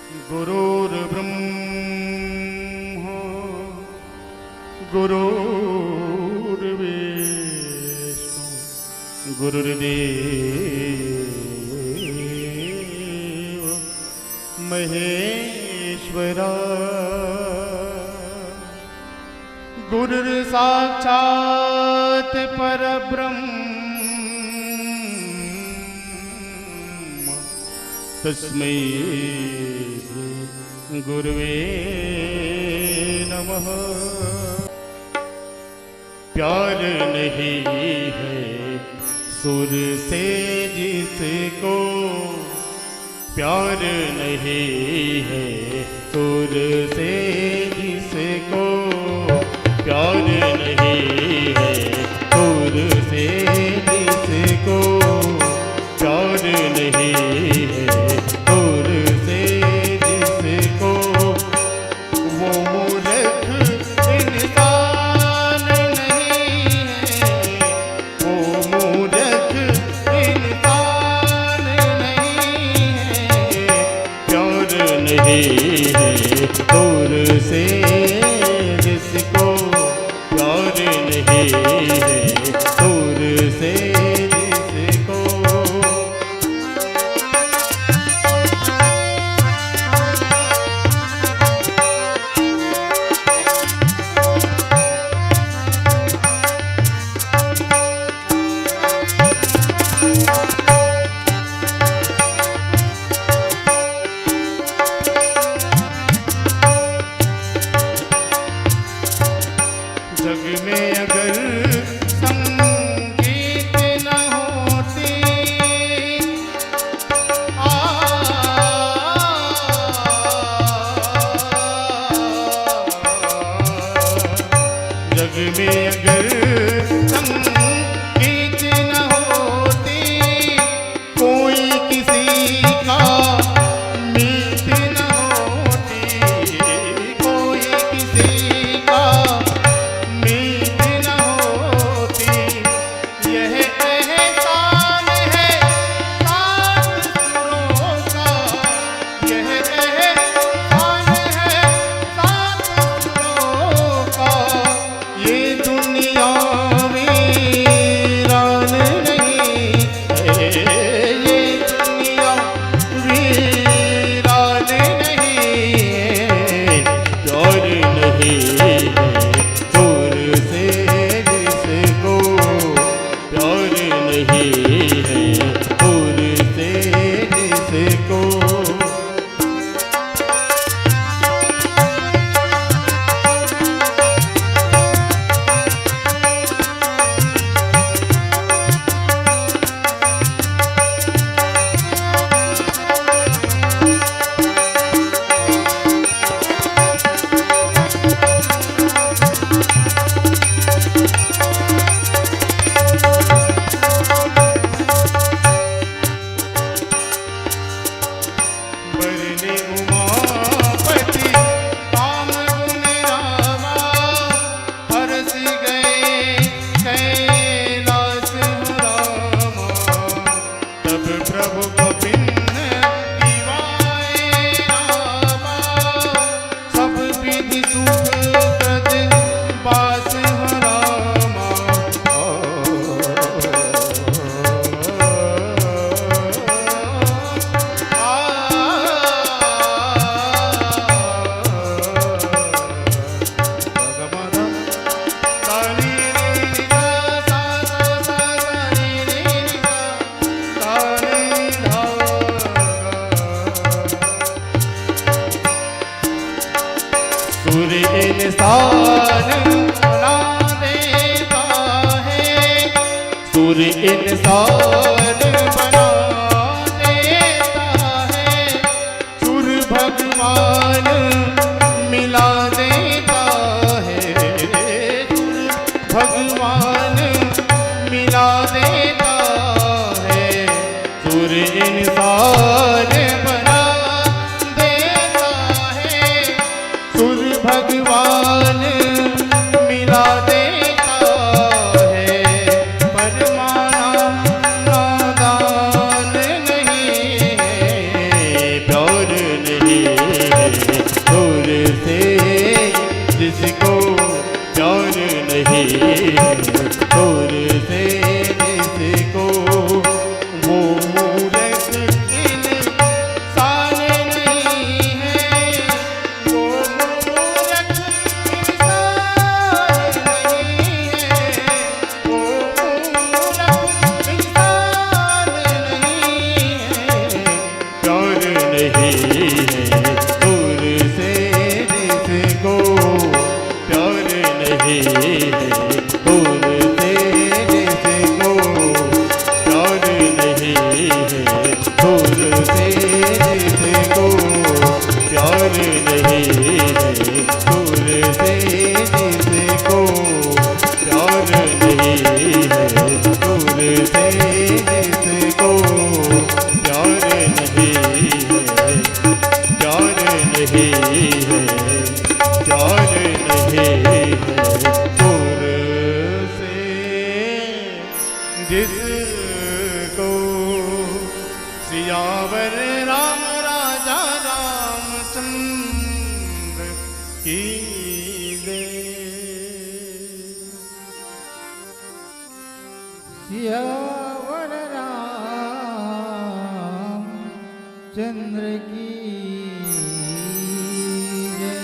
गुरुर्ब्रह्मा गुरुर्विष्णु गुरुर्देव महेश्वरा गुरुर्साक्षात् परब्रह्म तस्मै गुरुवे नमः। प्यार नहीं है सुर से जिसको, प्यार नहीं है सुर से जिसको, प्यार नहीं है सुर से जिसको, प्यार नहीं है सुर से जिसको, वो मूर्ख इंसान नहीं है, वो मूर्ख इंसान नहीं है, प्यार नहीं है सुर से जिसको, प्यार नहीं है सुर से जिसको। जग में अगर संगीत न होती, जग में अगर संगीत न होती, कोई किसी का मीत न होती, कोई किसी का मीत न होती। यह एहसान है सात सुरों का, यह एहसान है सात सुरों का। ये दुनिया वीरान नहीं है, ये दुनिया वीरान नहीं है, प्यार नहीं है सुर से जिसको, प्यार नहीं है सुर से जिसको। बरने उमापति काम गुण रामा, हरस गए कैलाश रामा। तब प्रभु गोविंद दिवाए रामा, सब विधि सुख प्रद बास रामा। सुर इंसान बना देता है, सुर इंसान बना देता है, सुर भगवान मिला देता है, सुर भगवान मिला देता है। सुर इंसान बना देता है, सुर भगवान मिला देता है। परमाना नादान नहीं है, प्यार नहीं नहीं है दूर से जिसको प्यार नहीं है दूर से जिसको प्यार नहीं है दूर से जिसको प्यार नहीं है दूर से जिसको प्यार नहीं है दूर से जिसको प्यार नहीं है प्यार नहीं है प्यार नहीं है दूर से जिसको सियावर राम राजा रामचंद्र की सियावर राम चंद्र की जय।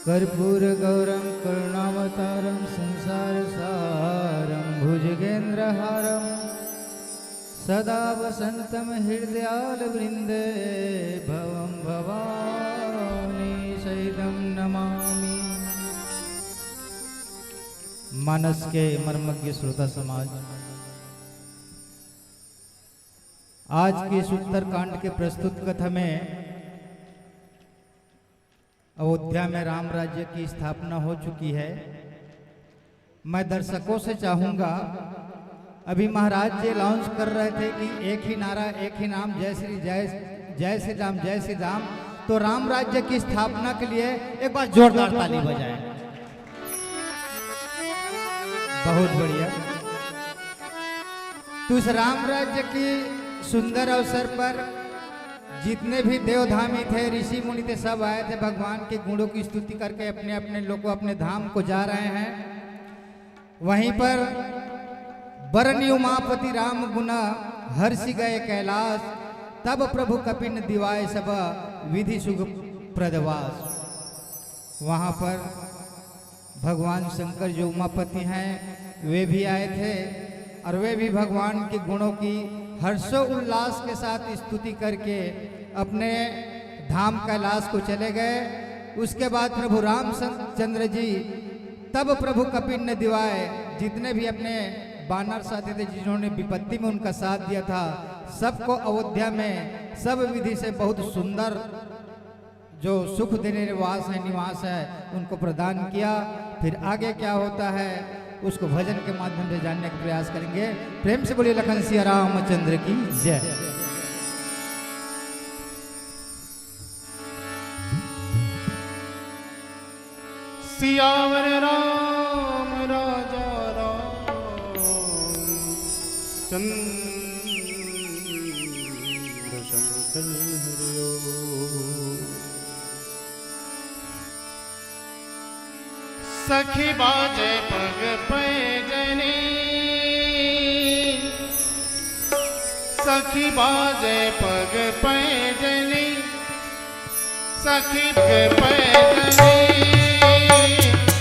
कर्पूर गौरम करुणावतारम संसार सारम भुजगेन्द्रहारम सदा वसंतम हृदयाल वृंदे भवम भवानी सहितम नमामि। मानस के मर्मज्ञ श्रोता समाज, आज के इस उत्तरकांड के प्रस्तुत कथा में अयोध्या में राम राज्य की स्थापना हो चुकी है। मैं दर्शकों से चाहूंगा, अभी महाराज जी अनाउंस कर रहे थे कि एक ही नारा एक ही नाम, जय श्री राम जय श्री राम। तो राम राज्य की स्थापना के लिए एक बार जोरदार ताली बजाएं। बहुत बढ़िया। तो इस राम राज्य की सुंदर अवसर पर जितने भी देवधामी थे, ऋषि मुनि थे, सब आए थे। भगवान के गुणों की स्तुति करके अपने अपने लोग को अपने धाम को जा रहे हैं। वहीं पर बरनी उमापति राम गुना हर्षि गए कैलाश, तब प्रभु कपिन दिवाय सब विधि सुख प्रदवास। वहाँ पर भगवान शंकर जो उमापति हैं वे भी आए थे और वे भी भगवान के गुणों की हर्षो उल्लास के साथ स्तुति करके अपने धाम कैलाश को चले गए। उसके बाद प्रभु रामचंद्र जी, तब प्रभु कपिन ने दिवाए जितने भी अपने बानर साथी थे, जिन्होंने विपत्ति में उनका साथ दिया था, सबको अयोध्या में सब विधि से बहुत सुंदर जो सुख देने निवास है उनको प्रदान किया। फिर आगे क्या होता है उसको भजन के माध्यम से जानने का प्रयास करेंगे। प्रेम से बोलिए लखन सिया रामचंद्र की जय। सियावर राम राजा राम चंद्र शंकर हरिओ। सखी बाजे पग पैजनी, सखी बाजे पग पैजनी, सखी पग पैजनी,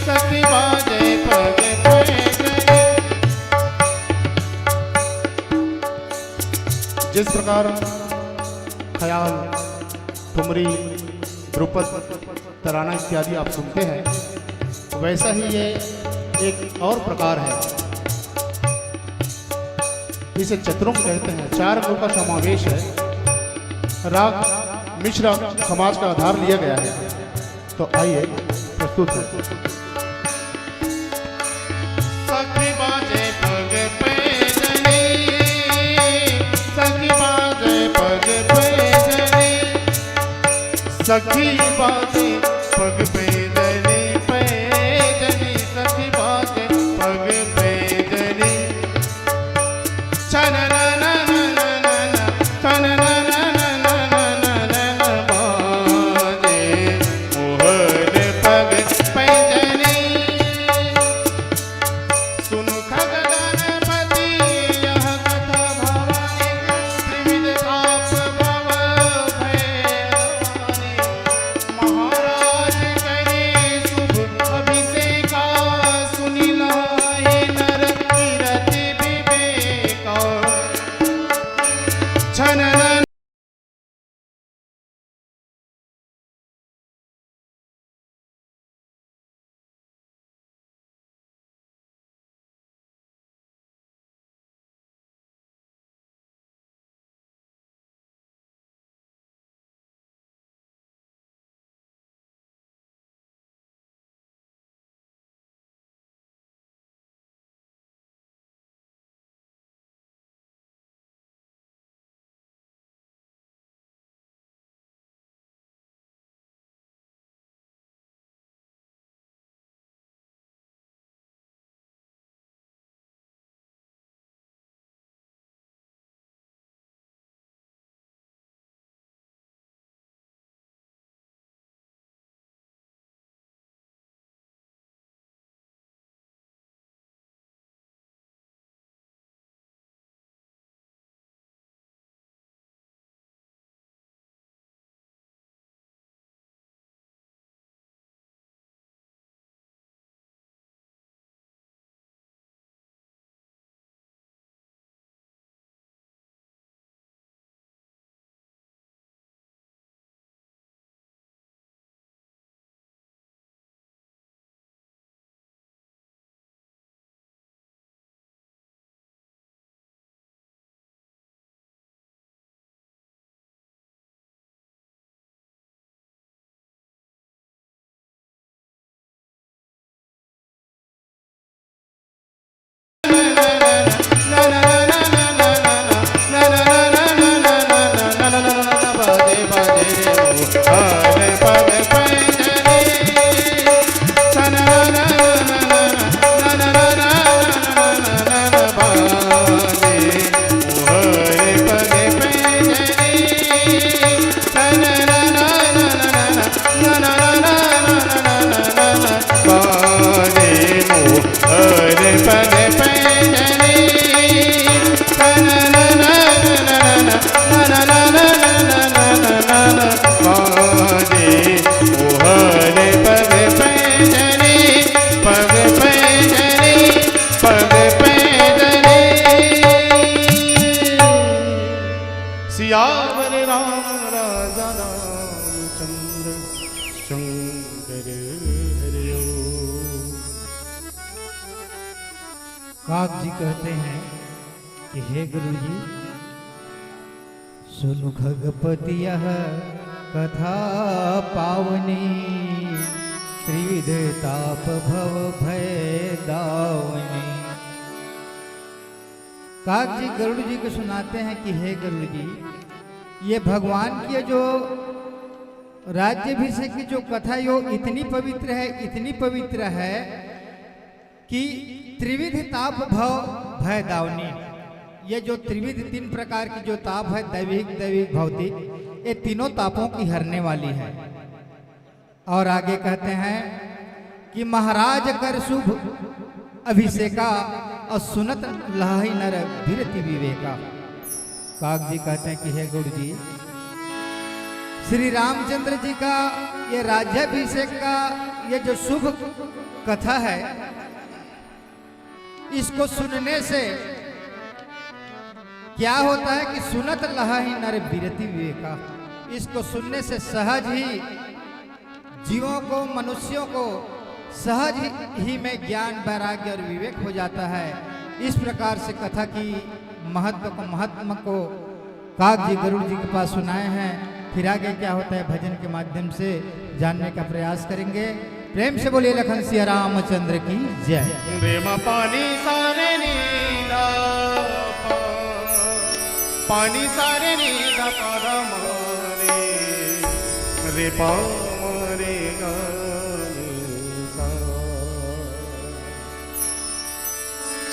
सखी बाजे पग पैजनी। जिस प्रकार ख्याल, ठुमरी, ध्रुपद, तराना इत्यादि आप सुनते हैं, वैसा ही ये एक और प्रकार है। इसे चतुरंग कहते हैं। 4 अंगों का समावेश है। राग मिश्र समाज का आधार लिया गया है। तो आइए प्रस्तुत है। सखी बाजे पग पैजनी, सखी बाजे पग पैजनी, सखी बाजे पग पैजनी, सखी बाजे पग पैजनी। महाराज करे छनन सियावर राम राजा रामचंद्र शंकर हरिओ। काक जी कहते हैं कि हे गुरु जी, सुनु खगपति यह कथा पावनी, त्रिविध ताप भव भय दावनी। काक जी गरुड़ जी को सुनाते हैं कि हे गरुड़ जी, ये भगवान की जो राज्याभिषेक की जो कथा यो इतनी पवित्र है, इतनी पवित्र है कि त्रिविध ताप भव भय दावनी, ये जो त्रिविध तीन प्रकार की जो ताप है, दैविक दैविक भौतिक, ये तीनों तापों की हरने वाली है। और आगे कहते हैं कि महाराज कर शुभ अभिषेका और सुनत लाही नर विरति विवेका। काक जी कहते हैं कि हे गुरु जी, श्री रामचंद्र जी का ये राज्याभिषेक का ये जो शुभ कथा है, इसको सुनने से क्या होता है कि सुनत लाही नर विरति विवेका, इसको सुनने से सहज ही जीवों को, मनुष्यों को सहज ही में ज्ञान, वैराग्य और विवेक हो जाता है। इस प्रकार से कथा की महत्व को काक जी गरुड़ जी के पास सुनाए हैं। फिर आगे क्या होता है भजन के माध्यम से जानने का प्रयास करेंगे। प्रेम से बोलिए लखन सिया रामचंद्र की जय। पानी सारे नीदा पानी सारे नीदा पारा मारे रे पा मारे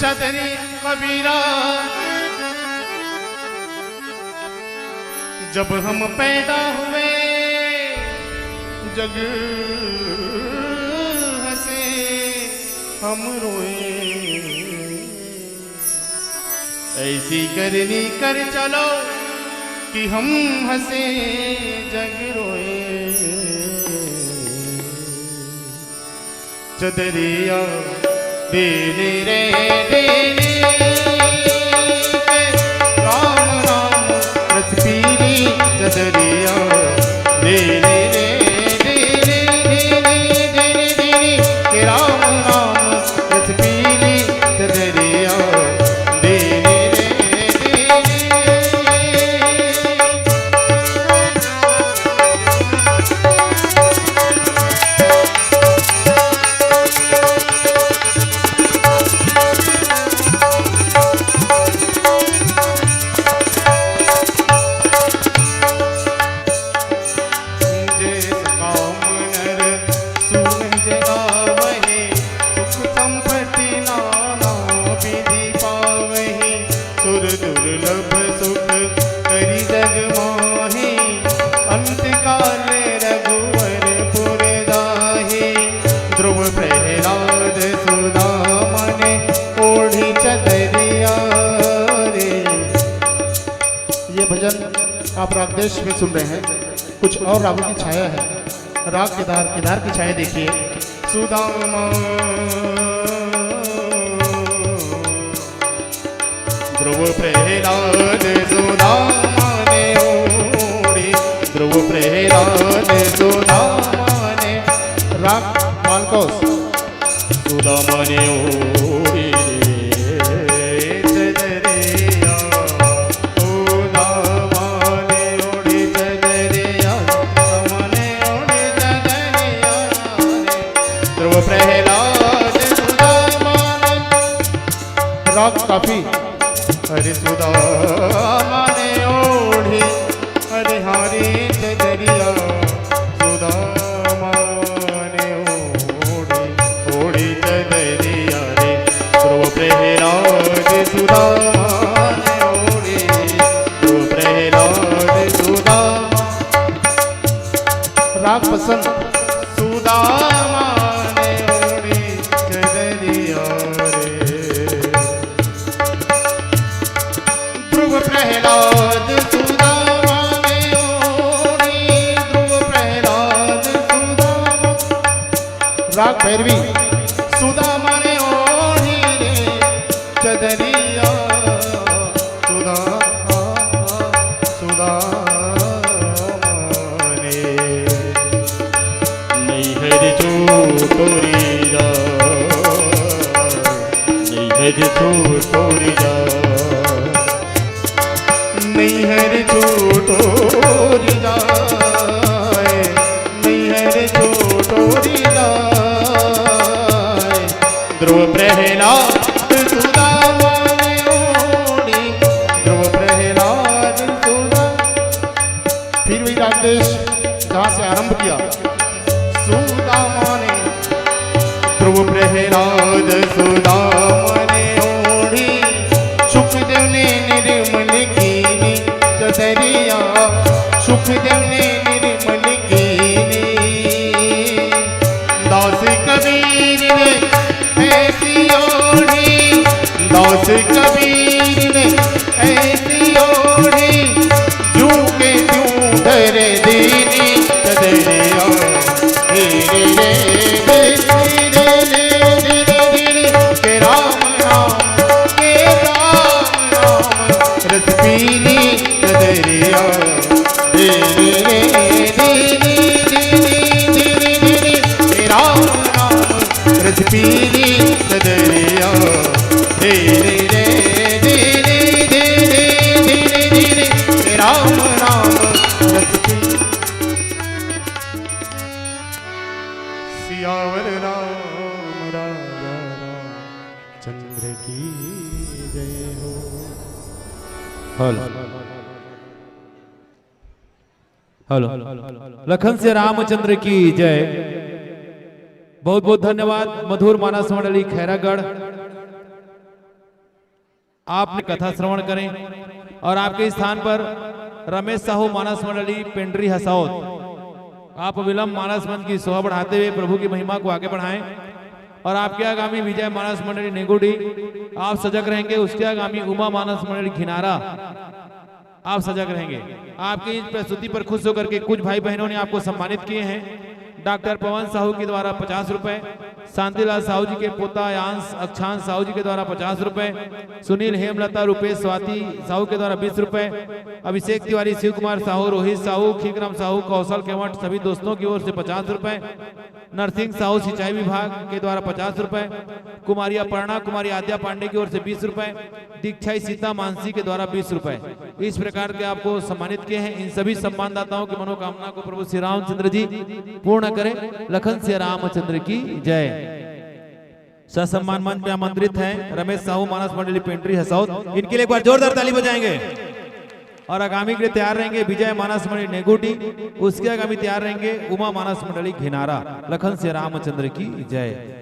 चतरी कबीरा। जब हम पैदा हुए जग हंसे हम रोए, ऐसी करनी कर चलो कि हम हंसे जग रोए। चदरिया देने रे देने राम राम भजन आप राग देश में सुन रहे हैं, कुछ और रागों की छाया है। राग केदार, केदार की छाया देखिए। सुदामा ध्रुव प्रहलाद सुदामा ने ओढ़ी, ध्रुव प्रहलाद सुदामा ने, राग मालकोस। सुदामा ने ओढ़ी काफी। हरे सुदामा ने ओढ़ी हरे हरी चदरिया, सुदामा ने ओढ़ी चदरिया रे, ध्रुव प्रहलाद सुदामा ने ओढ़ी, ध्रुव प्रहलाद सुदामा। राग पसंद। सुदामा ने ओढ़ी चदरिया प्रहलाद सुदामा ने ओढ़ी, ध्रुव प्रहलाद सुदामा। राग भैरवी। सुदामा ने ओढ़ी रे चदरिया, सुदामा ने नैहर छोटोरी जा, नैहर छोटोरी जा, नैहर छोटोरी जाए, नैहर छोटोरी जाए, ध्रुव प्रहलाद सुदामा ने ओढ़ी, ध्रुव प्रहलाद सुदामा। फिर वही रागदेश जहाँ से आरंभ किया। सुदामा ने ध्रुव प्रहलाद सुदामा ने ओढ़ी, सुखदेव ने निर्मल की चदरिया, सुखदेव ने निर्मल कीनी, दास कबीर ने ऐसी ओढ़ी, दास कबीर ने ऐसी ओढ़ी, जूं के जूं धर दीनी चदरिया, धीरे रे धीरे रे धीरे के राम राम, के राम राम रस पीनी चदरिया, धीरे रे धीरे धीरे धीरे राम राम रस पीनी चदरिया, धीरे रे धीरे धीरे धीरे धीरे राम राम रस पीनी। सियावर राम राजा चंद्र की जय हो। हेलो हेलो, लखन से रामचंद्र की जय। बहुत बहुत धन्यवाद मधुर मानस मंडली खैरागढ़। आपने कथा श्रवण करें और आपके स्थान पर रमेश साहू मानस मंडली पेंड्री हसाओत, आप विलंब मानस मंच की शोभा बढ़ाते हुए प्रभु की महिमा को आगे बढ़ाएं। और आपके आगामी विजय मानस मंडली नेगुडी आप सजग रहेंगे, उसके आगामी उमा मानस मंडली खिनारा आप सजग रहेंगे। आपकी इस प्रस्तुति पर खुश होकर के कुछ भाई बहनों ने आपको सम्मानित किए हैं। डॉक्टर पवन साहू के द्वारा 50 रुपए, शांतिलाल साहू जी के पोता यांश अक्षांश साहू जी के द्वारा 50 रुपए, सुनील हेमलता रुपेश स्वाति साहू के द्वारा 20 रुपए, अभिषेक तिवारी शिव कुमार साहू रोहित साहू खीकराम साहू कौशल केवट सभी दोस्तों की ओर से 50 रुपए, नरसिंह साहू सिंचाई विभाग के द्वारा 50 रुपए, कुमारी अपर्णा कुमारी आद्या पांडे की ओर से 20 रुपए, दीक्षाई सीता मानसी के द्वारा 20 रुपए। इस प्रकार के आपको सम्मानित किए हैं। इन सभी सम्मानदाताओं की मनोकामना को प्रभु श्री रामचंद्र जी पूर्ण करें। लखन से रामचंद्र की जय। ससम्मान मंच में आमंत्रित हैं रमेश साहू मानस मंडली पेंट्री हसाउत, इनके लिए एक बार जोरदार ताली बजाएंगे। और आगामी के लिए तैयार रहेंगे विजय मानस मंडली नेगुटी, उसके आगामी तैयार रहेंगे उमा मानस मंडली घिनारा। लखन से रामचंद्र की जय।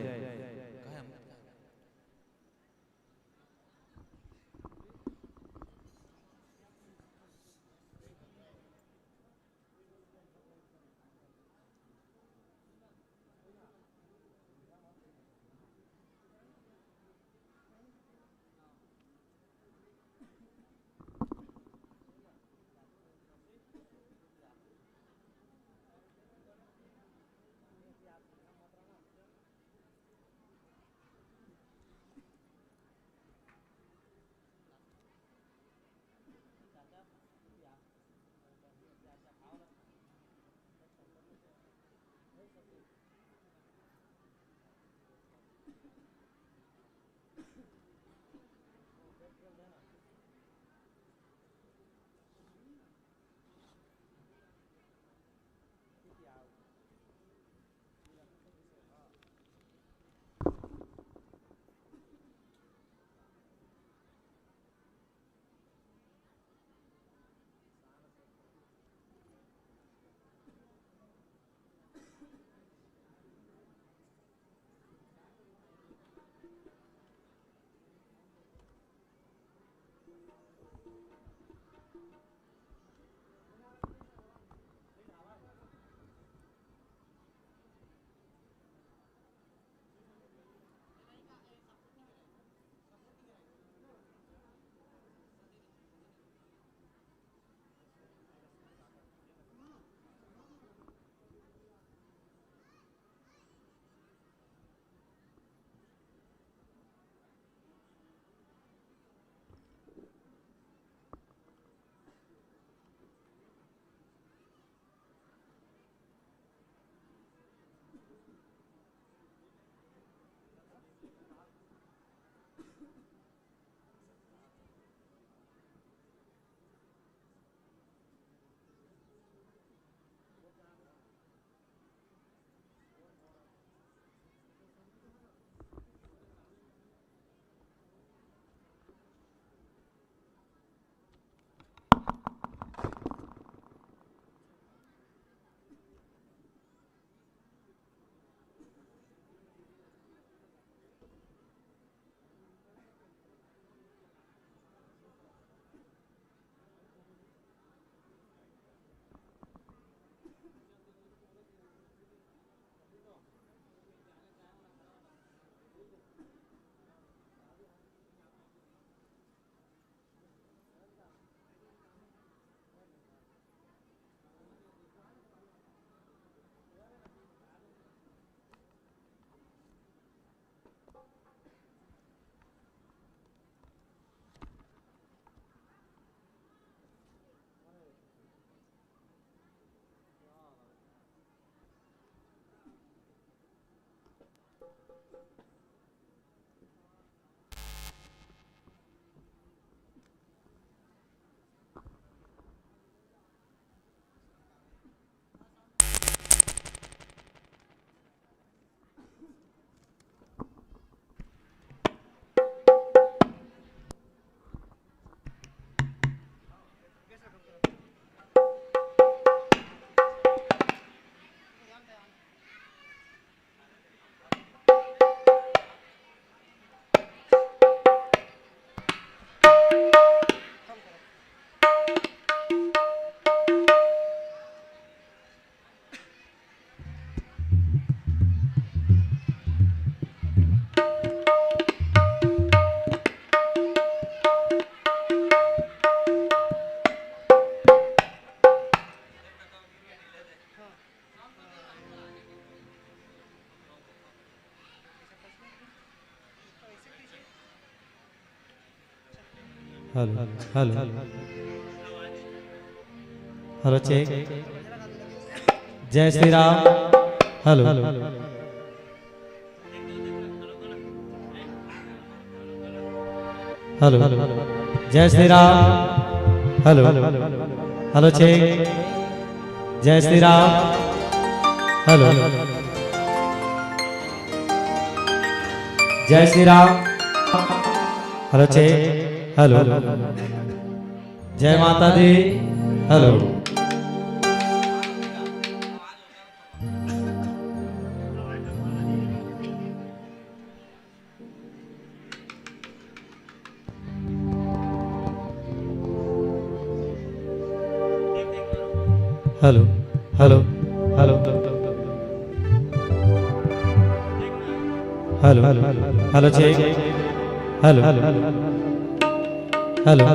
Hello hello hello check. जय श्री राम। हेलो हेलो जय Shri Ram. Hello hello check. जय श्री राम। हेलो जय Shri Ram. Hello check. Hello जय माता दी। Hello hello hello hello hello hello check. Hello hello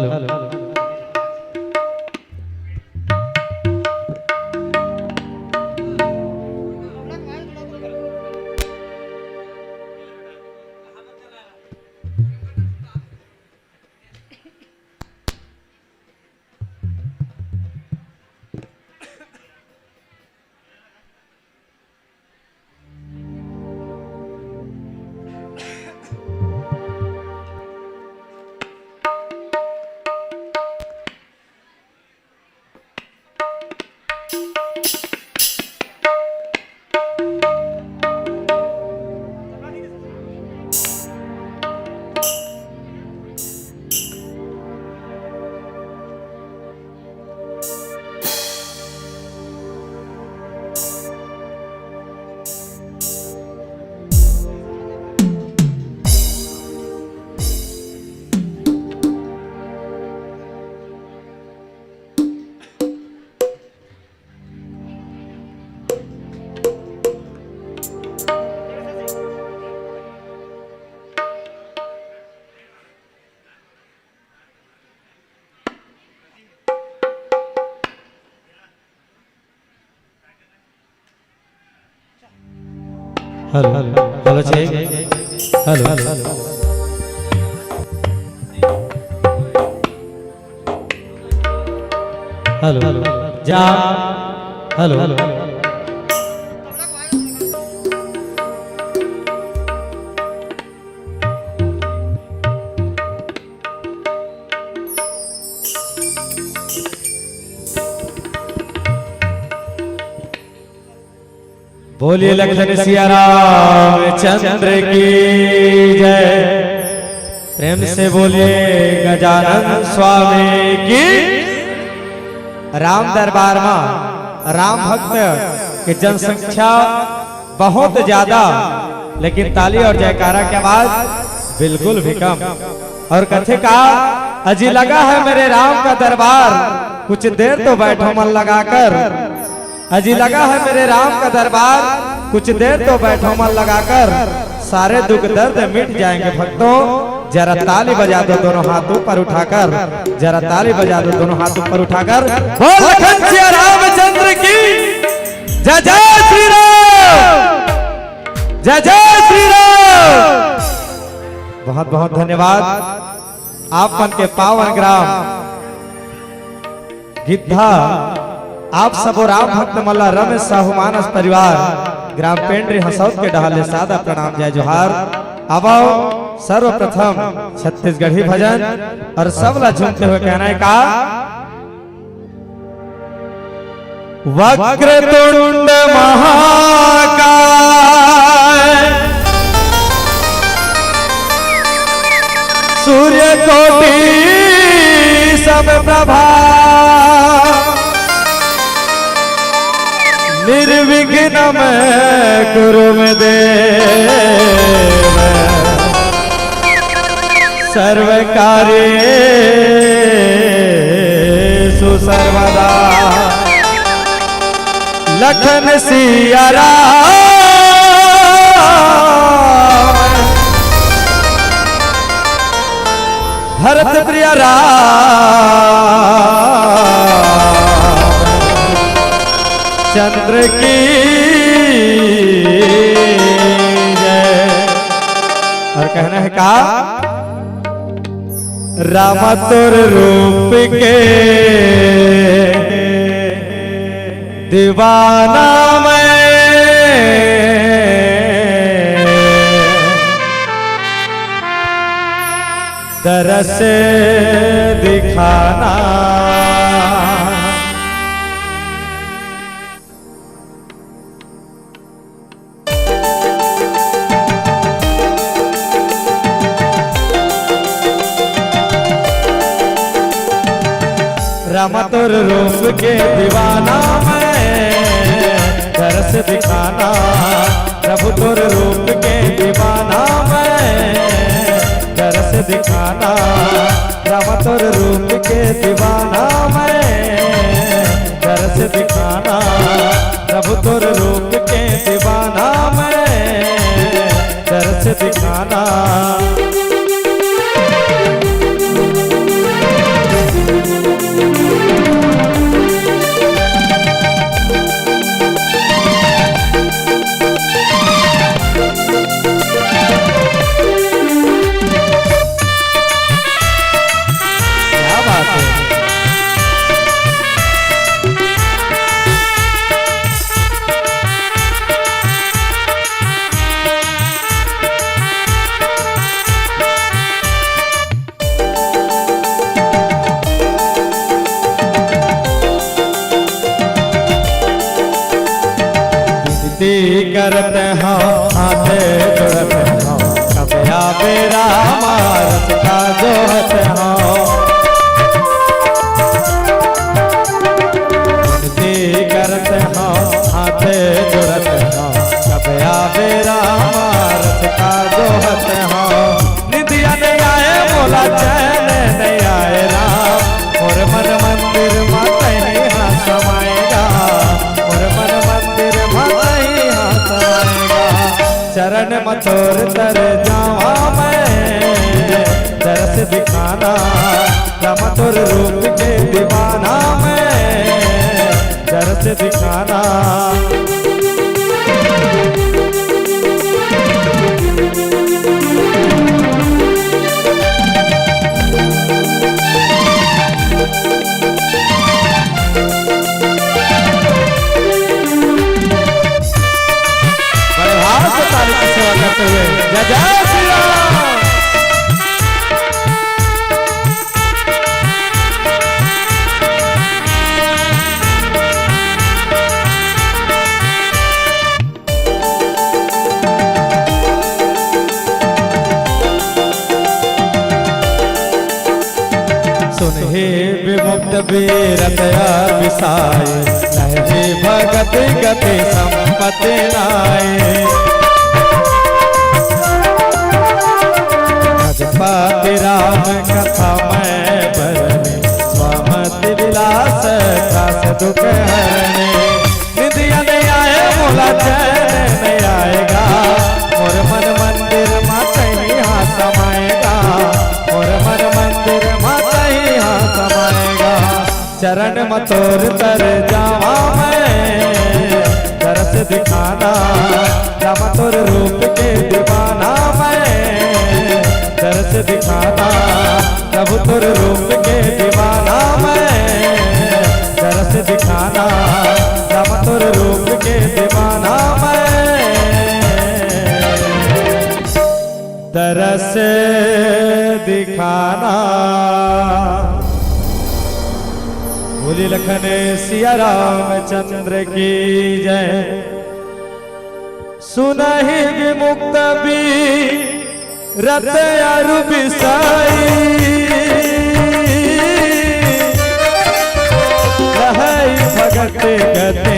hello hello check. Hello hello जा। हेलो बोलिए लखन सिया राम चंद्र की जय। प्रेम से बोलिए गजानन स्वामी की। राम दरबार में राम भक्त की जनसंख्या बहुत ज्यादा, लेकिन ताली और जयकारा के आवाज बिल्कुल भी कम। और कथे का अजी लगा है मेरे राम का दरबार, कुछ देर तो बैठो मन लगाकर। अजी लगा है मेरे राम का दरबार, कुछ देर तो बैठो मन लगाकर। सारे दुख दर्द मिट जाएंगे भक्तों, जरा ताली बजा दो दोनों हाथ ऊपर उठाकर। जरा ताली बजा दो दोनों हाथ ऊपर उठाकर। बोल लखन सिया रामचंद्र की जय। जय श्री राम। जय जय श्री राम। बहुत बहुत धन्यवाद। आप मन के पावन ग्राम गिद्धा आप सब राम भक्त मल्ला रमेश साहू मानस परिवार ग्राम पेंड्री हसौत के डहाले सादा प्रणाम जय जोहार। अब सर्वप्रथम छत्तीसगढ़ी भजन और सबला झूमते हुए कहना है का वक्रतुंड महाकाय सूर्य कोटि समप्रभा निर्विघ्न कुरु मे देव सर्व कार्येषु सर्वदा। लखन सिया राम भरत प्रिय राम चंद्र की जय। और कहना है का राम तोर रूप के दीवाना मैं तरस दिखाना। राम तोर रूप के दीवाना मैं तरस दिखाना। प्रभु तोर रूप के दीवाना मैं तरस दिखाना। राम तोर रूप के दीवाना मैं तरस दिखाना। प्रभु तोर रूप के दीवाना मैं तरस दिखाना। करते हो हाथ जोड़ते हो कब आवे राम रस का जोहते हो। विनती करते हो हाथ जोड़ते हो कब आवे राम रस का जोहते हो। निधिया नहीं आए मोला चैन नहीं आए राम और मन मंदिर माता ही हाँ समाएगा। और मन मंदिर माता ही हाँ समाएगा। चरण मथोर तर जावा मैं दरस दिखाना। राम तोर रूप के दीवाना मैं दरस दिखाना। सेवा करते हुए जय जय श्री राम। सुन हे विमुक्त वीरत विसाए लहे भगत गति संपत्ति नाय। भजपति राम कथा मैं बरने स्वामति विलास खास दुख हरने। निधिया नहीं आए मोला चैन नहीं आएगा। मोर मन मंदिर माता ही हाँ समाएगा। मोर मन मंदिर माता ही हाँ समाएगा। चरण मथोर तर जावा मैं तरस दिखाना। राम तोर रूप के दीवाना मैं तरस दिखाना। प्रभु तोर रूप के दीवाना मैं तरस दिखाना। राम तोर रूप के दीवाना मैं तरस दिखाना। बोली लखन सिया रामचंद्र की जय। सुनहि विमुक्त भी रत अरु बिसाई रहई भगत गते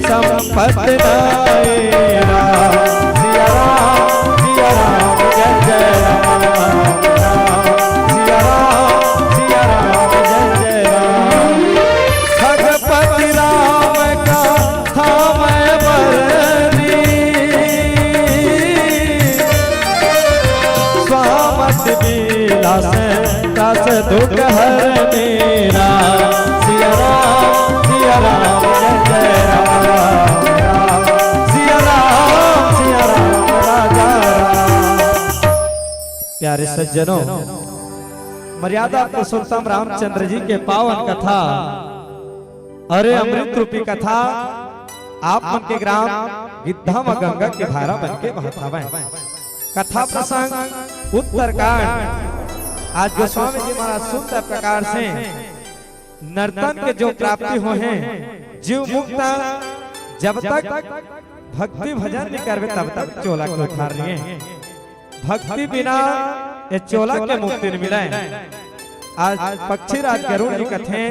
संपत नाय। सिया राम जय जय राम। सिया राम जय जय राम। भगपति राम का थाम बरनी विलास दास दुख हरने। सिया राम जय जय राम। सिया राम राजा राम। प्यारे सज्जनों, मर्यादा पुरुषोत्तम रामचंद्र जी के पावन कथा अरे अमृत रूपी कथा आप मन के ग्राम गिद्धा में गंगा की धारा बन के बहतावे। कथा प्रसंग उत्तरकांड। आज गोस्वामी जी महाराज सुंदर प्रकार से नर्तन के जो प्राप्ति हो हैं जीव मुक्ता जब तक भक्ति भजन नहीं करवे तब तक चोला को उठार लिए। भक्ति बिना ये चोला के मुक्ति नहीं मिले। आज पक्षी राज गरुड़ जी कथे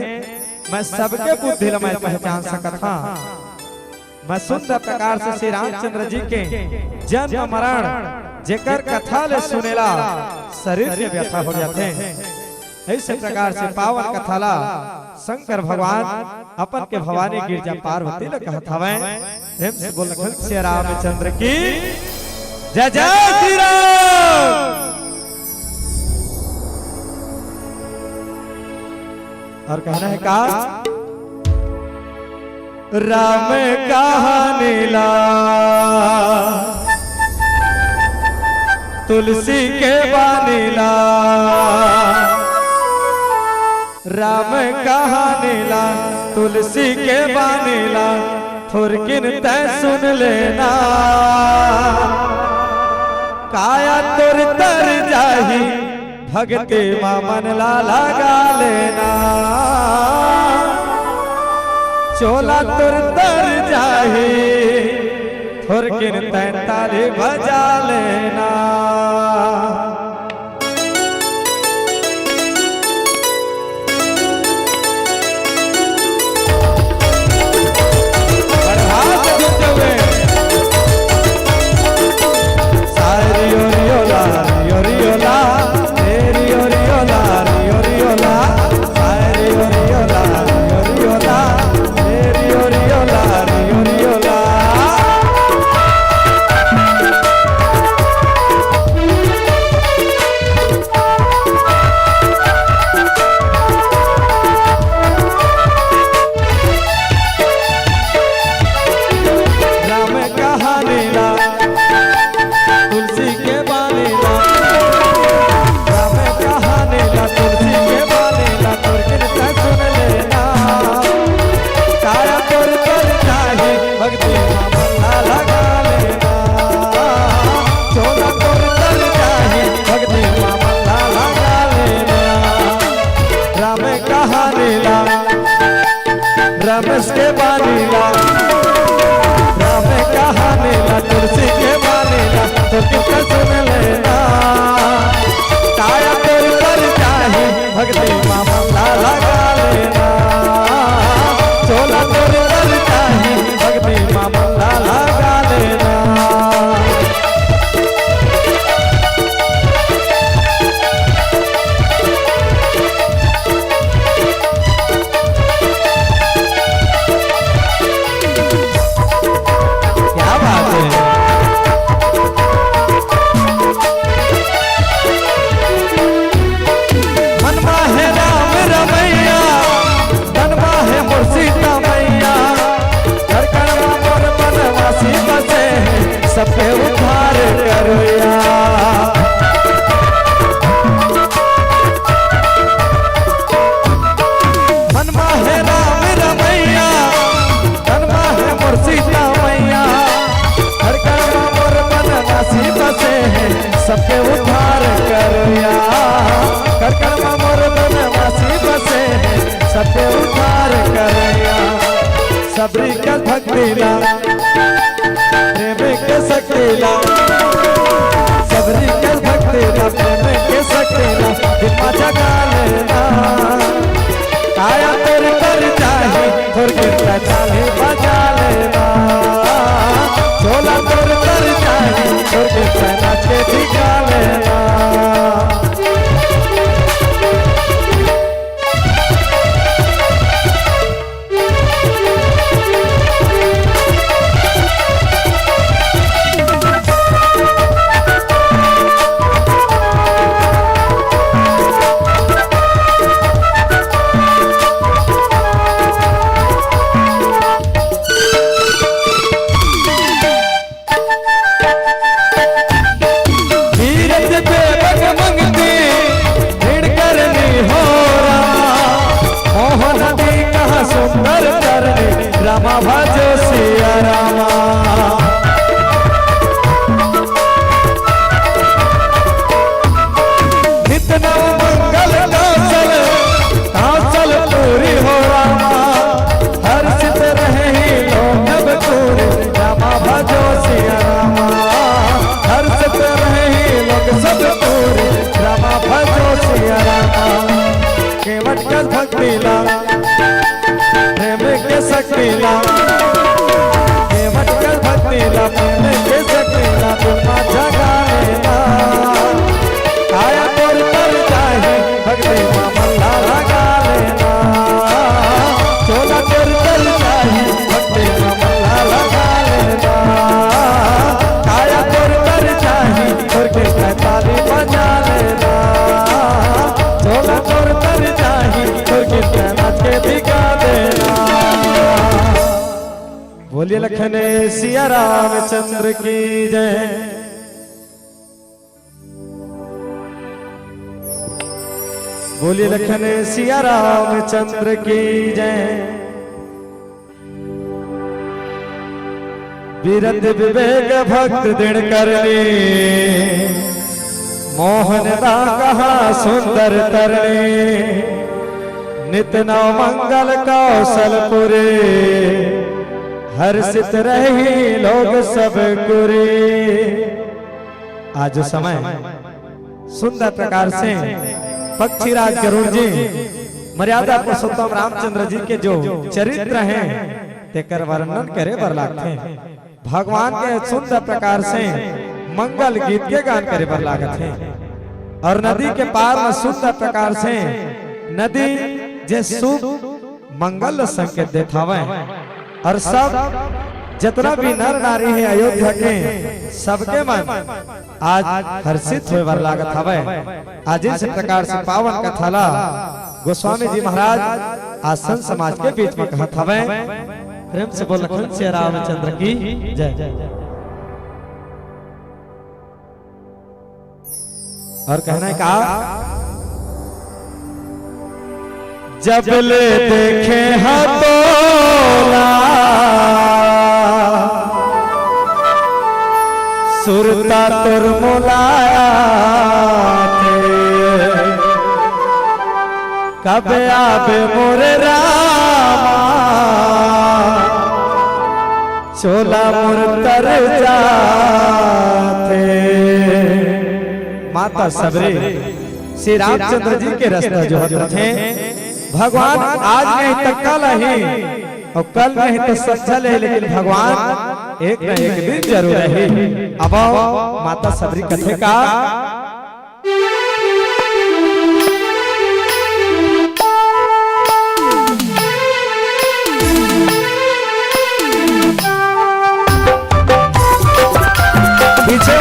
मैं सबके बुद्धि में पहचान सकता। मैं सुंदर प्रकार से श्री रामचंद्र जी के जन्म मरण जेकर कथा ले सुनेला शरीर के व्यथा हो जाते हैं। ऐसे प्रकार से पावन कथाला शंकर भगवान अपन के भवानी गिरजा पार्वती ने कहत हवे। प्रेम से बोल श्री रामचंद्र की जय जय श्री राम। और कहना है का राम कहानीला तुलसी के बानीला राम कहानीला तुलसी के बानीला थोरकिन तय सुन लेना काया तुर तर जाही भगते मामन लाला गा लेना चोला तुर तर जाही थोरकिन तय ताली बजा लेना। रमेश के बानीला राम कहानीला तुलसी के बानीला तो कितना सुन लेना काया तेरी तर चाहे भक्ति मामा लाला गा लेना चोला तेरी तर चाहे भक्ति मामा लाला गा लेना। सबके उद्धार करो या मनमा है राम रमैया तनमा है मोर सीता मैया हर कर्मा मोर मन नासी बसे है सबके उद्धार करो या हर कर्मा मोर मन नासी बसे है सबके उद्धार करो या सबरी का भक्ति ला प्रेम के सकेला सबरी के भक्तेला प्रेम के सकेला दिपा जगा लेना काया तेरे कर चाहे थोर के चाले बजा लेना चोला तेरे कर चाहे थोर के नाच के दिखा लेना। सकीला भटकल भक्तीला मन के सकीला तुम जगा लेना काया तोर तर जाए भक्ति मल्ला लगा लेना चोला तोर तर जाए भक्ति मल्ला लगा लेना काया तोर तर जाए तोर के ताली बजा लेना चोला तोर तर जाए तोर के नाच के दिखा देना। बोलिए लखन सिया रामचंद्र की जय। बोलिए लखन सिया रामचंद्र की जय। वीरत विवेक भक्त दृढ़ करने मोहन दा कहा सुंदर तरने नित नव मंगल कौशलपुरे हर्षित रही लोग सब गुरे। आज समय सुंदर प्रकार से पक्षीराज गरुड़ जी मर्यादा पुरुषोत्तम रामचंद्र जी के जो चरित्र हैं तेकर वर्णन करे बर लागते भगवान के सुंदर प्रकार से मंगल गीत के गान करे बर लागत है। और नदी के पार में सुंदर प्रकार से नदी जे शुभ मंगल संकेत देखावे और सब जितना भी नर नारी है अयोध्या के सबके मन आज हर्षित होए बर लागत हवे। आज इस प्रकार से पावन कथाला गोस्वामी जी महाराज आसन समाज के बीच में कहत हवे। प्रेम से बोल लखन सिया रामचंद्र की जय। और कहना है का जब ले देखे हतोला सुरता तुरमुलाया कब आवे मोरे रामा चोला मुरतर जाते। माता सबरे श्री रामचंद्र जी के रास्ता जो थे भगवान आज नहीं तो कल ही और कल नहीं तो सच्चल है लेकिन भगवान एक न एक दिन जरूर है। अब माता सबरी कथे का पीछे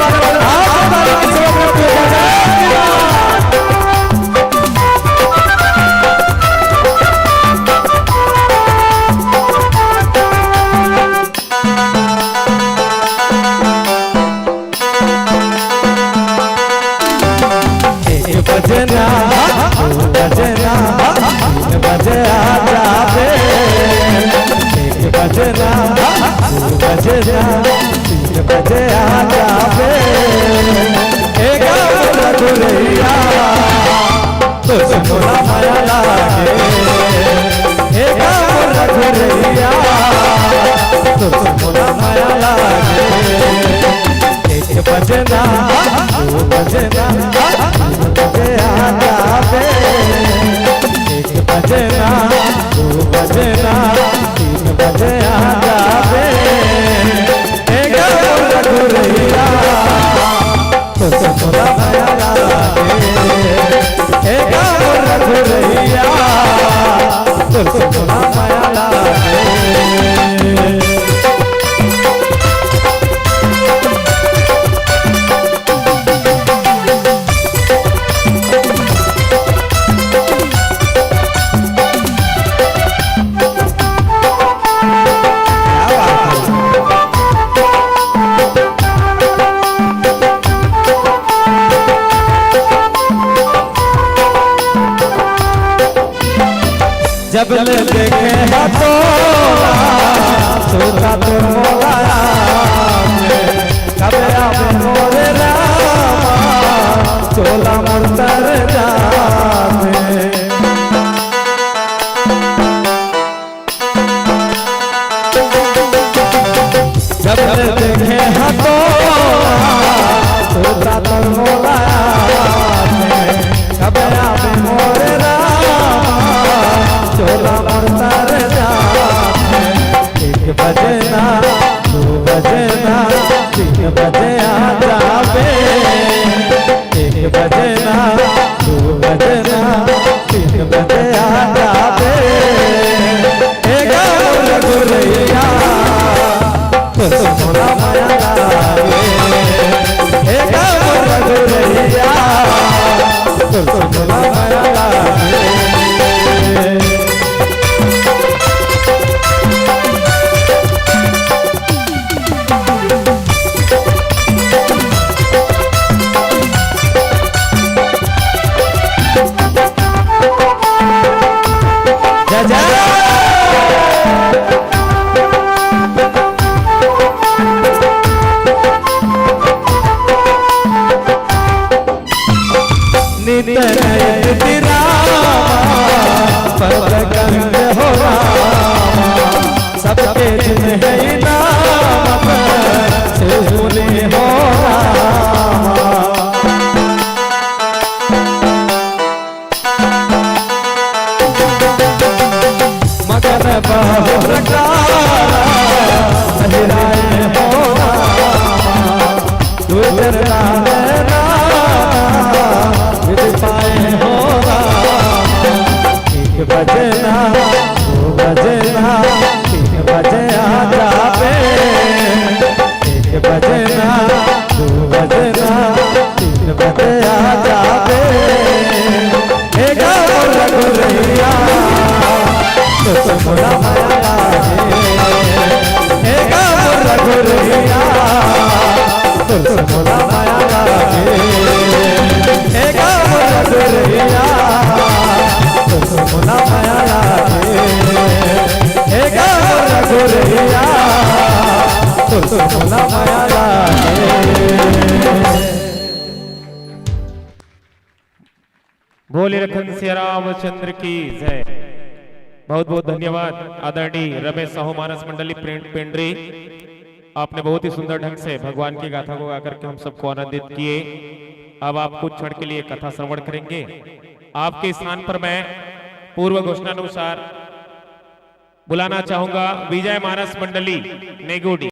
बजना बजना बजे आ जावे एक बजना बजना बजे आ जावे एक रघुरैया तुझ मोरा माया लागे एक रघुरैया तुझ मोरा माया लागे एक बजना बजना बजे आ जावे एक बजना बजना तीन बजे आ जावे एक रघुरैया तो मोरा माया लागे एक रघुरैया तो मोरा माया लागे। जब ले देखे हतोला सोता तो मोलाया कब आवे मोरे रामा चोला मुरतर जावे। जब ले देखे हतोला सोता तो मोलाया कब आवे मोरे रामा चोला मुरतर जावे। बजना 2 बजना 3 बजे आ जावे 1 बजना 2 बजना 3 बजे आ जावे गुरैया तो सोना माया लागे गुरैया तो सोना माया लागे सबके दिन है नाम से सुने हो मगन बहुर लहराए हो गुजर पाए हो 1 बजना 2 बजना 3 बजे आ जावे 1 बजना 2 बजना 3 बजे आ जावे गुरैया तो सोना माया लागे गुरैया तो सोना माया लागे गुरैया तो सोना माया लागे गुरैया तो सोना माया लागे। बोले लखन सिया रामचंद्र की जय। बहुत बहुत धन्यवाद आदरणीय रमेश साहू मानस मंडली पेंड्री। आपने बहुत ही सुंदर ढंग से भगवान की गाथा को गाकर के हम सबको आनंदित किए। अब आप कुछ क्षण के लिए कथा श्रवण करेंगे। आपके स्थान पर मैं पूर्व घोषणानुसार बुलाना चाहूंगा विजय मानस मंडली नेगोडी।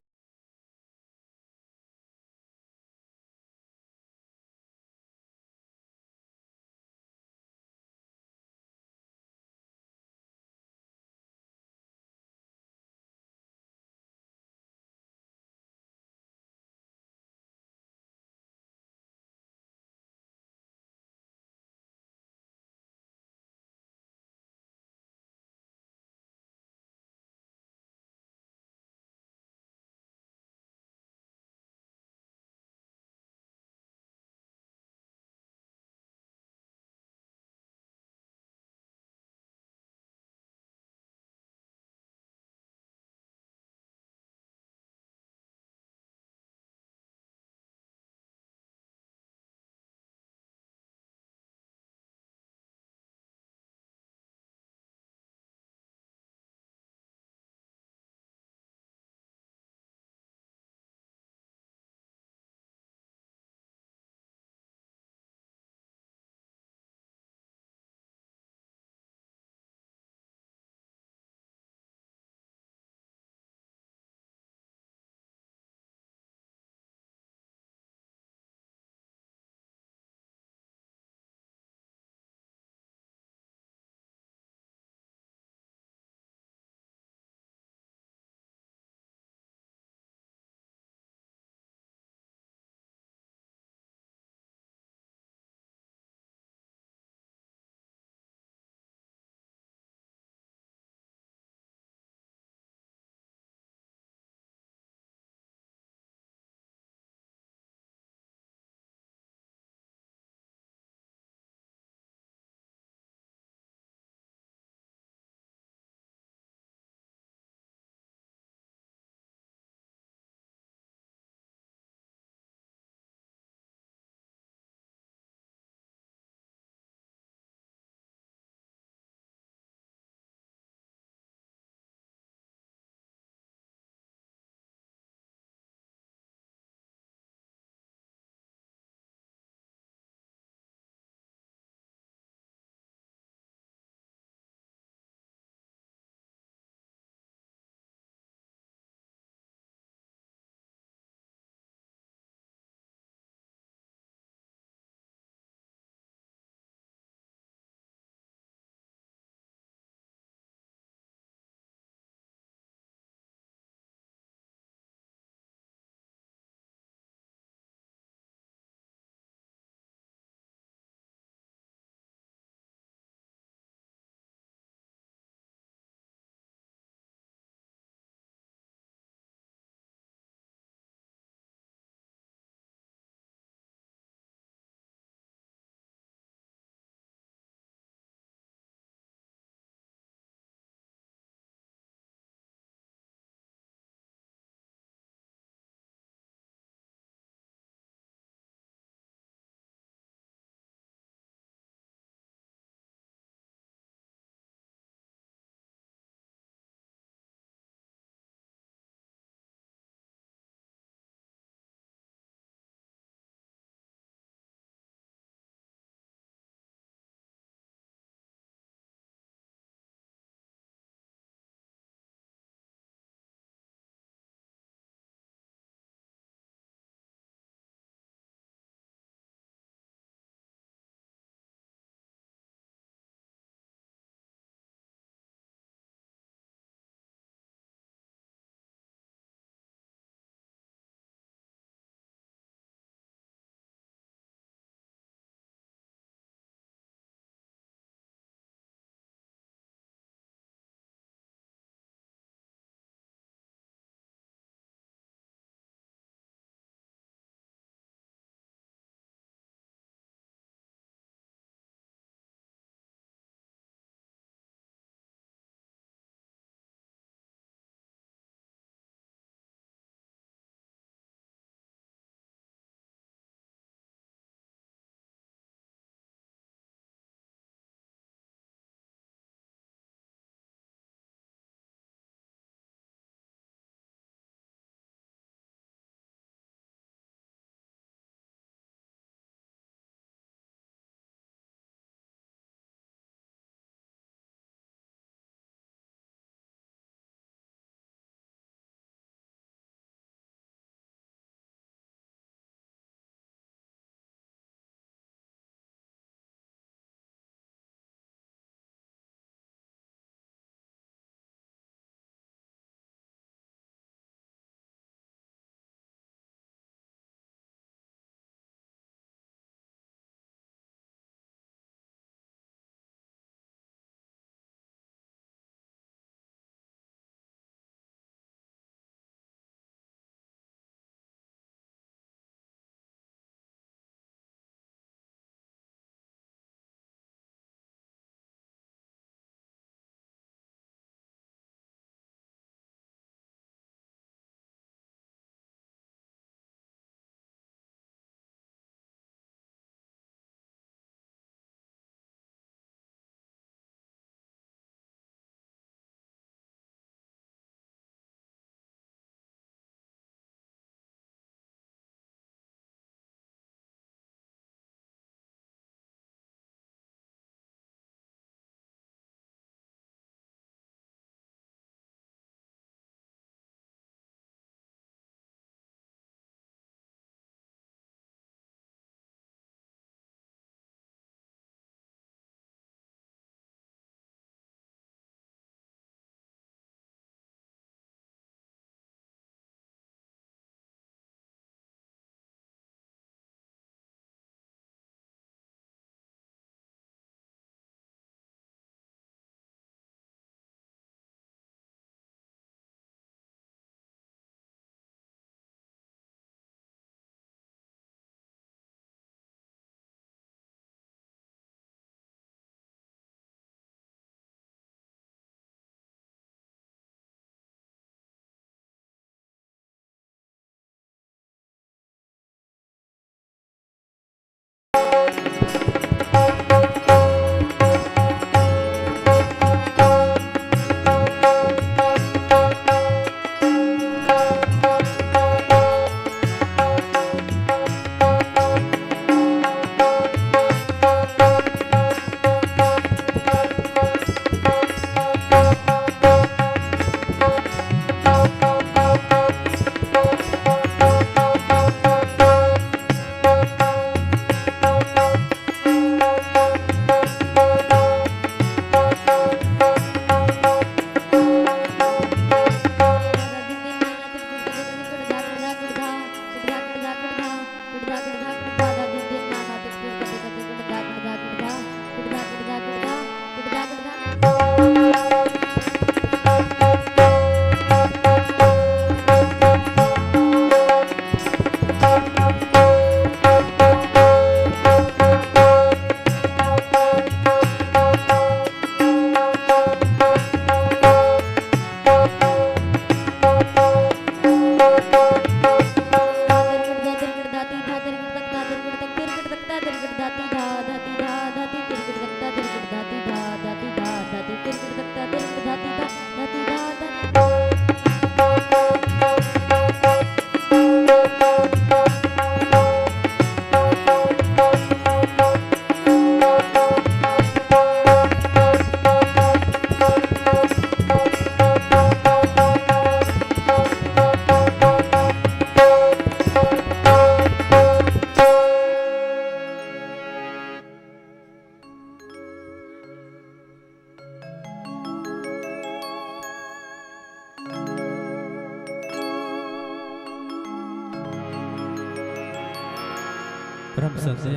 परम श्रद्धेय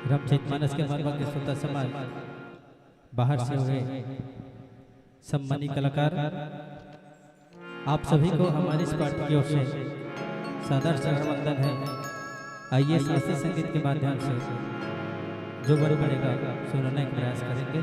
रामचरितमानस के मर्म के श्रोता समाज, बाहर से हुए सम्मानित कलाकार, आप सभी को हमारी इस पार्टी की ओर से सादर चरण वंदन है। आइए शास्त्रीय संगीत के माध्यम से जो वर बनेगा सुनाने का प्रयास करेंगे।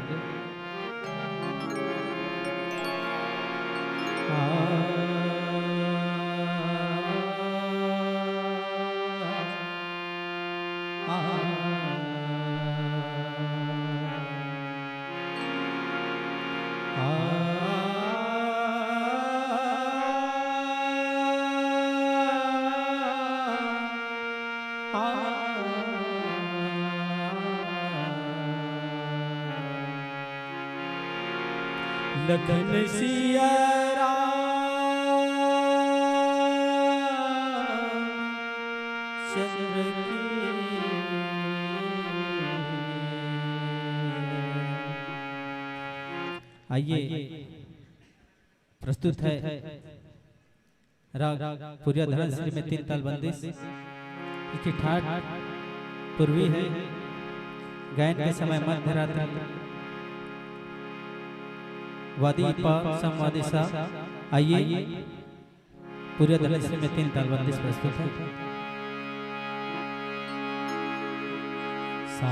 लखन सिया चंद्र की आइए प्रस्तुत है राग पूर्या धनश्री में 3 ताल बंदिश। इसकी ठाठ पूर्वी है, गायन के समय मध्य रात्रि, वादी पा संवादी सा। आइए पूर्या धनश्री में 3 ताल बंदिश प्रस्तुत है। सा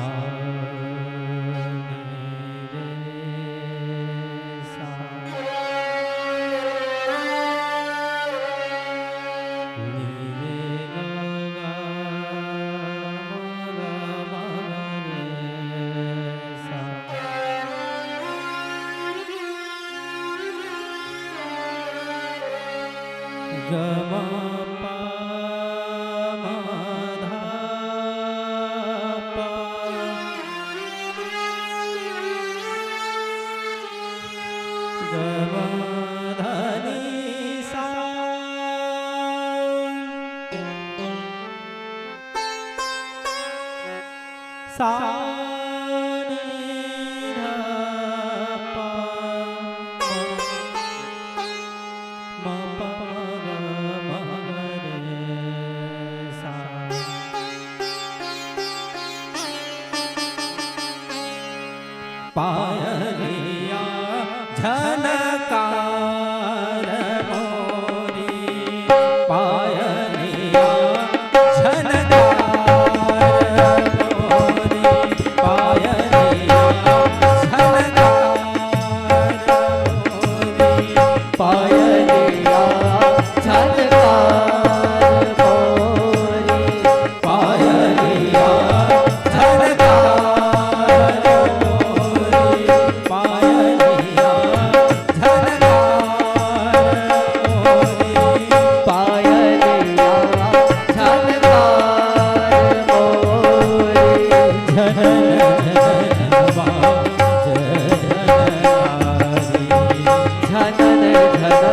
गमा पा मा धा पा गमा धनी सा सा नी धा पा मा पा पायलिया झनकार मोरी, पायलिया झनकार मोरी, पायलिया झनकार मोरी, पायलिया झनकार मोरी, पायलिया झनन झनन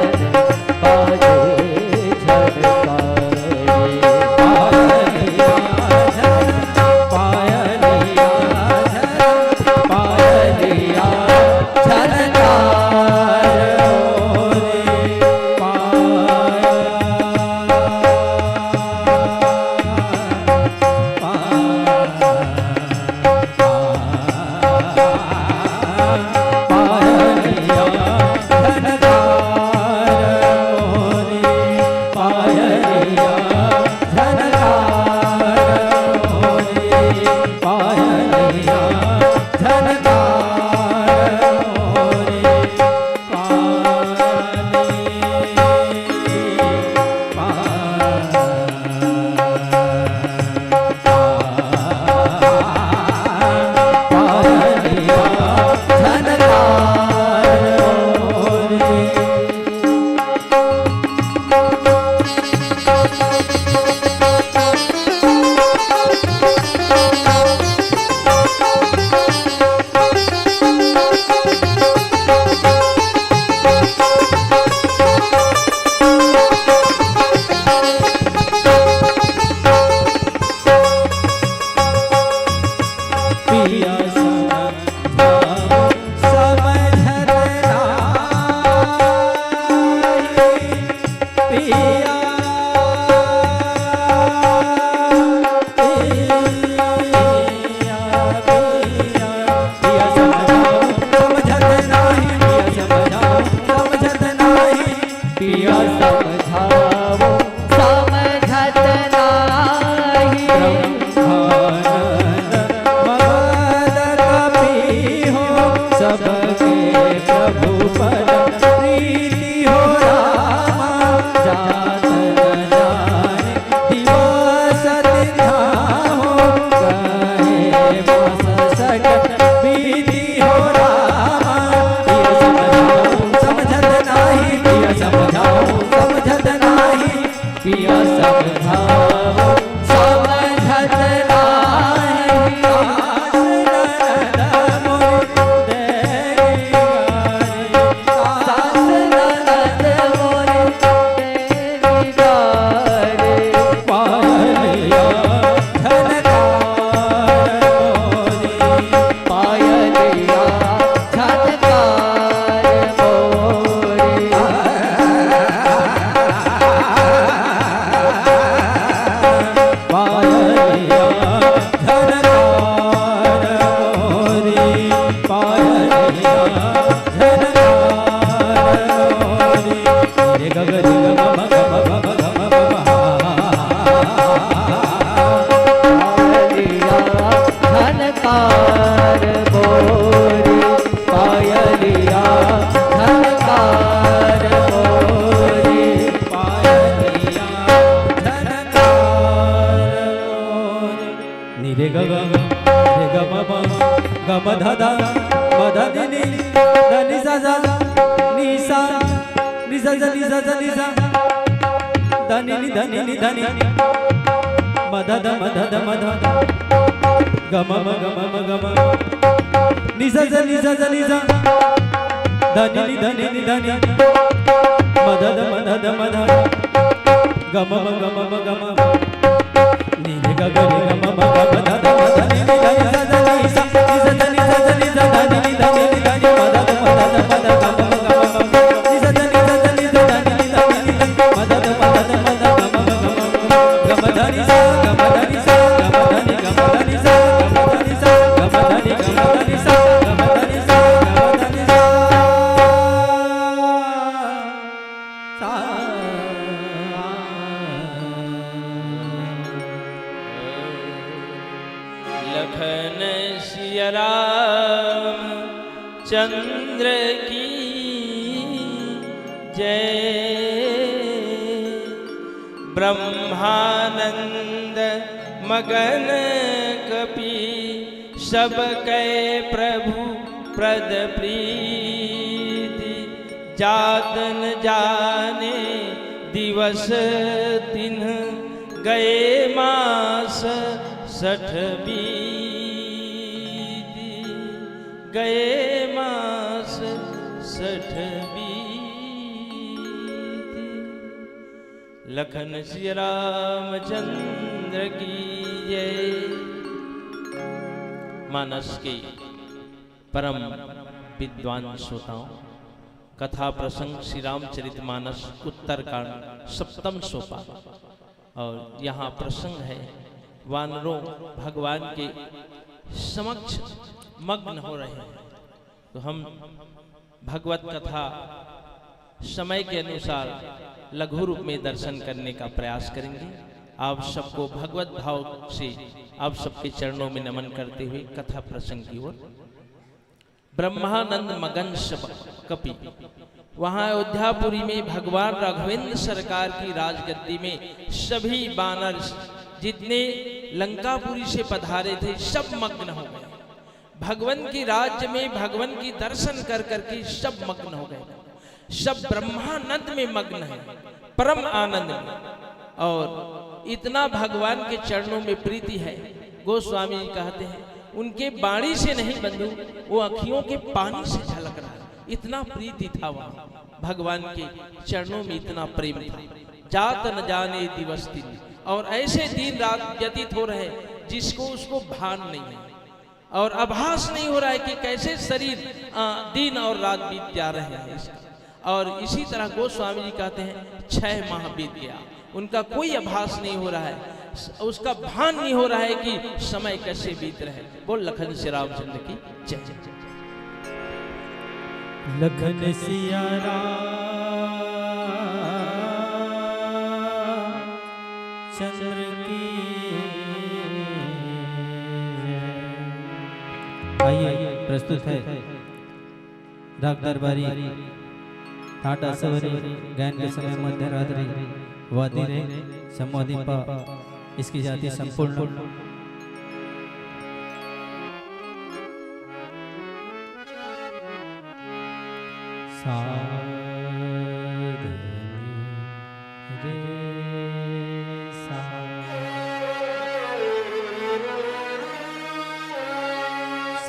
रे ग ग रे ग म म ग म ग म ग म ग म झनकार बोरी पायलिया झनकार बोरी पायलिया धनकार नि रे ग ग रे ग म म ग म ध ध म ध नि नि ध नि सा सा नि सा नि सा सा नि सा सा नि सा ध नि नि ध नि नि ध नि म ध ध म ध ध म ध ग म म ग म म ग म नि सा सा नि सा सा नि सा ध नि नि ध नि नि ध नि म ध ध म ध ध म ध ग म म ग म म ग म नि रे ग ग रे ग म म ग म ध ध म ध नि नि ध नि सा सा नि सा नि सा सा नि सा सा नि सा ध नि नि ध नि नि ध नि म ध ध म ध ध म ध ग म म ग म नि सा सा नि सा सा नि सा ध नि नि ध नि नि म ध ध म ध ध म ध ग म म ग म ध नि सा ग म ध नि सा ग म ध नि ग म ध नि सा ग म ध नि सा ग म ध नि ग म ध नि सा ग म ध नि सा ग म ध नि सा सा लखन सिया राम चंद्र की जय। ब्रह्मानंद मगन कपि सब कै प्रभु प्रद प्रीति जात न जाने दिवस दिन गए मास 60 बीती गए मास 60 बीती। लखन सिया रामचंद्र की जय। मानस के परम विद्वान श्रोताओं, कथा प्रसंग श्री रामचरितमानस उत्तरकांड 7वां सोपान। और यहाँ प्रसंग है वानरों भगवान के समक्ष मग्न हो रहे हैं। तो हम भगवत कथा समय के अनुसार लघु रूप में दर्शन करने का प्रयास करेंगे। आप सबको भगवत भाव से आप सबके चरणों में नमन करते हुए कथा प्रसंग की ओर। ब्रह्मानंद मगन कपि, वहां अयोध्यापुरी में भगवान राघवेंद्र सरकार की राजगद्दी में सभी बानर जितने लंकापुरी से पधारे थे सब मग्न हो गए। भगवान की राज्य में भगवान की दर्शन कर करके सब मग्न हो गए। सब ब्रह्मानंद में मग्न है, परम आनंद में। और इतना भगवान के चरणों में प्रीति है, गोस्वामी जी कहते हैं उनके बाणी से नहीं बंधु, वो अखियों के पानी से झलक रहा है। इतना प्रीति था वहां, भगवान के चरणों में इतना प्रेम था। जात न जाने दिवस दिन, और ऐसे दिन रात व्यतीत हो रहे जिसको उसको भान नहीं है और आभास नहीं हो रहा है कि कैसे शरीर दिन और रात बीत जा रहे हैं। और इसी तरह गोस्वामी जी कहते हैं 6 माह बीत गया, उनका कोई आभास नहीं हो रहा है, उसका भान नहीं हो रहा है कि समय कैसे बीत रहे। बोल लखन श्री रामचंद्र की जय। लखन सिया रामचंद्र की जय। आइए प्रस्तुत है राग दरबारी टाटा सवरी गायन के समय मध्य रात्रि वादी रे सम्मोदिपा इसकी जाति संपूर्ण।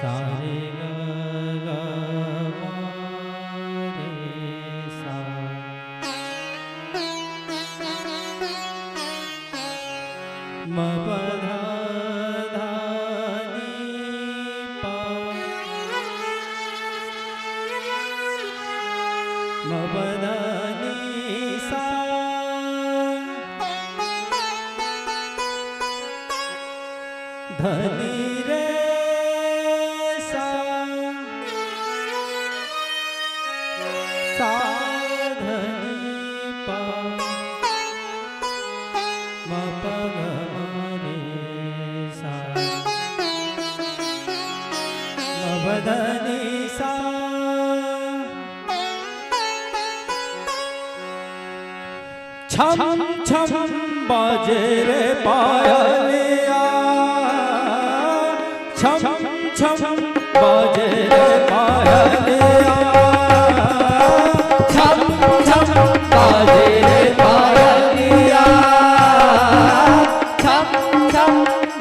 सारे गा धनी रे सा सा धनी छम छम बाजे रे पायलिया छम छम बाजे रे पायलिया छम छम बाजे रे पायलिया छम छम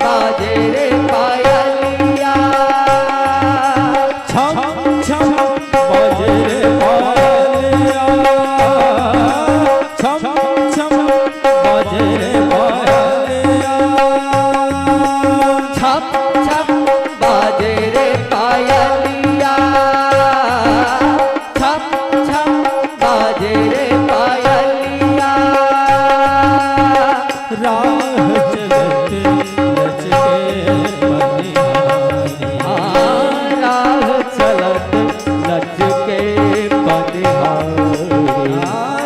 बाजे रे पायलिया छम छम बाजे रे पायलिया छम छम बाजे रे पायलिया छम छम बाजे रे पायलिया छम छम बाजे रे पायलिया राह चलते लचके बनिहारी राह चलत लचके बनिहारी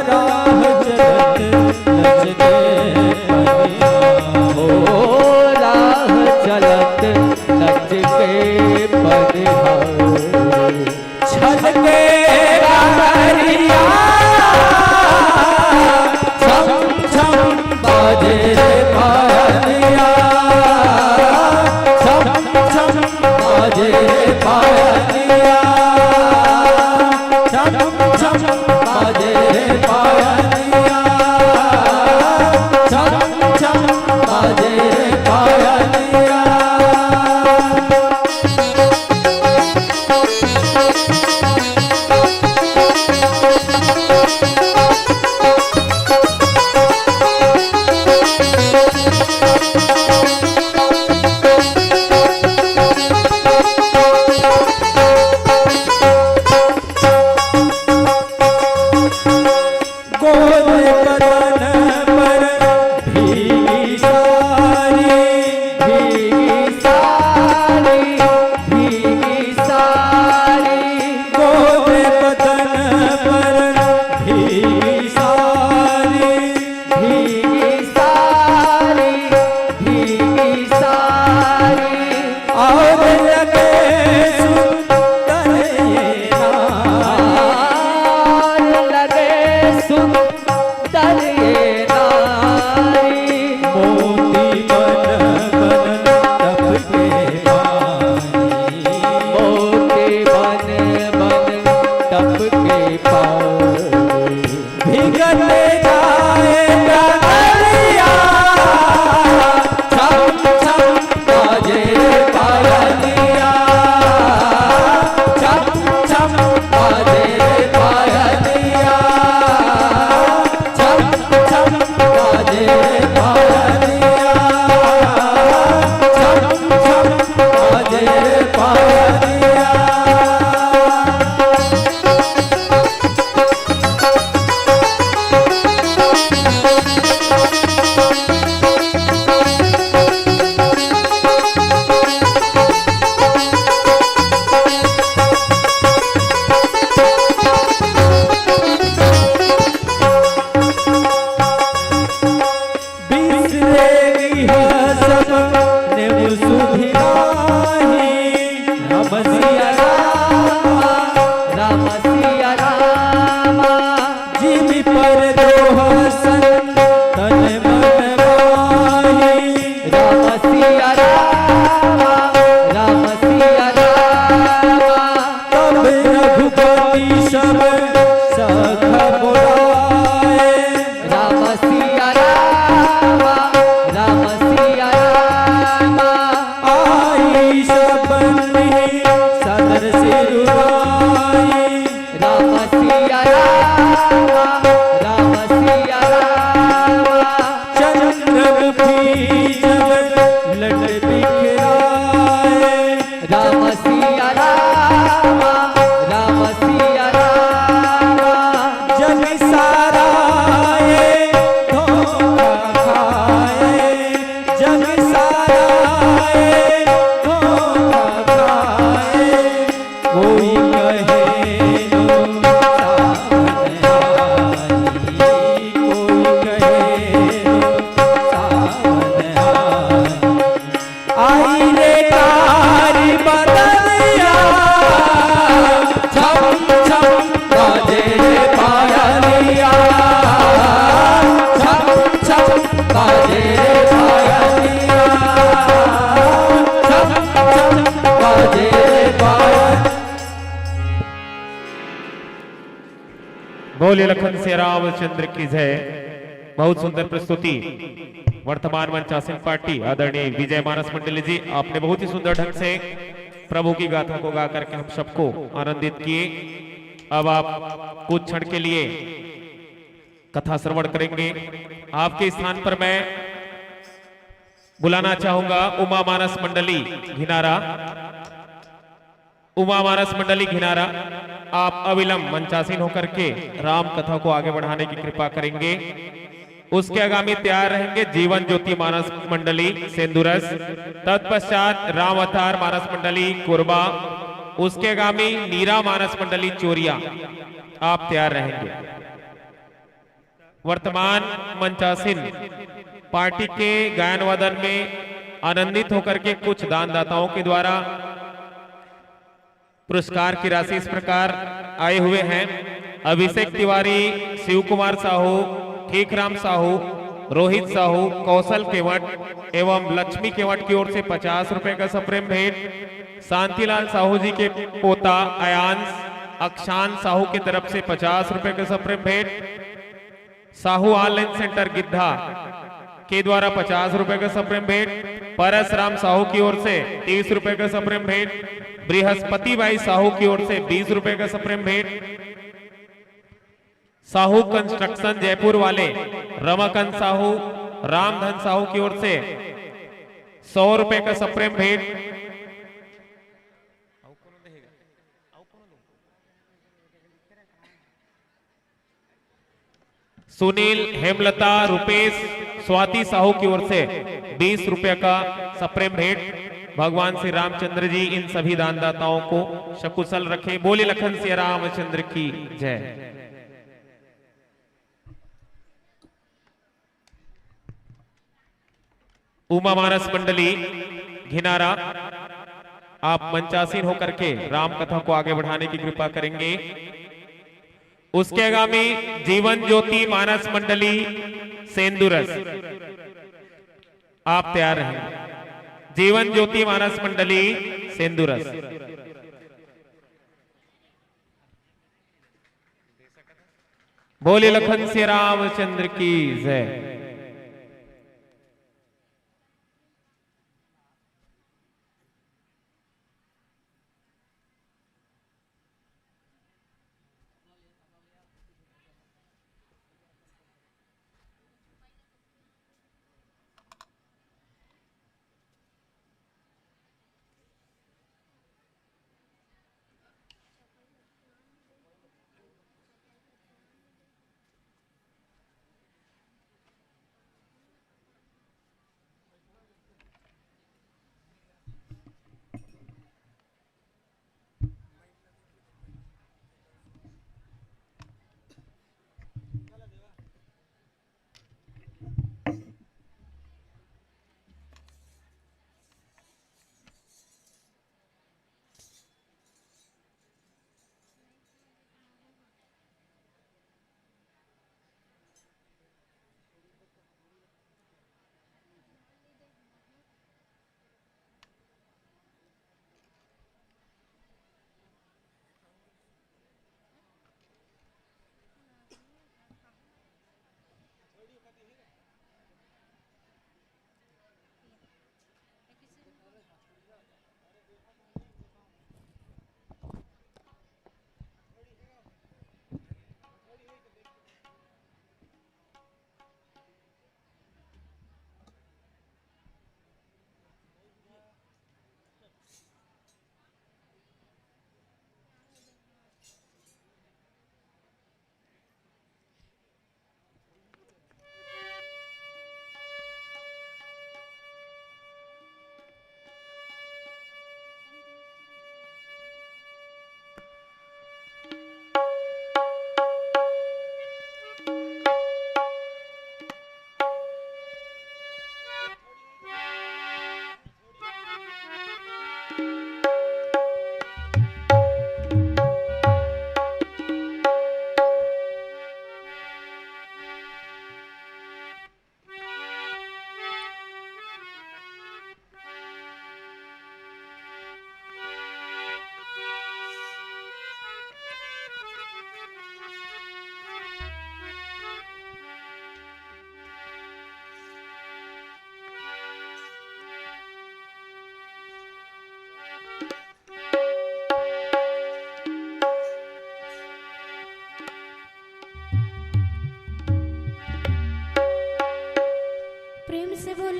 राह चलते लचके बनिहारी ओ राह चलत लचके बनिहारी छलके कारिया छम छम बाजे रे पायलिया छम छम बाजे रे पायलिया छम छम बाजे रे पायलिया छम छम बाजे रे पायलिया गोद बदन पर भीगी सारी भीगी सारी भीगी सारी गोद बदन पर भीगी सारी भीगी सारी भीगी सारी और लगे सुंदर ये नारी और लगे सुंदर ये नारी मोती बन बन टप के पानी मोती बन बन टप के पानी भीगते जाए डगरिया छम छम बाजे रे पायलिया छम छम बाजे रे पायलिया छम छम बाजे रे पायलिया छम छम बाजे रे पायलिया बिसरेगी सब ने सुधिराही राम सिया राम सिया रामा जिमि पर दोह सन तन मन माही राम सिया रामा राम सिया रामा तब रघुपति सब सख बुलाए राम सिया रामा राम सिया रामा आई सबनी सदर सिरुआई राम सिया रामा राम सिया रामा बोले लखन से रामचंद्र की जय। बहुत सुंदर प्रस्तुति वर्तमान मंचासीन पार्टी आदरणीय विजय मानस मंडली जी, आपने बहुत ही सुंदर ढंग से प्रभु की गाथा को गा करके हम सबको आनंदित किए। अब आप कुछ क्षण के लिए कथा श्रवण करेंगे। आपके स्थान पर मैं बुलाना चाहूंगा उमा मानस मंडली घिनारा। उमा मानस मंडली घिनारा, आप अविलंब मंचासीन होकर के राम कथा को आगे बढ़ाने की कृपा करेंगे। उसके आगामी तैयार रहेंगे जीवन ज्योति मानस मंडली सेंदुरस, तत्पश्चात राम अवतार मानस मंडली कोरबा, उसके आगामी नीरा मानस मंडली चोरिया, आप तैयार रहेंगे। वर्तमान मंचासीन पार्टी के गायन वादन में आनंदित होकर के कुछ दानदाताओं के द्वारा पुरस्कार की राशि इस प्रकार आए हुए हैं। अभिषेक तिवारी, शिव कुमार साहू, ठीकराम साहू, रोहित साहू, कौशल केवट एवं लक्ष्मी केवट की ओर से 50 रुपए का सप्रेम भेंट। शांतिलाल साहू जी के पोता अयांश अक्षान साहू की तरफ से 50 रुपए का सप्रेम भेंट। साहू ऑनलाइन सेंटर गिद्धा के द्वारा 50 रुपए का सप्रेम भेंट। परसराम साहू की ओर से 30 रुपए का सप्रेम भेंट। बृहस्पति भाई साहू की ओर से 20 रुपए का सप्रेम भेंट। साहू कंस्ट्रक्शन जयपुर वाले रमाकांत साहू, रामधन साहू की ओर से 100 रुपए का सप्रेम भेंट। सुनील, हेमलता, रुपेश, स्वाति साहू की ओर से 20 रुपए का सप्रेम भेंट। भगवान श्री रामचंद्र जी इन सभी दानदाताओं को सकुशल रखें। बोले लखन श्री रामचंद्र की जय। उमा मानस मंडली घिनारा, आप मंचासीन होकर के राम कथा को आगे बढ़ाने की कृपा करेंगे। उसके आगामी जीवन ज्योति मानस मंडली सेंदुरस, आप तैयार रहेंगे। जीवन ज्योति मानस मंडली सेंदुरस, बोले लखन से रामचंद्र की जय।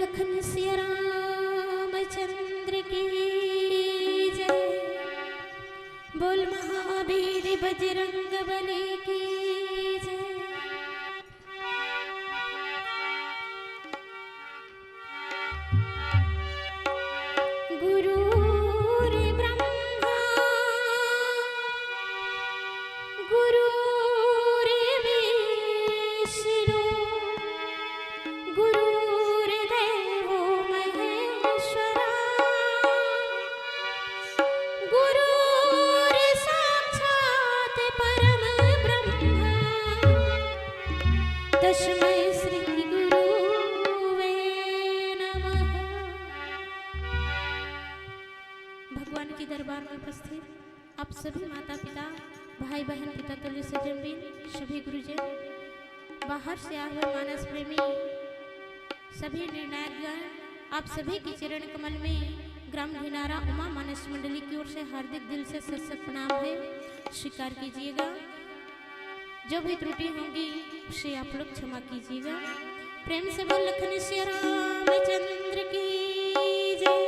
लखन सिया रामचंद्र की जय। बोल महावीर बजरंग बली की जय। गुरुर्ब्रह्मा गुरुर्विष्णु गुरुर्देवो महेश्वरा गुरुर्साक्षात् परमब्रह्मा तस्मै श्री गुरुवे नमः। भगवान के दरबार में उपस्थित आप सभी माता पिता भाई बहन पिता तुल्य सज्जनबीन सभी गुरुजन बाहर से आए हुए मानस प्रेमी सभी निर्णायकगण आप सभी के चरण कमल में ग्राम घिनारा उमा मानस मंडली की ओर से हार्दिक दिल से सत्संग प्रणाम है, स्वीकार कीजिएगा। जो भी त्रुटि होंगी उसे आप लोग क्षमा कीजिएगा। प्रेम से बोल लखन सिया रामचंद्र की जय।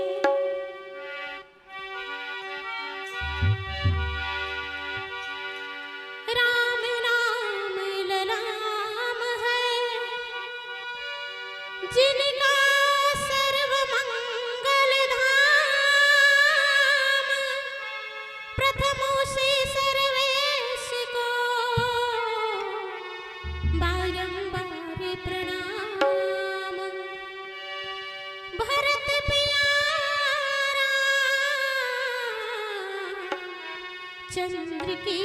राम नाम ललाम है जिनका सर्व मंगल धाम। प्रथमों से सर्वेश को बारंबार प्रणाम। भरत प्यारा चंद्र की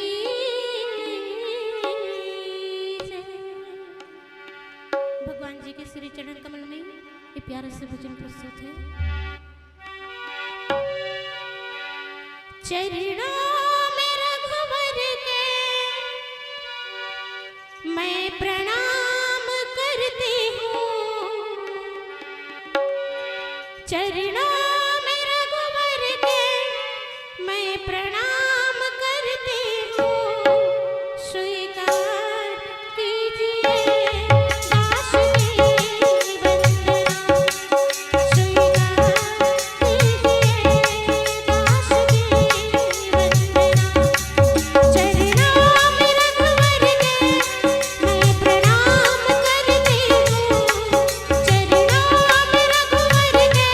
जय। भगवान जी के श्री चरण कमल में ये प्यारा से भजन प्रस्तुत है। चरणों में रघुवर के मैं प्रणाम करती हूँ। चरणों में रघुवर के मैं प्रणाम करती हूँ। स्वीकार कीजिए दास की वंदना। स्वीकार कीजिए दास की वंदना। चरणों में रघुवर के मैं प्रणाम करती हूँ। चरणों में रघुवर के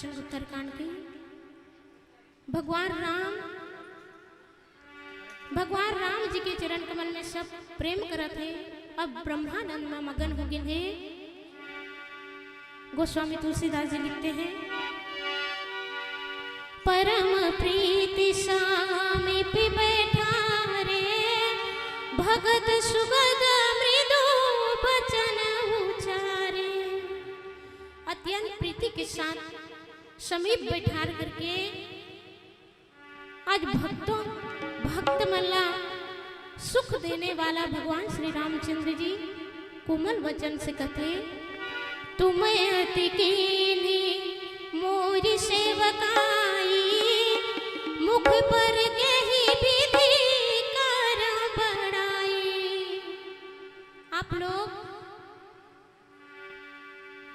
प्रश्न उत्तर कांड की भगवान राम जी के चरण कमल में सब प्रेम करत है। अब ब्रह्मानंद में मगन हो गए हैं। गोस्वामी तुलसीदास जी लिखते हैं, परम प्रीति सामीप बैठा रे, भगत सुगद मृदु बचन उचारे। अत्यंत प्रीति के साथ समीप बैठा करके आज भक्त मल्ला सुख देने वाला भगवान श्री रामचंद्र जी कोमल वचन से कहते, तुम अति कीन्ही मोरी सेवकाई, मुख पर कही विधि कर बढ़ाई।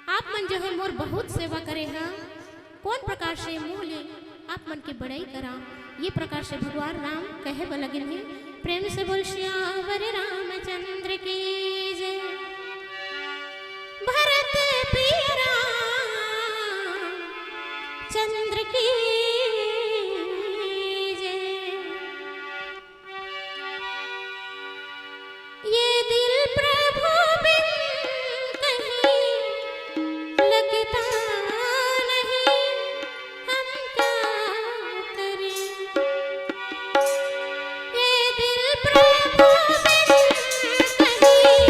आप मन जो है मोर बहुत सेवा करे हैं, कौन प्रकार से मुँह ले आप मन की बड़ाई करा। ये प्रकार से भगवान राम कहे लगे हैं। प्रेम से बोल श्यावर रामचंद्र की जय। भरत प्रिय राम चंद्र की जय। ये दिल प्रभु बिन कहीं लगता नहीं, हम क्या करें। ये दिल प्रभु बिन कहीं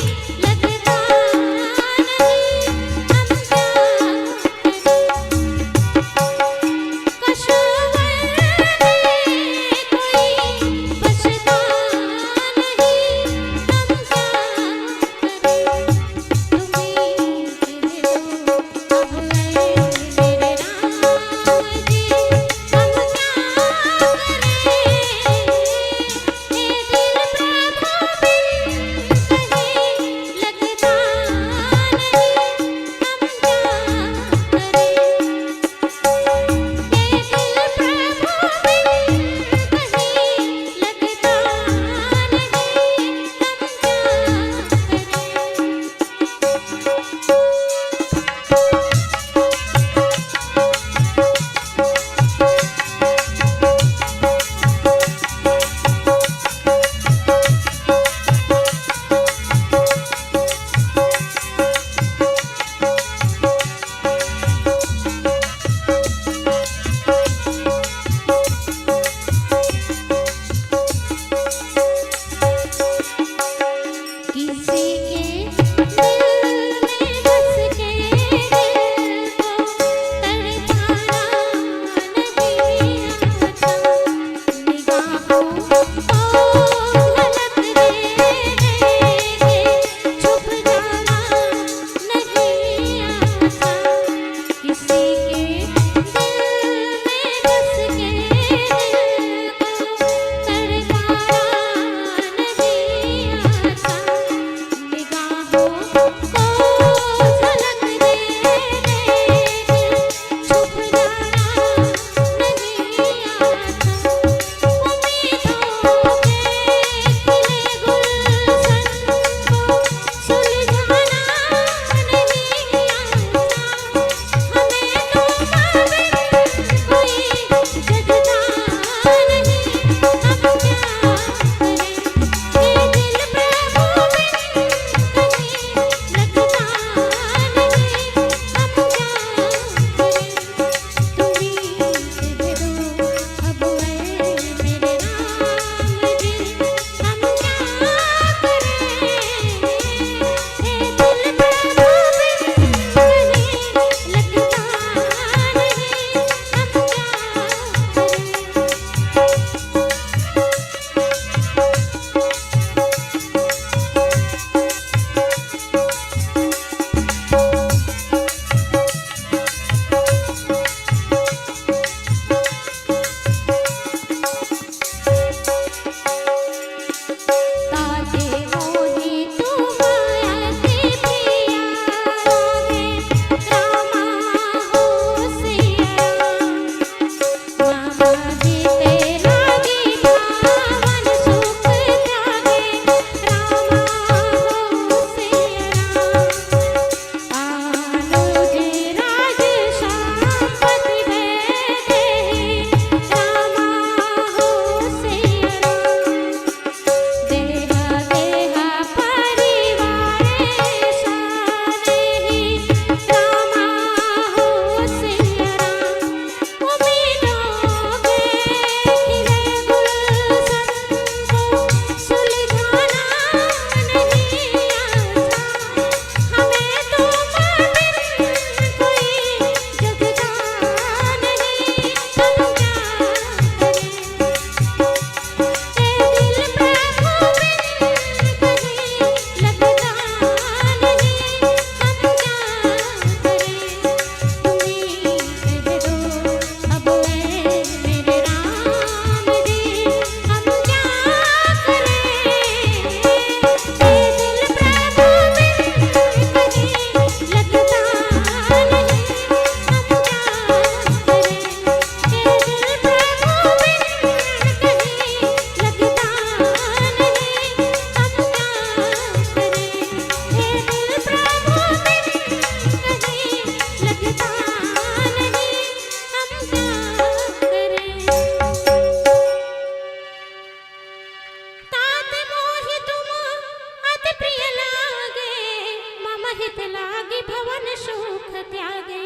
अहित लागी भवन सुख त्यागे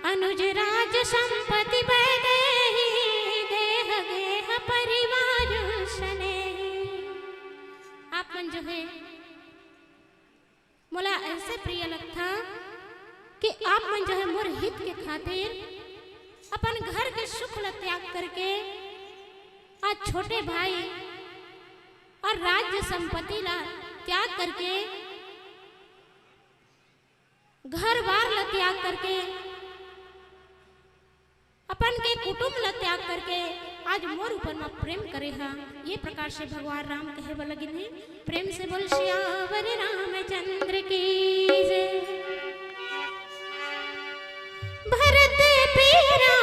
अनुज राज संपत्ति बैदेही देह गेह परिवार सने। आप मन जो है मोला ऐसे प्रिय लगता कि आप मन जो है मोर हित के खातिर अपन घर के सुख ल त्याग करके आज छोटे भाई और राज्य संपत्ति ला त्याग करके घर बार ला त्याग करके अपन के कुटुंब ला त्याग करके आज मोर ऊपर में प्रेम करे हा। ये प्रकार से भगवान राम कहे वाला गिन है। प्रेम से बोल श्यावर रामचंद्र की जय। भरत पीरा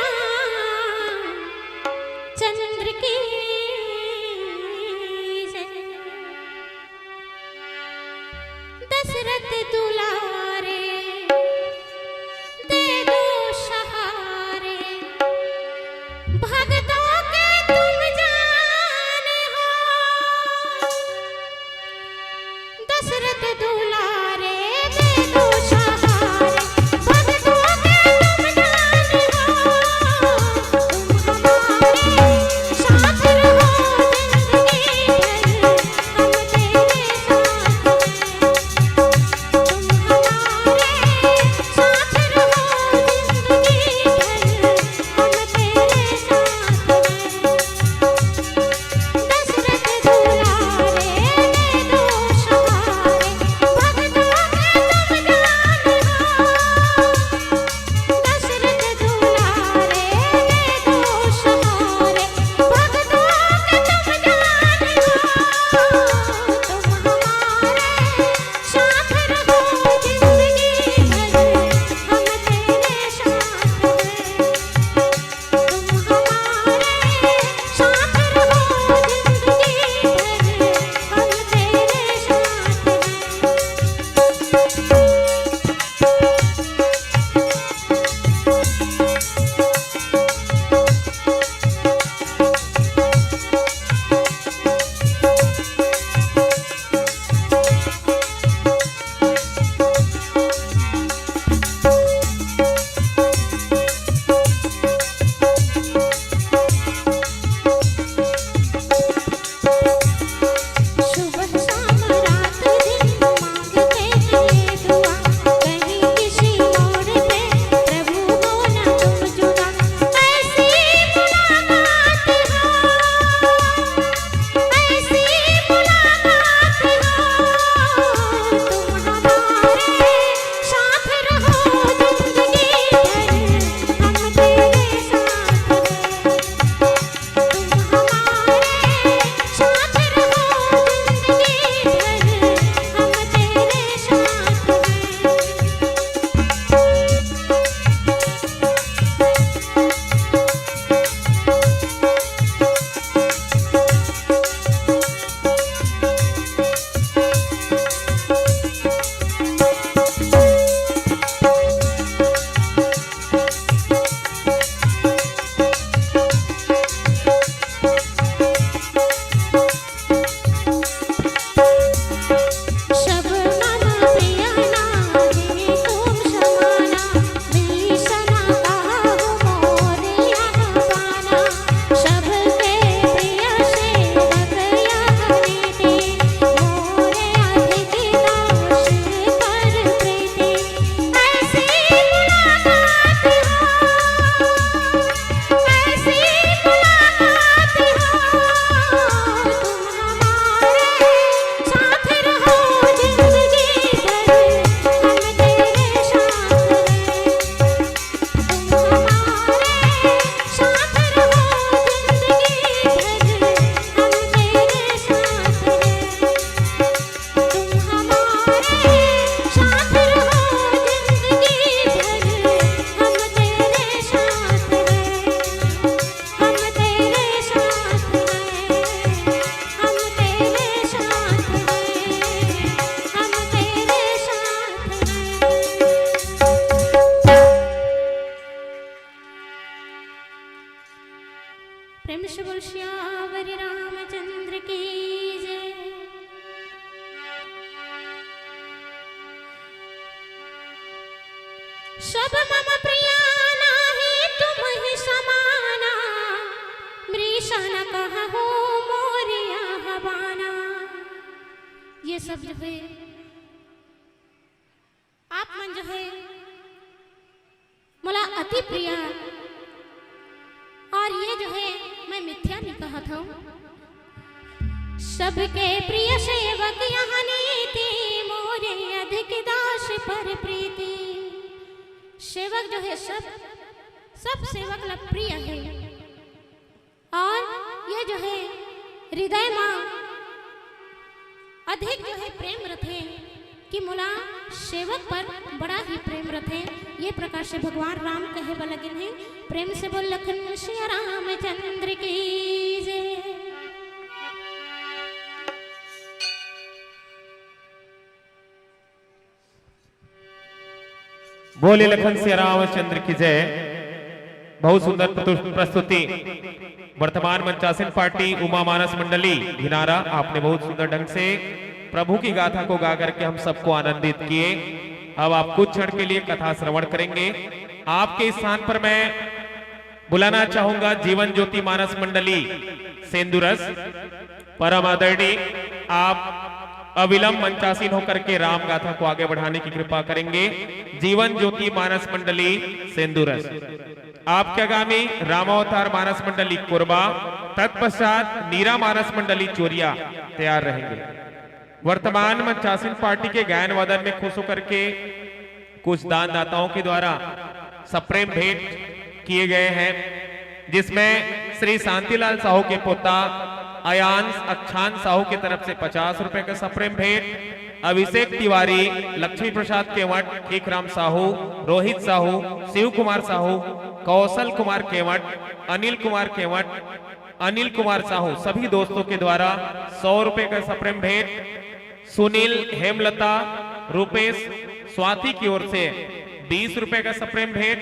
चंद्र की जय। दशरथ दुलारे दे दो सहारे भक्तों के तुम जाने हो। दशरथ दुलारे दे दो सहारे भक्तों के तुम जाने हो। तुम हमारे साथ रहो जिंदगी भर हम तेरे साथ हैं। तुम हमारे साथ रहो जिंदगी भर हम तेरे साथ हैं। दशरथ दुलारे दे दो सहारे भक्तों के तुम जाने हो। दशरथ दुलारे दे दो सहारे भक्तों के तुम जाने हो। तुम हमारे साथ रहो जिंदगी भर हम तेरे साथ हैं। तुम हमारे साथ रहो जिंदगी भर हम तेरे सुबह शाम रात दिन मांगते चले दुआ। कहीं किसी मोड़ पे प्रभु हो ना तुम जुदा। ऐसी मुलाकात हो, ऐसी मुलाकात हो। तुम हमारे साथ रहो जिंदगी भर हम तेरे साथ हैं। तुम हमारे साथ रहो जिंदगी भर हम तेरे साथ हैं। सब मम प्रिय नारी तुम समाना। विषना काहू मोर यह पाना। सबके प्रिय सेवक यह रीति। मोरे अधिक दास कर प्रीति। ऐसी मुलाकात हो, ऐसी मुलाकात हो। तुम हमारे साथ रहो जिंदगी भर हम तेरे साथ हैं। तुम हमारे साथ रहो जिंदगी भर हम तेरे साथ हैं। तुम हमारे साथ रहो जिंदगी भर हम तेरे साथ हैं। हम तेरे साथ हैं। हम तेरे साथ हैं। हम तेरे साथ हैं। प्रेम से बोल श्यावर रामचंद्र की जय। सब मम प्रिया नाही तुम ही समाना, मृषण कहूँ मोरिया हवाना। ये सब जो है आप मन जो है मला अति प्रिय, और ये जो है मैं मिथ्या नहीं कहा था। सबके प्रिय सेवक यहाँ नीति, मोरे अधिक दास पर प्रीति। सेवक जो है सब सेवक लोग प्रिय है, और ये जो है हृदय माँ अधिक जो है प्रेम रथे कि मुला सेवक पर बड़ा ही प्रेम रथे। ये प्रकार से भगवान राम कहे बलगिन है। प्रेम से बोल लखन सिया रामचंद्र की जय। बोले लखन सिया रामचंद्र की जय। बहुत सुंदर प्रस्तुति वर्तमान मंचासीन पार्टी उमा मानस मंडली घिनारा, आपने बहुत सुंदर ढंग से प्रभु की गाथा को गा करके हम सबको आनंदित किए। अब आप कुछ क्षण के लिए कथा श्रवण करेंगे। आपके स्थान पर मैं बुलाना चाहूंगा जीवन ज्योति मानस मंडली सेंदुरस, परम आदरणीय आप अविलंब मंचासीन होकर के राम गाथा को आगे बढ़ाने की कृपा करेंगे। जीवन ज्योति मानस मंडली सेंदुरस, आपके आगामी रामावतार मानस मंडली कोरबा, तत्पश्चात नीरा मानस मंडली चोरिया तैयार रहेंगे। वर्तमान मंचासीन पार्टी के गायन वादन में खुश होकर के कुछ दान दाताओं के द्वारा सप्रेम भेंट किए गए हैं, जिसमें श्री शांतिलाल साहू के पोता अयांश अक्षान साहू की तरफ से 50 रुपए का सप्रेम भेंट, अभिषेक तिवारी, लक्ष्मी प्रसाद केवट, ठीकराम साहू, रोहित साहू, शिव कुमार साहू, कौशल कुमार केवट, अनिल कुमार केवट, अनिल कुमार साहू, सभी दोस्तों के द्वारा 100 रुपए का सप्रेम भेंट, सुनील, हेमलता, रूपेश, स्वाति की ओर से 20 रुपए का सप्रेम भेंट,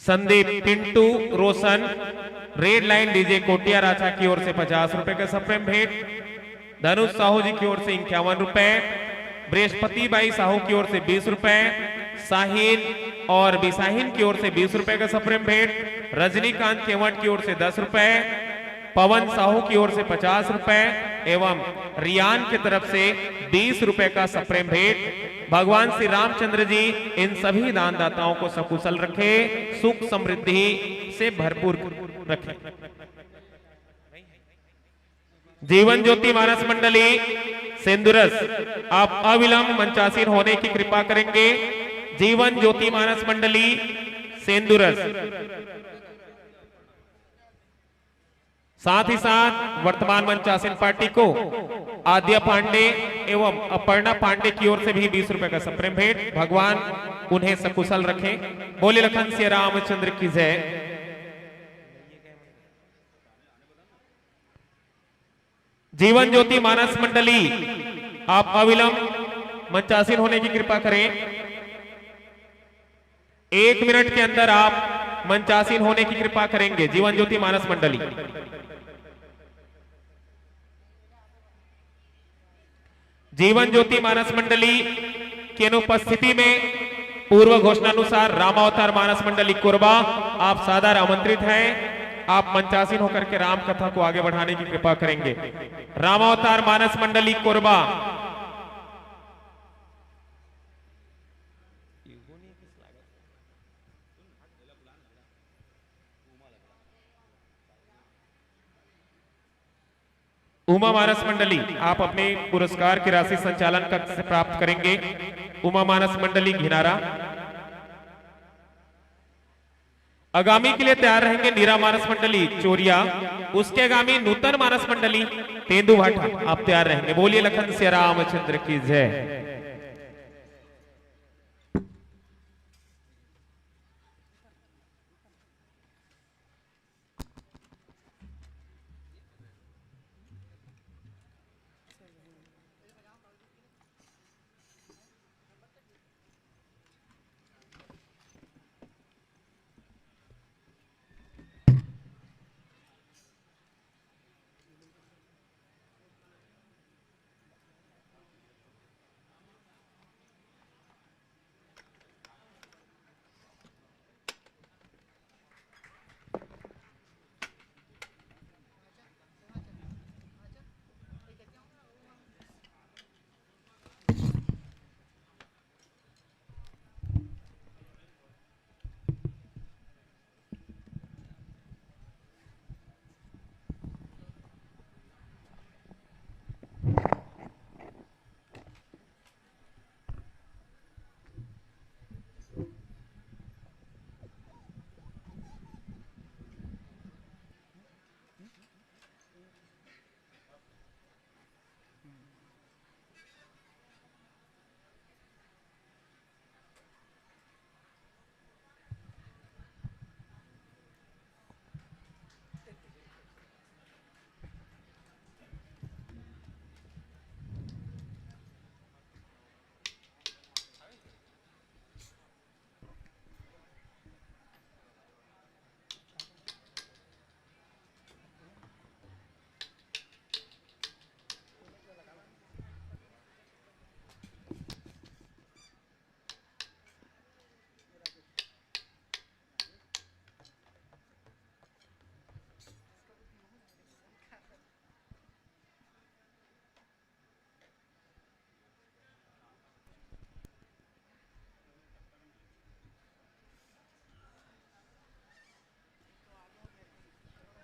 संदीप, पिंटू, रोशन, रेड लाइन डीजे कोटिया राजा की ओर से 50 रुपए का सप्रेम भेंट, धनुष साहू जी की ओर से 51 रुपए, बृहस्पति बाई साहू की ओर से 20 रुपए, साहिन और बिसाहिन की ओर से 20 रुपए का सप्रेम भेंट, रजनीकांत केवट की ओर से 10 रुपए, पवन साहू की ओर से 50 रुपए एवं रियान की तरफ से 20 रुपए का सप्रेम भेंट। भगवान श्री रामचंद्र जी इन सभी दानदाताओं को सकुशल रखे, सुख समृद्धि से भरपूर रखे। जीवन ज्योति मानस मंडली सेंदुरस, आप अविलंब मंचासीन होने की कृपा करेंगे। जीवन ज्योति मानस मंडली सेंदुरस, साथ ही साथ वर्तमान मंचासीन पार्टी को आद्या पांडे एवं अपर्णा पांडे की ओर से भी 20 रुपए का सप्रेम भेंट। भगवान उन्हें सकुशल रखें। बोले लखन सिया रामचंद्र की जय। जीवन ज्योति मानस मंडली, आप अविलंब मंचासीन होने की कृपा करें। 1 मिनट के अंदर आप मंचासीन होने की कृपा करेंगे। जीवन ज्योति मानस मंडली, जीवन ज्योति मानस मंडली की अनुपस्थिति में पूर्व घोषणानुसार रामावतार मानस मंडली कोरबा, आप सादर आमंत्रित हैं। आप मंचासीन होकर के राम कथा को आगे बढ़ाने की कृपा करेंगे। रामावतार मानस मंडली कोरबा, उमा मानस मंडली, आप अपने पुरस्कार की राशि संचालन कक्ष से प्राप्त करेंगे। उमा मानस मंडली घिनारा, आगामी के लिए तैयार रहेंगे। नीरा मानस मंडली चोरिया, उसके आगामी नूतन मानस मंडली तेंदु भाटा, आप तैयार रहेंगे। बोलिए लखन सिया रामचंद्र की जय।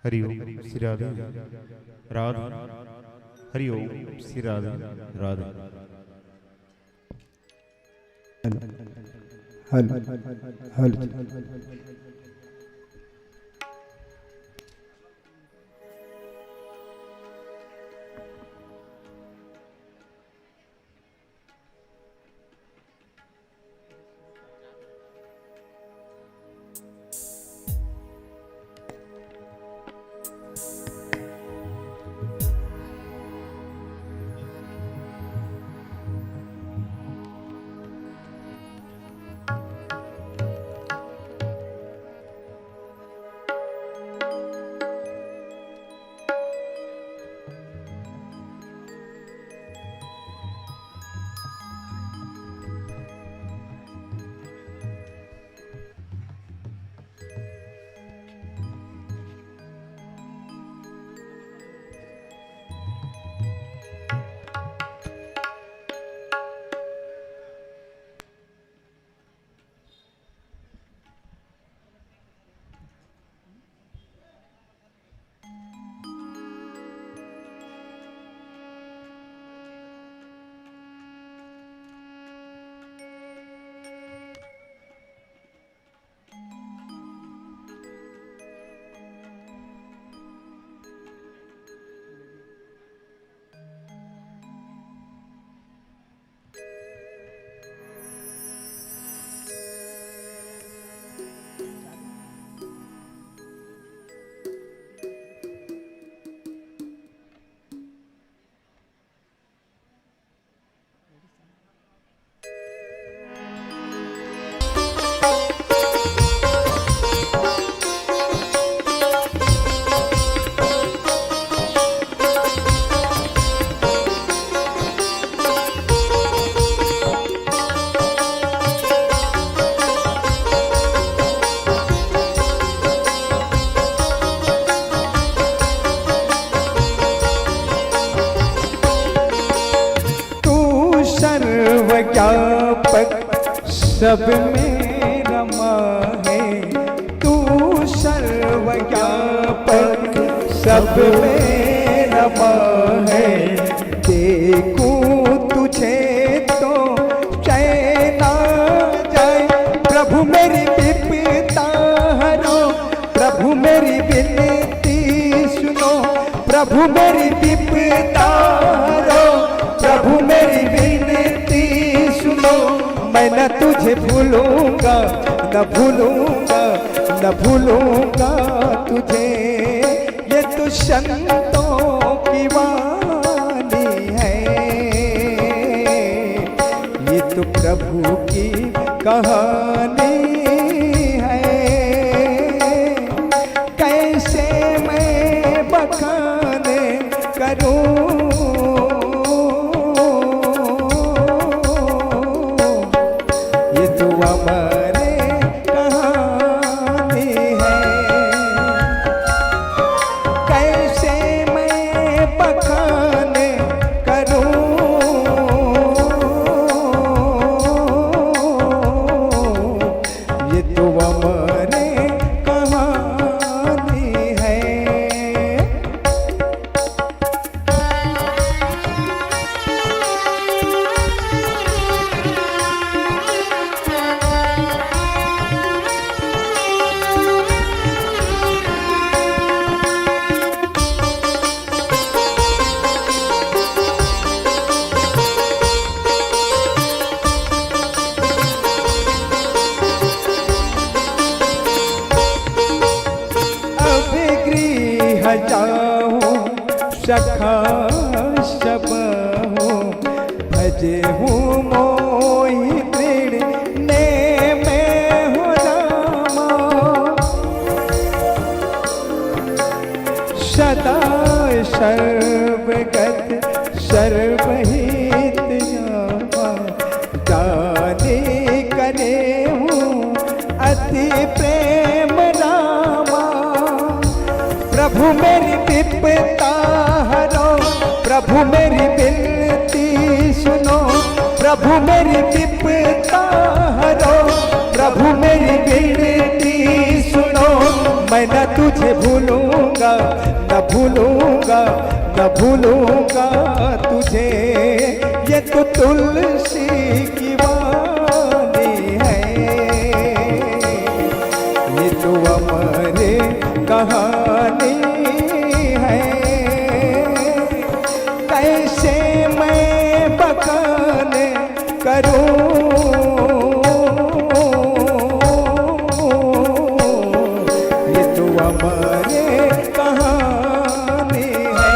हरि ओम श्री राधे राधे हरि ओम श्री राधे राधे सर्वज्ञापक सब में रमा है, तू सर्वज्ञापक सब में रमा है। देखूं तुझे तो चैन आ जाए, प्रभु मेरी विपदा हरो, प्रभु मेरी विनती सुनो, प्रभु मेरी विपदा हरो, प्रभु मेरी विनती सुनो। मैं न तुझे भूलूंगा, न भूलूंगा, न भूलूंगा तुझे। ये तो संतों की वाणी है, ये तो प्रभु की कहानी है। कैसे मैं बखान करूं, ये तो हमारे कहानी है। कैसे मैं बखान करूं, ये तो हमारे कहानी है। जाऊं सखा सब हूँ, भजे हूँ मोहि दृढ़ ने में हो रामा। सदा सर्वगत सर्वहित यामा, जाने करे हूँ अति प्रेम रामा। प्रभु मेरी विपदा हरो, प्रभु मेरी विनती सुनो, प्रभु मेरी विपदा हरो, प्रभु मेरी विनती सुनो। मैं न तुझे भूलूंगा, भूलूंगा न भूलूंगा न भूलूंगा तुझे, ये तो तुलसी की वाणी है, ये तो अमर कहानी है। कैसे मैं बखान करूं, ये तो अमर कहानी है।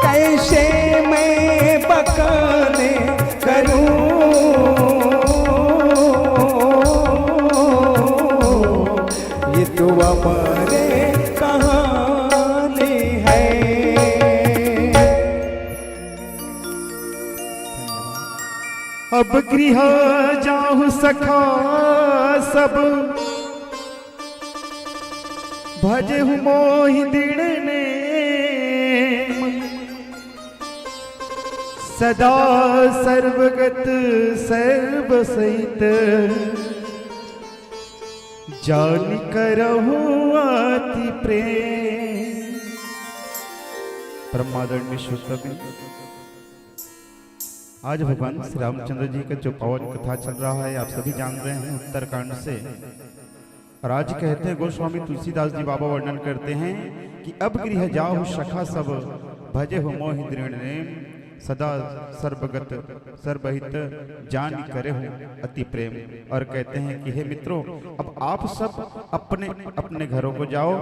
कैसे मैं बखान करूं, ये तो अमर कहानी है। अब गृह जाहु सखा सब, भजहु मोहि दृढ़ नेम, सदा सर्वगत सर्वसहित, जान करहु अति प्रेम। परमादरणीय श्रोतागण, आज भगवान श्री रामचंद्र जी का जो पावन कथा चल रहा है आप सभी जान रहे हैं उत्तरकांड से। और आज कहते हैं गोस्वामी तुलसीदास जी बाबा वर्णन करते हैं कि अब गृह जाहु सखा सब, भजे हो मोहि दृढ़ नेम, सदा सर्वगत सर्वहित, जान करे हो अति प्रेम। और कहते हैं कि हे मित्रों, अब आप सब अपने अपने घरों को जाओ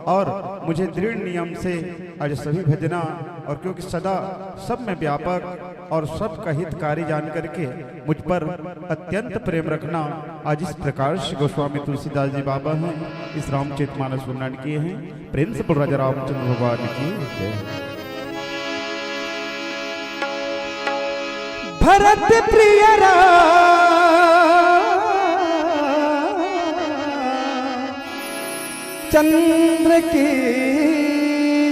और मुझे दृढ़ नियम से आज सभी भजना, और क्योंकि सदा सब में व्यापक और सबका हितकारी जान करके मुझ पर अत्यंत प्रेम रखना। आज इस प्रकार से गोस्वामी तुलसीदास जी बाबा हैं इस रामचरितमानस वर्णन किए हैं। प्रेम से बोल राजा रामचंद्र भगवान की जय। भरत प्रिय चंद्र की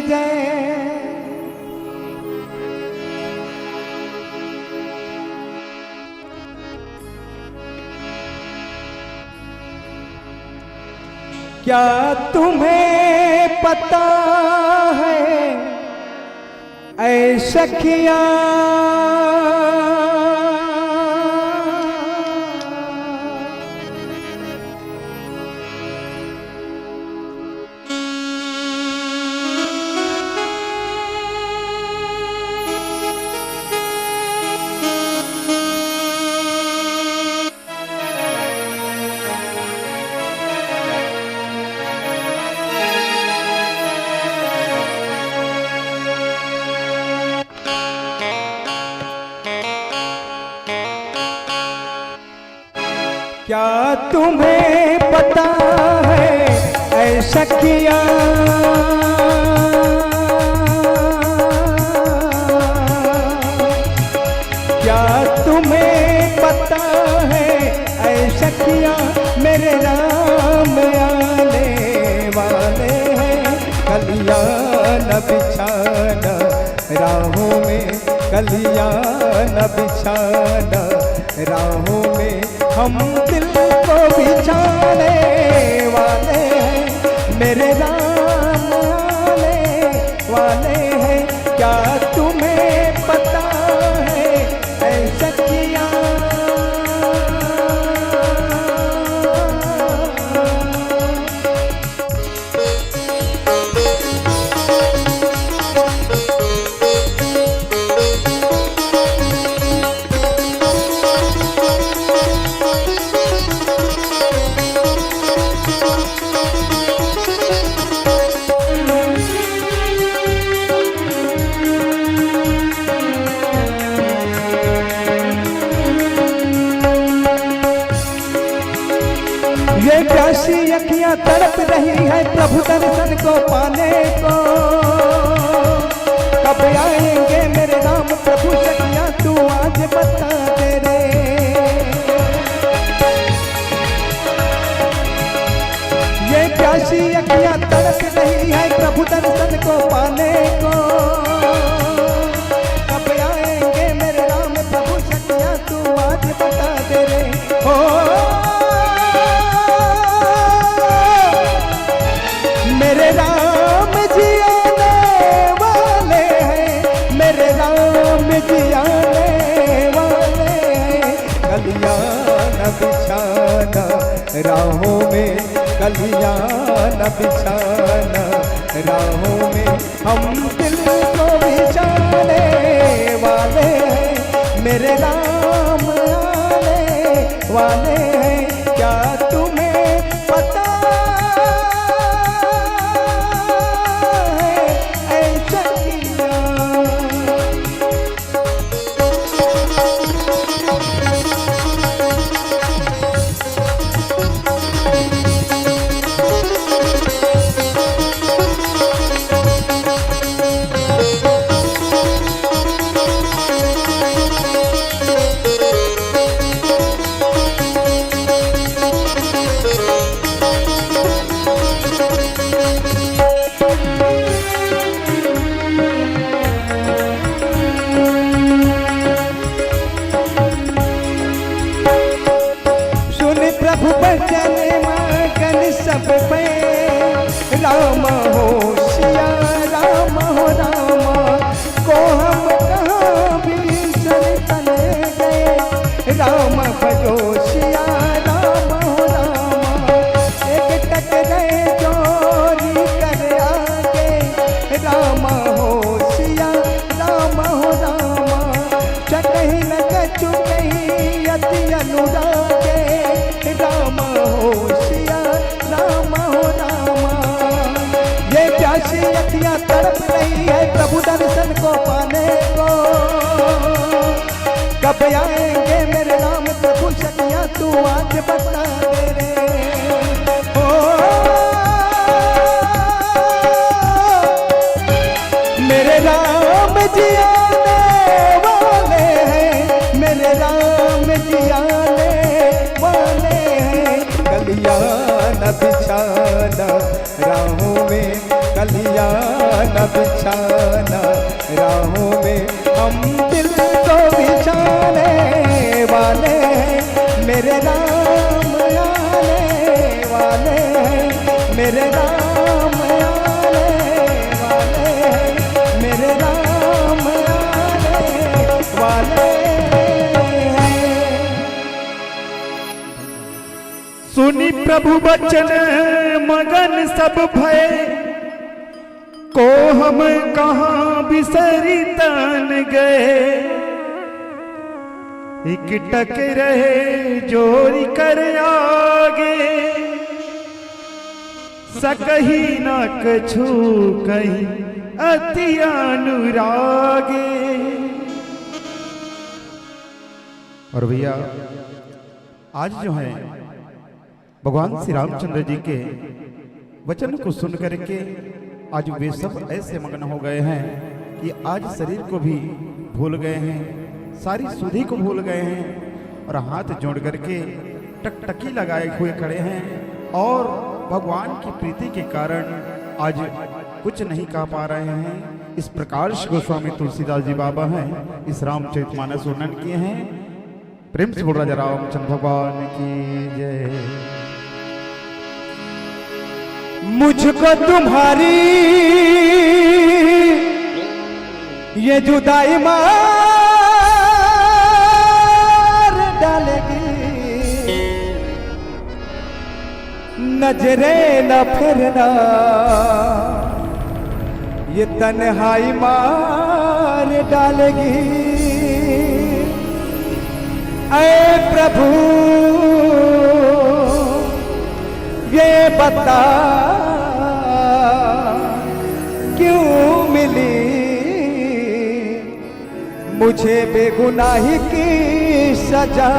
जय। क्या तुम्हें पता है ऐ सखिया, क्या तुम्हें पता है ऐ सखिया, क्या तुम्हें पता है ऐ सखिया, मेरे राम आने वाले हैं। कल्याण बिछाना राहों में, कल्याण बिछाना राहों में, हम दिल को बिछाने वाले हैं। मेरे राम आने वाले हैं। क्या तुम्हें पता है ऐ सखिया, ये प्यासी अखियां तड़प रही है प्रभु दर्शन को पाने को। कब आएंगे मेरे राम प्रभु सखिया, तू आज बता दे रे। ये प्यासी अखियां तड़प रही है प्रभु दर्शन को पाने को। कब आएंगे मेरे राम प्रभु सखिया, तू आज बता दे रे। मेरे राम जी आने वाले हैं। कल्याण बिछाना राहों में, कल्याण बिछाना राहों में, हम दिल को बिछाने वाले हैं। मेरे राम आने वाले हैं, क्या तुम्हें पता है ऐसा किया। प्रभु बचन मगन सब पे, राम हो सिया राम हो रामा, को हम कहाँ भीषण तने गए। राम भजो सिया राम हो रामा, एक टकरे चोरी कर आगे। राम हो सिया राम हो रामा, चकही न कछु कही अति अनुरागे। राम हो सिया राम हो रामा, ये प्यासी अखियां तड़प रही है प्रभु दर्शन को पाने को। कब आएंगे मेरे राम प्रभु सखियां, तू आज बता दे रे। ओ मेरे राम जी आने वाले हैं, मेरे राम जी आने वाले हैं। कल्याण बिछाना राहों में, कल्याण बिछाना राहों में, हम दिल को बिछाने वाले हैं। मेरे राम आने वाले हैं, मेरे राम आने वाले हैं, मेरे राम आने वाले हैं। सुनी प्रभु बचन मगन सब भय, को हम कहाँ बिसरी तन गए। एक टक रहे जोरी कर आगे, सकही न कछु कहीं अति अनुरागे। और भैया आज जो है भगवान श्री रामचंद्र जी के वचन को सुन करके आज वे सब ऐसे मग्न हो गए हैं कि आज शरीर को भी भूल गए हैं, सारी सुधि को भूल गए हैं और हाथ जोड़ करके टकटकी लगाए हुए खड़े हैं और भगवान की प्रीति के कारण आज कुछ नहीं कह पा रहे हैं। इस प्रकार श्री गोस्वामी तुलसीदास जी बाबा हैं इस रामचरितमानस वर्णन किए हैं। प्रेम से बोल राजा रामचंद्र भगवान की जय। मुझको तुम्हारी ये जुदाई मार डालेगी, नजरे न फिरना ये तन्हाई मार डालेगी। ऐ प्रभु ये बता क्यों मिली मुझे बेगुनाही की सजा।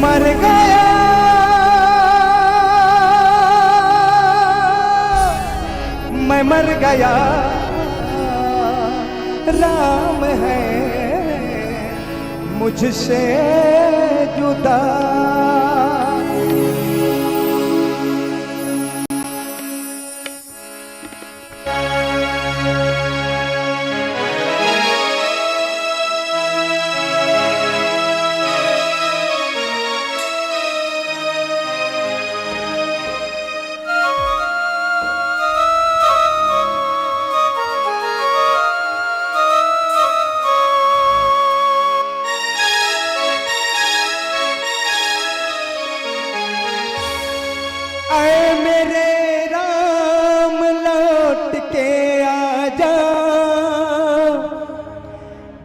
मर गया मैं, मर गया राम है मुझसे जुदा।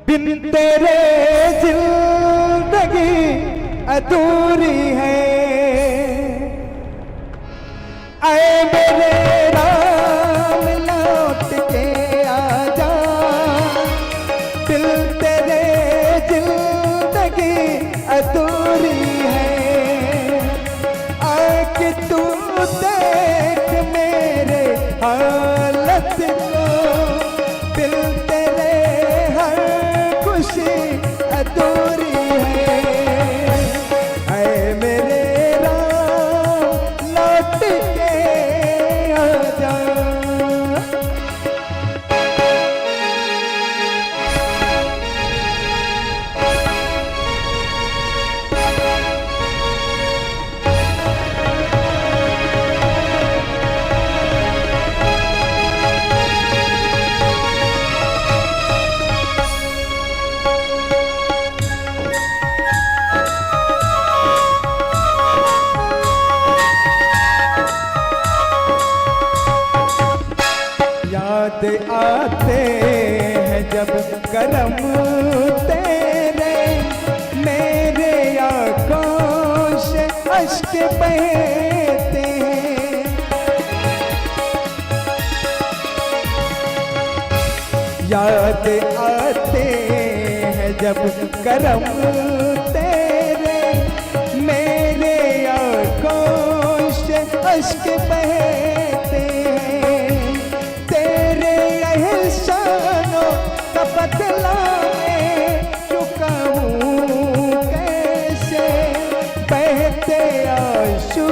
बिन तेरे जिंदगी अधूरी है। आए मेरे राम लौट के आजा, दिल तेरे जिंदगी अधूरी है। आके तू देख मेरे हालत को, दिल तेरे हर खुशी अधूरी है। आए मेरे राम लौट के आजा। याद आते हैं जब करम तेरे, मेरे आँखों से अश्क बहते हैं। याद आते हैं जब करम तेरे, मेरे आँखों से अश्क बहते हैं। तेरे एहसानों का बदला मैं चुकाऊं कैसे, बहते आंसू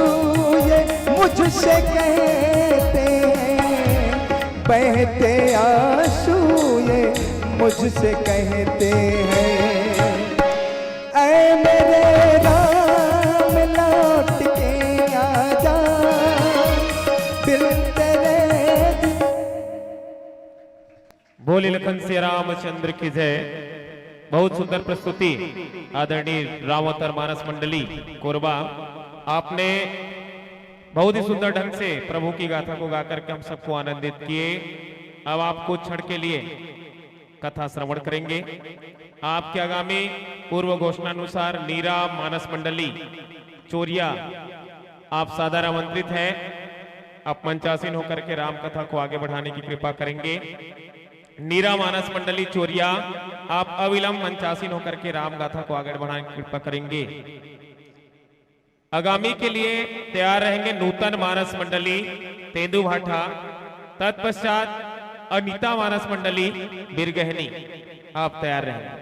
ये मुझसे कहते हैं। बहते आंसू ये मुझसे कहते हैं। ऐ मेरे राम लौट के आजा, दिल तेरे बोले लखन से रामचंद्र की जय। बहुत सुंदर प्रस्तुति आदरणीय रामोत्तर मानस मंडली कोरबा, आपने बहुत ही सुंदर ढंग से प्रभु की गाथा को गाकर के हम सबको आनंदित किए। अब आप कुछ क्षण के लिए कथा श्रवण करेंगे। आपके आगामी पूर्व घोषणानुसार नीरा मानस मंडली चोरिया आप सादर आमंत्रित हैं। आप मंचासीन होकर के राम कथा को आगे बढ़ाने की कृपा करेंगे। नीरा मानस मंडली चोरिया आप अविलंब मंचासीन होकर के राम गाथा को आगे बढ़ाने की कृपा करेंगे। आगामी के लिए तैयार रहेंगे नूतन मानस मंडली तेंदु भाठा, तत्पश्चात अनीता मानस मंडली बिरगहनी। आप तैयार रहेंगे।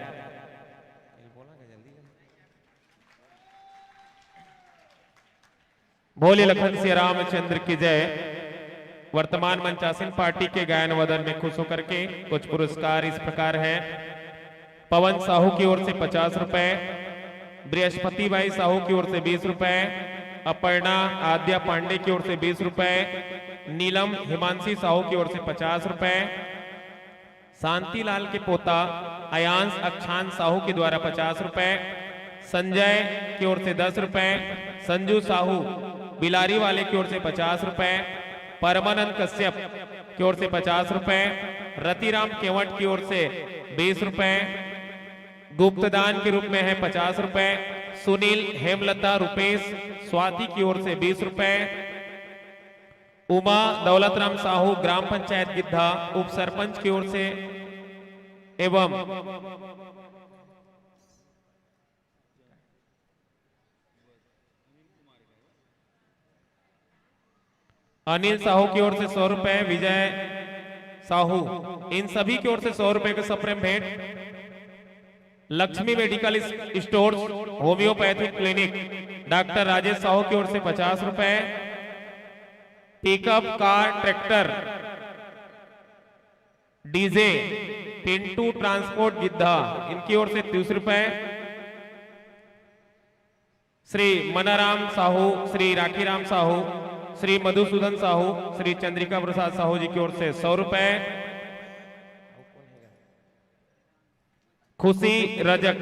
बोले लखन से रामचंद्र की जय। वर्तमान मंचासीन पार्टी के गायन वादन में खुश होकर के कुछ पुरस्कार इस प्रकार है। पवन साहू की ओर से 50 रुपए, बृहस्पति भाई साहू की ओर से 20 रुपए, अपर्णा आद्या पांडे की ओर से 20 रुपए, नीलम हिमांशी साहू की ओर से 50 रुपए, शांतिलाल के पोता अयांश अक्षांश साहू के द्वारा 50 रुपए, संजय की ओर से 10 रुपए, संजू साहू बिलारी वाले की ओर से 50 रुपए, परमानंद कश्यप की ओर से 50 रुपए, रतिराम केवट की ओर से 20 रुपए, गुप्तदान के रूप में है 50 रुपए, सुनील हेमलता रुपेश स्वाति की ओर से 20 रुपए, उमा दौलतराम साहू ग्राम पंचायत गिद्धा उप सरपंच की ओर से एवं अनिल साहू की ओर से 100 रुपए, विजय साहू इन सभी की ओर से 100 रुपए के सप्रेम भेंट। Lakshmi medical stores homeopathic clinic doctor Rajesh Sahu की ओर से 50 रुपए, pickup car tractor DJ Pintu transport Giddha इनकी ओर से 30 रुपए, श्री मनाराम साहू, श्री राखीराम साहू, श्री मधुसूदन साहू, श्री चंद्रिका प्रसाद साहू जी की ओर से 100 रुपए, खुशी रजक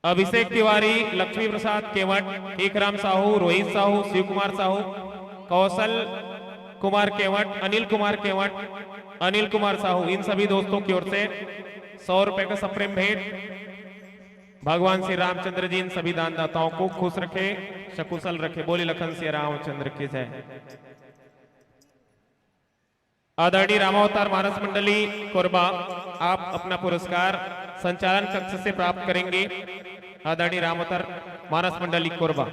अभिषेक तिवारी, लक्ष्मी प्रसाद केवट, एकराम साहू, रोहित साहू, शिव कुमार साहू, कुमार केवट, अनिल कुमार केवट, अनिल कुमार साहू, इन सभी दोस्तों की ओर से 100 रुपए का सप्रेम भेंट। भगवान श्री रामचंद्र जी इन सभी दानदाताओं को खुश रखे, सकुशल रखे। बोले लखन श्री रामचंद्र की जय। आदरणीय रामावतार मानस मंडली कोरबा, आप अपना पुरस्कार संचालन कक्ष से प्राप्त करेंगे। आदरणीय रामावतार मानस मंडली Korba.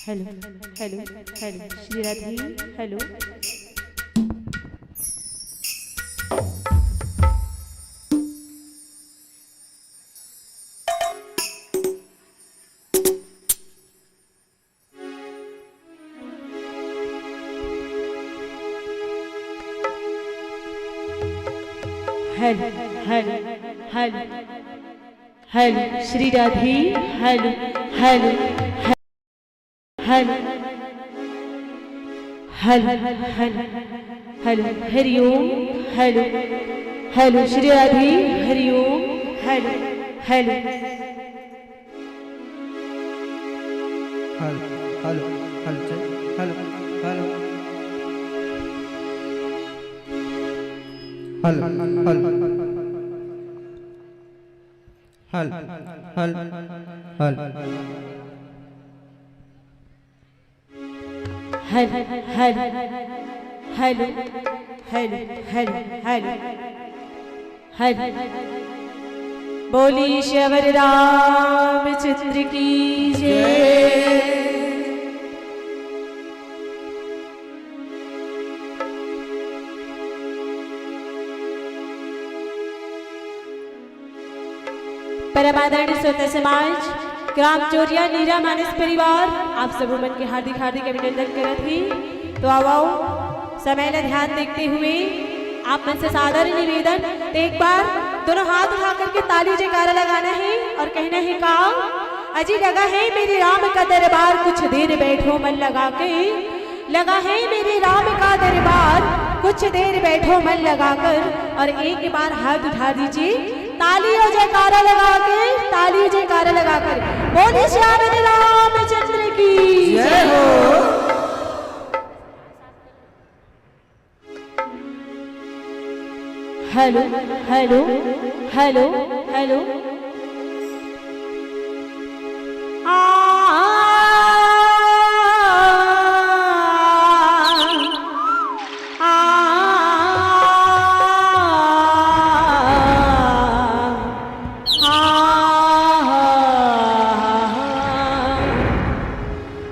Hello hello hello Shri Radhe hello. Hello hello hello hello Shri Radhe hello hello hello hello hello hello Hariom hello hello Shri Radhe Hariom hello hello hello hello hello hello hello hello hello hello hello hello hello hello hello hello hello hello बोली श्यावर रामचंद्र की जय। परमादरणीय श्रोता समाज, ग्राम चोरिया नीरा मानस परिवार आप सब मन के हार्दिक हार्दिक अभिनंदन करत ही। तो आओ समय का ध्यान देखते हुए आप मन से सादर निवेदन, तो एक बार दोनों हाथ उठा करके ताली जयकारा लगाना है और कहना है का अजी लगा है मेरे राम का दरबार, कुछ देर बैठो मन लगा के। लगा है मेरे राम का दरबार, कुछ देर बैठो मन लगाकर। और एक बार हाथ उठा दीजिए, ताली और जयकारा लगा के, ताली जयकारा लगाकर बोले श्याम रामचंद्र की जय हो। Hello hello hello hello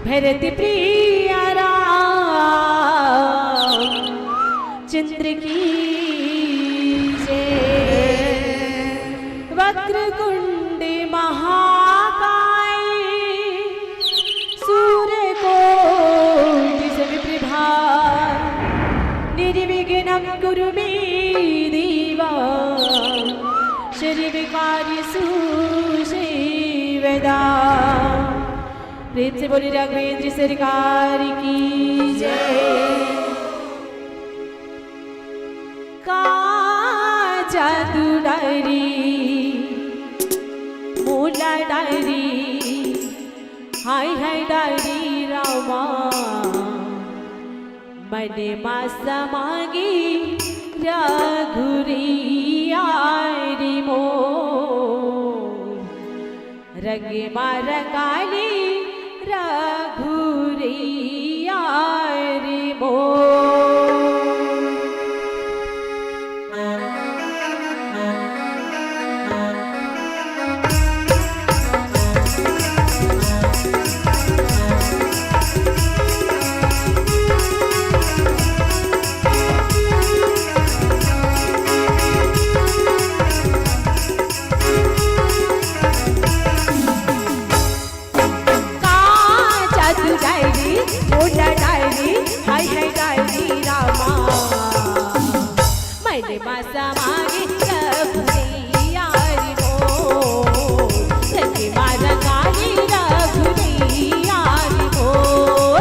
Bharat प्रिय रामचंद्र की वक्रकुंड महाकाय सूर्यकोटि समप्रभा निर्विघ्नं कुरु मे देव सर्वकार्येषु सर्वदा। प्रेम से बोली राघवेंद्र सरकार की जय। का जादू डायरी मोला डायरी हाय हाय डायरी रामा मने मासा मागी रघुरी आरी मो रंगे मारा काली रघुरी आरी मो मने मासा मागे रघुरैया रे मोर सखी मारा गाली रघुरैया रे मोर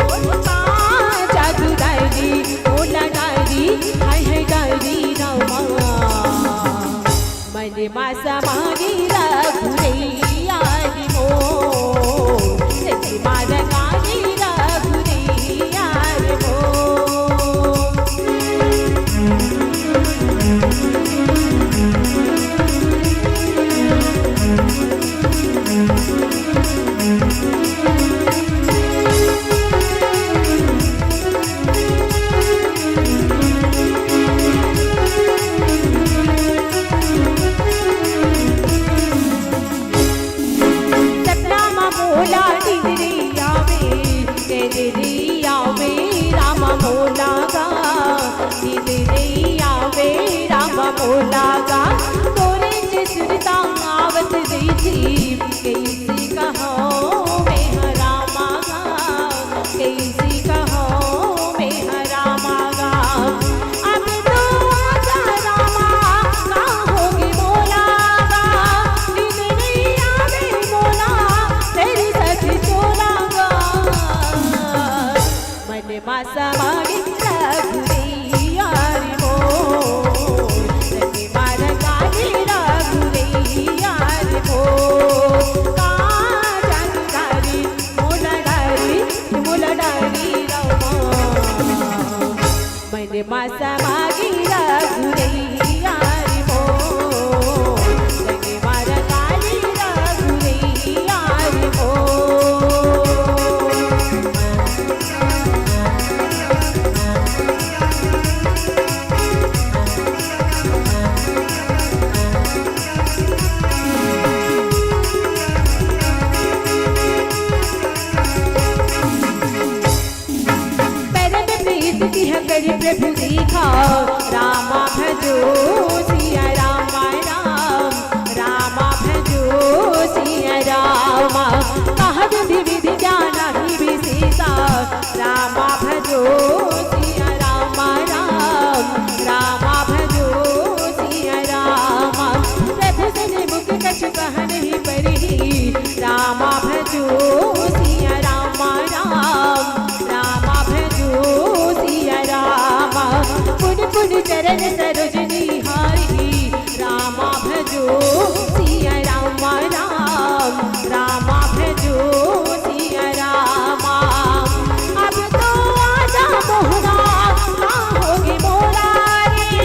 जादू डायरी ओला डायरी हाय हाय डायरी रामा मने मासा मागे रघुरैया रे मोर सखी मारा गाली रघुरैया रे मोर बोलागा तोरे जिसता आवत दी थी कैसी कहो मैं हरामागा कैसी कहो मैं हरामागा अब तो आजा रामा ना होगी बोलागा दिन नहीं आवे बोला तेरी सखी चोलागा मन मासा मागी रघुरैया रे मोर सखी मारा गाली रघुरैया रे मोर जादू डारी मोला डारी रामा मैंने मासा मागी रघुरैया रे मोर सखी मारा गाली रघुरैया रे मोर करी प्रभु देखा रामा भजो सिया रामा राम रामा भजो सिया रामा कहा विधि विधि जाना ही विशेषा रामा भजो सिया रामा राम रामा भजो सिया रामा प्रभु सने मुख कछु कह नहीं परी रामा भजो सिया रामा राम रामा भजो सिया रामा पुन पुन चरण सरोजनी हारी रामा भजो सिया रामा राम रामा भजो सिया रामा अब तो आजा मोहना ना होगी मोरा रे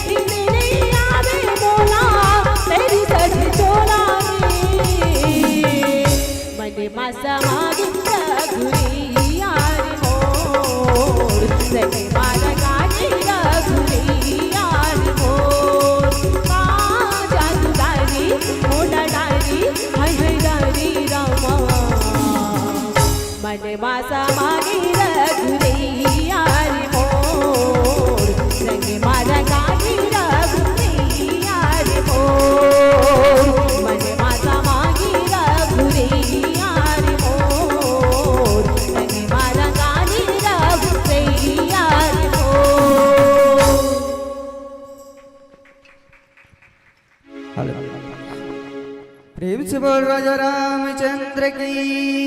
दिन नहीं आवे बोला तेरी सच चोला रे मने मासा मागी रघुरैया रे मोर सखी मारा गाली रघुरैया रे मोर जादू डायरी मोला डायरी हाय हाय डायरी रामा मने मासा मागी रघुरैया रे मोर सखी मारा गाली रघुरैया रे मोर मने मासा मागी रघुरैया रे मोर सखी मारा गाली रघुरैया रे मोर प्रेम से बोल राजा रामचंद्र की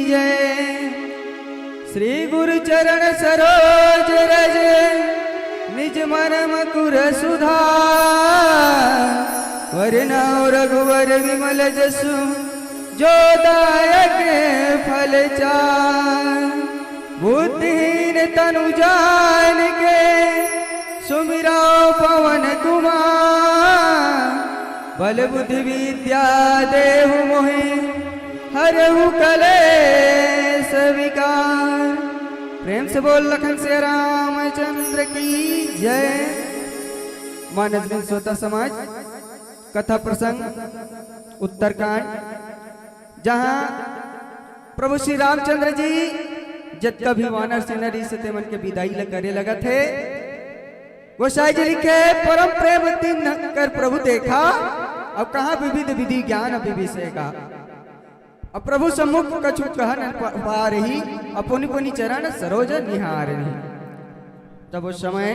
जय। श्री गुरु चरण सरोज रज निज मन मकुर सुधार वरनाओ रघुवर विमल जसु जो दायक फल चार बुद्धिहीन तनु जान के सुमिरा पवन कुमार बल बुद्धि विद्या देहु मोहि हरहु कलेश विकार। प्रेम से बोल लखन से रामचंद्र की जय। मानस में श्रोता समाज कथा प्रसंग उत्तरकांड जहां प्रभु श्री रामचंद्र जी जब कभी वानर से नरी सते मन के विदाई करे लगा थे गोसाई जी लिखे परम प्रेम तीन कर प्रभु देखा अब कहा विविध विधि ज्ञान विषय का अब प्रभु सम्मुख कछु कह न पा रही अपनी पुनि चरण सरोज निहार रही। तब उस समय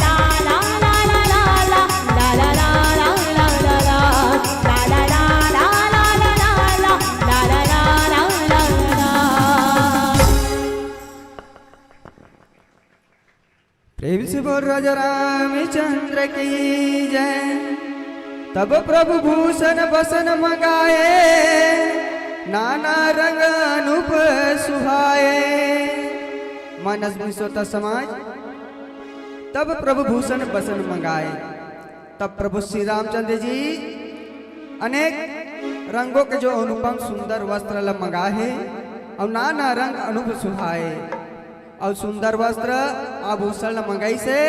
प्रेम से बोल राजा रामचंद्र की जय। तब प्रभु भूषण बसन मंगाए नाना रंग अनूप सुहाए। मानस में सोता समाज तब प्रभु भूषण बसन मंगाए। तब प्रभु श्री रामचंद्र जी अनेक रंगों के जो अनुपम सुंदर वस्त्र मंगाए हैं और नाना रंग अनूप सुहाए और सुंदर वस्त्र आभूषण मंगाई से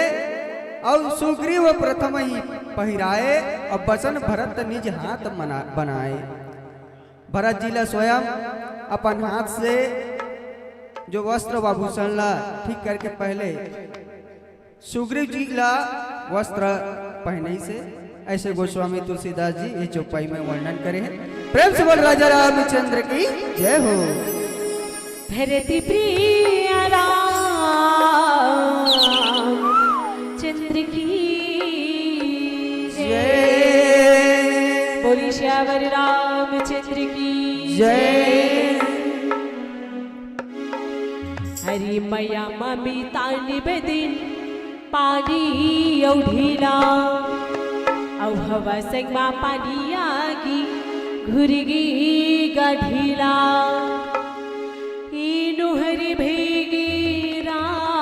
और सुग्रीव प्रथम ही पहिराए और बसन भरत निज हाथ बनाए। भरत जी ला स्वयं अपन हाथ से जो वस्त्र आभूषण ला ठीक करके पहले सुग्रीव जी ला वस्त्र पहने से ऐसे गोस्वामी तुलसीदास जी ये चौपाई में वर्णन करे हैं। प्रेम से बोल राजा रामचंद्र की जय हो। धरती प्रिय राम चंद्र की जय। बोली श्यावर रामचंद्र की जय। हरि मैया ममी तानी बदिन पानी औढीला औ हवा संगमा पानी आगी घुरगी गढ़ीला हरि भेगी राम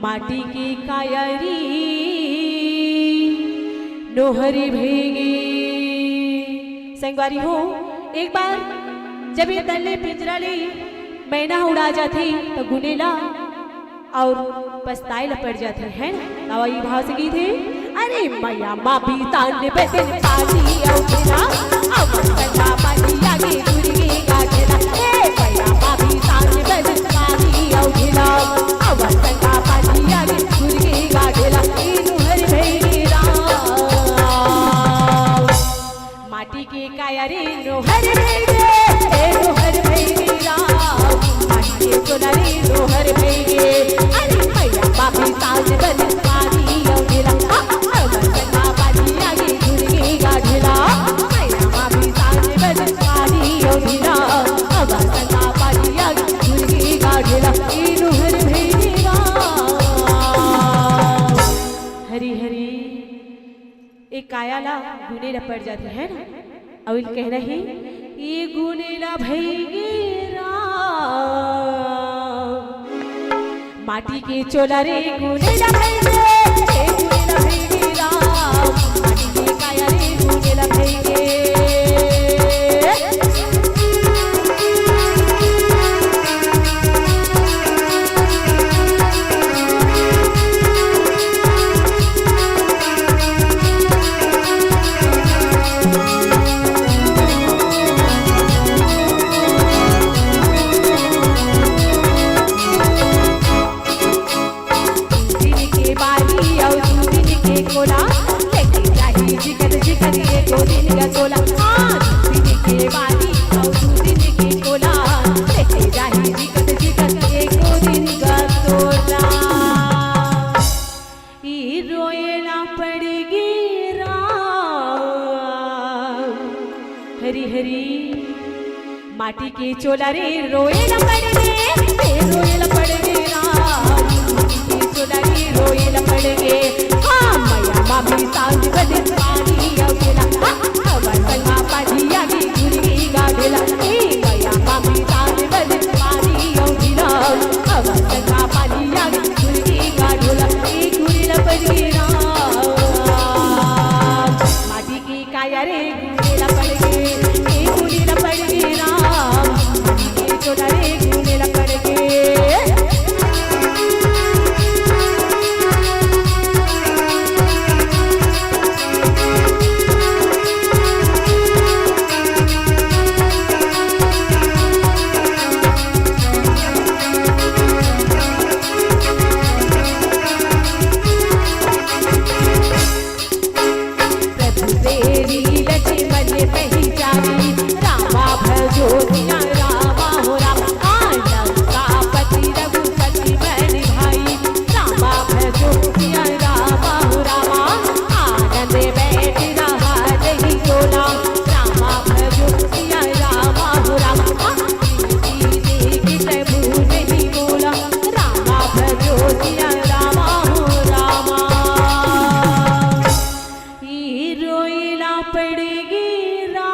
माटी की कायरी नोहरी भेगी। संगवारी हो एक बार जब ये तल्ले पिंजरा ले मैना उड़ा जाती तो गुनेला और पछताए पड़ जाते हैं ना। ये भाव से गीत है। अरे मैया माँ भी तान बदन पानी औठेला अब संगा पानी आगे गुरगे गाठेला। ए मैया माँ भी तान बदन पानी औठेला अब संगा पानी आगे गुरगे गाठेला। इनु हर भेगी राम माटी के काया रे नो हर भेगे नो हर भेगी राम माटी के कोला रे नो हर भेगे। अरे मैया माँ भी तान बदन पानी औठेला हरी हरी एक कायाला गुनेला पड़ जाते हैं ना। और कह रही ये गुनेला भैगे माटी के चोला रे गुनेला भैगे गुनेला भैगे राम माटी के काया रे गुनेला भैगे। हरी हरी माटी के चोला रे रोएला पड़गे रोएला पड़गे राम के चोला रे रोएला पड़गे। हाँ मैया मामी सांझ बदे पानी औठेला हवा संगा पानी आगे गुरगी गाढ़ेला। ए मैया मामी सांझ बदे पानी औठेला हवा संगा पानी आगे गुरगी गाढ़ेला। ए गुरेला पड़गे राम माटी की काया रे गुरेला पड़गे गुनेला पड़गे राम के चोला रे गुनेला पड़गे। प्रभु तेरी लक्ष्मण पहचानी रामा भजो दिया रामा हो राम लंका पति रघुपति मैंने भाई रामा भजो दिया रामा हो रामा आनंद बैठ रहा नहीं बोला रामा भजो दिया रामा हो रामा देख प्रभु नहीं बोला रामा भजो दिया रामा हो रामा। रोएला पड़ेगी राम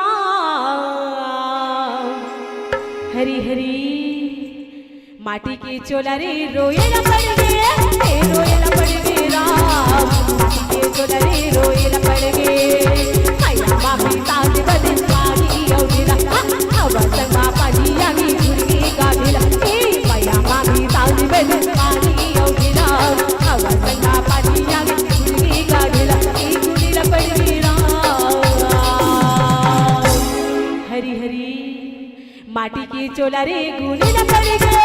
माटी के चोला रे रोएला पड़ गे, रोएला पड़ गे राम। माटी के चोला रे रोएला पड़ गे, मैया मामी ताज बदन पानी औदिला, हवा संगा पानी आगी घुरगी गादिला। मैया मामी ताज बदन पानी औदिला, हवा संगा पानी आगी घुरगी गादिला। गुड़ीला पड़ गे राम। हरी हरी माटी के चोला रे गुनेला पड़ गे,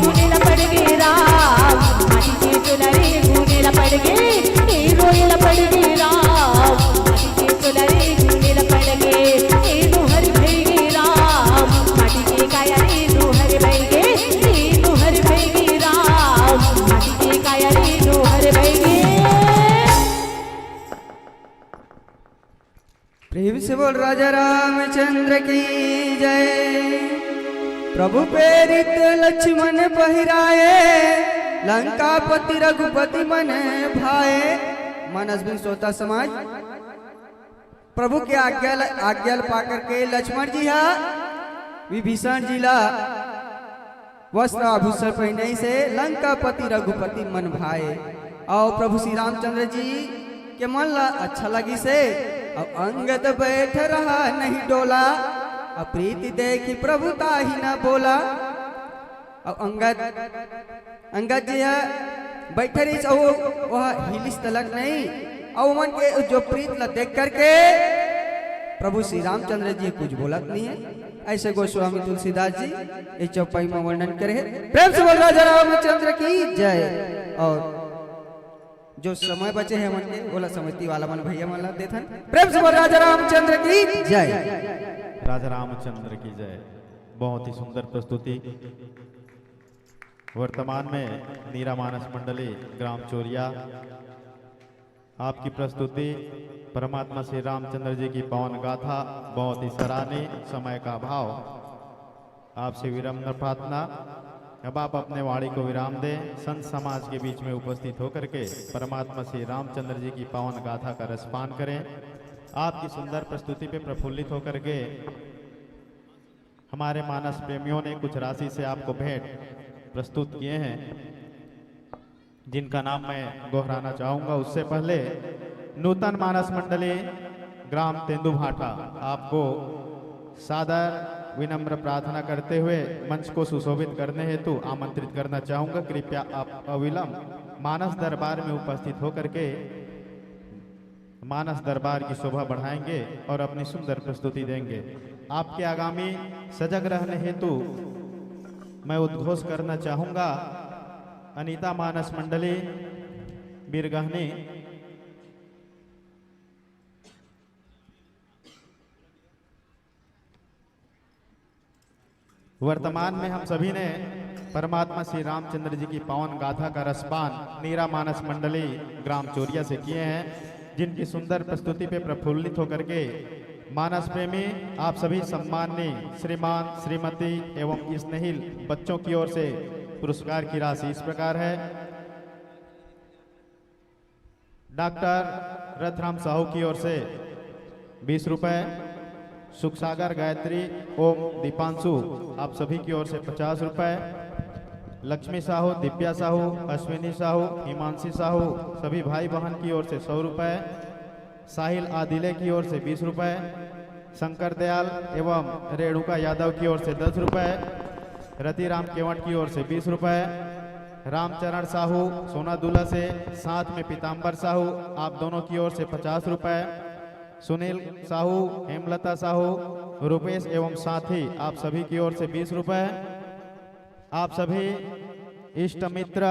गुनेला पड़ गे राम। माटी के चोला रे गुनेला पड़ गे, रोएला पड़ गे राम। माटी के चोला रे गुनेला पड़ गे, नोहर भई गे राम। माटी के काया रे नोहर भई गे, नोहर भई गे राम। माटी के काया रे नोहर भई गे। प्रेम से बोल राजा रामचंद्र की जय। प्रभु प्रेरित लक्ष्मण पहिराए, लंकापति रघुपति मन भाए। मानस बिन सोता समाज प्रभु के आज्ञा पा करके लक्ष्मण जी हा विभीषण जी ला वस्त्र आभूषण पहने से लंकापति रघुपति मन भाए। और प्रभु श्री रामचंद्र जी के मन ला अच्छा लगी से अब अंगद बैठ रहा नहीं डोला। अब प्रीति देखी प्रभुता ही न बोला। अब अंगद जी बैठे रही वह हिलिस तलक नहीं। और मन के जो प्रीत ला देख करके प्रभु श्री रामचंद्र जी कुछ बोलत नहीं है। ऐसे गोस्वामी तुलसीदास जी इस चौपाई में वर्णन करे। प्रेम से बोल राजा रामचंद्र की जय। और जो समय बचे हैं मन के बोला समिति वाला मन भैया मन ला देथन। प्रेम से बोल राजा रामचंद्र की जय। राजा रामचंद्र की जय। बहुत ही सुंदर प्रस्तुति। वर्तमान में नीरा मानस मंडली ग्राम चोरिया आपकी प्रस्तुति परमात्मा श्री रामचंद्र जी की पवन गाथा बहुत ही सराहनीय। समय का अभाव, आपसे विनम्र प्रार्थना अब आप अपने वाणी को विराम दें। संत समाज के बीच में उपस्थित होकर के परमात्मा श्री रामचंद्र जी की पावन गाथा का रसपान करें। आपकी सुंदर प्रस्तुति पे प्रफुल्लित होकर के हमारे मानस प्रेमियों ने कुछ राशि से आपको भेंट प्रस्तुत किए हैं, जिनका नाम मैं दोहराना चाहूँगा। उससे पहले नूतन मानस मंडली ग्राम तेंदुभाटा आपको सादर विनम्र प्रार्थना करते हुए मंच को सुशोभित करने हेतु आमंत्रित करना चाहूंगा। कृपया आप अविलंब मानस दरबार में उपस्थित होकर के मानस दरबार की शोभा बढ़ाएंगे और अपनी सुंदर प्रस्तुति देंगे। आपके आगामी सजग रहने हेतु मैं उद्घोष करना चाहूंगा। अनीता मानस मंडली बीरगहनी वर्तमान में हम सभी ने परमात्मा श्री रामचंद्र जी की पावन गाथा का रसपान नीरा मानस मंडली ग्राम चोरिया से किए हैं, जिनकी सुंदर प्रस्तुति पे प्रफुल्लित होकर के मानस प्रेमी आप सभी सम्माननीय श्रीमान श्रीमती एवं स्नेहिल बच्चों की ओर से पुरस्कार की राशि इस प्रकार है। डॉक्टर रथराम साहू की ओर से 20 रुपए, सुखसागर गायत्री ओम दीपांशु आप सभी की ओर से 50 रुपए, लक्ष्मी साहू, दिव्या साहू, अश्विनी साहू, हिमांशी साहू सभी भाई बहन की ओर से 100 रुपए, साहिल आदिले की ओर से 20 रुपए, शंकर दयाल एवं रेणुका यादव की ओर से 10 रुपए, रतिराम केवट की ओर से 20 रुपए, रामचरण साहू सोनादुला से, साथ में पीताम्बर साहू आप दोनों की ओर से 50 रुपए, सुनील साहू, हेमलता साहू, रुपेश एवं साथी आप सभी की ओर से 20 रुपए। आप सभी इष्ट मित्र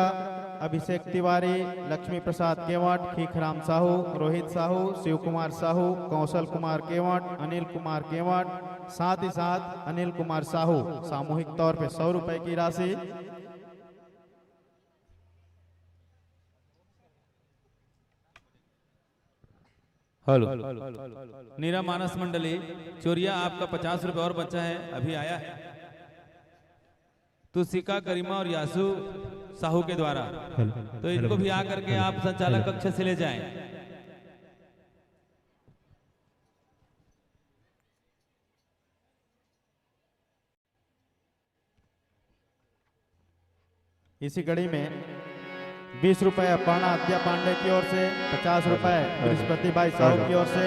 अभिषेक तिवारी, लक्ष्मी प्रसाद केवट, खीखराम साहू, रोहित साहू, शिव कुमार साहू, कौशल कुमार केवट, अनिल कुमार केवट, साथ ही साथ अनिल कुमार साहू सामूहिक तौर पे 100 रुपए की राशि। हेलो नीरा मानस मंडली चोरिया आपका 50 रुपए और बचा है, अभी आया है तुसिका, करीमा और यासु साहू के द्वारा। तो इनको भी आकर के आप संचालक कक्ष से ले जाएं। इसी कड़ी में 20 रुपए अपर्णा आद्या पांडे की ओर से, 50 रुपए बृहस्पति भाई साहू की ओर से,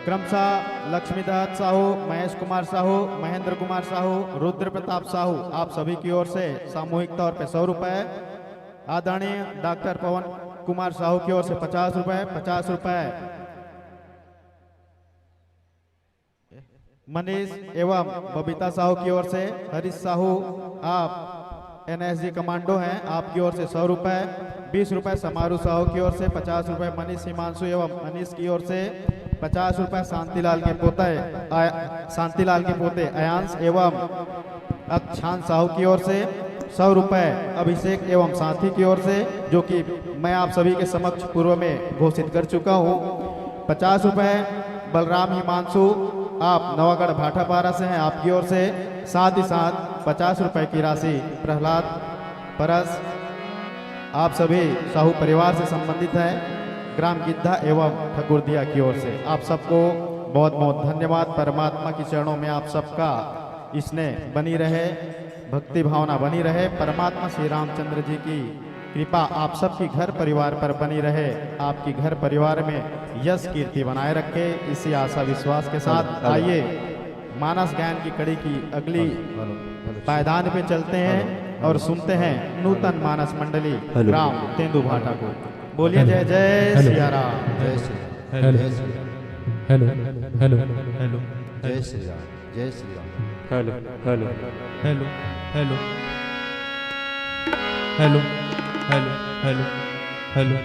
क्रमशः लक्ष्मीदत्त साहू, महेश कुमार साहू, महेंद्र कुमार साहू, रुद्र प्रताप साहू, आप सभी की ओर से सामूहिक तौर पे 100 रुपए, आदरणीय डॉक्टर पवन कुमार साहू की ओर से 50 रुपए, 50 रुपए मनीष एवं बबीता साहू की ओर से, हरीश साहू आप एनएसजी कमांडो हैं, आपकी ओर से 100 रुपए, 20 रुपए समारू साहू की ओर से, 50 रुपए मनीष हिमांशु एवं मनीष की ओर से, 50 रुपए शांतिलाल के पोते अयांश एवं अक्षान साहू की ओर से, 100 रुपए अभिषेक एवं साथी की ओर से, जो कि मैं आप सभी के समक्ष पूर्व में घोषित कर चुका हूँ। 50 रुपए बलराम हिमांशु आप नवागढ़ भाटापारा से हैं, आपकी ओर से, साथ ही साथ 50 रुपए की राशि प्रहलाद परस आप सभी साहू परिवार से संबंधित है, ग्राम गिद्धा एवं ठकुरदिया की ओर से। आप सबको बहुत बहुत धन्यवाद। परमात्मा की चरणों में आप सबका स्नेह बनी रहे, भक्ति भावना बनी रहे, परमात्मा श्री रामचंद्र जी की कृपा आप सबकी घर परिवार पर बनी रहे, आपकी घर परिवार में यश कीर्ति बनाए रखे, इसी आशा विश्वास के साथ आइए मानस गायन की कड़ी की अगली पायदान पे चलते हैं और सुनते हैं नूतन मानस मंडली ग्राम तेंदुभाटा को। बोलिए जय जय सिया राम, जय Shri hello hello hello hello जय श्री राम, जय Shri Ram, hello hello hello hello hello hello hello hello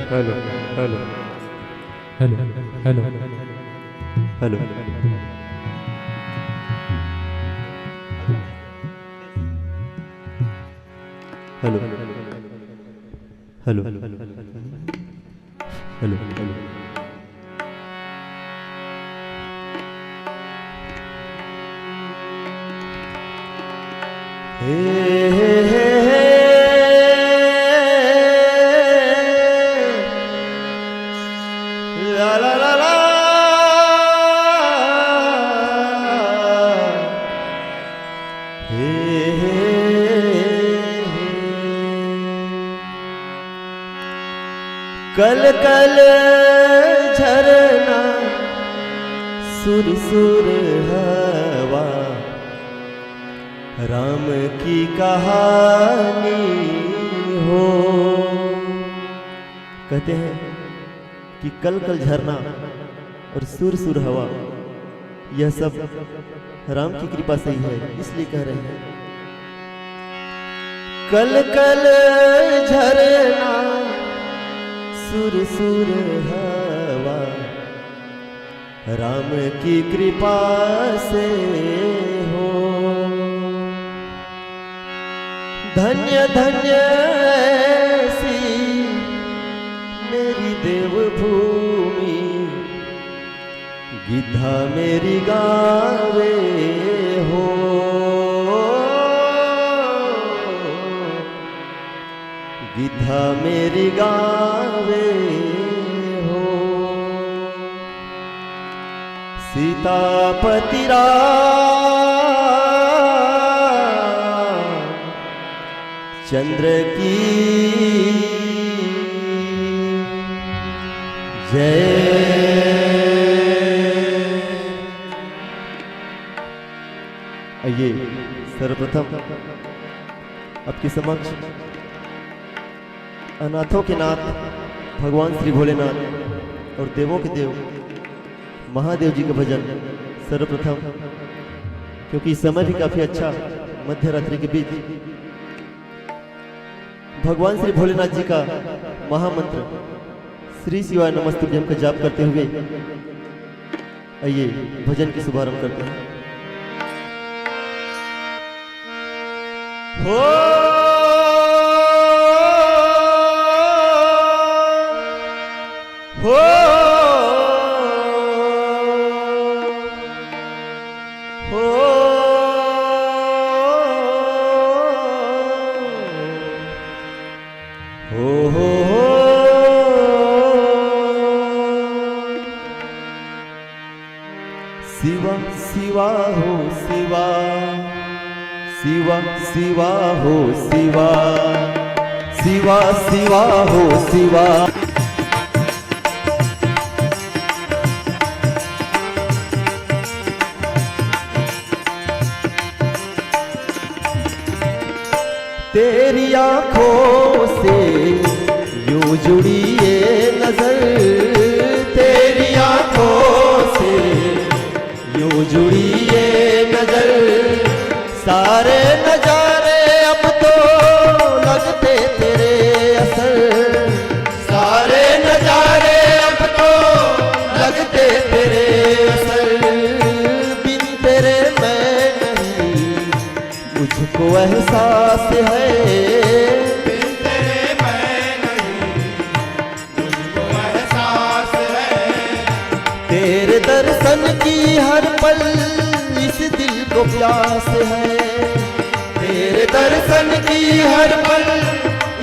hello hello hello hello hello hello hello hello hello hello ला ला ला ला कल कल झरना सुर सुर हवा राम की कहानी हो। कहते हैं कि कल कल झरना और सुर सुर हवा यह सब राम की कृपा से ही है, इसलिए कह रहे हैं कल कल झरना सुर सुर हवा राम की कृपा से हो। धन्य धन्य ऐसी मेरी देवभूमि गिद्धा मेरी गावे हो। गिद्धा मेरी गावे हो। सीतापति राम चंद्र की जय। आइए सर्वप्रथम आपके समक्ष अनाथों के नाथ भगवान श्री भोलेनाथ और देवों के देव महादेव जी का भजन सर्वप्रथम, क्योंकि समय भी काफी अच्छा मध्य रात्रि के बीच भगवान श्री भोलेनाथ जी का महामंत्र श्री शिवाय नमस्तुभ्यं का जाप करते हुए आइए भजन की शुभारंभ करते हैं। हो हो शिवा शिवा हो शिवा, शिवा शिवा हो शिवा। तेरी आंखों से यूं जुड़ी ये नजर, तेरी आंखों से यूं जुड़ी ये नजर, सारे नजारे अब तो लगते तेरे असर, सारे नजारे अब तो लगते तेरे असर, बिन तेरे मैं नहीं मुझको एहसास है, बिन तेरे मैं नहीं मुझको एहसास है, तेरे दर्शन की हर पल इस दिल को प्यास है, तेरे दर्शन की हर पल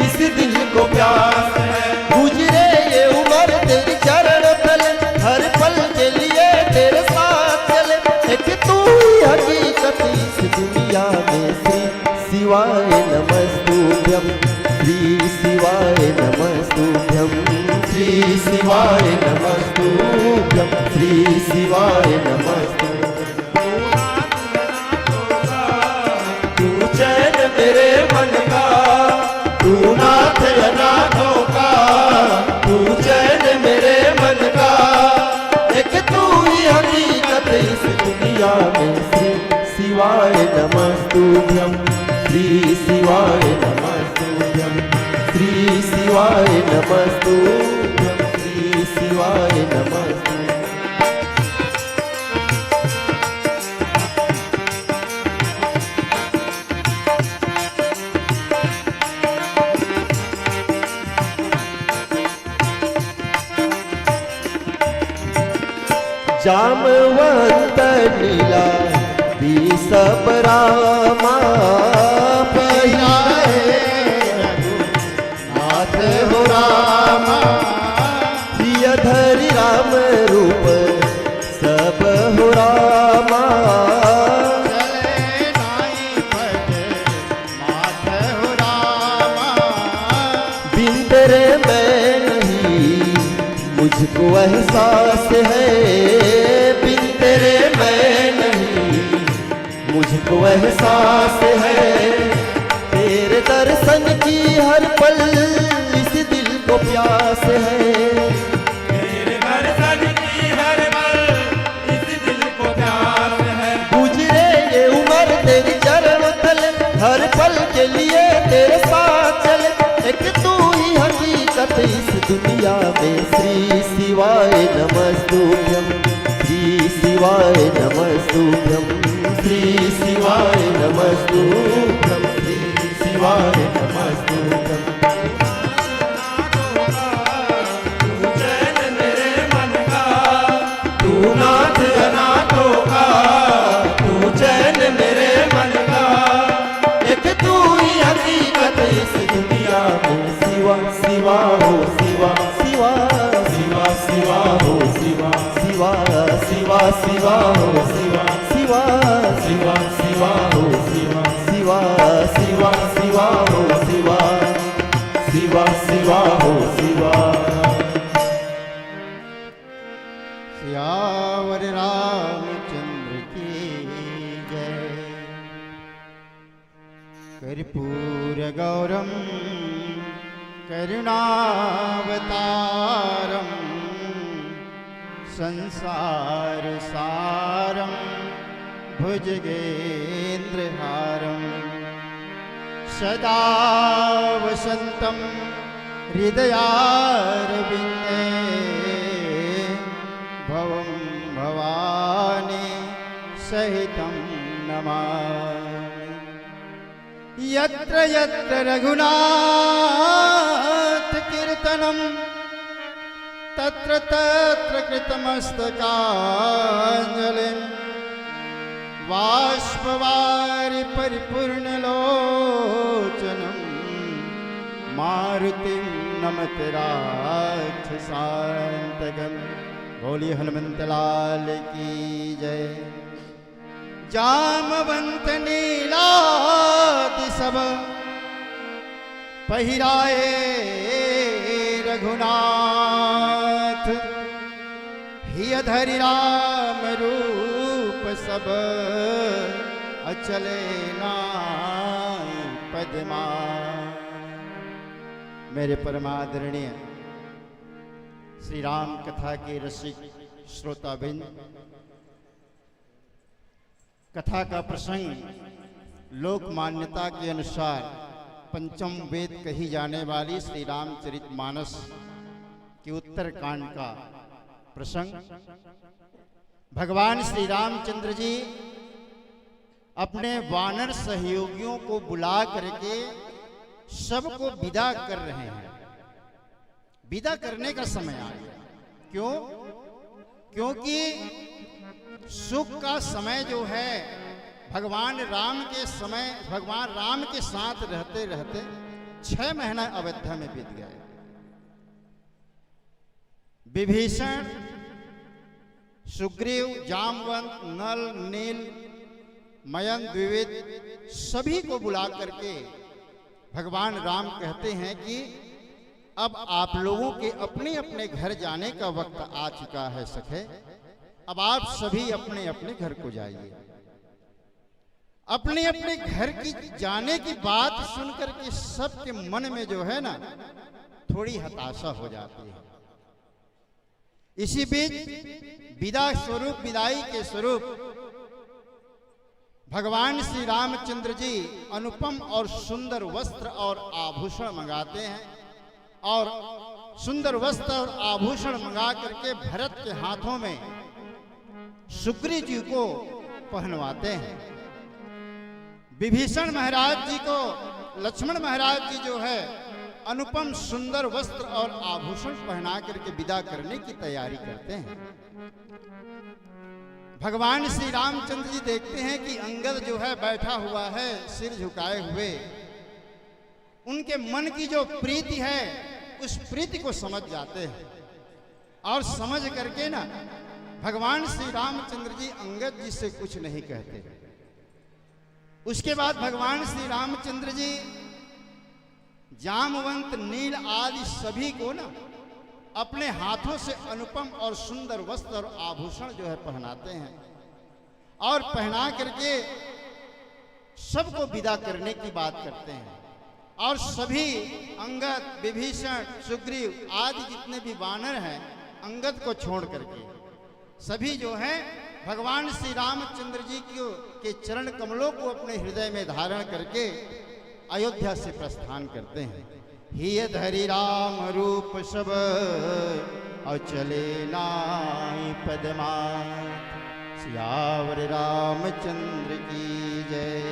इस दिल को प्यास है, गुजरे ये उम्र तेरी चरण तल, हर पल के लिए तेरे साथ चले, एक तू ही हकीकत इस दुनिया में, श्री शिवाय नमस्तुभ्यं, श्री शिवाय नमस्तुभ्यं, श्री शिवाय नमस्तुभ्यं, श्री शिवाय नमस्तुभ्यं। तू चैन मेरे मन का, तू नाथ अनाथों का, तू चैन मेरे मन का, एक तू ही हकीकत इस दुनिया में, श्री शिवाय नमस्तुभ्यं, श्री शिवाय नमस्तुभ्यं, श्री शिवाय नमस्तुभ्यं, श्री शिवाय नमस्तुभ्यं। जामवंत नीला सब रामा, पहिला नाथ हो रामा, प्रियधरि राम रूप सब हो रामा, चले नाई पग माथ हो रामा, बिन तेरे मैं नहीं मुझको एहसास है, बिन तेरे मैं नहीं मुझको एहसास है, तेरे दर्शन की हर पल इस दिल को प्यास है, तेरे दर्शन की हर पल इस दिल को प्यास है, गुजरे ये उम्र तेरी चरण तल, हर पल के लिए तेरे साथ चले, एक तू ही हकीकत इस दुनिया में, श्री शिवाय नमस्तुभ्यं, श्री शिवाय नमस्तुभ्यं, श्री शिवाय नमस्तुभ्यं, श्री शिवाय नमस्तुभ्यं। तू चैन मेरे मन का, तू नाथ अनाथों का, तू चैन मेरे मन का, एक तू ही हकीकत इस दुनिया में, शिवा शिवा हो शिवा, शिवा शिवा शिवा हो शिवा, शिवा शिवा शिवा हो शिवा, शिवा शिवा शिवा हो शिवा, शिवा शिवा शिवा हो शिवा, शिवा शिवा हो शिवा। सियावर रामचंद्र की जय। कर्पूर गौरम करुणावतारम संसार सारम भुजगेन्द्रहारम सदा वसंतम हृदयारविंदे भवं भवानी सहितं नमामि। यत्र यत्र रघुनाथ कीर्तनं तत्र तत्र कृतमस्तकाञ्जलिं बाष्पवारि परिपूर्णलोचनं मारुतिं नमत राक्षसान्तकं। बोलिए हनुमंत लाल की जय। जामवंत नीलादि सब पहिराए रघुनाथ, हिय धरि राम रूप सब अचले नाई पदमा। मेरे परमादरणीय श्री राम कथा के रसिक श्रोताबिंद, कथा का प्रसंग लोक मान्यता के अनुसार पंचम वेद कही जाने वाली श्री रामचरितमानस के उत्तरकांड का प्रसंग। भगवान श्री रामचंद्र जी अपने वानर सहयोगियों को बुला करके सबको विदा कर रहे हैं। विदा करने का समय आया। क्यों? क्योंकि सुख का समय जो है भगवान राम के साथ रहते रहते 6 महीना अयोध्या में बीत गए। विभीषण, सुग्रीव, जामवंत, नल, नील, मयन, द्विविद सभी को बुला करके भगवान राम कहते हैं कि अब आप लोगों के अपने अपने घर जाने का वक्त आ चुका है सखे। अब आप सभी अपने अपने घर को जाइए। अपने अपने घर की जाने की बात सुनकर के सबके मन में जो है ना थोड़ी हताशा हो जाती है। इसी बीच विदाई के स्वरूप भगवान श्री रामचंद्र जी अनुपम और सुंदर वस्त्र और आभूषण मंगाते हैं और सुंदर वस्त्र और आभूषण मंगा करके भरत के हाथों में सुग्रीव जी को पहनवाते हैं। विभीषण महाराज जी को लक्ष्मण महाराज जी जो है अनुपम सुंदर वस्त्र और आभूषण पहना करके विदा करने की तैयारी करते हैं। भगवान श्री रामचंद्र जी देखते हैं कि अंगद जो है बैठा हुआ है सिर झुकाए हुए। उनके मन की जो प्रीति है उस प्रीति को समझ जाते हैं और समझ करके ना भगवान श्री रामचंद्र जी अंगद जी से कुछ नहीं कहते। उसके बाद भगवान श्री रामचंद्र जी जामवंत, नील आदि सभी को ना अपने हाथों से अनुपम और सुंदर वस्त्र और आभूषण जो है पहनाते हैं और पहना करके सबको विदा करने की बात करते हैं। और सभी अंगद, विभीषण, सुग्रीव आदि जितने भी वानर हैं अंगद को छोड़ करके सभी जो हैं भगवान श्री रामचंद्र जी के चरण कमलों को अपने हृदय में धारण करके अयोध्या से प्रस्थान करते हैं। हिय धरि राम रूप सब अचले नाई पदमात, सियावर रामचंद्र की जय।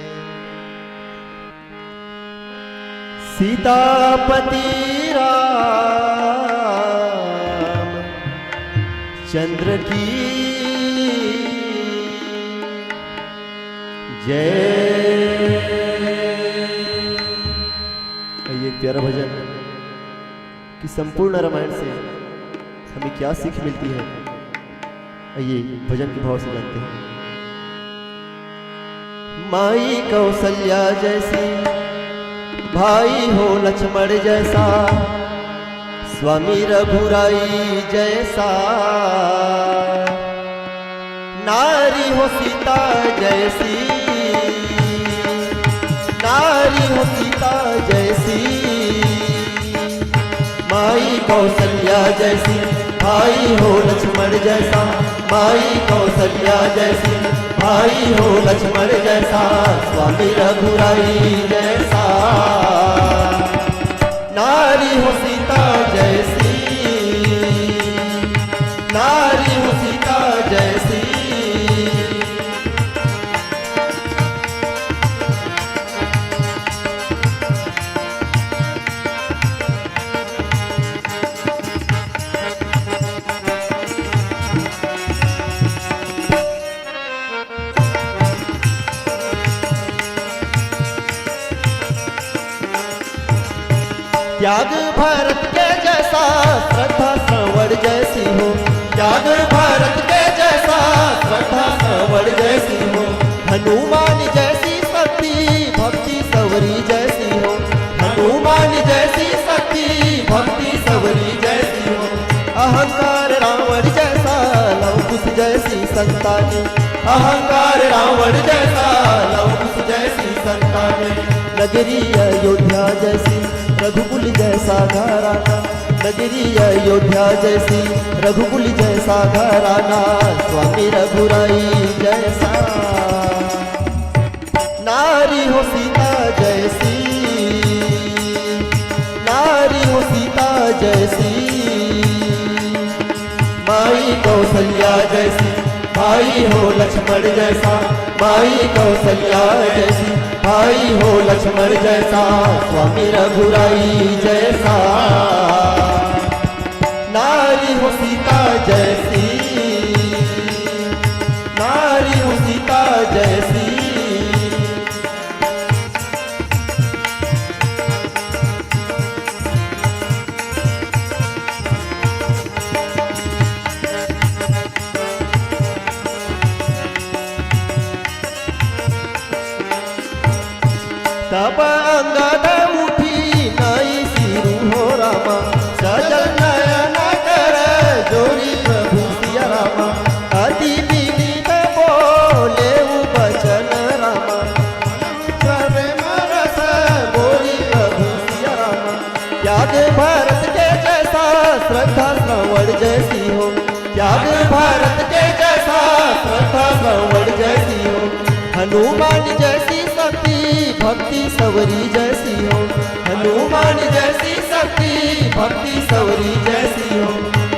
सीतापति राम चंद्र की जय। ये प्यारा भजन कि संपूर्ण रामायण से हमें क्या सीख मिलती है, आइए भजन के भाव से जानते हैं। माई कौशल्या जैसी, भाई हो लक्ष्मण जैसा, स्वामी रघुराई जैसा, नारी हो सीता जैसी, नारी हो सीता जैसी, माई कौशल्या जैसी, भाई हो लक्ष्मण जैसा, माई कौशल्या जैसी, भाई हो लक्ष्मण जैसा, स्वामी रघुराई जैसा, नारी हो सीता जैसी, नारी हो सीता जैसी। त्याग भारत के जैसा, श्रद्धा श्रवण जैसी हो, त्याग भारत के जैसा, श्रद्धा श्रवण जैसी हो, धन कुश जैसी संतानी, अहंकार रावण जैसा लव कुश जैसी संतानी। नगरी अयोध्या जैसी रघुकुल जैसा घराना, नगरी अयोध्या जैसी रघुकुल जैसा घराना। स्वामी रघुराई जैसा नारी हो सीता जैसी, नारी हो सीता जैसी। माई कौशल्या जैसी, भाई हो लक्ष्मण जैसा, माई कौशल्या जैसी, भाई हो लक्ष्मण जैसा। स्वामी रघुराई जैसा नारी हो सीता जैसी, नारी हो सीता जैसी। तब अंगद उठी नई सिरु हो रामा, सजल नयन कर जोरी प्रभु सिया रामा। अति विनीत बोले वचन रामा, प्रेम रस बोली प्रभु सिया रामा। त्याग भारत के जैसा श्रद्धा श्रवण जैसी हो, त्याग भारत के जैसा श्रद्धा श्रवण जैसी हो। हनुमान जैसी शक्ति भक्ति सवरी जैसी हो, हनुमान जैसी शक्ति भक्ति सवरी जैसी हो।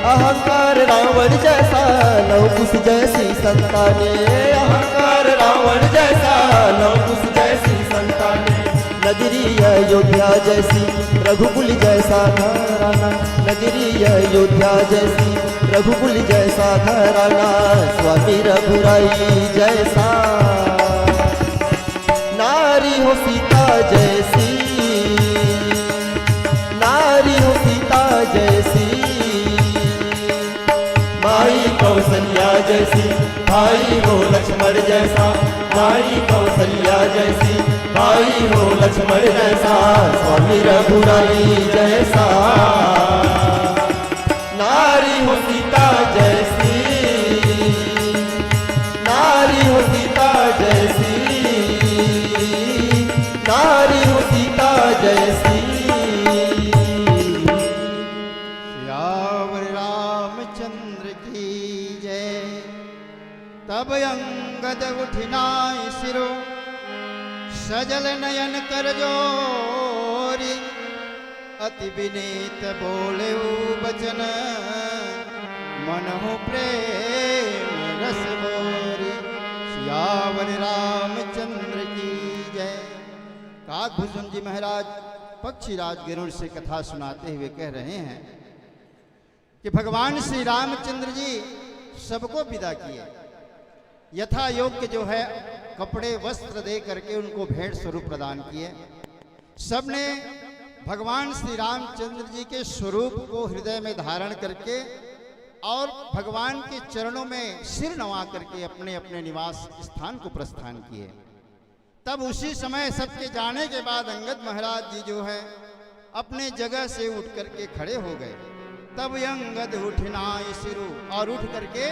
अहंकार रावण जैसा लव कुश जैसी संताने, अहंकार रावण जैसा लव कुश जैसी संताने। नगरी अयोध्या जैसी रघुकुल जैसा घराना, नगरी अयोध्या जैसी रघुकुल जैसा घराना। स्वामी रघुराई जैसा नारी हो सीता जैसी, नारी हो सीता जैसी। माई कौशल्या जैसी, भाई हो लक्ष्मण जैसा, माई कौशल्या जैसी, भाई हो लक्ष्मण जैसा। स्वामी रघुराई जैसा नारी हो सीता जैसी, नारी हो सीता जैसी, नारी हो सीता जैसी। सियावर रामचंद्र की जय। तब अंगद उठिनाई सिरो, सजल नयन कर जोरी। अति विनीत बोले बचन, मनहु प्रेम रस बोरी। सियावर रामचंद्र की जय। काकभूषण जी महाराज पक्षीराज गरुड़ से कथा सुनाते हुए कह रहे हैं कि भगवान श्री रामचंद्र जी सबको विदा किए। यथा योग्य जो है कपड़े वस्त्र दे करके उनको भेंट स्वरूप प्रदान किए। सबने भगवान श्री रामचंद्र जी के स्वरूप को हृदय में धारण करके और भगवान के चरणों में सिर नवा करके अपने अपने निवास स्थान को प्रस्थान किए। तब उसी समय सबके जाने के बाद अंगद महाराज जी जो है अपने जगह से उठ करके खड़े हो गए। तब अंगद उठनाई सिरु, और उठ करके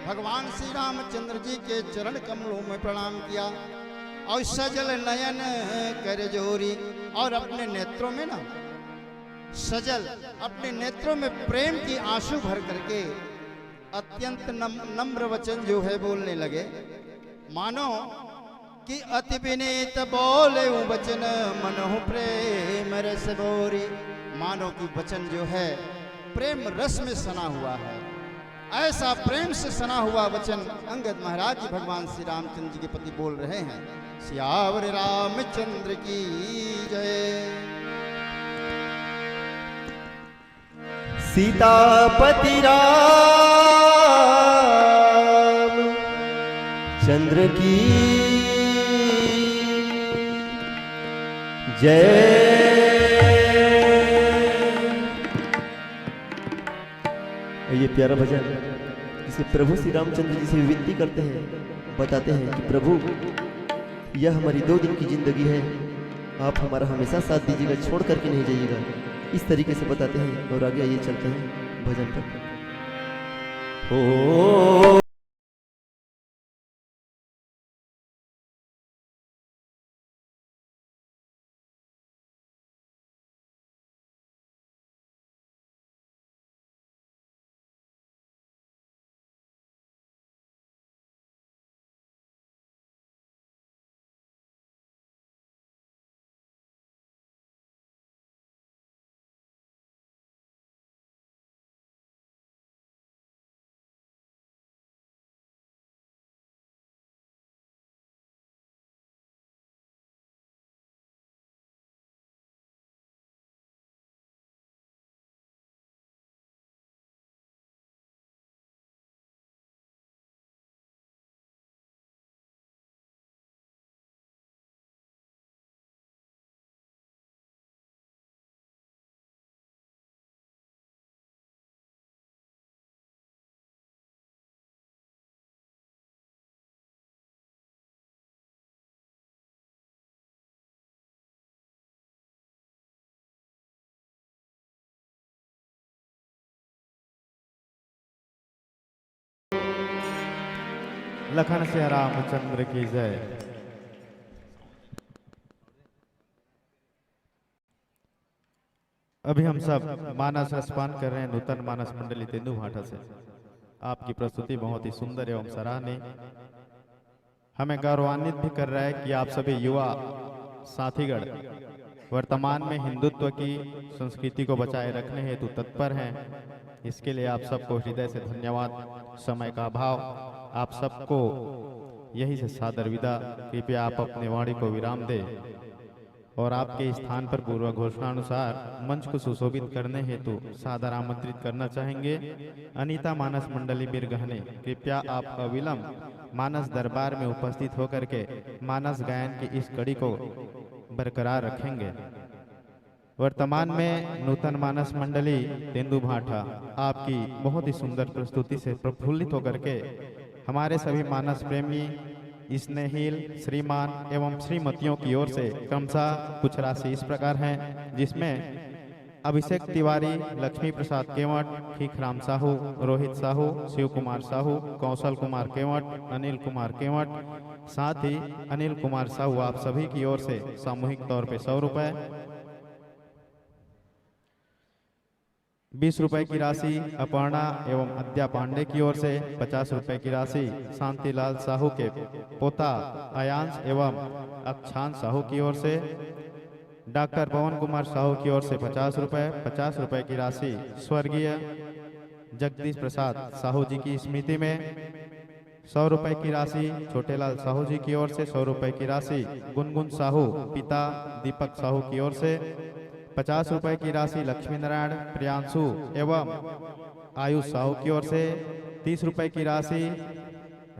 भगवान श्री रामचंद्र जी के चरण कमलों में प्रणाम किया और सजल नयन कर जोरी, और अपने नेत्रों में ना सजल, अपने नेत्रों में प्रेम की आंसू भर करके अत्यंत नम्र वचन जो है बोलने लगे। मानो कि अति विनीत बोले वचन, मनहु प्रेम रस बोरी। मानो कि वचन जो है प्रेम रस में सना हुआ है। ऐसा प्रेम से सना हुआ वचन अंगद महाराज जी भगवान श्री रामचंद्र जी के पति बोल रहे हैं। सियावर रामचंद्र की जय। सीतापति राम चंद्र की जय। ये प्यारा भजन जिसे प्रभु श्री रामचंद्र जी से विनती करते हैं, बताते हैं कि प्रभु यह हमारी 2 दिन की जिंदगी है, आप हमारा हमेशा साथ दीजिएगा, छोड़ करके नहीं जाइएगा। इस तरीके से बताते हैं और आगे आइए चलते हैं भजन पर। लखन से रामचंद्र की जय। अभी हम सब मानस रसपान कर रहे हैं नूतन मानस मंडली तेंदु भाटा से। आपकी प्रस्तुति बहुत ही सुंदर एवं सराहनीय, हमें गौरवान्वित भी कर रहा है कि आप सभी युवा साथीगण वर्तमान में हिंदुत्व की संस्कृति को बचाए रखने हेतु तत्पर हैं। इसके लिए आप सबको हृदय से धन्यवाद। समय का अभाव, आप सबको यही से सादर विदा। कृपया आप अपने वाणी को विराम दें और आपके स्थान पर पूर्व घोषणा अनुसार मंच को सुशोभित करने हेतु सादर आमंत्रित करना चाहेंगे अनीता मानस मंडली बिरगहने। कृपया आप अविलंब मानस दरबार में उपस्थित होकर के मानस गायन की इस कड़ी को बरकरार रखेंगे। वर्तमान में नूतन मानस मंडली तेंदु भाटा आपकी बहुत ही सुंदर प्रस्तुति से प्रफुल्लित होकर के हमारे सभी मानस प्रेमी स्नेहिल श्रीमान एवं श्रीमतियों की ओर से क्रमशः कुछ राशि इस प्रकार हैं, जिसमें अभिषेक तिवारी, लक्ष्मी प्रसाद केवट, खीखराम साहू, रोहित साहू, शिव कुमार साहू, कौशल कुमार केवट, अनिल कुमार केवट, साथ ही अनिल कुमार साहू आप सभी की ओर से सामूहिक तौर पे 100 रुपए, 20 रुपए की राशि अपर्णा एवं अद्या पांडे की ओर से, 50 रुपए की राशि शांतिलाल साहू के पोता आयांश एवं अक्षांश साहू की ओर से, डॉक्टर पवन कुमार साहू की ओर से 50 रुपए, 50 रुपए की राशि स्वर्गीय जगदीश प्रसाद साहू जी की स्मृति में, 100 रुपए की राशि छोटेलाल साहू जी की ओर से, 100 रुपए की राशि गुनगुन साहू पिता दीपक साहू की ओर से, 50 रुपए की राशि लक्ष्मी नारायण प्रियांशु एवं आयुष साहू की ओर से, 30 रुपए की राशि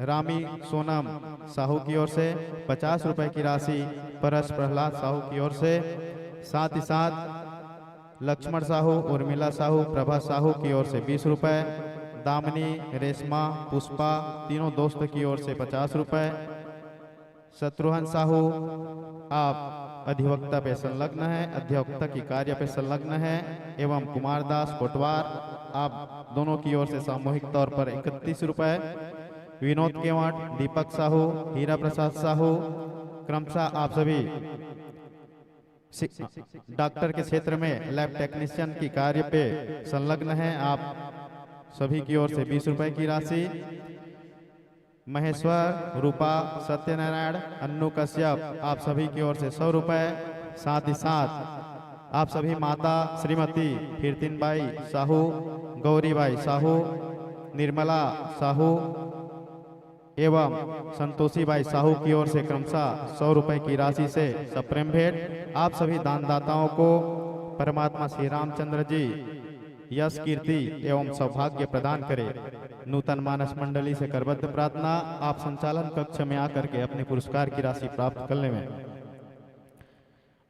रामी सोनम साहू की ओर से, 50 रुपए की राशि परस प्रहलाद साहू की ओर से, साथ ही साथ लक्ष्मण साहू, उर्मिला साहू, प्रभा साहू की ओर से 20 रुपए, दामिनी, रेशमा, पुष्पा तीनों दोस्त की ओर से 50 रुपए, शत्रुघ्न साहू आप अधिवक्ता पे संलग्न है, अधिवक्ता की कार्य पे संलग्न है, एवं कुमार दास कोटवार आप दोनों की ओर से सामूहिक तौर पर 31 रुपए, विनोद केवट, दीपक साहू, हीरा प्रसाद साहू क्रमशः आप सभी डॉक्टर के क्षेत्र में लैब टेक्नीशियन की कार्य पे संलग्न हैं, आप सभी की ओर से 20 रुपए की राशि, महेश्वर, रूपा, सत्यनारायण, अन्नू कश्यप आप सभी की ओर से 100 रुपए, साथ ही साथ आप सभी माता श्रीमती कीर्तिनबाई साहू, गौरीबाई साहू, निर्मला साहू एवं संतोषीबाई साहू की ओर से क्रमशः 100 रुपए की राशि से सप्रेम भेंट। आप सभी दानदाताओं को परमात्मा श्री रामचंद्र जी यश, कीर्ति एवं सौभाग्य प्रदान करे। नूतन मानस मंडली से करबद्ध प्रार्थना, आप संचालन कक्ष में आकर के अपने पुरस्कार की राशि प्राप्त करने में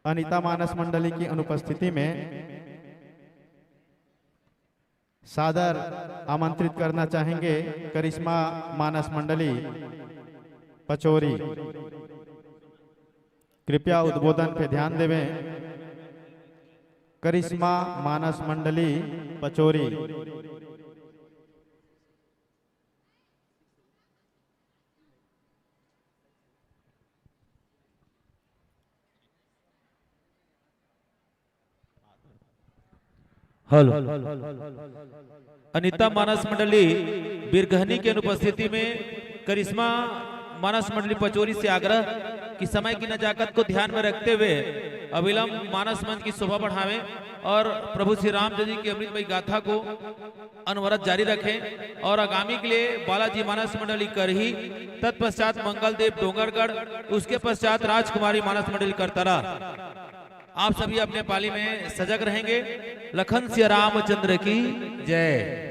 अनीता मानस मंडली की अनुपस्थिति में सादर आमंत्रित करना चाहेंगे करिश्मा मानस मंडली पचोरी। कृपया उद्बोधन पे ध्यान देवें। करिश्मा मानस मंडली पचोरी। हेलो। अनीता मानस मंडली बिरगहनी की अनुपस्थिति में करिश्मा मानस मंडली पचोरी से आग्रह कि समय की नजाकत को ध्यान में रखते हुए अविलंब मानस मंच की शोभा बढ़ावें और प्रभु श्री राम जी की अमृतमयी गाथा को अनवरत जारी रखें। और आगामी के लिए बालाजी मानस मंडली करही, तत्पश्चात मंगलदेव डोंगरगढ़, उसके पश्चात राजकुमारी मानस मंडली करतरा। आप सभी अपने पाली में सजग रहेंगे। लखन सिया रामचंद्र की जय।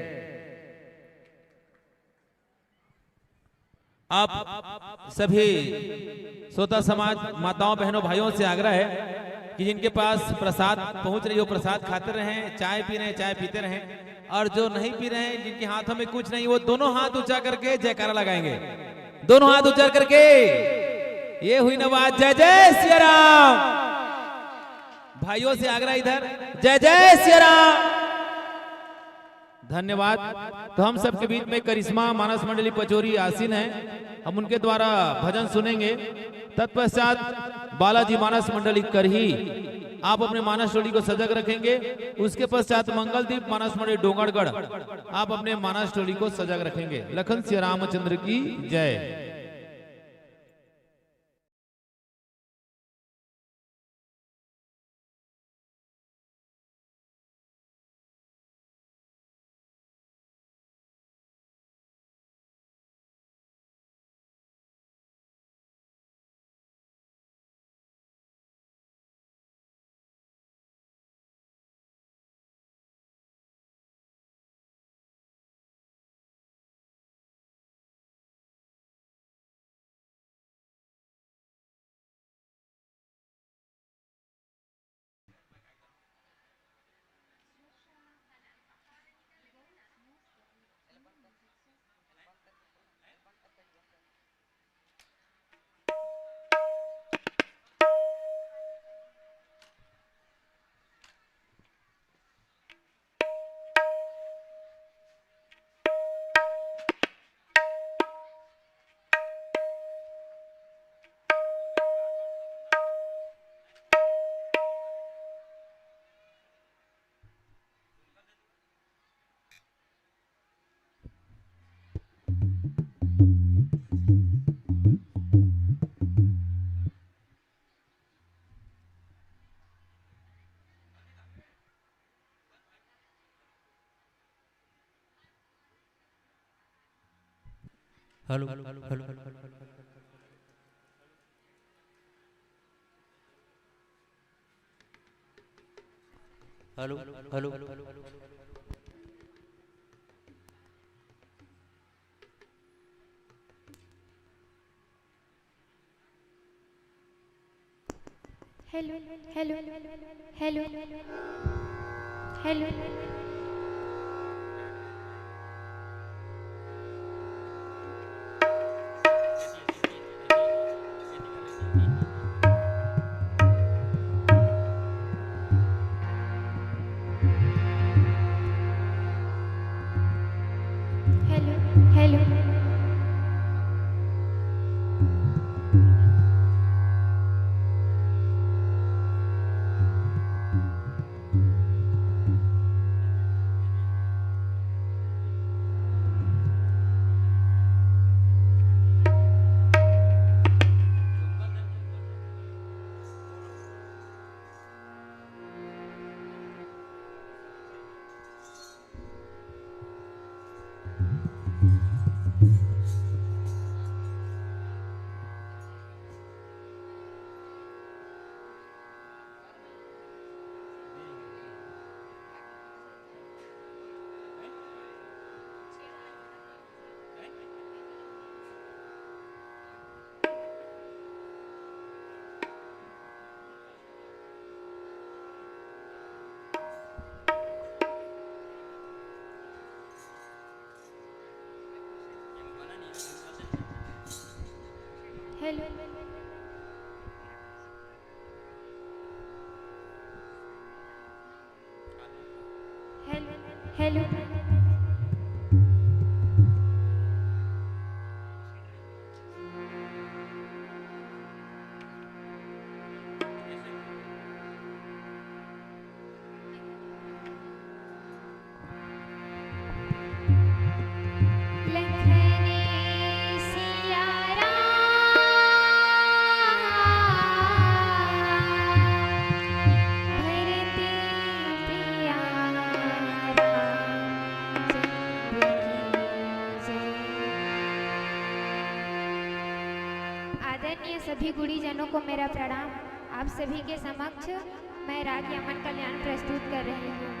आप सभी श्रोता समाज माताओं बहनों भाइयों से आग्रह है कि जिनके पास प्रसाद पहुंच रही हो प्रसाद खाते रहें, चाय पी रहे हैं चाय पीते रहें, और जो नहीं पी रहे हैं जिनके हाथों में कुछ नहीं वो दोनों हाथ ऊंचा करके जयकारा लगाएंगे। दोनों हाथ ऊंचा करके ये हुई ना बात। जय जय सिया राम। भाइयों से आग्रह इधर, जय जय सिया राम। धन्यवाद। तो हम सबके बीच में करिश्मा मानस मंडली पचोरी आसीन है। हम उनके द्वारा भजन सुनेंगे। तत्पश्चात बालाजी मानस मंडली कर ही आप अपने मानस टोली को सजग रखेंगे। उसके पश्चात मंगलदीप मानस मंडली डोंगरगढ़ आप अपने मानस टोली को सजग रखेंगे। लखन श्री रामचंद्र की जय। Hello hello hello hello hello hello hello hello hello hello hello hello hello आदरणीय सभी गुड़ीजनों को मेरा प्रणाम। आप सभी के समक्ष मैं राग यमन कल्याण प्रस्तुत कर रही हूँ।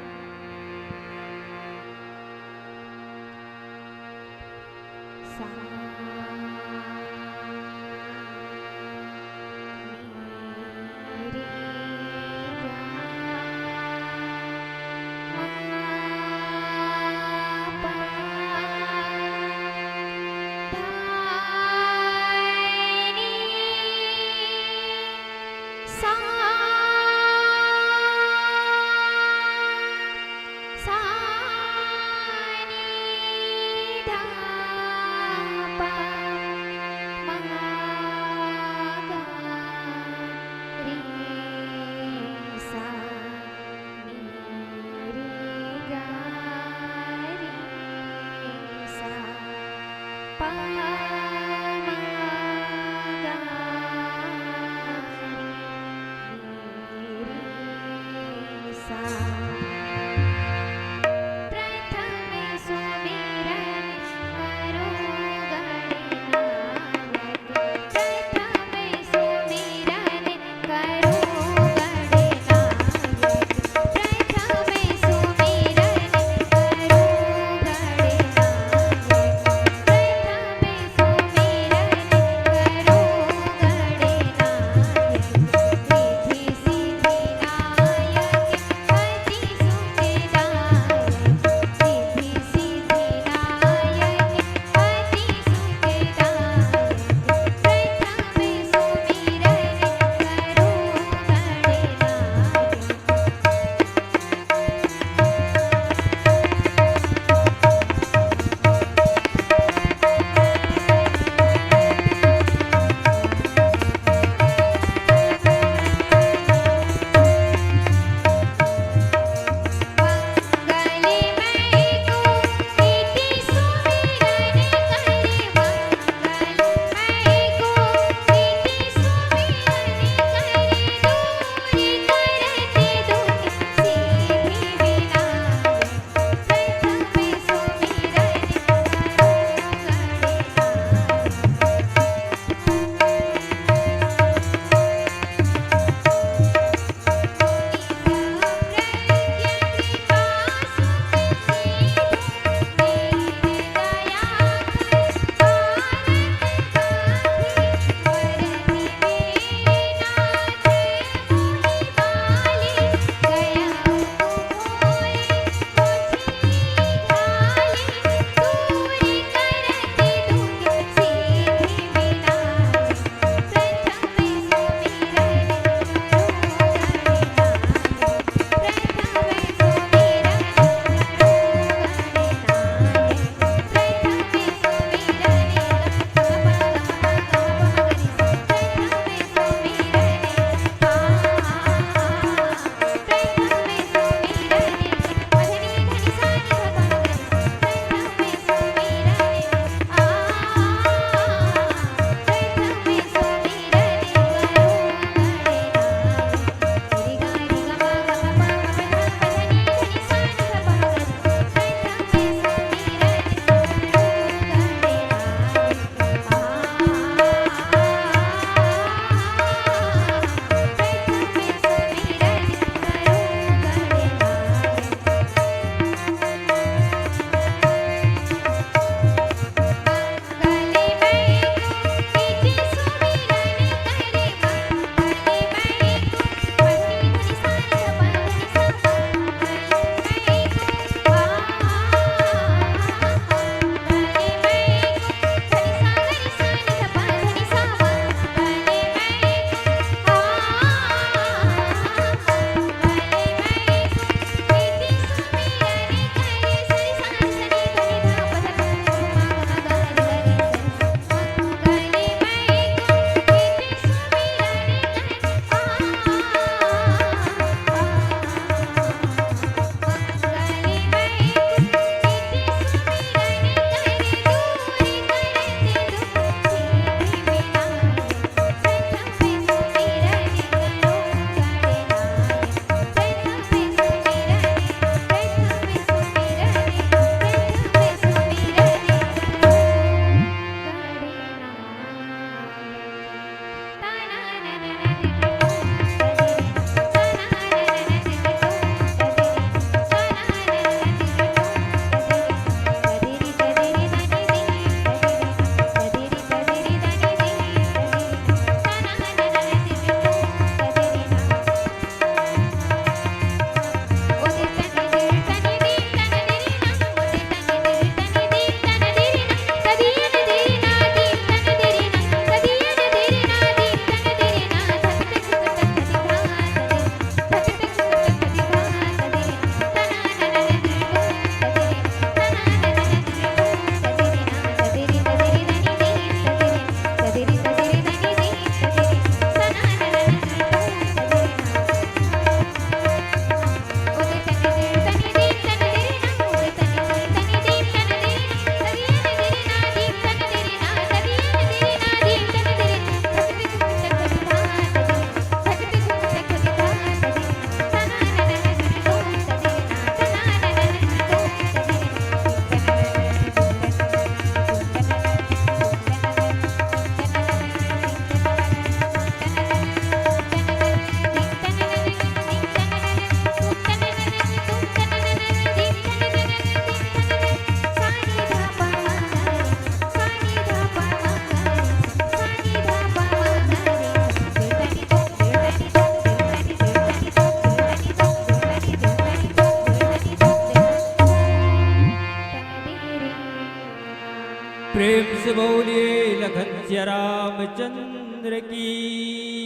सिया रामचंद्र की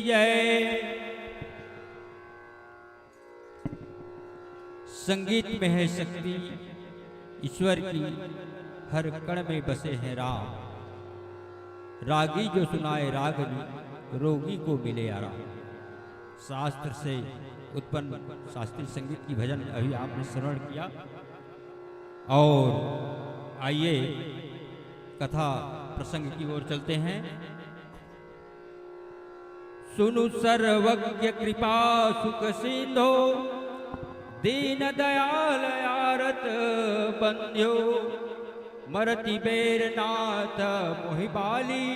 जय। संगीत में है शक्ति ईश्वर की, हर कण में बसे हैं राम। रागी जो सुनाए रागनी, रोगी को मिले आराम। शास्त्र से उत्पन्न शास्त्रीय संगीत की भजन अभी आपने श्रवण किया। और आइए कथा प्रसंग की ओर चलते हैं। सुनु सर्वज्ञ कृपा सुख सिंधो, दीन दयाल आरत बंध्यो। मरति बेर नाथ मोहि बाली,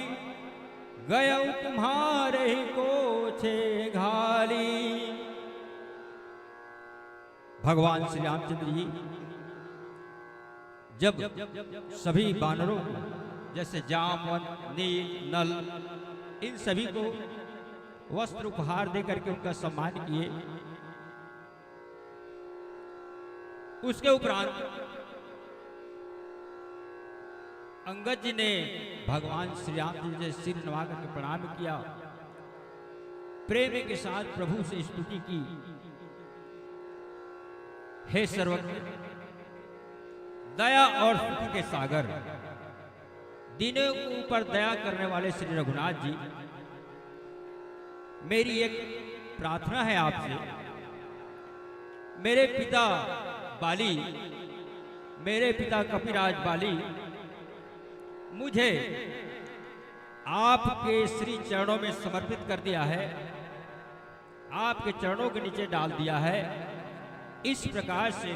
गयौ तुम्हारे को छे घाली। भगवान श्री रामचंद्र जी जब सभी बानरों को, जैसे जामवंत, नील, नल, इन सभी को वस्त्र उपहार दे करके उनका सम्मान किए, उसके उपरांत अंगद जी ने भगवान श्री राम जी से सिर नवा करके प्रणाम किया। प्रेम के साथ प्रभु से स्तुति की। हे सर्वज्ञ, दया और सुख के सागर, दीनों के ऊपर दया करने वाले श्री रघुनाथ जी, मेरी एक प्रार्थना है आपसे। मेरे पिता बाली, मेरे पिता कपिराज बाली मुझे आपके श्री चरणों में समर्पित कर दिया है, आपके चरणों के नीचे डाल दिया है। इस प्रकार से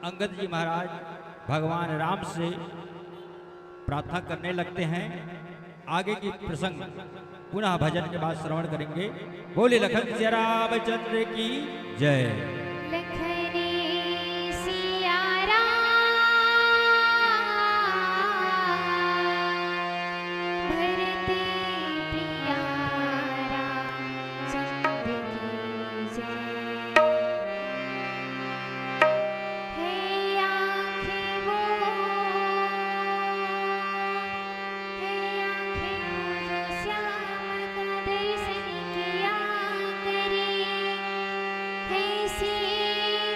अंगद जी महाराज भगवान राम से प्रार्थना करने लगते हैं। आगे की प्रसंग पुनः भजन के बाद श्रवण करेंगे। बोले लखन सिया रामचंद्र की जय। Hey, see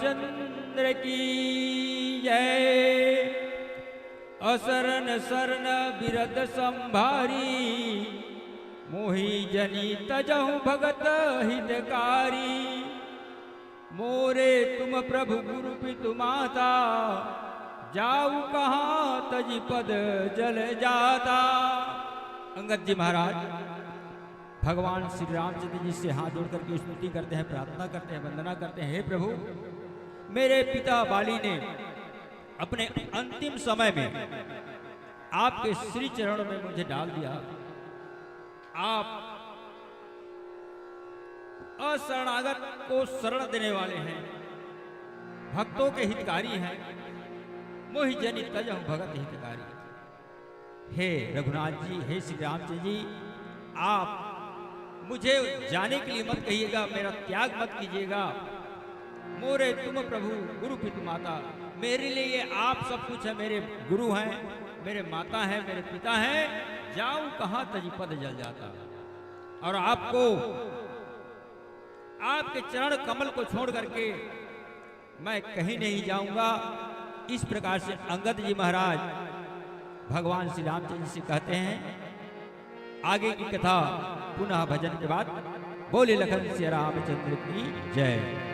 रामचंद्र की जय। असरन सरन बिरद संभारी मोहि जनी तजहु भगत हितकारी। मोरे तुम प्रभु गुरु पितु माता जाऊ कहाँ तजी पद जल जाता। अंगद जी महाराज भगवान श्री रामचंद्र जी से हाथ जोड़ करके स्तुति करते हैं, प्रार्थना करते हैं, वंदना करते हैं। हे प्रभु, मेरे पिता बाली ने अपने अंतिम समय में आपके श्री चरणों में मुझे डाल दिया। आप अशरणागत को शरण देने वाले हैं, भक्तों के हितकारी हैं। मोहि जनि तजहु भगत हितकारी। हे रघुनाथ जी, हे श्री रामचंद्र जी, आप मुझे जाने के लिए मत कहिएगा, मेरा त्याग मत कीजिएगा। मोरे तुम प्रभु गुरु पितु माता, मेरे लिए ये आप सब कुछ है। मेरे गुरु हैं, मेरे माता हैं, मेरे पिता हैं। जाऊं कहाँ तजी पद जल जाता। और आपको, आपके चरण कमल को छोड़ करके मैं कहीं नहीं जाऊंगा। इस प्रकार से अंगद जी महाराज भगवान श्री रामचंद्र जी से कहते हैं। आगे की कथा पुनः भजन के बाद। बोले लखन सिया रामचंद्र की जय।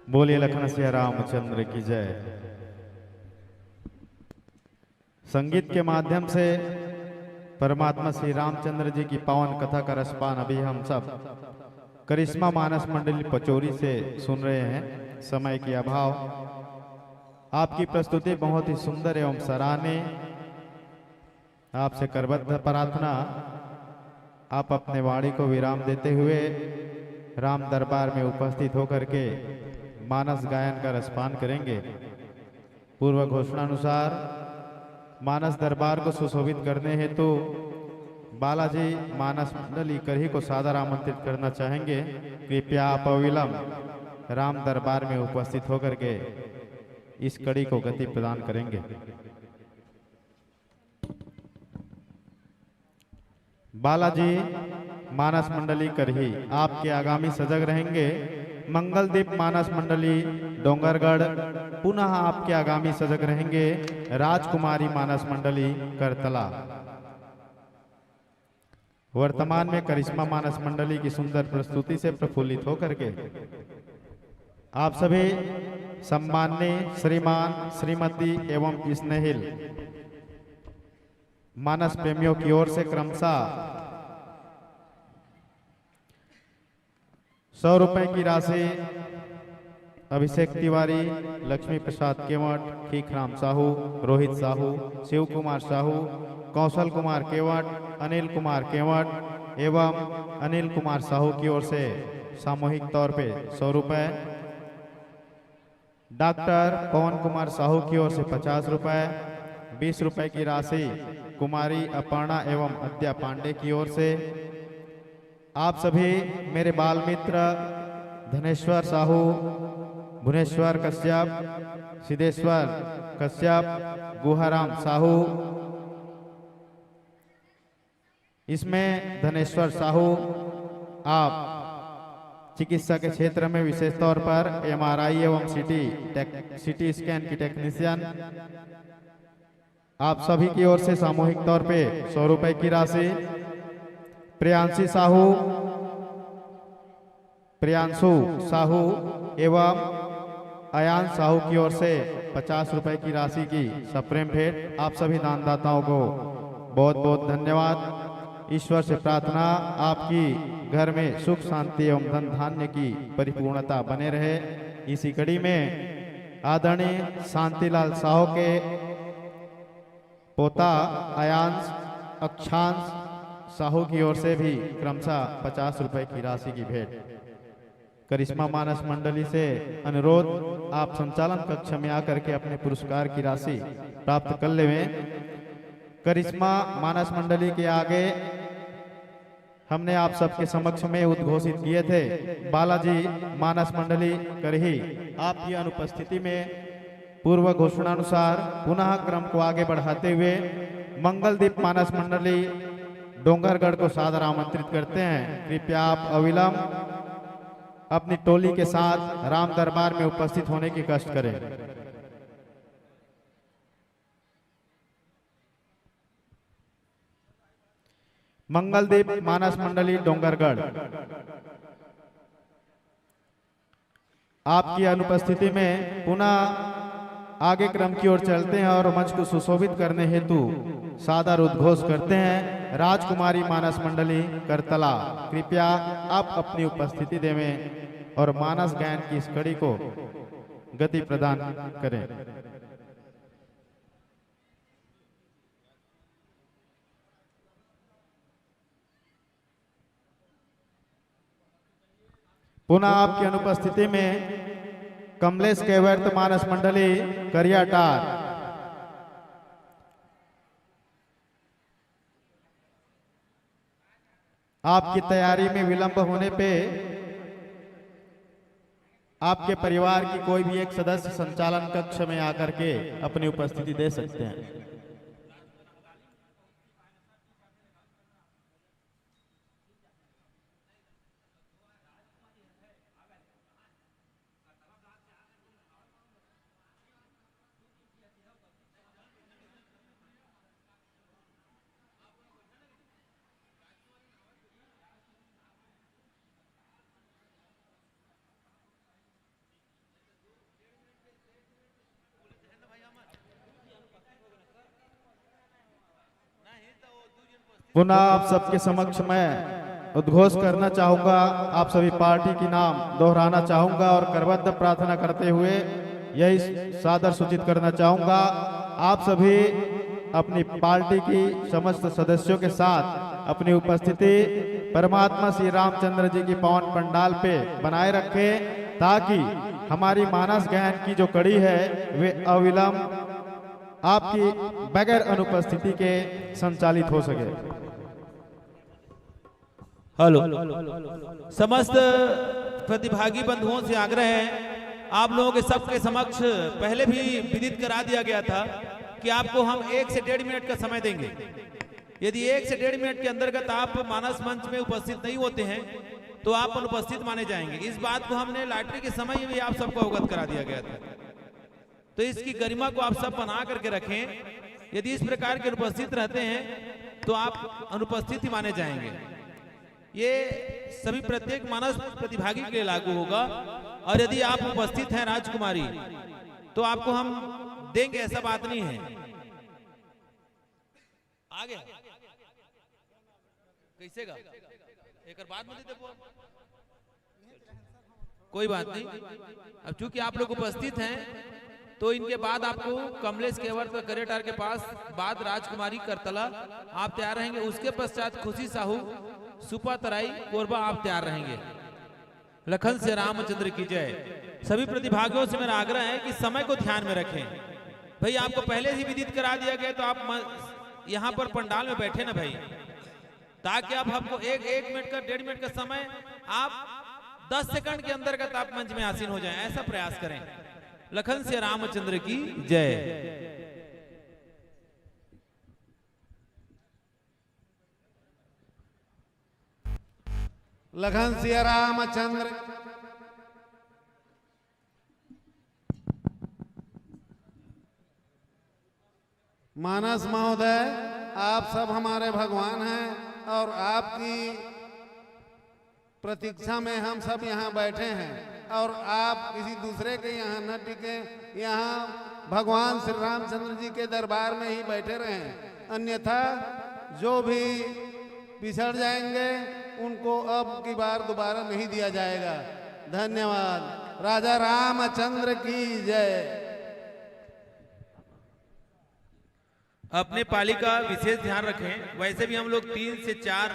बोलिए लखन सिया रामचंद्र की जय। संगीत के माध्यम से परमात्मा श्री रामचंद्र जी की पावन कथा का रसपान अभी हम सब करिश्मा मानस मंडली पचौरी से सुन रहे हैं। समय के अभाव आपकी प्रस्तुति बहुत ही सुंदर एवं सराहनीय। आपसे करबद्ध प्रार्थना आप अपने वाणी को विराम देते हुए राम दरबार में उपस्थित होकर के मानस गायन का रसपान करेंगे। पूर्व घोषणानुसार मानस दरबार को सुशोभित करने हेतु बालाजी मानस मंडली करही को सादर आमंत्रित करना चाहेंगे। कृपया आप अविलंब राम दरबार में उपस्थित होकर के इस कड़ी को गति प्रदान करेंगे। बालाजी मानस मंडली करही आपके आगामी सजग रहेंगे। मंगलदीप मानस मंडली डोंगरगढ़ पुनः आपके आगामी सजग रहेंगे। राजकुमारी मानस मंडली करतला वर्तमान में करिश्मा मानस मंडली की सुंदर प्रस्तुति से प्रफुल्लित होकर के आप सभी सम्माननीय श्रीमान श्रीमती एवं स्नेहिल मानस प्रेमियों की ओर से क्रमशः 100 रुपए की राशि अभिषेक तिवारी, लक्ष्मी प्रसाद केवट, खीखराम साहू, रोहित साहू, शिव कुमार साहू, कौशल कुमार केवट, अनिल कुमार केवट एवं अनिल कुमार साहू की ओर से सामूहिक तौर पे 100 रुपए। डॉक्टर पवन कुमार साहू की ओर से 50 रुपए। 20 रुपए की राशि कुमारी अपर्णा एवं अद्या पांडे की ओर से। आप सभी मेरे बाल मित्र धनेश्वर साहू, भुवनेश्वर कश्यप, सिद्धेश्वर कश्यप, गुहाराम साहू, इसमें धनेश्वर साहू आप चिकित्सा के क्षेत्र में विशेष तौर पर MRI एवं सिटी स्कैन की टेक्नीशियन, आप सभी की ओर से सामूहिक तौर पे 100 रुपए की राशि। प्रियांशु साहू एवं अयान साहू की ओर से 50 रुपए की राशि की सप्रेम भेंट। आप सभी दानदाताओं को बहुत बहुत धन्यवाद। ईश्वर से प्रार्थना आपकी घर में सुख शांति एवं धन धान्य की परिपूर्णता बने रहे। इसी कड़ी में आदरणीय शांतिलाल साहू के पोता अयांश अक्षांश साहू की ओर से भी क्रमशः 50 रुपए की राशि की भेंट। करिश्मा मानस मंडली से अनुरोध आप संचालन कक्ष में आकर के अपने पुरस्कार की राशि प्राप्त कर लेवें। करिश्मा मानस मंडली के आगे हमने आप सबके समक्ष में उद्घोषित किए थे बालाजी मानस मंडली करही आपकी अनुपस्थिति में पूर्व घोषणानुसार पुनः क्रम को आगे बढ़ाते हुए मंगलदीप मानस मंडली डोंगरगढ़ को सादर आमंत्रित करते हैं। कृपया आप अविलंब अपनी टोली के साथ राम दरबार में उपस्थित होने की कष्ट करें। मंगलदीप मानस मंडली डोंगरगढ़ आपकी अनुपस्थिति में पुनः आगे क्रम की ओर चलते हैं और मंच को सुशोभित करने हेतु सादर उद्घोष करते हैं राजकुमारी मानस मंडली करतला। कृपया आप अपनी उपस्थिति देवें और मानस गायन की इस कड़ी को गति प्रदान करें। पुनः आपकी अनुपस्थिति में कमलेश केवर्त मानस मंडली करियाटार आपकी तैयारी में विलंब होने पे आपके परिवार की कोई भी एक सदस्य संचालन कक्ष में आकर के अपनी उपस्थिति दे सकते हैं। पुनः आप सबके समक्ष मैं उद्घोष करना चाहूंगा, आप सभी पार्टी की नाम दोहराना चाहूंगा और करबद्ध प्रार्थना करते हुए यही सादर सूचित करना चाहूंगा। आप सभी अपनी पार्टी की समस्त सदस्यों के साथ अपनी उपस्थिति परमात्मा श्री रामचंद्र जी की पावन पंडाल पे बनाए रखें, ताकि हमारी मानस गायन की जो कड़ी है वे अविलंब आपकी बगैर अनुपस्थिति के संचालित हो सके। हेलो, समस्त प्रतिभागी बंधुओं से आग्रह है, आप लोगों के सबके समक्ष पहले भी विदित करा दिया गया था कि आपको हम 1 से 1.5 मिनट का समय देंगे। यदि 1 से 1.5 मिनट के अंतर्गत आप मानस मंच में उपस्थित नहीं होते हैं तो आप अनुपस्थित माने जाएंगे। इस बात को हमने लॉटरी के समय में आप सबको अवगत करा दिया गया था, तो इसकी गरिमा को आप सब बना करके रखें। यदि इस प्रकार के अनुपस्थित रहते हैं तो आप अनुपस्थित ही माने जाएंगे। ये सभी प्रत्येक मानस प्रतिभागी के लिए लागू होगा, और यदि आप उपस्थित हैं राजकुमारी तो आपको हम देंगे, ऐसा बात नहीं है। आगे कैसे गा एक बाद में दे कोई बात नहीं। अब चूंकि आप लोग उपस्थित हैं तो इनके बाद आपको कमलेश केवट करेटार के पास बाद राजकुमारी करतला आप तैयार रहेंगे। उसके पश्चात खुशी साहू सुपा तराई कोरबा आप तैयार रहेंगे। लखन से रामचंद्र की जय। सभी प्रतिभागियों से मेरा आग्रह है कि समय को ध्यान में रखें। भाई आपको पहले ही विदित करा दिया गया तो आप यहाँ पर पंडाल में बैठे ना भाई, ताकि आप हमको 1 मिनट का 1.5 मिनट का समय आप 10 सेकंड के अंतर्गत आप मंच में आसीन हो जाएं, ऐसा प्रयास करें। लखन से रामचंद्र की जय। लखन सिया रामचंद्र। मानस महोदय, आप सब हमारे भगवान हैं और आपकी प्रतीक्षा में हम सब यहाँ बैठे हैं, और आप किसी दूसरे के यहाँ न टिके, यहाँ भगवान श्री रामचंद्र जी के दरबार में ही बैठे रहें। अन्यथा जो भी पिछड़ जाएंगे उनको अब की बार दोबारा नहीं दिया जाएगा। धन्यवाद। राजा रामचंद्र की जय। अपने पाली का विशेष ध्यान रखें। वैसे भी हम लोग 3 से 4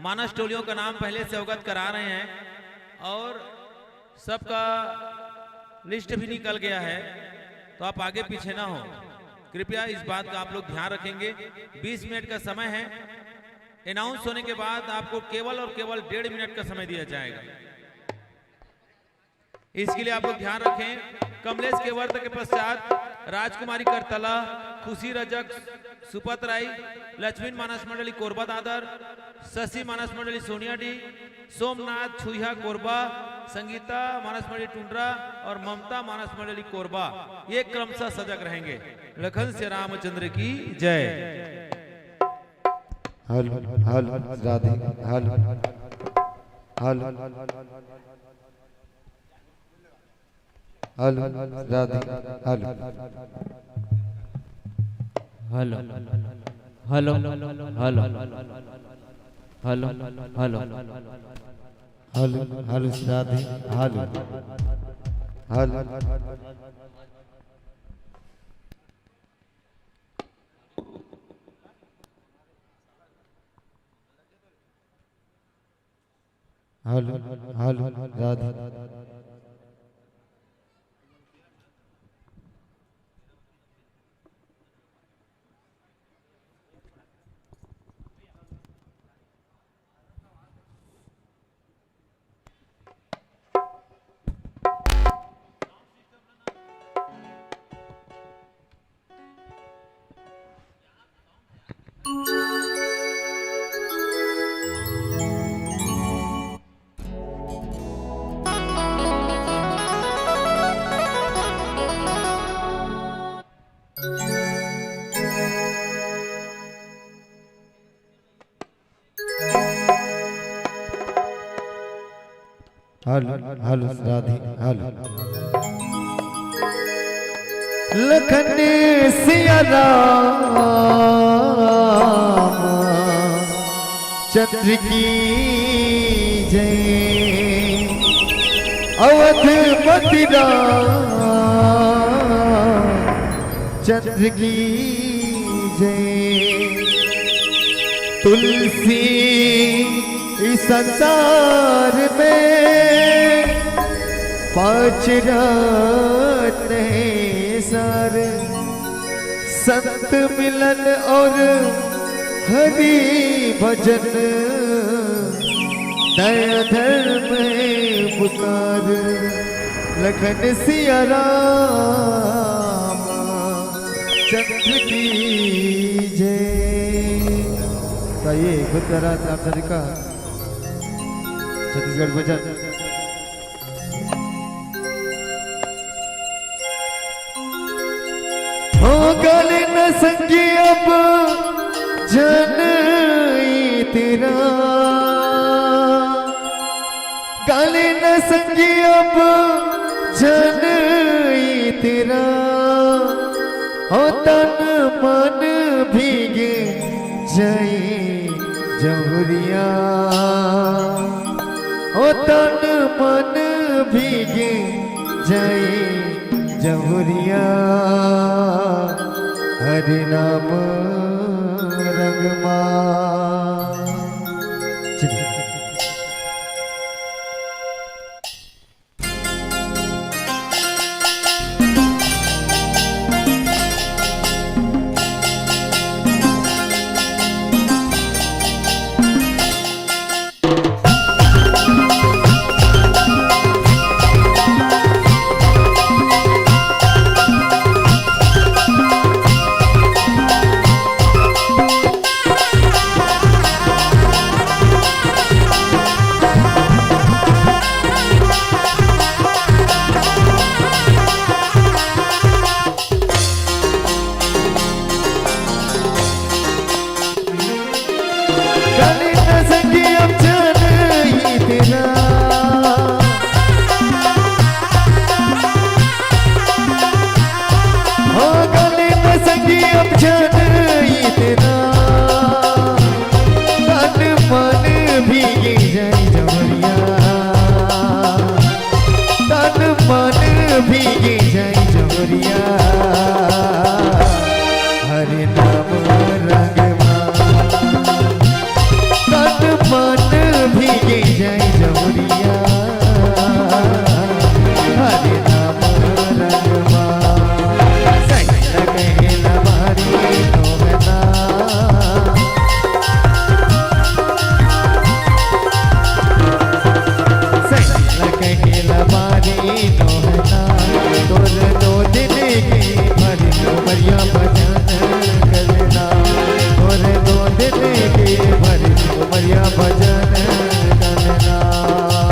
मानस टोलियों का नाम पहले से अवगत करा रहे हैं और सबका लिस्ट भी निकल गया है, तो आप आगे पीछे ना हो। कृपया इस बात का आप लोग ध्यान रखेंगे। 20 मिनट का समय है। अनाउंस होने के बाद आपको केवल और केवल 1.5 मिनट का समय दिया जाएगा। इसके लिए आप लोग ध्यान रखें। कमलेश केवर्त के पश्चात राजकुमारी करतला, खुशी रजक सुपतराई, लक्ष्मी मानस मंडली कोरबा दादर, शशि मानस मंडली सोनियाडी, सोमनाथ छुईहा कोरबा, संगीता मानस मंडली टुंड्रा और ममता मानस मंडली कोरबा, ये क्रमशः सजग रहेंगे। लखन से रामचंद्र की जय। हल हल राधे हल हल हल राधे हल hello hello hello hello hello हल हल राधे हल हल हल हल राधे हल हल राधे हल लखन सिया राम चंद्र की जय अवध मथुरा चंद्र की जय तुलसी इस संसार में पांच रत्न सारे संत मिलन और हरि भजन दया धर्म पुकार लखन सिया राम चंद्र की जय। ये गुरुद्वारा साप्ताहिक का छत्तीसगढ़ भजन। हो गले न संगी अब जन तेरा गले न संगी अब जन तेरा हो तन मन भीगे जय जमुरिया हो तन मन भीगे जय जमुरिया हरि नाम रंगमा। भजन करना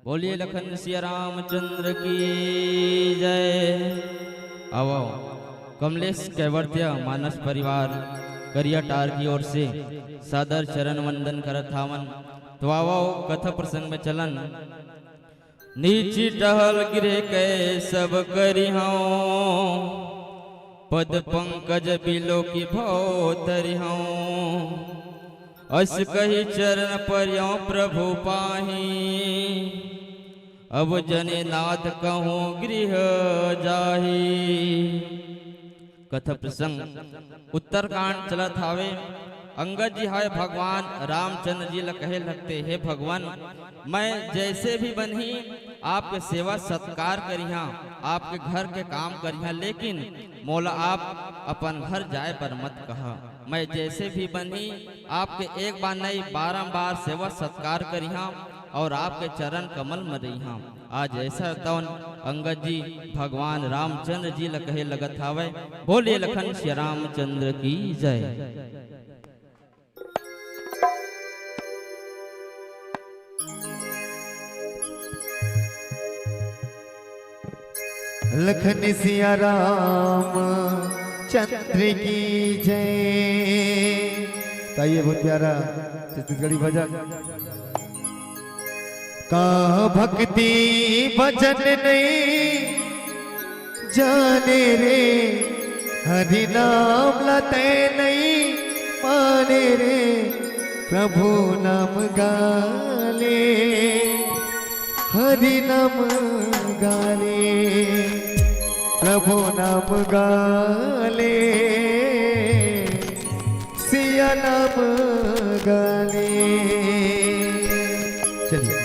बोलिए लखन सिया रामचंद्र की जय। आओ कमलेश कैवर्त्य मानस परिवार करियाटार की ओर से सादर चरण वंदन करत हावन। तो आओ कथा प्रसंग में चलन। नीची टहल गिरे कै सब करी हूँ, पद पंकज बिलो की भोतरी हूँ। अस कही चरण पर्यों प्रभु पाही, अब जने नाथ कहूँ गृह जाही। कथा प्रसंग उत्तरकांड चलत हावे। अंगद जी हाय भगवान रामचंद्र जी ल कहे लगते, हे भगवान मैं जैसे भी बनी आपके सेवा सत्कार करिहा, आपके घर के काम करिहा, लेकिन मौला आप अपन घर जाए पर मत कहा। मैं जैसे भी बनी आपके एक बार नहीं बारंबार सेवा सत्कार करिहा और आपके चरण कमल में रहिहा। आज ऐसा तौन अंगद जी भगवान रामचंद्र जी ल कहे लगत हावे। बोलिए लखन श्री रामचंद्र की जय। लखन सिया राम चंद्र की जय। ताइए बहुत प्यारा छत्तीसगढ़ी भजन। का भक्ति भजन नहीं जाने रे, हरि नाम लते नहीं माने रे, प्रभु नाम गाले हरि नाम गाले, प्रभु नाम गाले सिया नाम गाले। चलिए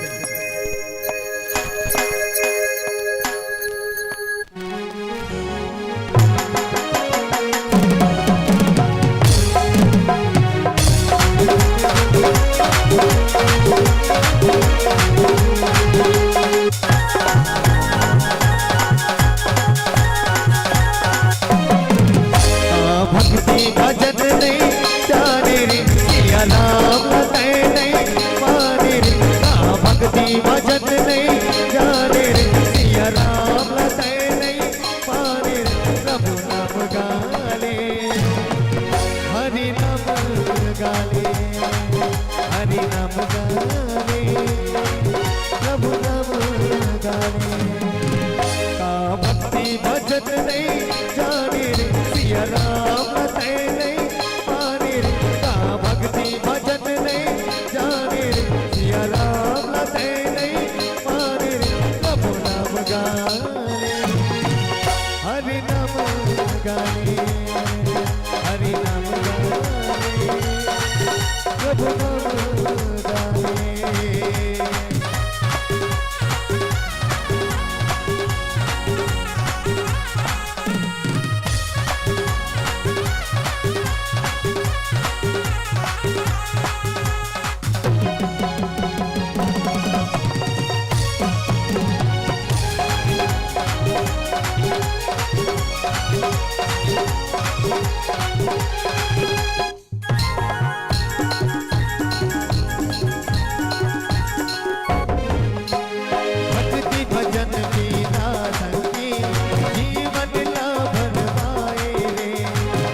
भजन नहीं जाने रे, सिया नाम लते नहीं माने रे। भक्ति भजन नहीं जाने रे, सिया नाम लते नहीं माने रे, प्रभु नाम गाले हरि नाम गाले, हरि नाम गाले प्रभु नाम गाले। का भक्ति भजन नहीं जाने रे, सिया राम लते नहीं माने रे। का भक्ति भजन नहीं जाने रे, सिया राम लते नहीं माने रे, प्रभु नाम गाले हरि नाम गाले, हरि नाम गाले प्रभु नाम गाले। भक्ति भजन बिना संगी जीवन ना भरमाए रे,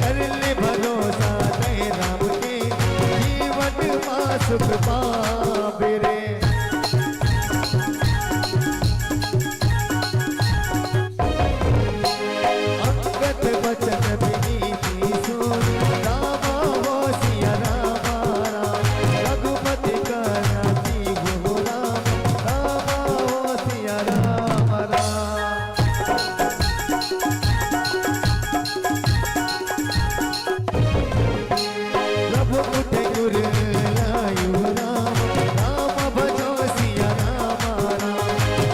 कर ले भरोसा नए राम के जीवन मां सुख पावे रे। अंगद बचन विनीति सुन रामा हो सिया रामा राम, रघुपति का राजीव हो राम, रामा हो सिया राम राम। प्रभु उठे गुर लायु राम, राम भजो सिया राम राम,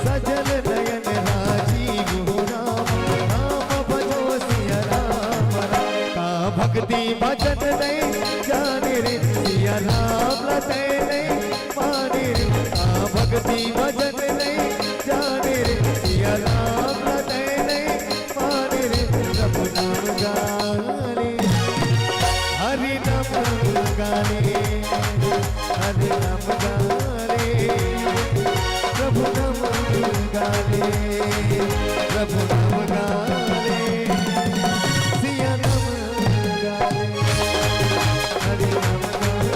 सजल नयन राजीव हो राम, राम भजो सिया राम राम। का भक्ति भजन नहीं जाने रे, सिया राम लते नहीं माने रे। का भक्ति भजन नहीं जाने रे, सिया राम लते नहीं माने रे, प्रभु नाम गाले हरि नाम गाले, हरि नाम गाले प्रभु नाम गाले सिया नाम गाले हरि नाम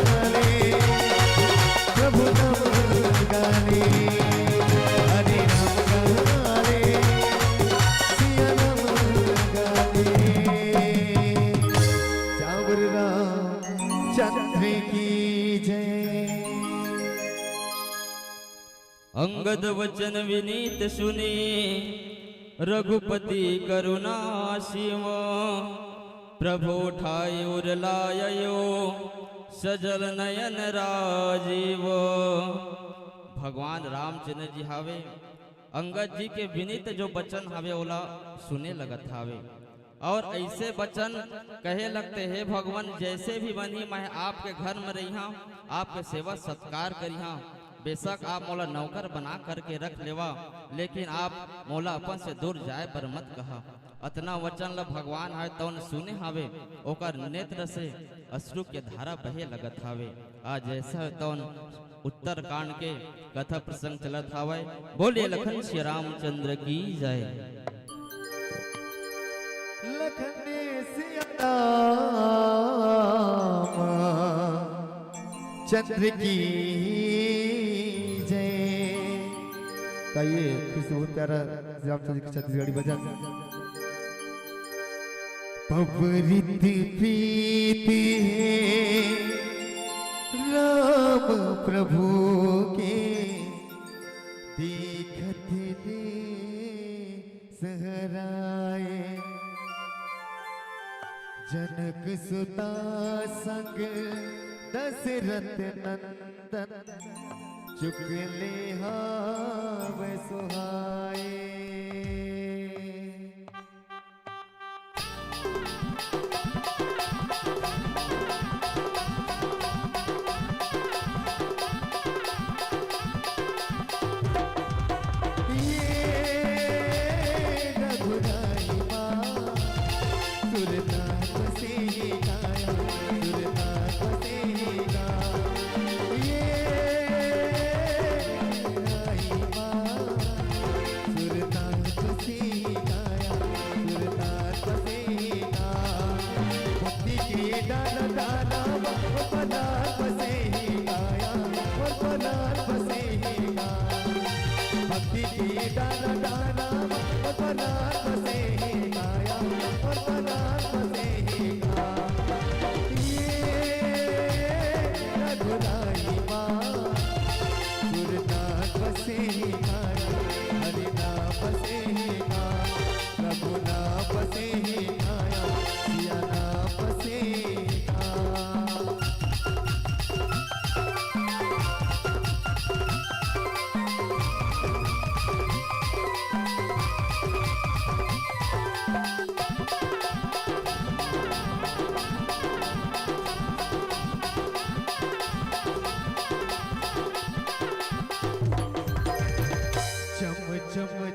गाले प्रभु नाम गाले हरि नाम गाले सिया नाम गाले चावर राम चंद्र की जय। अंगद वचन विनीत सुने रघुपति करुणा शिव प्रभु ठाय उर लायो सजल नयन राजीव। भगवान रामचंद्र जी हावे अंगद जी के विनीत जो वचन हावे ओला सुने लगत हावे और ऐसे वचन कहे लगते हैं भगवान जैसे भी बनी मैं आपके घर में रही हूँ आपके सेवा सत्कार करी हूँ बेशक आप मोला नौकर बना करके रख लेवा लेकिन आप मोला अपन से दूर जाए पर मत कहा। अतना वचन ल भगवान है तौन सुने हावे ओकर नेत्र से अश्रु के धारा बहे लगत हावे। आज जैसा तौन उत्तर कांड के कथा प्रसंग चलत हावे। बोलिए लखन श्री रामचंद्र की जय। लखन सिया राम चंद्र की जय। ताइए फिर से बहुत प्यारा रामचंद्र की छत्तीसगढ़ी भजन। पवरित प्रीति है राम प्रभु के देखत दे सहराए जनक सुता संग दशरथ नंदन चुकले हाव सुहाए।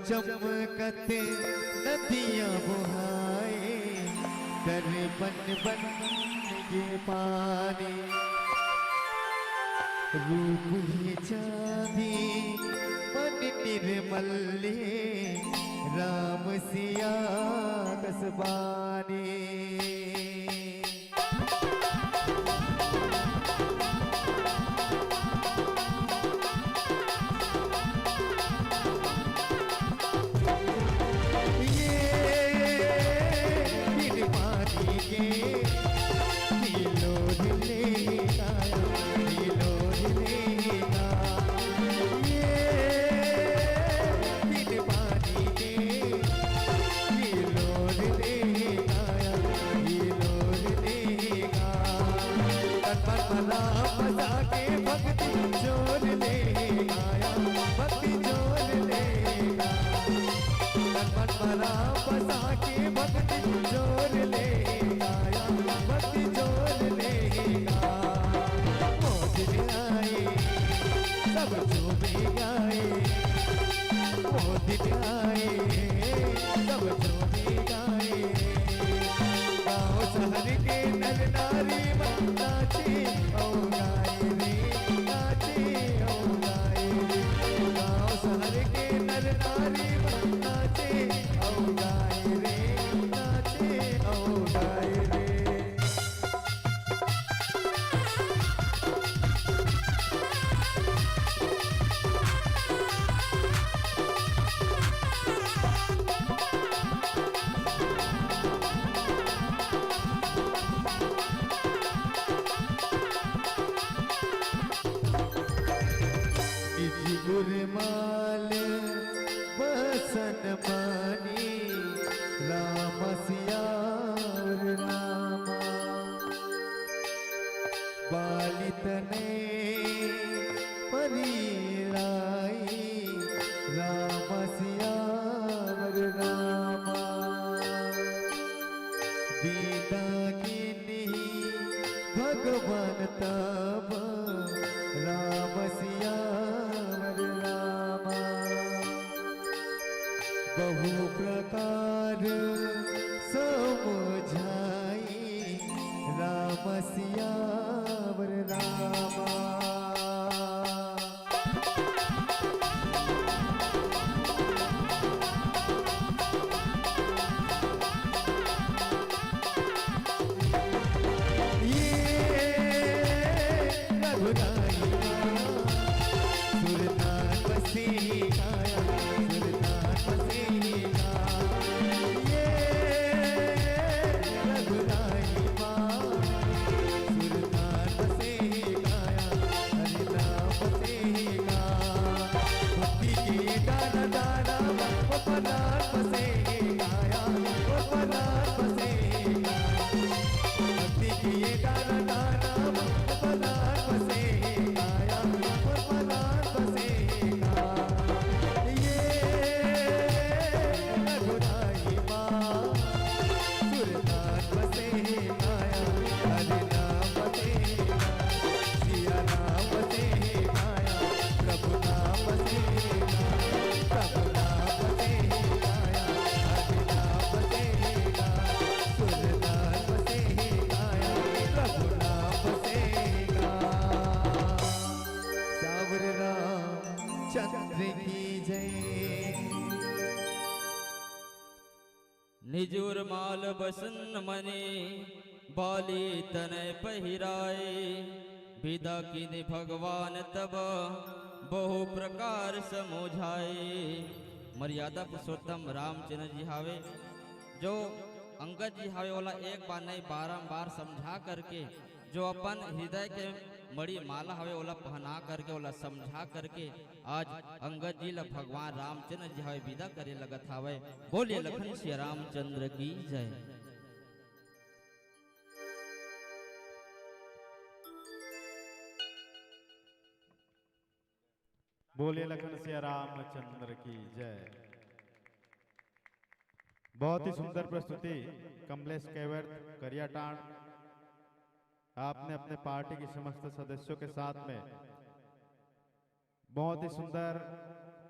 चमकते नदियाँ बुहाए दर्पण बन के पानी रूप ही चांदी मन निर्मल राम सिया कसबानी। नर नारी मन नाचे औ गाए रे, नाचे औ गाए रे। गुरमाल बसन मानी राम सियार रामा, बालित ने परिलाई राम सियार रामा, बीता की नहीं भगवान तब राम सियार रामा, बहु प्रकार समझाई राम सियार रामा। निजुर माल बसन मने बाली तनय पहिराए, विदा किने भगवान तब बहु प्रकार समझाए। मर्यादा पुरुषोत्तम रामचंद्र जी हावे, जो अंगद जी हावे वाला एक बार नहीं बारंबार समझा करके, जो अपन हृदय के मड़ी माला हवे ओला पहना करके ओला समझा करके आज अंगद जी ला भगवान रामचंद्र जी हवे विदा करे लगत हवे। बोलिए लखन श्री रामचंद्र की जय। बोलिए लखन श्री रामचंद्र की जय। बहुत ही सुंदर प्रस्तुति कमलेश कैवर्त करियाटाण, आपने अपने पार्टी की समस्त सदस्यों के साथ में बहुत ही सुंदर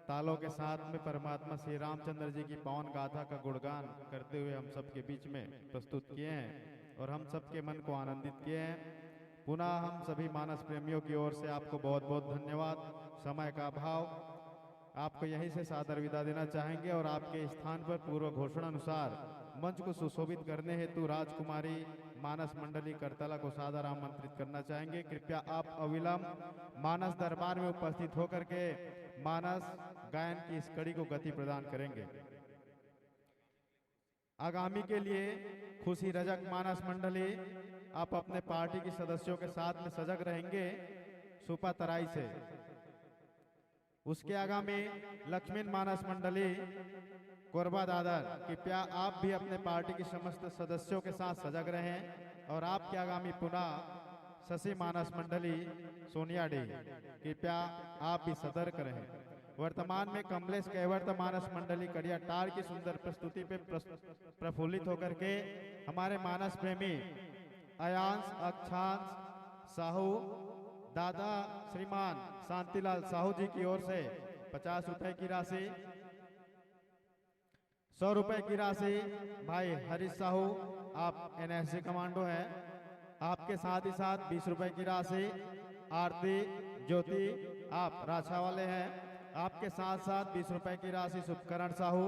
तालों के साथ में परमात्मा श्री रामचंद्र जी की पावन गाथा का गुणगान करते हुए हम सबके बीच में प्रस्तुत किए हैं और हम सबके मन को आनंदित किए हैं। पुनः हम सभी मानस प्रेमियों की ओर से आपको बहुत बहुत धन्यवाद। समय का अभाव, आपको यहीं से सादर विदा देना चाहेंगे और आपके स्थान पर पूर्व घोषणा अनुसार मंच को सुशोभित करने हेतु राजकुमारी मानस मंडली करतला को सादर आमंत्रित करना चाहेंगे। कृपया आप अविलंब मानस दरबार में उपस्थित होकर के मानस गायन की इस कड़ी को गति प्रदान करेंगे। आगामी के लिए खुशी रजक मानस मंडली आप अपने पार्टी के सदस्यों के साथ में सजग रहेंगे सुपा तराई से। उसके आगामी लक्ष्मण मानस मंडली कोरबा दादर, कृपया आप भी अपने पार्टी की समस्त सदस्यों के साथ सजग रहें। और आपके आगामी पुनः शशि मानस मंडली सोनियाडी, कृपया आप भी सतर्क रहें। वर्तमान में कमलेश कैवर्त मानस मंडली कड़ियाटार की सुंदर प्रस्तुति पे प्रफुल्लित होकर के हमारे मानस प्रेमी अयांश अक्षांश साहू दादा श्रीमान शांतिलाल साहू जी की ओर से 50 रुपए की राशि, 100 रुपए की राशि भाई हरीश साहू, आप एनएसजी कमांडो हैं, आपके साथ ही साथ 20 रुपए की राशि आरती ज्योति, आप राछा वाले हैं, आपके साथ साथ 20 रुपए की राशि शुभकरण साहू,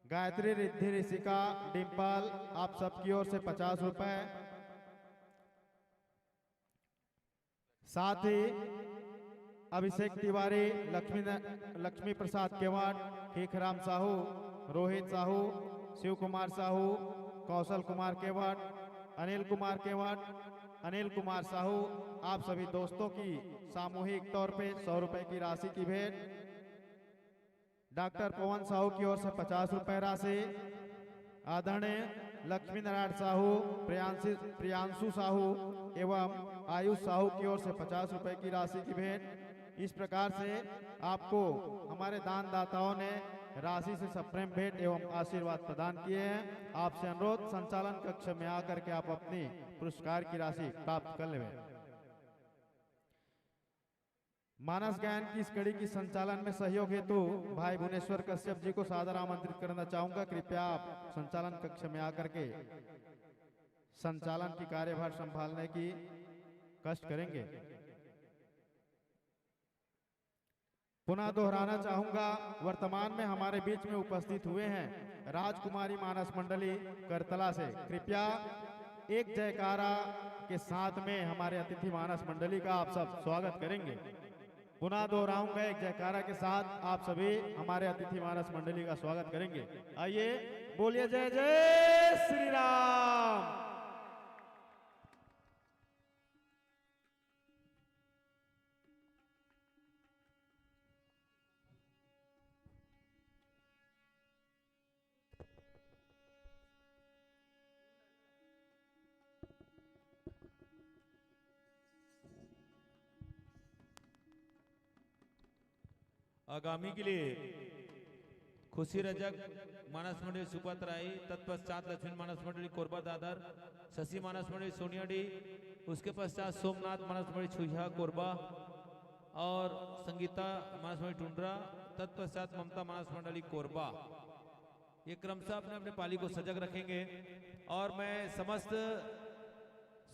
गायत्री रिद्धि ऋषिका डिम्पल आप सबकी ओर से 50 रुपए, साथ ही अभिषेक तिवारी, लक्ष्मी प्रसाद केवाड़, खेखराम साहू, रोहित साहू, शिव कुमार साहू, कौशल कुमार केवाड़, अनिल कुमार केवाड़, अनिल कुमार साहू आप सभी दोस्तों की सामूहिक तौर पे 100 रुपए की राशि की भेंट। डॉक्टर पवन साहू की ओर से 50 रुपए राशि, आदरणीय लक्ष्मी नारायण साहू, प्रियांशु साहू एवं आयुष साहू की ओर से 50 रुपए की राशि की भेंट। इस प्रकार से आपको हमारे दानदाताओं ने राशि से सप्रेम भेंट एवं आशीर्वाद प्रदान किए हैं। आपसे अनुरोध संचालन कक्ष में आकर के आप अपनी पुरस्कार की राशि प्राप्त कर लें। मानस गायन की इस कड़ी की संचालन में सहयोग हेतु भाई भुवनेश्वर कश्यप जी को सादर आमंत्रित करना चाहूंगा। कृपया आप संचालन कक्ष में आकर के संचालन की कार्यभार संभालने की कष्ट करेंगे। पुनः दोहराना चाहूंगा, वर्तमान में हमारे बीच में उपस्थित हुए हैं राजकुमारी मानस मंडली करतला से। कृपया एक जयकारा के साथ में हमारे अतिथि मानस मंडली का आप सब स्वागत करेंगे। पुनः दोहराऊंगा, एक जयकारा के साथ आप सभी हमारे अतिथि मानस मंडली का स्वागत करेंगे। आइए बोलिए जय जय श्री राम। आगामी के लिए खुशी रजक मानस मंडली सुपतराई, तत्पश्चात लक्ष्मी मानस मंडली कोरबा दादर, शशि मानस मंडली सोनियाडी, उसके पश्चात सोमनाथ मानस मंडली छुहिया कोरबा और संगीता मानस मंडली टुंड्रा, तत्पश्चात ममता मानस मंडली कोरबा। ये क्रमशः अपने अपने पाली को सजग रखेंगे। और मैं समस्त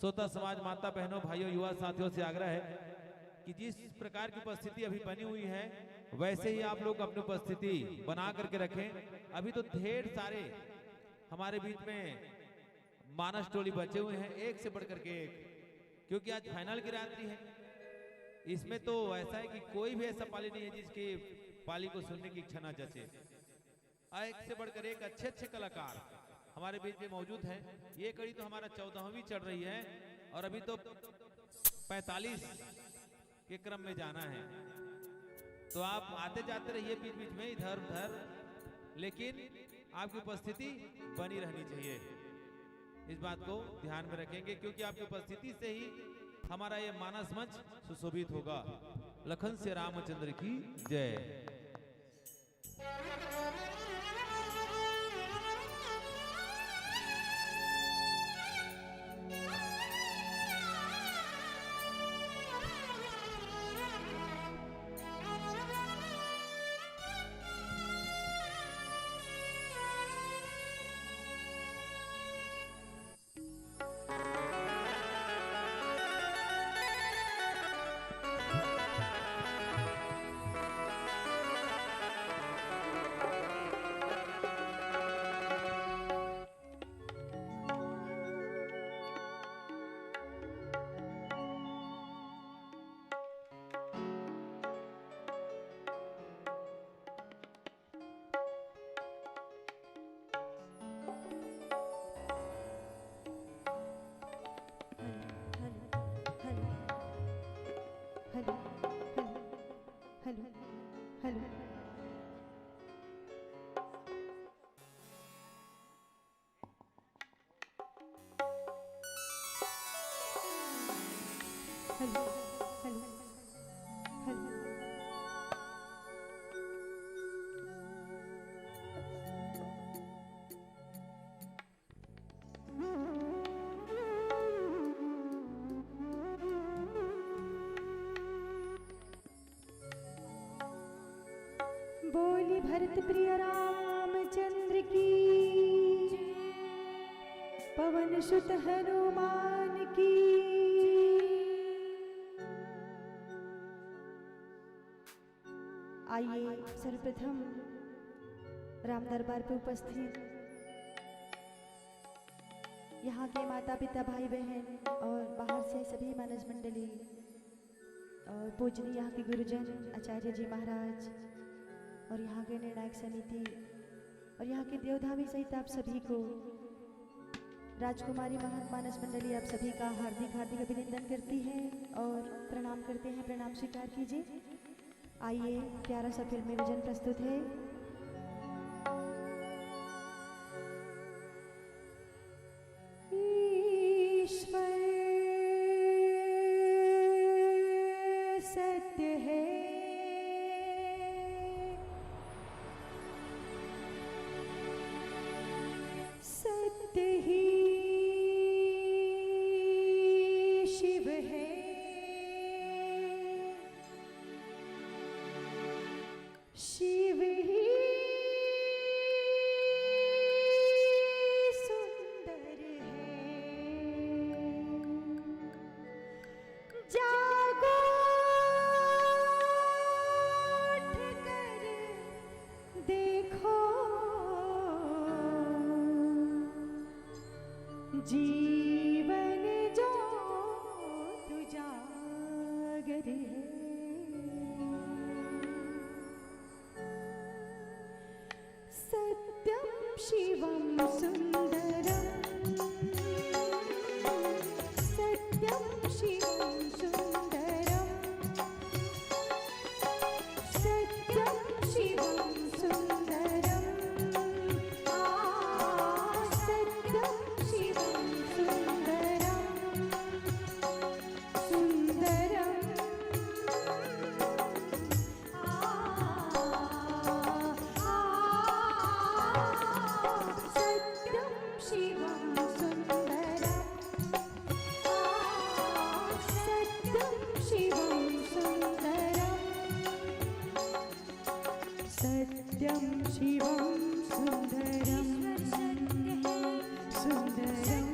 श्रोता समाज, माता बहनों, भाइयों, युवा साथियों से आग्रह है कि जिस प्रकार की उपस्थिति अभी बनी हुई है वैसे ही आप लोग अपनी उपस्थिति बना करके रखें। अभी तो ढेर सारे हमारे बीच में मानस टोली बचे हुए हैं, एक से बढ़कर के एक, क्योंकि आज फाइनल की रात्रि है। इसमें तो ऐसा है कि कोई भी ऐसा पाली नहीं है जिसकी पाली को सुनने की इच्छा ना जचे। एक से बढ़कर एक अच्छे अच्छे कलाकार हमारे बीच में मौजूद हैं। ये कड़ी तो हमारा 14वीं चढ़ रही है और अभी तो 45 के क्रम में जाना है। तो आप आते जाते रहिए बीच बीच में, इधर उधर, लेकिन आपकी उपस्थिति बनी रहनी चाहिए। इस बात को ध्यान में रखेंगे क्योंकि आपकी उपस्थिति से ही हमारा ये मानस मंच सुशोभित होगा। लखन से रामचंद्र की जय। बोली भरत प्रिय रामचंद्र की, पवन सुत हनुमान की। आइए सर्वप्रथम राम दरबार पे उपस्थित यहाँ के माता पिता भाई बहन और बाहर से सभी मानस मंडली और पूजनीय यहाँ के गुरुजन आचार्य जी महाराज और यहाँ के निर्णायक समिति और यहाँ के देवधामी सहित आप सभी को राजकुमारी मानस मंडली आप सभी का हार्दिक हार्दिक अभिनंदन करती है और प्रणाम करते हैं। प्रणाम स्वीकार कीजिए। आइए प्यारा सा फिल्मी भजन प्रस्तुत है। ईश्वर सत्य है, सत्य ही शिव है, शिव ही सुंदर है। जागो उठ कर देखो, जीवन जो तुजागर है। सत्यम शिवम सुंदरम, सत्यम शिवम सुंदरम, सत्यम शिवम सुंदरम, सत्यम शिवम सुंदरम, सुंदरम सत्यम शिवम सुंदरम, सत्यम शिवम सुंदरम, सत्यम शिवम सुंदरम, सुंदरम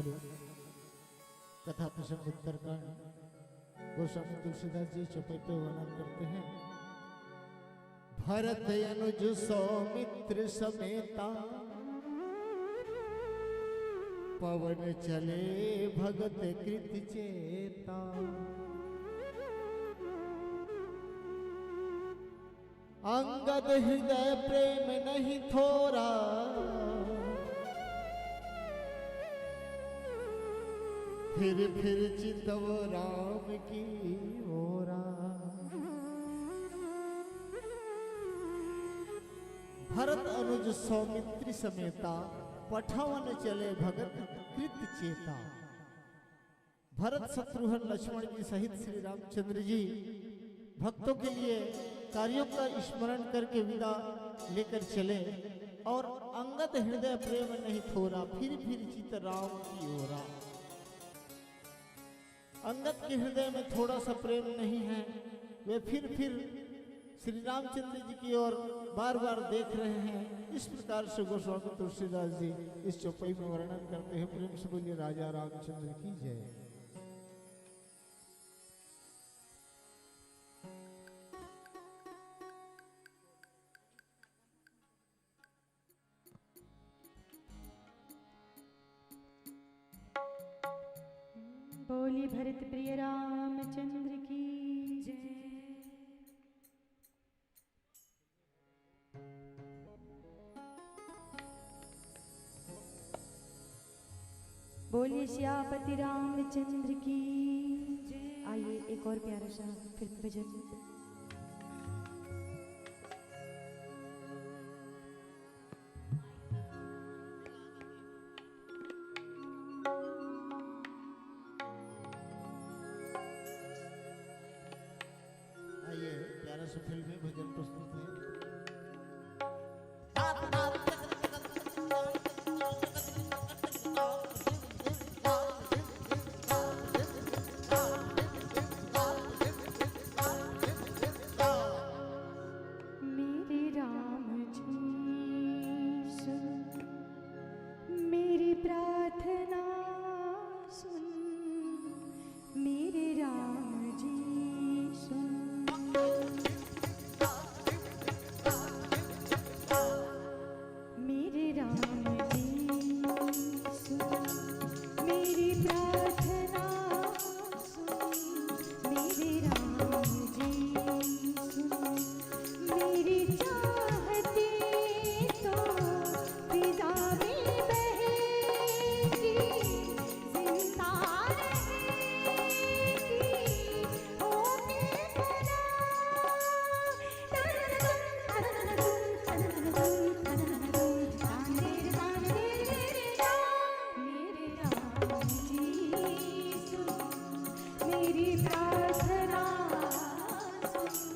हरि कथा प्रसंग उत्तरकांड गोस्वामी तुलसीदास जी चौपाई पे वर्णन करते हैं। भरत अनुज सौमित्र समेता पवन चले भगत कृत चेता। अंगद हृदय प्रेम नहीं थोरा फिर चितव राम की ओरा। भरत अनुज सौमित्री समेता पठावन चले भगत कृत चेता। भरत शत्रुघ्न लक्ष्मण जी सहित श्री रामचंद्र जी भक्तों के लिए कार्यों का स्मरण करके विदा लेकर चले और अंगद हृदय प्रेम नहीं थोरा फिर चित राम की ओरा। अंगद के हृदय में थोड़ा सा प्रेम नहीं है, वे फिर श्री रामचंद्र जी की ओर बार बार देख रहे हैं। इस प्रकार से गोस्वामी तुलसीदास जी इस चौपाई में वर्णन करते हैं। प्रेम से बोलिए राजा रामचंद्र की जय। बोली भरत प्रिय रामचंद्र की जय। बोलिए श्यापति रामचंद्र की जय। आइए एक और प्यारा सा फिर भजन। आइए प्यारा सा फिल्मी भजन प्रस्तुत है। मेरे राम जी सुन मेरी प्रार्थना सुन। मेरे राम जी सुन मेरे राम जी सुन मेरी प्रार्थना सुन। मेरे राम जी सुन मेरी चाहती तो फिजा में बहेगी जिंदा रहेगी होके बना। मेरे राम जी सुन मेरी प्रार्थना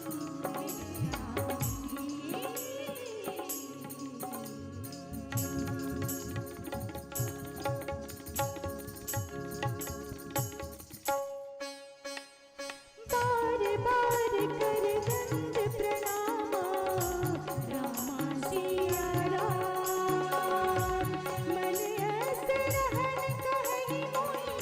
सुन। मेरे राम बार बार कर दंड प्रणाम रामा सिया राम। मन ऐसे रहन कहीं मोही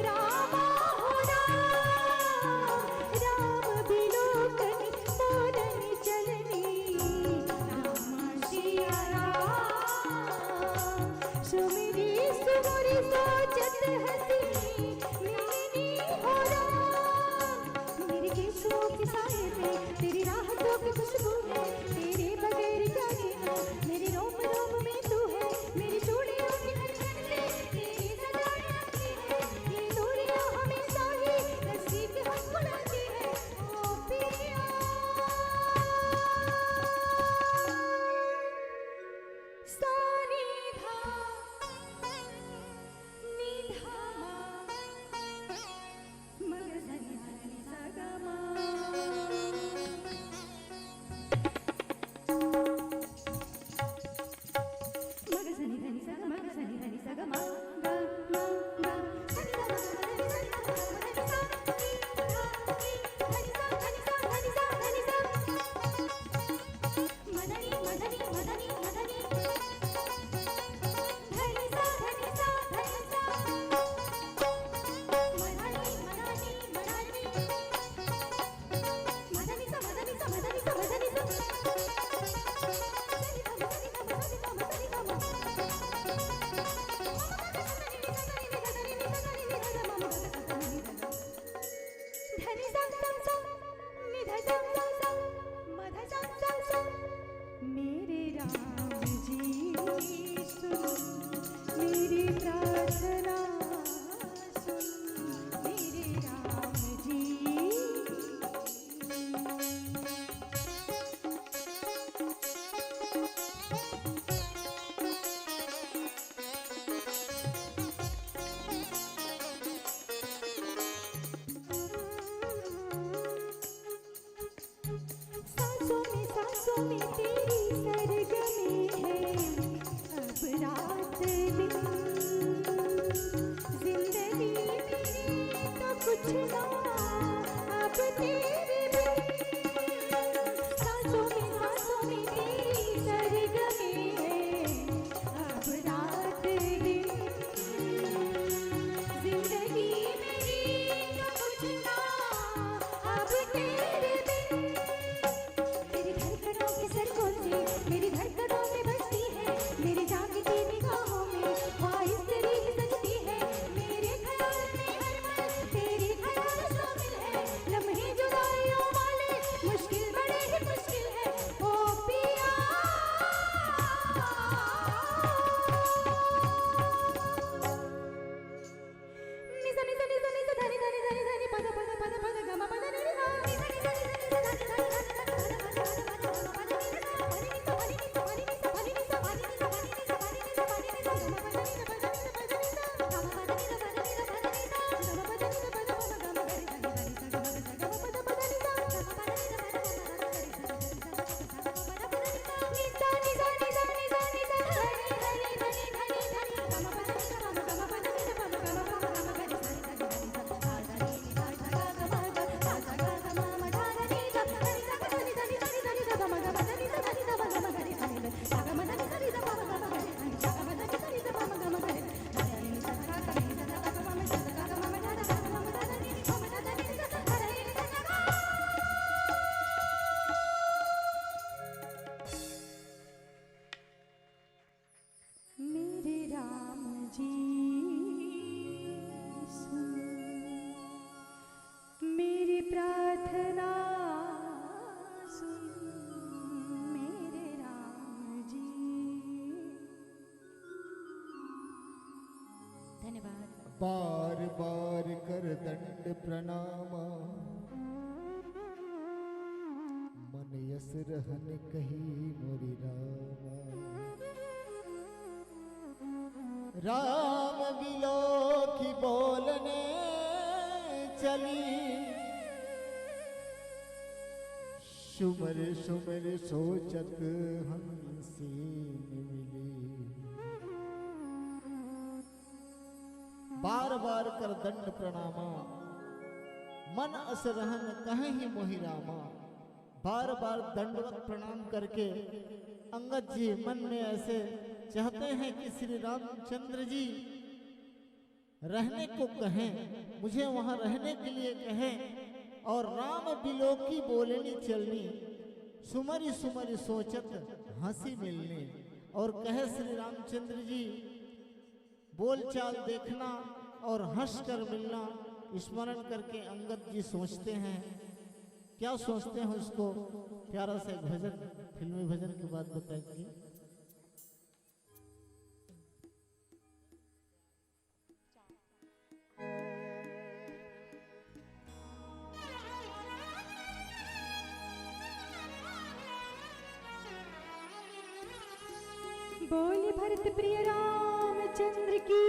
रामा हो राम। राम बिलोकन मोरन चलनी रामा सिया राम। सुमिरी सुमरी सोचत हसी मिलनी हो राम। मेरे केसों के साए में तेरी राहतों की खुशबू है। तेरे बगैर जाने ना मेरे रोम रोम में तू है। मेरी चूड़ियों की धड़कन से तेरी सजाएं रखी है। ये दूरियां हमेशा ही नजदीक हम बुलाती है। ओ पिया सानी धा निधा मगजनी सगमा। बार बार कर दंड प्रणाम मन यस रहन कही मोरी रामा। राम बिलो की बोलने चली सुमर सुमर सोचत हंसी मिली। बार बार कर दंड प्रणामा मन अस रहन कहीं ही मोहि रामा। बार बार दंडवत प्रणाम करके अंगद जी मन में ऐसे चाहते हैं कि श्री रामचंद्र जी रहने को कहें, मुझे वहां रहने के लिए कहें। और राम बिलोकी बोलनी चलनी सुमरी सुमरी सोचत हंसी मिलनी। और कहे श्री रामचंद्र जी बोल चाल देखना और हंस कर मिलना स्मरण करके अंगद जी सोचते हैं। क्या सोचते हैं उसको प्यारा सा एक भजन, फिल्मी भजन की बात बताएंगे। बोली भरत प्रिय रामचंद्र की,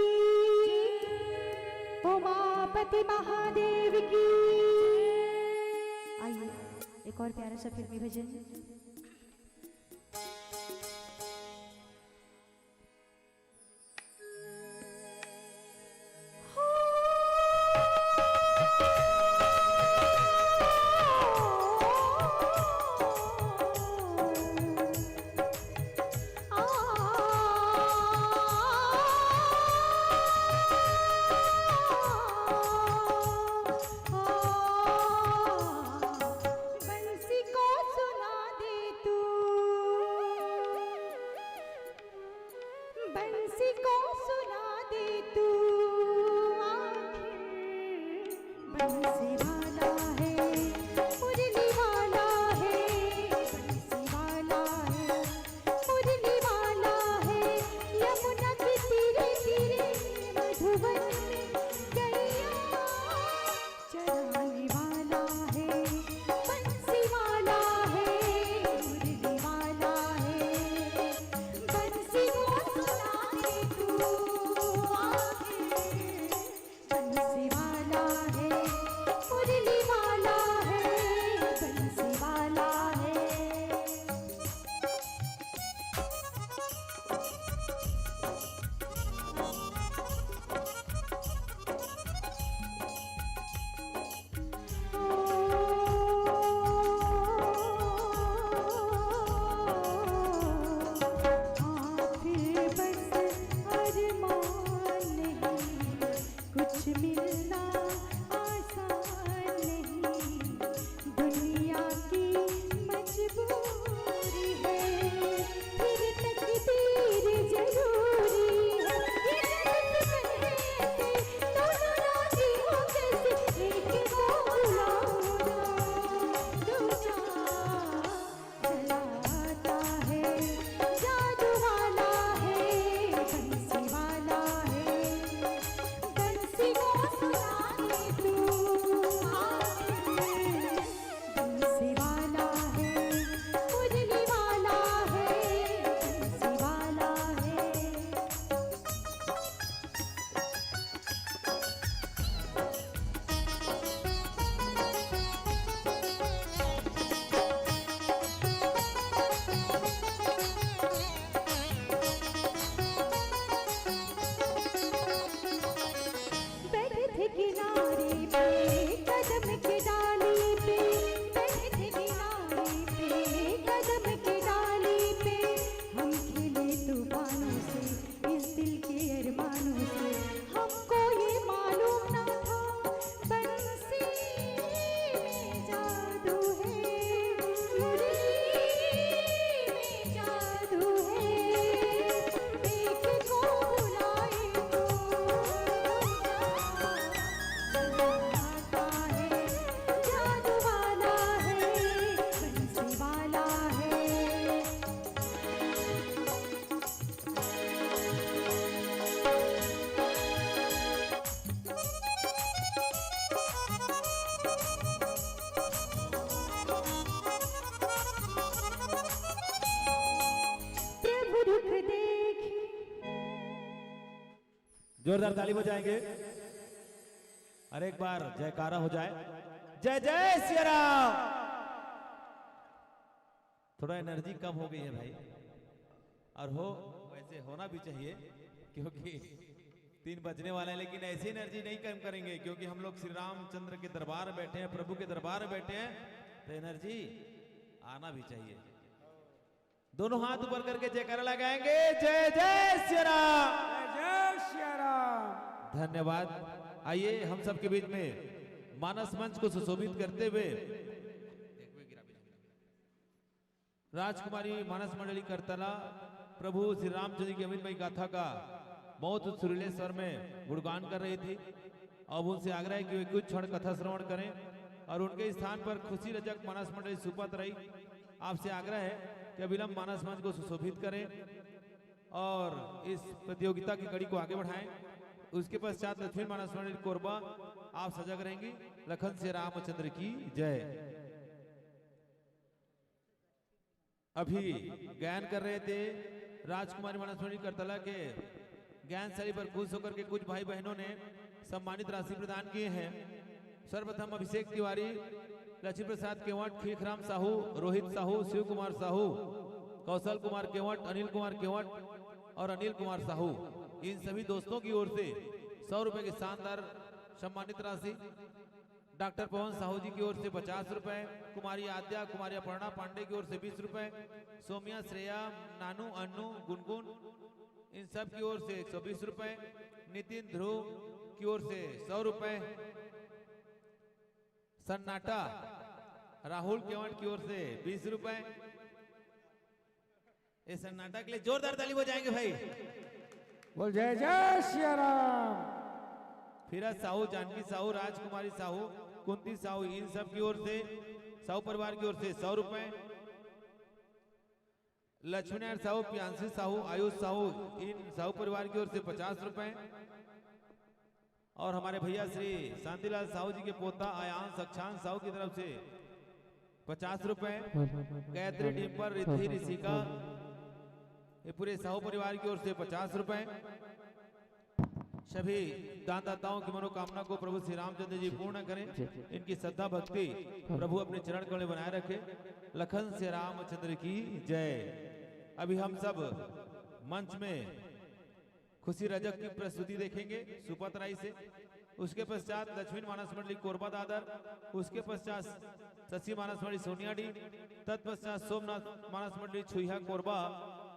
उमापति महादेव की। आइए एक और प्यारा सा फिल्मी भजन। बंसी को सुना दे जोरदार ताली बजाएंगे और एक बार जयकारा हो जाए, जय जय सिया राम। थोड़ा एनर्जी कम हो गई है भाई, और हो वैसे होना भी चाहिए क्योंकि 3 बजने वाला है, लेकिन ऐसी एनर्जी नहीं कम करेंगे क्योंकि हम लोग श्री रामचंद्र के दरबार में बैठे हैं, प्रभु के दरबार में बैठे हैं, तो एनर्जी आना भी चाहिए। दोनों हाथ ऊपर करके जयकारा लगाएंगे, जय जय सिया राम, जय सिया राम। धन्यवाद। आइए हम सबके बीच में मानस मंच को सुशोभित करते हुए राजकुमारी मानस मंडली करतला प्रभु श्री रामचंद्र की अमृतमयी गाथा का बहुत सुरीले स्वर में गुणगान कर रही थी। अब उनसे आग्रह है कि वे कुछ क्षण कथा श्रवण करें और उनके स्थान पर खुशी रजक मानस मंडली सुपत रही। आपसे आग्रह है कि अविलंब मानस मंच को सुशोभित करें और इस प्रतियोगिता की कड़ी को आगे बढ़ाएं। उसके पश्चात लक्ष्मी मानस मंडली कोरबा आप सजग रहेंगी। लखन से रामचंद्र की जय। अभी ज्ञान कर रहे थे राजकुमारी मानस मंडली करतला के ज्ञान शैली पर खुश होकर के कुछ भाई बहनों ने सम्मानित राशि प्रदान किए हैं। सर्वप्रथम अभिषेक तिवारी, लक्ष्मी प्रसाद केवट, खीखराम साहू, रोहित साहू, शिव कुमार साहू, कौशल कुमार केवट, अनिल कुमार केवट और अनिल कुमार साहू, इन सभी दोस्तों की ओर से 100 रुपए की शानदार सम्मानित राशि। डॉक्टर पवन साहू जी की ओर से 50 रुपए, कुमारी आद्या, कुमारी अपर्णा पांडे की ओर से 20 रुपए, सोमिया, श्रेया, नानू, अन्नू, गुनगुन, इन सब की ओर से 120 रुपए, नितिन, ध्रुव की ओर से 100 रुपए, सन्नाटा राहुल केवट की ओर से 20 रुपए। इस सन्नाटा के लिए जोरदार ताली बजाएंगे भाई। बोल जय जय सिया राम। फिरोज साहू, जानकी साहू, राजकुमारी साहू, कुंती साहू, इन सब की ओर से साहू परिवार की ओर से 100 रुपए, लक्ष्मीनारायण साहू, प्रियांशी साहू, आयुष साहू, इन साहू परिवार की ओर से 50 रुपए और हमारे भैया श्री शांतिलाल साहू जी के पोता आयांश अक्षांश साहू की तरफ से 50 रुपए, गायत्री डिम्पर, रिद्धि, ऋषिका, ये पूरे साहू परिवार की ओर से 50 रुपए। सभी दानदाताओं की मनोकामना को प्रभु श्री रामचंद्र जी पूर्ण करें। इनकी श्रद्धा भक्ति प्रभु अपने चरण कमल बनाए रखे। लखन से रामचंद्र की जय। अभी हम सब मंच में खुशी रजक की प्रस्तुति देखेंगे सुपत राय से। उसके पश्चात लक्ष्मी मानस मंडली कोरबा दादर, उसके पश्चात शशि मानस मंडली सोनियाडी, तत्पश्चात सोमनाथ मानस मंडली छुईहा कोरबा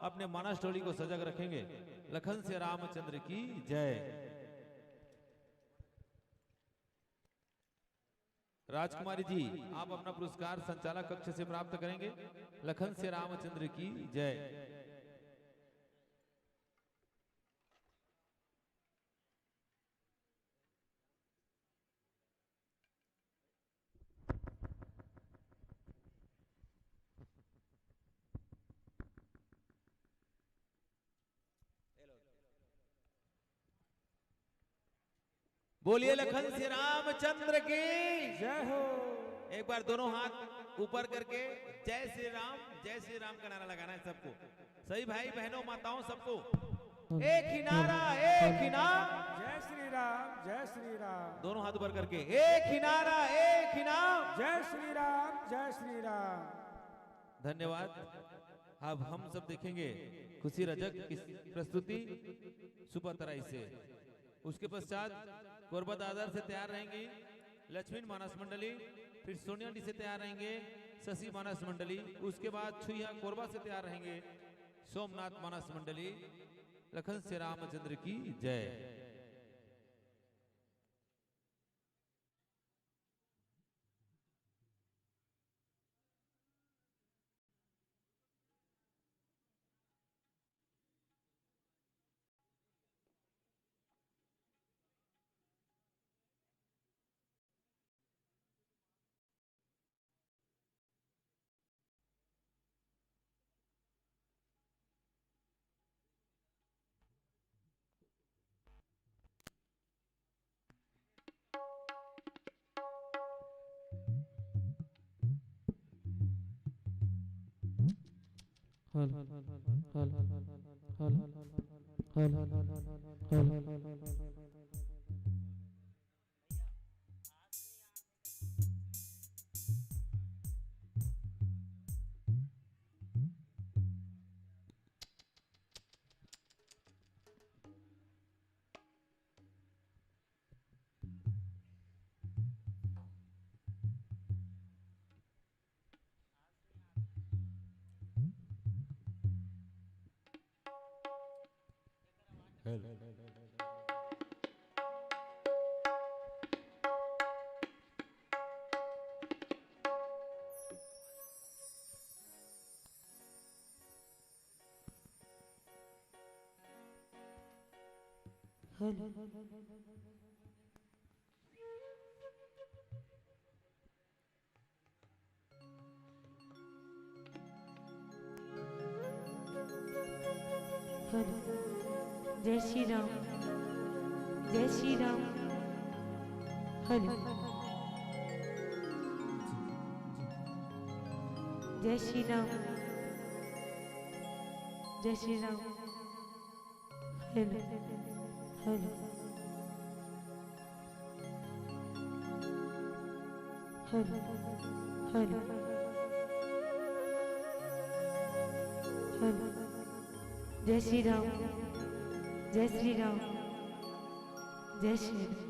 अपने मानस टोली को सजग रखेंगे। लखन से रामचंद्र की जय। राजकुमारी जी आप अपना पुरस्कार संचालक कक्ष से प्राप्त करेंगे। लखन से रामचंद्र की जय। बोलिए लखन श्री रामचंद्र की जय हो। एक बार दोनों हाथ ऊपर करके जय श्री राम का नारा लगाना है सबको। सही भाई बहनों माताओं सबको एक ही नारा, एक ही नाम, जय श्री राम, जय श्री राम। दोनों हाथ ऊपर करके एक ही नारा, एक ही नाम, जय श्री राम, जय श्री राम। धन्यवाद। अब हम सब देखेंगे खुशी रजक की प्रस्तुति सुपतराई से। उसके पश्चात कोरबा दादर से तैयार रहेंगी लक्ष्मी मानस मंडली, फिर सोनियाडी से तैयार रहेंगे शशि मानस मंडली, उसके बाद छुईहा कोरबा से तैयार रहेंगे सोमनाथ मानस मंडली। लखन से रामचंद्र की जय। हल जय श्री राम, जय श्री राम। हेलो, जय श्री राम, जय Shri Ram. Hello hello hello hello hello. जय श्री राम, जय श्री राम, जय श्री राम।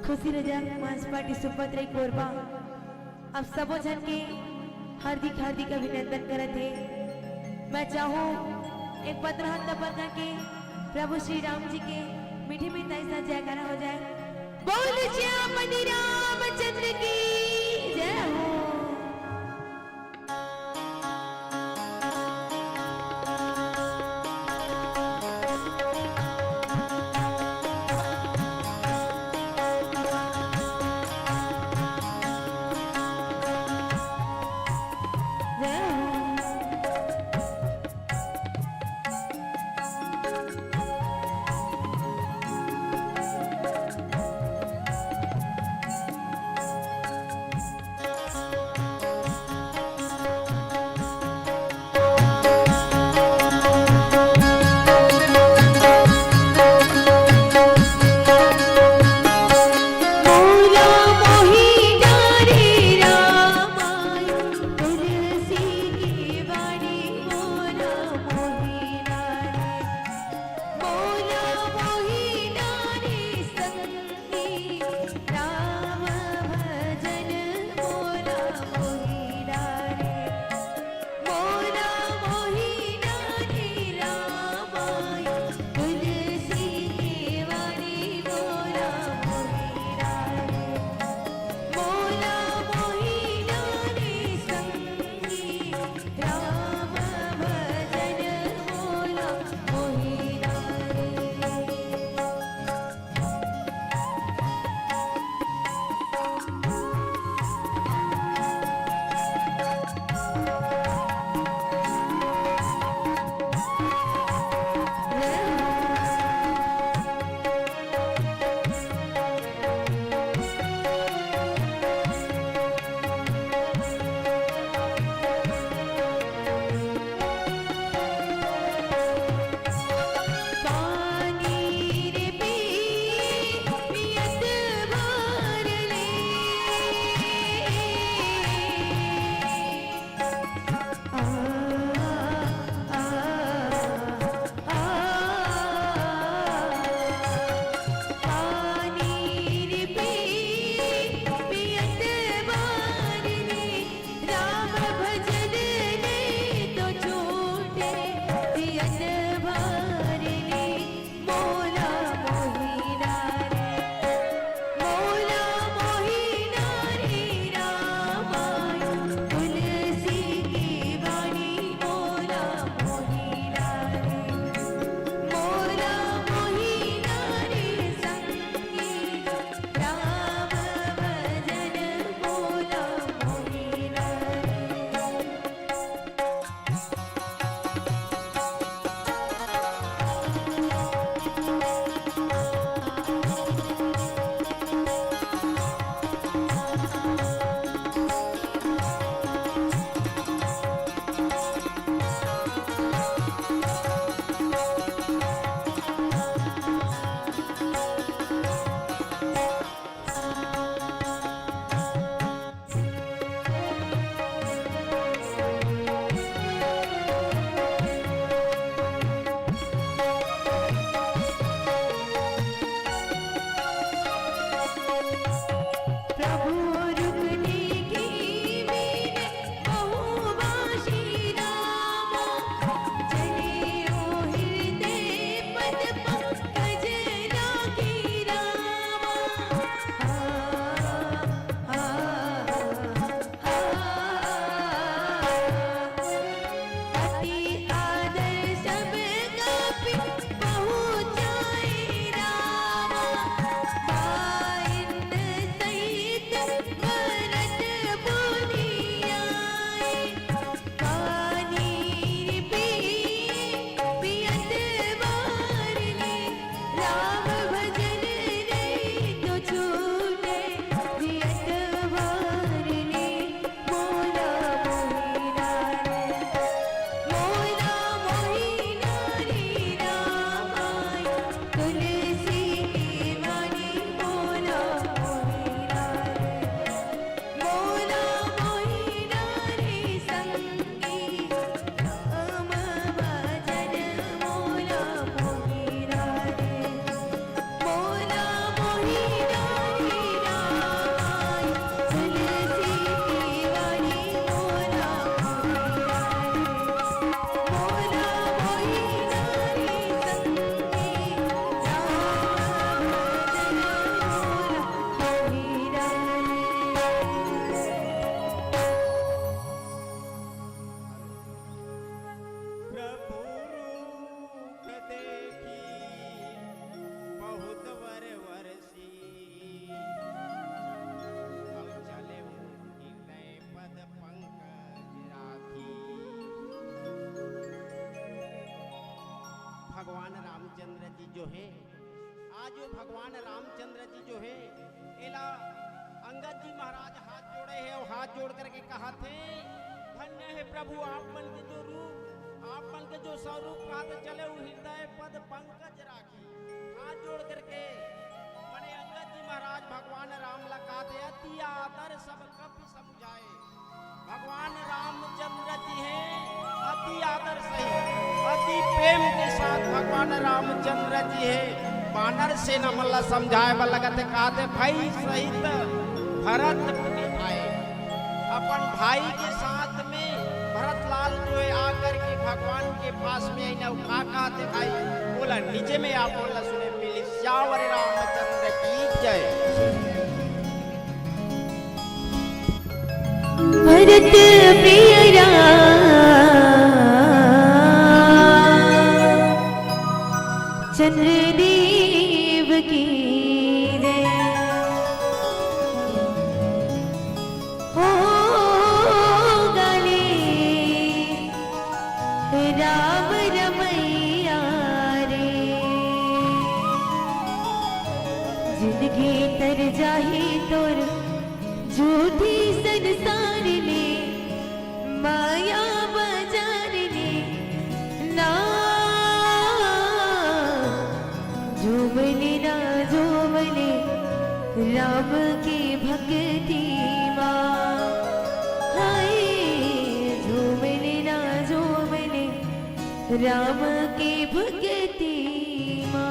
खुशी रजा मांस पार्टी सुपत्र कोरबा अब सबो जन के हार्दिक हार्दिक अभिनंदन करत है। मैं चाहूँ एक पत्र हाथ दबा के प्रभु श्री राम जी के मीठी मीठी ऐसा जयकारा हो जाए। बोल श्यामनि रामचंद्र की जय हो। भगवान रामचंद्र जी जो है, आज जो भगवान रामचंद्र जी जो है, एला अंगद जी महाराज हाथ जोड़े हैं और हाथ जोड़ करके कहा थे, धन्य है प्रभु आप मन के जो रूप, आप मन के जो स्वरूप कहा तो चले वो हृदय पद पंकज राखी। हाथ जोड़ करके मने अंगद जी महाराज भगवान राम लगा थे, अति आदर सब कपि समझाए। भगवान रामचंद्र जी हैं अति आदर सहित, अति प्रेम के साथ भगवान रामचंद्र जी है बानर से न मल्ला समझाए लगत कहते भाई सहित भरत आए। अपन भाई के साथ में भरत लाल जो है आकर के भगवान के पास में का कहते भाई बोला नीचे में आप बोला सुने मिली श्यावर रामचंद्र की जय। भरत प्रिय चंद्रदेव की जय। हो गले राम रमैया रे, जिनके तर जाही तोर झूठी संसार ने, माया बाजार ने ना झूमने ना झूमने राम की भक्ति माँ। हाय झूमने ना झूमने राम की भक्ति माँ।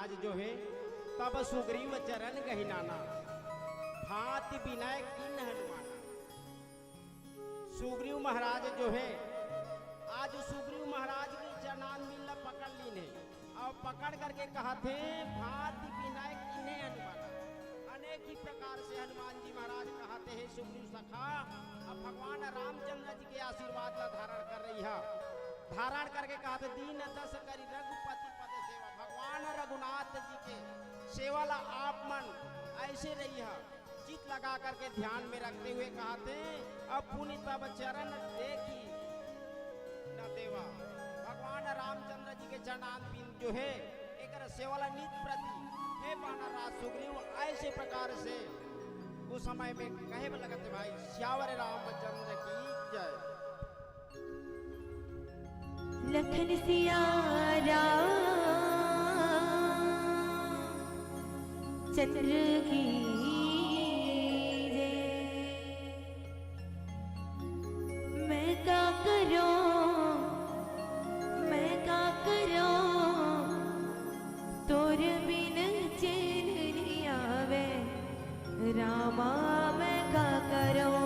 महाराज जो है तब सुग्रीव चरण गहि नाना भांति विनय किन हनुमाना। सुग्रीव महाराज जो है आज सुग्रीव महाराज की चरणान मिल पकड़ ली ने और पकड़ करके कहा थे भांति विनय किन्हे हनुमाना। अनेक ही प्रकार से हनुमान जी महाराज कहते हैं सुग्रीव सखा अब भगवान रामचंद्र जी के आशीर्वाद का धारण कर रही है। धारण करके कहा थे दीन दस करी रघुपति पद सेवा। भगवान रघुनाथ जी के सेवा ला आप मन ऐसे रही है चित लगा करके ध्यान में रखते हुए कहा थे अब पुनि तब चरण देखी न देवा। भगवान रामचंद्र जी के चरणान बिंद जो है एक सेवाला नित प्रति हे बानरराज सुग्रीव ऐसे प्रकार से उस समय में कहे लगते भाई श्यावर रामचंद्र की जय। लखन सिया राम चंद्र की मैं क्या करूं तोर बिन चैन नहीं आवे रामा मैं क्या करूं।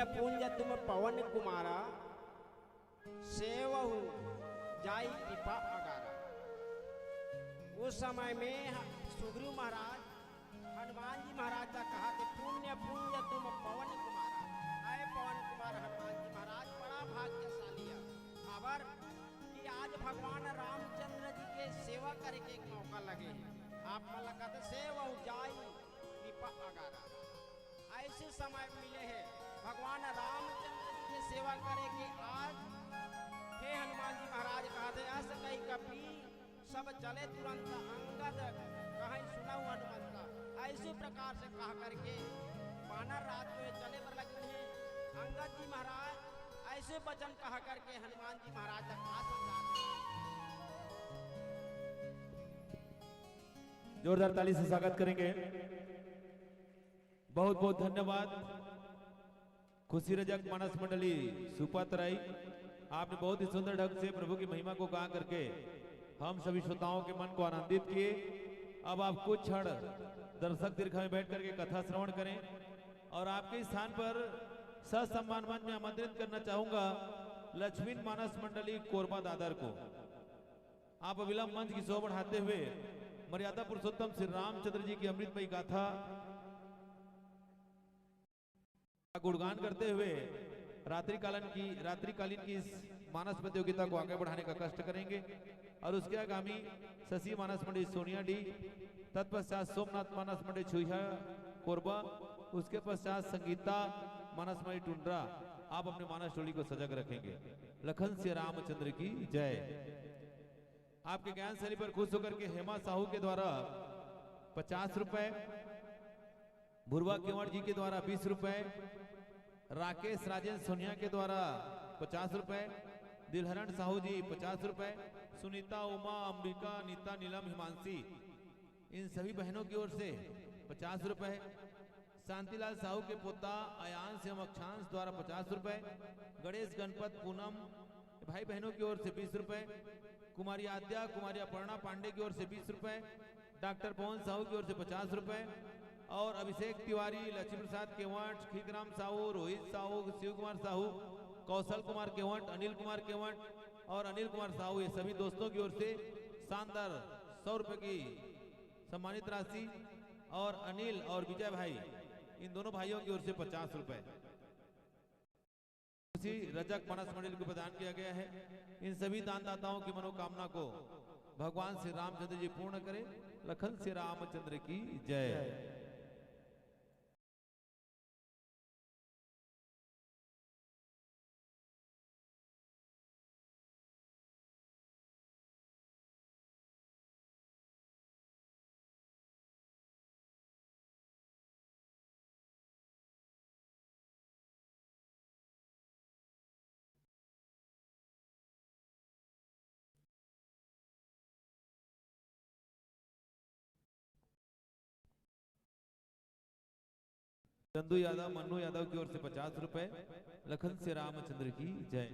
पुण्य पुंज तुम पवन कुमारा सेवहु जाई कृपा अगारा। उस समय में सुग्रीव महाराज हनुमान जी महाराज का कहा कि पुण्य पुंज तुम पवन कुमारा। अय पवन कुमार हनुमान जी महाराज बड़ा भाग्यशाली है खबर कि आज भगवान रामचंद्र जी के सेवा करके एक मौका लगे हैं। आप मतलब कहते सेवा जाई कृपा अगारा। ऐसे समय मिले हैं भगवान रामचंद्र जी की सेवा करेंगे। आज हे हनुमान जी महाराज कहते अस कई कपी सब चले तुरंत अंगद कहीं सुना हुआ हनुमान का। ऐसे प्रकार से कहा करके वानर रात में चले पर लगे हैं। अंगद जी महाराज ऐसे वचन कहा करके हनुमान जी महाराज का कहा समझाते हैं। जोरदार ताली से स्वागत करेंगे। बहुत बहुत धन्यवाद खुशी रजक मानस मंडली सुपातराई, आपने बहुत ही सुंदर ढंग से प्रभु की महिमा को गा करके हम सभी श्रोताओं के मन को आनंदित किए। अब आप कुछ क्षण दर्शक दीर्घ में बैठ करके कथा श्रवण करें और आपके स्थान पर ससम्मान मंच में आमंत्रित करना चाहूंगा लक्ष्मी मानस मंडली कोरबा दादर को। आप अविलंब मंच की शोभा बढ़ाते हुए मर्यादा पुरुषोत्तम श्री रामचंद्र जी की अमृतमयी गाथा गुणगान करते हुए रात्रिकालीन की इस मानस प्रतियोगिता को आगे बढ़ाने का कष्ट करेंगे। और उसके आगामी शशि मानस मंडली सोनिया डी, तत्पश्चात सोमनाथ मानस मंडली छुईहा कोरबा, उसके पश्चात संगीता मानस मंडली टुंड्रा आप अपने मानस टोली को सजग रखेंगे। लखन श्री रामचंद्र की जय। आपके ज्ञान शैली पर खुश होकर के हेमा साहू के द्वारा 50 रुपए, भुरवा केवड़ जी के द्वारा 20 रुपए, राकेश राजेंद्र सोनिया के द्वारा 50 रुपए, दिलहरण साहू जी 50 रुपए, सुनीता, उमा, अंबिका, नीता, नीलम, हिमांशी इन सभी बहनों की ओर से 50 रुपए, शांतिलाल साहू के पोता अयांश एवं अक्षांश द्वारा 50 रुपए, गणेश गणपत पूनम भाई बहनों की ओर से 20 रुपए, कुमारी आद्या कुमारी अपर्णा पांडे की ओर से 20 रुपए, डॉक्टर पवन साहू की ओर से 50 रुपए और अभिषेक तिवारी, लक्ष्मी प्रसाद केवट, खीकराम साहू, रोहित साहू, शिव कुमार साहू, कौशल कुमार केवट, अनिल कुमार केवट और अनिल कुमार साहू ये सभी दोस्तों की ओर से शानदार 100 रुपए की सम्मानित राशि और अनिल और विजय भाई इन दोनों भाइयों की ओर से 50 रुपए उसी रजक मानस मंडल को प्रदान किया गया है। इन सभी दानदाताओं की मनोकामना को भगवान श्री रामचंद्र जी पूर्ण करें। लखन श्री रामचंद्र की जय। चंदू यादव, मन्नू यादव की ओर से 50 रुपए। लखन श्री रामचंद्र की जय।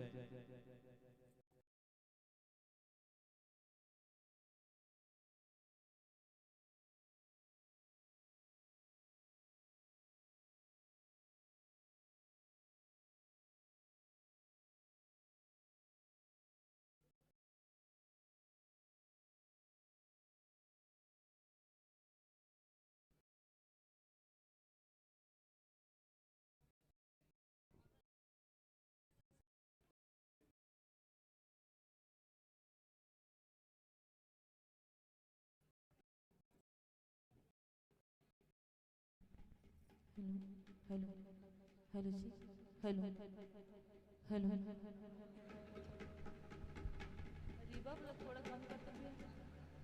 हेलो हेलो जी, हेलो हेलो रिवर्ब थोड़ा कम कर सकते हैं।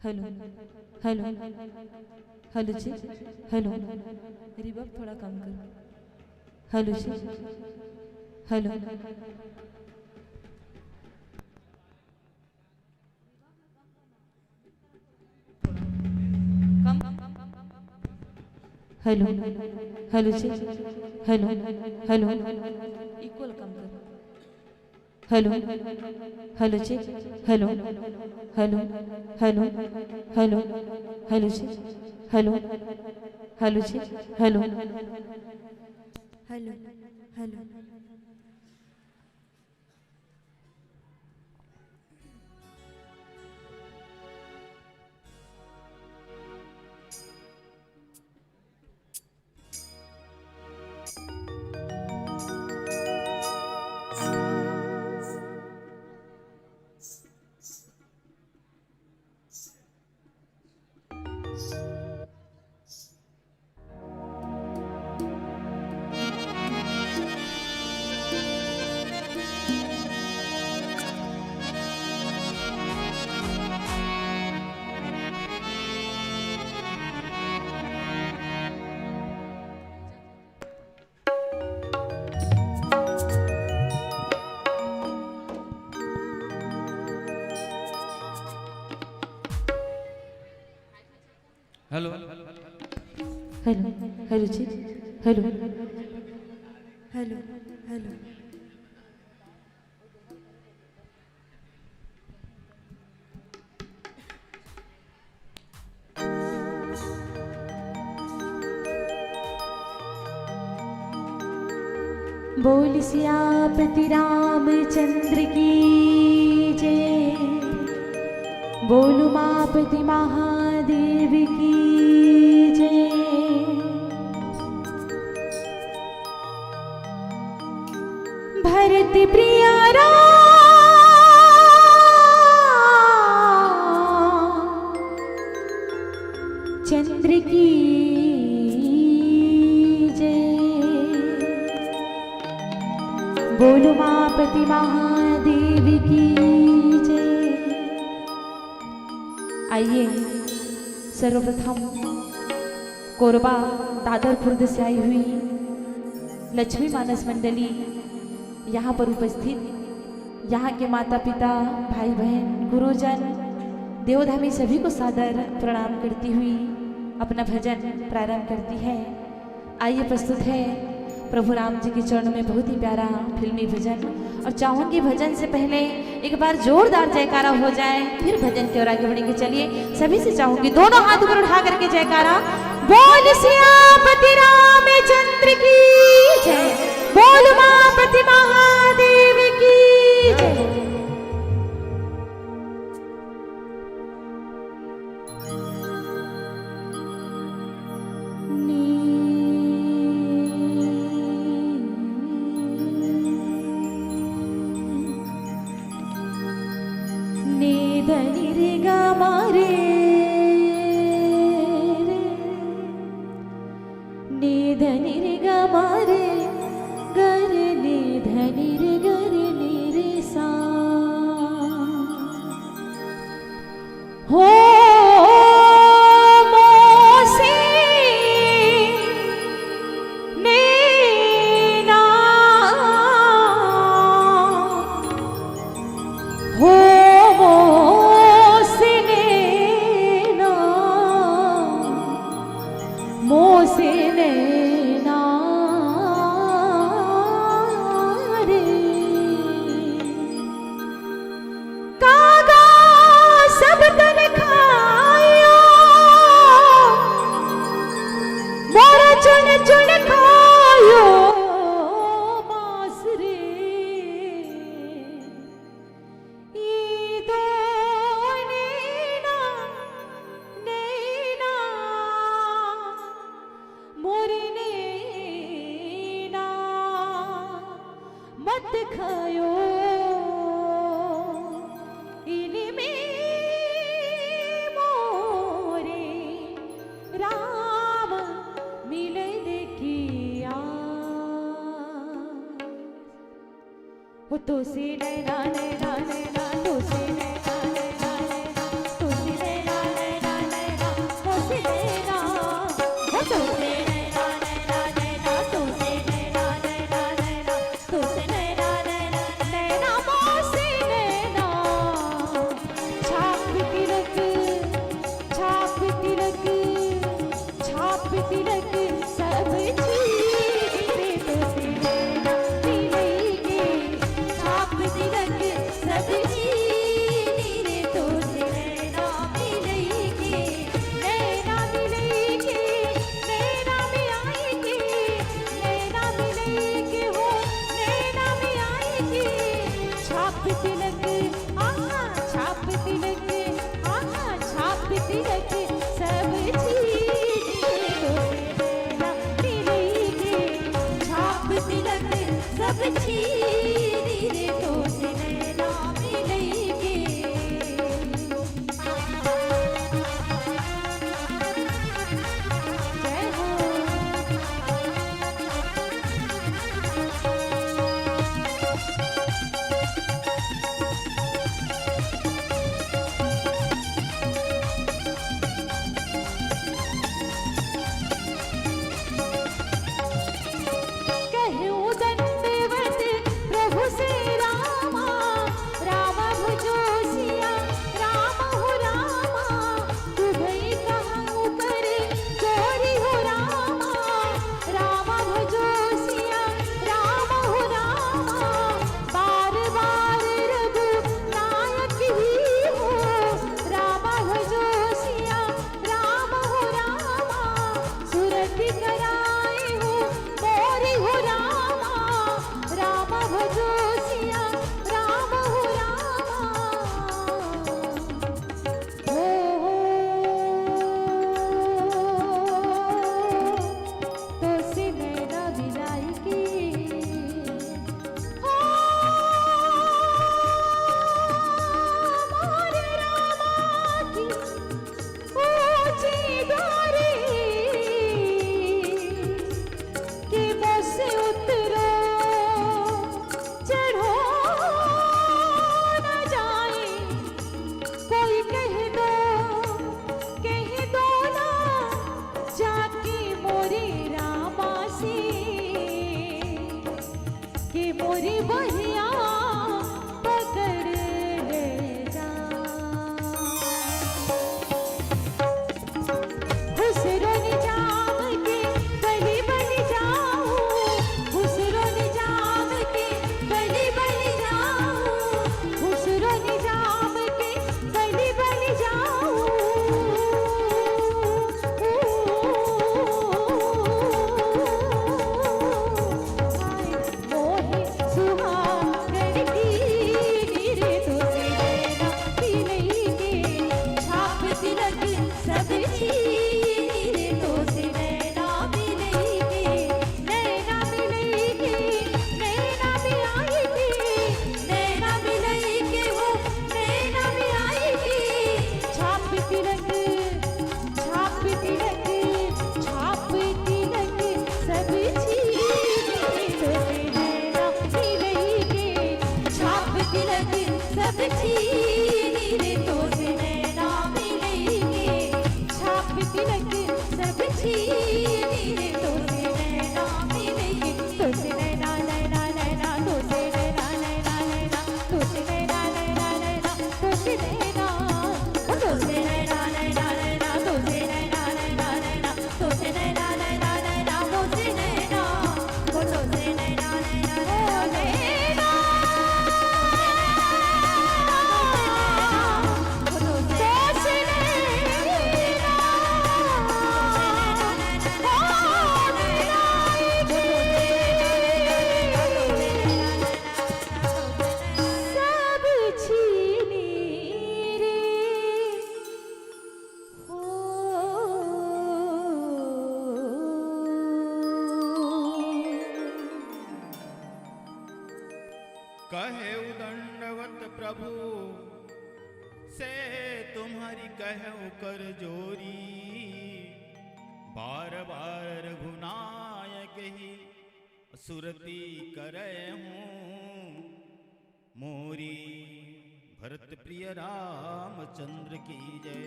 हेलो हेलो हेलो जी, हेलो रिवर्ब थोड़ा कम करो। हेलो जी, हेलो हेलो हेलो जी, हेलो हेलो इक्वल कम करो। हेलो हेलो जी, hello hello hello hello hello जी, हेलो हेलो जी, hello hello hello hello hello hello जी हेलो हेलो हेलो बोल सियापति रामचंद्र की जय, बोल उमापति महादेव की जय। भरत प्रिया चंद्र की जय, बोलो मापति महादेव की जय। आइए सर्वप्रथम कोरबा दादर खुर्द से आई हुई लक्ष्मी मानस मंडली यहाँ पर उपस्थित यहाँ के माता पिता भाई बहन गुरुजन देवधामी सभी को सादर प्रणाम करती हुई अपना भजन प्रारंभ करती है। आइए प्रस्तुत है प्रभु राम जी के चरणों में बहुत ही प्यारा फिल्मी भजन। और चाहूंगी भजन से पहले एक बार जोरदार जयकारा हो जाए, फिर भजन की ओर आगे बढ़ेंगे। चलिए सभी से चाहूंगी दोनों हाथ ऊपर उठा करके जयकारा। बोल सियापति रामचंद्र की जय, बोल मापति महादेव की जय। सब तिलक सब छीने तो से नैना मिलेंगे। छाप तिलक सब छीने रे तो से नैना मिलेंगे। जय हो। कहूँ दंडवत प्रभु से रामा, राम भजो सिया राम हो रामा। तुम्हें कहूँ कर जोरी हो रामा, राम भजो सिया राम हो रामा। बार बार रघु नायक ही हो, राम भजो सिया राम हो रामा। सुरति कराए हो मोरी हो रामा, राम भजो सिया राम हो रामा। तो से नैना मिलाई की हो मोरे रामा की ऊंची डोरी कि बस उतरो चढ़ो न जाए। कोई कह दो ना जाके मोरे रामा से कि मोरी बहिया पकड़ ले जा। खुसरो निजाम के बलि बलि जाऊं, खुसरो निजाम के बलि बलि जाऊं, खुसरो निजाम के बलि बलि जाऊं। मोहे सुहागन की रे तो से नैना मिलेंगे। छाप तिलक सब छीने रे तो से नैना मिलेंगे। नैना मिलेंगे, नैना में आएंगे, नैना मिलेंगे वो नैना में आएंगे। छाप तिलक छाप तिलक छाप तिलक सब छीने तो से नैना मिलेंगे। छाप तिलक सब छीने रे तो से नैना मिलेंगे। छाप तिलक सब छीने रे तो से नैना मिलेंगे। तो से नैना नैना नैना तो से नैना नैना नैना तो से नैना नैना नैना तो से नैना तो से नैना नैना नैना तो से नैना नैना नैना तो से नैना नैना नैना तो से नैना तो से नैना नैना नैना सब छीने रे कहे दंडवत प्रभु से तुम्हारी कहूँ कर जोरी। बार बार रघुनायक ही सुरती करे हूँ मोरी। भरत प्रिय रामचंद्र की जय।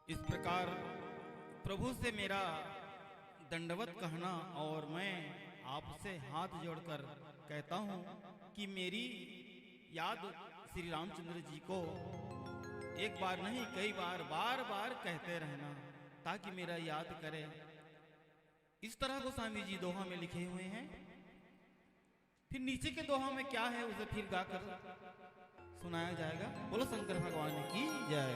इस प्रकार प्रभु से मेरा दंडवत कहना और मैं आपसे हाथ जोड़कर कहता हूँ कि मेरी याद श्री रामचंद्र जी को एक बार नहीं कई बार बार बार कहते रहना ताकि मेरा याद करे। इस तरह गोस्वामी जी दोहा में लिखे हुए हैं। फिर नीचे के दोहा में क्या है उसे फिर गाकर सुनाया जाएगा। बोलो शंकर भगवान की जय।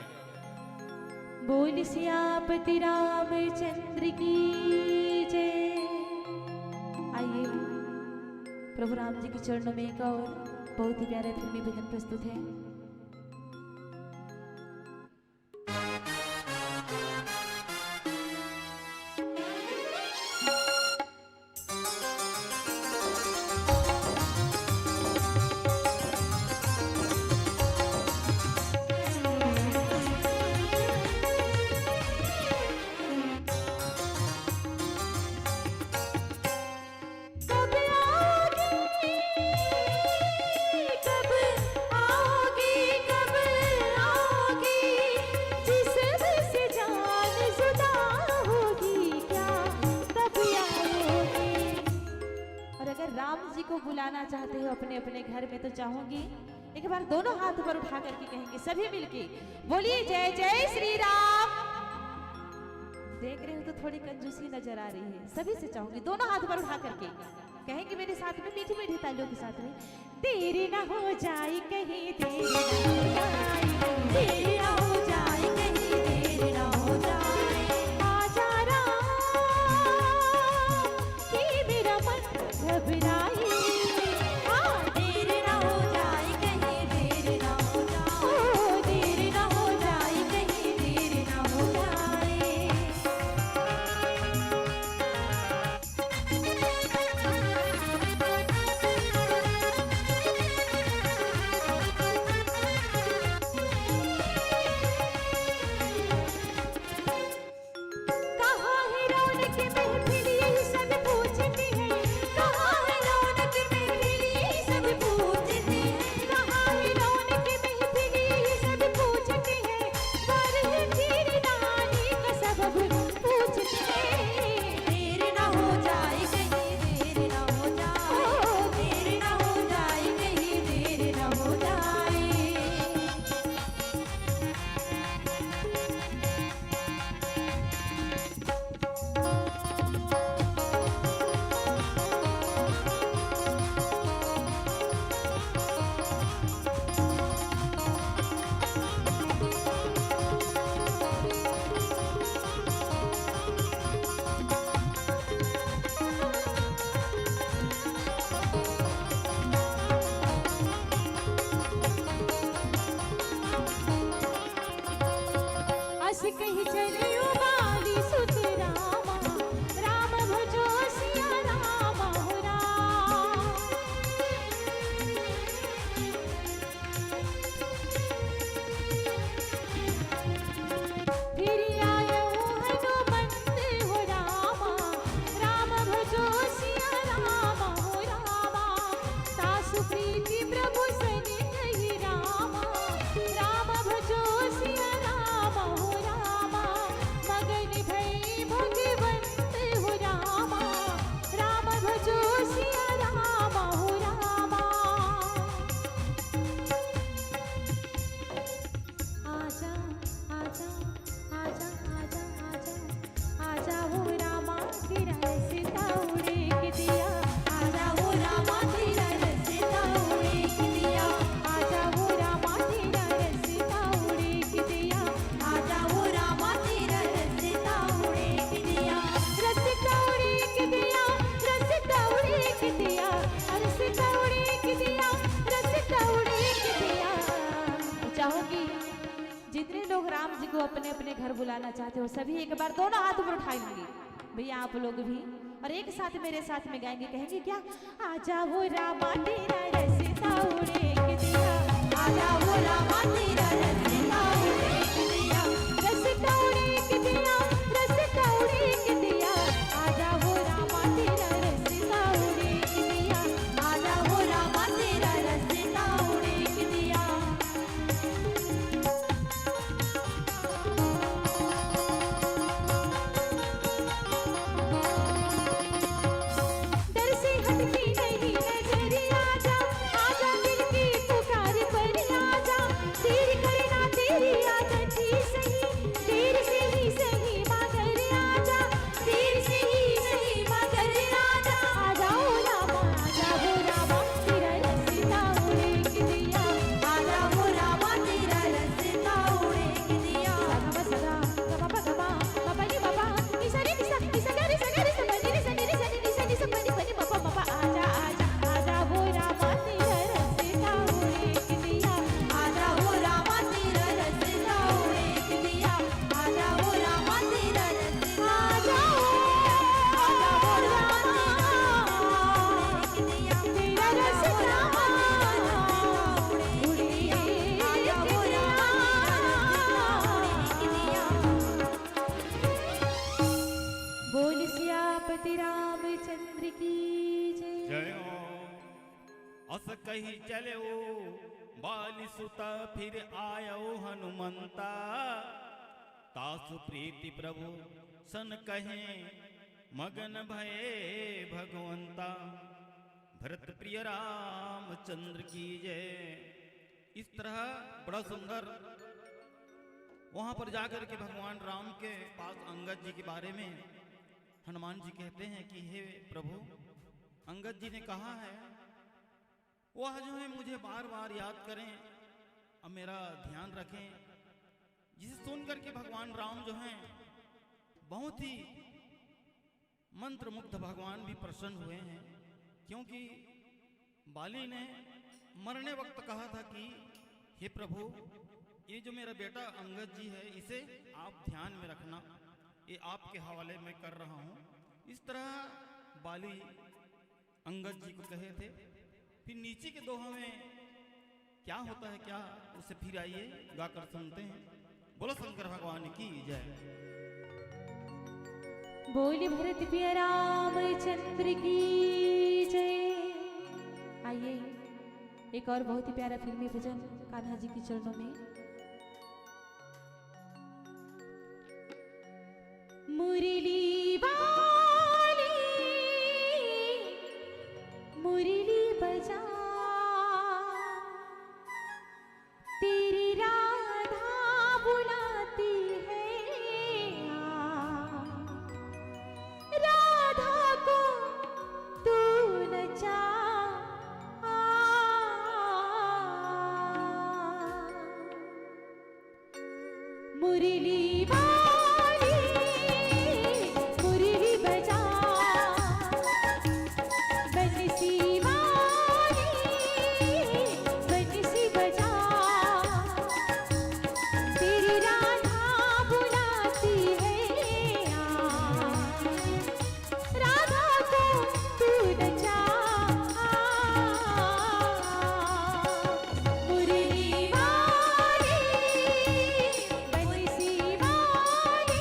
बोल सियापति रामचंद्र की जय। आइए प्रभु राम जी के चरणों में एक और बहुत ही प्यारा फिल्मी भजन प्रस्तुत है। बुलाना चाहते हो अपने अपने घर में, तो चाहूंगी एक बार दोनों हाथ पर उठा करके कहेंगे सभी मिलके, बोलिए जय जय श्री राम। देख रहे हो तो थोड़ी कंजूसी नजर आ रही है, सभी से चाहूंगी दोनों हाथ पर उठा करके कहेंगे मेरे साथ में मीठी मीठी तालियों के साथ में, देरी ना हो जाए कहीं, देरी ना हो जाए, देरी ना हो जाए कहीं, देरी ना हो जाए, आजा राम कि मेरा मन घबराए, देरी ना हो जाए कहीं, देरी ना हो जाए, देरी ना हो जाए कहीं, देरी ना हो जाए। कहीं चले बाली सुत रामा, राम भजो सिया रामा हो राम। फिर आयो हनुमंत हो रामा, राम भजो सिया रामा हो रामा। सासु प्रीति प्रभु सने कही रामा, राम भजो सिया रामा हो रामा। मगन भई भगवंत हो रामा, राम भजो सिया रामा हो रामा। आजा आजा आजा आजा आजा आजा हो रामा तेरा रस्ता उड़े के दिया, आजा हो रामा तेरा रस्ता उड़े के दिया, आजा हो रामा तेरा रस्ता उड़े के दिया, आजा हो रामा तेरा रस्ता उड़े के दिया, रस्ता उड़े के दिया, रस्ता उड़े के दिया, रस्ता उड़े के दिया, रस्ता उड़े के दिया। चाहूंगी जितने लोग राम जी को अपने अपने घर बुलाना चाहते हो सभी एक बार दोनों हाथ पर उठाएंगे, भैया आप लोग भी, और एक साथ मेरे साथ में गाएंगे, कहेंगे क्या, आजा हो रामा तेरा रस्ता उड़े के दिया, आजा हो रामा तेरा रस्ता उड़े के दिया, रस्ता उड़े के दिया, रस्ता उड़े के दिया, आजा हो रामा तेरा रस्ता उड़े के दिया, आजा हो रामा तेरा रस्ता उड़े के दिया। डर से हटती नहीं नजर, आजा आजा दिल की पुकार पर आजा, देर करना तेरी आदत ही सही, देर से ही सही मगर आजा, देर से ही सही मगर आजा, आजा हो रामा, आजा हो रामा तेरा रस्ता उड़े के दिया, आजा हो रामा तेरा रस्ता उड़े के दिया। सदा गमा गमा बबली बाबा निसरी निसा निसा गरी सगरी सबनी निसा निसा निसा निसा बनी बनी बाबा बाबा, आजा आजा आजा हो रामा तेरा रस्ता उड़े के दिया, आजा हो रामा तेरा रस्ता उड़े के दिया, आजा हो रामा तेरा रस्ता, आजा हो रामा के दिया, तेरा रस्ता उड़े आजा हो रामा के दिया। बोल सियापति रामचंद्र की जय। जय हो अस कही चले बाली सुता फिर आयो हनुमंता, तासु प्रीति प्रभु सन कहे मगन भये भगवंता। भरत प्रिय रामचंद्र की जय। इस तरह बड़ा सुंदर वहां पर जाकर के भगवान राम के पास अंगद जी के बारे में हनुमान जी कहते हैं कि हे प्रभु, अंगद जी ने कहा है वह जो है मुझे बार बार याद करें, अब मेरा ध्यान रखें। जिसे सुन करके भगवान राम जो हैं बहुत ही मंत्र मुग्ध भगवान भी प्रसन्न हुए हैं, क्योंकि बाली ने मरने वक्त कहा था कि हे प्रभु, ये जो मेरा बेटा अंगद जी है इसे आप ध्यान में रखना, ये आपके हवाले में कर रहा हूं। इस तरह बाली अंगद जी को कहे थे। फिर नीचे के दोहा में क्या होता है क्या, उसे फिर आइए गाकर सुनते हैं। बोलो शंकर भगवान की जय। बोली भरत प्रिय रामचंद्र की जय। आइए एक और बहुत ही प्यारा फिल्मी भजन कान्हा जी के चरणों में। मुरली वाली मुरली बजा, तेरी राधा बुलाती है, राधा को तू नचा, मुरली वाली मुरली बजा, बंसी वाली बंसी बजा, तेरी राधा बुलाती है, राधा को तू नचा, मुरली वाली बंसी वाली।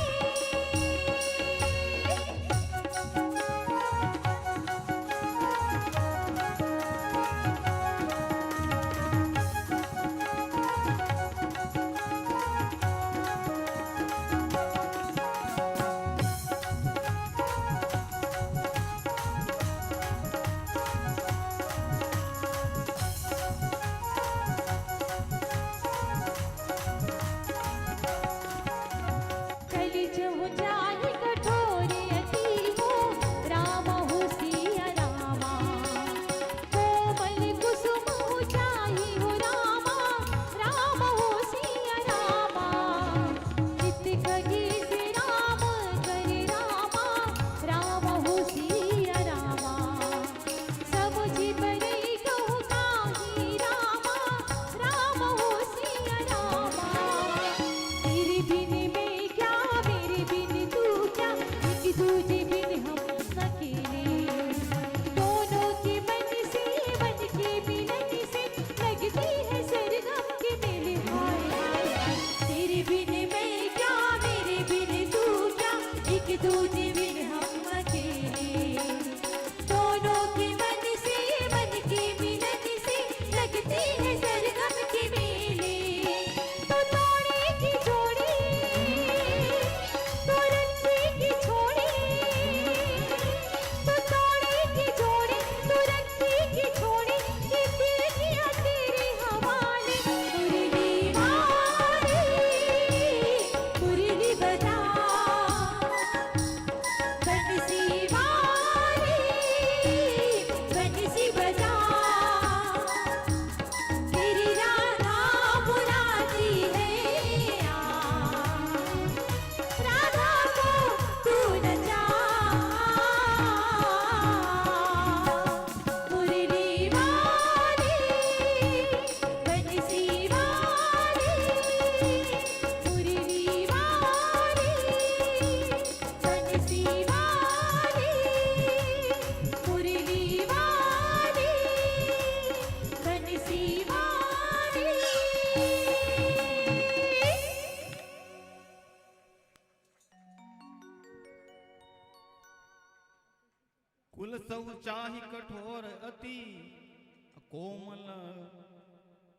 कलिज हो जाहि कठोर अति हो, राम हो सिया रामा, कोमल कुसुम हो जाहि हो रामा, राम हो सिया रामा, चित कही से राम करे रामा, राम हो सिया रामा, समझि बरई कहु काही रामा, राम हो सिया रामा, तेरे बिन मैं क्या, मेरे बिन तू क्या, एक दूजे बिन हम अकेले, दोनों के मन से मन के मिलन से लगती है सरगम के मेले, हाय हाय। तेरे बिन मैं क्या, मेरे बिन तू क्या, एक दूजे बिन हम अकेले, दोनों के मन से मन के मिलन से लगती है सरगम के मेले। तो तोड़े की जोड़ी, तो रस्सी की छोड़ी, तो तोड़े की जोड़ी, तो रस्सी की छोड़ी, ये दिल किया तेरे हवाले, मुरली वाली मुरली बजा, बंसी वाली बंसी बजा, तेरी राधा बुलाती है, राधा को तू नचा, मुरली वाली बंसी वाली मुरली वाली बंसी वाली मुरली वाली बंसी वाली। कुल सौ चाहि कठोर अति, कोमल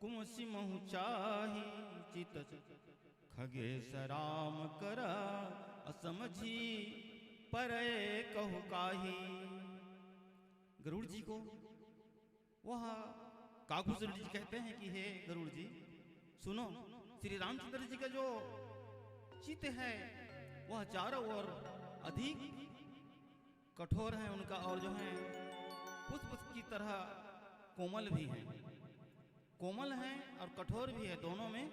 कुमसिमहु चाहि, चित खगेश राम करा असमझी परय कहु काही। गरुड़ जी को वह काकुसुर जी कहते हैं कि हे गरुड़ जी सुनो, श्री रामचंद्र जी का जो चित्त है वह चारों ओर अधिक कठोर है उनका, और जो है पुष्प की तरह कोमल भी है, कोमल है और कठोर भी है, दोनों में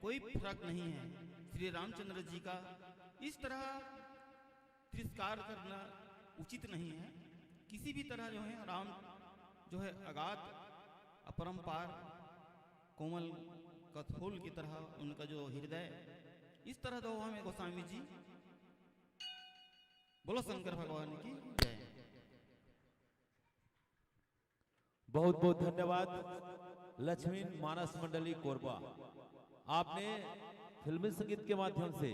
कोई फर्क नहीं है। श्री रामचंद्र जी का इस तरह तिरस्कार करना उचित नहीं है। किसी भी तरह जो है राम जो है अगाध अपरंपार कोमल कठोल की तरह उनका जो हृदय, इस तरह दो हमें गोस्वामी जी। बोलो शंकर भगवान की जय। बहुत बहुत धन्यवाद लक्ष्मी मानस मंडली कोरबा। आपने फिल्मी संगीत के माध्यम से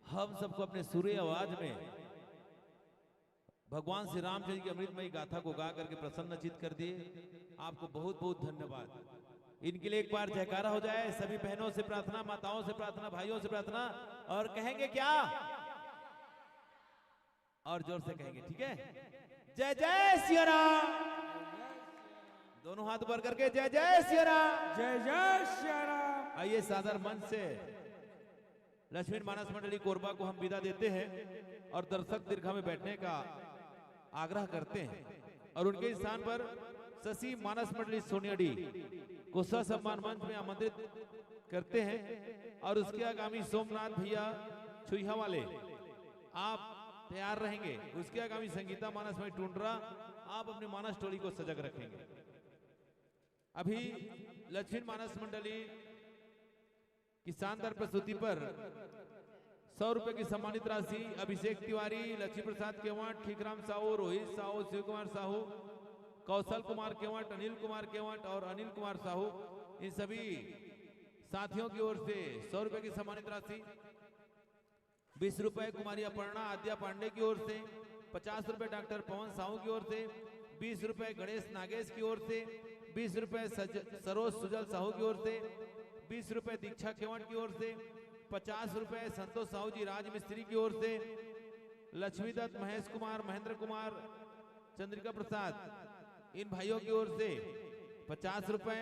हम सबको अपने सुरीली आवाज में भगवान श्री रामचंद्र की अमृतमयी गाथा को गा करके प्रसन्नचित कर दिए। आपको बहुत बहुत धन्यवाद। इनके लिए एक बार जयकारा हो जाए। सभी बहनों से प्रार्थना, माताओं से प्रार्थना, भाइयों से प्रार्थना, और कहेंगे क्या? और जोर से कहेंगे, ठीक है? जय जय सिया राम। दोनों हाथ ऊपर करके जय जय सिया राम, जय जय सिया राम। आइए सादर मंच से लक्ष्मी मानस मंडली कोरबा को हम विदा देते हैं और दर्शक दीर्घा में बैठने का आग्रह करते हैं, और उनके स्थान पर शशि मानस मंडली सोनियाडी को सम्मान मंच में आमंत्रित करते हैं। और उसके आगामी सोमनाथ भैया छुईहा वाले आप तैयार रहेंगे। उसके आगामी संगीता मानस में टुंडरा आप अपनी मानस टोली को सजग रखेंगे। अभी लक्ष्मी मानस मंडली की शानदार प्रस्तुति पर 100 रुपए की सम्मानित राशि अभिषेक तिवारी, लक्ष्मी प्रसाद केवट, ठीकराम साहू, रोहित साहू, शिव कुमार साहू, कौशल कुमार केवट, अनिल कुमार केवट और अनिल कुमार साहू, इन सभी साथियों की ओर से 100 रुपए की सम्मानित राशि। 20 रुपए कुमारी अपर्णा आद्या पांडे की ओर से, 50 रुपए डॉक्टर पवन साहू की ओर से, 20 रुपए गणेश नागेश की ओर से, 20 रुपए सरोज सुजल साहू की ओर से, 20 रुपए दीक्षा केवट की ओर से, 50 रुपए संतोष साहू जी राज मिस्त्री की ओर से, लक्ष्मी दत्त, महेश कुमार, महेंद्र कुमार, चंद्रिका प्रसाद, इन भाइयों की ओर से 50 रुपए।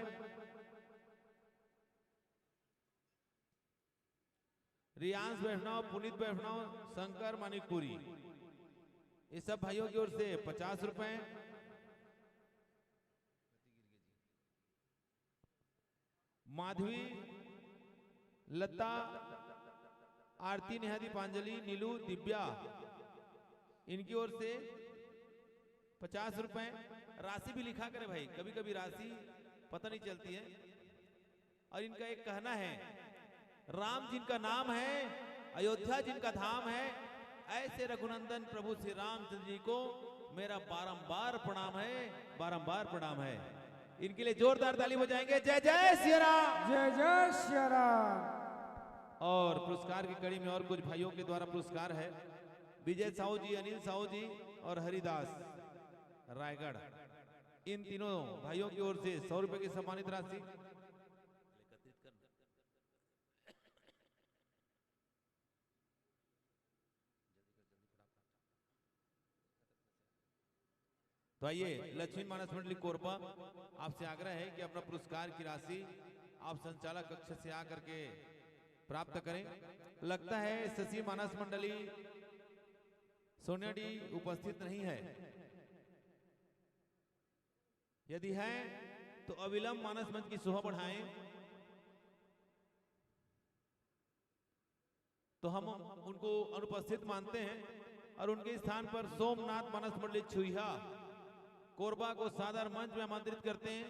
रियांश वैष्णव, पुनीत वैष्णव, शंकर मानिकपुरी, ये सब भाइयों की ओर से 50 रुपए। माधवी, लता, आरती, नेहा, पांजलि, नीलू, दिव्या, इनकी ओर से 50 रुपए। राशि भी लिखा करें भाई, कभी कभी राशि पता नहीं चलती है। और इनका एक कहना है, राम जिनका नाम है, अयोध्या जिनका धाम है, ऐसे रघुनंदन प्रभु श्री रामचंद्र जी को मेरा बारंबार प्रणाम है, बारंबार प्रणाम है। इनके लिए जोरदार ताली बजाएंगे। जय जय सिया राम, जय जय सिया राम। और पुरस्कार की कड़ी में और कुछ भाइयों के द्वारा पुरस्कार है। विजय साहू जी, अनिल साहू जी और हरिदास रायगढ़, इन तीनों भाइयों की ओर से 100 रुपए की सम्मानित राशि। तो आइए लक्ष्मी मानस मंडली कोरबा आपसे आग्रह है कि अपना पुरस्कार की राशि आप संचालक कक्ष से आकर के प्राप्त करें। लगता है शशि मानस मंडली सोनियाडी उपस्थित नहीं है। यदि है तो अविलंब मानस मंच की शोभा बढ़ाएं। तो हम उनको अनुपस्थित मानते हैं और उनके स्थान पर सोमनाथ मानस मंडली छुईहा कोरबा को सादर मंच में आमंत्रित करते हैं।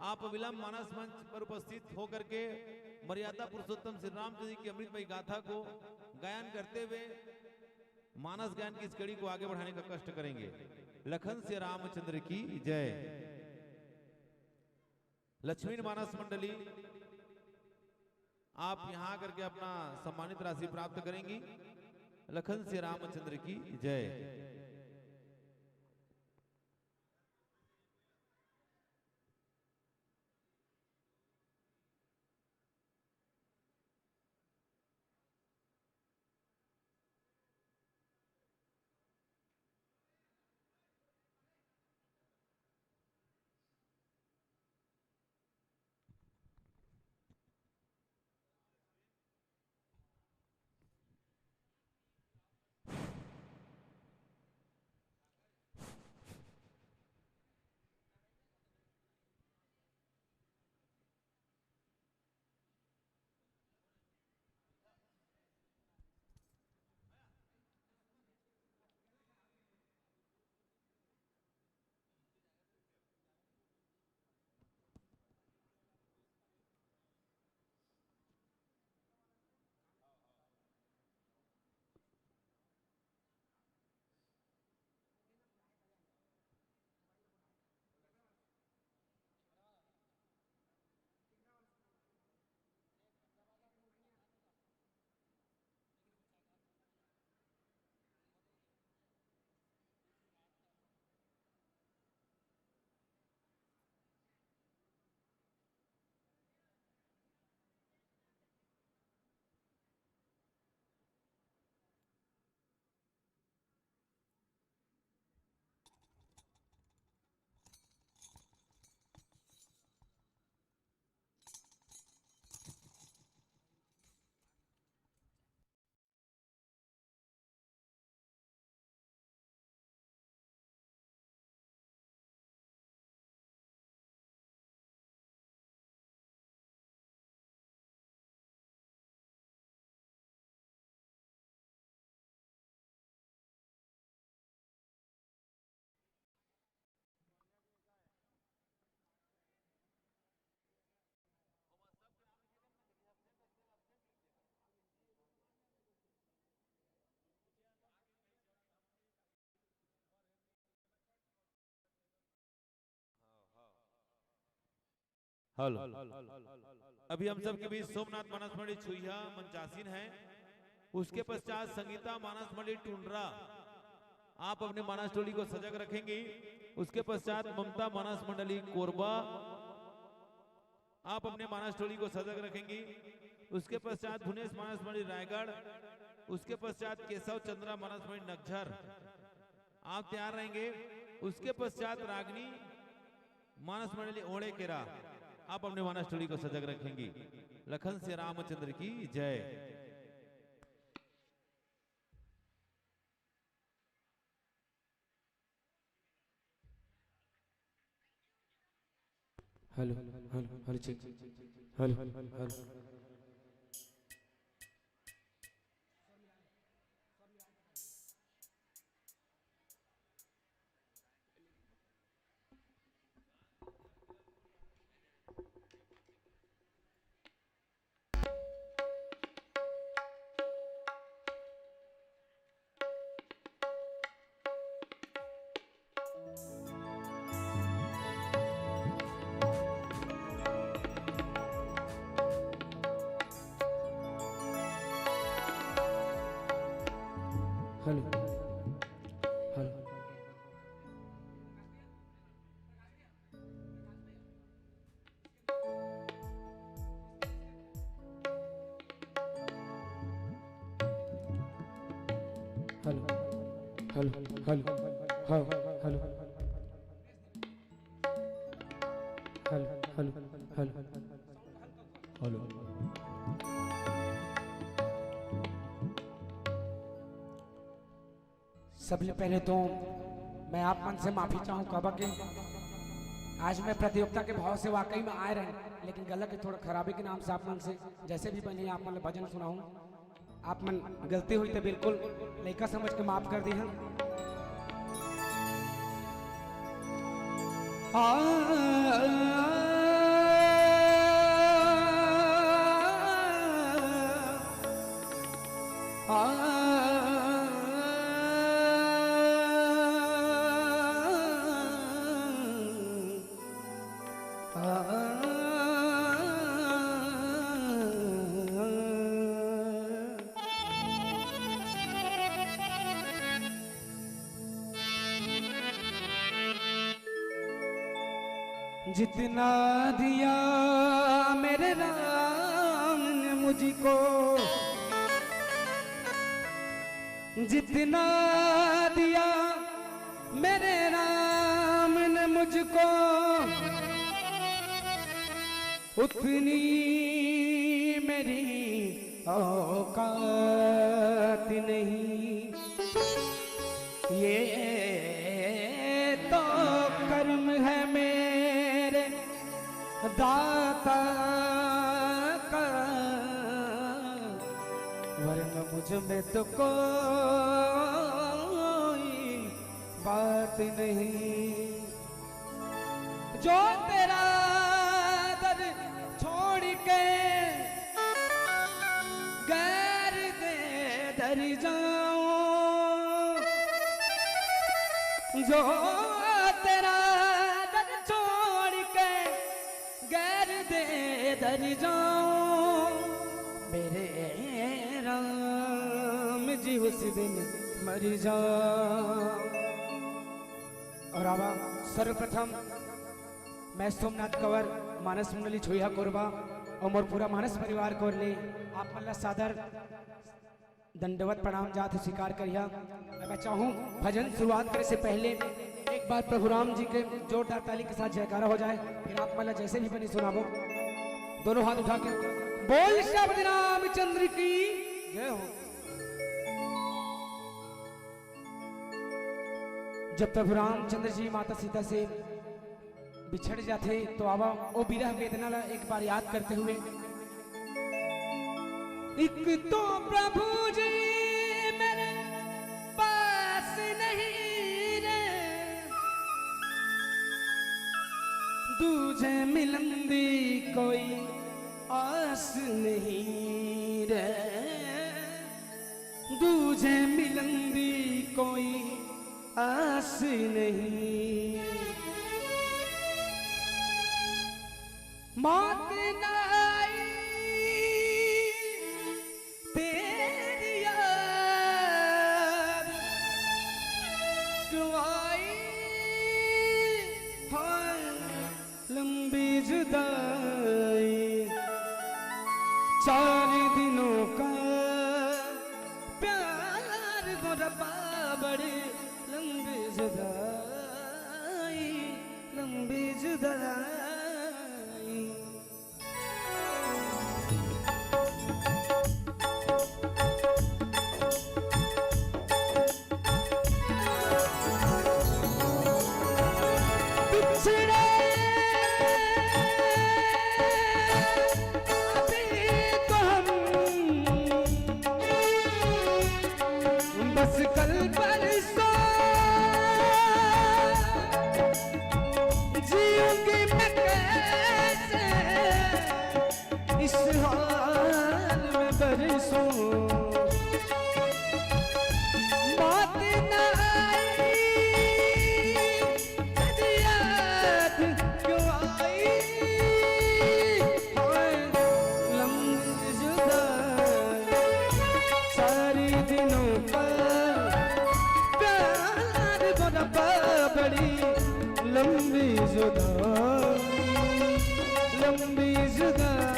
आप विलंब मानस मंच पर उपस्थित होकर के मर्यादा पुरुषोत्तम श्री रामचंद्र जी की अमृतमयी गाथा को गायन करते हुए मानस गायन की इस कड़ी को आगे बढ़ाने का कष्ट करेंगे। लखन से रामचंद्र की जय। लक्ष्मी मानस मंडली आप यहां करके अपना सम्मानित राशि प्राप्त करेंगी। लखन से रामचंद्र की जय। हेलो। अभी हम सब के बीच सोमनाथ मानस मंडली छुइया मंचासीन है। उसके पश्चात संगीता मानस मंडली टुंडरा आप अपने मानस टोली को सजग रखेंगी। उसके पश्चात ममता मानस मंडली कोरबा आप अपने मानस टोली को सजग रखेंगी। उसके पश्चात भुवनेश मानस मंडली रायगढ़, उसके पश्चात केशव चंद्रा मानस मंडली नक्झर आप तैयार रहेंगे। उसके पश्चात रागनी मानस मंडली ओड़े केरा आप अपने मानस टोली को सजग रखेंगी। लखन से रामचंद्र की जय। Hello hello hello check hello hello hello hello hello hello hello हाँ hello hello hello hello hello सबसे पहले तो मैं आप मन से माफी चाहूँ काबा के आज मैं प्रतियोगिता के भाव से वाकई में आए रहे, लेकिन गला के थोड़ा खराबी के नाम से आप मन से जैसे भी बने आप मन भजन सुनाऊं। आप मन गलती हुई तो बिल्कुल लड़का समझ के माफ कर दी हैं। जितना दिया मेरे राम ने मुझको, जितना दिया मेरे राम ने मुझको, उतनी मेरी औकात नहीं। ये तो कर्म है मेरे दाता का, वरना मुझ में तो कोई बात नहीं। जो तेरा दर छोड़ के गैर दे दर जाऊं, जो तेरा दर छोड़ के गैर दे दर जाऊं, मेरे राम जी उस दिन मर जाऊं। और अब सर्वप्रथम मैं सोमनाथ कंवर मानस मंडली छुइया कोरबा और मोर पूरा मानस परिवार को ले आप मल्ला सादर दंडवत प्रणाम जात स्वीकार करिया। मैं चाहूँ भजन शुरुआत करे से पहले एक बार प्रभु राम जी के जोरदार ताली के साथ जयकारा हो जाए, फिर आप मल्ला जैसे भी बनी सुनाबो। दोनों हाथ उठा के बोल शब्द रामचंद्र की जय हो। जब प्रभु रामचंद्र जी माता सीता से बिछड़ जाते तो आवा वो विरह वेदना एक बार याद करते हुए, एक तो प्रभु जी मेरे पास नहीं रे, दूजे मिलन दी कोई आस नहीं रे, दूजे मिलन दी कोई आस नहीं। मौत न आई तेरी याद क्यों आई हाय लंबी जुदाई 4 दिनों का प्यार को रब्बा बड़ी लंबी जुदाई लंबी जुदाई पिछड़े अभी तो हम बस कल परसों जीऊंगी मैं कैसे इस हाल में बरसों मौत न आई तेरी याद क्यों आई हाय लंबी जुदाई सारी दिनों पर प्यार बरबा बड़ी लंबी जुदाई लंबी जुदाई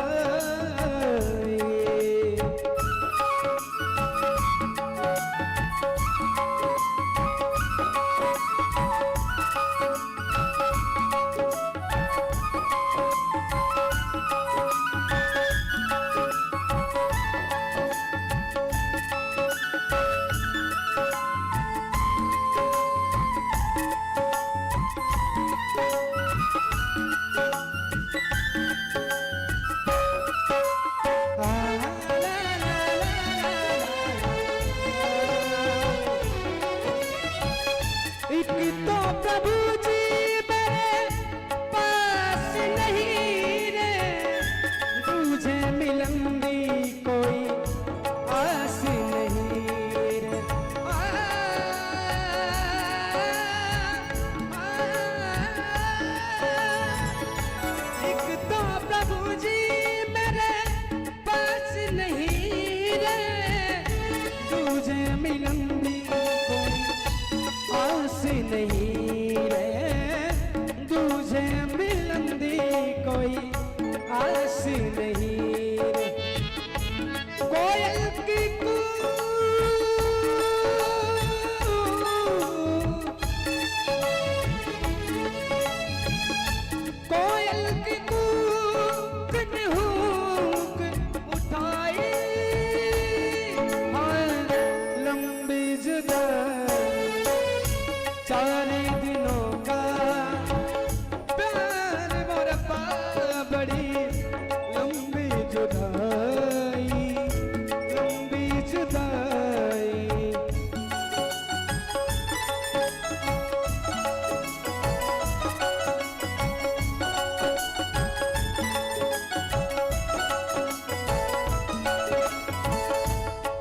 एक तो प्रभु जी मेरे पास नहीं रे तुझे मिलन की कोई आस नहीं रे एक तो प्रभु जी मेरे पास नहीं रे तुझे मिलन की कोई आस नहीं रे तुझे मिलन दी कोई आस नहीं रे कोयल की कोयल की कूक ने हुक उठाई हाय लंबी जुदाई 4 दिनों का प्यार बरपा बड़ी लंबी जुदाई लंबी जुदाई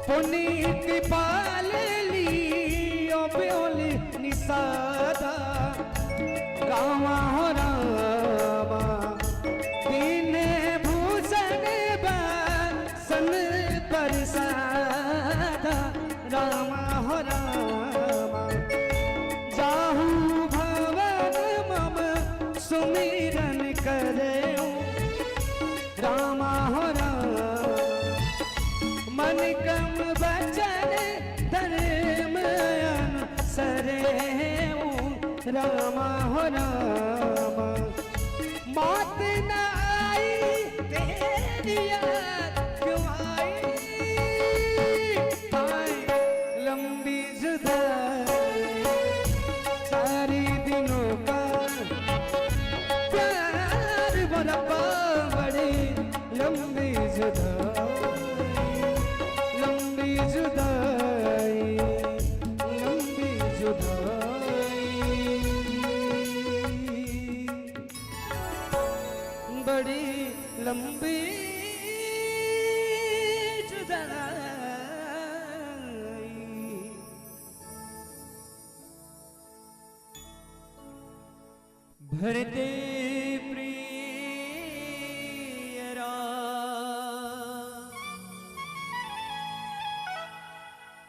पुनीत पाल लियो ब्योली निसादा रामा हो रामा दीने भूषण सन परसादा रामा हो रामा जाहू भवन मम सुमिरन करे रामा हो रामा मन कम बचन धर्म अनुसरे रामा हो रामा मौत न आई तेरी याद क्यों आई हाय लंबी जुदाई सारी दिनों का प्यार बरपा बड़ी लंबी जुदाई लंबी जुदाई लंबी जुदाई बड़ी लंबी जुदाई भरते प्रेम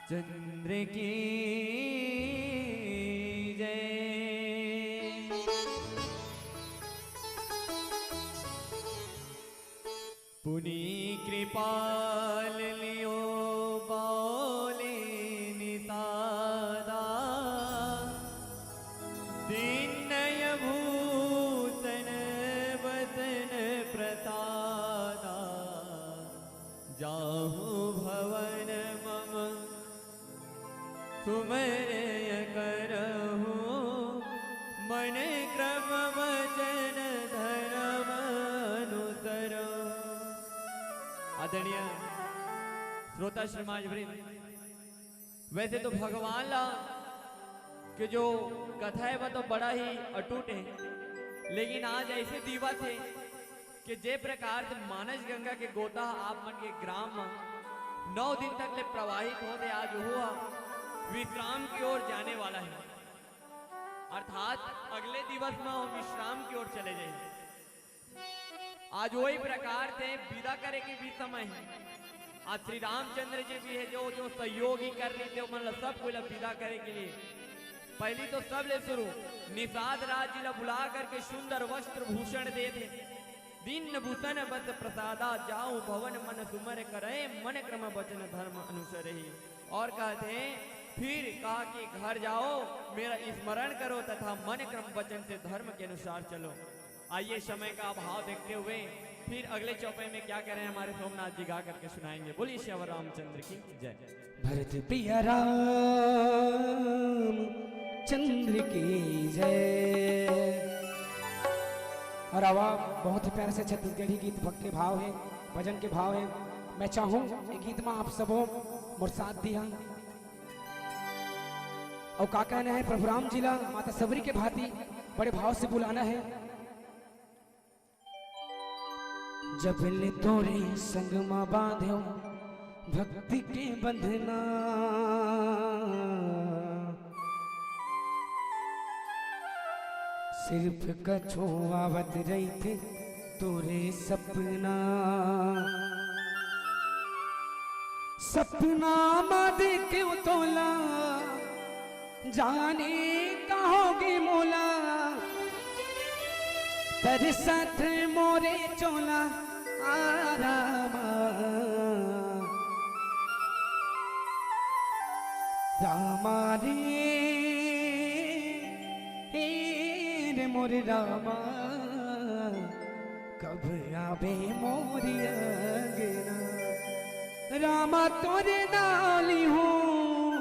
चंद्र की जय। पुनि कृपाल लियो बोले नितादा दीनय भूतन वदन प्रतादा जाहु भवन मम सुमरय करहु मन क्रम वचन धर्म अनुसरो। आदरणीय श्रोता समाज वृंद, वैसे तो भगवान ला कि जो कथा है वह तो बड़ा ही अटूट है, लेकिन आज ऐसे दिवस है कि जे प्रकार से मानस गंगा के गोता आप मन के ग्राम में 9 दिन तक ले प्रवाहित होते आज हुआ विश्राम की ओर जाने वाला है, अर्थात अगले दिवस में हम विश्राम की ओर चले जाएंगे। आज वही प्रकार से विदा करे के भी समय है। आज श्री रामचंद्र जी भी है जो सहयोगी कर रहे थे मतलब सबको विदा करे के लिए पहली तो सब ले शुरू निषाद राज जी बुला करके सुंदर वस्त्र भूषण दे थे। दीन भूषण बस प्रसादा जाऊं भवन मन सुमर करे मन क्रम वचन धर्म अनुसरे। और कहते हैं फिर कहा कि घर जाओ मेरा स्मरण करो तथा मन क्रम वचन से धर्म के अनुसार चलो। आइए समय का अभाव देखते हुए फिर अगले चौपाई में क्या कह रहे हैं हमारे सोमनाथ जी गा करके सुनाएंगे। बोलिए श्री रामचंद्र की जय। भरत प्रिय राम चंद्र की जय। और आवाज बहुत ही प्यारे से छत्तीसगढ़ी गीत भक्त के भाव है, भजन के भाव है। मैं चाहूं ये गीत में आप सबों मोर साथ दिया और का कहना है प्रभु राम जिला माता सबरी के भांति बड़े भाव से बुलाना है। जब ले तोरे संग मां बांध्यो भक्ति के बंधना सिर्फ कछो आवत रही थे तोरे सपना सपना मद क्यों तोला जाने कहोगे मोला तेरे साथ मोरे चोला आरामा रामा रे मोरे रामा कब आवे मोरी अंगना रामा तोरे नाली हूँ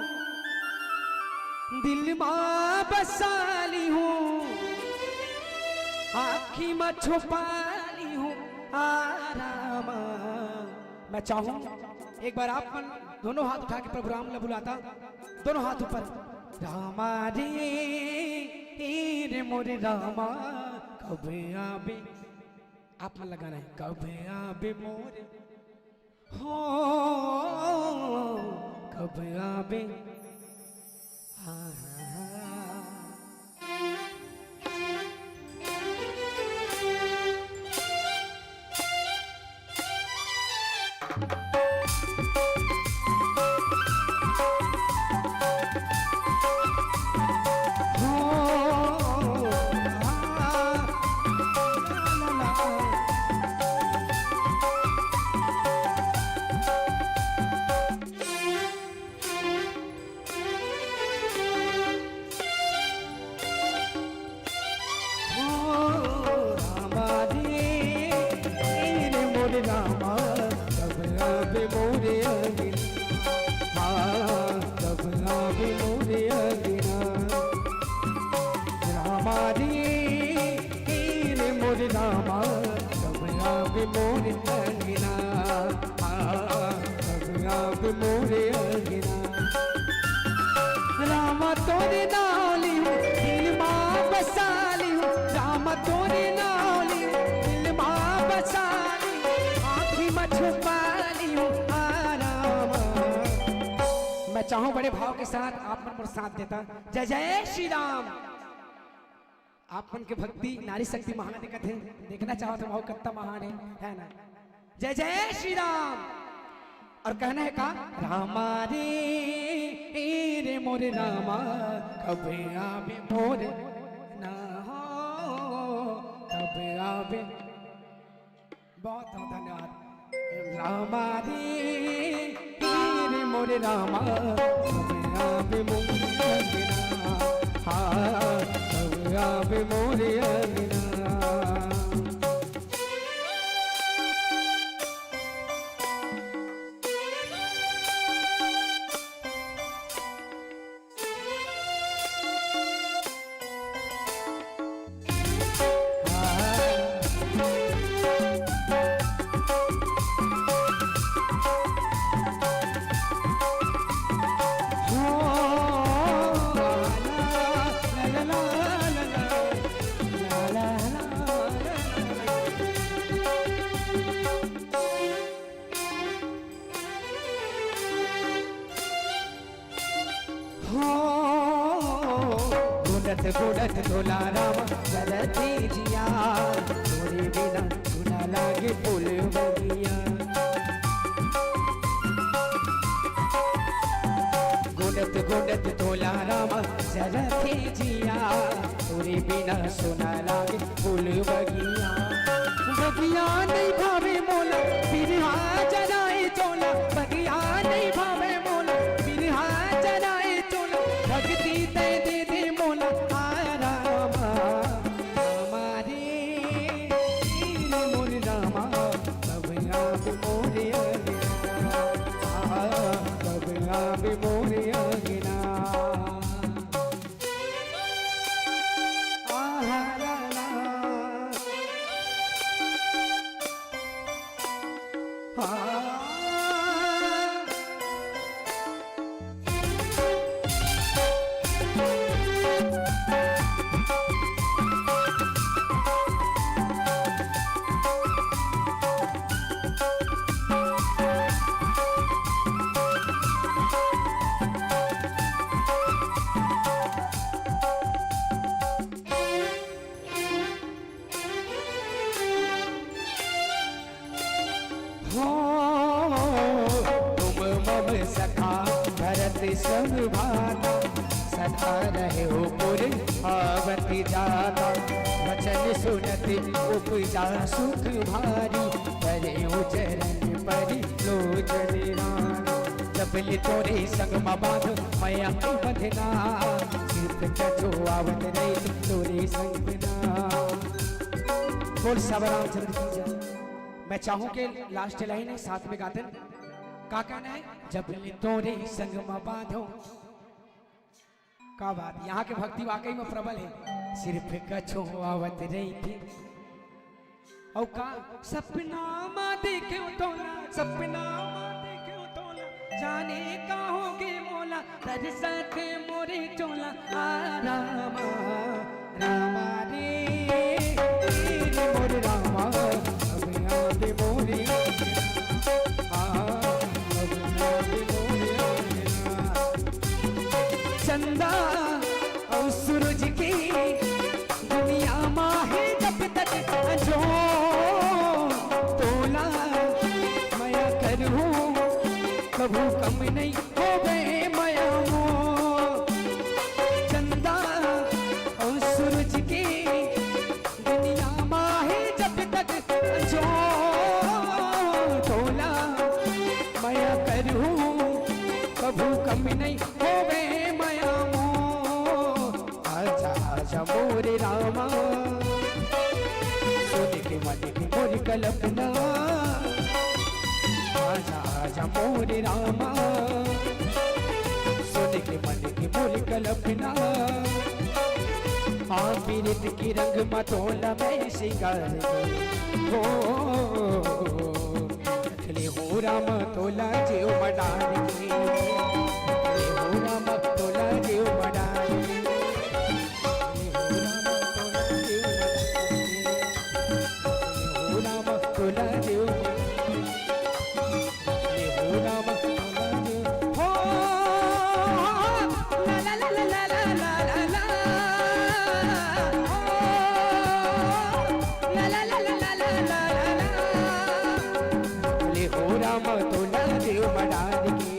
दिल माँ बसाली हूँ आखी में छुपाली हूँ आरामा। मैं चाहूँ एक बार आप मन दोनों हाथ उठा के प्रभु राम ने बुलाता दोनों हाथ ऊपर रामा रे मोरे रामा कब आवे आप मन लगाना है कब आवे मोरे हो कब आवे रामा कब आवे मोरे अंगना कब आवे मोरे अंगना रामा रे मोरे रामा कब आवे मोरे अंगना कब आवे मोरे अंगना रामा तोरे नाली हूँ दिल माँ बसाली हूँ रामा तोरे नाली हूँ दिल माँ बसाली छुपाली हूँ आरामा। मैं चाहूं बड़े भाव के साथ आप मन पर साथ देता जय जय श्री राम। आप मन के भक्ति नारी शक्ति महान दिखत है देखना चाहो तो भाव कितना महान है ना। जय जय श्री राम। और कहना है का रामा रे मोरे रामा कब आवे मोरे ना हो कब आवे। बहुत बहुत धन्यवाद। रामा रे मोरे रामा कब आवे मोरे अंगना, हाँ कब आवे मोरे अंगना। गुड़त तोला रामा जरती जिया, तोरे बिना सुना लागे फूल बगिया। गुड़त गुड़त तोला रामा जरती जिया, तोरे बिना सुना लागे फूल बगिया। बगिया नहीं भावे मोला बिरहा जराए चोला, बगिया नहीं भावे मोला बिरहा जराए चोला। भक्ति ते दे दे मोला मोरे अंगना। सखा भरत संग भाता, सदा रहे हो पुर आवती जाता। वचन सुनते उपजा सुख भारी, करे चरण परि लोचन रानी। जबल तोरे संग बाध मया बंधना, सिर्फ कछो आवत रही तोरे संग ना। बोल सब रामचंद्र की जय। मैं चाहूं कि लास्ट लाइन है साथ में गाते का कहना है, जब तोरे संग में बांधो। का बात, यहाँ के भक्ति वाकई में प्रबल है। सिर्फ कछो आवत रही थी और का सपना माँ देखे तोला, सपना माँ देखे तोला। जाने का होगे मोला तरसत मोरे चोला। रामा रामा रे मोरे रामा अब याद मोरे चंदा और सूरज की दुनिया माँ है जब तक जो तोला मया करूँ कभू कम नहीं हो गए मया मो। चंदा और सूरज की दुनिया माँ है जब तक जो तोला मया करूँ कभू कम नहीं हो गए मया मो। आजा आजा मोरे रामा, सोने के मन की मोरी कल्पना। आजा आजा मोरे रामा, सोने के मन की मोरी कल्पना। अमृत की रंग मतोला में सिंगार हो, रखले हो राम तोला जीव मडान की। हो राम तोला जीव मडान की। हो राम तोला जीव, हो राम तोला जीव। हो ला ला ला ला ला ला ला ला, ला ला ला ला ला ला ला ला। हो राम तोला जीव मडान की।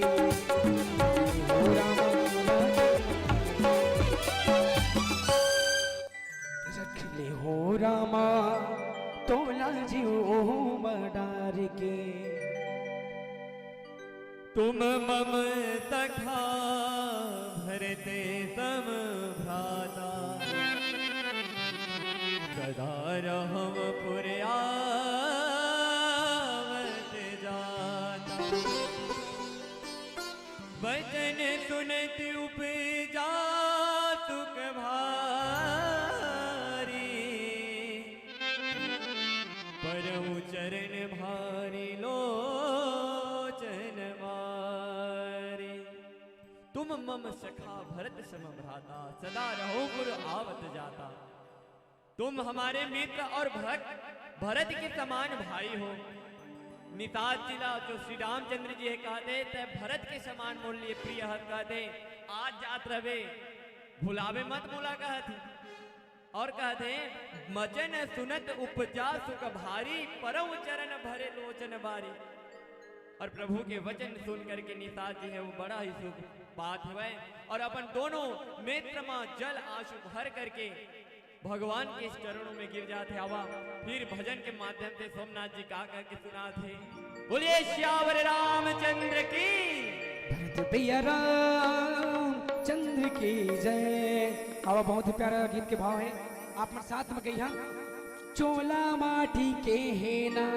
सखा भरते सम भ्राता सदा रहम पुरयावत जाता वचन सुनत उपजा सुख भारी परम चरण भारी लोचन मारी तुम मम सखा भरत सम भ्राता सदा रहो पुर आवत जाता। तुम हमारे मित्र और भरत के समान भाई हो। निताज जिला जो श्री रामचंद्र जी है कहते ते भरत के समान मोल लिए प्रिय हत कहते आज जात रवे भुलावे मत बोला कहते और कहते मचन सुनत उपजा सुख भारी परम चरण भरे लोचन बारी। और प्रभु के वचन सुन करके निताज जी है वो बड़ा ही सुख बात है और अपन दोनों नेत्र में जल आंसू भर करके भगवान के इस चरणों में गिर जाते हवा। फिर भजन के माध्यम से सोमनाथ जी गा करके सुना थे बोलिए श्यावर रामचंद्र की भरत भैया रामचंद्र की जय। अब बहुत ही प्यारा गीत के भाव है आप मेरे साथ में कहिया चोला माटी के हेना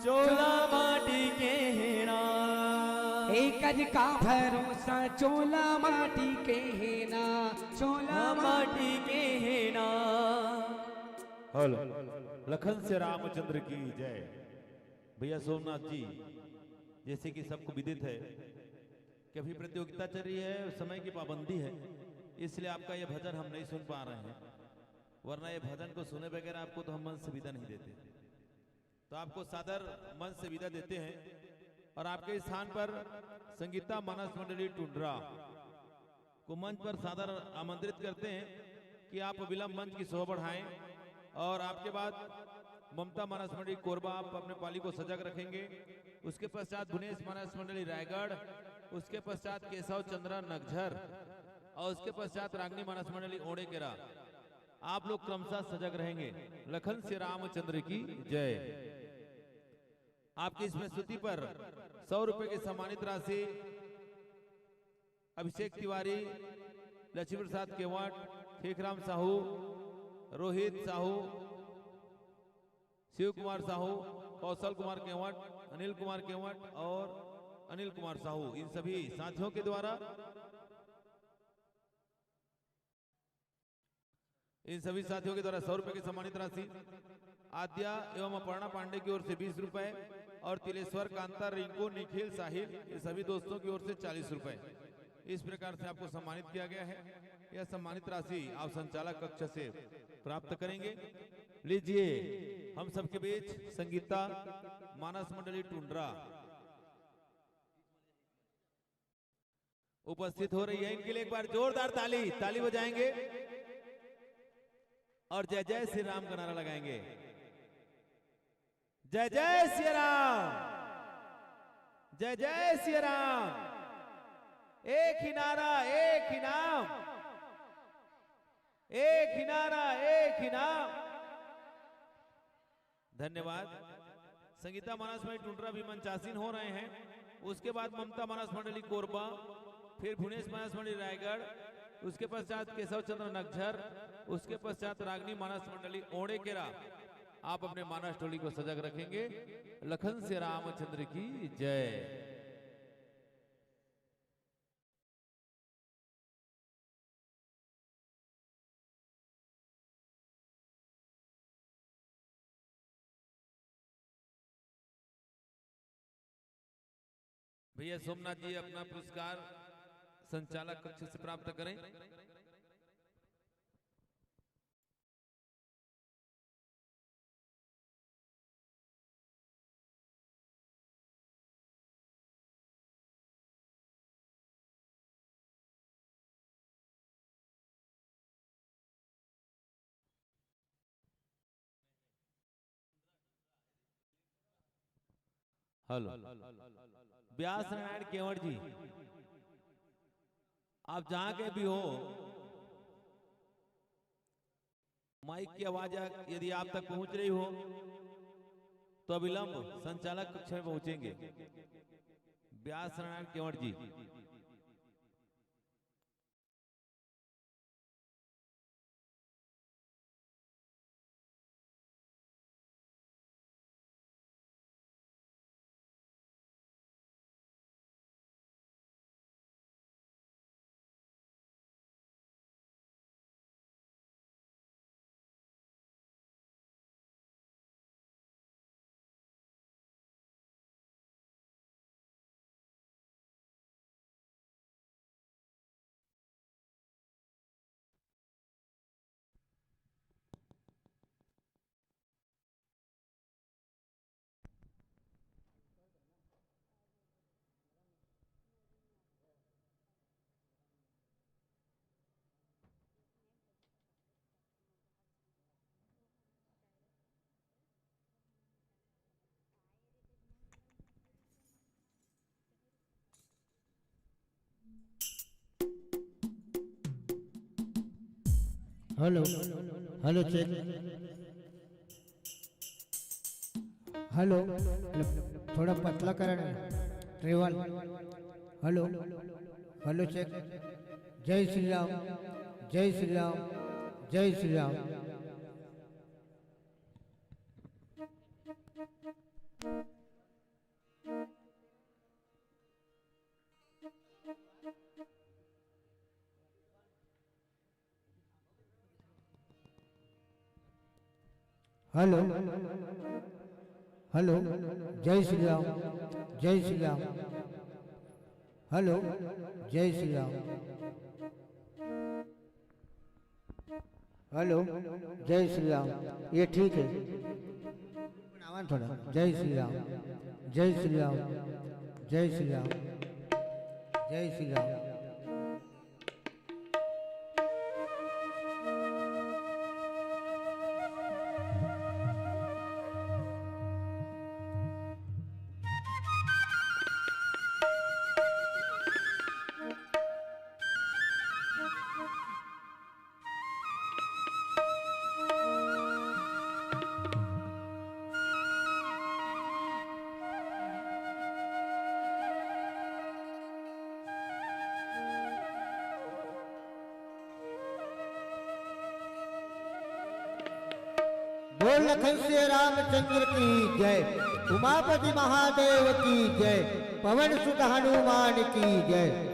चोला माटी के हेना एक का भरोसा चोला माटी के हेना चोला माटी के हेना। हेलो लखन से रामचंद्र की जय। भैया सोमनाथ जी जैसे कि सबको विदित है कि अभी प्रतियोगिता चल रही है समय की पाबंदी है इसलिए आपका ये भजन हम नहीं सुन पा रहे हैं वरना ये भजन को सुने बगैर आपको तो हम मंच से विदा नहीं देते। तो आपको सादर मंच से विदा देते हैं और आपके स्थान पर संगीता मानस मंडली टुंड्रा को मंच पर सादर आमंत्रित करते हैं कि आप विलंब मंच की शोभा बढ़ाएं और आपके बाद ममता मानस मंडली कोरबा आप अपने पाली को सजग रखेंगे। उसके पश्चात भुवनेश मानस मंडली रायगढ़, उसके पश्चात केशव चंद्रा नगझर और उसके पश्चात रागनी मानस मंडली ओड़ेकेरा। आप लोग क्रमशः सजग रहेंगे। लखन से रामचंद्र की जय। आपकी इसमें स्तुति पर 100 रुपए की सम्मानित राशि अभिषेक तिवारी, लक्ष्मी प्रसाद केवट, शेखराम साहू, रोहित साहू, शिव कुमार साहू, कौशल कुमार केवट, अनिल कुमार केवट और अनिल कुमार साहू इन सभी साथियों के द्वारा 100 रुपए की सम्मानित राशि आद्या एवं अपर्णा पांडे की ओर से 20 रुपए और तिलेश्वर कांता, रिंकू, निखिल, साहिल ये सभी दोस्तों की ओर से 40 रुपए इस प्रकार से आपको सम्मानित किया गया है। यह सम्मानित राशि आप संचालक कक्ष से प्राप्त करेंगे। लीजिए हम सबके बीच संगीता मानस मंडली टुंड्रा उपस्थित हो रही है। इनके लिए एक बार जोरदार ताली बजाएंगे और जय जय श्री राम का नारा लगाएंगे। जय जय श्री राम, जय जय श्री राम। एक ही नारा एक ही नाम, एक ही नारा एक ही नाम। धन्यवाद। संगीता मानस मंडली टुंड्रा भी मंचासीन हो रहे हैं। उसके बाद ममता मानस मंडली कोरबा, फिर भुवनेश मानस मंडली रायगढ़, उसके पश्चात केशव चंद्र नगझर, उसके पश्चात रागनी मानस मंडली ओड़ेकेरा। आप अपने मानस टोली को सजग रखेंगे। लखन से रामचंद्र की जय। भैया सोमनाथ जी अपना पुरस्कार संचालक कक्ष से प्राप्त करें। हेलो व्यास नारायण केवट जी, आप जहां के भी हो माइक की आवाज यदि आप तक पहुंच रही हो तो अविलंब संचालक कक्ष में पहुंचेंगे। व्यास नारायण केवट जी। हेलो हेलो चेक हेलो थोड़ा पतला करण ट्रेवल हेलो हेलो चेक जय श्री राम जय श्री राम जय श्री राम। हेलो हेलो जय श्री राम जय श्री राम हेलो जय श्री राम हेलो जय श्री राम। ये ठीक है थोड़ा जय श्री राम जय श्री राम जय श्री राम जय श्री राम। बोल लखन श्री रामचंद्र की जय, उमापति महादेव की जय, पवन सुत हनुमान की जय।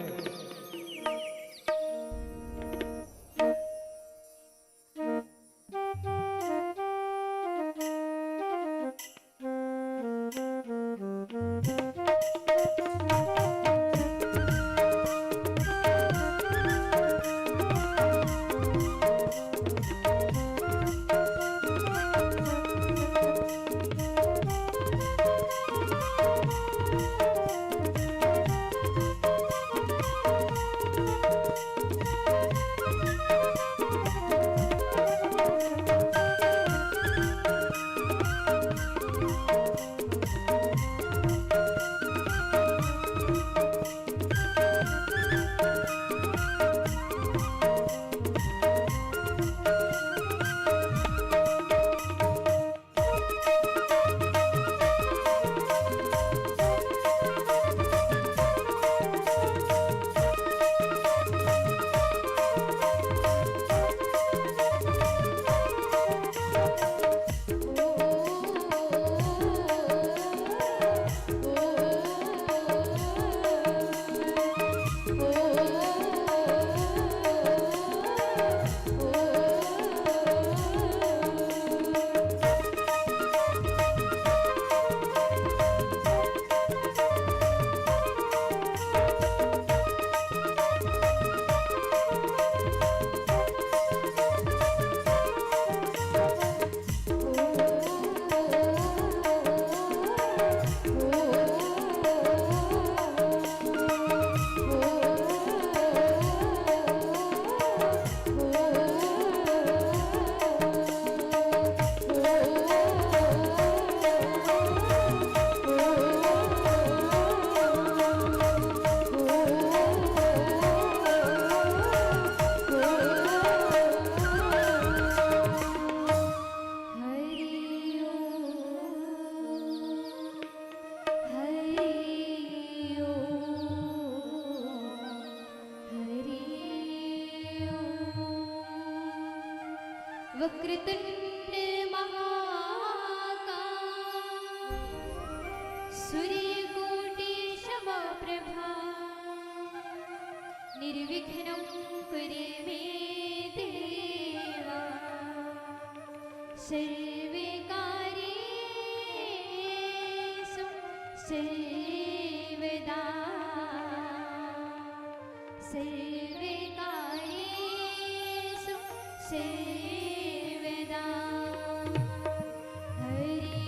वक्रतुण्ड महाकाय सूर्यकोटि समप्रभा निर्विघ्नं कुरु मे देवा सर्वकार्येषु सर्वदा सर्वकार्येषु सर्वदा हरि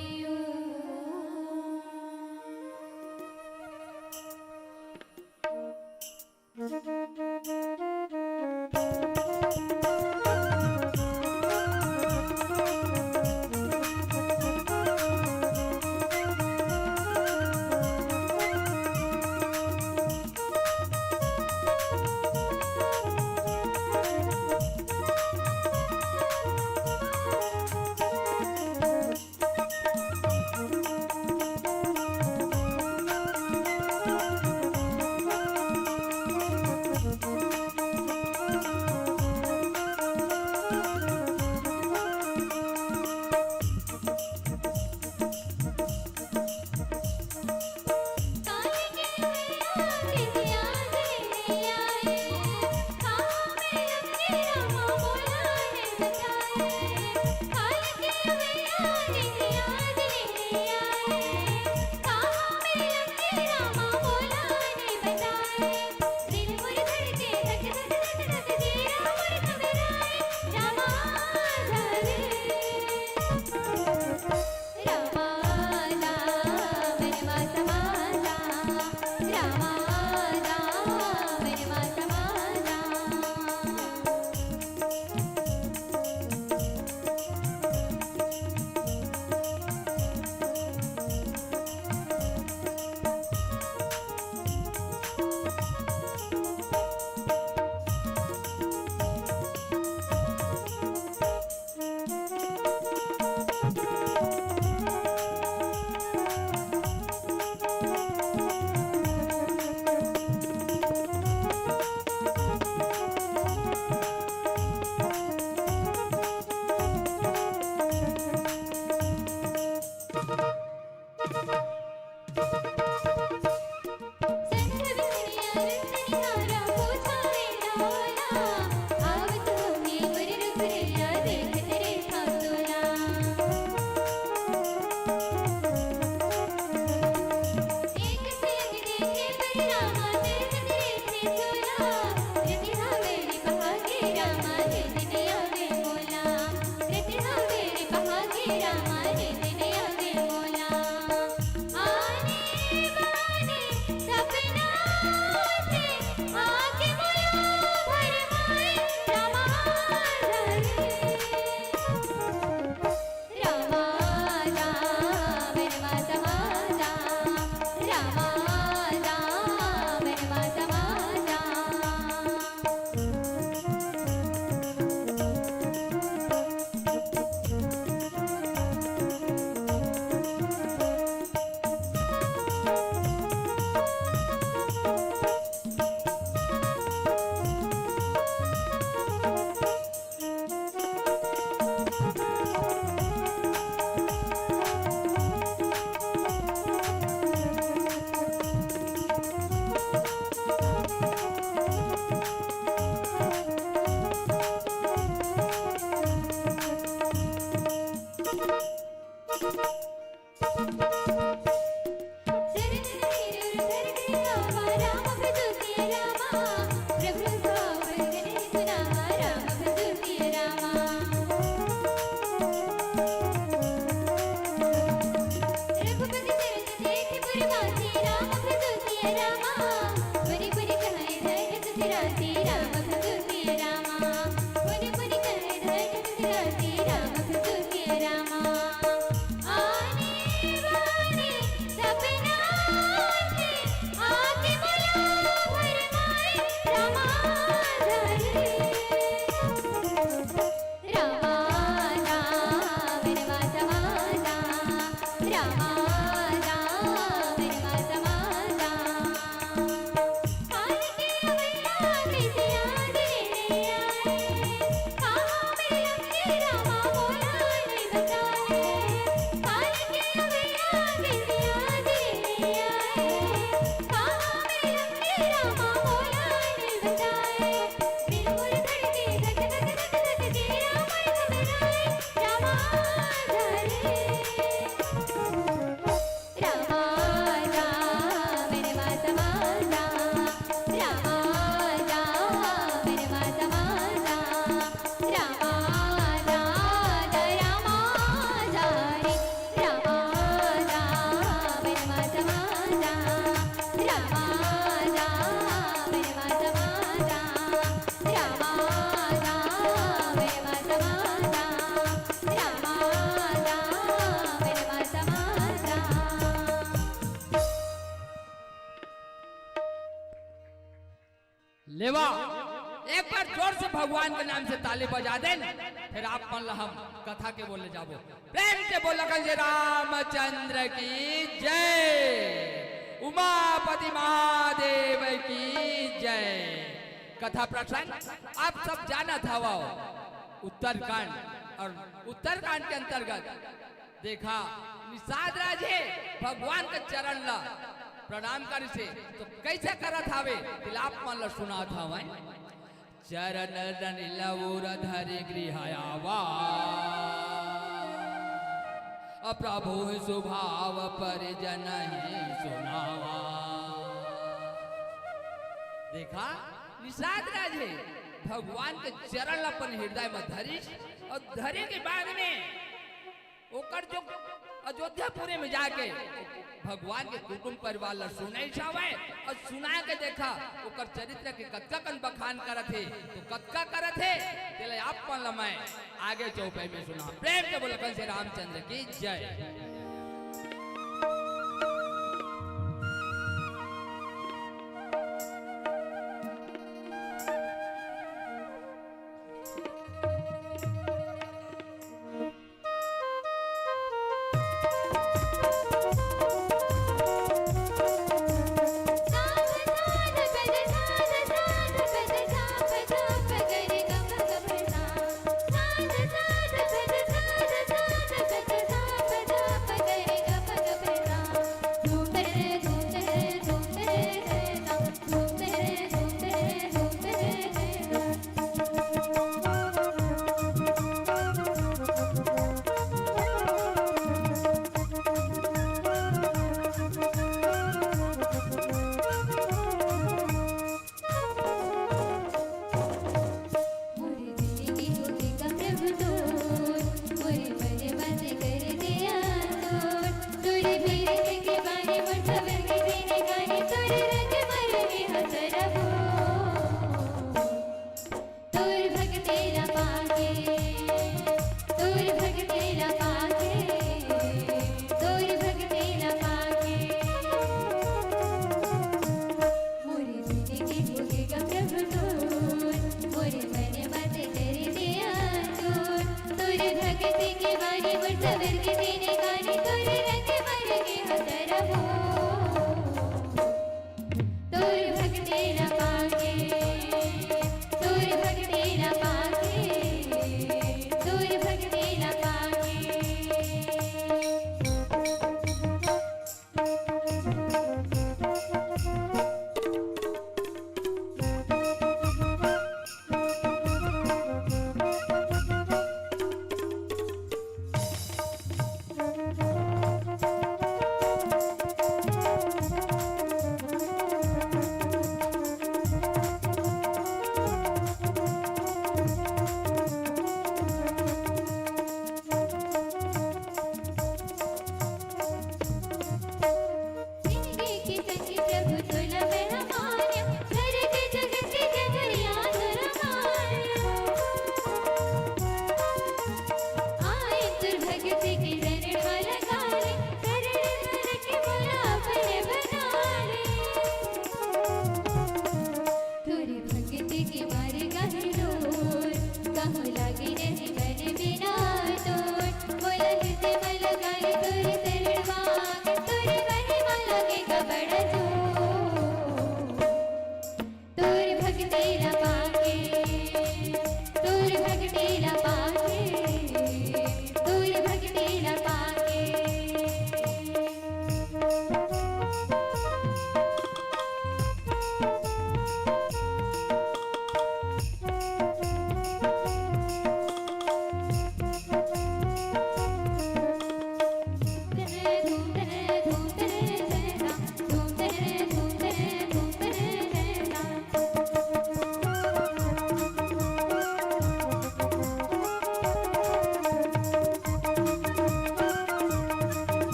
लेवा एक बार जोर से भगवान के नाम से ताली बजा देन, फिर आप मान लो हम कथा के बोले जाबो। प्रेम से बोला जय रामचंद्र की जय, उमापति महादेव की जय। कथा प्रसंग आप सब जाना था वो उत्तरकांड, और उत्तरकांड के अंतर्गत देखा निषाद राजे भगवान के चरण ला प्रणाम कर से तो कैसे करत हावे तिलाप मान लो सुना था वह चरण लौर धरि गृहयावा प्रभु स्वभाव परिजन ही सुनावा। देखा निषाद राजे भगवान के चरण अपन हृदय में धरी, और धरे के बाद में ओकर जो अयोध्यापुरी में जाके भगवान के कुटुंब परिवार ला सुनाई छावे, और सुना के देखा ओकर चरित्र के कतका कन बखान करत है, तो कतका करत है तेले आप पन लमाए आगे चौपाई में सुना। प्रेम से बोला कल से रामचंद्र की जय।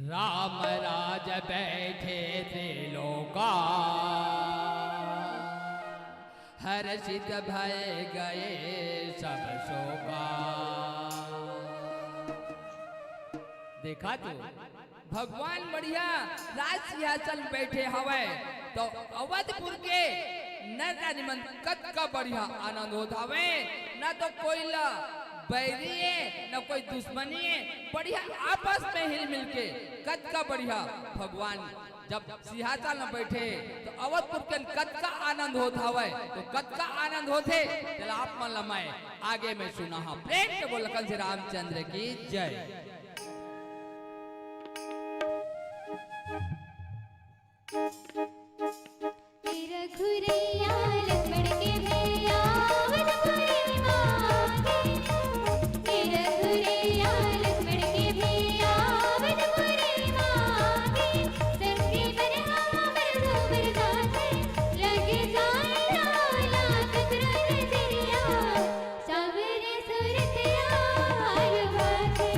राम राज बैठे त्रिलोका हर्षित भय गए सब शोका। देखा तो भगवान बढ़िया राज सिंहासन बैठे हवे तो अवधपुर के न निमन कत का बढ़िया आनंद होता हवे, न तो कोई बैरी है न कोई दुश्मनी है, बढ़िया आपस में हिल मिल के कत का बढ़िया भगवान जब सिंहासन में बैठे तो अवधपुर के कत का आनंद होता हवे। तो कत का आनंद होते चल आप मन लमाए आगे में सुना हाँ प्रेम के बोल श्री रामचंद्र की जय। रघुरैया लक्ष्मण के भैया अवधपुरी मांगे, रघुरैया लक्ष्मण के भैया अवधपुरी मांगे। सबके बरहा बरधो बरदाते लगे जाए लाला कतरा नजरिया, सावरे सुरतिया हार भाते।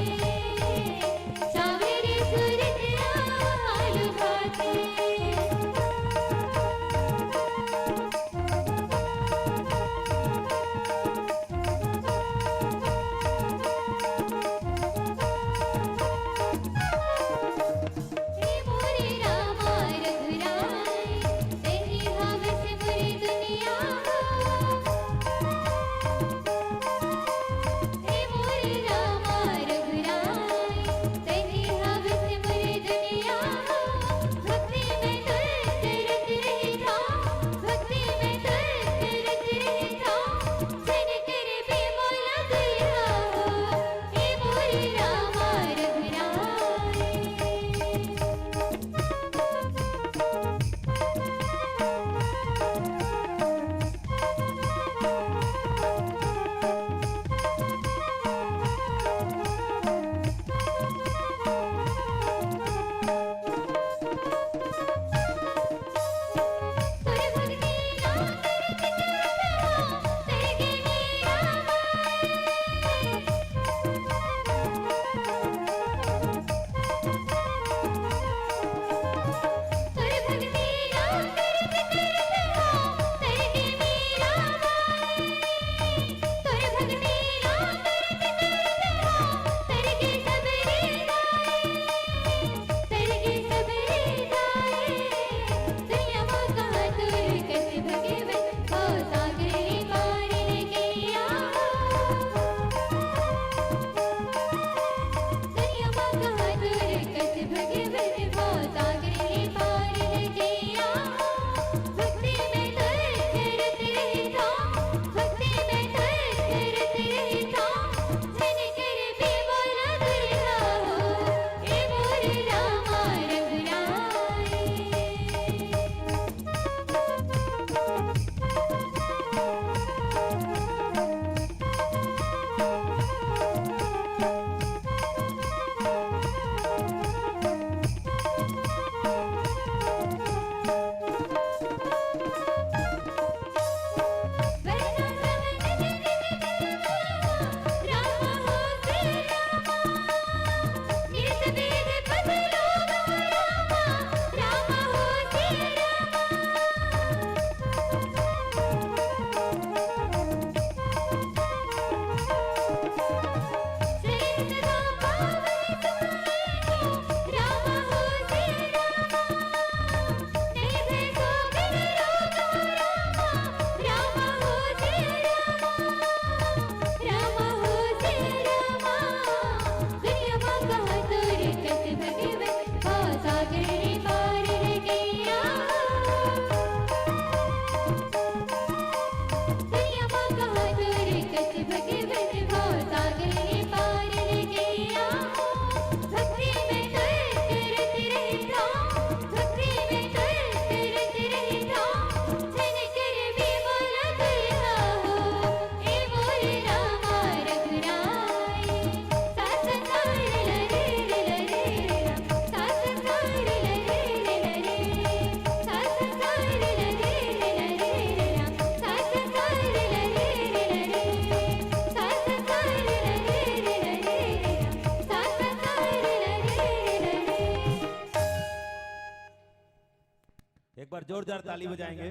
बार जोरदार ताली बजाएंगे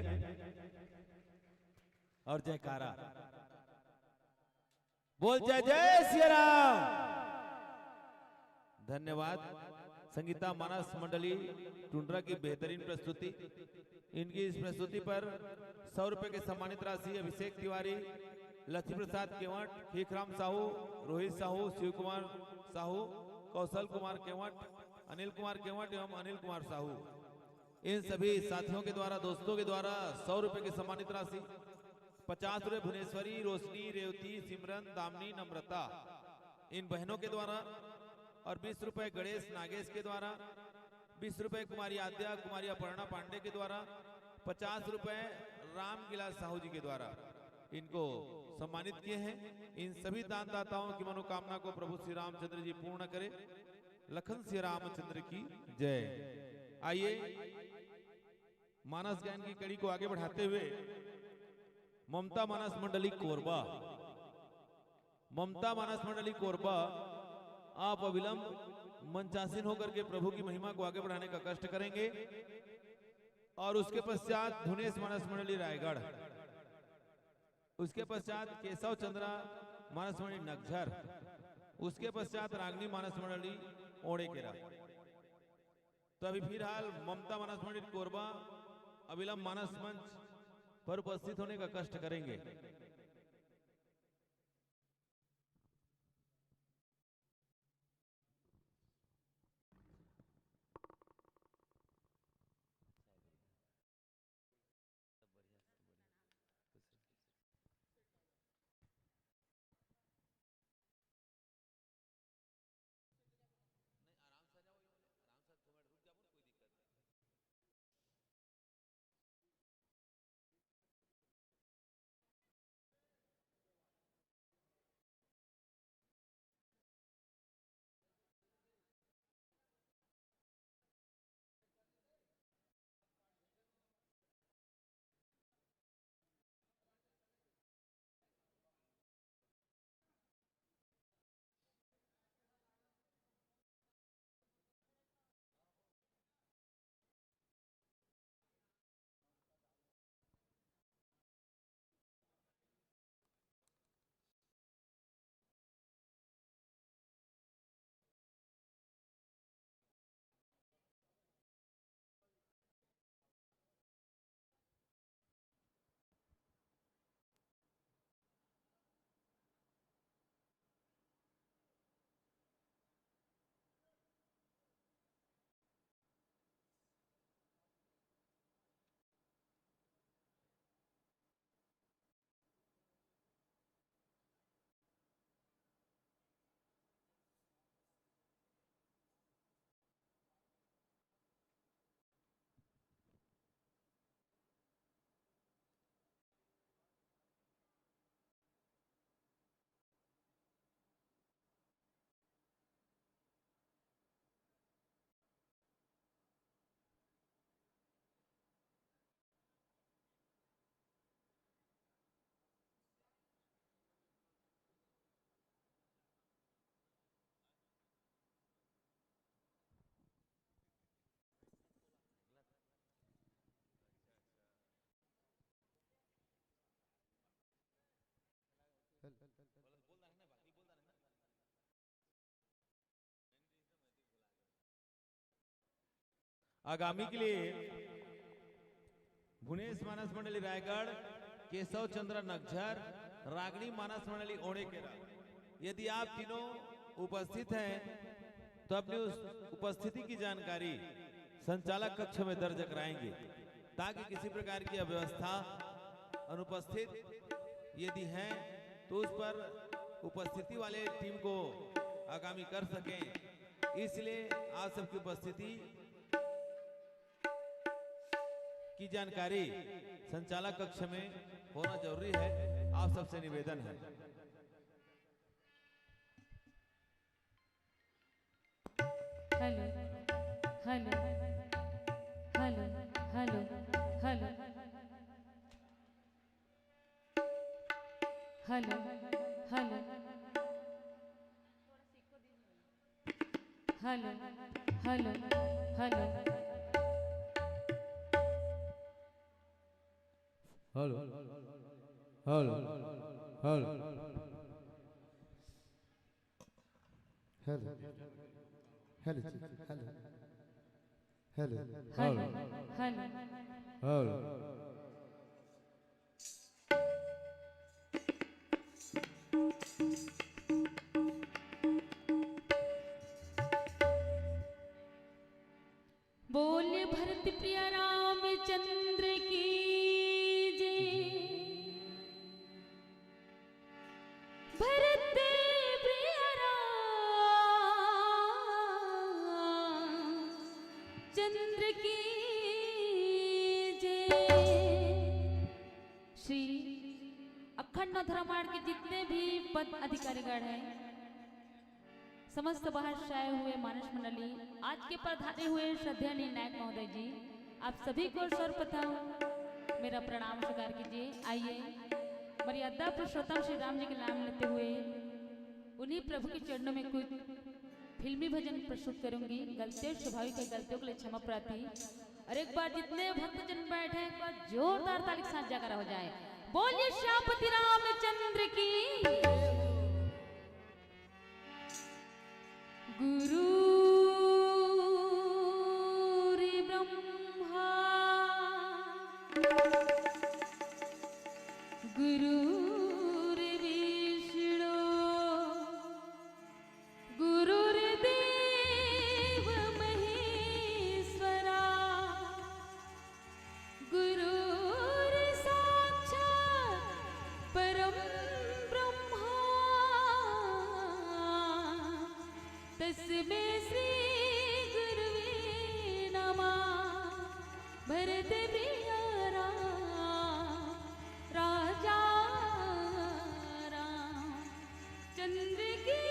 और जयकारा। बोल जय जय सिया राम। धन्यवाद संगीता मानस मंडली टुंड्रा की बेहतरीन प्रस्तुति। इनकी इस प्रस्तुति पर 100 रुपए के सम्मानित राशि अभिषेक तिवारी, लक्ष्मी प्रसाद केवट, भीखराम साहू, रोहित साहू, शिव कुमार साहू, कौशल कुमार केवट, अनिल कुमार केवट एवं अनिल कुमार साहू, इन सभी साथियों के द्वारा, दोस्तों के द्वारा 100 रुपए की सम्मानित राशि, 50 रुपए भुवनेश्वरी, रोशनी, रेवती, सिमरन, दामनी, नम्रता, इन बहनों के द्वारा, और 20 रुपए गणेश नागेश के द्वारा, 20 रुपए कुमारी आद्या, कुमारी अपर्णा पांडे के द्वारा, 50 रुपए राम गिलास साहू जी के द्वारा इनको सम्मानित किए हैं। इन सभी दानदाताओं की मनोकामना को प्रभु श्री रामचंद्र जी पूर्ण करे। लखन श्री रामचंद्र की जय। आइए मानस गायन की कड़ी को आगे बढ़ाते हुए ममता मानस मंडली कोरबा, ममता मानस मंडली कोरबा, आप अविलंब मंचासीन होकर के प्रभु की महिमा को आगे बढ़ाने का कष्ट करेंगे। और उसके पश्चात धुनेश मानस मंडली रायगढ़, उसके पश्चात केशव चंद्रा मानस मंडली नगझर, उसके पश्चात रागनी मानस मंडली ओड़ेकेरा। तो अभी फिलहाल ममता मानस मंडली कोरबा अविलंब मानस मंच पर उपस्थित होने का कष्ट करेंगे। आगामी के लिए भुवनेश मानस मंडली रायगढ़, केशव चंद्र नगझर, रागनी मानस मंडली ओड़ेकेरा। यदि आप तीनों उपस्थित हैं तो अपनी उस उपस्थिति की जानकारी संचालक कक्ष में दर्ज कराएंगे, ताकि किसी प्रकार की अव्यवस्था अनुपस्थित यदि है तो उस पर उपस्थिति वाले टीम को आगामी कर सकें। इसलिए आप सबकी उपस्थिति की जानकारी संचालक कक्ष में होना जरूरी है। आप सबसे निवेदन है। Hello hello hello hello hello hello hello hello hello hello hello hello hello hello hello hello hello hello hello बोल भरत प्रिय रामचंद्र की जय। भरत प्रिय रामचंद्र की जय। श्री अखंड धर्मार्थ के जितने भी पद अधिकारीगण हैं, समस्त बाहर से आए हुए मानस मंडली, आज के पधारे हुए श्रद्धानीय नायक महोदय जी, आप सभी को सर्वप्रथम मेरा प्रणाम स्वीकार कीजिए। आइए मर्यादा पुरुषोत्तम श्री राम जी के नाम लेते हुए उन्हीं प्रभु के चरणों में कुछ फिल्मी भजन प्रस्तुत करूंगी। गलतियों स्वाभाविक है, गलतियों के लिए क्षमा प्रार्थी। और एक बार जितने भक्तजन बैठे एक बार जोरदार ताली के साथ जाकर हो जाए। बोलिए श्यामपति रामचंद्र की। गुरु ब्रह्मा गुरुर्विष्णु गुरुर्देव महेश्वरा गुरुर्साक्षात् परम ब्रह्मा तस्मै श्री गुरुवे नमः। भरत प्रिय राजा रामचंद्र की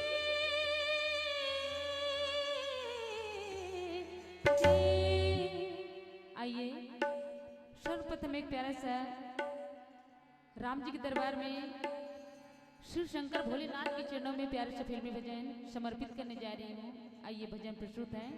जय। आइए सर्वप्रथम एक प्यारा सा राम जी के दरबार में शिव शंकर भोलेनाथ के चरणों में प्यारे से फिल्मी भजन समर्पित करने जा रही हूँ। आइए भजन प्रस्तुत है।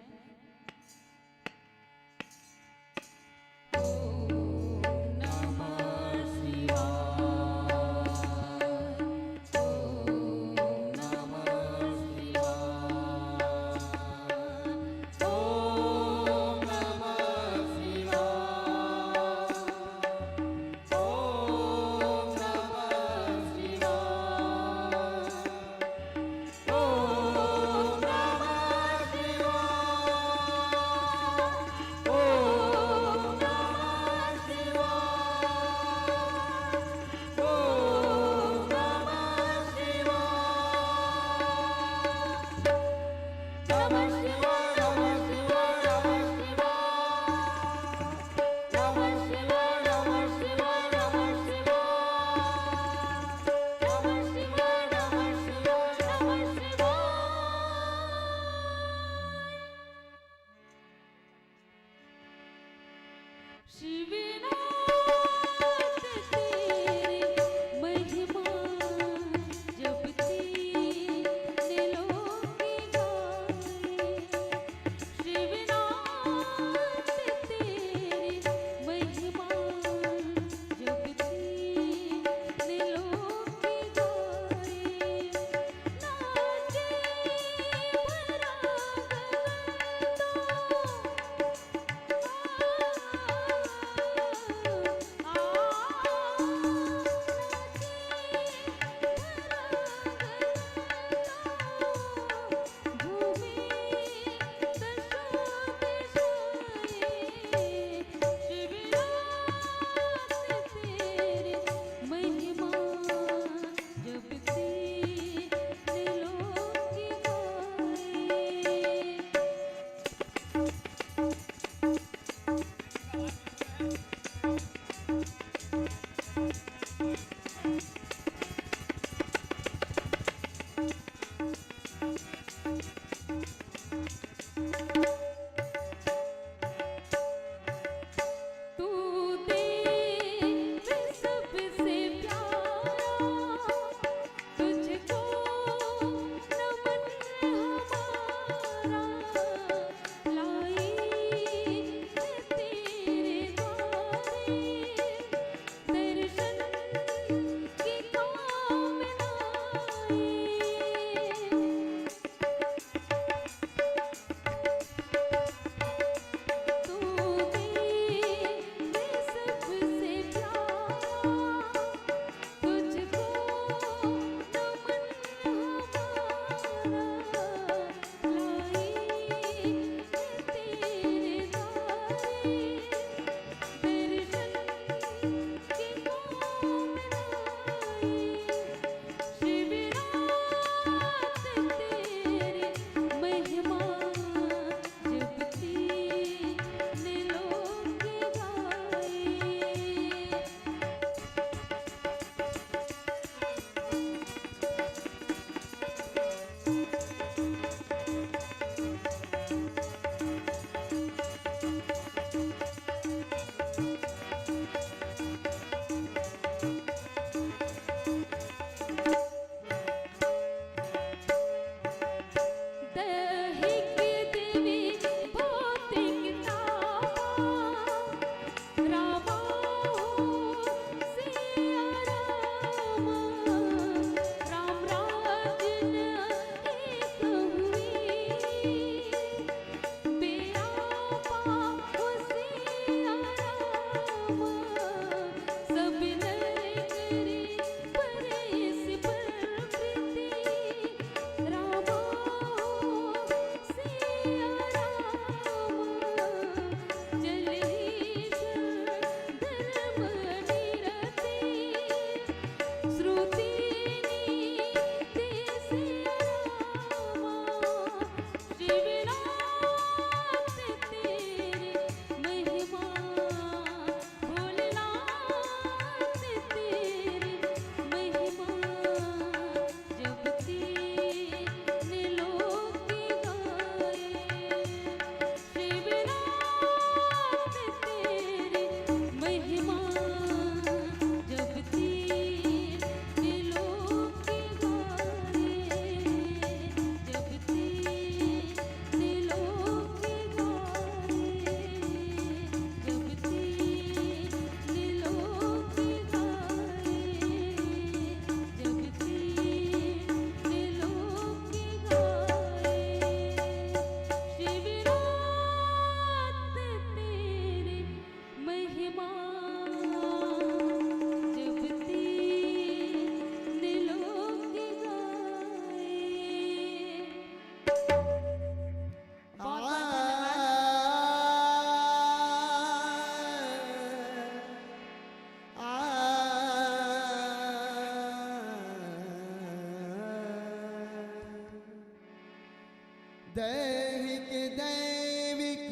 दैहिक दैविक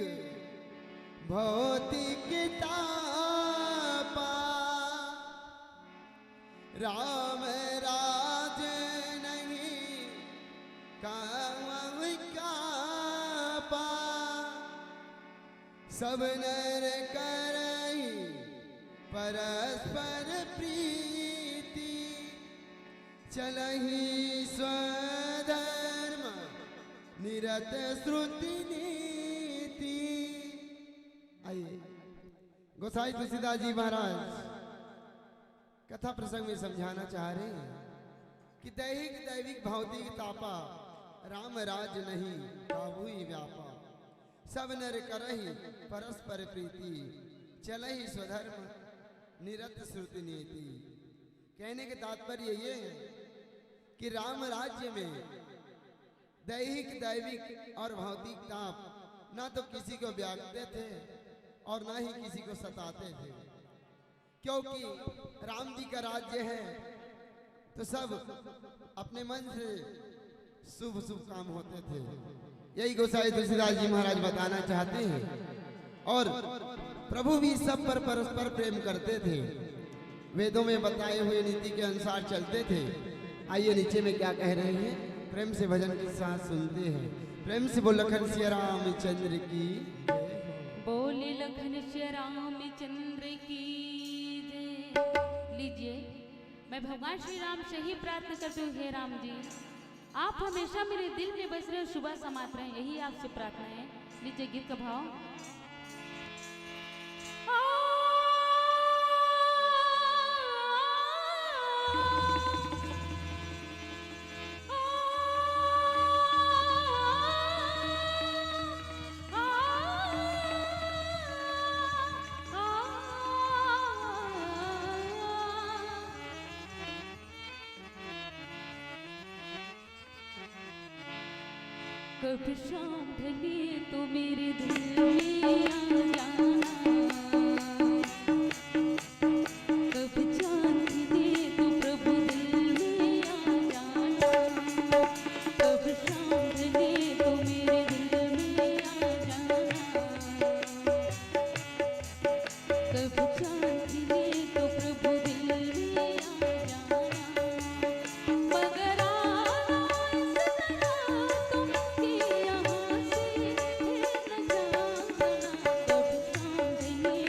भौतिक तापा राम राज नहीं काम कापा सब नर करहि परस्पर प्रीति चलहि स्वधर्म निरत श्रुति नीति। आइए गोसाई तुलसीदास जी महाराज कथा प्रसंग में समझाना चाह रहे हैं कि दैहिक दैविक भौतिक तापा राम राज नहीं काबू व्यापा सब नर करहि परस्पर प्रीति चलहि स्वधर्म निरत श्रुति नीति। कहने के तात्पर्य ये है कि राम राज्य में दैहिक दैविक और भौतिक ताप ना तो किसी को व्यागते थे और ना ही किसी को सताते थे, क्योंकि राम जी का राज्य है तो सब अपने मन से शुभ शुभ काम होते थे। यही गोसाई तुलसीदास जी महाराज बताना चाहते हैं। और प्रभु भी सब पर परस्पर प्रेम करते थे, वेदों में बताए हुए नीति के अनुसार चलते थे। आइए नीचे में क्या कह रहे हैं, प्रेम से भजन के साथ सुनते हैं। प्रेम से बोल लखन सिया रामचंद्र की, बोले लखन सिया रामचंद्र की जय। लीजिए, मैं भगवान श्री राम से ही प्रार्थना करती हूँ, हे राम जी आप हमेशा मेरे दिल में बस रहे, सुबह समात रहे, यही आपसे प्रार्थना है। लीजिए गीत का भाव। कभी शाम ढली तो मेरे दिल में आ जाना, कभी चांद खिले तो प्रभु दिल में आ जाना, कभी शाम ढली तो मेरे दिल में आ जाना, कभी चांद खिले तो प्रभु दिल में आ जाना। मगर आना इस तरह तुम यहाँ से न जाना, कभी शाम ढली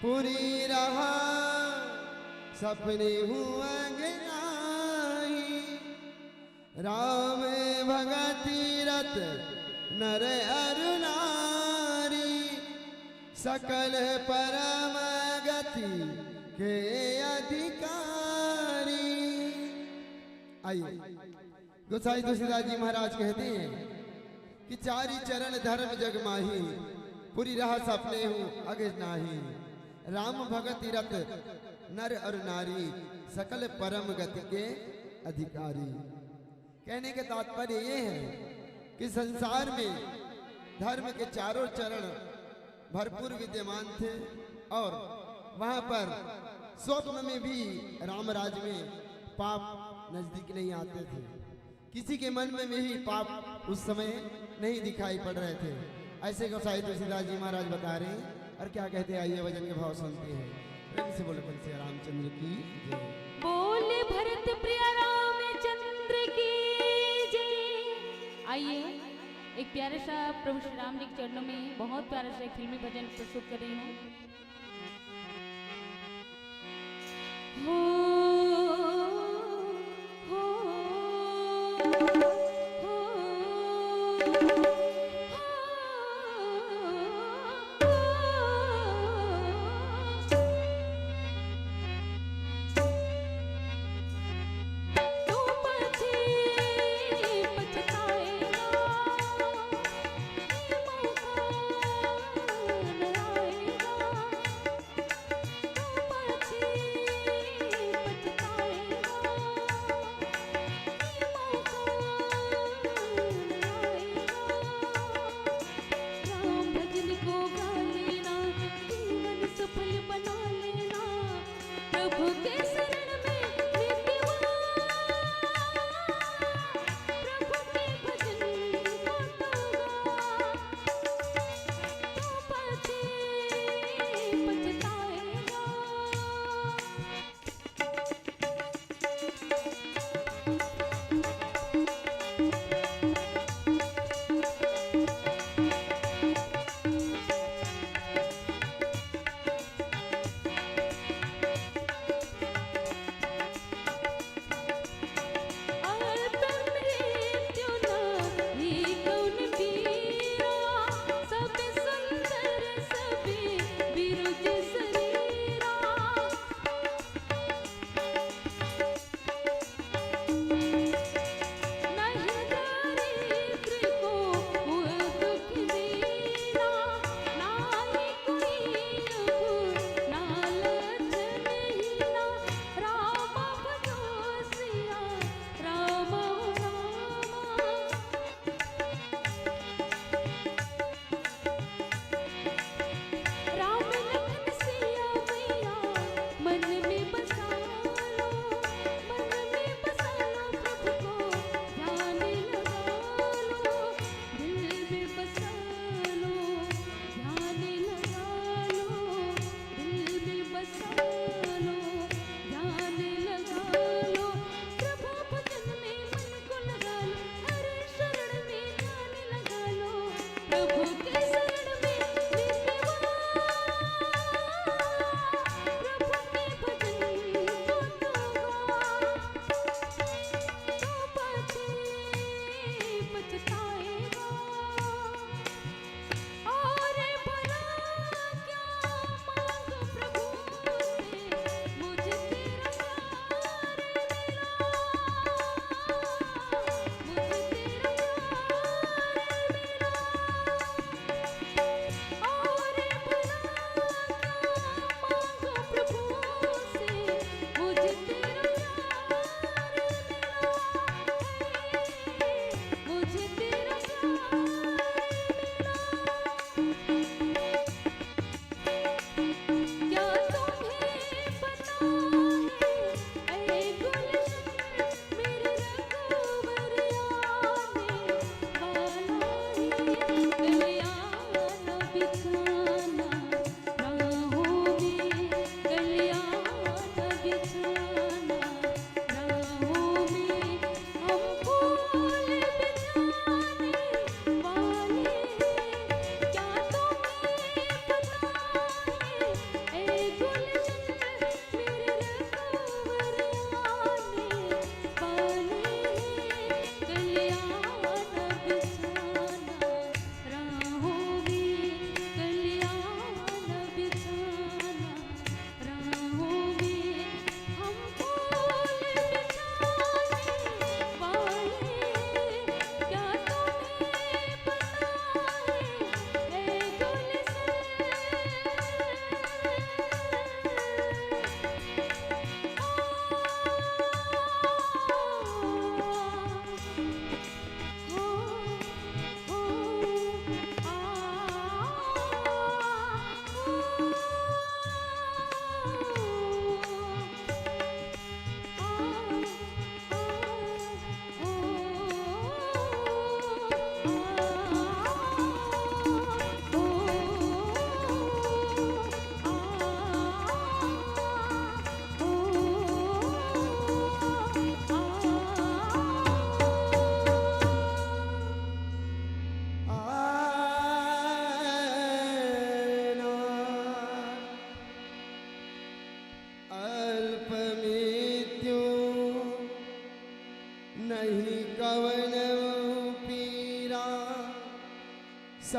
पूरी रहा सपने हुआ गिनाई राम भगति रत नर अरु नारी सकल परम गति के अधिकारी। आइए गोसाई तुलसीदास जी महाराज कहते हैं कि चारी चरण धर्म जग माही पूरी रहा सपने हूँ अगे नाही राम भगति रत नर और नारी सकल परम गति के अधिकारी। कहने के तात्पर्य ये है कि संसार में धर्म के चारों चरण भरपूर विद्यमान थे और वहां पर स्वप्न में भी रामराज में पाप नजदीक नहीं आते थे, किसी के मन में भी पाप उस समय नहीं दिखाई पड़ रहे थे। ऐसे गोसाई तुलसीदास जी महाराज बता रहे हैं और क्या कहते हैं, आइए भजन के भाव सुनते हैं। प्रेम से बोले श्री रामचंद्र की जय। बोले भरत प्रिय रामचंद्र की जय। आइए एक प्यारा सा प्रभु श्री राम जी के चरणों में बहुत प्यारा सा एक फिल्मी भजन प्रस्तुत कर रही हूँ।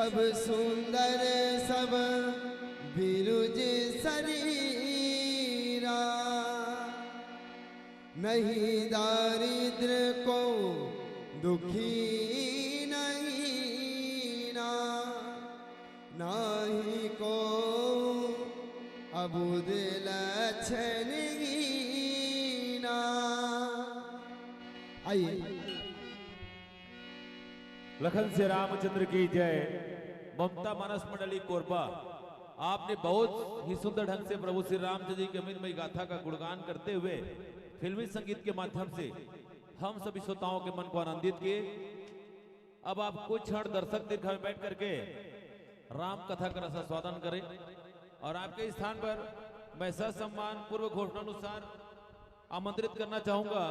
सब सुंदर सब बिरुज शरीरा, नहीं दारिद्र को दुखी नहीं ना, नाही को अबुद लक्षण हीना। आइए। लखन से रामचंद्र की जय। ममता मानस मंडली कोरबा, आपने बहुत ही सुंदर ढंग से प्रभु श्री रामचंद्र जी की अमृतमयी गाथा का गुणगान करते हुए फिल्मी संगीत के माध्यम से हम सभी श्रोताओं के मन को आनंदित किए। अब आप कुछ क्षण दर्शक दीर्घ में बैठ करके राम कथा का रसास्वादन करें और आपके स्थान पर मैं ससम्मान पूर्व घोषणानुसार आमंत्रित करना चाहूंगा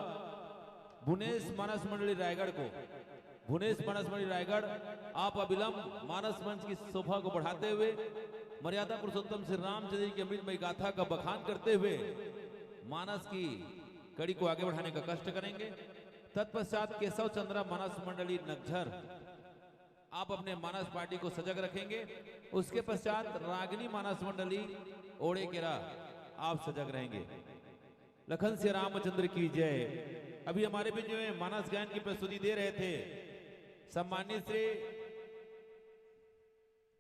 भुवनेश मानस मंडली रायगढ़ को। भुवनेश मानस मंडली रायगढ़, आप अविलंब मानस मंच की शोभा को बढ़ाते हुए मर्यादा पुरुषोत्तम श्री रामचंद्र जी की अमृतमयी गाथा का बखान करते हुए मानस की कड़ी को आगे बढ़ाने का कष्ट करेंगे। तत्पश्चात केशव चंद्रा मानस मंडली नगझर, आप अपने मानस पार्टी को सजग रखेंगे। उसके पश्चात रागिनी मानस मंडली ओड़े केरा, आप सजग रहेंगे। लखन से रामचंद्र की जय। अभी हमारे बीच में मानस गायन की प्रस्तुति दे रहे थे सम्मानित श्री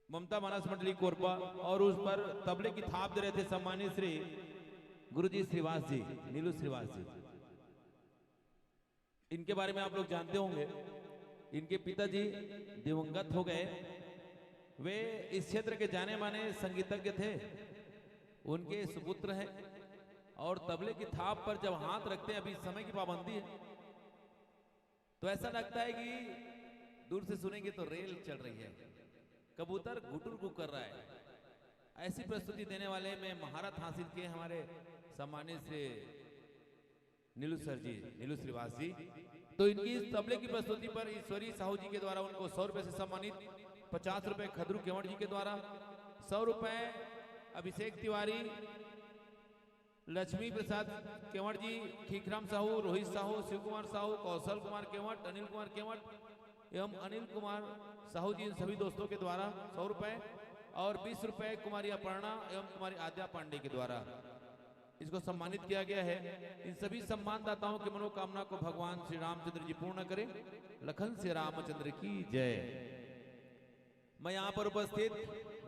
ममता मानस मंडली कोरबा, और उस पर तबले की थाप दे रहे थे सम्मानित श्री गुरुजी श्रीवास जी, नीलू श्रीवास जी। इनके बारे में आप लोग जानते होंगे, इनके पिताजी दिवंगत हो गए। वे इस क्षेत्र के जाने माने संगीतज्ञ थे, उनके सुपुत्र हैं। और तबले की थाप पर जब हाथ रखते हैं, अभी समय की पाबंदी है, तो ऐसा लगता है कि दूर से सुनेंगे तो रेल चल रही है, कबूतर गुटुर गुट कर रहा है। ऐसी प्रस्तुति देने वाले में महारत हासिल किए हमारे सम्मानित श्री नीलू सर जी, नीलू श्रीवास जी। तो इनकी इस तबले की प्रस्तुति पर ईश्वरी साहू जी के द्वारा उनको 100 रुपए से सम्मानित, 50 रुपए खदरू केवड़ जी के द्वारा, 100 रुपए अभिषेक तिवारी, लक्ष्मी प्रसाद केवड़ जी, खीखराम साहू, रोहित साहू, शिव कुमार साहू, कौशल कुमार केवट, अनिल कुमार केवट एवं अनिल कुमार साहू जी, इन सभी दोस्तों के द्वारा 100 रुपए और 20 रुपए कुमारी अपर्णा एवं कुमारी आद्या पांडे के द्वारा इसको सम्मानित किया गया है। इन सभी सम्मानदाताओं की मनोकामना को भगवान श्री रामचंद्र जी पूर्ण करें। लखन से रामचंद्र की जय। मैं यहाँ पर उपस्थित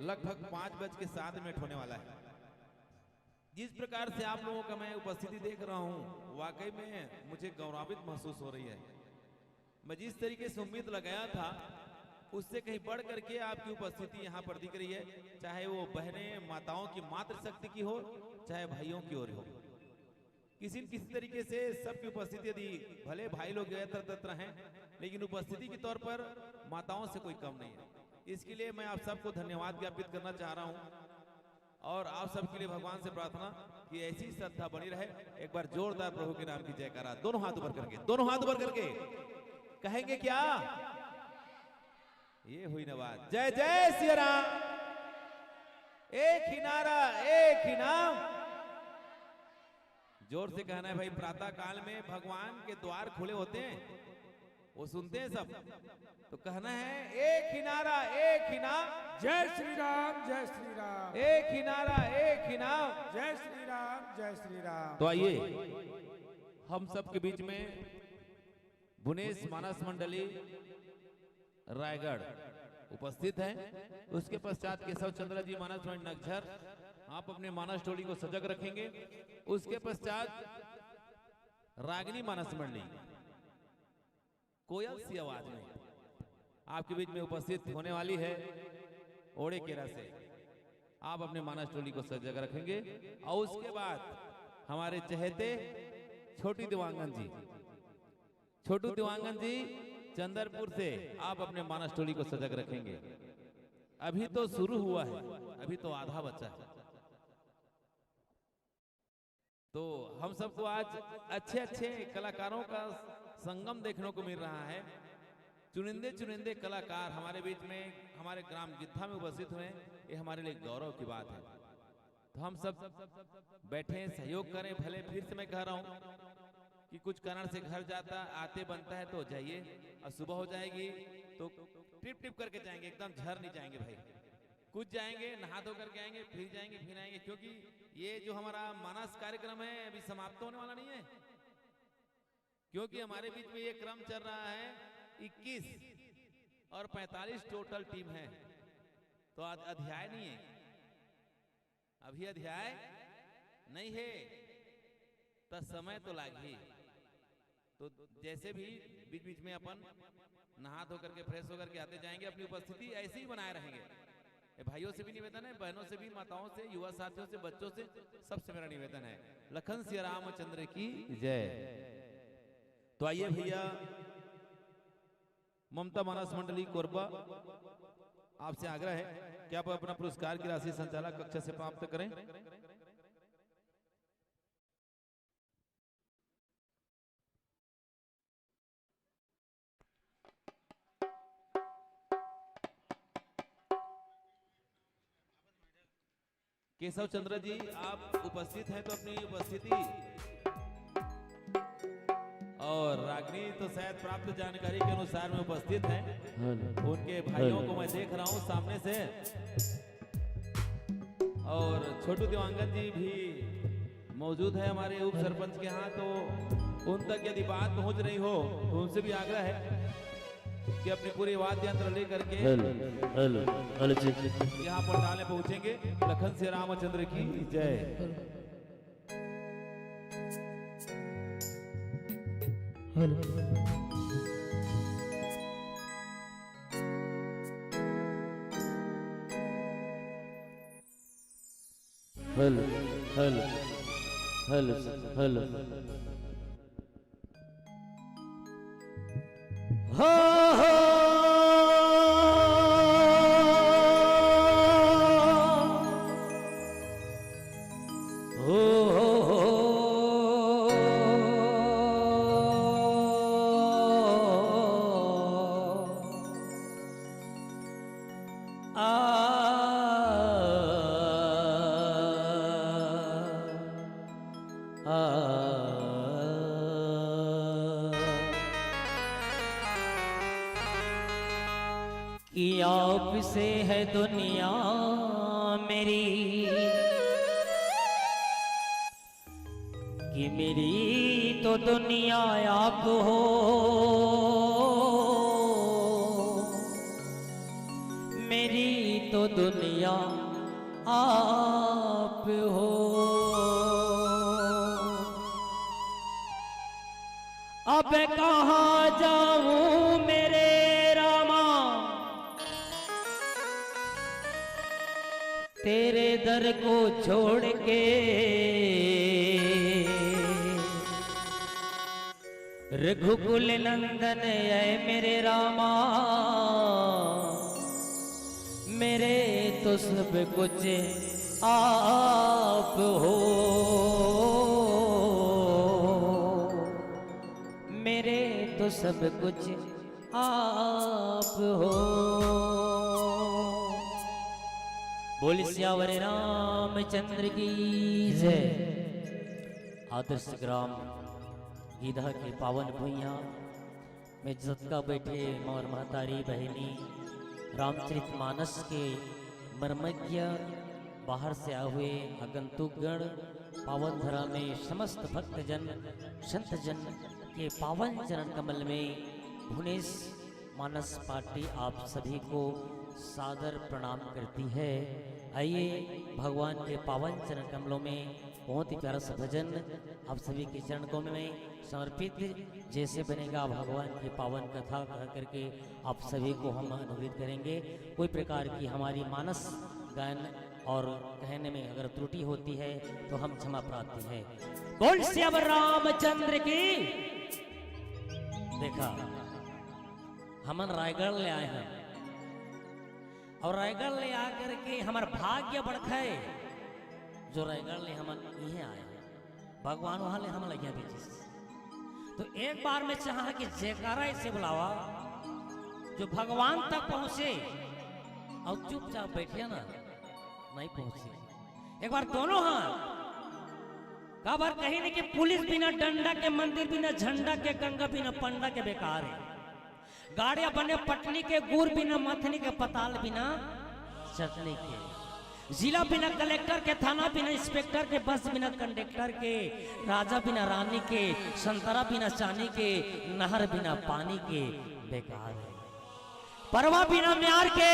लगभग 5:07 होने वाला है। जिस प्रकार से आप लोगों का मैं उपस्थिति देख रहा हूँ, वाकई में मुझे गौरवान्वित महसूस हो रही है। मैं जिस तरीके से उम्मीद लगाया था, उससे कहीं बढ़ करके आपकी उपस्थिति यहाँ पर दिख रही है, चाहे वो बहनें माताओं की मातृशक्ति की हो, चाहे भाइयों की ओर हो। किसी न किसी तरीके से सबकी उपस्थिति, यदि भले भाई लोग यत्र तत्र हैं, लेकिन उपस्थिति के तौर पर माताओं से कोई कम नहीं है। इसके लिए मैं आप सबको धन्यवाद ज्ञापित करना चाह रहा हूँ और आप सबके लिए भगवान से प्रार्थना कि ऐसी श्रद्धा बनी रहे। एक बार जोरदार प्रभु के नाम की जयकारा, दोनों हाथ ऊपर करके, दोनों हाथ ऊपर करके कहेंगे क्या? ये हुई ना बात। जय जय श्री राम। एक ही नारा, एक ही नाम। जोर से कहना है भाई। प्रातः काल में भगवान के द्वार खुले होते हैं, वो सुनते हैं सब, तो कहना है एक ही नारा, एक ही नाम। जय श्री राम, जय श्री राम। एक ही नारा, एक ही नाम। जय श्री राम, जय श्री राम। तो आइए हम सबके बीच में भुवनेश मानस मंडली रायगढ़ उपस्थित हैं। उसके पश्चात केशव चंद्र जी मानस मंडली नगझर, आप अपने मानस टोली को सजग रखेंगे। उसके पश्चात रागिनी मानस मंडली कोयल सी आवाज में आपके बीच में उपस्थित होने वाली है। ओड़े केरा से आप अपने मानस टोली को सजग रखेंगे। और उसके बाद हमारे चहेते छोटी दिवांगन जी, छोटू दिवांगन जी चंदरपुर से आप अपने मानस टोली को सजग रखेंगे। अभी तो शुरू हुआ है, अभी तो आधा बचा है। तो हम सबको आज अच्छे अच्छे कलाकारों का संगम देखने को मिल रहा है। चुनिंदे चुनिंदे कलाकार हमारे बीच में, हमारे ग्राम गिद्धा में उपस्थित हुए, ये हमारे लिए गौरव की बात है। तो हम सब बैठे सहयोग करें। भले फिर से मैं कह रहा हूं कि कुछ कारण से घर जाता आते बनता है तो जाइए, और सुबह हो जाएगी तो टिप टिप करके जाएंगे, एकदम झर नहीं जाएंगे भाई। कुछ जाएंगे, नहा धो करके आएंगे, फिर जाएंगे, फिर आएंगे, क्योंकि ये जो हमारा मानस कार्यक्रम है अभी समाप्त होने वाला नहीं है, क्योंकि हमारे बीच में ये क्रम चल रहा है 21 और 45 टोटल टीम है, तो अध्याय नहीं है, अभी अध्याय नहीं है, तो समय तो लागी। तो जैसे भी बीच बीच में अपन नहा धो करके फ्रेश होकर के आते जाएंगे, अपनी उपस्थिति ऐसे ही बनाए रहेंगे। भाइयों से भी निवेदन है, बहनों से भी, माताओं से, युवा साथियों से, बच्चों से, सबसे मेरा निवेदन है, लखन सिया रामचंद्र की जय। तो आइए भैया, ममता मानस मंडली कोरबा, आपसे आग्रह है कि आप अपना पुरस्कार की राशि संचालक कक्ष से प्राप्त करें। केशव चंद्र जी, आप उपस्थित हैं तो अपनी उपस्थिति और रागनी तो शायद प्राप्त जानकारी के अनुसार में उपस्थित हैं। उनके भाइयों को मैं देख रहा हूं सामने से, और छोटू देवांगन जी भी मौजूद है हमारे उप सरपंच के यहाँ, तो उन तक यदि बात पहुंच रही हो तो उनसे भी आग्रह है कि अपनी पूरी वाद्य यंत्र लेकर के यहाँ पर डाले पहुंचेंगे। लखन से रामचंद्र की जय। हेलो हेलो हेलो हेलो हो कि आपसे है दुनिया मेरी, कि मेरी तो दुनिया आप हो, मेरी तो दुनिया आप हो। अब कहाँ जाऊं मेरे रामा, तेरे दर को छोड़ के, रघुकुल नंदन है मेरे रामा, मेरे तो सब कुछ आप हो, मेरे तो सब कुछ आप हो। बोल सियावर रामचंद्र की जय। आदर्श ग्राम गीधा के पावन भुइया में जत्का बैठे मौर महतारी बहनी रामचरितमानस के मर्मज्ञ, बाहर से आए हुए आगंतुकगण, पावन धरा में समस्त भक्तजन संतजन के पावन चरण कमल में भुवनेश मानस पार्टी आप सभी को सादर प्रणाम करती है। आइए भगवान के पावन चरण कमलों में बहुत ही प्यारा सा भजन आप सभी के चरण कमलों में समर्पित जैसे बनेगा भगवान की पावन कथा कह करके आप सभी को हम अनुरोध करेंगे। कोई प्रकार की हमारी मानस गायन और कहने में अगर त्रुटि होती है तो हम क्षमा प्रार्थी है। बोल सियावर रामचंद्र की। देखा हमन रायगढ़ ले आए हैं और रायगढ़ ले आकर के हमार भाग्य बढ़ाए जो रायगढ़ ले हमन यहीं आए हैं। भगवान वहां ले हम लगे बीच तो एक बार मैं चाहा कि जयकारा ऐसे बुलावा जो भगवान तक पहुंचे और चुपचाप बैठिए ना, नहीं पहुंचे। एक बार दोनों हाथ का बार कहीं नहीं कि पुलिस बिना डंडा के, मंदिर बिना झंडा के, गंगा बिना पंडा के बेकार है। गाड़िया बने पटनी के, गुड़ बिना मथनी के, पताल बिना चटनी के, जिला बिना कलेक्टर के, थाना बिना इंस्पेक्टर के, बस बिना कंडक्टर के, राजा बिना रानी के, संतरा बिना चानी के, नहर बिना पानी के बेकार है। परवा बिना म्यार के,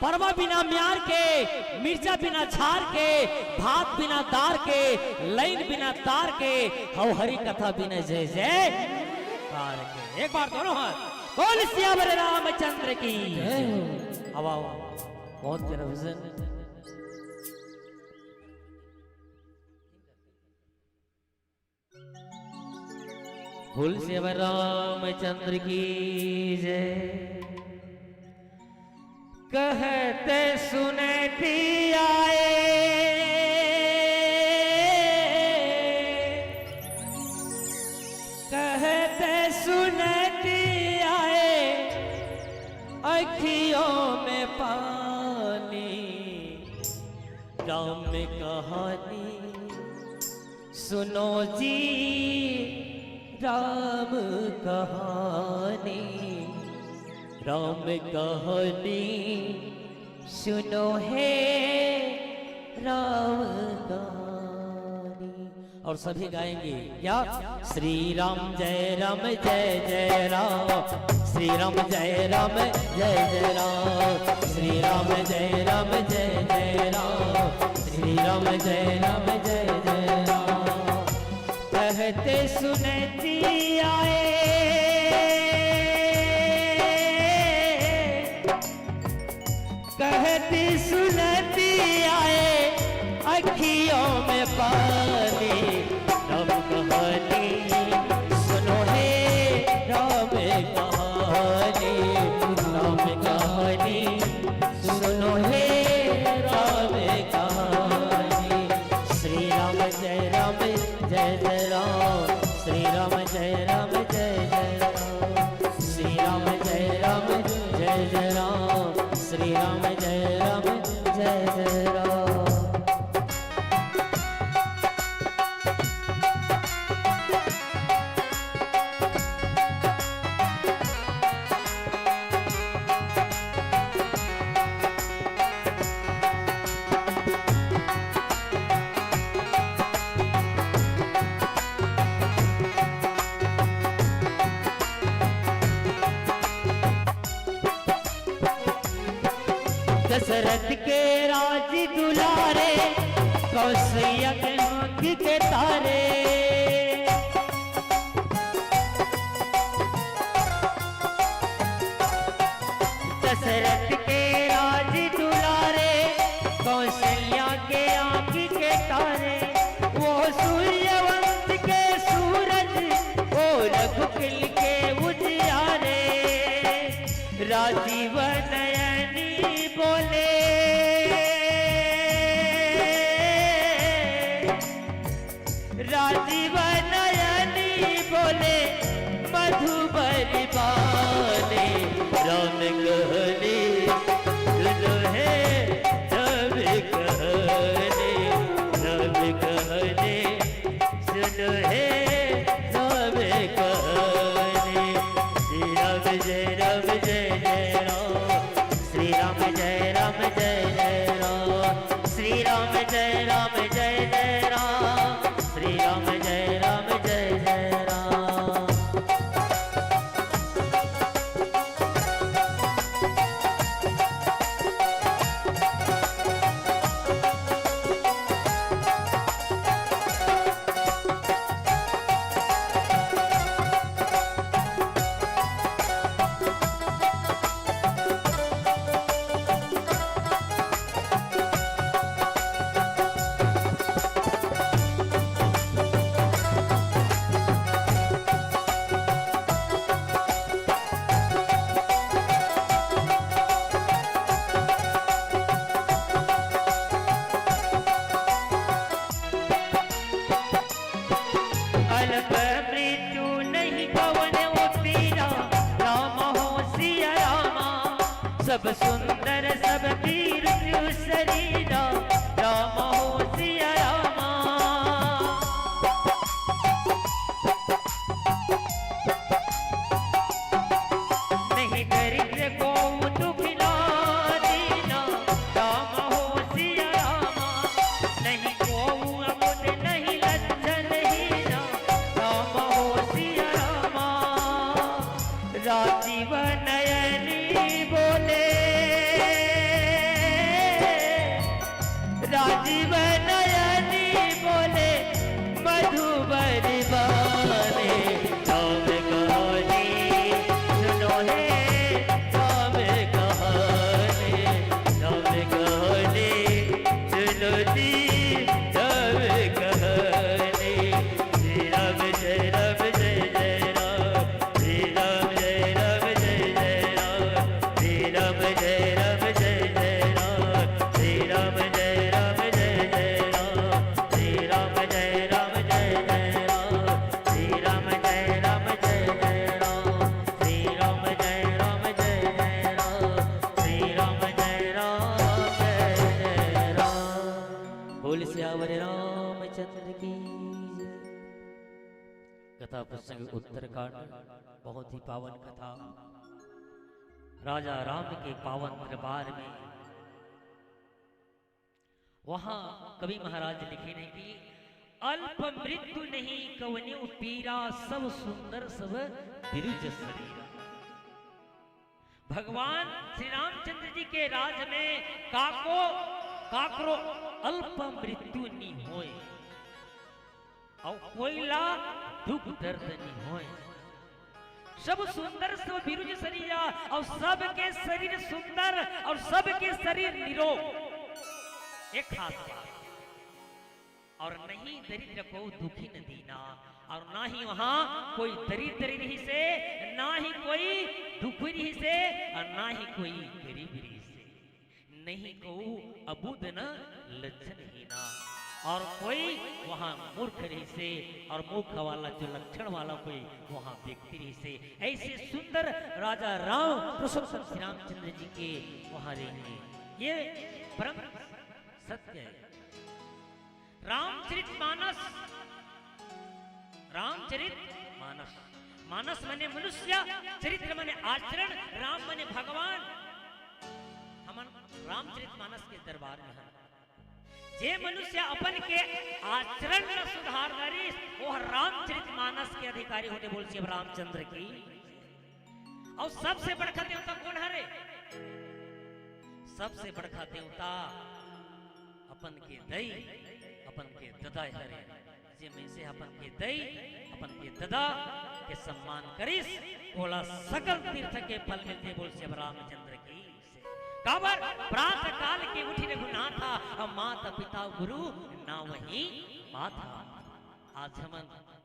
परवा बिना म्यार के, मिर्चा बिना झार के, भात बिना दार के, लाइन बिना तार के, हौ हरी कथा बिना जय जय कार के। एक बार दोनों हाथ बोल सियावर रामचंद्र की जय। अब आओ, बहुत प्यारा भजन। बोल सियावर रामचंद्र की जय। कहते सुनती आए, कहते सुनती आए, अखियों में पानी, राम में कहानी सुनो जी राम कहानी, राम कहानी सुनो है राम कहानी। और सभी गाएंगे क्या? श्री राम जय जय राम, श्री राम जय जय राम, श्री राम जय जय राम, श्री राम जय जय राम। कहते सुनती आए, कहती सुनती आए, अखियों में पानी, राम कहानी सुनो है राम कहानी, राम कहानी सुनो है राम कहानी। श्री राम जय जय राम, श्री राम जय जय राम, श्री राम जय जय राम, श्री राम जय जय राम। दशरथ के राज दुलारे, कौशल्या के आँख के तारे, दशरथ के राज दुलारे, कौशल्या के आँख के तारे, वो सूर्यवंश के सूरज, वो रघुकुल के उजियारे, राजीव नयनी बोले, राजीव नयनी बोले, मधुबर बाले, राम कहने सुनो है राम कहने, राम कहने सुनो है राम कहने। श्री राम जय जय राम, श्री राम जय जय राम, श्री राम जय जय राम, श्री राम जय जय राम। सब सुंदर सब वीर शरीरा, राम हो सिया रामा। जीवन नयनी बोले मधुबर बाने राम कहानी सुनो है राम कहानी सुनो जी राम कहानी श्री राम जय राम जय जय राम श्री राम जय राम जय जय राम श्री राम जय राम जय जय राम श्री राम जय राम जय जय राम श्री राम जय राम जय जय राम श्री राम जय राम जय जय राम श्री राम जय राम जय जय राम श्री राम जय राम जय जय राम। बोल सियावर रामचंद्र की जय। कथा प्रसंग उत्तरकांड बहुत ही पावन कथा। राजा राम के पावन दरबार में वहां कवि महाराज लिखे ने कि अल्प मृत्यु नहीं कवन्यु पीरा सब सुंदर सब बिरुज शरीरा। भगवान श्री रामचंद्र जी के राज में काकरो अल्प मृत्यु नहीं होए और कोईला दुख दर्द नहीं होए। सब सुंदर सब बिरुज शरीरा और सबके शरीर सुंदर और सबके शरीर निरोग। एक खास बात और नहीं दरिद्र को दुखी न दीना और ना ही वहां कोई दरिद्र रही से ना ही कोई दुखी रही से और ना ही कोई गरीब रही से नहीं को अबुद न लज्जन हीना और कोई वहां मूर्ख रही से और मूर्ख वाला जो लक्षण वाला कोई वहां व्यक्ति रही से ऐसे सुंदर राजा राम पुरुषोत्तम श्री रामचंद्र जी के वहां रहेंगे। ये परम सत्य है। रामचरित मानस मानस माने मनुष्य, चरित्र माने आचरण, राम माने भगवान। हम रामचरित मानस के दरबार में हैं। जे मनुष्य अपन के आचरण न सुधार करी वो रामचरित मानस के अधिकारी होते बोल से रामचंद्र की। और सबसे बड़का देवता कौन है रे? सबसे बड़का देवता अपन के दई अपन के ददा हरे जे में से अपन के दई अपन के ददा के सम्मान करिस बोला सकल तीर्थ के फल मिलते बोल से रामचंद्र की। काबर प्रातः काल के उठी रघुनाथा और माता पिता गुरु ना वही माथा। आज हम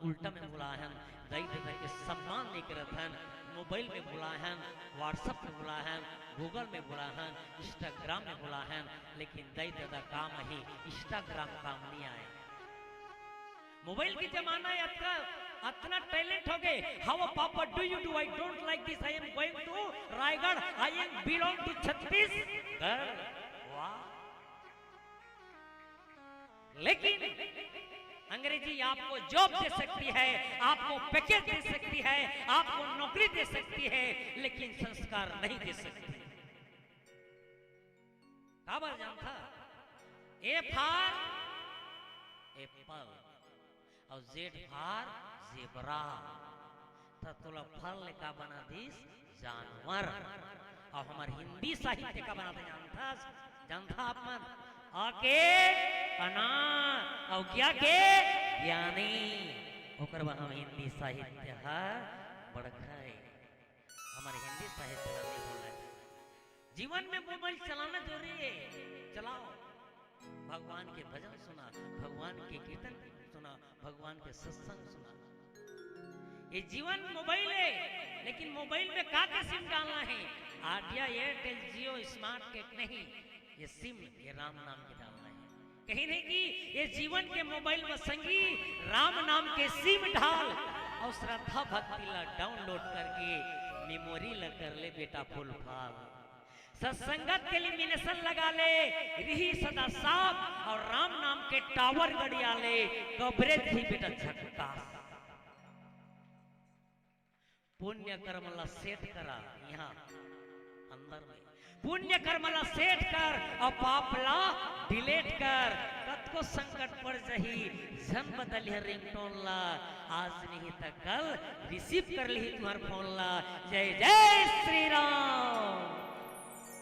उल्टा में बुला हैं दई ददा के सम्मान लेकर रहन मोबाइल में बुला हैं व्हाट्सएप में बुला हैं गूगल में बुला हैं इंस्टाग्राम में बुला हैं लेकिन दई दादा काम ही इंस्टाग्राम काम नहीं आए। मोबाइल की जमाना है इतना टैलेंट हो गए। हाउ पापा do you do? I don't like this. I am going to Raigarh. I am belong to Chhattisgarh. वाह। लेकिन अंग्रेजी आपको जॉब दे सकती है, आपको पैकेज दे सकती है, आपको नौकरी दे सकती है, लेकिन संस्कार नहीं दे सकती। काबर जानता? ए फॉर एप्पल और जेड फॉर ज़ेब्रा। तो तुला फल का बना दिस जानवर। और हमारे हिंदी साहित्य का बनाते जानता आप मन आके अनार और क्या के ज्ञानी ओकर बाद हम हिंदी साहित्य है बड़का है। हमारे हिंदी साहित्य में नहीं बोल रहे। जीवन में मोबाइल चलाना जरूरी है, चलाओ। भगवान के भजन सुना, भगवान के कीर्तन सुना, भगवान के सत्संग सुना। ये जीवन मोबाइल है, लेकिन मोबाइल में का सिम डालना है? आइडिया, एयरटेल, जियो, स्मार्ट कैट नहीं, ये सिम ये राम नाम के डालना है। कहीं नहीं कि ये जीवन के मोबाइल में संगी राम नाम के सिम डाल और श्रद्धा भक्ति ला डाउनलोड करके मेमोरी ला कर ले बेटा फुल फाल। सत्संगत के लिमिनेशन लगा ले, रही सदा साफ और राम नाम के टावर गड़िया ले, कवरेज ही बेटा झक्कास। पुण्य कर्मला सेट करा यहाँ अंदर में, पुण्य कर्मला सेट कर और पापला डिलीट कर। कत को संकट पड़ जही जन बदल रिंगटोन ला, आज नहीं तो कल रिसीव कर ली तुम्हार फोन ला। जय जय श्री राम।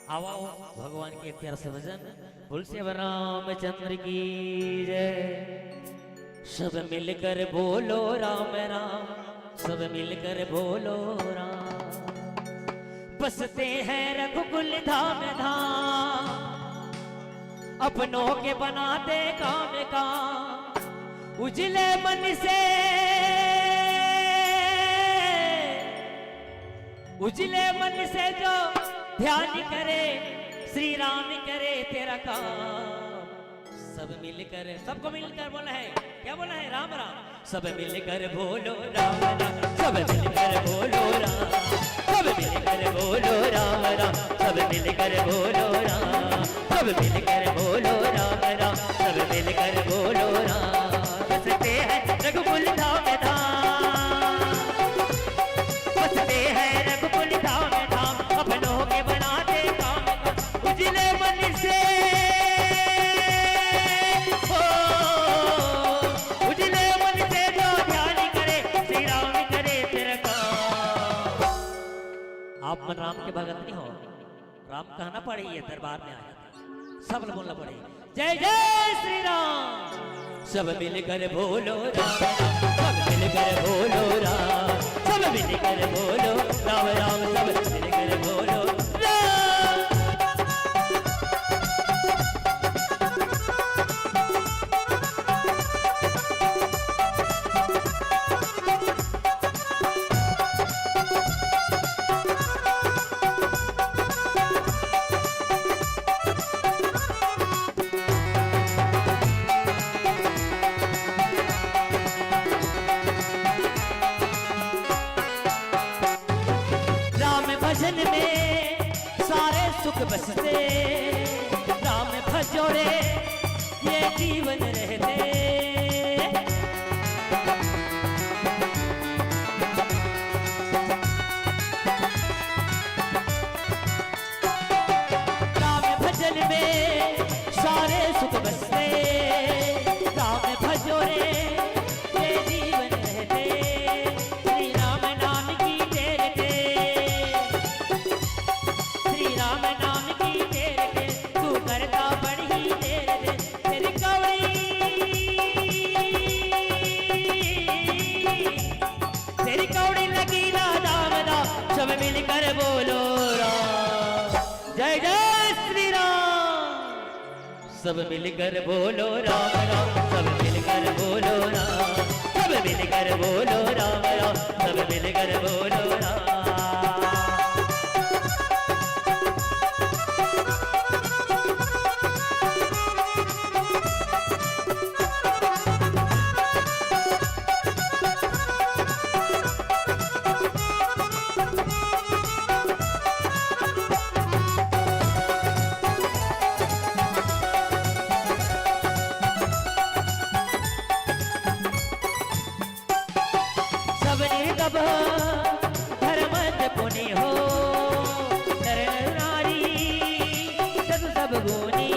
आओ भगवान के प्यार से भजन बोल से रामचंद्र की जय। सब मिलकर बोलो राम राम, सब मिलकर बोलो राम। बसते हैं रघुकुल धाम धाम, अपनों के बनाते काम काम। उजले मन से, उजले मन से जो ध्यान करे, श्री राम करे तेरा काम। सब मिलकर, सबको मिलकर बोला है, क्या बोला है? राम राम। सब मिलकर बोलो राम राम, सब मिलकर बोलो राम, सब मिलकर बोलो राम राम, सब मिलकर बोलो राम, सब मिलकर बोलो राम राम, सब मिलकर बोलो राम। बसते हैं रघुकुल धाम धाम, बसते हैं रघुकुल धाम धाम। अपनों के बनाते काम काम। उजले मन से, हो उजले मन से जो ध्यान करे, श्री राम करे तेरा काम। आप मन राम के भगत नहीं हो, राम कहना पड़ेगी, दरबार में आया सब लोग बोलना पड़ेगा जय जय श्री राम। सब मिलकर बोलो राम राम, सब मिलकर बोलो राम, सब मिलकर बोलो राम राम, सब मिलकर बोलो राम। भजन में सारे सुख बसते, राम भजोड़े ये जीवन रहते। राम भजन में सारे सुख बसते, राम भजोड़े ये जीवन रहते। श्री राम नाम की तेरे, राम नाम की तेरे के तू करता बड़ी देर दे। तेरी कौड़ी, तेरी कौड़ी लगी ना दाम दा। सब मिलकर बोलो राम, जय जय श्री राम। सब मिलकर बोलो राम राम, सब मिलकर बोलो राम, सब मिलकर बोलो राम राम, सब मिलकर बोलो राम। धर्म पुनि हो नर नारी सब सब गुनी।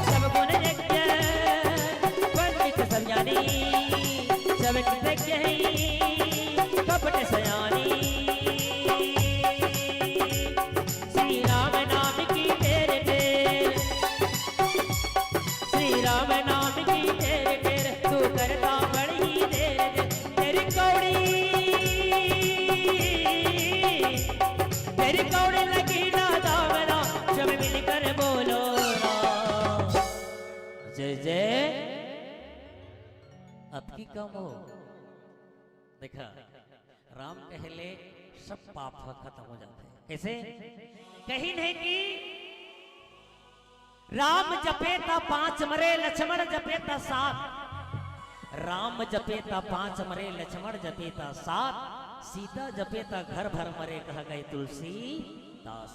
सब गुण यज्ञ पंडित सब ज्ञानी, सब कृतज्ञ कपट सयानी। श्री राम नाम की तेरे तेरे, श्री राम नाम की तेरे तेरे तू करता बड़ी देर दे। तेरी कौड़ी, तेरी कौड़ी लगी ना दामना। सब मिलकर बोलो राम, जय जय। अब की कम हो, देखा राम कहले सब पाप खत्म हो जाते हैं। कैसे? कहीं नहीं कि राम जपेता 5 मरे, लक्ष्मण जपेता 7। राम जपेता 5 मरे, लक्ष्मण जपेता 7। सीता जपेता घर भर मरे, कह गए तुलसीदास।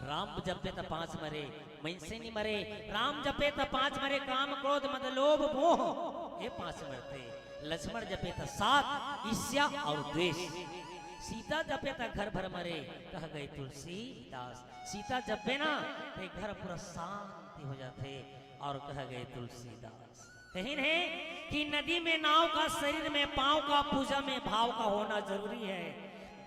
राम जपेता 5 मरे, मनसे नहीं मरे। राम जपेता 5 मरे, काम क्रोध मद लोभ मोह ये 5 मरते। लक्ष्मण जपेता 7, ईर्ष्या और द्वेष। सीता जपेता घर भर मरे, कह गए तुलसीदास। सीता जपे ना तो घर पूरा शांति हो जाते, और कह गए तुलसीदास। यही नहीं कि नदी में नाव का, शरीर में पांव का, पूजा में भाव का होना जरूरी है।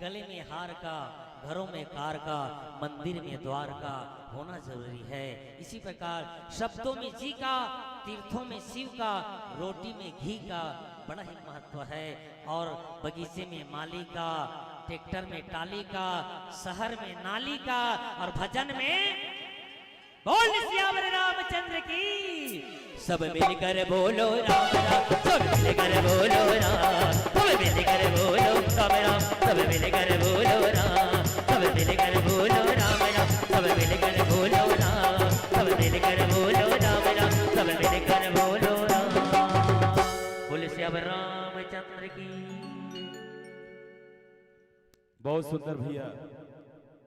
गले में हार का, घरों में कार का, मंदिर में द्वार का होना जरूरी है। इसी प्रकार शब्दों में जी का, तीर्थों में शिव का, रोटी में घी का बड़ा ही महत्व है। और बगीचे में माली का, ट्रैक्टर में टाली का, शहर में नाली का, और भजन में बोल श्याम रामचंद्र की। सब मिलकर बोलो राम राम, सब मिलकर बोलो राम, सब मिलकर बोलो राम राम, सब मिलकर बोलो राम, सब मिलकर बोलो राम राम, सब मिलकर बोलो राम, सब मिलकर बोलो राम राम, सब मिलकर बोलो राम। बोल श्याम रामचंद्र की। बहुत सुंदर भैया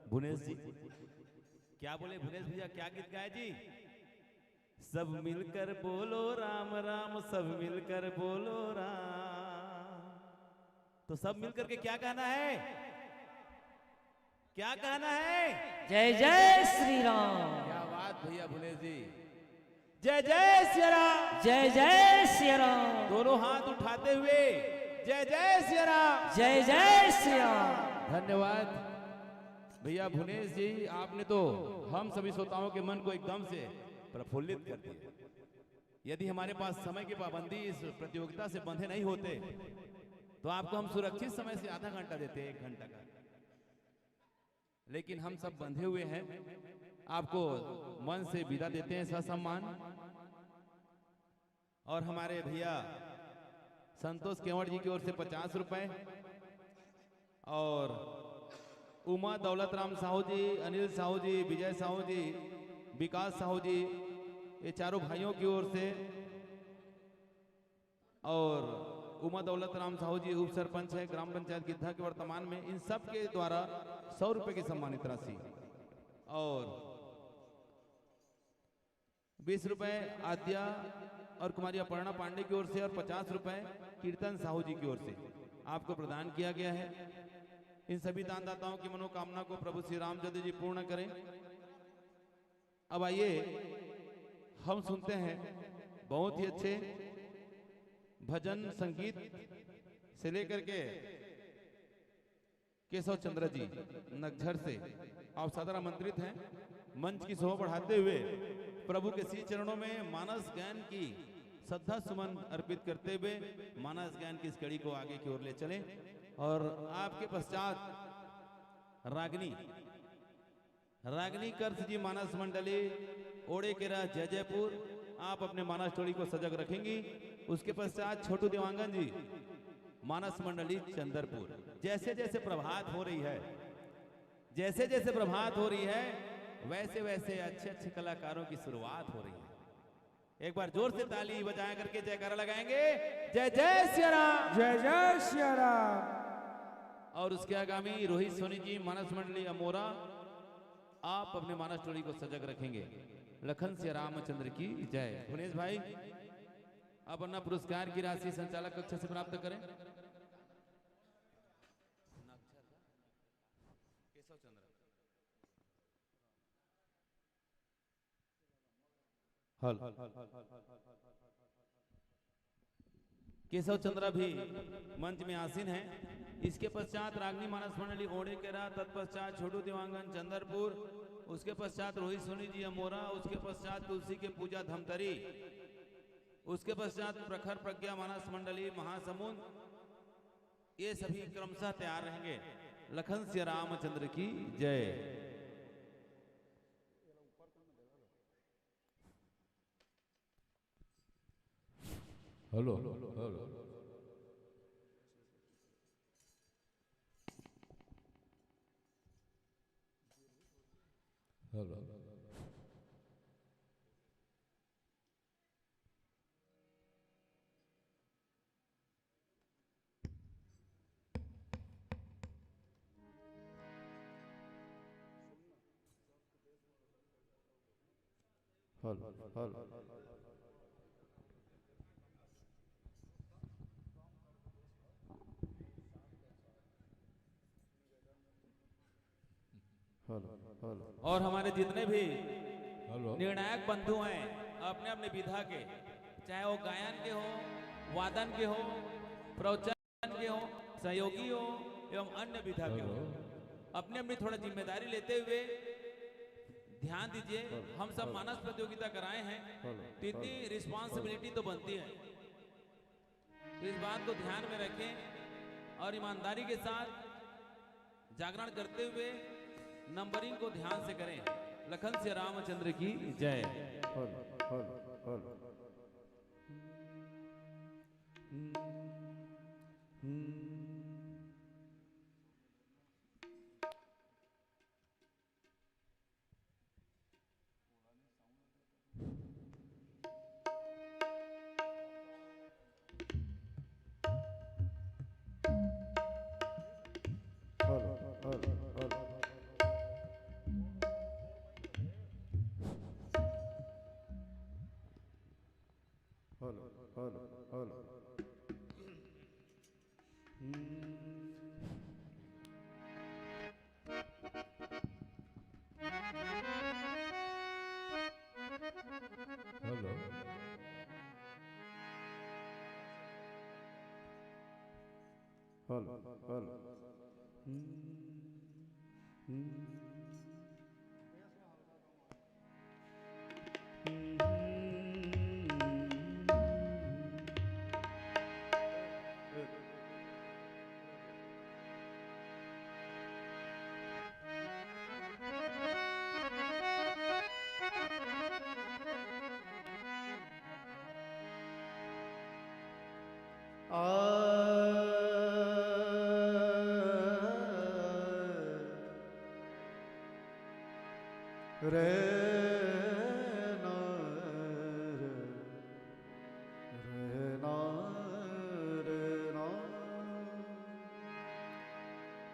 भुवनेश जी। क्या बोले भुवनेश भैया, क्या गीत गाए जी? सब मिलकर बोलो राम राम, सब मिलकर बोलो राम। तो सब मिलकर के क्या कहना है? क्या कहना है? जय जय श्री राम। क्या बात भैया भुवनेश जी। जय जय श्री राम, जय जय श्री राम। दोनों हाथ उठाते हुए जय जय श्री राम, जय जय श्री राम। धन्यवाद भैया भुवनेश जी, आपने तो हम सभी श्रोताओं के मन को एकदम से प्रफुल्लित कर दिया। यदि हमारे पास समय की पाबंदी इस प्रतियोगिता से बंधे नहीं होते तो आपको हम सुरक्षित समय से आधा घंटा देते, 1 घंटा का। लेकिन हम सब बंधे हुए हैं, आपको मन से विदा देते हैं ससम्मान। और हमारे भैया संतोष केवड़ जी की ओर से 50 रुपए, और उमा दौलत राम साहू जी, अनिल साहू जी, विजय साहू जी, विकास साहू जी, ये चारों भाइयों की ओर से, और उमा दौलत राम साहू जी उप सरपंच है ग्राम पंचायत गिद्धा के वर्तमान में, इन सब के द्वारा 100 रुपए की सम्मानित राशि, और 20 रुपए आद्या और कुमारी अपर्णा पांडे की ओर से, और 50 रुपए कीर्तन साहू जी की ओर से आपको प्रदान किया गया है। इन सभी दानदाताओं की मनोकामना को प्रभु श्री रामचंद्र जी पूर्ण करें। अब आइए हम सुनते हैं बहुत ही अच्छे भजन संगीत से लेकर के केशव चंद्र जी नगझर से आप सदर आमंत्रित हैं। मंच की शोभा बढ़ाते हुए प्रभु के श्री चरणों में मानस ज्ञान की श्रद्धा सुमन अर्पित करते हुए मानस ज्ञान की इस कड़ी को आगे की ओर ले चलें। और आपके पश्चात रागिनी कर्स जी मानस मंडली ओड़े केरा जय जयपुर, आप अपने मानस टोली को सजग रखेंगी। उसके पश्चात छोटू देवांगन जी मानस मंडली चंदरपुर। जैसे जैसे प्रभात हो रही है, जैसे जैसे प्रभात हो रही है, वैसे वैसे अच्छे अच्छे कलाकारों की शुरुआत हो रही है। एक बार जोर से ताली बजा करके जयकारा लगाएंगे, जय जय श्री राम, जय जय श्री राम। और उसके आगामी रोहित सोनी जी मानस मंडली अमोरा, आप अपने मानस टोली को सजग रखेंगे। लखन श्री रामचंद्र की जय। भुवनेश भाई आप अपना पुरस्कार की राशि संचालक कक्ष से प्राप्त करें। केशव चंद्र, केशव चंद्र भी मंच में आसीन है। इसके पश्चात रागनी मानस मंडली ओड़े केरा, तत्पश्चात छोटू देवांगन चंदरपुर, उसके पश्चात रोहित सोनी जी अमोरा, उसके पश्चात तुलसी के पूजा धमतरी, उसके पश्चात प्रखर प्रज्ञा मानस मंडली महासमुंद। ये सभी क्रमशः तैयार रहेंगे। लखन श्री रामचंद्र की जय। हेलो हेलो हेलो और हमारे जितने भी निर्णायक बंधु हैं अपने अपने विधा के चाहे वो गायन के हो, वादन के हो, प्रवचन के हो, सहयोगी हो एवं अन्य विधा के हो, अपनी अपनी थोड़ा जिम्मेदारी लेते हुए ध्यान दीजिए। हम सब मानस प्रतियोगिता कराए हैं तो इतनी रिस्पॉन्सिबिलिटी तो बनती है, इस बात को ध्यान में रखें और ईमानदारी के साथ जागरण करते हुए नंबरिंग को ध्यान से करें। लखन से रामचंद्र की जय।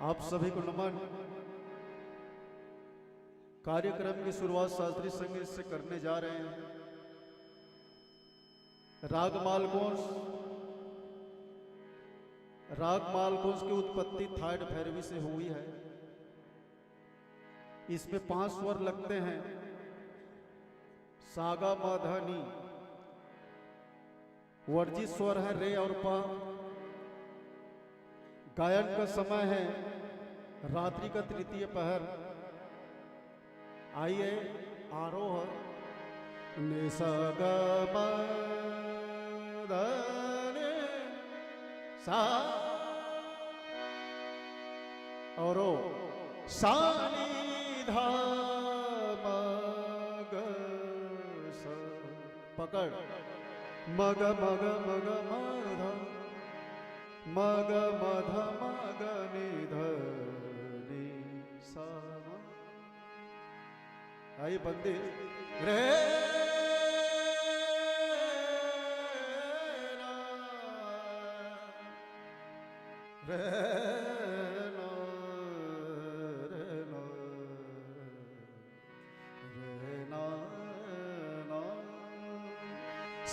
आप सभी को नमन। कार्यक्रम की शुरुआत शास्त्रीय संगीत से करने जा रहे हैं। राग मालकोंस की उत्पत्ति थाट भैरवी से हुई है। इसमें 5 स्वर लगते हैं, सागा माधा नी। वर्जित स्वर है रे और पा। गायन का समय है रात्रि का तृतीय पहर। आइए आरोह निसा ग म ध नि सा और सा नि धा म ग सा। पकड़ मग मग मग माधा मग मध मग निध नि सा। आइए बंदे रे रे नो रे नो रे ना ना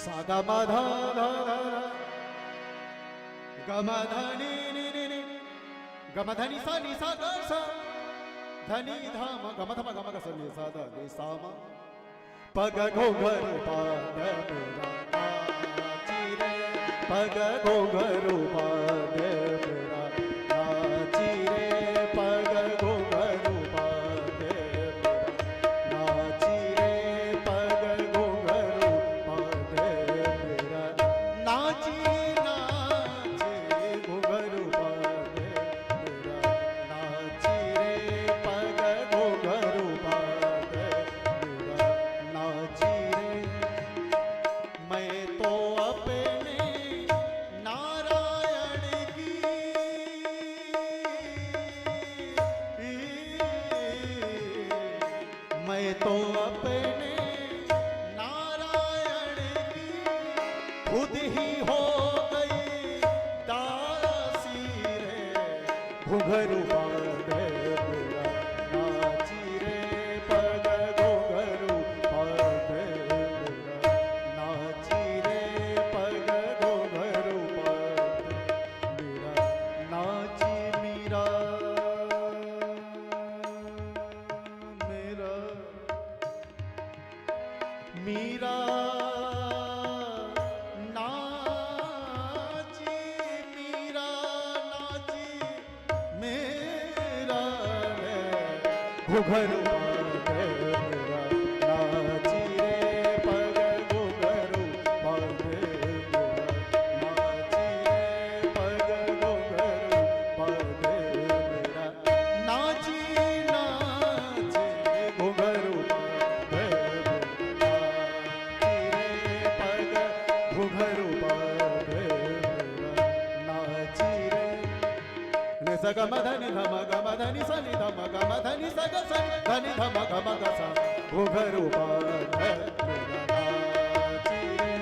सागा माधा धा धा गमधनी नि नि नि गमधनी सा नि सा ग सा धनी धाम गमधम गम ग स नि सा ध नि सा म पग घोघर पाद मेरा नाची रे पग घोघर पाद मेरा नाची रे पग घोघर पाद मेरा नाची रे पग घोघर पाद मेरा नाची घुघरू बांधे मेरा नाची रे पग घुघरू बांधे मेरा नाची रे पग घुघरू बांधे मेरा नाची नाची घुघरू बांधे मेरा नाची रे पग घुघरू बांधे मेरा नाची रे नि स ग म ध नि ध म ग म ध नि स नि ध म ग म ध नि स ग स ध नि ध म ग म ग स घुघरू बांधे मेरा नाची रे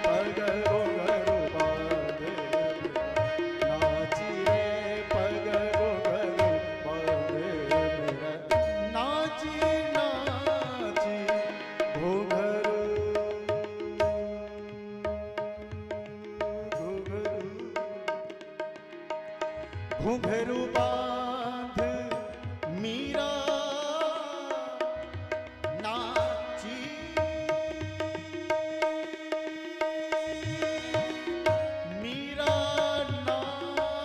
पग घुघरू बांधे मेरा नाची रे पग घुघरू बांधे मेरा नाची नाची घुघरू घुंघरू बांध मीरा नाची मीरा नाची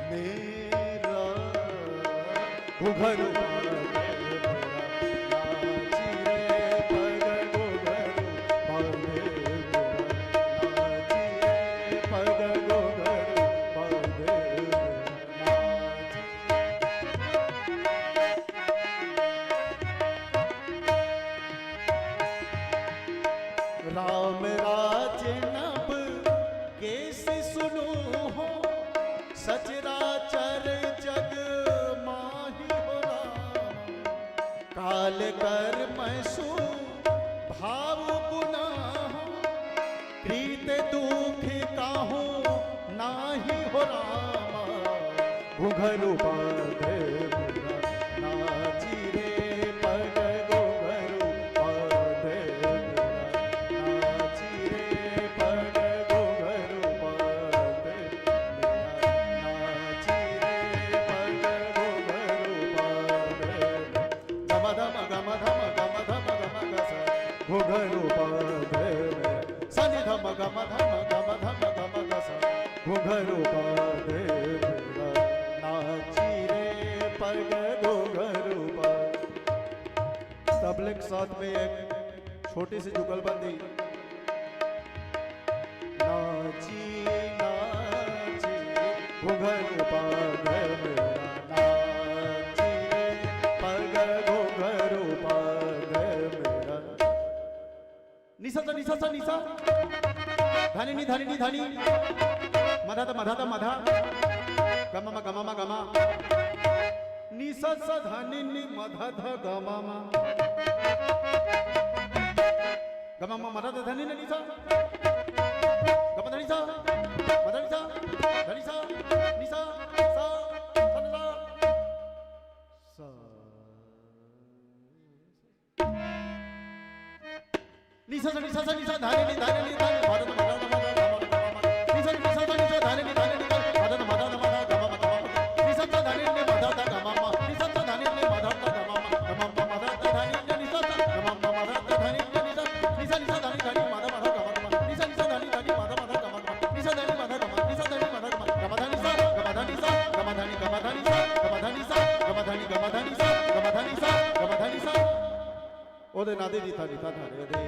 मेरा घुंघरू राम राज नभ कैसे सुनो हो सचराचर जग माही हो राम काल कर मैं सु भाव गुनाह प्रीत दुख काहू नाही हो राम घुघरू बांधे मेरा नाची रे पग घुघरू बांधे मेरा नाची रे पग घुघरू बांधे मेरा नाची रे पग घुघरू बांधे गम धम गम धम गम धम गम ग स घुघरू बांधे मेरा सनि धम गम धम गम धम गम ग स घुघरू बांधे मेरा नाची रे पग घुघरू बांधे। तबले के साथ में एक छोटी सी जुगलबंदी। नाची नाची घुघरू बांधे मेरा नाची रे पग घुघरू बांधे मेरा निसा सा निसा सा निसा धानी नी धानी नी धानी मधा ता मधा ता मधा गमा मा गमा मा गमा निसा सा धानी नी मधा धा गमा मा गमा मा मधा धा धानी नी निसा गमा धा निसा मधा निसा धा निसा निसा सा सा सा निसा सा निसा सा निसा धानी नी धानी नी धानी मधा धा मधा धा मधा निसा निसा सा निसा धानी नी धानी नी मधा धा मधा धा मधा गमा मा गमा निसा सा धानी नी मधा धा गमा मा निसा सा धानी नी मधा धा गमा मा गमा मा मधा धा धानी नी निसा सा गमा मा मधा धा धानी नी निसा निसा निसा धानी धानी मधा मधा गमा मा निसा निसा धानी धानी मधा मधा गमा मा निसा धानी मधा गमा निसा धानी मधा गमा गमा धानी सा गमा धानी सा गमा धानी गमा धानी सा गमा धानी सा गमा धानी गमा धानी सा गमा धानी सा गमा धानी सा ओदे नादे दी था धारे दे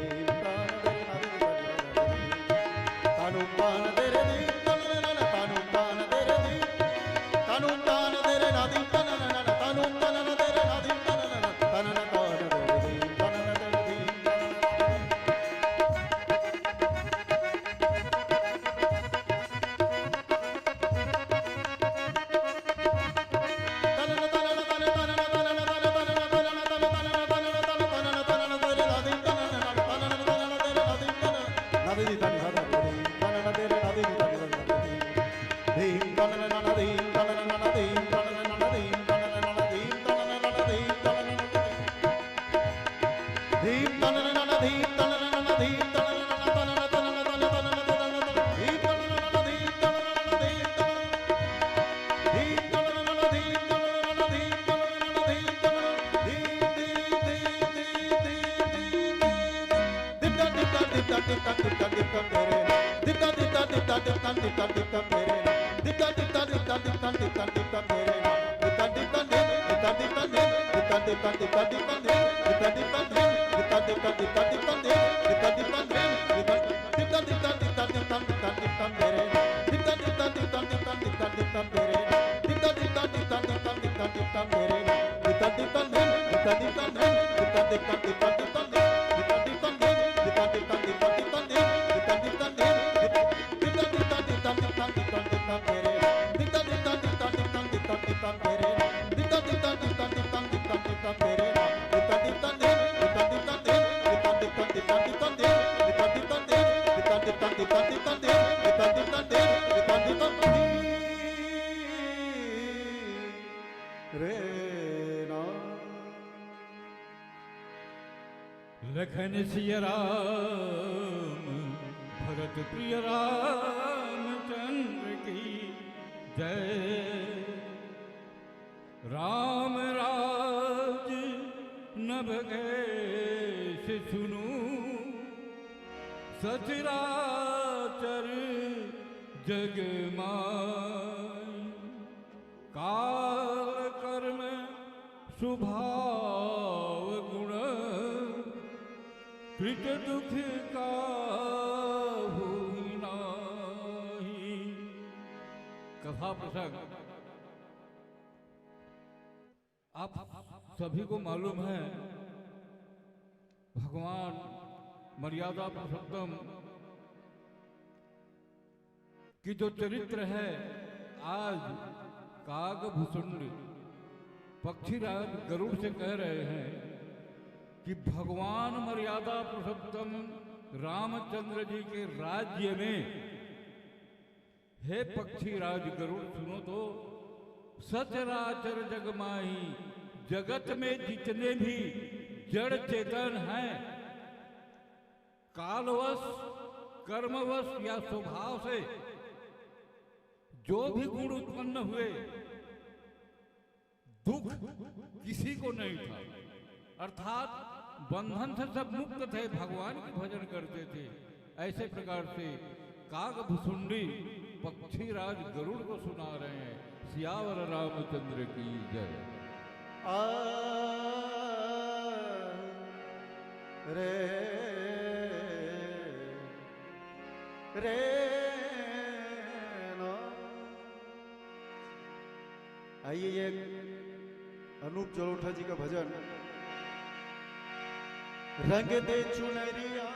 तानु पान दे रे दी तानु पान दे रे दी तानु पान दे रे नादी तानु पान दे रे नादी तानु पान दे रे दी तानु दे रे दी Dip लखन सिया राम भरत प्रिय रामचंद्र की जय। राम राज नभ गए सुनू सचराचर जग माय। काल कर्म स्वभाव गुण कृत दुख का हुई नाही। कथा प्रसंग आप सभी को मालूम है, भगवान मर्यादा पुरुषोत्तम की जो चरित्र है, आज कागभूषुंड पक्षीराज गरुड़ से कह रहे हैं कि भगवान मर्यादा पुरुषोत्तम रामचंद्र जी के राज्य में, हे पक्षीराज गरुड़ सुनो तो, सचराचर जगमाही, जगत में जितने भी जड़ चेतन हैं, कालवश कर्मवश या स्वभाव से जो भी गुण उत्पन्न हुए, दुख किसी को नहीं था, अर्थात बंधन से सब मुक्त थे, भगवान के भजन करते थे। ऐसे प्रकार से कागभूषुंडी पक्षीराज गरुड़ को सुना रहे हैं। सियावर रामचंद्र की जय। रे रे ना। आइए ये अनूप जलोटा जी का भजन। रंग दे चुनरिया,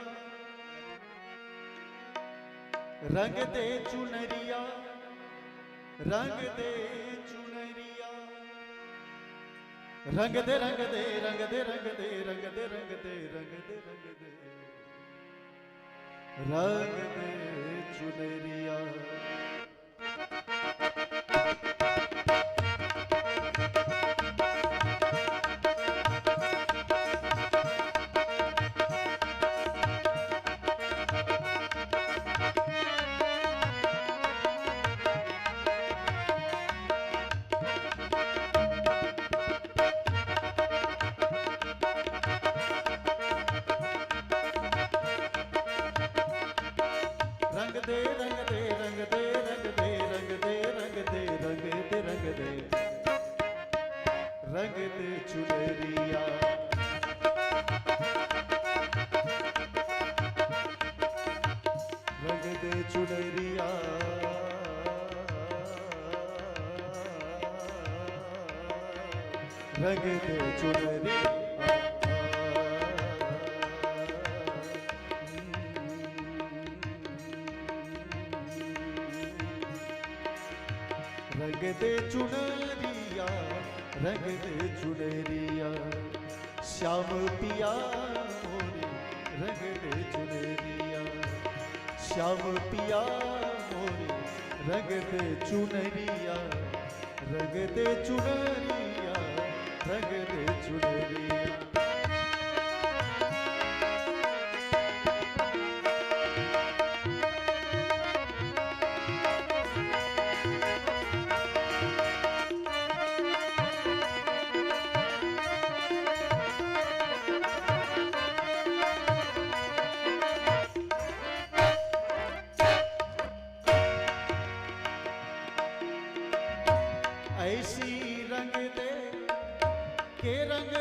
रंग दे चुनरिया, रंग दे चुनरिया, रंग दे रंग दे रंग दे रंग दे रंग दे रंग दे रंग दे रंग दे रंग दे चुनरिया। रंग दे रंग दे रंग दे रंग दे रंग दे रंग दे रंग दे रंग दे रंग दे चुनरिया। रंग दे चुनरिया, रंग दे चुनरिया। रंग दे चुनरिया, रंग दे चुनरिया, श्याम पिया मोरे रंग दे चुनरिया, श्याम पिया मोरे रंग दे चुनरिया, रंग दे चुनरिया, रंग दे चुनरिया। ऐसी रंग दे के रंग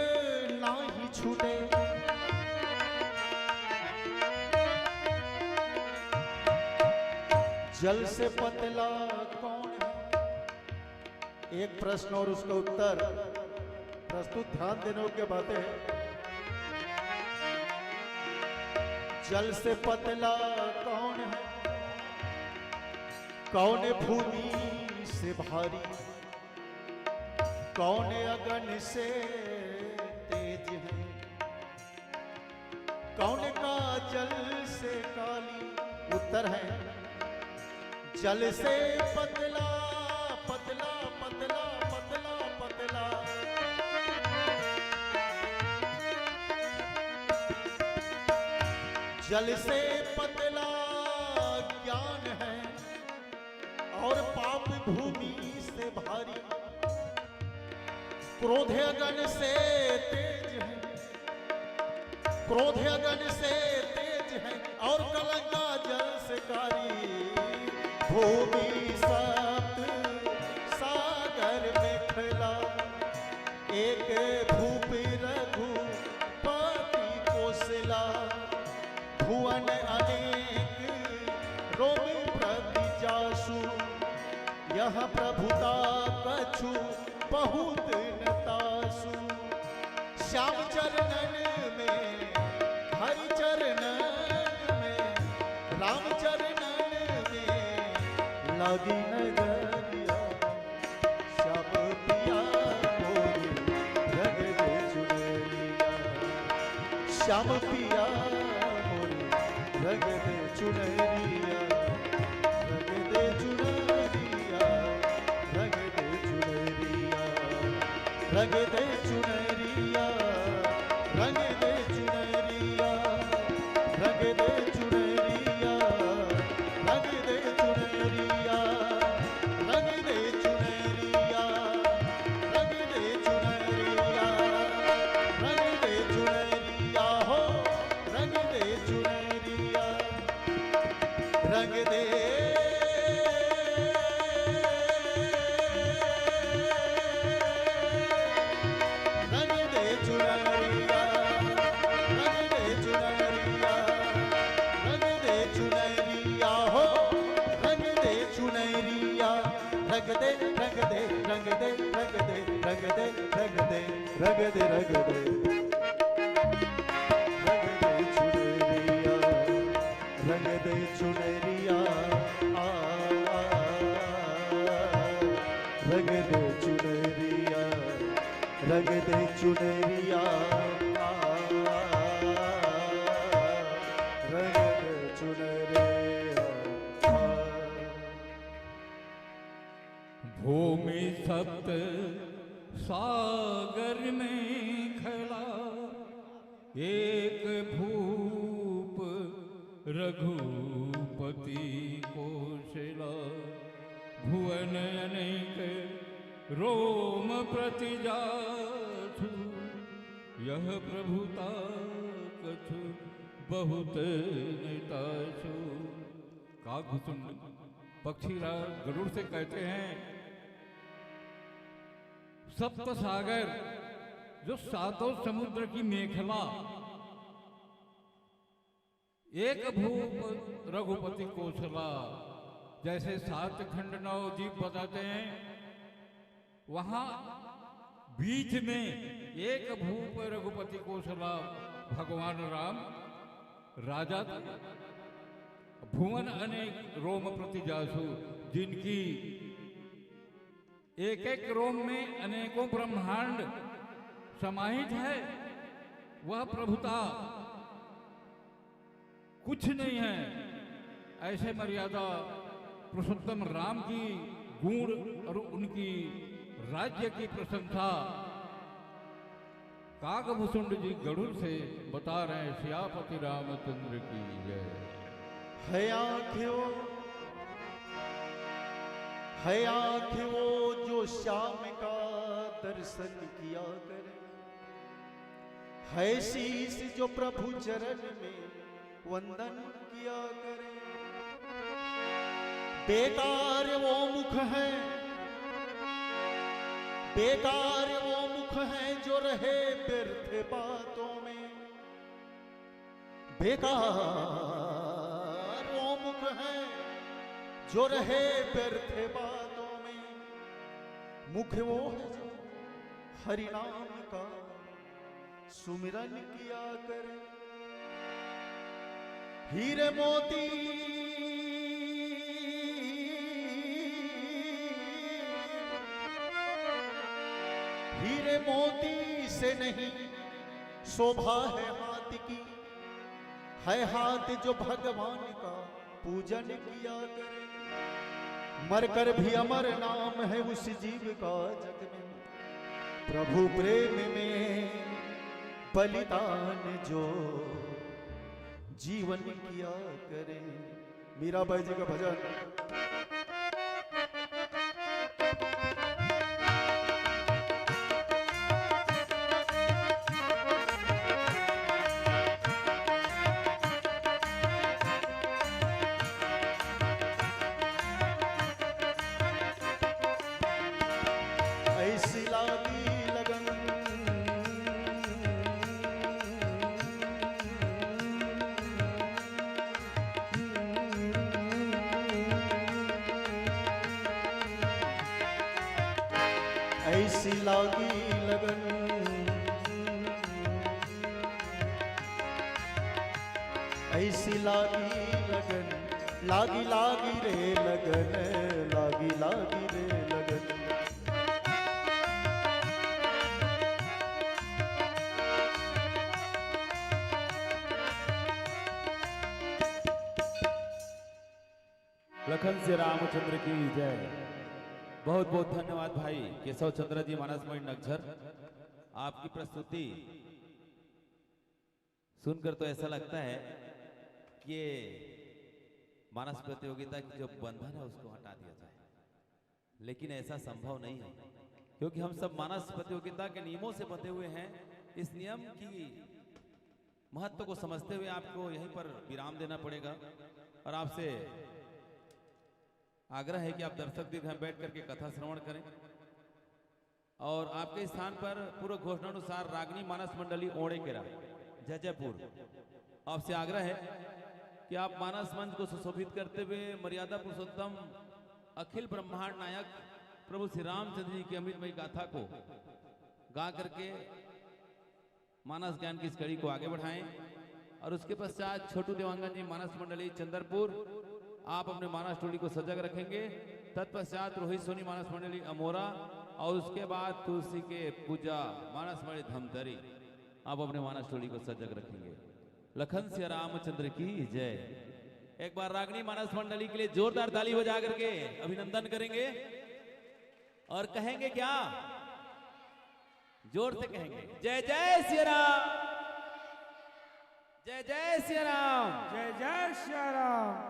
जल से पतला कौन है? एक प्रश्न और उसका उत्तर प्रस्तुत, ध्यान देने के बातें हैं। जल से पतला कौन है? कौन भूमि से भारी? कौन अगन से तेज है? कौन का जल से काली? उत्तर है जल से पतला पतला पतला पतला पतला। जल से पतला ज्ञान है और पाप भूमि से भारी। क्रोध अगन से तेज है, क्रोध अगन से तेज है और कलंका जल से कारी। भूमि सप्त सागर में फैला, एक भूप रघुपति कोसला। भुवन अनेक रोम प्रति जासु, यह प्रभुता कछु बहुत नतासु। श्याम चरणन में हरि चरणन में राम चरणन में लगी नगरिया। श्याम पिया मोर रंग दे चुनरिया, श्याम पिया मोर रंग दे चुनरिया, रंग दे चुनरिया, रंग दे चुनरिया, रंग दे चुनरिया, रंग दे चुनरिया, रंग दे चुनरिया, रंग दे चुनरिया, रंग दे चुनरिया, रंग दे चुनरिया, रंग दे चुनरिया हो, रंग दे चुनरिया, रंग दे रंग दे रंग दे रंग दे रंग दे रंग दे रंग दे रंग दे रंग दे रंग दे चुनरिया, रंग दे चुनरिया, रंग दे चुनरिया, रंग दे चुनरिया। भूमि सप्त सागर में खड़ा, एक भूप रघुपति कोशला। भुवन अनेक रोम प्रति जासु, यह प्रभुता कछु बहुत नितासु। काकभूषुंड पक्षीराज गरुड़ से कहते हैं, सप्त सागर जो सातों समुद्र की मेखला, एक भूप रघुपति कोसला। जैसे सात खंड नौ द्वीप बताते हैं, वहां बीच में एक भूप रघुपति कोसला भगवान राम राजा थे। भुवन अनेक रोम प्रति जासु, जिनकी एक एक रोम में अनेकों ब्रह्मांड समाहित है। वह प्रभुता कुछ नहीं है। ऐसे मर्यादा पुरुषोत्तम राम की गुण और उनकी राज्य की प्रशंसा काकभूषुंड जी गरुड़ से बता रहे हैं। सियापति रामचंद्र की जय। है आँखें जो श्याम का दर्शन किया करे, है शीश जो प्रभु चरण में वंदन किया करे। बेकार वो मुख है, बेकार वो मुख है जो रहे व्यर्थ बातों में। बेकार वो मुख है जो रहे व्यर्थ बातों में मुख वो है जो हरि नाम का सुमिरन किया करे। हीरे मोती हीरे मोती से नहीं शोभा है हाथ की, है हाथ जो भगवान का पूजन किया करे। मरकर भी अमर नाम है उस जीव का जग में, प्रभु प्रेम में बलिदान जो जीवन किया करे। मीराबाई जी का भजन। ऐसी लागी लगन ऐसी लागी लगन ऐसी लागी लगन लागी लागी रे लगन लागी लागी रे लगन। लखन से रामचंद्र की जय। बहुत बहुत धन्यवाद भाई केशव चंद्र जी मानसमणि नगझर। आपकी प्रस्तुति सुनकर तो ऐसा लगता है कि मानस प्रतियोगिता की जो बंधन है उसको हटा दिया जाए, लेकिन ऐसा संभव नहीं है क्योंकि हम सब मानस प्रतियोगिता के नियमों से बंधे हुए हैं। इस नियम की महत्व को समझते हुए आपको यहीं पर विराम देना पड़ेगा और आपसे आग्रह है कि आप दर्शक दीर्घ बैठ करके कथा श्रवण करें। और आपके स्थान पर पूर्व घोषणानुसार रागनी मानस मंडली ओड़ेकेरा जयपुर आपसे आग्रह है कि आप मानस मंच को सुशोभित करते हुए मर्यादा पुरुषोत्तम अखिल ब्रह्मांड नायक प्रभु श्री रामचंद्र जी की अमृतमयी गाथा को गा करके मानस ज्ञान की इस कड़ी को आगे बढ़ाएं। और उसके पश्चात छोटू देवांगन जी मानस मंडली चंद्रपुर आप अपने मानस टोली को सजग रखेंगे। तत्पश्चात रोहित सोनी मानस मंडली अमोरा और उसके बाद तुलसी के पूजा मानस मंडली धमतरी आप अपने मानस टोली को सजग रखेंगे। लखन से रामचंद्र की जय। एक बार रागनी मानस मंडली के लिए जोरदार ताली बजा करके अभिनंदन करेंगे और कहेंगे क्या, जोर से कहेंगे जय जय श्री राम, जय जय श्री राम, जय जय श्री राम।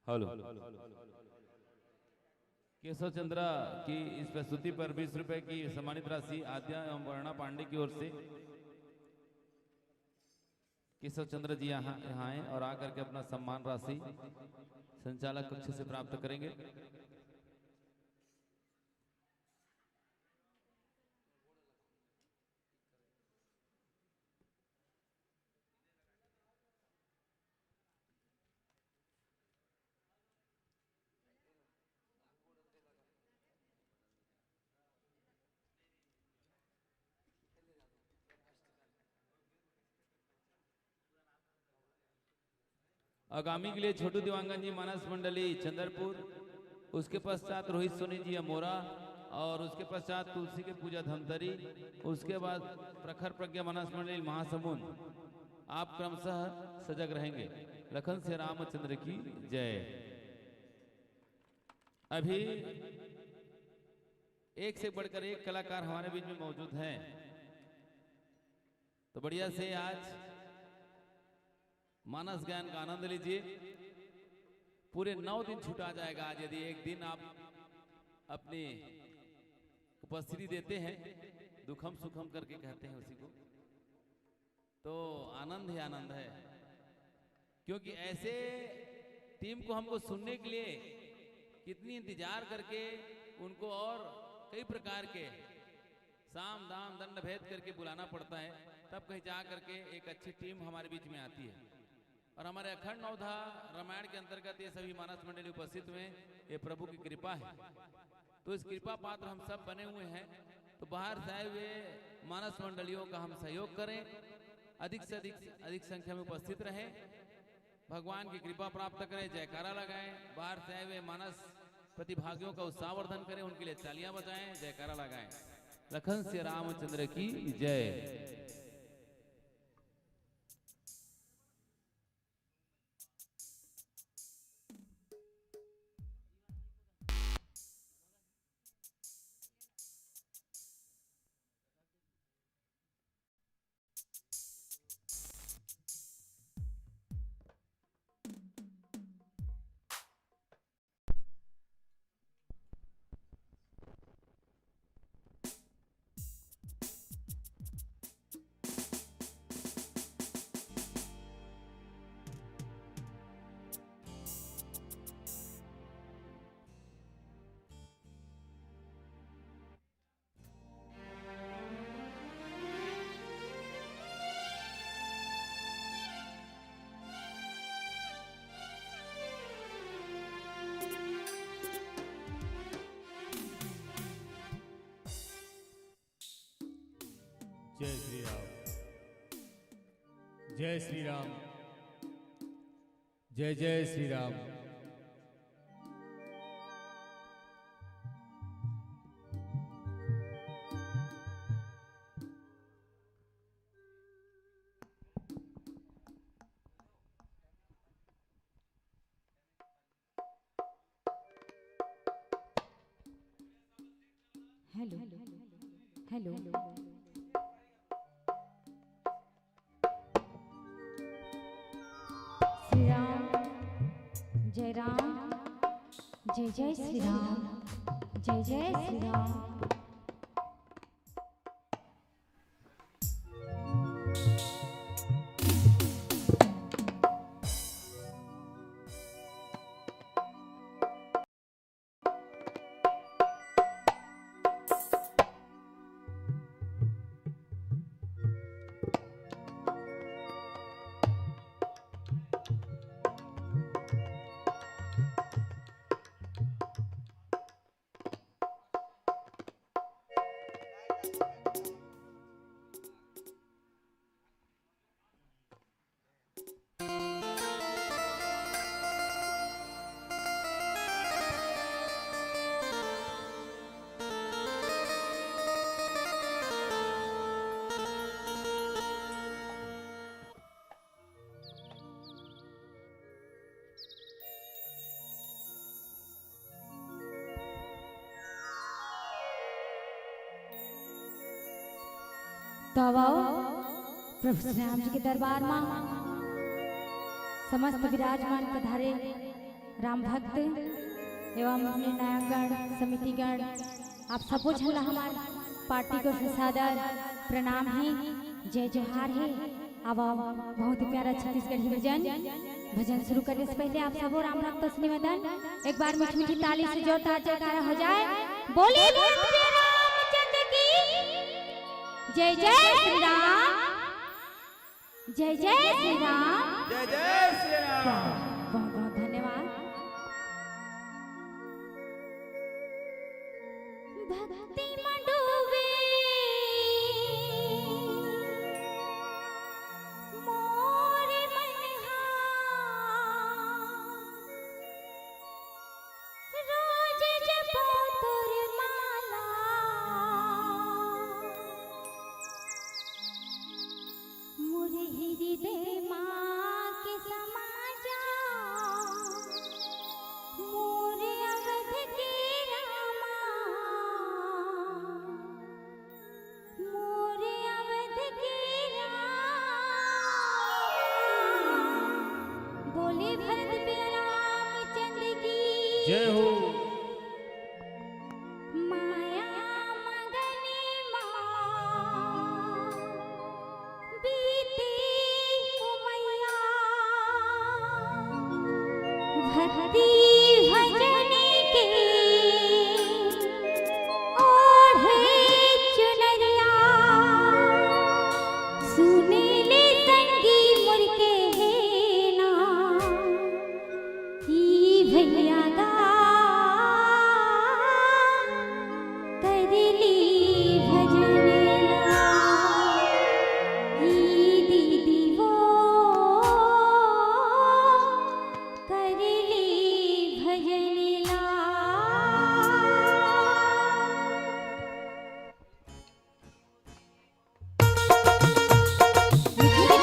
हेलो केशव चंद्रा की इस प्रस्तुति पर 20 रुपए की सम्मानित राशि आद्या एवं वर्णा पांडे की ओर से केशव चंद्र जी यहाँ आए और आकर के अपना सम्मान राशि संचालक कक्ष से प्राप्त करेंगे। आगामी के लिए छोटू दिवांगन जी मानस मंडली चंद्रपुर, उसके पश्चात रोहित सोनी जी अमोरा और उसके पश्चात तुलसी के पूजा धमतरी, उसके बाद प्रखर प्रज्ञा मानस मंडली महासमुंद आप क्रमशः सजग रहेंगे। लखन से रामचंद्र की जय। अभी एक से बढ़कर एक कलाकार हमारे बीच में मौजूद हैं। तो बढ़िया से आज मानस गायन का आनंद लीजिए। पूरे 9 दिन छूटा जाएगा आज, यदि एक दिन आप अपनी उपस्थिति देते हैं, दुखम सुखम करके कहते हैं उसी को, तो आनंद ही आनंद है। क्योंकि ऐसे टीम को हमको सुनने के लिए कितनी इंतजार करके उनको और कई प्रकार के साम दाम दंड भेद करके बुलाना पड़ता है, तब कहीं जा करके एक अच्छी टीम हमारे बीच में आती है। और हमारे अखंड नवधा रामायण के अंतर्गत ये सभी मानस मंडली उपस्थित हुए, ये प्रभु की कृपा है। तो इस कृपा पात्र हम सब बने हुए हैं। तो बाहर से आए हुए मानस मंडलियों का हम सहयोग करें, अधिक से अधिक संख्या में उपस्थित रहें, भगवान की कृपा प्राप्त करें, जयकारा लगाएं। बाहर से आए हुए मानस प्रतिभागियों का उत्साहवर्धन करें, उनके लिए तालियां बजाएं, जयकारा लगाएं। लखन श्री रामचंद्र की जय। जय श्री राम, जय श्री राम, जय जय श्री राम। हेलो हेलो श्री राम, जय राम, जय जय श्री राम, जय जय श्री राम। तो अब आओ प्रभु श्री राम जी के दरबार में समस्त विराजमान पधारे राम भक्त एवं निर्णायकगण समितिगण, आप सबको झल्ला हमारे पार्टी को सादर प्रणाम है, जय जोहार है। अब आओ बहुत ही प्यारा छत्तीसगढ़ी भजन शुरू करने से पहले आप सबको राम भक्त से निवेदन, एक बार मीठी मीठी ताली से जोरदार जयकारा हो जाए। बोलिए रामचंद्र की जय जय श्री राम, जय जय श्री राम, जय जय श्री राम। बहुत बहुत धन्यवाद। भक्ति में डूबे मोर मनहा, रोज जपो तोर माला, मोर हृदय माँ के समा जा। भरत पे रामचंद्र की जय हो। माया मगन मां बीते उमैया भक्ति भजन के ओढ़े चुनरिया सुने ले संगी मुरके ना ई भैया गा करली भजनला ई दीदी वो करली भजनला।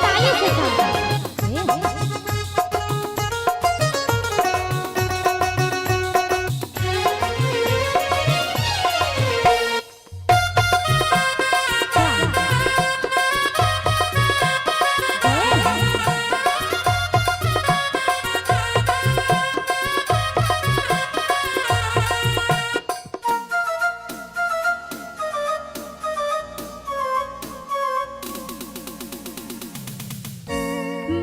ताली से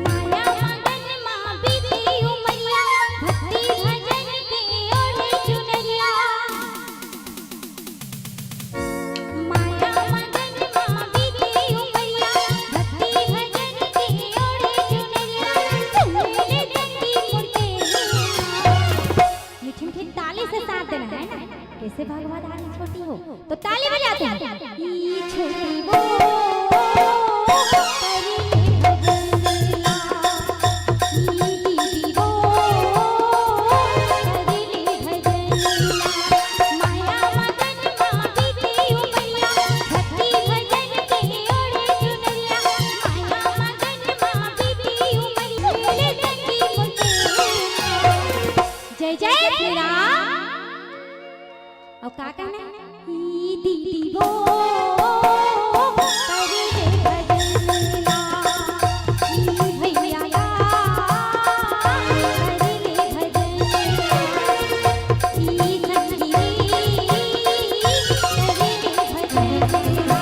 माया मगन मां बीती उमैया भक्ति भजन के ओढ़े चुनरिया। माया मगन मां बीती उमैया भक्ति भजन के ओढ़े चुनरिया सुने ले संगी मुरके मीठी मीठी ताली से साथ देना है ना। कैसे भगवत आनी छोटी हो तो ताली बजाते हैं ई छोटी वो जय जय श्री राम। और का कहना ई दीदी वो करे भजनला ई भैया गा करे भजनला ई संगी करे भजनला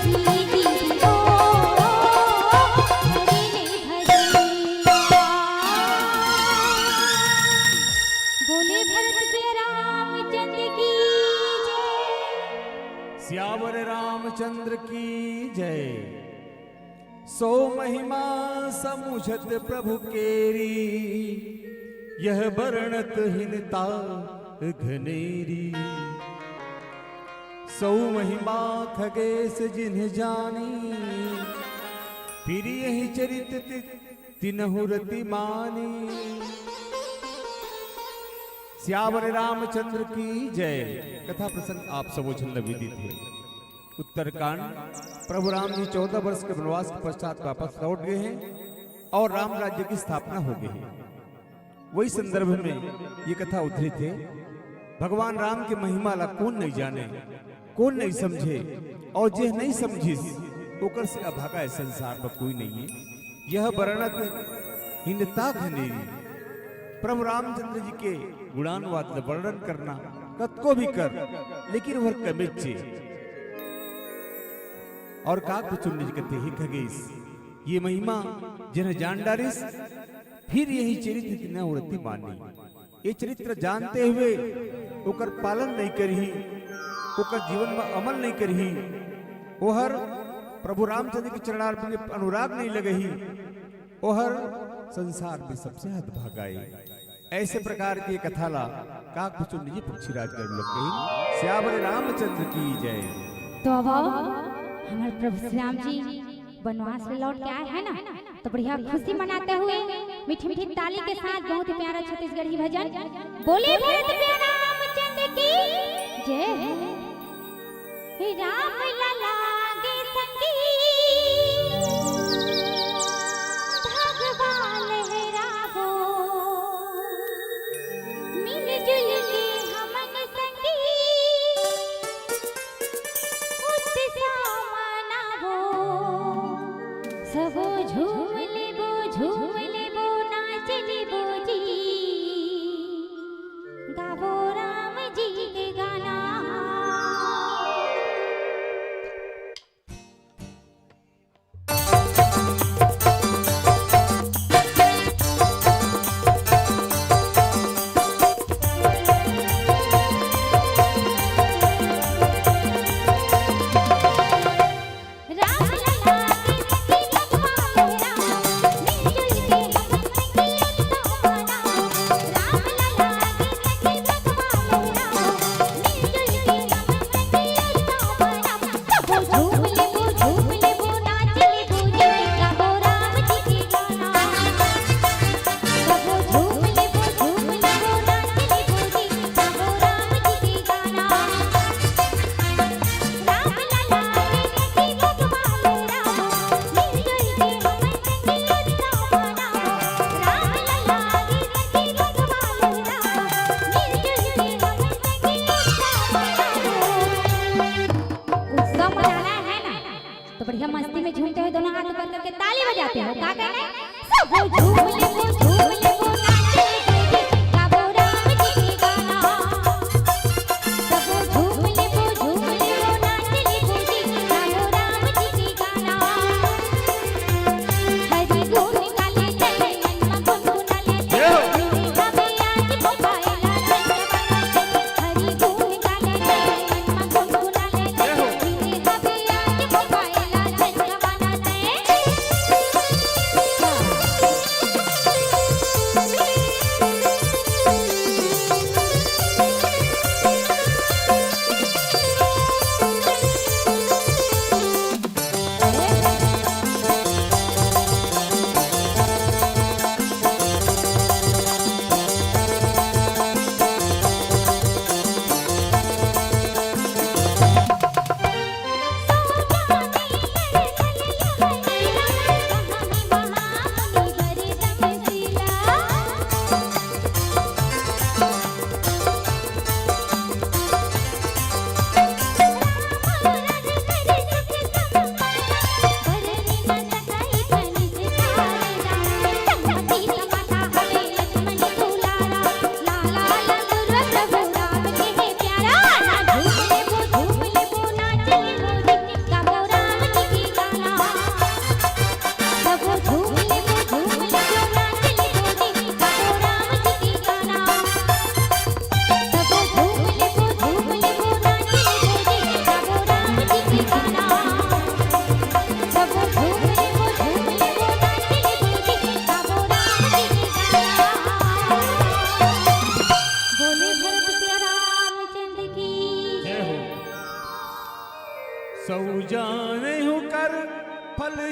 ई दीदी वो करे भजनला। बोले भरत पे रामचंद्र की जय। सियावर रामचंद्र की जय। सो महिमा समुझत प्रभु केरी, यह वर्णत हिनता घनेरी। सौ महिमा खगेश जिन्ह जानी, फिर यही चरित तिनहु रति मानी। सियावर रामचंद्र की जय। कथा प्रसंग आप सबोचन विदित है। उत्तरकांड प्रभु राम जी 14 वर्ष के वनवास के पश्चात वापस लौट गए हैं और राम राज्य की स्थापना हो गई है। वही संदर्भ में ये कथा उद्धृत है। भगवान राम के महिमा ला कौन नहीं जाने, कौन नहीं समझे, और जे नहीं समझिस ओकर से अभागा है संसार पर कोई नहीं है। यह वर्णत हिंदता घनेरी। प्रभु रामचंद्र जी के गुणानुवाद वर्णन करना कतको भी कर, लेकिन वह कमेचे और काक चुन कहते ही खगेश। ये महिमा जन जान डारिस, फिर यही चरित्र न व्रति मानी। ये चरित्र जानते हुए ओकर पालन नहीं करही, ओकर जीवन में अमल नहीं करही, ओहर प्रभु रामचंद्र के चरणार्पण में अनुराग नहीं लगही, ओहर संसार में सबसे हद भागाई। ऐसे प्रकार की कथा ला काक चुन जी पक्षीराज कर लोग कही। सियावर रामचंद्र की जय। तो अब हमारे प्रभु श्री राम जी वनवास से लौट के आए हैं ना, तो बढ़िया खुशी मनाते हुए मीठी मीठी ताली के साथ बहुत ही प्यारा छत्तीसगढ़ी भजन बोले भरत पे रामचंद्र की जय। राम लला गे संगी भगवान लहरावो, मिलजुल के हमन संगी उत्सव मनावो। सबो झूम लेबो नाच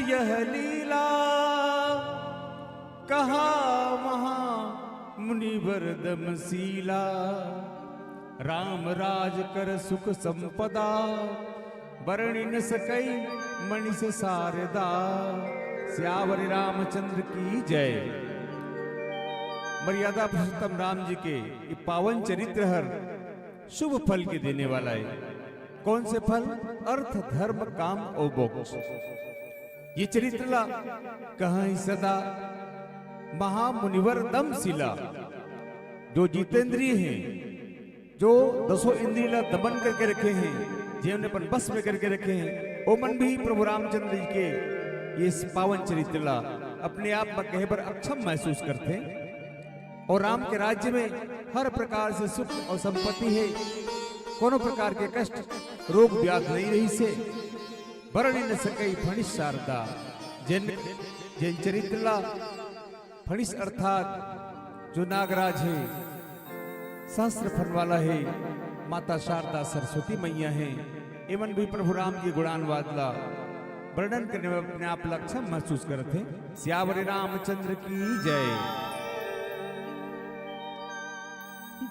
यह लीला, कहा वहां मुनिवर दमशीला। राम राज कर सुख संपदा, वर्णि न सकई मनीष शारदा। श्यावर रामचंद्र की जय। मर्यादा पुरुषोत्तम राम जी के ये पावन चरित्र हर शुभ फल के देने वाला है। कौन से फल? अर्थ धर्म काम और मोक्ष। ये चरित्र ला कहीं सदा महामुनिवर दमशिला, जो जितेंद्रिय हैं, जो दसों इंद्रिय ला दमन करके रखे हैं, जिन्होंने अपन बस में करके रखे हैं, वो मन भी प्रभु रामचंद्र जी के ये पावन चरित्र ला अपने आप में कहीं पर अक्षम महसूस करते हैं। और राम के राज्य में हर प्रकार से सुख और संपत्ति है, कोनो प्रकार के कष्ट रोग व्याध नहीं रही से। वर्णि न सकई फणिस शारदा, जिन चरित्र ला फणिस अर्थात जो नागराज है, सहस्त्र फन वाला है, माता शारदा सरस्वती मैया है, एवं भी प्रभु राम की गुणानुवाद ला वर्णन करने में अपने आप लक्षण महसूस करते हैं। श्यावर रामचंद्र की जय।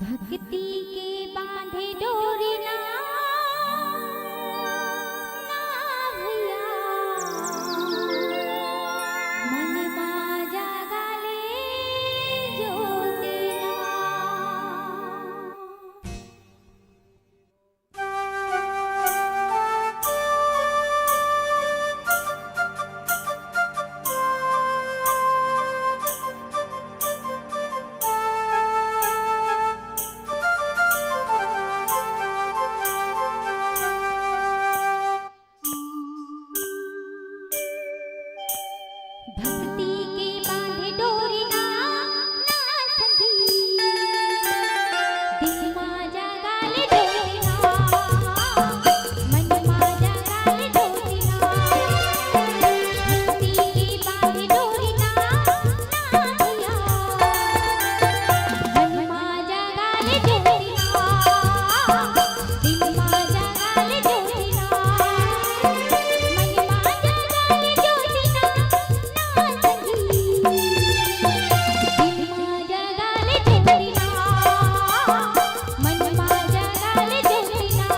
भक्ति के बांधे डोरी ना भैया, मन माजा गाले ज्योतिना। भक्ति के बांधे डोरी ना संगी, दिल माजा गाले ज्योतिना, मन माजा गाले ज्योतिना। भक्ति के बांधे डोरी ना भैया, मन माजा गाले ज्योतिना, दिल माजा गाले ज्योतिना, मन माजा गाले ज्योतिना।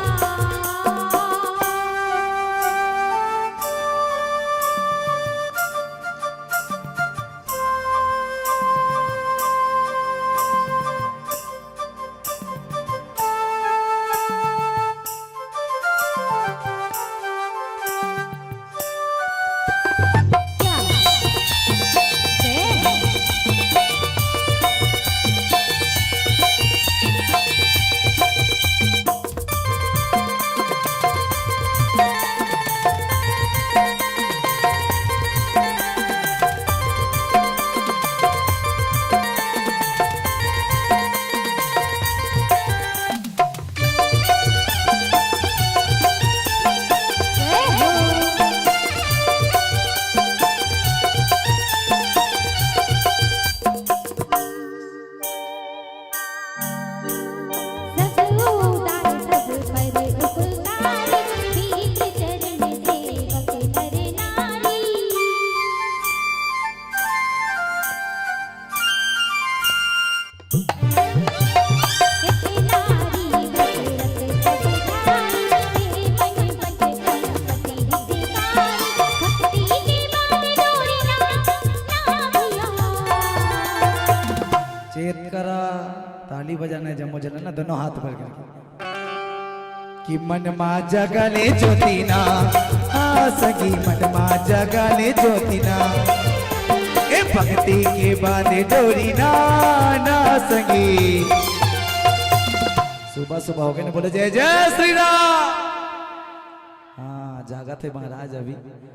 चेत करा, ताली बजाना जमो जला ना दोनों हाथ भर करके कि मन मा जगले ज्योतिना, सगी मन मा जगले ज्योतिना। ए भक्ति के बांधे डोरी ना सगी। सुबह सुबह हो गए ना, बोले जय जय श्री राम। हाँ जागा थे महाराज अभी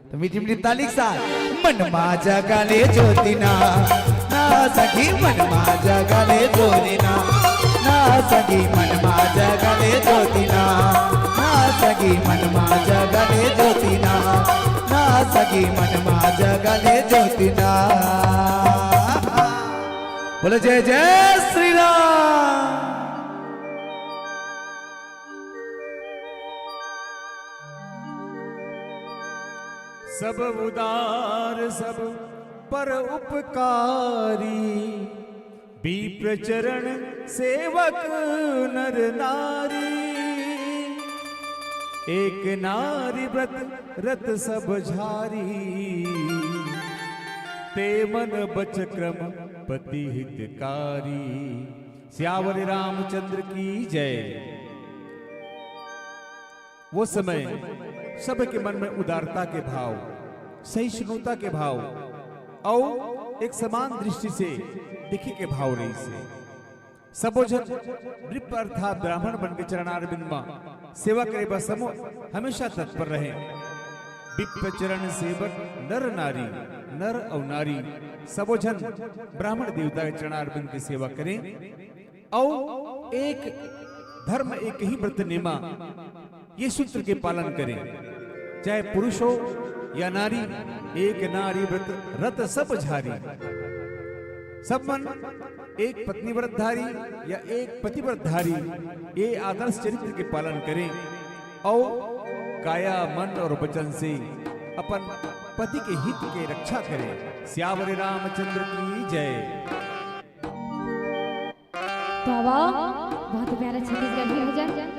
तो मीठी मीठी ताली के साथ मन मा जगले ज्योतिना, सगी मन मा जगले ज्योतिना, सगी मन मा जगले ज्योतिना, सगी मन मा जगले ज्योतिना, सगी मन मा जगले ज्योतिना। बोलो जय जय श्री राम। सब उदार सब पर उपकारी, विप्र चरण सेवक नर नारी, एक नारी व्रत रत सब झारी, ते मन बच क्रम पति हितकारी। श्यावर रामचंद्र की जय। वो समय सबके मन में उदारता के भाव, सहिष्णुता के भाव और एक समान दृष्टि से दिखी के भाव रही से सबोजन नृप अर्थात ब्राह्मण बन के चरणारविंद में सेवा करे बस समूह हमेशा तत्पर रहे। विप्र चरण सेवक नर नारी, नर और नारी सबोजन ब्राह्मण देवता के चरणारविंद की सेवा करें और एक धर्म एक ही व्रत नेमा ये सूत्र के पालन करें, चाहे पुरुष हो या नारी, एक नारी व्रत रत सब झारी। सब मन एक पत्नी व्रतधारी या एक पति व्रतधारी ये आदर्श चरित्र के पालन करें और काया मन और वचन से अपन पति के हित के रक्षा करें। श्यावर रामचंद्र की जय। तो बहुत प्यारा छत्तीसगढ़ी भजन।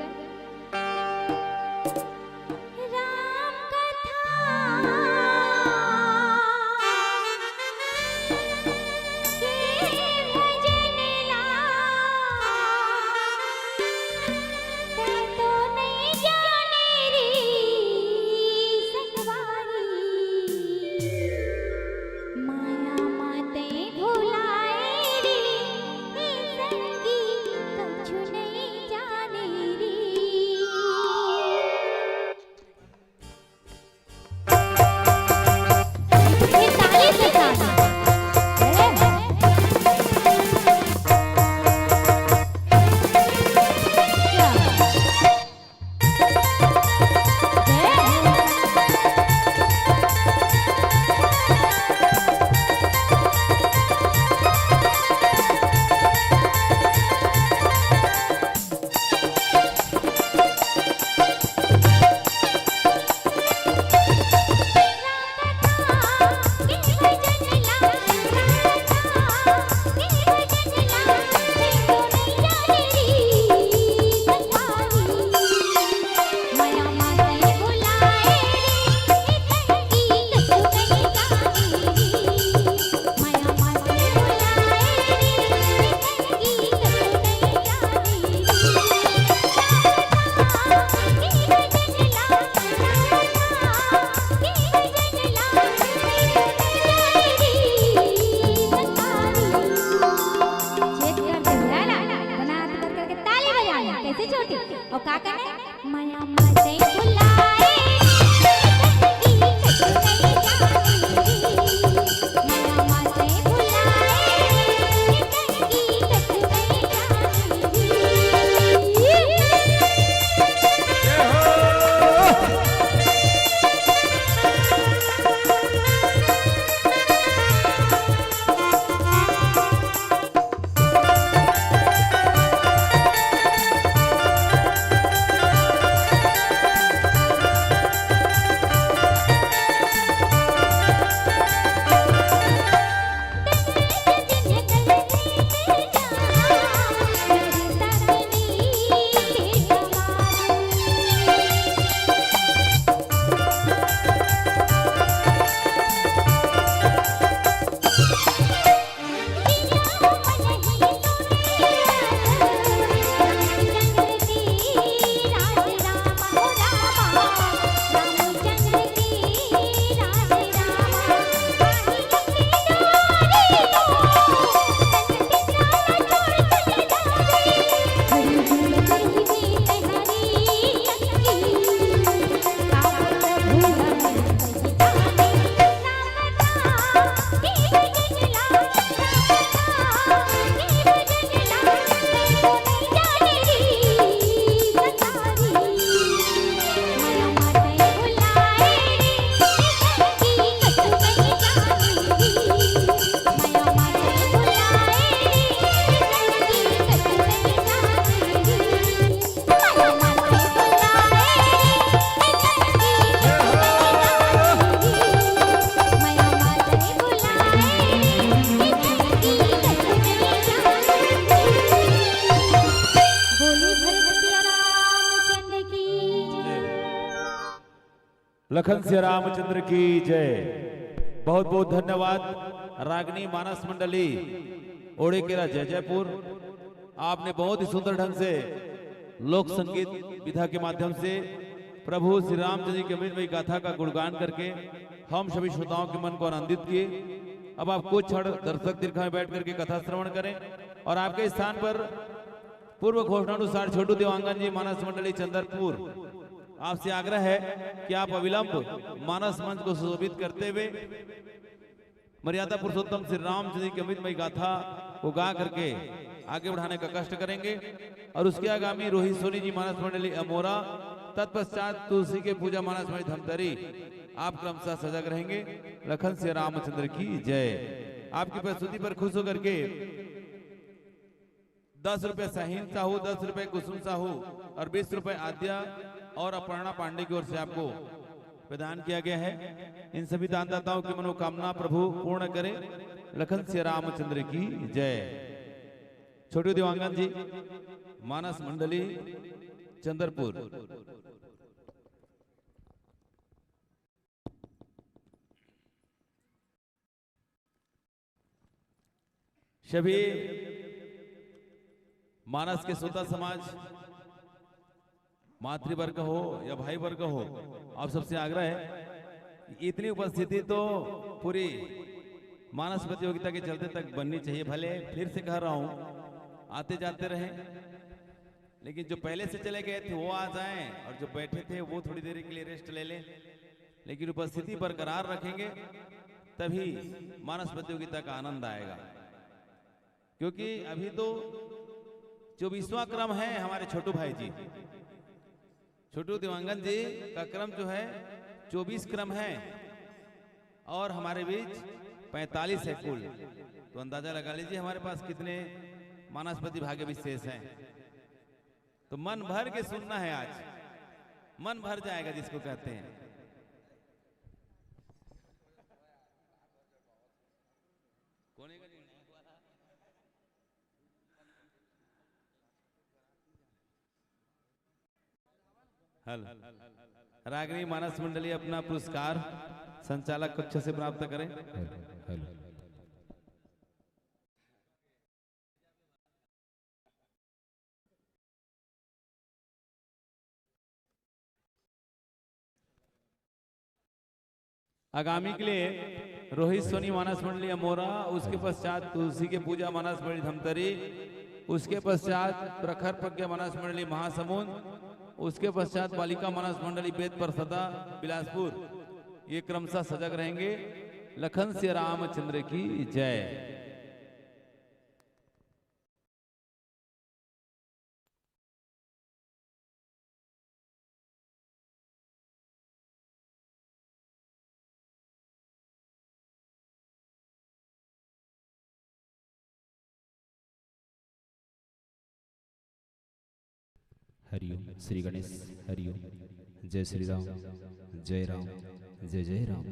लखन सिया रामचंद्र की जय। बहुत बहुत धन्यवाद रागनी मानस मंडली ओड़ेकेरा जय जयपुर। आपने बहुत ही सुंदर ढंग से लोक संगीत विधा के माध्यम से प्रभु श्री रामचंद्र जी की अमृतमयी गाथा का गुणगान करके हम सभी श्रोताओं के मन को आनंदित किए। अब आप कुछ क्षण दर्शक दीर्घा में बैठ करके कथा श्रवण करें और आपके स्थान पर पूर्व घोषणानुसार छोटू देवांगन जी मानस मंडली चंद्रपुर आपसे आग्रह है कि आप अविलंब मानस मंच को सुशोभित करते हुए मर्यादा पुरुषोत्तम श्री रामचंद्र जी की अमृतमयी गाथा को गा करके आगे बढ़ाने का कष्ट करेंगे। और उसके आगामी रोहित सोनी जी मानस मंडली अमोरा, तत्पश्चात तुलसी के पूजा मानस मंडली धमतरी आप क्रमशः सजग रहेंगे। लखन सिया रामचंद्र की जय। आपकी प्रस्तुति पर खुश होकर के 10 रुपए साहिन साहू, 10 रुपए कुसुम साहू और 20 रुपए आद्या और अपर्णा पांडे की ओर से आपको प्रदान किया गया है। इन सभी दानदाताओं की मनोकामना प्रभु पूर्ण करें। लखन सिया रामचंद्र की जय। छोटू देवांगन जी मानस मंडली चंद्रपुर। सभी मानस के श्रोता समाज, मातृवर्ग हो या भाई वर्ग हो, आप सबसे आग्रह है इतनी उपस्थिति तो पूरी मानस प्रतियोगिता के चलते तक बननी चाहिए। भले फिर से कह रहा हूं आते जाते रहे, लेकिन जो पहले से चले गए थे वो आ जाएं और जो बैठे थे वो थोड़ी देर के लिए रेस्ट ले लें, लेकिन उपस्थिति बरकरार रखेंगे तभी मानस प्रतियोगिता का आनंद आएगा। क्योंकि अभी तो 24वां क्रम है हमारे छोटू भाई जी, छोटू देवांगन जी का क्रम जो है 24 क्रम है और हमारे बीच 45 है कुल। तो अंदाजा लगा लीजिए हमारे पास कितने मानस प्रतिभागी विशेष हैं। तो मन भर के सुनना है, आज मन भर जाएगा जिसको कहते हैं। हल रागिनी मानस मंडली अपना पुरस्कार संचालक कक्ष से प्राप्त करें। आगामी के लिए रोहित सोनी मानस मंडली अमोरा, उसके पश्चात तुलसी के पूजा मानस मंडली धमतरी, उसके पश्चात प्रखर प्रज्ञा मानस मंडली महासमुंद, उसके पश्चात बालिका मानस मंडली बेद परसदा बिलासपुर। ये क्रमशः सजग रहेंगे। लखन सिया रामचंद्र की जय। हरिओम श्री गणेश हरिओम। जय श्री राम, जय राम, जय जय राम।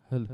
हल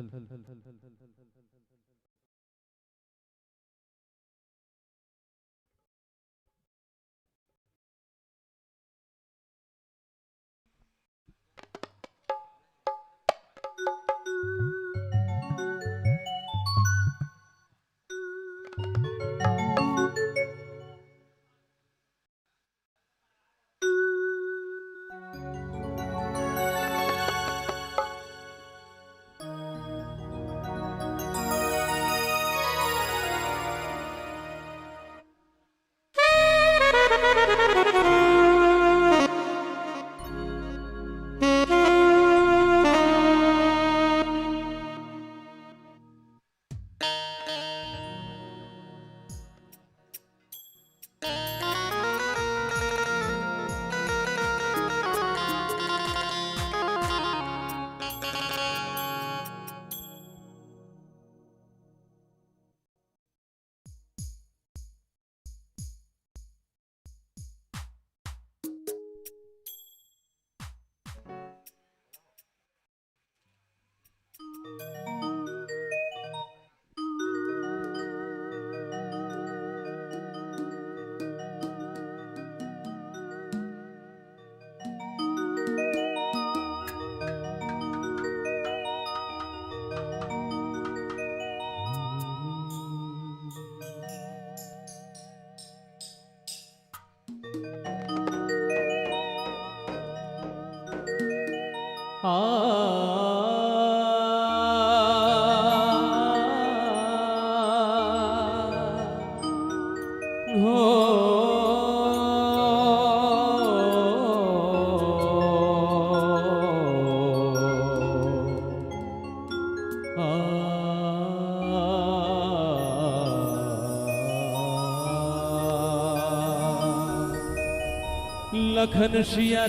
लखन सिया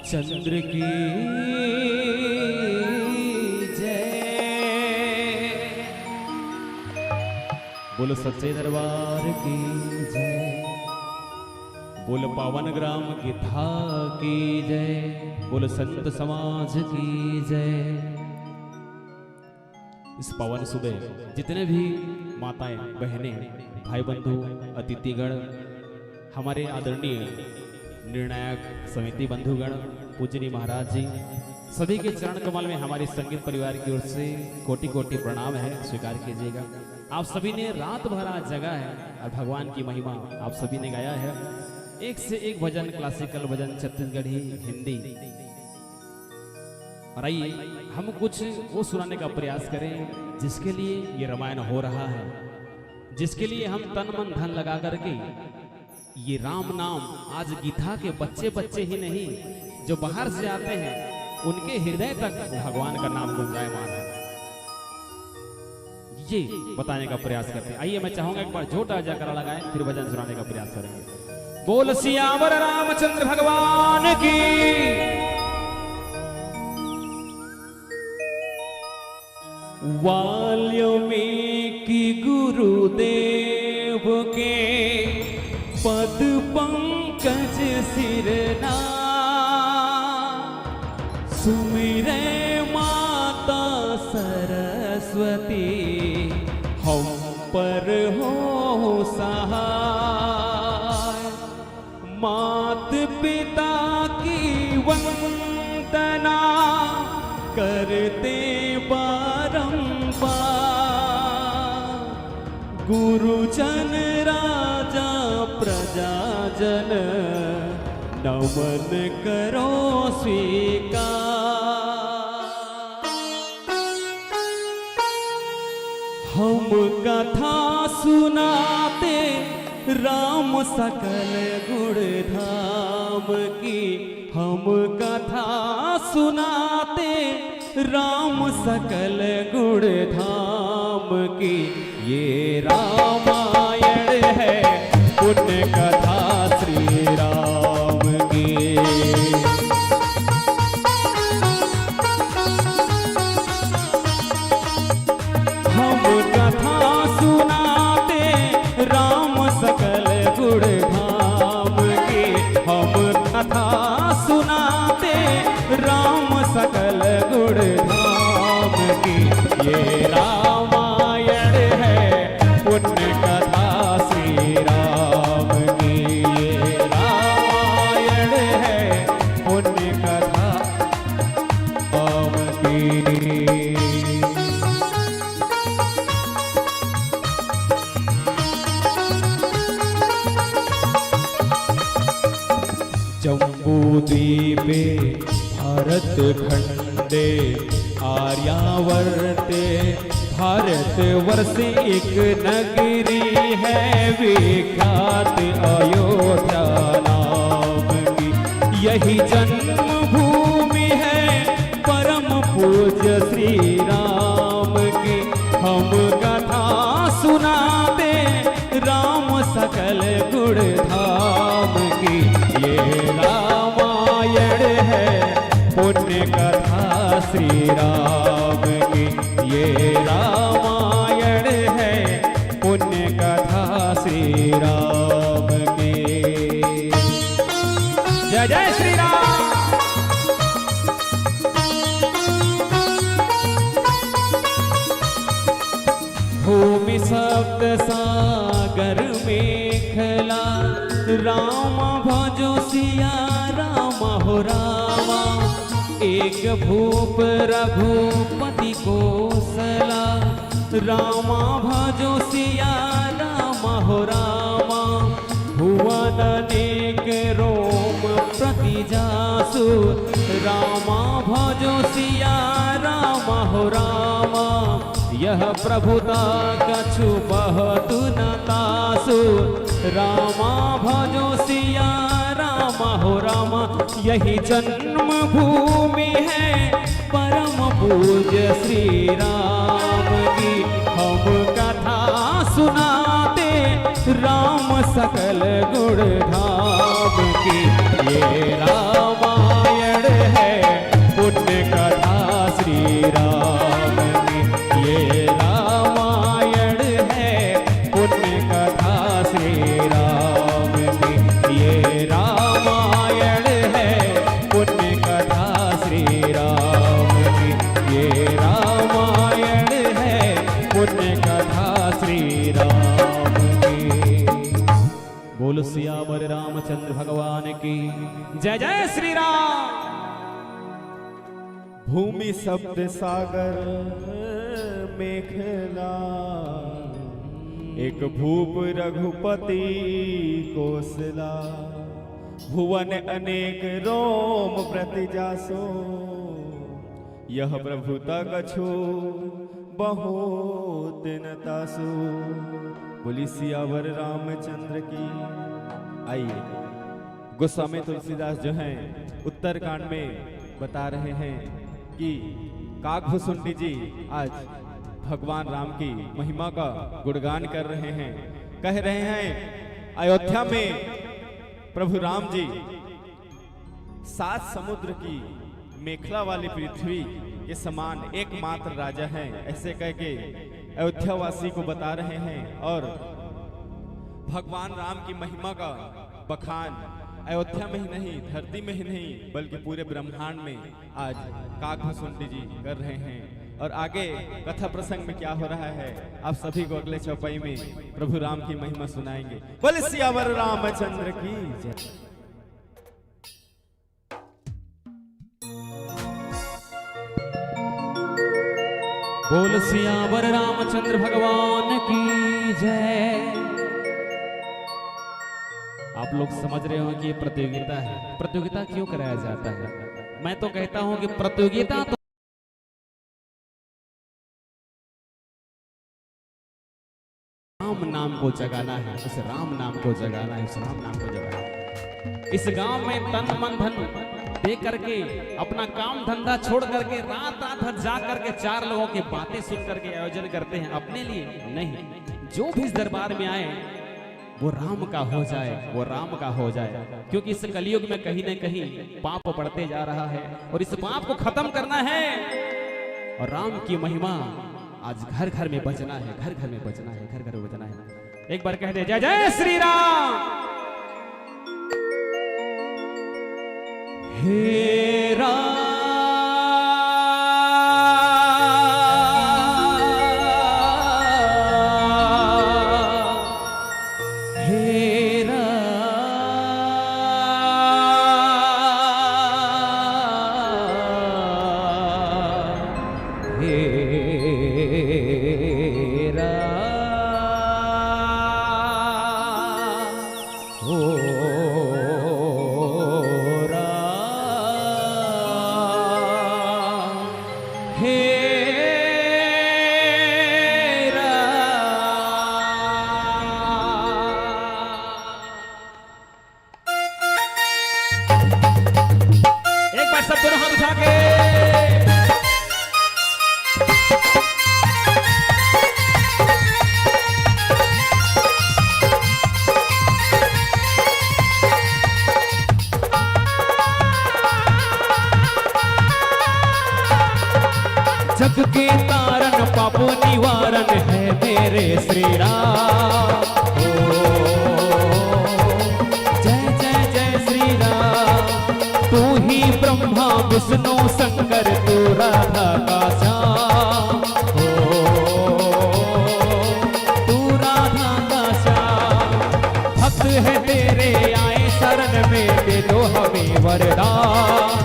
चंद्र की जय। बोलो सच्चे दरबार की जय। बोलो पावन ग्राम गिद्धा की जय। बोलो संत समाज की जय। इस पवन सुबह जितने भी माताएं बहनें भाई बंधु अतिथिगण हमारे आदरणीय निर्णायक समिति बंधुगण पूजनीय महाराज जी सभी के चरण कमल में हमारे संगीत परिवार की ओर से कोटि कोटि प्रणाम है, स्वीकार कीजिएगा। आप सभी ने रात भर आज जगा है और भगवान की महिमा आप सभी ने गाया है। एक से एक भजन, क्लासिकल भजन, छत्तीसगढ़ी, हिंदी। और आइए हम कुछ वो सुनाने का प्रयास करें जिसके लिए ये रामायण हो रहा है, जिसके लिए हम तन मन धन लगा करके ये राम नाम आज गीता के बच्चे बच्चे ही नहीं जो बाहर से आते हैं उनके हृदय तक भगवान का नाम गुंजायमान है, ये बताने का प्रयास करते हैं। आइए मैं चाहूंगा एक बार जोटा जयकारा लगाएं, फिर भजन सुनाने का प्रयास करेंगे। बोल सियावर रामचंद्र भगवान की। वाल्मीकि गुरुदेव के पद पंकज सिरना सुमिरे माता सरस्वती हम पर हो सहाय। मात पिता की वंदना करते बारंबार, गुरुजन राजा प्रजाजन नमन करो स्वीकार। हम कथा सुनाते राम सकल गुण धाम की, हम कथा सुनाते राम सकल गुण धाम की। ये रामायण है पुण्य कथा श्री राम की। हम कथा सुनाते राम सकल गुण धाम की, हम कथा सुनाते राम सकल गुण धाम की। ये रामायण है पुण्य कथा श्री राम की। ये रामायण है पुण्य कथा राम की। जम्बूद्वीपे भारत खंडे आर्यावर्ते भारत वर्ष एक नगरी है विख्यात अयोध्या नाम की। यही जन्मभूमि है परम पूज्य श्री राम की। हम कथा सुनाते राम सकल गुण धाम की। ये रामायण है पुण्य कथा श्री राम की। ये रामायण है पुण्य कथा श्री राम की। जय जय श्री राम। भूमि सप्त सागर मेखला राम भजो सिया राम हो रामा। एक भूप रघुपति कोसला रामा भजो सिया रामा हो रामा, भुवन अनेक रोम प्रति जासु। रामा भजो सिया रामा हो रामा, यह प्रभुता कछु बहतु न तासु। रामा भजो सिया रामा हो रामा, यही जन्म भूमि है परम पूज्य श्री राम की। हम कथा सुनाते राम सकल गुण धाम की। ये रामायण है पुण्य कथा श्री राम की। ये रामायण है पुण्य कथा श्री राम की। ये रामायण है पुण्य कथा श्री राम की। ये रामायण है पुण्य कथा श्री राम की। बोल सियावर रामचंद्र भगवान की जय। जय श्री राम। भूमि सप्त सागर मेखला, एक भूप रघुपति कोसला। भुवन अनेक रोम प्रति जासो, यह प्रभुता कछु बहुत न तासु। बोली सियावर रामचंद्र की। आइए गोस्वामी तुलसीदास जो हैं उत्तरकांड में बता रहे हैं कि काकभुसुंडी जी आज भगवान राम की महिमा का गुणगान कर रहे हैं। कह रहे हैं अयोध्या में प्रभु राम जी 7 समुद्र की मेखला वाली पृथ्वी के समान एकमात्र राजा हैं, ऐसे कह के अयोध्या वासी को बता रहे हैं। और भगवान राम की महिमा का बखान अयोध्या में ही नहीं, धरती में ही नहीं, बल्कि पूरे ब्रह्मांड में आज काकभुसुंडी जी कर रहे हैं। और आगे कथा प्रसंग में क्या हो रहा है आप सभी को अगले चौपाई में प्रभु राम की महिमा सुनाएंगे। बोल सियावर रामचंद्र की जय। बोल सियावर रामचंद्र भगवान की जय। आप लोग समझ रहे हो कि ये प्रतियोगिता है। प्रतियोगिता क्यों कराया जाता है? मैं तो कहता हूं कि प्रतियोगिता तो राम नाम को जगाना है, उस राम नाम को जगाना है, उस राम नाम को जगाना है। इस गांव में तन मन धन दे करके अपना काम धंधा छोड़ करके रात रात भर जा करके 4 लोगों की बातें सुन करके आयोजन करते हैं अपने लिए नहीं। जो भी इस दरबार में आए वो राम का हो जाए, वो राम का हो जाए। क्योंकि इस कलयुग में कहीं न कहीं पाप बढ़ते जा रहा है और इस पाप को खत्म करना है। और राम की महिमा आज घर घर में बजना है, घर घर में बजना है, घर घर में बजना है। एक बार कह दे जय जय श्री राम। हे राम जग के तारण पापों निवारण है मेरे श्री राम। जय जय जय श्री राम। तू ही ब्रह्मा विष्णु शंकर तू राधा का श्याम। तू राधा का श्याम। भक्त है तेरे आए शरण में दे दो हमें वरदान।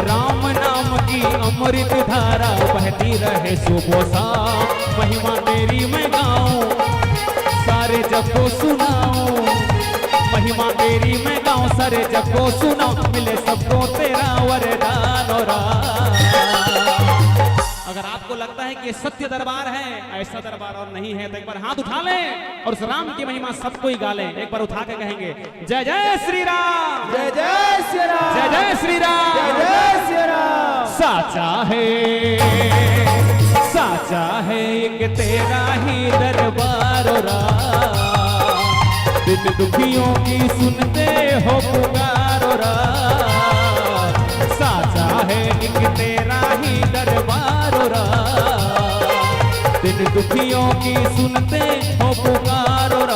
राम नाम की अमृत धारा बहती रहे सुबह शाम। महिमा तेरी मैं गाऊं, सारे जग को सुनाऊं। महिमा तेरी मैं गाऊं, सारे जग को सुनाऊं। मिले सबको तेरा वरदान और अगर आपको लगता है कि ये सत्य दरबार है, ऐसा दरबार और नहीं है, तो एक बार हाथ उठा लें और उस राम की महिमा सबको ही गा लें। एक बार उठा के कहेंगे जय जय श्री राम, जय जय श्री राम, जय जय श्री राम, जय जय श्री राम। साचा है एक तेरा ही दरबार और दिन दुखियों की सुनते हो पुकार और साचा है एक तेरा ही दरबार और दिन दुखियों की सुनते हो पुकार और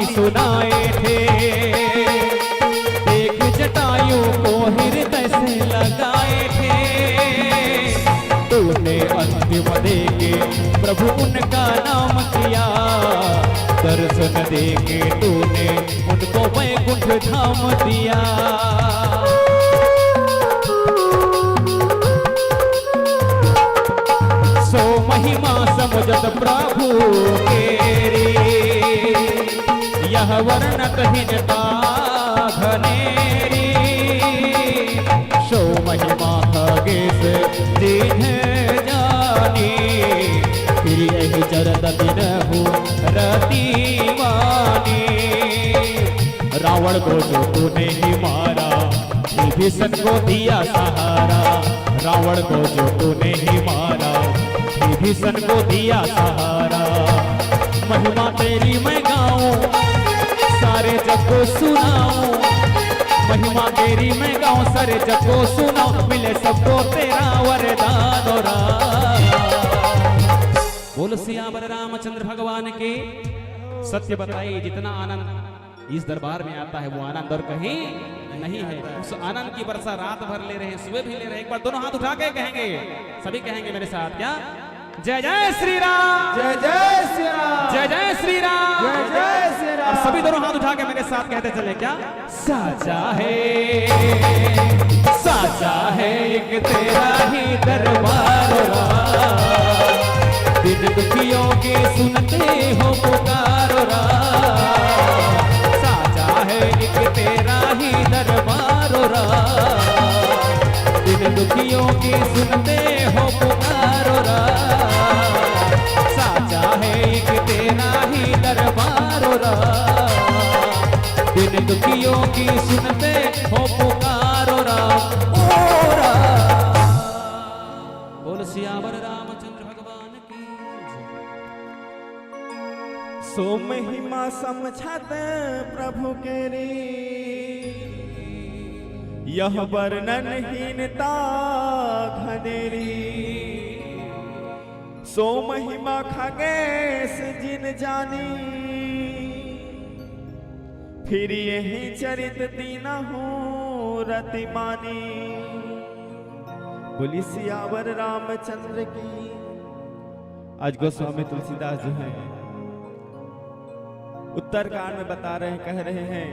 सुनाए थे, एक जटायु को हृदय से लगाए थे। तूने अंतिम देके प्रभु उनका नाम किया, दर्शन देके तूने उनको वैकुंठ धाम दिया। सो महिमा समुझत प्रभु केरी, यह वर्णत हिनता घनेरी। शो महिमा खगेश दीन जानी, फिर यही जरद दिन हो रतीवानी। रावण को जो तूने ही मारा, विभीषण को दिया सहारा। रावण को जो तूने ही मारा, विभीषण को दिया सहारा। महिमा तेरी मैं गाऊं, सारे जग को सुनाऊं। महिमा तेरी मैं गाऊं, सारे जग को सुनाऊं। मिले सबको तेरा वरदान और बोल सियावर रामचंद्र भगवान के। सत्य बताइए, जितना आनंद इस दरबार में आता है वो आनंद और कहीं नहीं है। उस आनंद की वर्षा रात भर ले रहे हैं, सुबह भी ले रहे हैं। एक बार दोनों हाथ उठा के कहेंगे, सभी कहेंगे मेरे साथ, क्या? जय जय श्री राम, जय जय श्री राम, जय जय श्री राम, जय जय श्री राम। और सभी दोनों हाथ उठा के मेरे साथ कहते चले, क्या? साचा है एक तेरा ही दरबार, दिन दुखियों के सुनते हो पुकार। साचा है एक तेरा ही दरबार, दिन दुखियों की सुनते हो पुकार। साचा है एक तेरा ही दरबार, दिन दुखियों की सुनते हो पुकार। बोल सियावर रामचंद्र भगवान की। सो महिमा समझत प्रभु केरी, यह वर्णन हीनता घनेरी। सो महिमा खगेश जिन जानी, फिर यही चरित दीना हूँ रतिमानी। बोली सियावर रामचंद्र की। आज गोस्वामी तुलसीदास जो है उत्तरकांड में बता रहे हैं, कह रहे हैं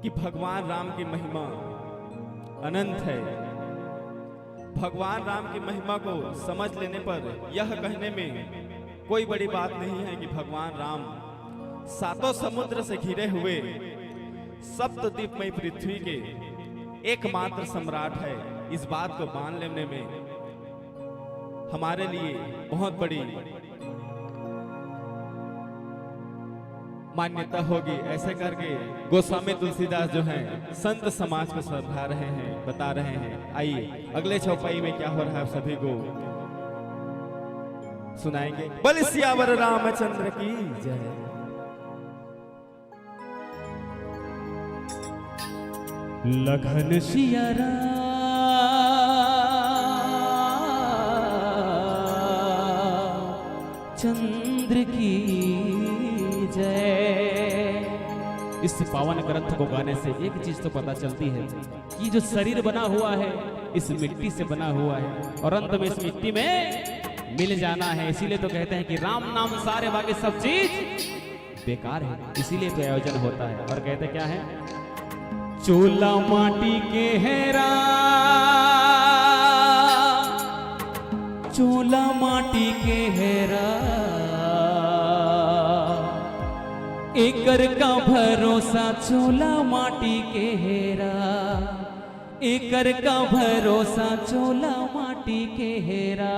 कि भगवान राम की महिमा अनंत है। भगवान राम की महिमा को समझ लेने पर यह कहने में कोई बड़ी बात नहीं है कि भगवान राम सातों समुद्र से घिरे हुए सप्तद्वीपमयी पृथ्वी के एकमात्र सम्राट है। इस बात को मान लेने में हमारे लिए बहुत बड़ी मान्यता होगी। ऐसे करके गोस्वामी तुलसीदास जो हैं संत समाज को समझा रहे हैं, बता रहे हैं। आइए अगले चौपाई में क्या हो रहा है सभी को सुनाएंगे। बोल सियावर रामचंद्र की जय। लखन सिया चंद्र की जय। इस पावन ग्रंथ को गाने से एक चीज तो पता चलती है कि जो शरीर बना हुआ है इस मिट्टी से बना हुआ है और अंत में इस मिट्टी में मिल जाना है। इसीलिए तो कहते हैं कि राम नाम सारे बाकी सब चीज बेकार है, इसीलिए तो आयोजन होता है। और कहते क्या है, चूल्हा माटी के हेरा, चूल्हा माटी के हेरा, एकर का भरोसा चूल्हा माटी के हेरा, एकर का भरोसा चूल्हा माटी के हेरा।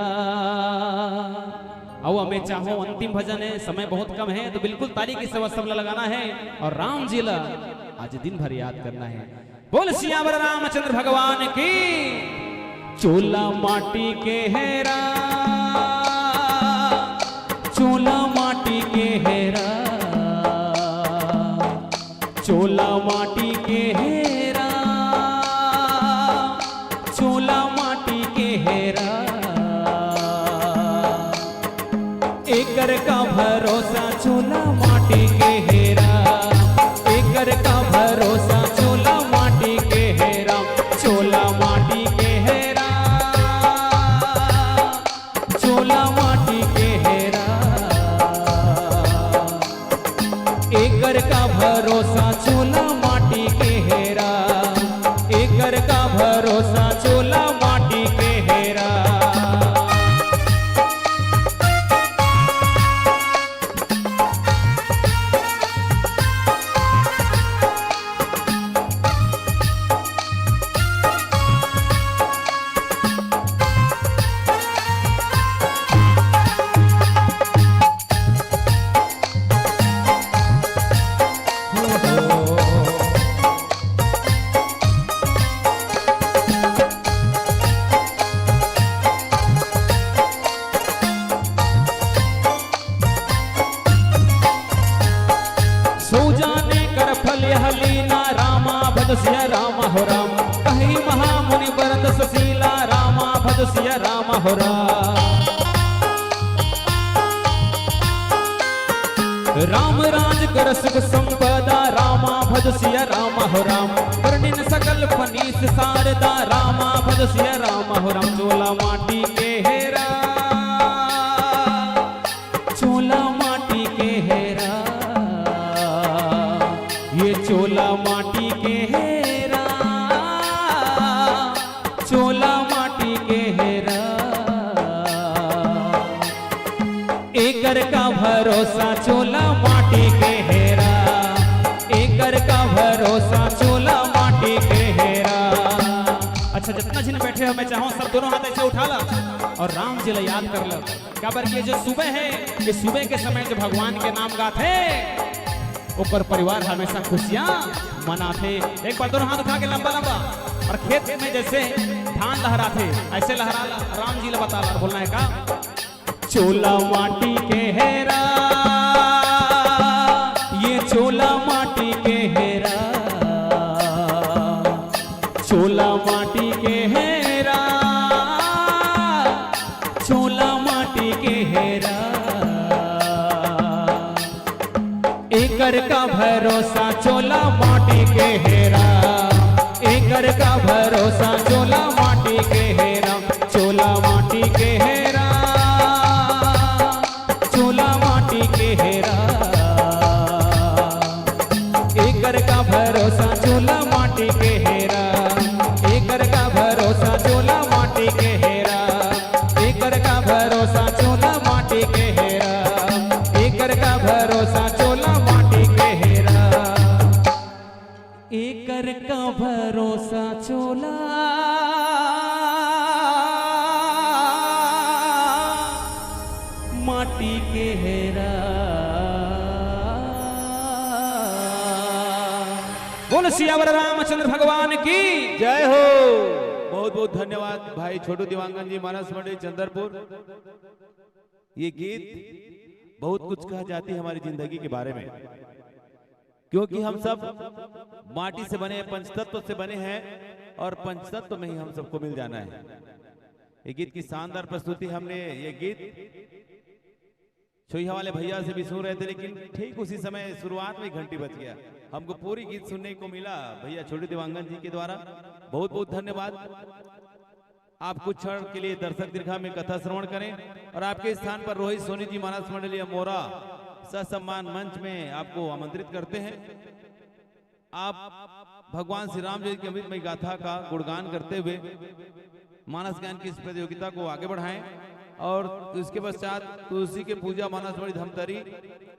आओ हमें चाहो अंतिम भजन है, समय बहुत कम है तो बिल्कुल ताली की सेवा सब लगाना है और राम जी ला आज दिन भर याद करना है। बोल सियावर रामचंद्र भगवान की। चूल्हा माटी के हेरा, चूल्हा माटी के हेरा, चूल्हा माटी के हेरा, चूल्हा माटी के हेरा, एकर का भरोसा चूल्हा माटी के हेरा, एकर का भरोसा चूल्हा माटी के हेरा, चूल्हा माटी के हेरा, चूल्हा माटी के हेरा, एकर का भरोसा चूल्हा माटी के हेरा, एकर का भरोसा चूल्हा माटी के हेरा। सिया राम हो राम, कही महामुनि बरत सुशीला, रामा भज सिया राम हो राम। राम राज कर सुख संपदा, रामा भज सिया राम हो राम। वर्णिन सकल फनीस शारदा, रामा भज सिया राम हो राम। चोला माटी के हेरा, चोला माटी के हेरा, ये चोला माटी के हेरा, चोला माटी के हेरा, एकर का भरोसा चोला माटी के हेरा, एकर का भरोसा चोला माटी के हेरा। अच्छा जितना जिन बैठे हो मैं चाहूँ सब दोनों हाथ ऐसे उठा ला और राम जी ला याद कर लो। क्या बर ये जो सुबह है, ये सुबह के समय जो भगवान के नाम गाथे ऊपर परिवार हमेशा खुशियां मनाते। एक बार दोनों हाथ उठा के लंबा लंबा और खेत में जैसे धान लहराते ऐसे लहरा राम जी ने बता बोलना है का। चोला माटी के हेरा, ये चोला माटी के हेरा, चोला माटी के हेरा, चोला माटी के हेरा, एकर का भरोसा चोला माटी के हेरा, एकर का भरोसा चोला माटी के हेरा, चोला माटी के हेरा, चोला माटी के हेरा, एकर का भरोसा चोला माटी के हेरा, एकर का भरोसा चोला माटी के हेरा, एकर का भरोसा चोला माटी के हेरा, एकर का भरोसा चोला माटी के हेरा, एकर का भरोसा चोला माटी के हेरा। बोल सियावर रामचंद्र भगवान की जय हो। बहुत बहुत धन्यवाद भाई छोटू दिवांगन जी, मानस मंडली चंद्रपुर। ये गीत बहुत कुछ कहा जाती है हमारी जिंदगी के बारे में, क्योंकि हम सब माटी से बने, पंचतत्व से बने हैं और पंचतत्व में ही हम सबको मिल जाना है। ये गीत की शानदार प्रस्तुति हमने ये गीत छोइहा वाले भैया से भी सुन रहे थे, लेकिन ठीक उसी समय शुरुआत में घंटी बज गया, हमको पूरी गीत सुनने को मिला भैया छोटू दिवांगन जी के द्वारा। बहुत बहुत धन्यवाद। आप कुछ क्षण के लिए दर्शक दीर्घा में कथा श्रवण करें और आपके स्थान पर रोहित सोनी जी मानस मंडली अमोरा ससम्मान मंच में आपको आमंत्रित करते हैं। आप भगवान श्री राम जी की अमृतमयी गाथा का गुणगान करते हुए मानस ज्ञान की इस प्रतियोगिता को आगे बढ़ाएं और उसके पश्चात तुलसी के पूजा मानस मंडली धमतरी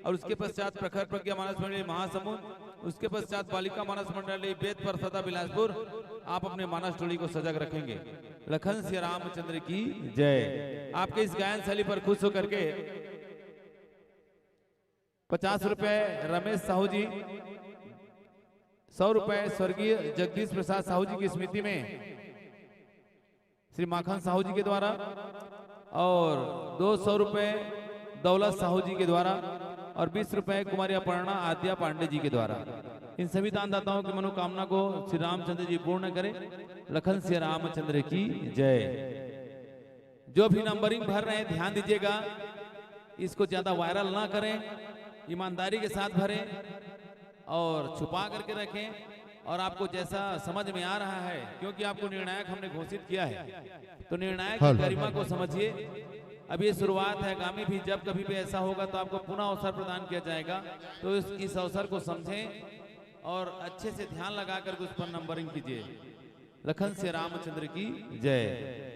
और उसके पश्चात प्रखर प्रज्ञा मानस मंडली महासमुंद, उसके पश्चात बालिका मानस मंडली वेद पर सदा बिलासपुर आप अपने मानस टोली को सजग रखेंगे। लखन श्री रामचंद्र की जय। आपके इस गायन शैली पर खुश होकर के 50 रुपए रमेश साहू जी, 100 रुपए स्वर्गीय जगदीश प्रसाद साहू जी की स्मृति में श्री माखन साहू जी के द्वारा और 200 रुपए दौलत साहू जी के द्वारा और 20 रुपए कुमारी अपर्णा आद्या पांडे जी के द्वारा। इन सभी दानदाताओं की मनोकामना को श्री रामचंद्र जी पूर्ण करें। लखन श्री रामचंद्र की जय। जो भी नंबरिंग भर रहे हैं ध्यान दीजिएगा, इसको ज्यादा वायरल ना करें, ईमानदारी के साथ भरें और छुपा करके रखें और आपको जैसा समझ में आ रहा है, क्योंकि आपको निर्णायक हमने घोषित किया है, तो निर्णायक की गरिमा को समझिए। अब ये शुरुआत है, आगामी भी जब कभी भी ऐसा होगा तो आपको पुनः अवसर प्रदान किया जाएगा, तो इस अवसर को समझें और अच्छे से ध्यान लगाकर उस पर नंबरिंग कीजिए। लखन से रामचंद्र की जय।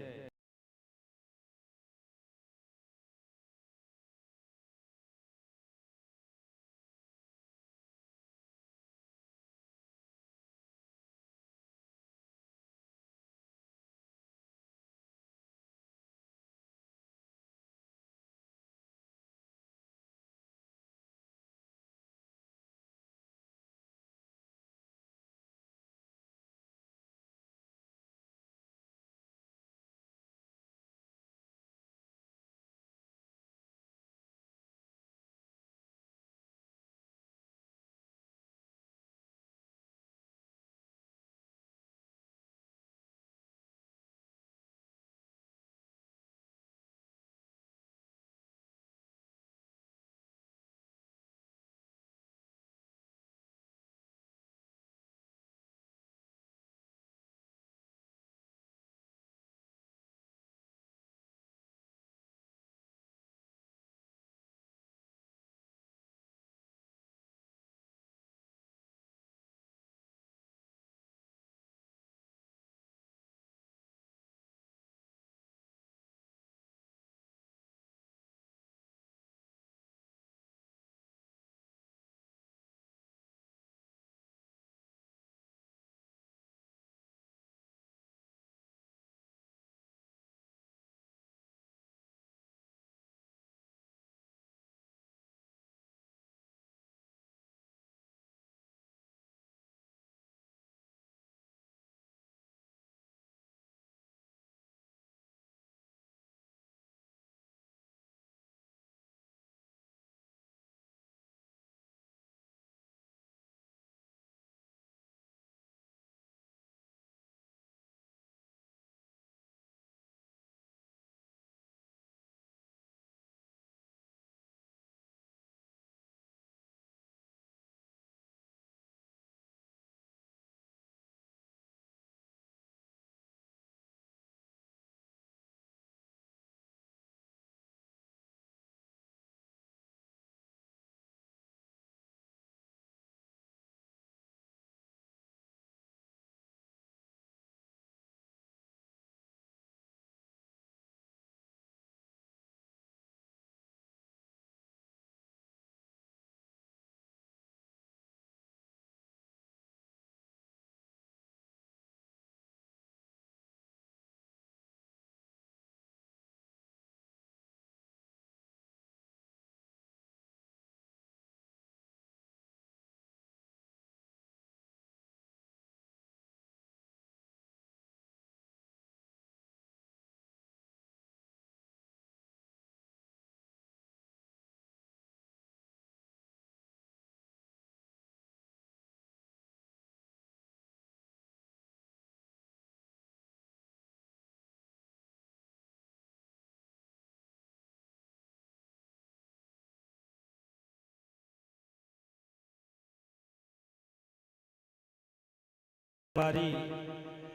बारी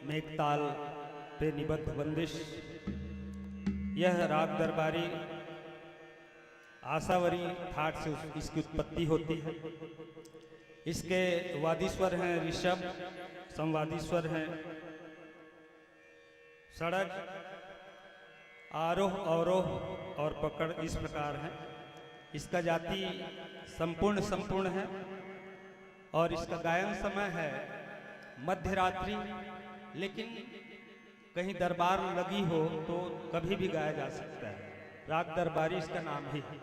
में एक ताल पे निबद्ध बंदिश। यह राग दरबारी आशावरी ठाट से इसकी उत्पत्ति होती है। इसके वादी स्वर हैं ऋषभ, संवादी स्वर हैं सड़क, आरोह अवरोह और पकड़ इस प्रकार है। इसका जाति संपूर्ण है और इसका गायन समय है मध्य रात्रि, लेकिन कहीं दरबार लगी हो तो कभी भी गाया जा सकता है। राग दरबारी इसका नाम ही है।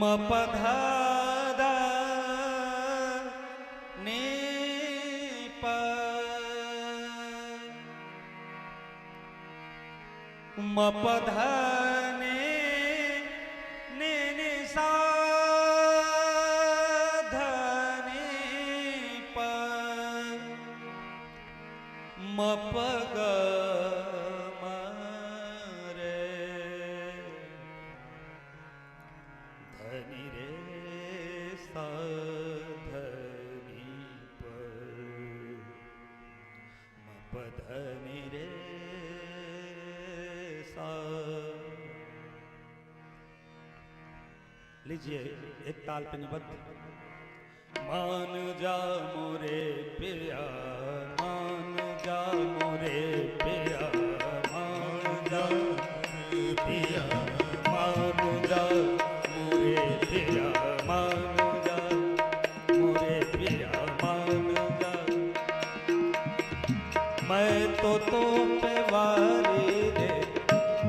मपधादा ने प मपधाने ने ने सा धने प मपग लीजिए एक ताल पे निबद्ध। मान जा मोरे पिया, मान जा मोरे पिया, मान जा मोरे पिया, मान जा मोरे पिया, मान जा मोरे पिया, मान जा। मैं तो पे वारी रे,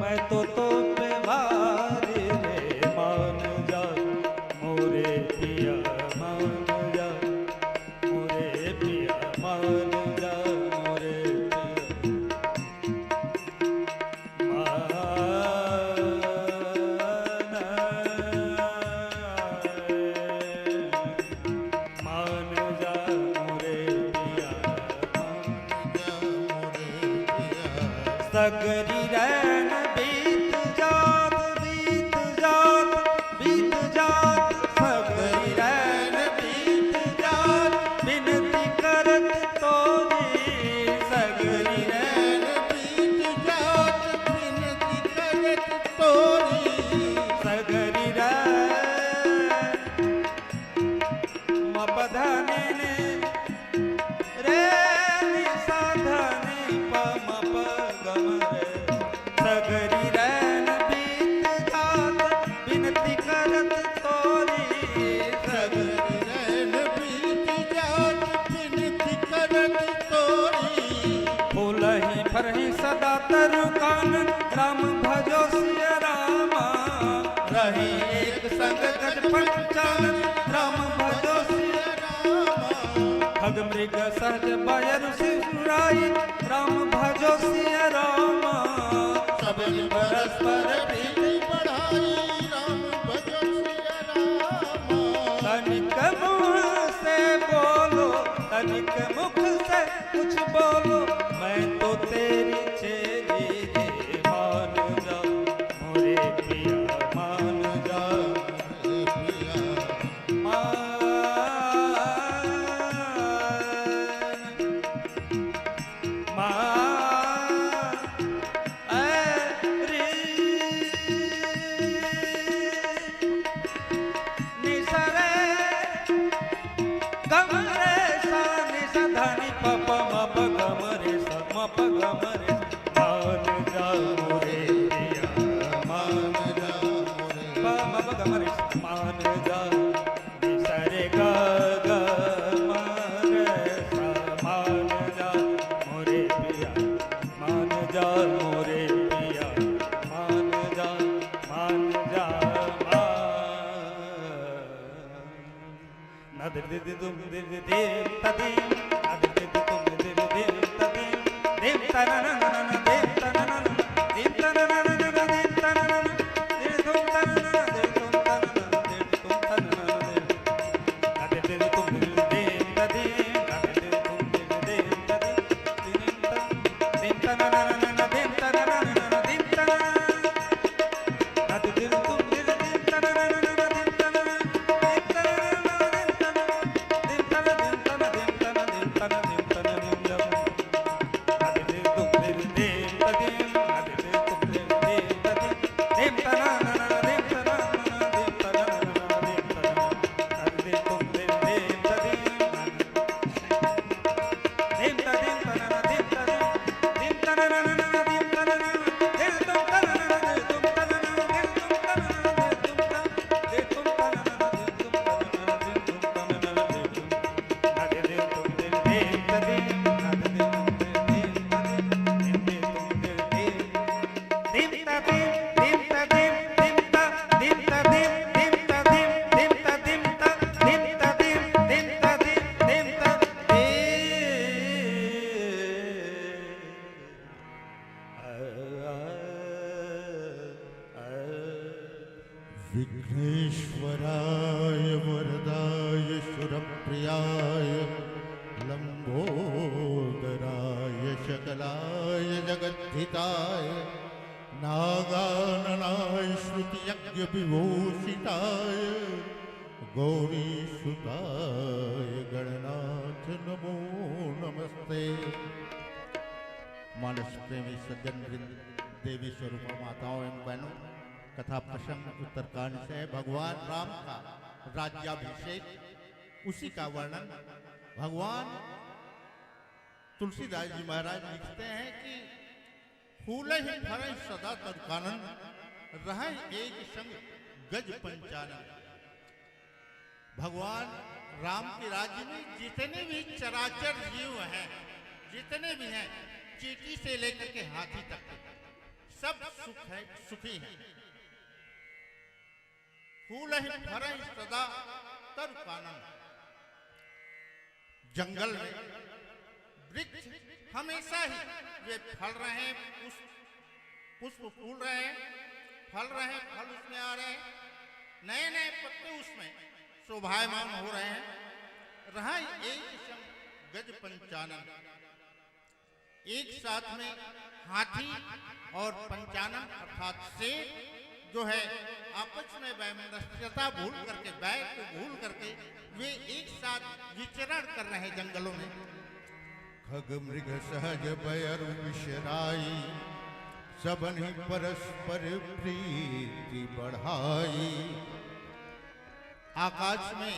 मैं तो पे वारी रे, मान जा मोरे पिया, मान जा मोरे पिया, मान जा मोरे मान जा मोरे पिया, सगरी रैन बीत जात, बीत जात, बीत जात, सगरी रैन बीत जात, बिनती करत तोरी, सगरी रैन बीत जात, बिनती करत तोरी, सगरी रैन मपधने ने रे साधने पम गम रे, सगरी रैन बीत जात, बिनती करत तोरी, सगरी रैन बीत जात, बिनती करत तोरी। फूलहि फरहि सदा तरु कान, राम भजो सिय रामा, रही एक संग गज पंचानन, राम भजो सिय रामा। खग मृग सहज बयरु सिराई, राम भजो सिय रामा। सब परस्पर प्रीति बढ़ाई, राम भजो सिय रामा। तनिक मुँह से बोलो, तनिक मुख से कुछ बोलो, मैं तो तेरी चेली रे, मान जा मोरे पिया, मान जा मोरे पिया, मान जा निसरे ग ग मरे सा, मान जा मोरे पिया, मान जा मोरे पिया, मान जा, मान जा न दे दे तुम दे दे दे तदी, न दे दे तुम दे दे तदी, देव तना न न न देव तना न न ईश्वराय वरदाय सुरप्रियाय लंबोदराय सकलाय जगद्धिताय नागाननाय श्रुतियज्ञ विभूषिताय गौरीसुताय गणनाथ नमो नमस्ते। मानस प्रेमी सज्जन वृंद, देवी स्वरूप माताओं एवं बहनों, कथा प्रसंग उत्तरकांड से भगवान राम का राज्याभिषेक, उसी का वर्णन भगवान तुलसीदास जी महाराज लिखते हैं कि फूल ही फर सदा तत्कानन रह एक संग गज पंचानन। भगवान राम के राज्य में जितने भी चराचर जीव हैं, जितने भी हैं, चींटी से लेकर के हाथी तक, सब सुख है, सुखी हैं। फूल ही फर सदा तत्कानन। जंगल में वृक्ष हमेशा ही वे फल रहे हैं, पुष्प फूल रहे हैं, फल रहे हैं, फल उसमें आ रहे हैं, नए नए पत्ते उसमें शोभायमान हो रहे हैं। रहा एक संग गज पंचानन, एक साथ में हाथी और पंचानन अर्थात शेर जो है आपस में वैमनस्यता भूल करके, बैर को भूल करके वे एक साथ विचरण कर रहे हैं जंगलों में। खग मृग सहज बयरु विशराई सबनि परस्पर प्रीति बढ़ाई। आकाश में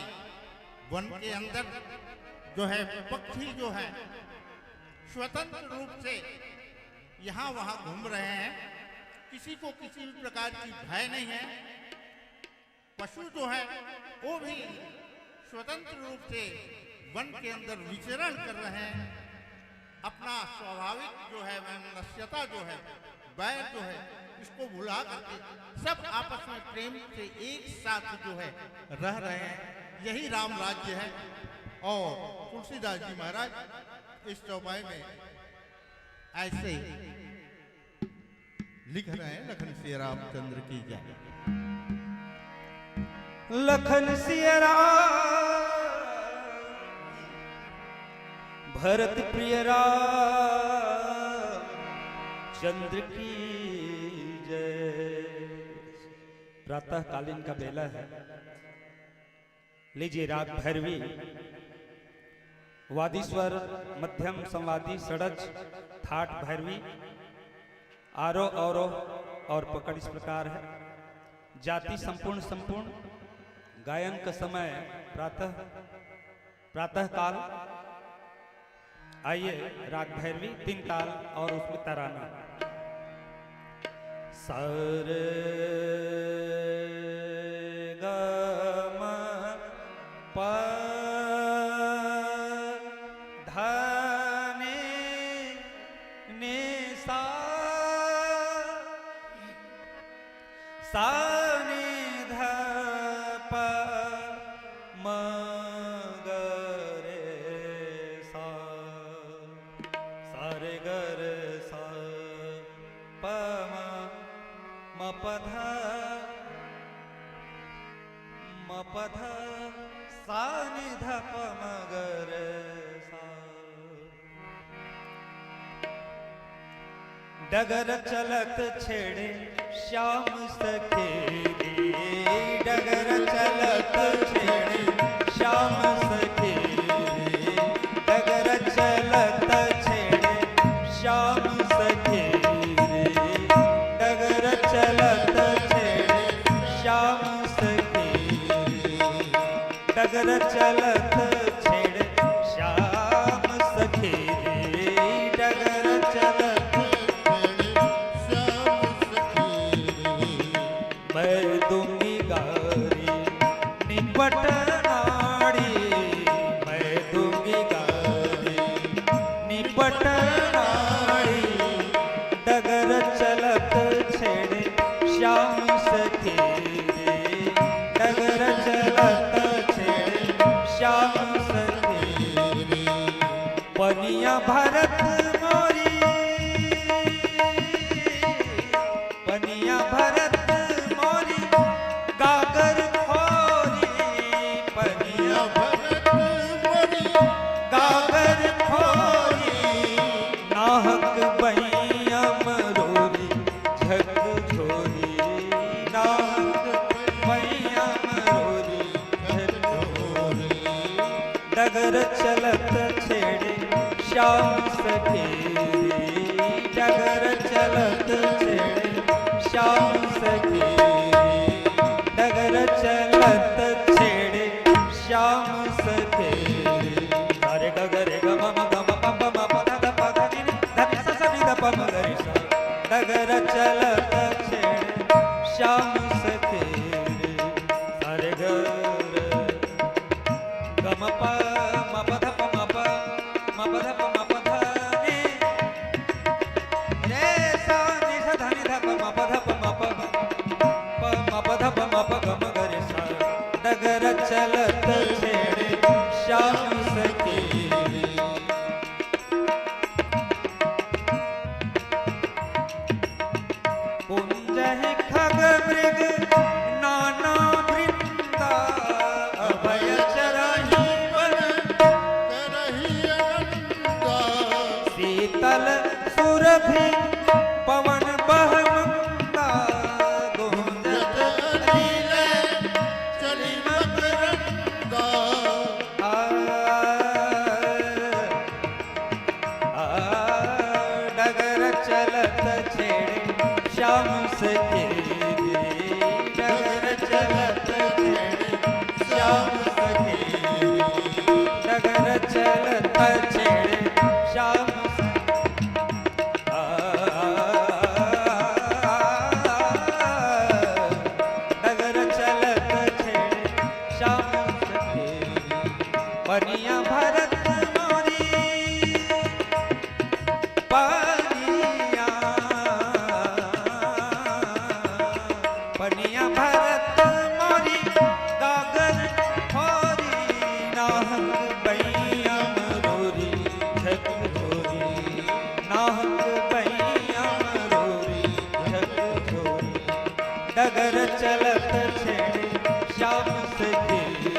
वन के अंदर जो है पक्षी जो है स्वतंत्र रूप से यहाँ वहाँ घूम रहे हैं, किसी को किसी भी प्रकार की भय नहीं है। पशु जो है वो भी स्वतंत्र रूप से वन के अंदर विचरण कर रहे हैं। अपना स्वाभाविक जो है वैमनस्यता जो है, बैर जो है, इसको भुला करके सब आपस में प्रेम से एक साथ जो है रह रहे हैं। यही राम राज्य है। और तुलसीदास जी महाराज इस चौपाई में ऐसे लिख रहे हैं, लखन सिया रामचंद्र की जय। लखन सिया राम भरत प्रिय राम चंद्र की जय। प्रातः कालीन का बेला है। लीजिए राग भैरवी, वादी स्वर, मध्यम संवादी, षडज, ठाट भैरवी, आरोह अवरोह और पकड़ इस प्रकार है। जाति संपूर्ण, गायन का समय प्रातः काल। आइए राग भैरवी, 3 ताल और उसमें तराना। सारे गम प धने ने सा ने ध प म ग रे सा रे ग रे सा प म प ध सा नि ध प म ग रे सा। डगर चलत छेड़े श्याम सखे रे, डगर चलत छेड़े श्याम सखे रे, डगर चलत छेड़े श्याम सखे रे, डगर चलत छेड़े श्याम सखे रे, डगर चलत छेड़े श्याम सखे रे, डगर चलत मैं दूंगी गारी निपट नाड़ी, मैं दूंगी गारी निपट नाड़ी, डगर चलत छेड़े श्याम सखे रे, डगर चलत छेड़े श्याम सखे रे। पनिया भरत मोरी, पनिया भरत गागर डगर चलत छेड़े श्याम सखेरी डगर चलत छेड़े श्याम सखेरी डगर चलत छेड़े श्याम सखेरी अरे डगरे गम गम पम पम पद पद धनि स स नि ध प म ग रि सा डगर चलत छेड़े श्याम सखेरी अरे गर गम प म प ध प म प म प ध प म प ध नि रे सा नि स ध नि ध प म प ध प म प म प ध प म प ग म ग रे सा डगर चलत छेड़े श्याम सखेरी पुंज है खग मृग नाना वृंदा अभय चरहि वन करहि अनंदा शीतल सुरभि पवन बहमंदा गुंजत अलीले चली मकरंदा डगर चलत छेड़े श्याम सखेरी डगर चलत छेड़े श्याम सखेरी डगर चलत छेड़े श्याम डगर चलत छेड़े श्याम सखेरी पनिया भरत मोरी पनिया पनिया भरत मोरी गागर होरी नाहक बैया मरोरी झक झोरी नाहक बैया मरोरी झक झोरी डगर चलत छेड़े श्याम सखेरी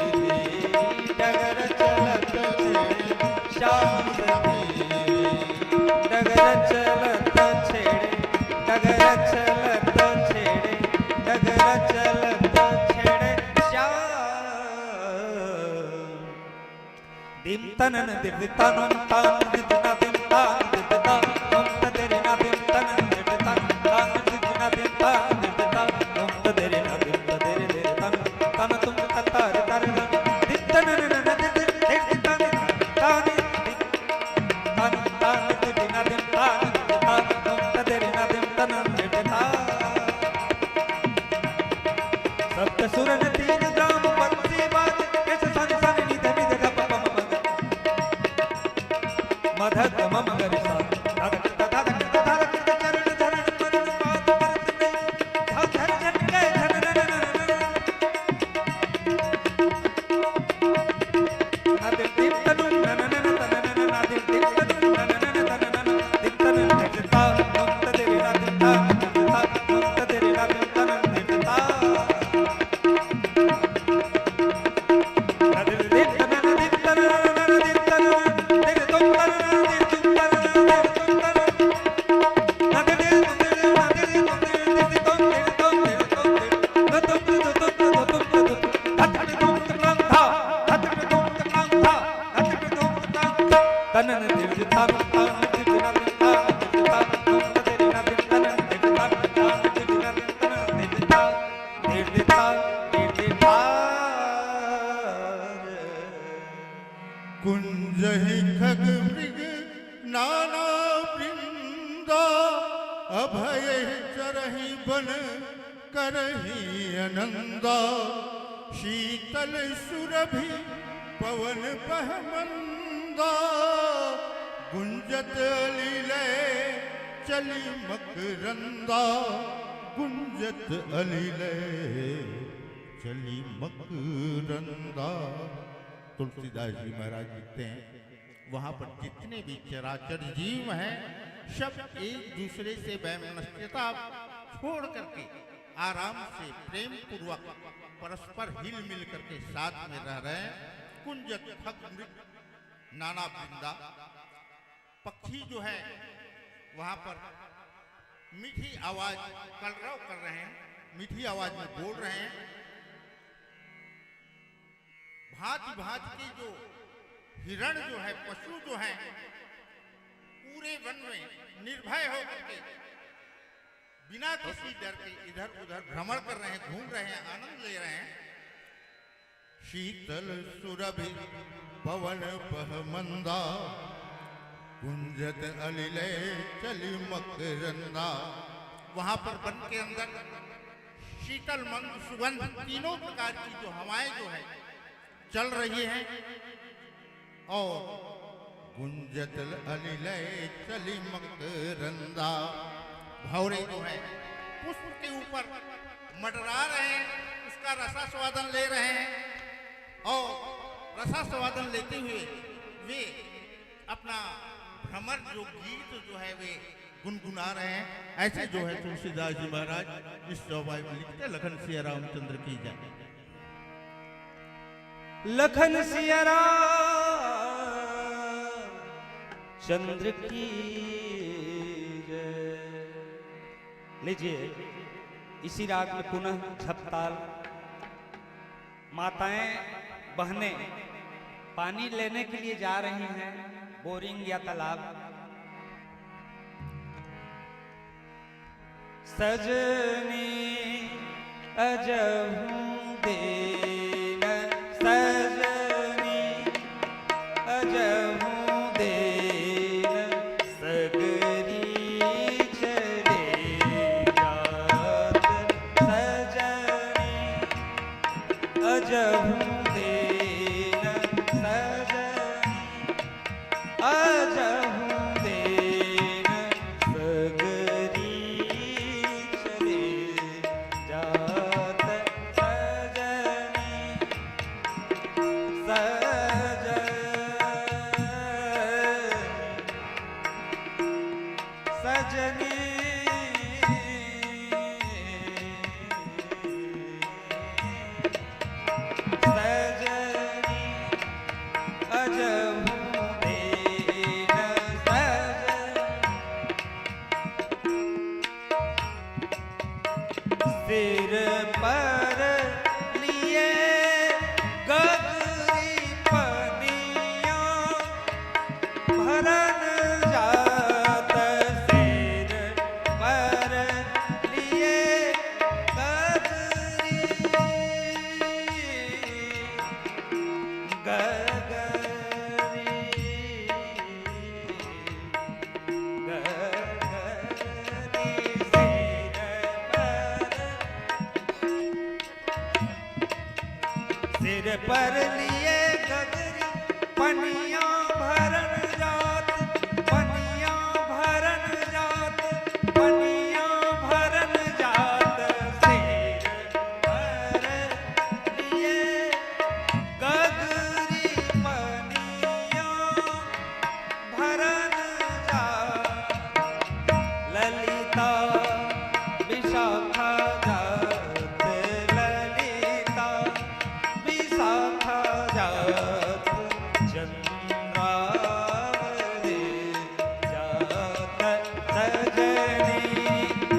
डगर चलत छेड़े श्याम सखेरी डगर चलत छेड़े डगर चलत छेड़े डगर चलत छेड़े श्याम दिम तनन दिदितान तान दिदना दिम तान दिदता हम तेरे ना दिम तनन दिदतान तान दिदना दिम तान दिदता हम तेरे ना दिम तेरे दे तन तन तुम ततार तर दिदतनन न दिद दिदतान तान तान तान दिदना दिम तान दिदता हम तेरे ना दिम तनन दिदता सप्त सुरन तीन ग्राम पंची बात कैसे सन सन नि धनि ध प प म मध ग म म ग रि सा ध ध ध ध ध ध चरण धरण मन पाद परत नहीं ध धर जन गए धन नन नादिम दिम तनु नन नन तन नन नादिम दिम तनु नन नन तन नन दिम तनु निजता मुक्त देवी नादिम ता निजता मुक्त देवी नादिम तन निजता नादिम दिम तनु दिम तनु नन दिम तनु दिम तुम तनु दिम तुम तनु दिम तुम तनु नादिम दिम तुम नादिम दिम तुम दिम तुम तनन दिव्य तान तान दिव्य ना दिव्य तान दिव्य तान तुम तेरे ना दिव्य तनन दिव्य तान तान दिव्य ना दिव्य तनन दिव्य तान दिव्य तान दिव्य तान कुंज ही खग मृग नाना वृंदा अभय चरहि बन करहि अनंदा शीतल सुरभि पवन बहमंदा गुंजत अलीले चली मकरंदा गुंजत अलीले चली मकरंदा। तुलसीदास जी महाराज लिखते हैं वहां पर जितने भी चराचर जीव हैं सब एक दूसरे से वैमनस्यता छोड़ करके आराम से प्रेम पूर्वक परस्पर हिल मिल करके साथ में रह रहे हैं। कुंजत खग मृग नाना वृंदा पक्षी जो है वहां पर मीठी आवाज कलरव कर रहे हैं, मीठी आवाज में बोल रहे हैं। भांति भांति के जो हिरण जो है, पशु जो है, पूरे वन में निर्भय होकर के बिना किसी डर के इधर उधर भ्रमण कर रहे हैं, घूम रहे हैं, आनंद ले रहे हैं। शीतल सुरभि पवन पहमंदा, कुंजत अलिले चली मकरंदा। वहां पर वन के अंदर शीतल मंद सुगंध तीनों प्रकार की जो हवाएं जो है चल रही हैं, और गुंजतल अलिले चली मकरंदा। भौरे जो है पुष्प के ऊपर मंडरा रहे हैं, उसका रसास्वादन ले रहे हैं, और रसास्वादन लेते हुए वे अपना भ्रमर जो गीत जो है वे गुनगुना रहे हैं। ऐसे जो है तुलसीदास जी महाराज इस चौपाई में लिखते, लखन सिया रामचंद्र की जय। लखन सिया रामचंद्र की जय। लीजिए, इसी राग में पुनः झपताल। माताएं बहनें पानी लेने के लिए जा रही हैं बोरिंग या तालाब। सजनी अजहू देन, सजनी अजहू देन, सगरी चले जात। सजनी अजहू देन, सजनी अजहू देन, सगरी चले जात। सजनी सजनी सजनी अजहू देन, सिर पर लिए गगरी पनिया, भरन जात। सिर पर लिए गगरी सिर पर लिए गगरी पनिया, भरन जात। पनिया भरन जात, पनिया भरन जात। सिर पर लिए गगरी पनिया, भरन जात। ललिता विशाखा जात, ललिता विशाखा जात। चंद्रावली जात, सजनी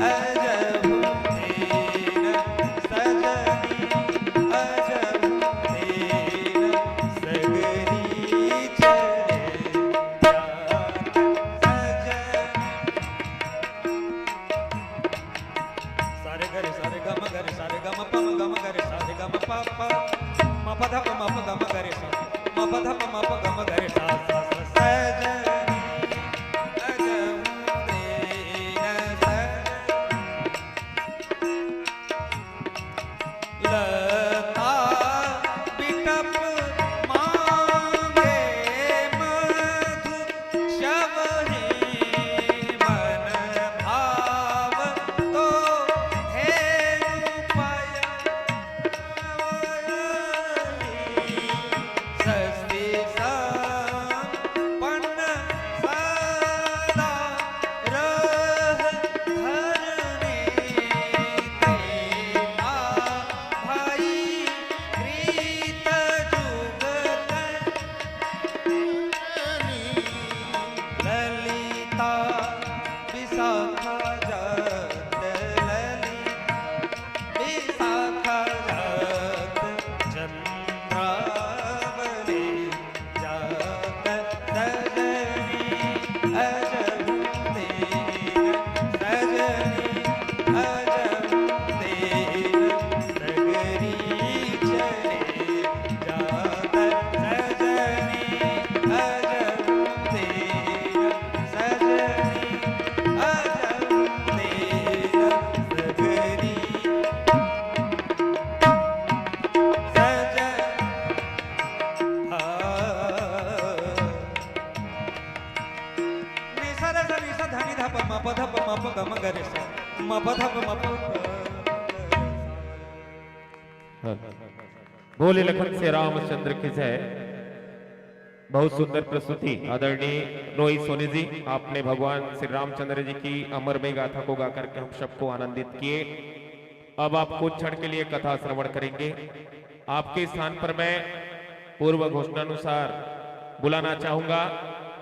अजहू देन, सजनी अजहू देन, सगरी चले जात। सारे गरे सारे गम गरे सारे गम पम गम गरे सारे गम पापा म पध प म प गम गरे सा म पध प म प गम गरे सा सा सा। सजनी अजहू देन, लता बिटप मांगे मधु, शबही मन भाव तो धेनु पयवली। सस्ती संपन्न सदा रह धरणी, तेरा भाई प्रीत जुगत। ललिता विशाखा जात, ललिता विशाखा जात। चंद्रावली जात, मप गम गरे सा मप धप मप बोले लखन से रामचंद्र की जय। बहुत सुंदर प्रस्तुति आदरणीय रोहित सोनी जी, आपने भगवान श्री रामचंद्र जी की अमरमय गाथा को गाकर के हम सबको आनंदित किए। अब आप कुछ क्षण के लिए कथा श्रवण करेंगे। आपके स्थान पर मैं पूर्व घोषणानुसार बुलाना चाहूंगा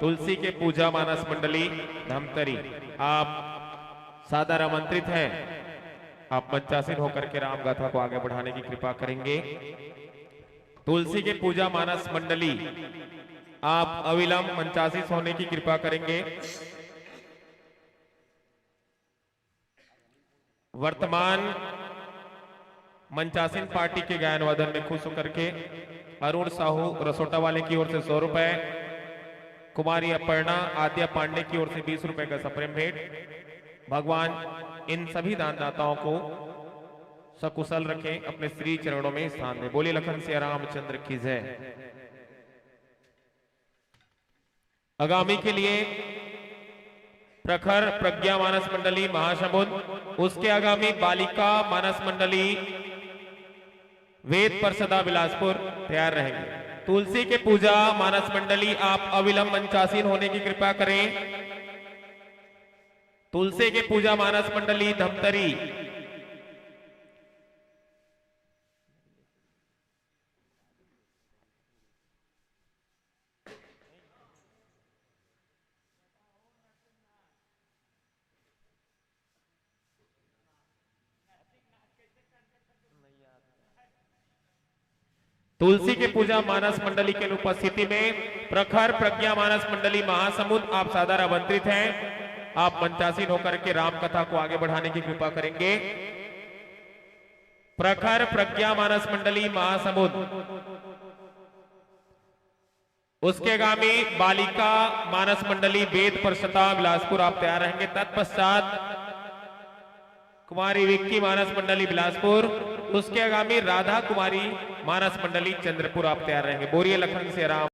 तुलसी के पूजा मानस मंडली धमतरी। आप सादर आमंत्रित हैं। आप मंचासीन होकर के राम गाथा को आगे बढ़ाने की कृपा करेंगे। तुलसी के पूजा मानस मंडली आप अविलंब मंचासीन होने की कृपा करेंगे। वर्तमान मंचासीन पार्टी के गायन वादन में खुश होकर के अरुण साहू रसोटा वाले की ओर से 100 रुपए, कुमारी अपर्णा आद्या पांडे की ओर से 20 रुपए का सप्रेम भेंट। भगवान इन सभी दानदाताओं को सकुशल रखें, अपने श्री चरणों में स्थान दें। बोले लखन से रामचंद्र की जय। आगामी के लिए प्रखर प्रज्ञा मानस मंडली महासमुद, उसके आगामी बालिका मानस मंडली वेद परसदा बिलासपुर तैयार रहेंगे। तुलसी के पूजा मानस मंडली आप अविलंब मंचासीन होने की कृपा करें। तुलसी के पूजा मानस मंडली धमतरी तुलसी के पूजा मानस मंडली के उपस्थिति में प्रखर प्रज्ञा मानस मंडली महासमुद आप सादर आमंत्रित हैं। आप मंचासीन होकर के राम कथा को आगे बढ़ाने की कृपा करेंगे। प्रखर प्रज्ञा मानस मंडली महासमुद, उसके आगामी बालिका मानस मंडली वेद परसता बिलासपुर आप तैयार रहेंगे। तत्पश्चात कुमारी विक्की मानस मंडली बिलासपुर, उसके आगामी राधा कुमारी मानस मंडली चंद्रपुर आप तैयार रहेंगे। बोरिए लखन से राम।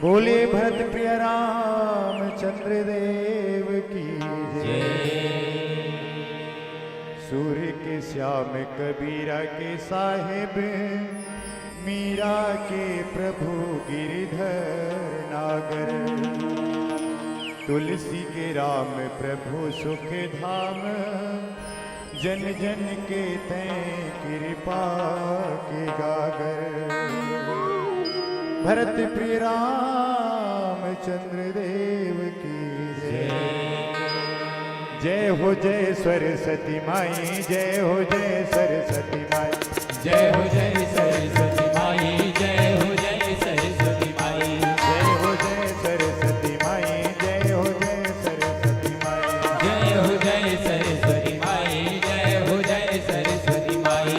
बोले भरत प्रिय रामचंद्र देव की जय। सूर्य के श्याम कबीरा के साहिब, मीरा के प्रभु गिरिधर नागर, तुलसी के राम प्रभु सुख धाम, जन जन के तय कृपा के गागर। भरत प्रिय रामचंद्र देव की जय। जय हो जय सरस्वती माई, जय हो जय सरस्वती माई, जय हो जय सरस्वती माई, जय हो जय सरस्वती माई, जय हो जय सरस्वती माई, जय हो जय सरस्वती माई, जय हो जय सरस्वती माई, जय हो जय सरस्वती माई।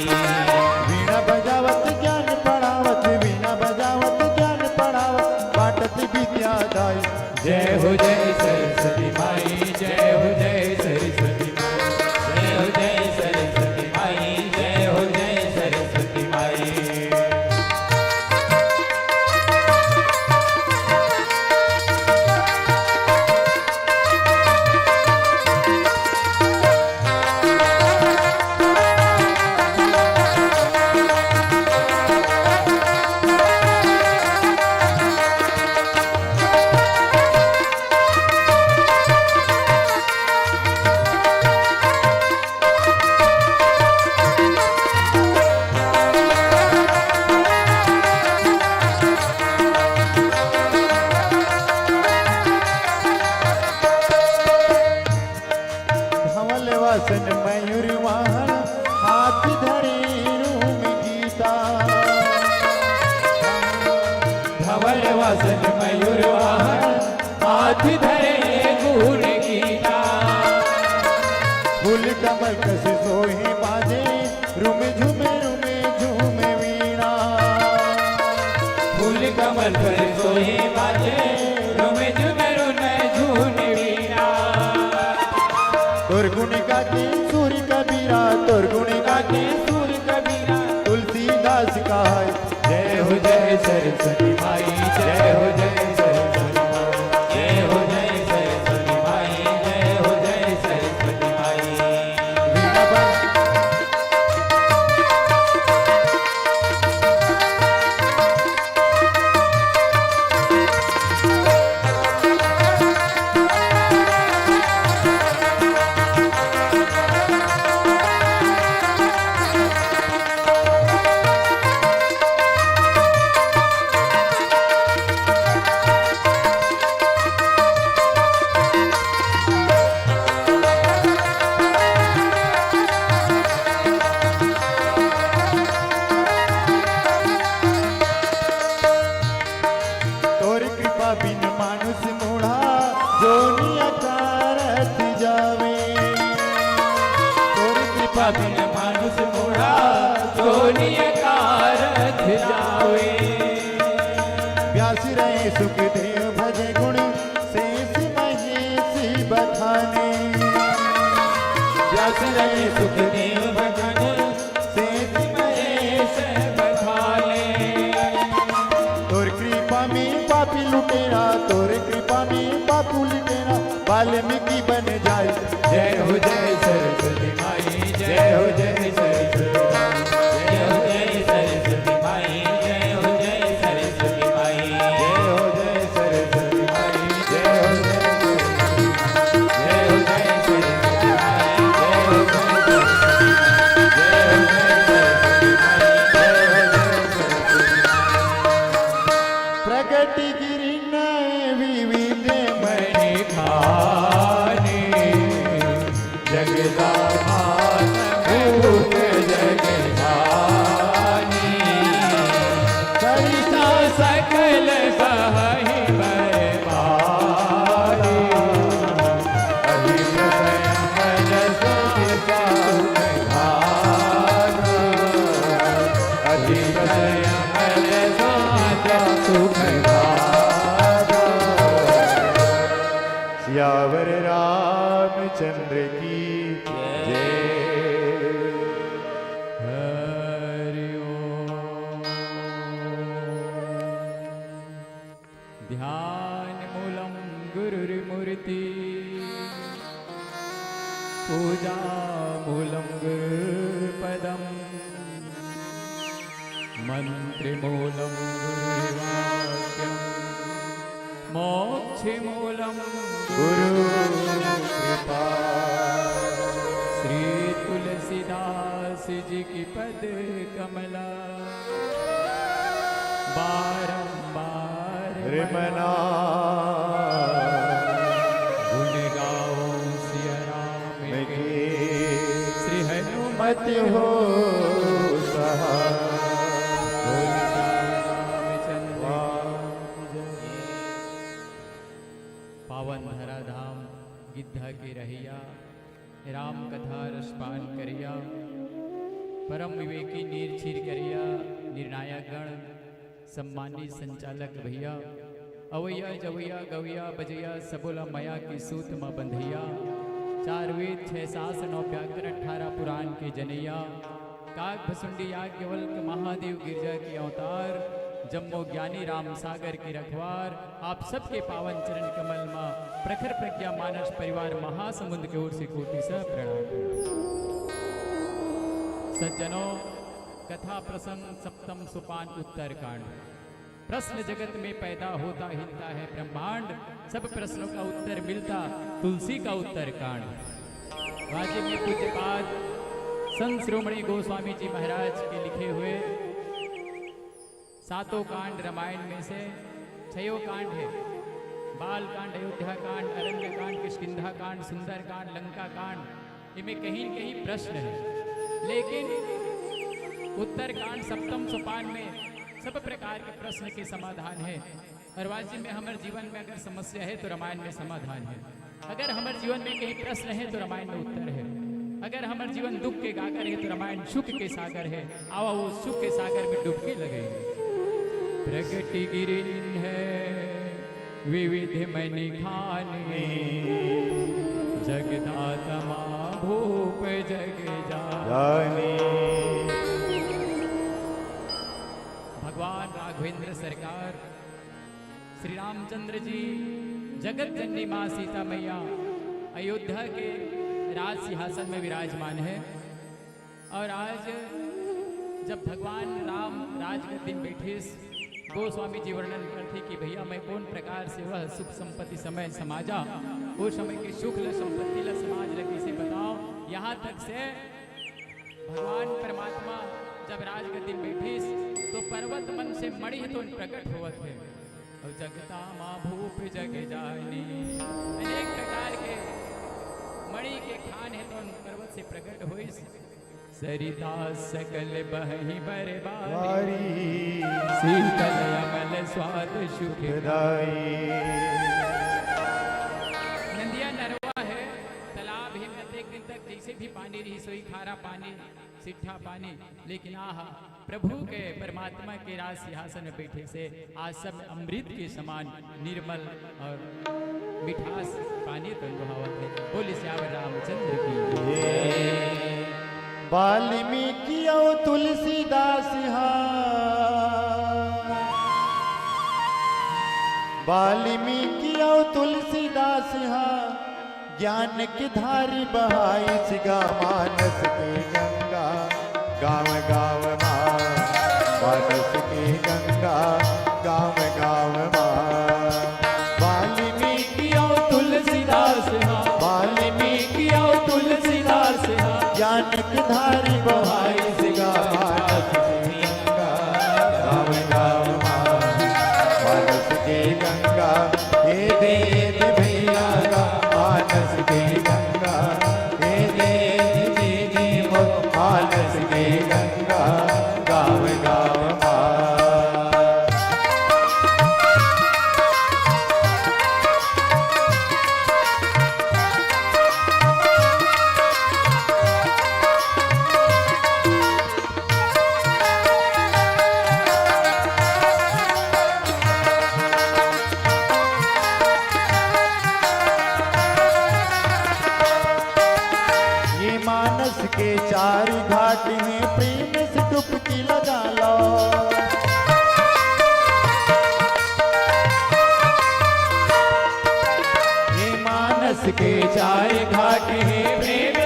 वीणा बजावत ज्ञान पढ़ावत, वीणा बजावत ज्ञान पढ़ावत, बाटत विद्यादायी। जय हो जय सरस्वती माई, जय हो जय सरस्वती माई, जय हो जय सरस्वती माई, जय हो जय सरस्वती माई। धवल वासन मयूर वाहन, हाथ धरे रूम गीता। धवल वासन मयूर वाहन, हाथ धरे गुण गीता। फूल कमल कस सोहे बाजे, रूम झूमे वीणा। फूल कमल पर सोहे बाजे, रुमे झूमे झूमे वीणा। तोर गुण गाते सूर्य कबीरा, तोर गुण गाते सूर्य कबीरा। तुलसीदास का है। जय हो जय सरस्वती माई, जय हो जय सरस्वती माई, जय हो जय सरस्वती माई, जय हो जय सरस्वती माई। तोर कृपा बिन मानुष मूढ़ा, जो नियकारत जावे। तोर कृपा बिन मानुष मूढ़ा, जो नियकारत जावे। व्यास रहे सुखदेव भजे गुण, शेष महेश बखाने। व्यास रहे सुखदेव भजन, शेष महेश बखाने। तोर कृपा में पापी लुटेरा, तोर कृपा में पापी लुटेरा, वाल्मीकि बन जाए। जय हो जय सरस्वती माई, जय हो जय सरस्वती माई, जय हो जय सरस्वती माई, जय हो जय सरस्वती माई, जय हो जय सरस्वती माई, जय हो जय जय हो जय सरस्वती माई, जय हो जय सरस्वती माई, जय हो जय सरस्वती माई। प्रगति गिरि नय विविध मणि खाने, जगदाधान भूत जगधानी। सरिता सकल बहि बरबारी, अहिर स्वयं जसि सुखधारी। अहिर स्वयं जसि सुखधारी। सियावर रामचंद्र की जय। ध्यान पूजा मूलं गुरुपदं मन्त्रमूलं गुरुवाक्यं मोक्षमूलं गुरुकृपा। श्री तुलसीदास जी की पद कमला बारंबार रिमना गुण गाओ सिया राम के श्री हनुमत हो सहाय। पावन धरा धाम गिद्धा की रहिया राम कथा रसपान करिया परम विवेकी नीर छीर करिया निर्णायक गण सम्मानित संचालक भैया अवैया जवैया गवैया बजैया सबोला मया की सूत माँ बंधैया 4 वेद 6 शास्त्र 9 व्याकरण 18 पुराण के जनैया काक भसुंडी याज्ञवल्क महादेव गिरजा के अवतार जम्मो ज्ञानी राम सागर की रखवार आप सबके पावन चरण कमल माँ प्रखर प्रज्ञा मानस परिवार महासमुद्र की ओर से कोटि सा प्रणाम। सज्जनों, कथा प्रसंग सप्तम सोपान उत्तरकांड। प्रश्न जगत में पैदा होता हिलता है ब्रह्मांड, सब प्रश्नों का उत्तर मिलता तुलसी का उत्तरकांड। राज्य में पूज्यपाद संत श्रोमणी गोस्वामी जी महाराज के लिखे हुए 7 कांड रामायण में से 6 कांड है। बाल कांड, अयोध्या कांड, अरण्य कांड, किष्किंधा कांड, सुंदर कांड, लंका कांड, इनमें कहीं न कहीं प्रश्न है। लेकिन उत्तरकांड सप्तम सोपान में सब प्रकार के प्रश्न के समाधान है। और वास्तव में हमारे जीवन में अगर समस्या है तो रामायण में समाधान है। अगर हमारे जीवन में कहीं प्रश्न है तो रामायण में उत्तर है। अगर हमारे जीवन दुख के गागर है तो रामायण सुख के सागर है। आओ वो सुख के सागर में डुबकी लगेंगे। प्रगति गिरिन है विविध मणि खाने, जगदात्मा भूप जग जाने। भगवान राघवेंद्र सरकार श्री रामचंद्र जी जगत जननी माँ सीता मैया अयोध्या के राज सिंहासन में विराजमान है। और आज जब भगवान राम राजगद्दी में बैठे गोस्वामी जी वर्णन करते कि भैया मैं कौन प्रकार से वह सुख संपत्ति समय समाजा, उस समय की सुख ल संपत्ति ल समाज लगी से बताओ। यहाँ तक से भगवान परमात्मा जब राजगद्दी में बैठे तो पर्वत मन से मणि तो प्रकट होवत है। और जगता माँ भूप जग जानी, अनेक प्रकार के मणि के खान है तो पर्वत से प्रकट हुई। सरिता सकल बहि बरबारी, शीतल अमल स्वाद सुखदाई। नदिया नरवा है, तालाब है, प्रत्येक दिन तक जैसे भी पानी रही सोई खारा पानी सिट्ठा पानी। लेकिन आह प्रभु के परमात्मा के राज सिंहासन में बैठे से आज सब अमृत के समान निर्मल और मिठास पानी तो अनुभवत है। बोले श्यावर रामचंद्र की जय। वाल्मीकि और तुलसीदास वाल्मीकि और तुलसीदास ज्ञान की धारी बहाई सिगा मानस की गंगा गाँव गाँव माँ, मानस की गंगा गाँव गाँव माँ। वाल्मीकि और तुलसीदास वाल्मीकि और तुलसीदास ज्ञान की धारी बहाई सिगा मानस की गंगा गाँव गाँव माँ, मानस की गंगा हे देव भैया का मानस की गंगा हे देव दीदी वो मानस की गंगा गाँव गाँव माँ। मानस के 4 घाट में प्रेम से डुबकी लगा लो। ये मानस के 4 घाट हैं प्रेम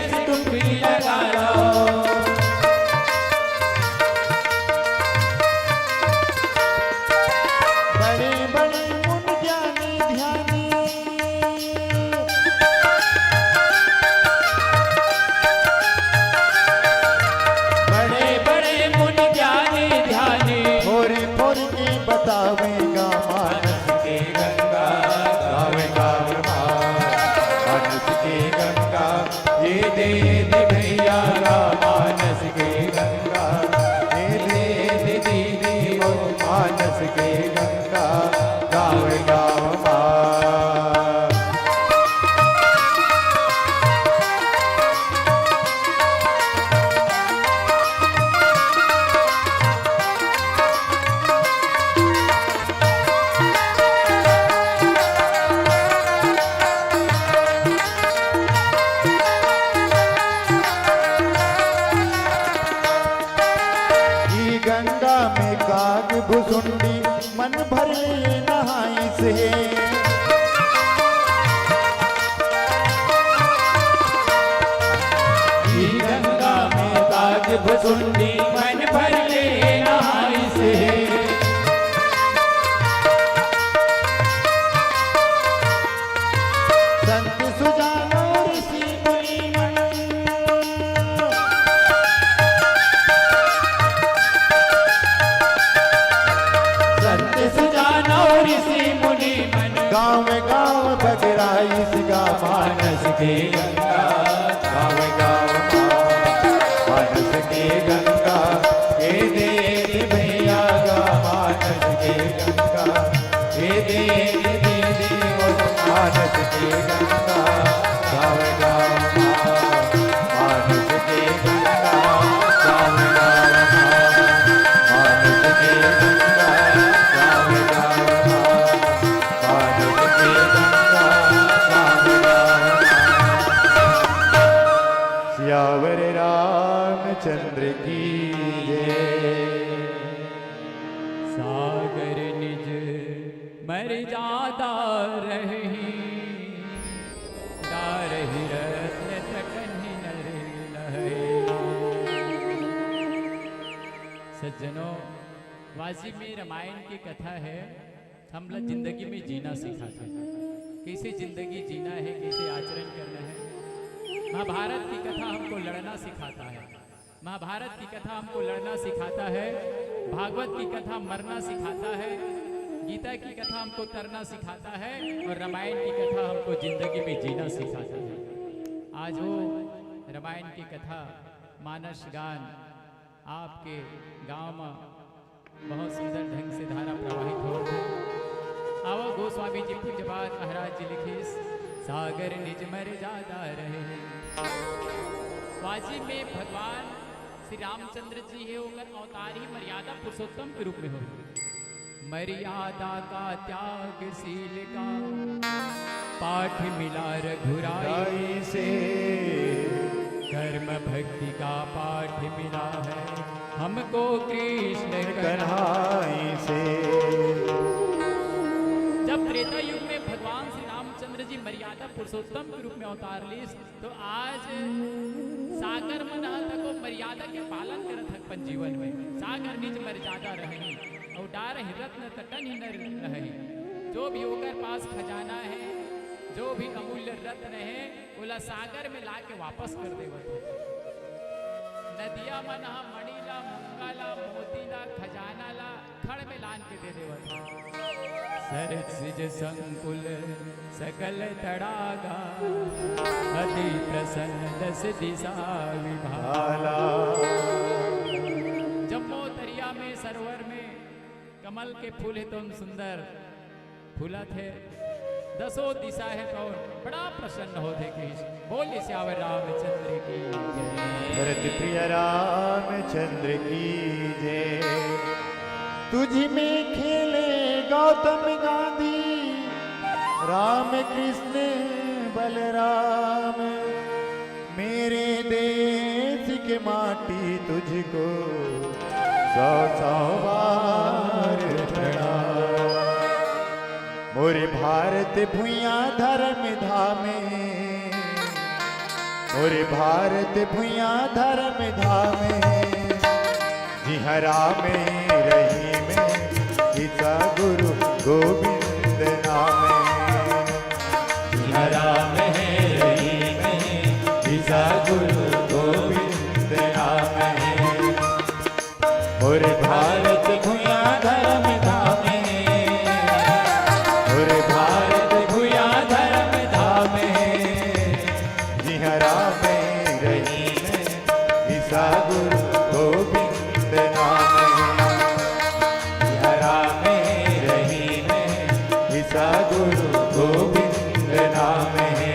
हे दे दे भैया गा मानस के गंगा, हे दे दे दीदी वो मानस के गंगा, गाँव गाँव माँ। गंगा में काग भुसुंडी मन भर ले नहाई से, गंगा में काग भुसुंडी मन भर ले नहाई से, संत सुजानो ऋषि मुनि मन, गाँव गाँव बगराई सिगा मानस के गंगा, गाँव गाँव मानस के गंगा, हे दे दे भैया गा मानस के गंगा, हे दे दे दीदी वो मानस के गंगा, गाँव गाँव मानस के गंगा, गाँव गाँव मानस के गंगा, गाँव गाँव सियावर रामचंद्र की जय। सागर निज मर्यादा रही, डारहि रत्न तकहि नर लहै। सज्जनों, वाजी में रामायण की कथा है। हम लोग जिंदगी में जीना सिखाते हैं, कैसे जिंदगी जीना है, कैसे आचरण करना है। महाभारत की कथा हमको लड़ना सिखाता है, महाभारत की कथा हमको लड़ना सिखाता है, भागवत की कथा मरना सिखाता है, गीता की कथा हमको तरना सिखाता है, और रामायण की कथा हमको जिंदगी में जीना सिखाता है। आज वो रामायण की कथा मानस गान आपके गांव में बहुत सुंदर ढंग से धारा प्रवाहित हो रही है। आओ गोस्वामी जी पूज्यपाद महाराज जी लिखे सागर निज मर्यादा रहे। वाजी में भगवान श्री रामचंद्र जी है, होकर अवतार ही मर्यादा पुरुषोत्तम के रूप में हो। मर्यादा का त्याग शील का पाठ मिला रघुराई से, कर्म भक्ति का पाठ मिला है हमको कृष्ण कन्हैया से। जब त्रेता युग में भगवान श्री रामचंद्र जी मर्यादा पुरुषोत्तम के रूप में अवतार ली, तो आज सागर मन तक मर्यादा के पालन करत अपन जीवन में। सागर निज मर्यादा रहे और डार रत्न तटन ही न रहे। जो भी होकर पास खजाना है, जो भी अमूल्य रत्न है, बोला सागर में ला के वापस कर देवत है। नदिया मन मणिला मंगाला मोतीला खजानाला खड़ में लान के दे देवत है। सरसिज संकुल सकल तड़ागा, अति प्रसन्न दस दिशा विभाला। जम्मो दरिया में सरोवर में कमल के फूल है तो सुंदर फूला थे, दसों दिशा है तो बड़ा प्रसन्न होते कृष्ण। बोलिए श्यावर रामचंद्र की जय। भरत प्रिय रामचंद्र की जय। तुझ में खेले गौतम गांधी, राम कृष्ण बलराम। मेरे देश के माटी तुझको सौ सौ बार प्रणाम। मोरे भारत भुइया धर्म धामे, मोरे भारत भुइया धर्म धामे। जिहरा में रही में गीता गुरु गोविंद नामे। जिहरा में रही में गीता गुरु गोविंद नामे। मोरे भारत भुइया धर्म धामे, मोरे भारत भुइया धर्म धामे। जिहरा में ईसा गुरु गोविंद नाम है। हरा में रही में ईसा गुरु गोविंद नाम है।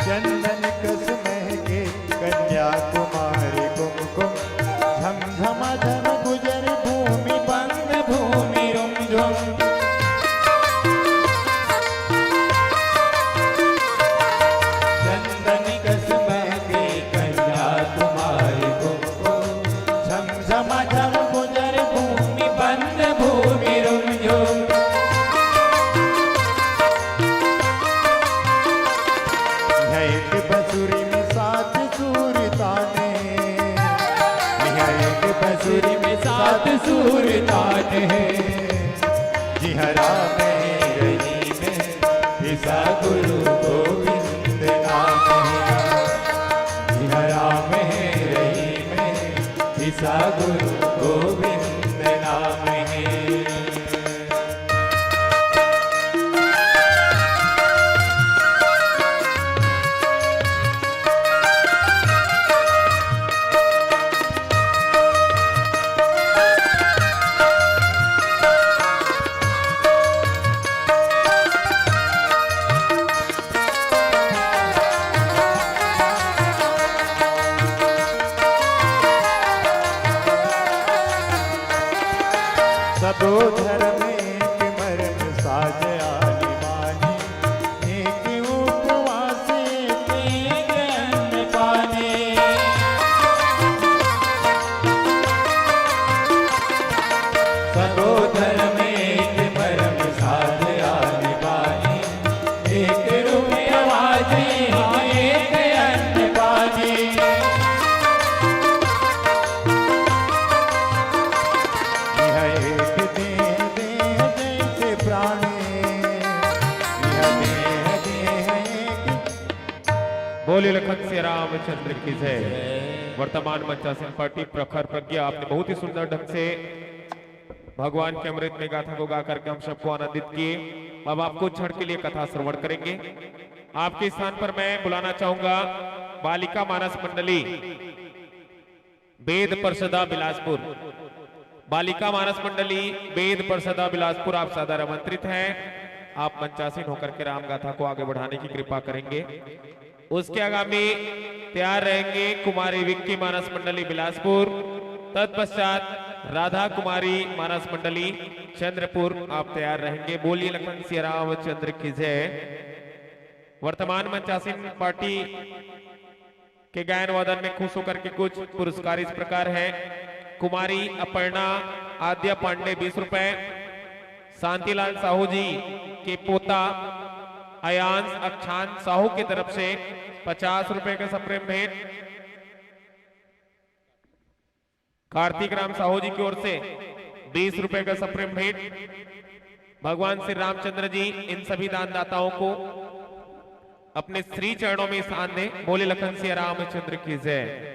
चंदन कस महके कन्याकुमारी कुमकुम झमझमा झम गुजर भूमि बंद भूमि रुमझुम। चंदन कस महके कन्याकुमारी कुमकुम झमझमा झम गुजर भूमि बंद भूमि रुमझुम। एक बसुरी में सात सूर ताने, एक बसुरी में सात सूर ताने हैं। जिहरा में रही में ईसा गुरु गोविंद नाम है। जिहरा में रही में ईसा गुरु गोविंद नाम है। सबो धर्म एक मर्म साज आली मानी, एक उपवास एक अन्न पाने। सबो धर्म एक मर्म साज आली मानी, एक उपवास एक अन्न पाने। बोले लखन से रामचंद्र की जय। वर्तमान मंचासन पार्टी प्रखर प्रज्ञा आपने बहुत ही सुंदर ढंग से भगवान के अमृत में गाथा को गा करके हम सबको आनंदित किए। अब आपको क्षण के लिए कथा श्रवण करेंगे। आपके स्थान पर मैं बुलाना चाहूंगा बालिका मानस मंडली वेद परिषदा बिलासपुर। बालिका मानस मंडली वेद परिषदा बिलासपुर आप सादर आमंत्रित हैं। आप मंचासीन होकर के राम गाथा को आगे बढ़ाने की कृपा करेंगे। उसके आगामी तैयार रहेंगे कुमारी विक्की मानस मंडली बिलासपुर। तत्पश्चात राधा कुमारी मानस मंडली चंद्रपुर आप तैयार रहेंगे। बोलिए लखन सिया रामचंद्र की जय। वर्तमान मंचासीन पार्टी के गायन वादन में खुश होकर के कुछ पुरस्कार इस प्रकार है। कुमारी अपर्णा आद्या पांडे 20 रुपए, शांतिलाल साहू जी के पोता अयांश अक्षांत साहू की तरफ से 50 रुपए का सप्रेम भेंट। कार्तिक राम साहू जी की ओर से 20 रुपए का सप्रेम भेंट। भगवान श्री रामचंद्र जी इन सभी दानदाताओं को अपने श्री चरणों में स्थान दें। बोले लखन सिया रामचंद्र की जय।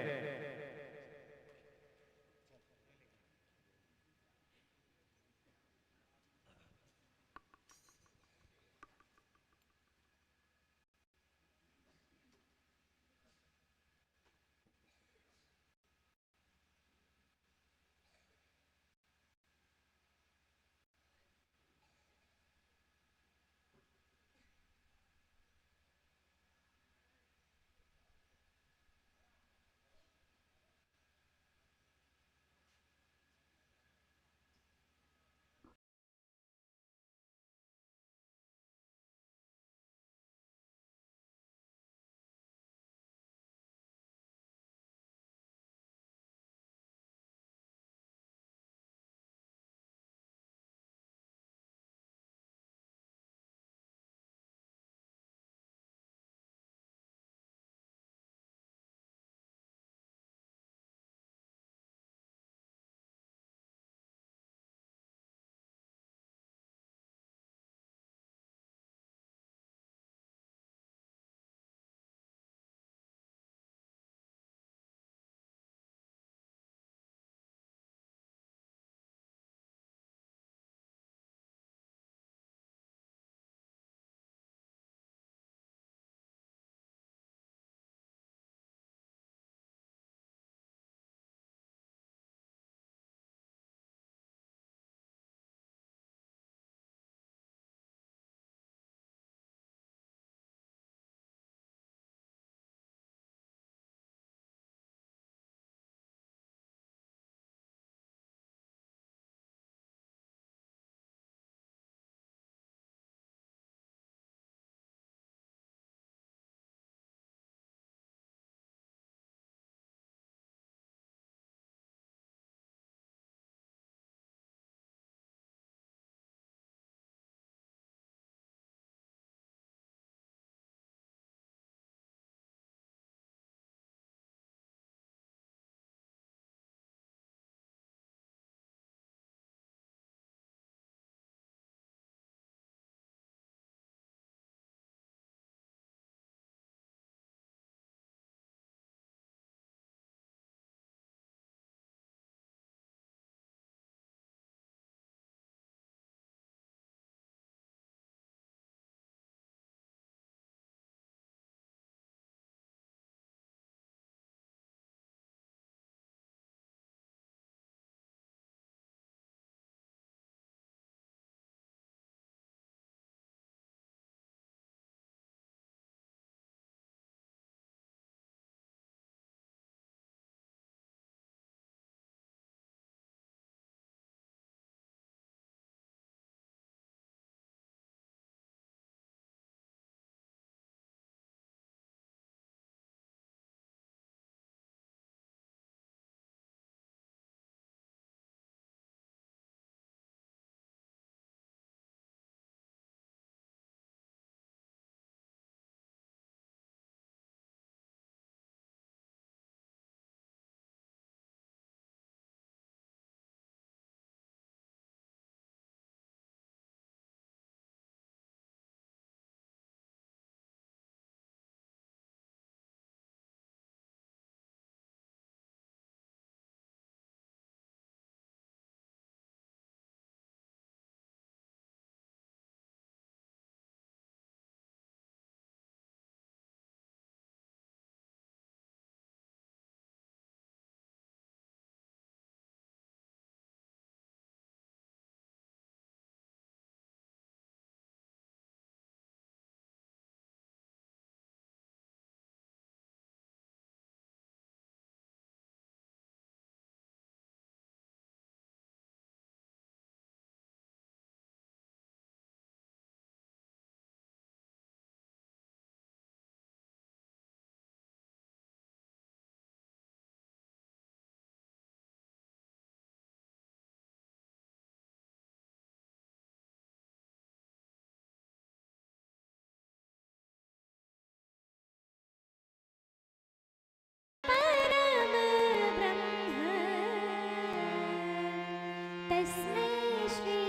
तस्मै श्री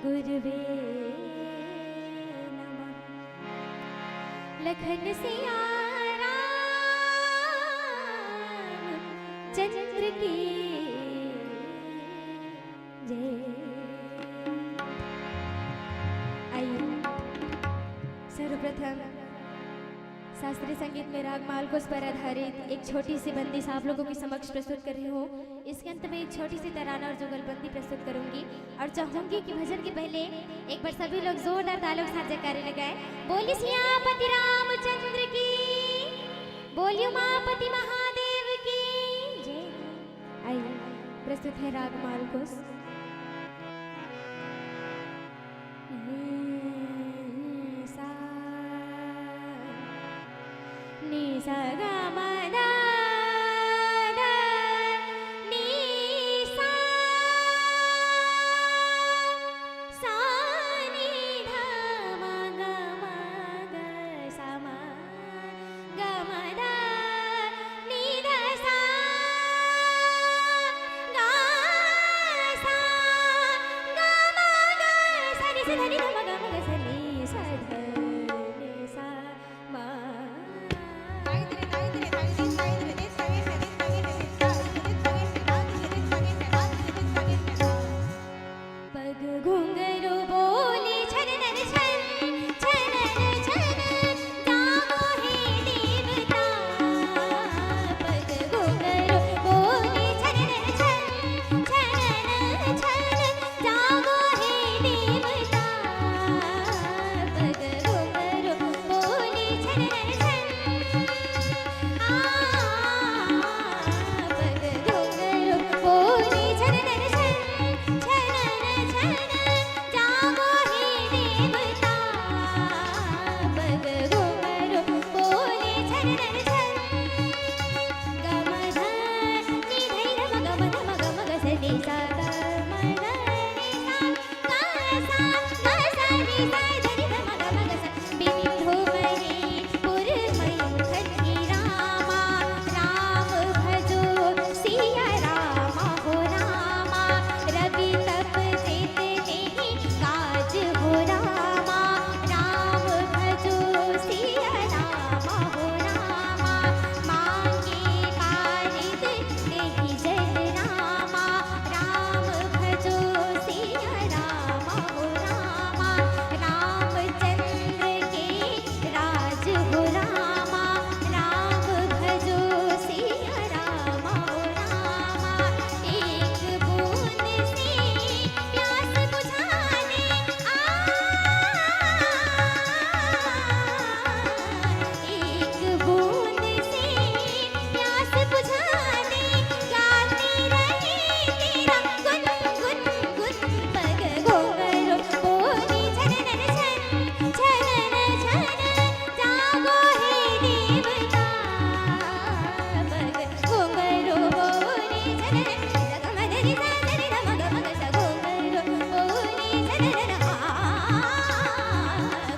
गुरुवे नमः। लखन सिया चंद्र की जय। आइए सर्वप्रथम शास्त्रीय संगीत में राग मालकोस पर आधारित एक छोटी सी बंदिश आप लोगों के समक्ष प्रस्तुत कर रही हूँ। इसके अंत में एक छोटी सी तराना और जुगलबंदी प्रस्तुत करूंगी और चाहूंगी कि भजन के पहले एक बार सभी लोग जोरदार तालियों के साथ जयकारे लगाएं। बोलिए सियापति रामचंद्र की, बोलिए उमापति महादेव की जय। आइए प्रस्तुत है राग मालकोस। नि सा गा मा दा दा नि सा सा नि धा मा गा मा गा सा मा गा मा दा नि दा सा गा सा गा मा गा सा नि सा धा नि धा मा गा मा गा सा नि सा धा नि सा मा। पग घुंघरू बोली छनन छन छनन छन जागो हे देवता। पग घुंघरू बोली छनन छन छनन छन जागो हे देवता। पग घुंघरू बोली छनन छन पग घुंघरू बोली छनन छन छनन छन जागो हे देवता। पग घुंघरू बोली छनन छन गम ध नि धै र म गम ध म गम ग स नि सा ग म ध नि सा ग सा म सा नि सा ध नि ध म गम ग स। बिंधु मणि पुरमयि खड्गी रामा राम भजो सिया रामा हो रामा। रवि तप जित नहीं काज हो रामा राम भजो सिया रामा हो रामा। मांगे पारित नहीं जल रामा राम भजो सिया रामा हो रामा। रामचंद्र के राज हो रामा राम भजो सिया रामा हो रामा। एक बूंद से प्यास बुझाने एक बूंद से प्यास बुझाने गाते रहे तेरा गुन गुन गुन। पग घुंघरू बोली छनन छन छनन छन जागो हे देवता। पग घुंघरू बोली छनन ग म ध नि सा ध नि ध म ग म ग सा। घुंघरू बोली छनन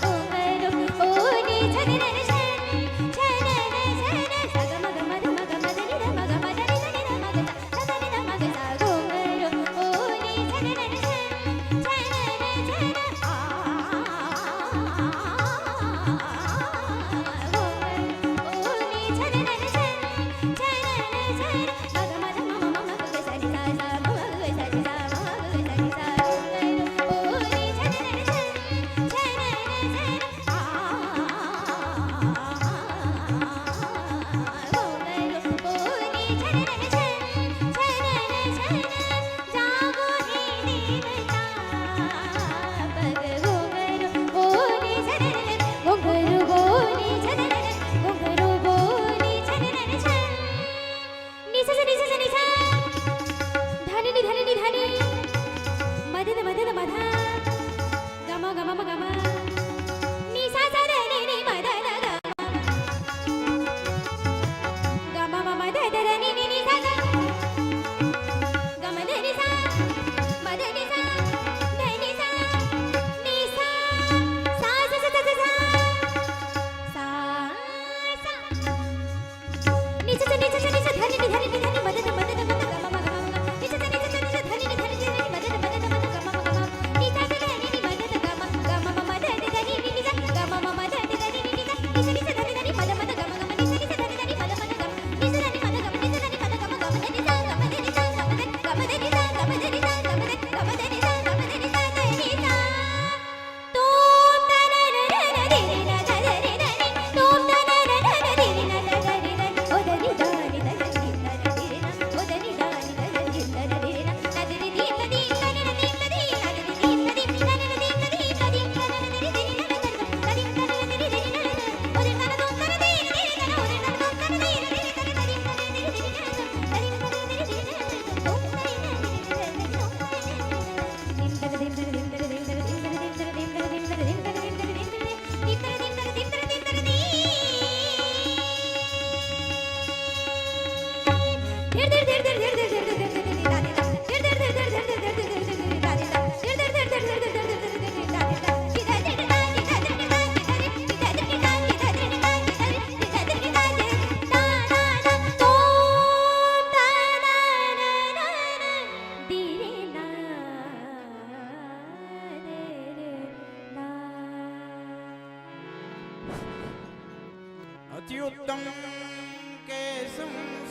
घुंघरू बोली छनन छन छनन छन सा ग म ग म ध म ग म ध नि ध म ग म ध नि ध नि ध म ग सा सा ध नि ध म ग सा। घुंघरू बोली छनन छन छनन छन बोली छनन छन छनन छन ग ग म ध म म म ग सा नि सा सा म ग सा नि सा म ग सा नि सा। घुंघरू बोली छनन छन छनन छन घुंघरू बोली छनन छन छनन छन जागो हे देवता। पग घुंघरू बोली छनन घुंघरू बोली छनन घुंघरू बोली छनन छन नि सा नि सा नि सा धनि नि धनि नि धनि मध ध मध ध मध गम गम म गम नि सा सा ध नि नि म ध ध ग गम म म ध ध नि नि नि सा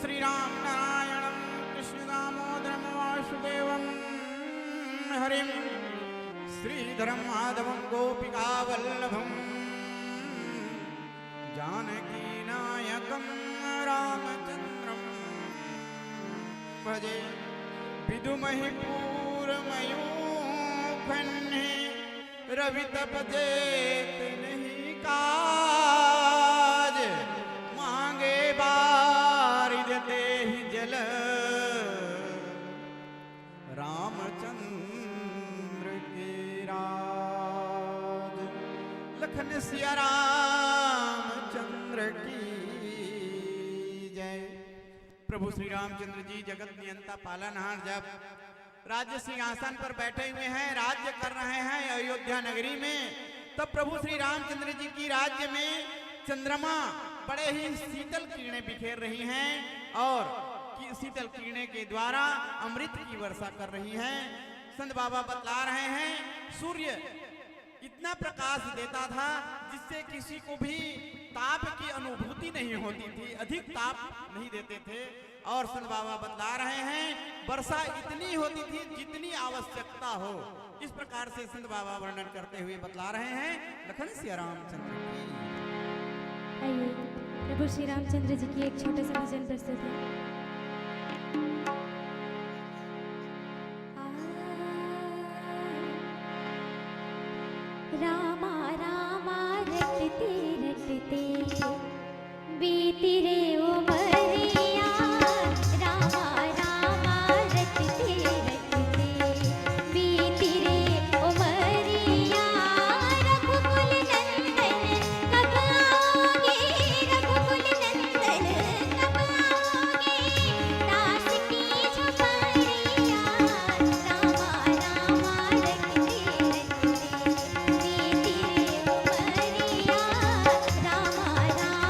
श्रीराम नारायणं कृष्ण दामोदरं वासुदेवं हरिं श्रीधरं माधवं गोपिकावल्लभं जानकीनायकं रामचन्द्रं भजे विदुमहि पूर्वमयूखन्ने रवितपजेत नहीं काज मांगे बारिद देहि जल रामचंद्र के राज लखन सिया रामचंद्र की जय। प्रभु श्री रामचंद्र जी जगत नियंता पालनहार जब राज्य सिंहासन पर बैठे हुए हैं, राज्य कर रहे हैं अयोध्या नगरी में, तब प्रभु श्री रामचंद्र जी की राज्य में चंद्रमा बड़े ही शीतल किरणें बिखेर रही हैं और शीतल किरणें के द्वारा अमृत की वर्षा कर रही हैं। संत बाबा बतला रहे हैं सूर्य इतना प्रकाश देता था जिससे किसी को भी ताप की अनुभूति नहीं होती थी, अधिक ताप नहीं देते थे। और संत बाबा बतला रहे हैं वर्षा इतनी होती थी जितनी आवश्यकता हो। इस प्रकार से संत बाबा वर्णन करते हुए बतला रहे हैं लखन सिया रामचंद्र की। आइए प्रभु श्री रामचंद्र जी की एक छोटा सा भजन प्रस्तुत है। रामा रामा रटते रटते बीती रे उमरिया, रामा रामा रटते रटते बीती रे उमरिया। रघुकुल नंदन कब आओगे, रघुकुल नंदन कब आओगे, दास की झुपड़िया। रामा रामा रटते रटते बीती रे उमरिया, रामा रामा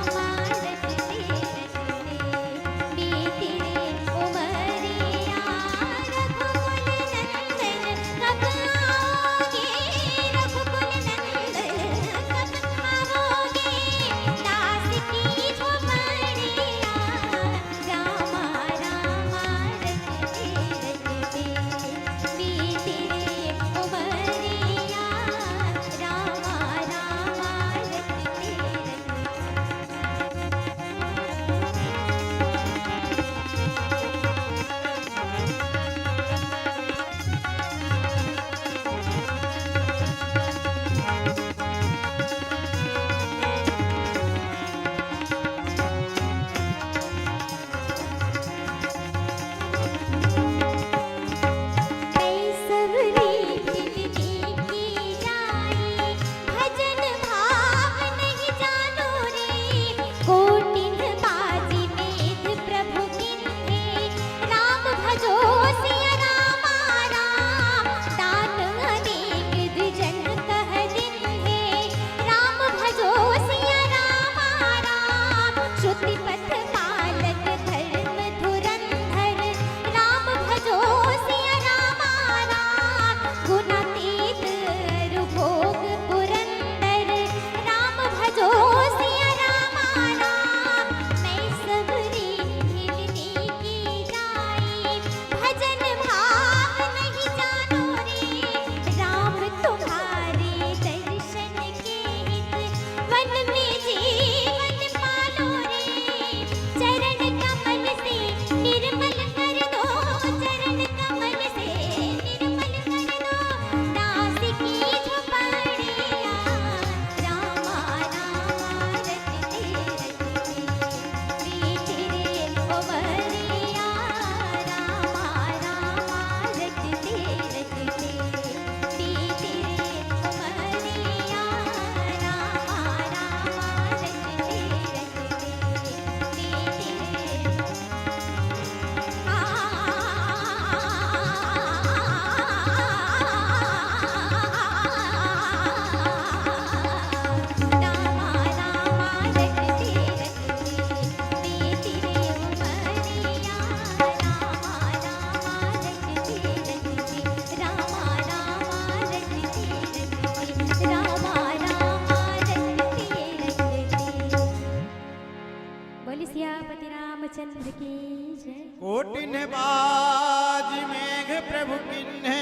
सियापति रामचंद्र की जय। कोटिन बाज मेघ प्रभु किन्हे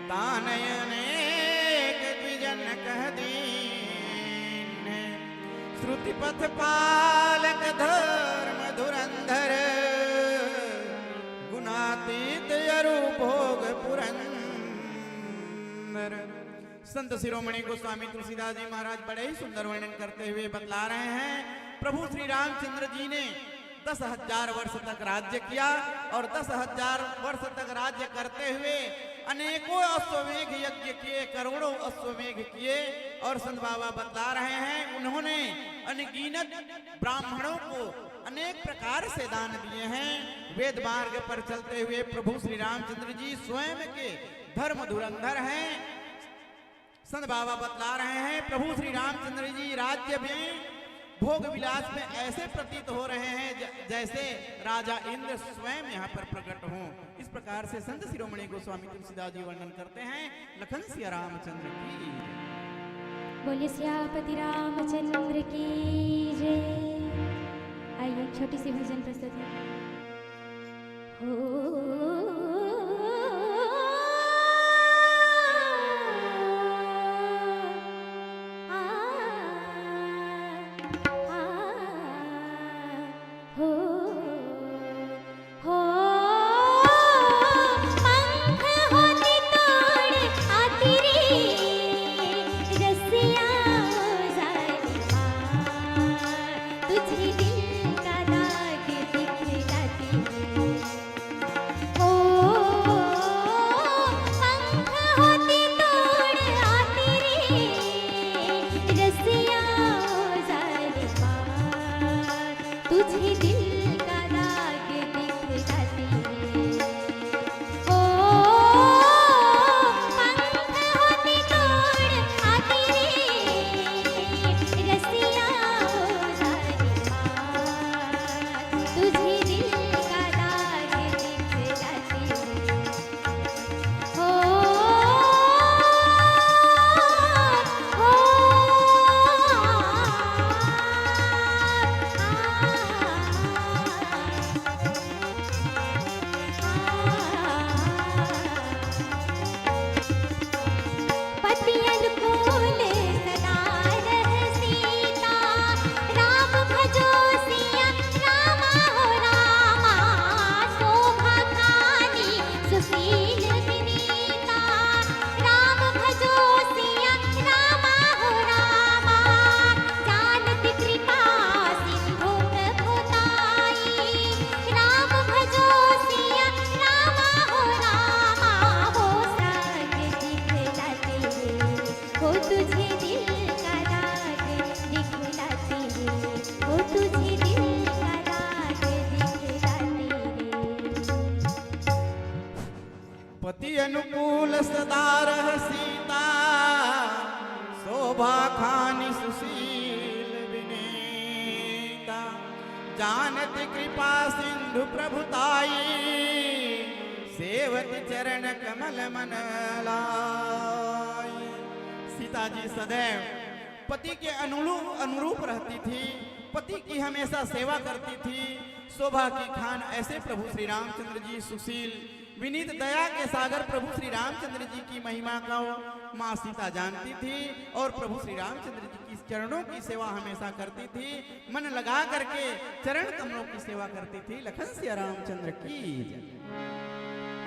तानयनेक द्विजन कह दीन। श्रुति पथ पालक धर्म धुरंधर गुणातीत अरु भोग पुरंदर। संत शिरोमणि गोस्वामी तुलसीदास जी महाराज बड़े ही सुंदर वर्णन करते हुए बतला रहे हैं, प्रभु श्री रामचंद्र जी ने 10,000 वर्ष तक राज्य किया और 10,000 वर्ष तक राज्य करते हुए अनेकों अश्वमेघ यज्ञ किए, करोड़ों अश्वमेघ किए। और संत बाबा बतला रहे हैं, उन्होंने अनगिनत ब्राह्मणों को अनेक प्रकार से दान दिए हैं। वेद मार्ग पर चलते हुए प्रभु श्री रामचंद्र जी स्वयं के धर्म धुरंधर हैं। संत बाबा बतला रहे हैं, प्रभु श्री रामचंद्र जी राज्य में भोग विलास में ऐसे प्रतीत हो रहे हैं जैसे राजा इंद्र स्वयं यहाँ पर प्रकट हों। इस प्रकार से संत शिरोमणि गोस्वामी तुलसीदास जी वर्णन करते हैं। लखन सिया रामचंद्र की बोलिए सियापति रामचंद्र की जय। आइए एक छोटी सी भजन प्रस्तुत है। हो पति अनुकूल सदा रह सीता, शोभा खानी सुशील विनीता। जानत कृपा सिंधु प्रभुताई, सेवत चरण कमल मन लाई। सीता जी सदैव पति के अनुरूप रहती थी, पति की हमेशा सेवा करती थी। शोभा की खान ऐसे प्रभु श्री रामचंद्र जी सुशील विनीत दया के सागर प्रभु श्री रामचंद्र जी की महिमा को माँ सीता जानती थी और प्रभु श्री रामचंद्र जी की चरणों की सेवा हमेशा करती थी। मन लगा करके चरण कमलों की सेवा करती थी। लखन सिया रामचंद्र की जय।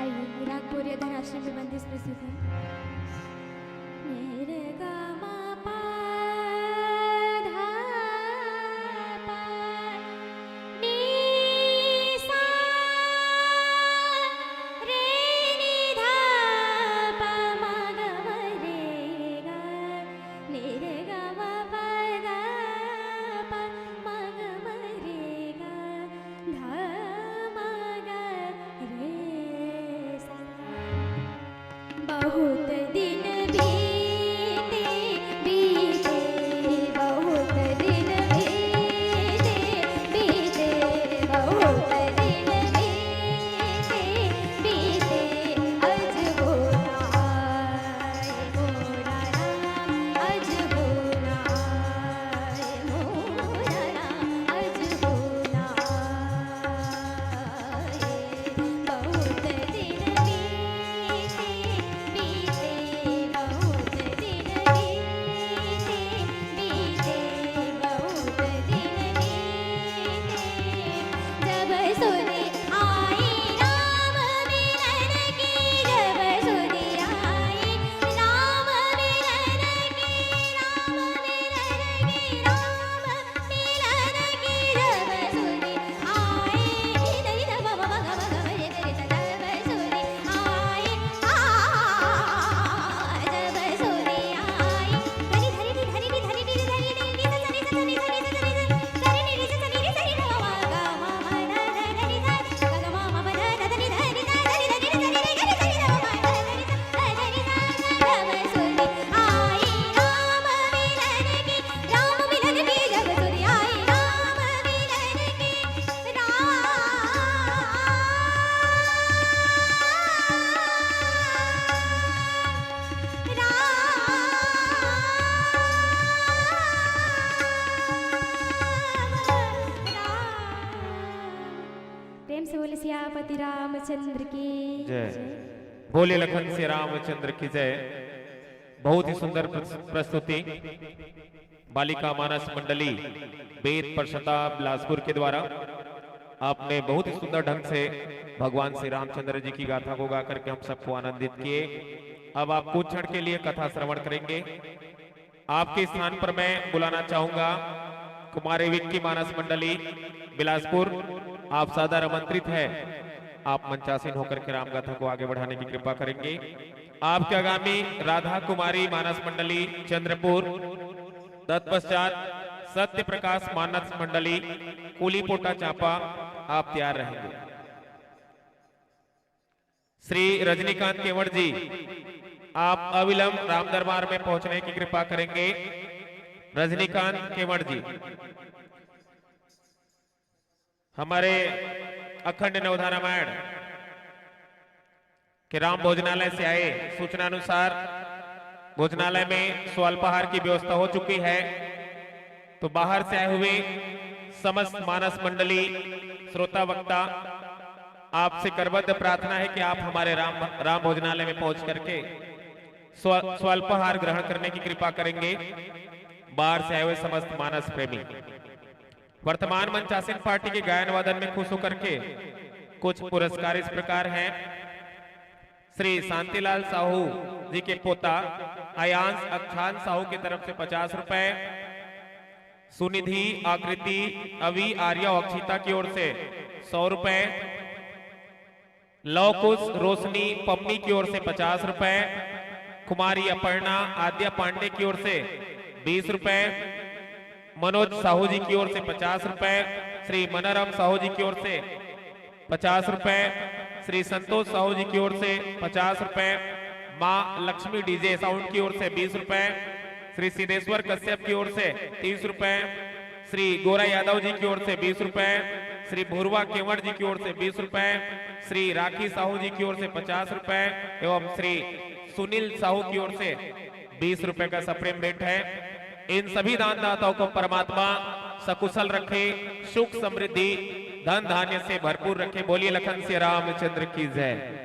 आइए रागपुर धनाश्रम में बंदिश प्रस्तुत है। मेरे गामा बहुत दिन बीते बीते, बहुत दिन बीते बीते, बहुत दिन बीते बीते। अज बोला मोरा राम, अज बोला मोरा राम, प्रेम से बोले सियापति रामचंद्र की जय। बोले लखन से रामचंद्र की जय। बहुत ही सुंदर प्रस्तुति बालिका मानस मंडली वेद प्रशताप बिलासपुर के द्वारा आपने बहुत ही सुंदर ढंग से भगवान श्री रामचंद्र जी की गाथा को गा करके हम सबको आनंदित किए। अब आप कुछ क्षण के लिए कथा श्रवण करेंगे। आपके स्थान पर मैं बुलाना चाहूंगा कुमारी विक्की मानस मंडली बिलासपुर। आप सादर आमंत्रित है। आप मंचासीन होकर के राम गाथा को आगे बढ़ाने की कृपा करेंगे। आपके आगामी राधा कुमारी मानस मंडली चंद्रपुर, तत्पश्चात सत्य प्रकाश मानस मंडली कुलीपोटा चांपा, आप तैयार रहेंगे। श्री रजनीकांत केवड़ जी आप अविलंब राम दरबार में पहुंचने की कृपा करेंगे। रजनीकांत केवड़ जी हमारे अखंड नवधा रामायण के राम भोजनालय से आए। सूचना अनुसार भोजनालय में स्वल्पाहार की व्यवस्था हो चुकी है, तो बाहर से आए हुए समस्त मानस मंडली श्रोता वक्ता आपसे करबद्ध प्रार्थना है कि आप हमारे राम भोजनालय में पहुंच करके स्वल्पाहार ग्रहण करने की कृपा करेंगे। बाहर से आए हुए समस्त मानस प्रेमी वर्तमान मंचासीन पार्टी के गायन वादन में खुश होकर के कुछ पुरस्कार इस प्रकार हैं। श्री शांतिलाल साहू जी के पोता अयांश अक्षान साहू की तरफ से 50 रुपए, सुनिधि आकृति अवि आर्या अक्षिता की ओर से 100 रुपए, लवकुश रोशनी पम्मी की ओर से 50 रुपए, कुमारी अपर्णा आद्या पांडे की ओर से 20 रुपए, मनोज साहू जी की ओर से 50 रुपए, श्री मनोरम साहू जी की ओर से 50 रुपए, श्री संतोष साहू जी की ओर से 50 रुपए, मां लक्ष्मी डीजे साउंड की ओर से 20 रुपए, श्री सिद्धेश्वर कश्यप की ओर से 30 रुपए, श्री गोरा यादव जी की ओर से 20 रुपए, श्री भूरवा केवड़ जी की ओर से 20 रुपए, श्री राखी साहू जी की ओर से 50 रुपए एवं श्री सुनील साहू की ओर से 20 रुपए का सप्रेम भेंट है। इन सभी दानदाताओं को परमात्मा सकुशल रखे, सुख समृद्धि धन धान्य से भरपूर रखे। बोलिए लखन से रामचंद्र की जय।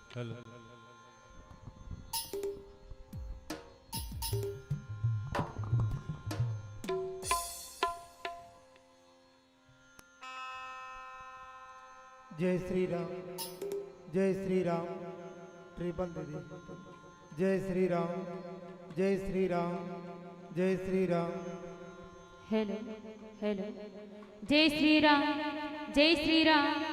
हेलो जय श्री राम, जय श्री राम, ट्रिपल दीदी, जय श्री राम, जय श्री राम, जय श्री राम। हेलो हेलो जय श्री राम, जय श्री राम।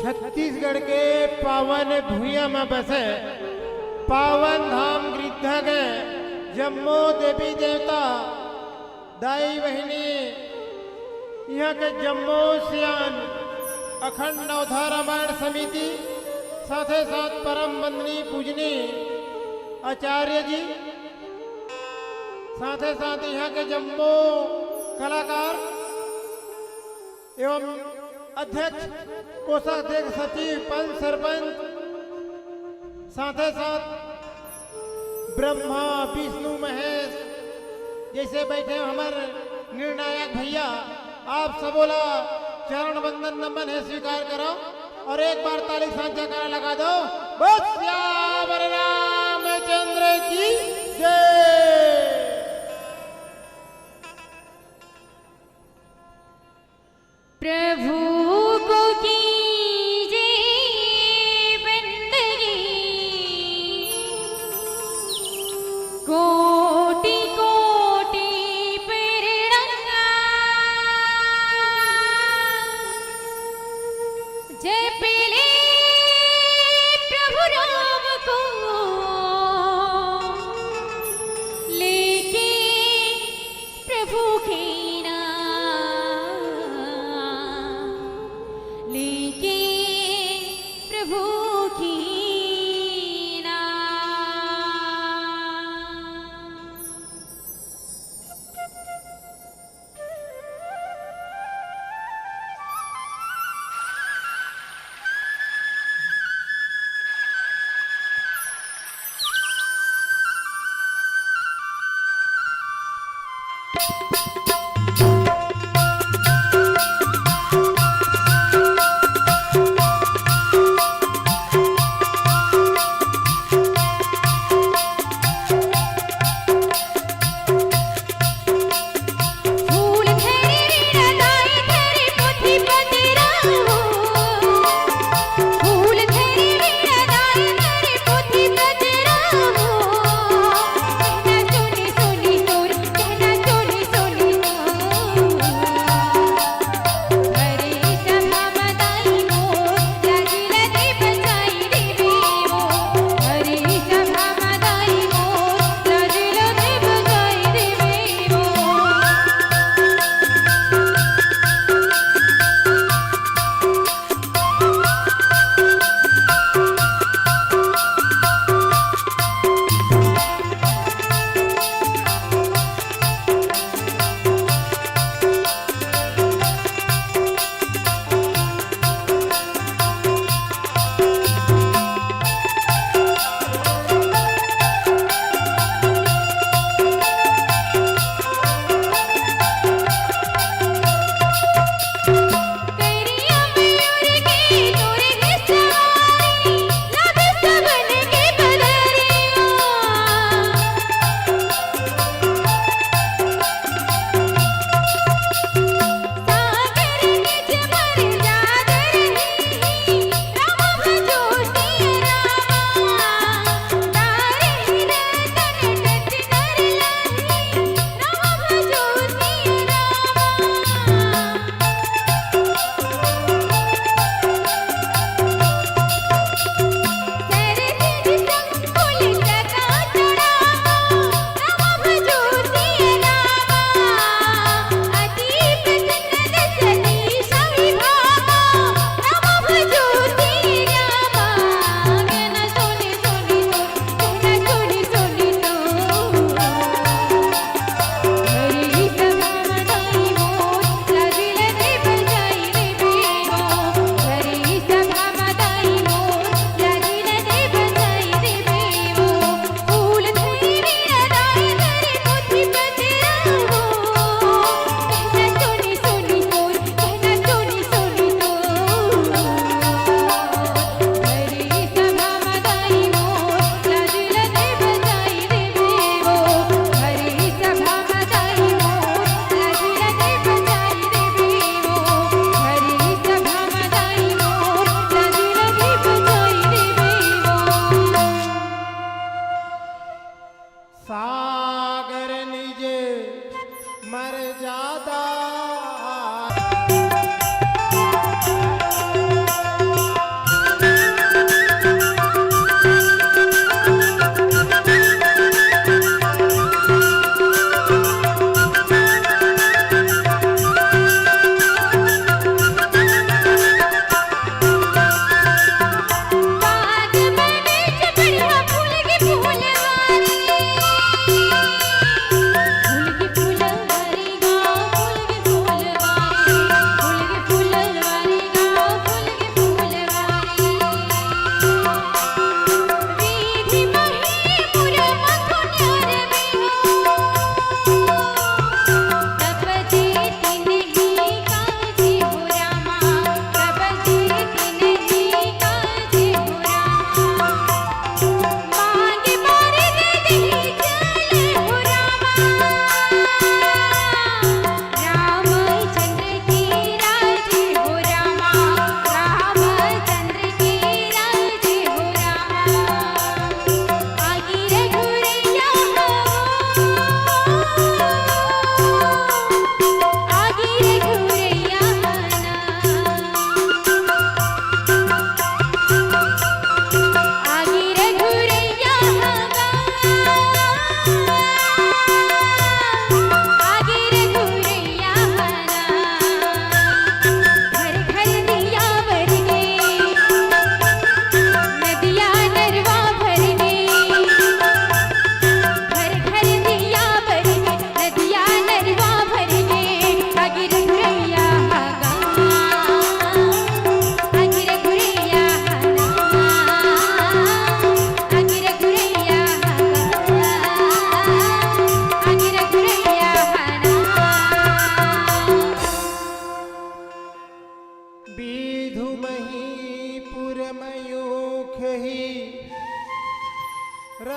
छत्तीसगढ़ के पावन भूया में बसे पावन धाम गिरधा के जम्मो देवी देवता दाई बहिनी यहाँ के जम्मो सियान अखंड नवधा रामायण समिति साथ ही साथ परम वंदनीय पूजनी आचार्य जी साथ ही साथ यहाँ के जम्मो कलाकार एवं अध्यक्ष कोषाध्यक्ष सचिव पंच सरपंच साथ ही साथ ब्रह्मा विष्णु महेश जैसे बैठे हमारे निर्णायक भैया आप सबोला चरण वंदन नमन है स्वीकार करो और एक बार ताली साथ जयकारा लगा दो। बस श्याम रामचंद्र की जय। प्रभु को कीजिए बंदगी कोटि कोटि प्रणाम जप ले प्रभु राम को लेके प्रभु के लेके प्रभु की फूल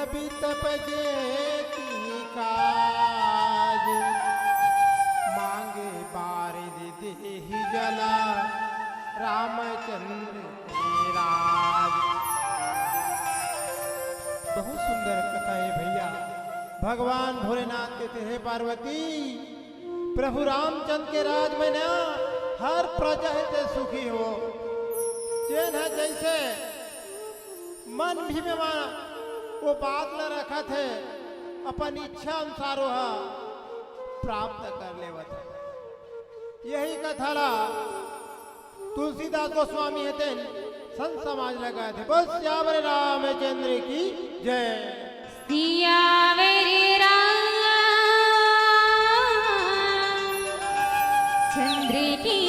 कभी तपजे की काज मांगे बारिद देहि जला रामचंद्र के राज। बहुत सुंदर कथा है भैया। भगवान भोलेनाथ कहते हैं पार्वती प्रभु रामचंद्र के राज में ना हर प्रजा से सुखी हो। चैन है जैसे मन भी में वो बात न रखा थे अपन इच्छा अनुसार प्राप्त कर लेवत। यही कथा ला तुलसीदास गोस्वामी है संत समाज लगाए थे। बस सियावर रामचंद्र की जय। सियावर रामचंद्र की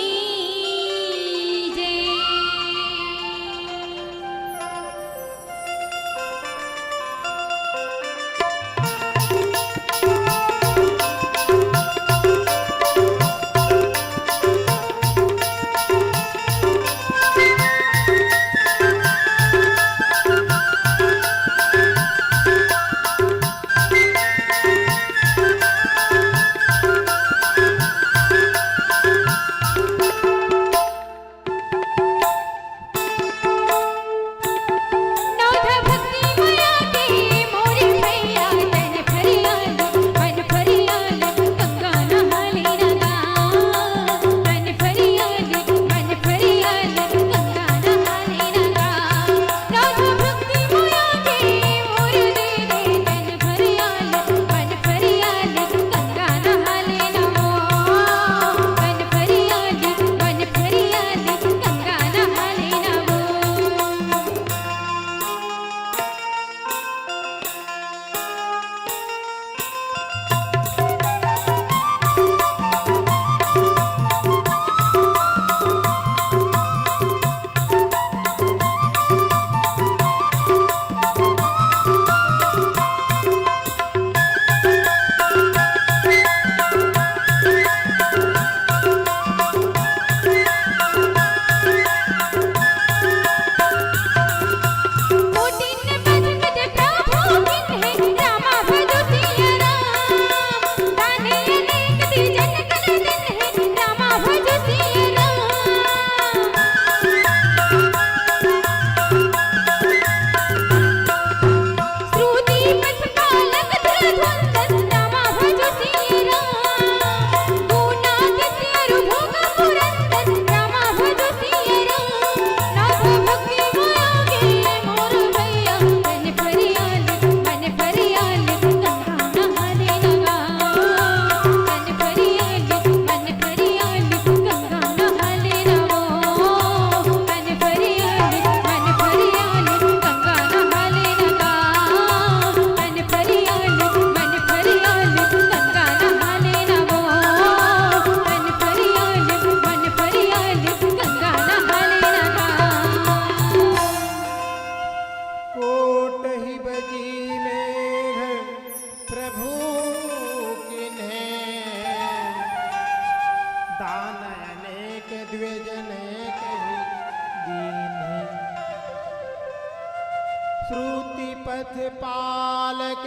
श्रुति पथ पालक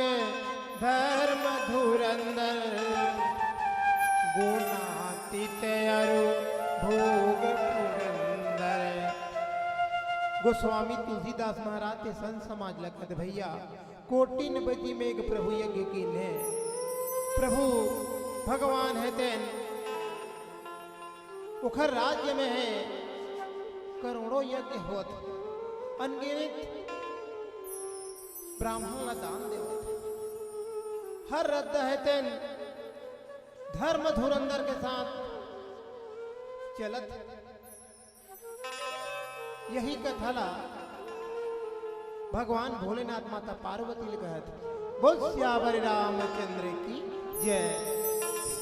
धर्म धुरंदर गुणातीत अरु भोग पुरंदर। गोस्वामी तुलसीदास महाराज के संत समाज लगत भैया कोटिन बजी मेघ प्रभु यज्ञ कीन है। प्रभु भगवान है तेन उखर राज्य में है करोड़ों यज्ञ होत अनगिनत ब्राह्मण ला दान देवत। हर रद्द है तेन धर्म धुरंधर के साथ चलत। यही कथा ला भगवान भोलेनाथ माता पार्वती ने कहत। बोल सियावर रामचंद्र की जय।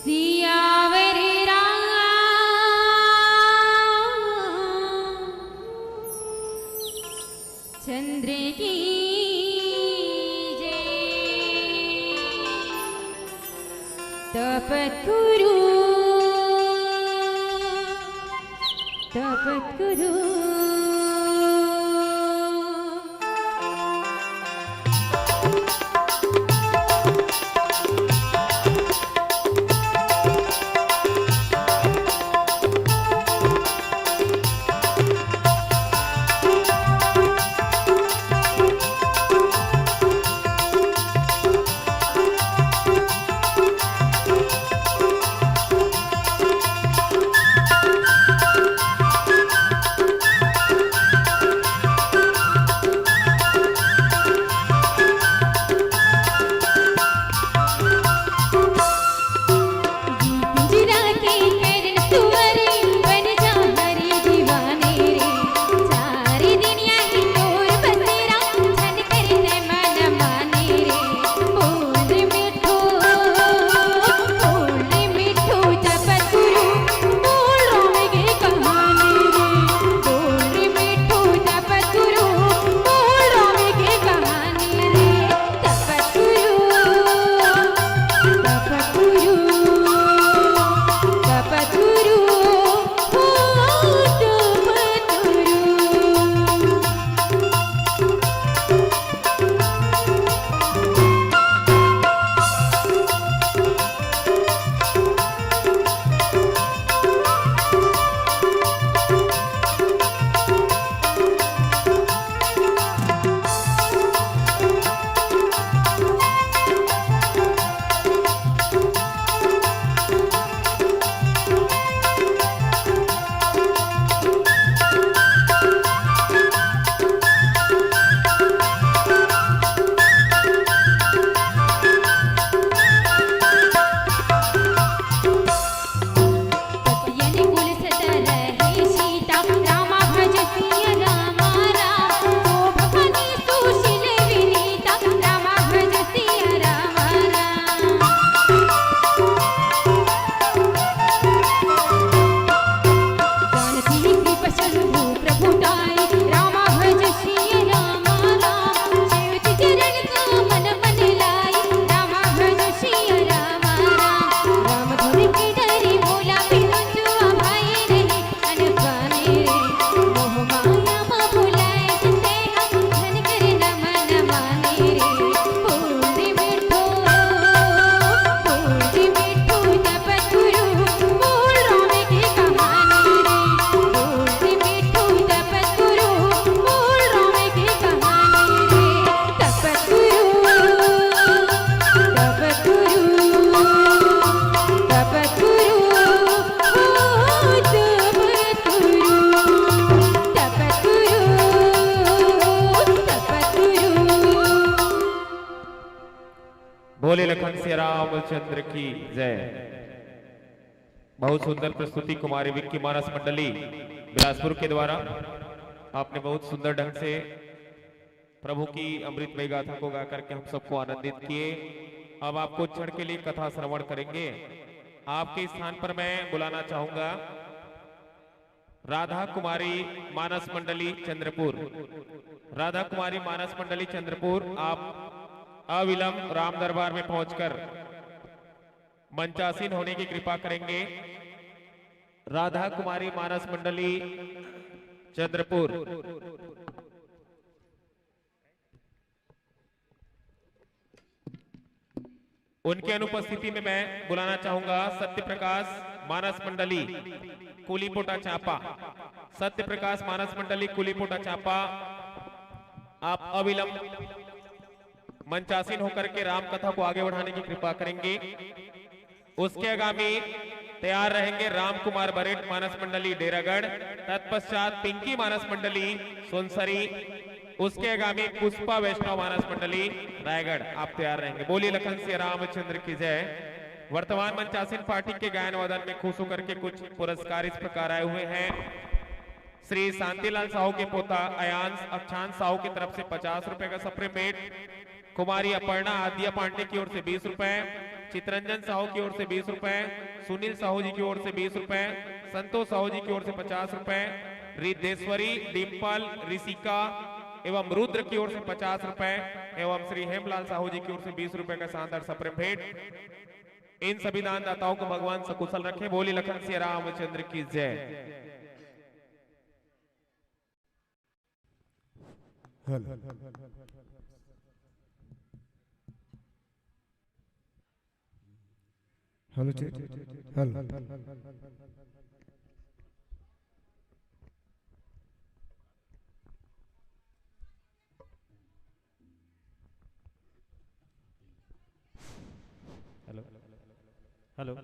सियावर चंद्र की जय। तपत्कुरु तपत्कुरु बोले लखन से रामचंद्र की जय। बहुत सुंदर प्रस्तुति कुमारी विक्की मानस मंडली बिलासपुर के द्वारा आपने बहुत सुंदर ढंग से प्रभु की अमृतमय गाथा को गा करके हम सबको आनंदित किए। अब आप कुछ क्षण के लिए कथा श्रवण करेंगे। आपके स्थान पर मैं बुलाना चाहूंगा राधा कुमारी मानस मंडली चंद्रपुर। राधा कुमारी मानस मंडली चंद्रपुर, आप अविलंब राम दरबार में पहुंचकर मंचासीन होने की कृपा करेंगे। राधा कुमारी मानस मंडली चंद्रपुर। उनके अनुपस्थिति में मैं बुलाना चाहूंगा सत्य प्रकाश मानस मंडली कुलीपोटा चांपा। सत्य प्रकाश मानस मंडली कुलीपोटा चांपा, आप अविलंब मंचासीन होकर के राम कथा को आगे बढ़ाने की कृपा करेंगे। उसके आगामी तैयार रहेंगे राम कुमार बरेट मानस मंडली डेरागढ़, तत्पश्चात पिंकी मानस मंडली सोनसरी, उसके आगामी पुष्पा वैष्णव मानस मंडली रायगढ़। आप तैयार रहेंगे। बोलिए लखन सिया रामचंद्र की जय। वर्तमान मंचासीन पार्टी के गायन वादन में खुश होकर के कुछ पुरस्कार इस प्रकार आए हुए हैं। श्री शांतिलाल साहू के पोता अयांश अक्षांश साहू की तरफ से 50 रुपए का सप्लीमेंट, कुमारी अपर्णा आद्या पांडे की ओर से 20 रुपए, चितरंजन साहू की ओर से 20 रुपए, सुनील साहू जी की ओर से 20 रुपए, संतोष साहू जी की ओर से 50 रुपए, रिद्धेश्वरी, डिम्पल, ऋषिका एवं रुद्र की ओर से 50 रुपए एवं श्री हेमलाल साहू जी की ओर से 20 रुपए का शानदार सप्रेम भेंट। इन सभी दानदाताओं को भगवान सकुशल रखे। बोली लखन सिया रामचंद्र की जय। Hello hello.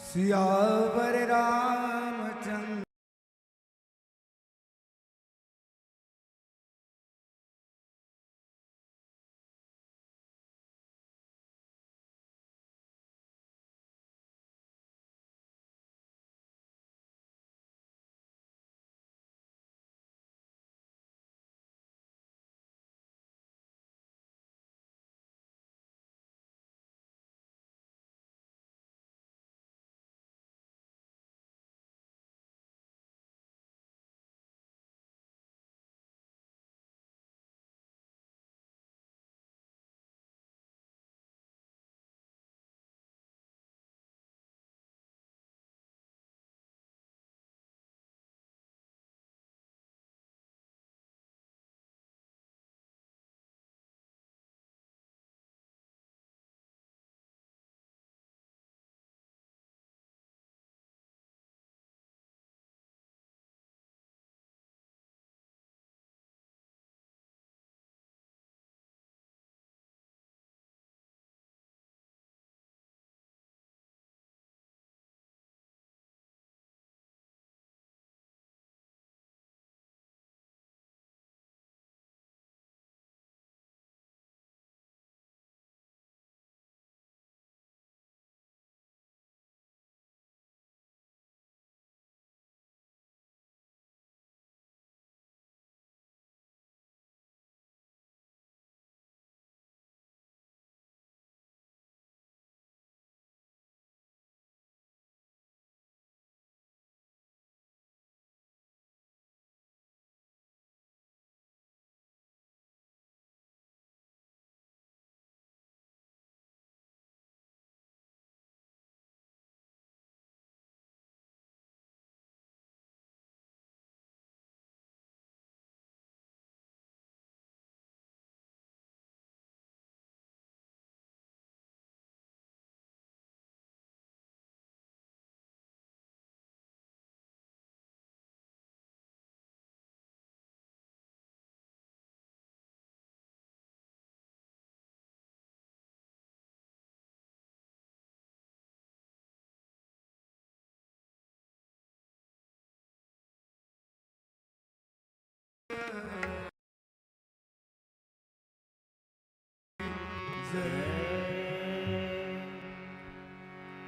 सियावर रामचंद्र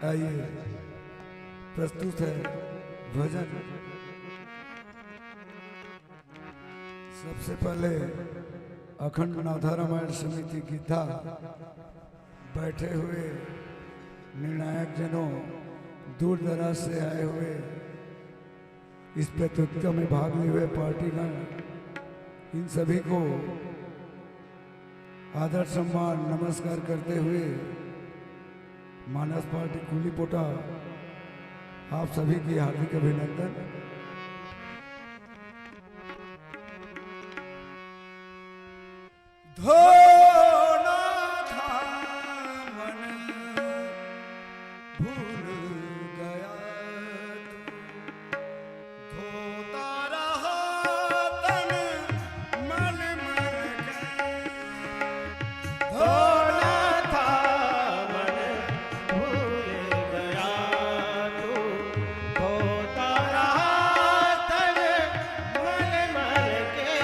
आइए प्रस्तुत है भजन। सबसे पहले अखंड नाथा रामायण समिति गीता बैठे हुए निर्णायक जनों, दूर दराज से आए हुए, इस प्रतियोगिता में भाग लिए हुए पार्टीगण, इन सभी को आदर सम्मान नमस्कार करते हुए मानस पार्टी कुलीपोटा आप सभी की हार्दिक अभिनंदन। धोना था मन भूल गया तू, धोता रहा तन मल मल के। धोना था मन भूल गया तू, धोता रहा तन मल मल के।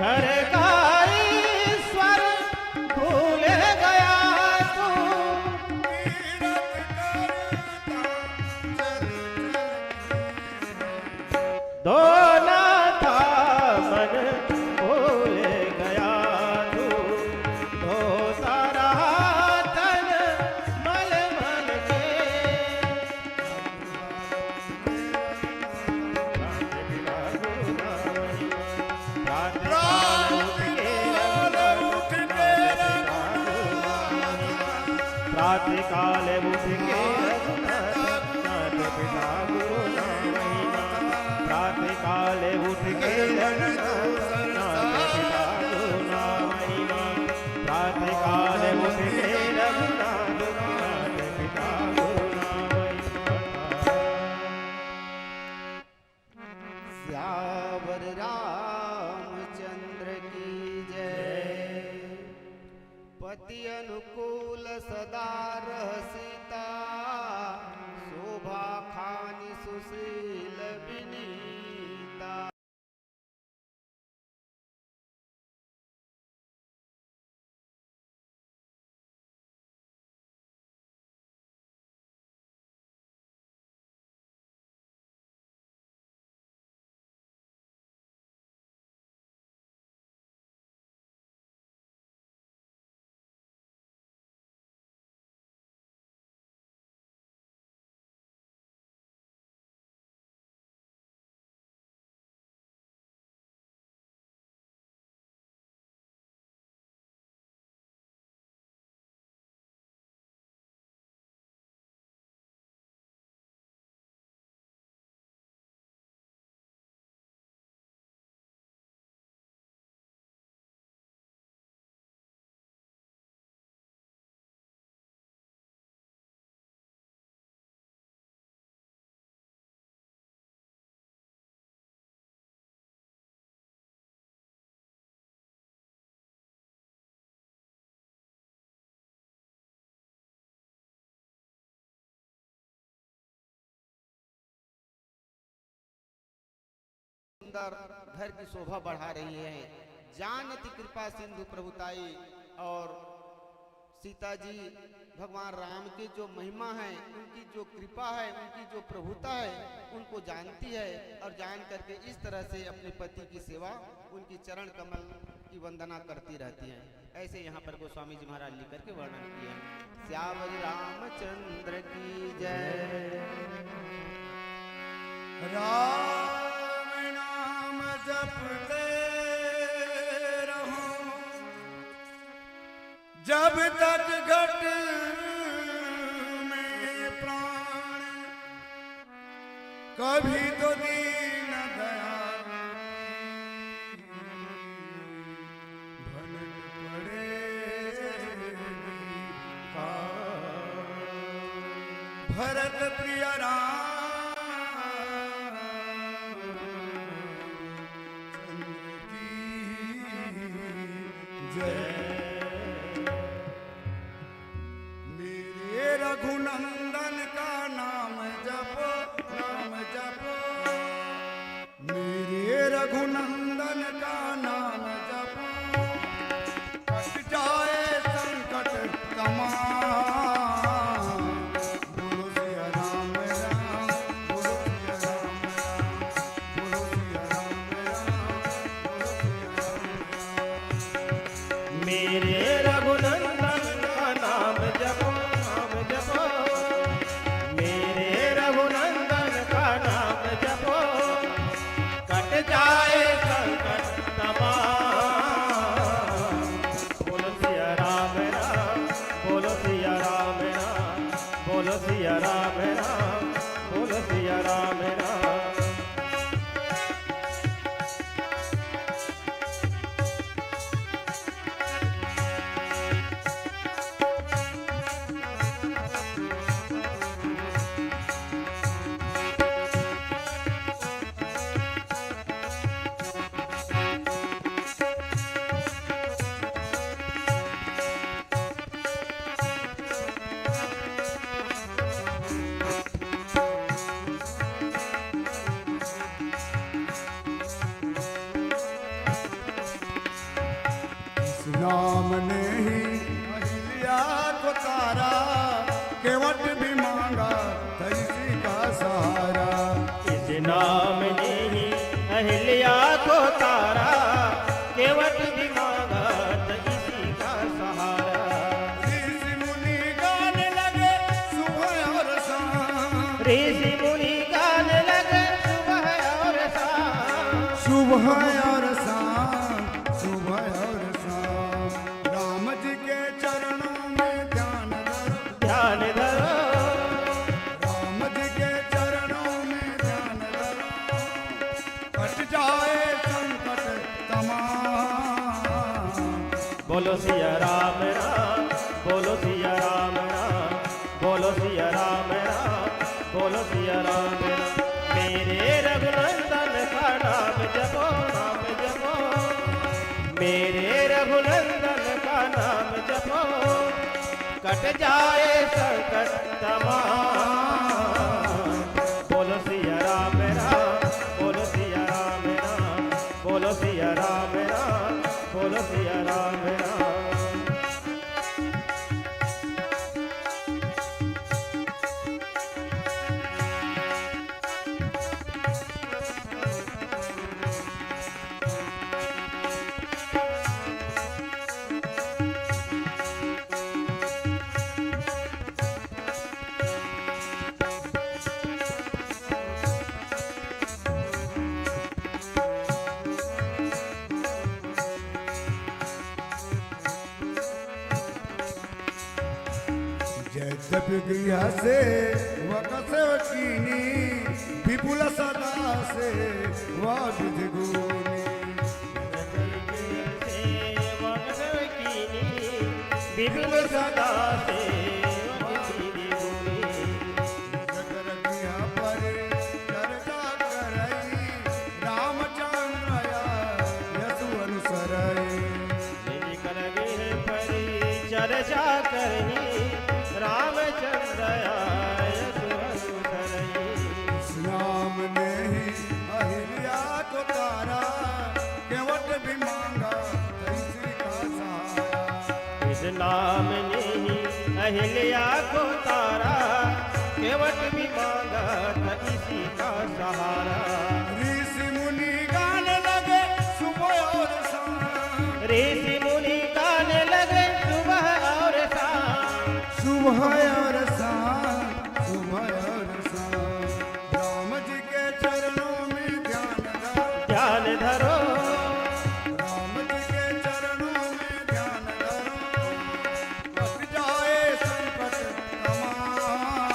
घर का ईश्वर भूल गया तू। दोना था मन भूल गया तू, धोता रहा तन मल मल के। प्रातः काल उठ के रघुनाथ पिता गुरु महिमा। प्रातः काल उठ के रघुनाथ पिता गुरु महिमा। प्रातः काल उठ के रघुनाथ पिता गुरु महिमा। श्यावर रामचंद्र की जय। पति अनुकूल सदा रह सीता, शोभा खानी सुशील विनीता। सुंदर घर की शोभा बढ़ा रही है। जानती कृपा सिंधु प्रभुताई। और सीता जी भगवान राम की जो महिमा है, उनकी जो कृपा है, उनकी जो प्रभुता है, उनको जानती है और जान करके इस तरह से अपने पति की सेवा, उनकी चरण कमल की वंदना करती रहती हैं। ऐसे यहाँ पर गोस्वामी जी महाराज लिख करके वर्णन किया है। श्यावर रामचंद्र की जय। राम नाम जपते रहो जब तक घट में प्राण, कभी तो दीन दयाल भनक पड़े। भरत प्रिय राम रघुनंदन का नाम जपो, नाम जपो। मेरे रघुनंदन का नाम जपो, कट जाए संकट तमाम। बोलो सिया राम राम, बोलो सिया राम राम, बोलो सिया राम राम, बोलो सिया राम राम। मेरे रघुनंदन का नाम जपो, मेरे रघुनंदन का नाम जपो, कट जाए संकट तमाम। बोलो सिया राम राम, बोलो सिया राम राम, बोलो सिया राम राम, बोलो सिया राम राम। नाम ने ही अहिल्या को तारा केवट भी मांगा तैसी का सहारा इस नाम ने ही अहिल्या को तारा केवट भी मांगा तो इसी का सहारा ऋषि मुनि गाने लगे सुबह और शाम ऋषि मुनि गाने लगे सुबह और शाम सुबह और शाम सुबह और शाम राम जी के चरणों में ध्यान धरो राम जी के चरणों में ध्यान धरो कट जाए संकट तमाम बोलो सिया राम राम बोलो सिया राम राम बोलो सिया राम राम बोलो सिया राम राम मेरे रघुनंदन का नाम जपो मेरे रघुनंदन का नाम जपो कट जाए संकट तमाम बोलो सिया राम राम बोलो सिया राम राम बोलो सिया राम राम बोलो सिया राम राम जैसे गृह से वकीनी विपुल सदा से विधि गुनी विपुल सदा से चर्चा करही रामचंद्र नाम ने ही अहिल्या को तारा केवट भी मांगा तैसी का सहारा इस नाम ने ही अहिल्या को तारा केवट भी मांगा था इसी का सहारा ऋषि मुनि गाने लगे सुबह और शाम ऋषि मुनि गाने लगे सुबह और शाम सुबह और शाम सुबह और शाम राम जी के चरणों में ध्यान धरो राम जी के चरणों में ध्यान धरो कट जाए संकट तमाम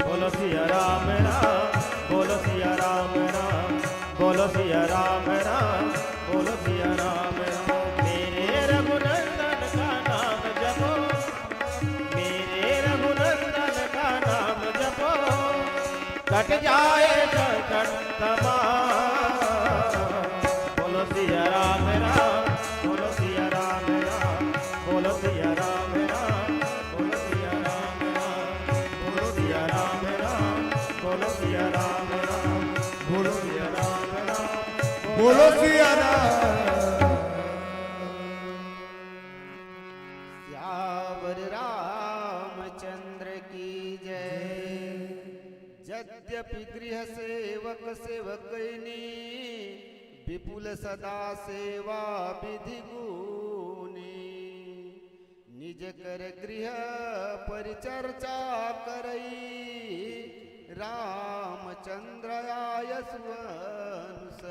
बोलो सिया राम राम बोलो सिया राम राम बोलो सिया राम राम बोलो सिया राम राम मेरे रघुनंदन का नाम जपो मेरे रघुनंदन का नाम जपो कट जाए संकट तमाम बोलो सिया राम राम बोलो सिया राम राम बोलो सिया राम राम बोलो सिया राम राम बोलो सिया राम राम बोलो सिया राम राम बोलो सिया राम राम बोलो सिया राम सियावर रामचंद्र की जय यद्यपि गृह सेवक सेवकनी विपुल सदा सेवा विधि गुनी निज कर गृह परिचर्चा करई रामचंद्र आयसुअनुसरई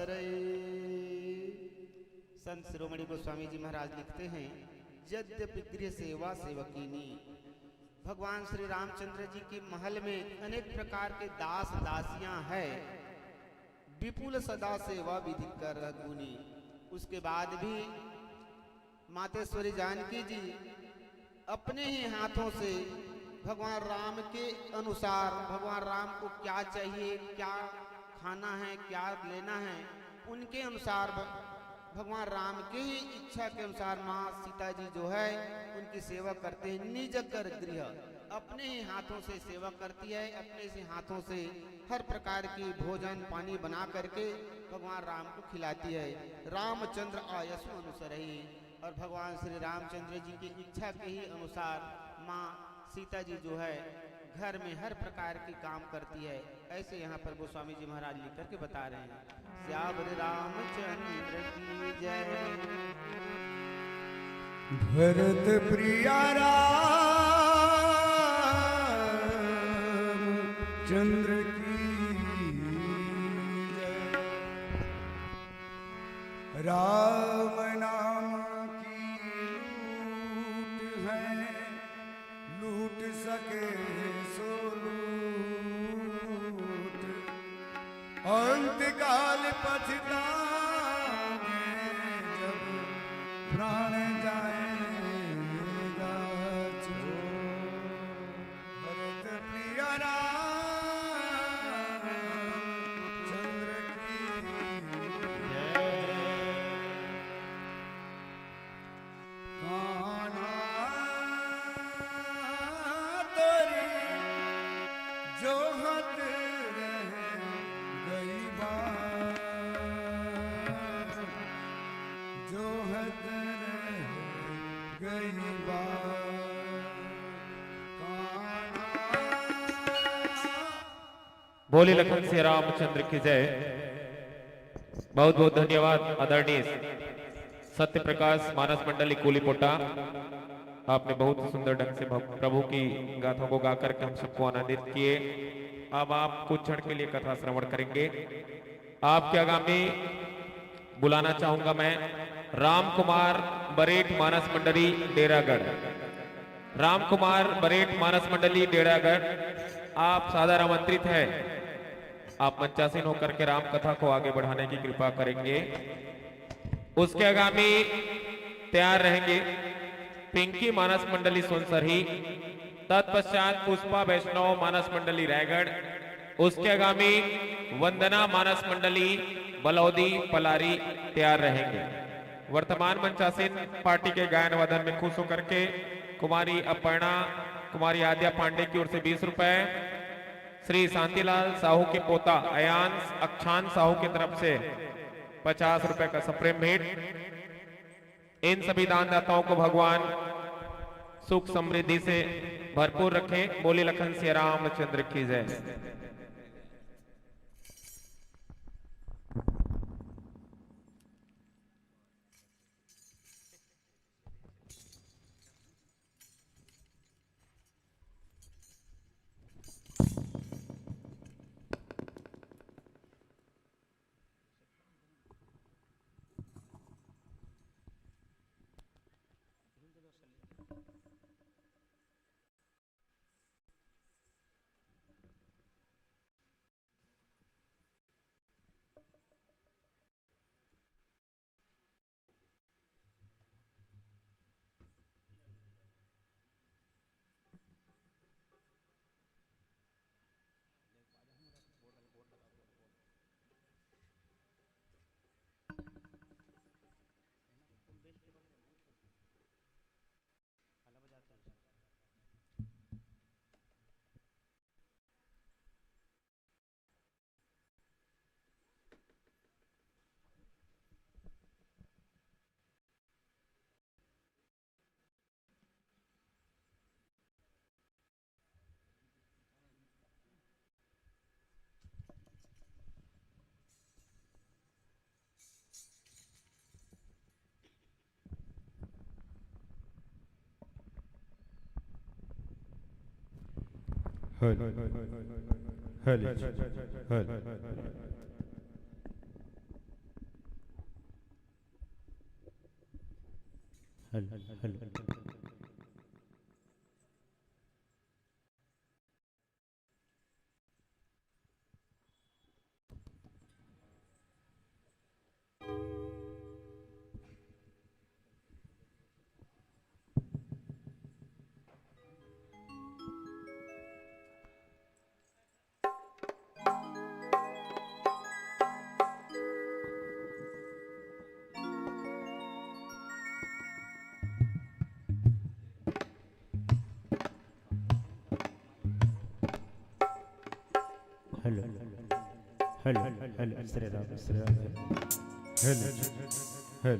संत शिरोमणि गोस्वामी जी महाराज लिखते हैं यद्यपि गृह सेवा सेवकीनी भगवान श्री रामचंद्र जी के महल में अनेक प्रकार के दास दासियां हैं विपुल सदा सेवा विधि कर गुनी उसके बाद भी मातेश्वरी जानकी जी अपने ही हाथों से भगवान राम के अनुसार भगवान राम को क्या चाहिए क्या खाना है क्या लेना है उनके अनुसार भगवान राम की ही इच्छा के अनुसार माँ सीता जी जो है उनकी सेवा करते हैं निज कर गृह अपने ही हाथों से सेवा करती है अपने से हाथों से हर प्रकार की भोजन पानी बना करके भगवान राम को खिलाती है रामचंद्र आयसु अनुसरही और भगवान श्री रामचंद्र जी की इच्छा के ही अनुसार माँ सीता जी जो है घर में हर प्रकार की काम करती है। ऐसे यहाँ पर गोस्वामी जी महाराज लिख करके बता रहे हैं। श्यावर रामचंद्र की जय। भरत प्रिया चंद्र की जय। राम नाम की लूट है, लूट सके सो लूट, अंतकाल पछताओगे जब प्राण जाएगा छो। भरत प्रिया चंद्र की जय। कान्हा तोरी जो हत रह गई बात, जो हत रह गई बात। बोली लखन श्री रामचंद्र की जय। बहुत बहुत धन्यवाद आदरणीय सत्य प्रकाश मानस मंडली कूलीपोटा। आपने बहुत ही सुंदर ढंग से प्रभु की गाथाओं को गा करके हम सबको आनंदित किए। अब आप कुछ क्षण के लिए कथा श्रवण करेंगे। आपके आगामी बुलाना चाहूंगा मैं राम कुमार बरेट मानस मंडली डेरागढ़। राम कुमार बरेट मानस मंडली डेरागढ़, आप सादर आमंत्रित हैं। आप मंचासीन होकर के राम कथा को आगे बढ़ाने की कृपा करेंगे। उसके आगामी तैयार रहेंगे पिंकी मानस मंडली सोनसरही, तत्पश्चात पुष्पा वैष्णव मानस मंडली रायगढ़, उसके आगामी वंदना मानस मंडली बलौदी पलारी तैयार रहेंगे। वर्तमान मंचासीन पार्टी के गायन वादन में खुश होकर के कुमारी अपर्णा, कुमारी आद्या पांडे की ओर से 20 रुपए, श्री शांतिलाल साहू के पोता अयांश अक्षान साहू की तरफ से 50 रुपए का सप्रेम भेंट। इन सभी दानदाताओं को भगवान सुख समृद्धि से भरपूर रखें। बोली लखन श्री रामचंद्र की जय। हल हल हल हल हल हल श्री राम हल हल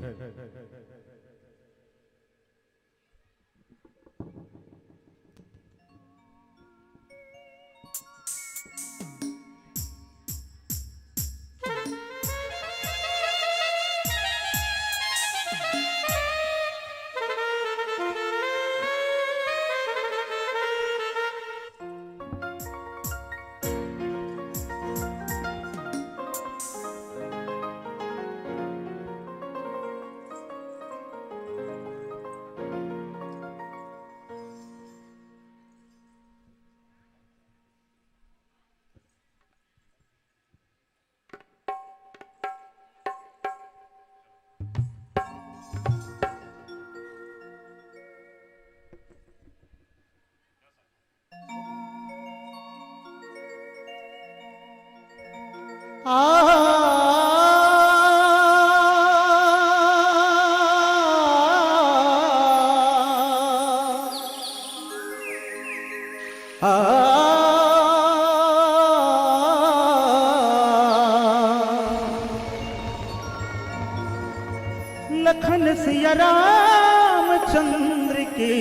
लखन सिया रामचंद्र की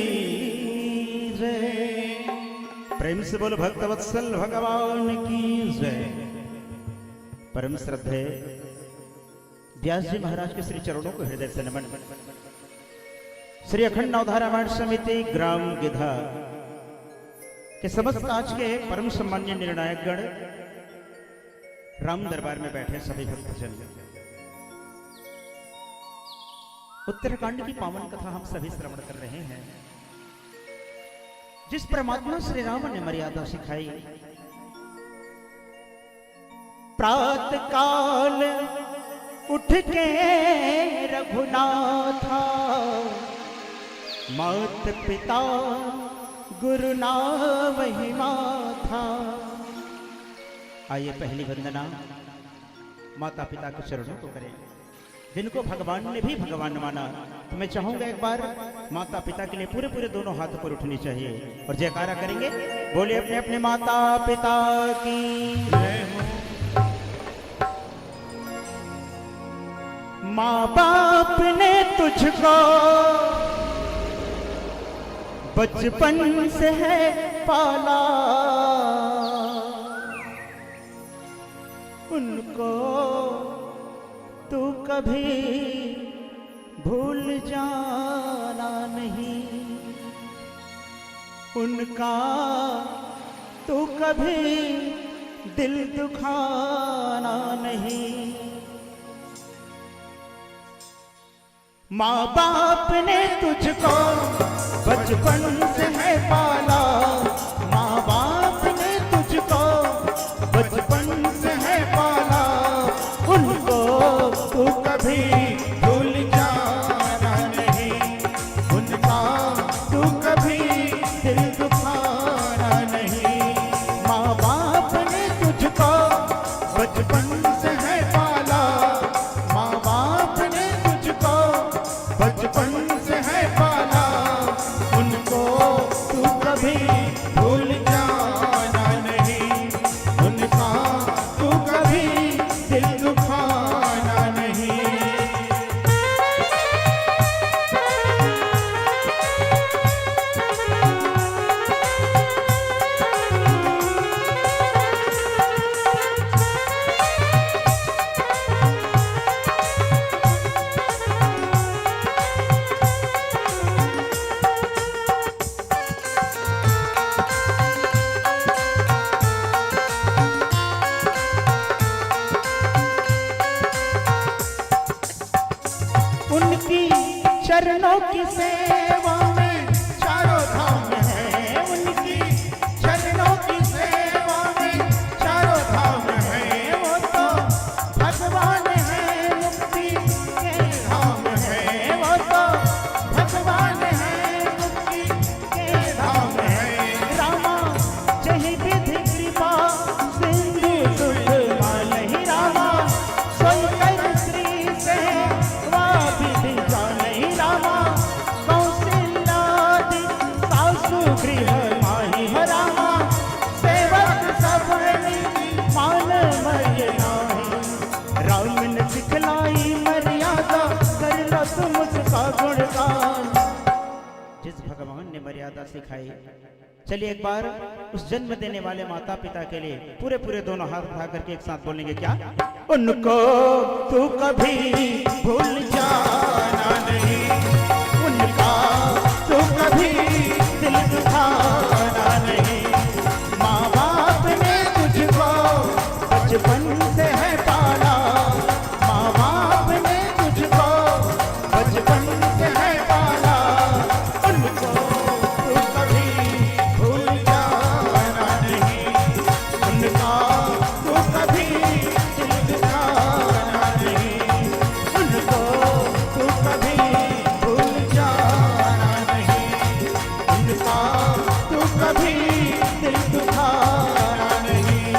जय। प्रेम से बोलो भक्तवत्सल भगवान की जय। परम श्रद्धेय व्यास जी महाराज के श्री चरणों को हृदय से नमन। श्री अखंड नवधारा रामायण समिति ग्राम गिधा के समस्त आज के परम सम्मान्य निर्णायक गण, राम दरबार में बैठे सभी भक्तजन, उत्तराखंड की पावन कथा हम सभी श्रवण कर रहे हैं। जिस परमात्मा श्री राम ने मर्यादा सिखाई, प्रातः काल उठ के रघुनाथा, मात पिता गुरु ना वही माथा। आइए पहली वंदना माता पिता के चरणों को करें, जिनको भगवान ने भी भगवान माना। तो मैं चाहूंगा एक बार माता पिता के लिए पूरे पूरे दोनों हाथ पर उठनी चाहिए और जयकारा करेंगे। बोले अपने अपने माता पिता की जय हो। माँ बाप ने तुझको बचपन से है पाला, उनको तू कभी भूल जाना नहीं, उनका तू कभी दिल दुखाना नहीं। माँ बाप ने तुझको बचपन से है पाला, माँ बाप ने तुझको बचपन से है पाला, उनको तू कभी भूल जाना नहीं, उनका तू कभी दिल दुखाना नहीं। माँ बाप ने तुझको बचपन से है पाला, माँ बाप ने तुझको बचपन से है पाला, उनको तू कभी भूल जाना नहीं, उनका तू कभी दिल दुखाना नहीं। उनकी चरणों की सेवा में चारों धाम है, उनकी चरणों की सेवा में चारों धाम है। वो तो भगवान है, मुक्ति के धाम है, वो तो भगवान है, मुक्ति के धाम है। रामा जही विधि कृपा सिंधु सुध मालहि, रामा सोई कर श्री से विधि जानहि, रामा कौशल्यादि सासु गृह माहि। रामा सेवक सब मान मय नाही, राम ने सिखलाई मर्यादा कर लो तुम उसका गुणगान। जिस भगवान ने मर्यादा सिखाई, चलिए एक बार उस जन्म देने वाले माता पिता के लिए पूरे पूरे दोनों हाथ उठा करके एक साथ बोलेंगे क्या? उनको तू कभी भूल जाना नहीं, उनका तू कभी दिल दुखाना नहीं। माँ बाप ने तुझको बचपन से है पाला, माँ बाप ने तुझको बचपन से है पाला, उनको तू कभी भूल जाना नहीं, उनका तू कभी दिल दुखाना नहीं, उनको तू कभी भूल जाना नहीं, उनका तू कभी दिल दुखाना नहीं।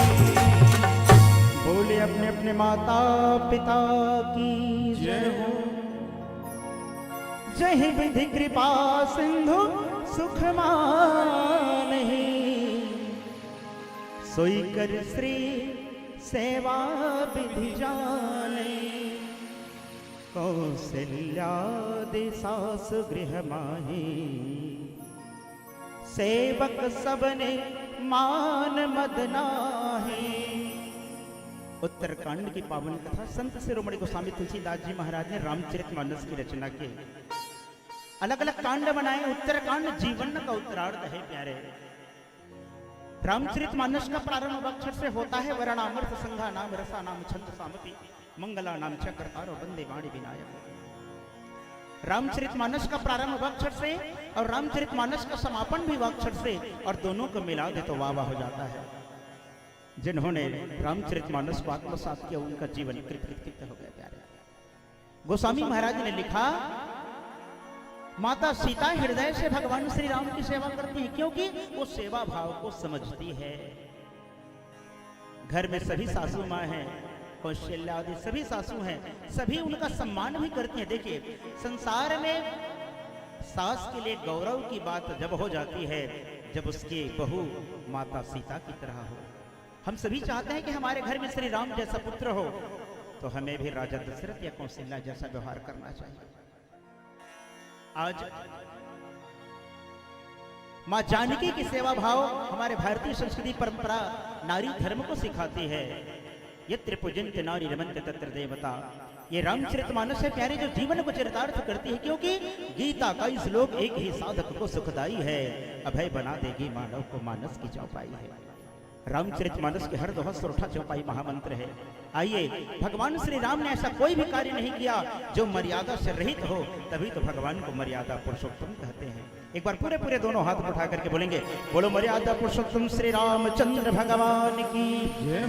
बोले अपने अपने माता पिता की जय हो। जय विधि कृपा सिंधु सुख मानहि, सोई कर श्री सेवा विधि जाने। कौशल्यादि सास गृह माही, सेवक सबने मान मद नाही। उत्तरकांड की पावन कथा संत शिरोमणि गोस्वामी तुलसीदास जी महाराज ने रामचरितमानस की रचना की। अलग अलग कांड बनाए। उत्तरकांड जीवन का उत्तरार्ध है प्यारे। रामचरितमानस का प्रारंभ अक्षर से होता है वर्णामृत संघा नाम रसा नाम छंद सामपि मंगला नाम चक्रतारो वंदे वाणी विनायक। रामचरितमानस का प्रारंभ अक्षर से और रामचरितमानस का समापन भी अक्षर से, और दोनों को मिला दे तो वाह वाह हो जाता है। जिन्होंने रामचरितमानस को आत्मसात किया उनका जीवन कृत हो गया प्यारे। गोस्वामी महाराज ने लिखा, माता सीता हृदय से भगवान श्री राम की सेवा करती है, क्योंकि वो सेवा भाव को समझती है। घर में सभी सासू माँ हैं, कौशल्या आदि सभी सासू हैं, सभी उनका सम्मान भी करती हैं। देखिए, संसार में सास के लिए गौरव की बात जब हो जाती है जब उसकी बहू माता सीता की तरह हो। हम सभी चाहते हैं कि हमारे घर में श्री राम जैसा पुत्र हो, तो हमें भी राजा दशरथ या कौशल्या जैसा व्यवहार करना चाहिए। आज मां जानकी की सेवा भाव हमारे भारतीय संस्कृति परंपरा नारी धर्म को सिखाती है। यत्र पूजन्ते नारी रमन्ते तत्र देवता। ये रामचरितमानस है प्यारे, जो जीवन को चरितार्थ करती है, क्योंकि गीता का श्लोक एक ही साधक को सुखदाई है, अभय बना देगी मानव को मानस की चौपाई है। रामचरितमानस के हर दोहा सोरठा चौपाई महामंत्र है। आइए, भगवान श्री राम ने ऐसा कोई भी कार्य नहीं किया जो मर्यादा से रहित हो, तभी तो भगवान को मर्यादा पुरुषोत्तम कहते हैं। एक बार पूरे पूरे दोनों हाथ उठा करके बोलेंगे, बोलो मर्यादा पुरुषोत्तम श्री रामचंद्र भगवान की जय।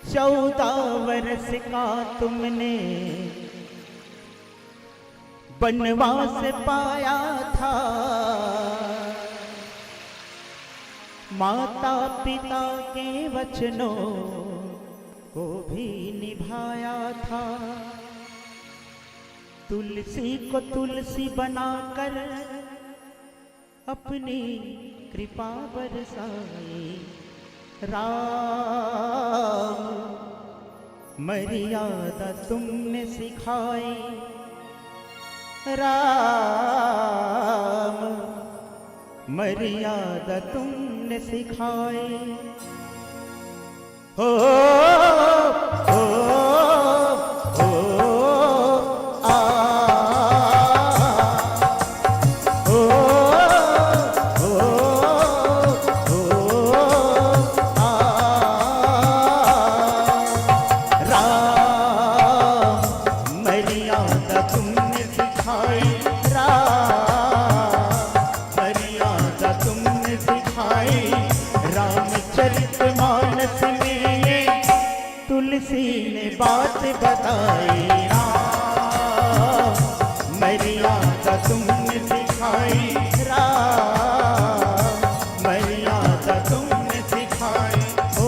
14 वर्ष का तुमने वनवास पाया था, माता पिता के वचनों को भी निभाया था। तुलसी को तुलसी बनाकर अपनी कृपा बरसाई। राम मर्यादा तुमने सिखाई, राम मर्यादा तुमने सिखाई। हो तुलसी ने बात बताई। राम मर्यादा तुमने सिखाई, राम मर्यादा तुमने सिखाई। ओ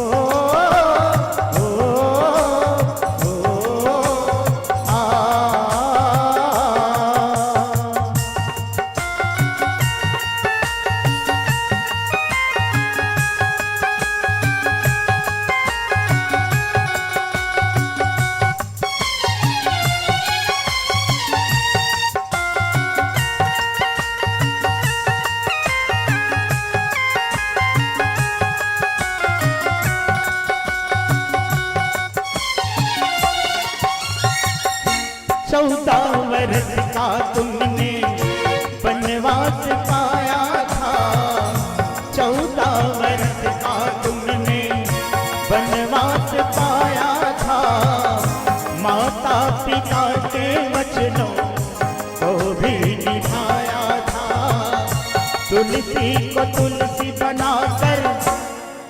तुलसी को तुलसी बनाकर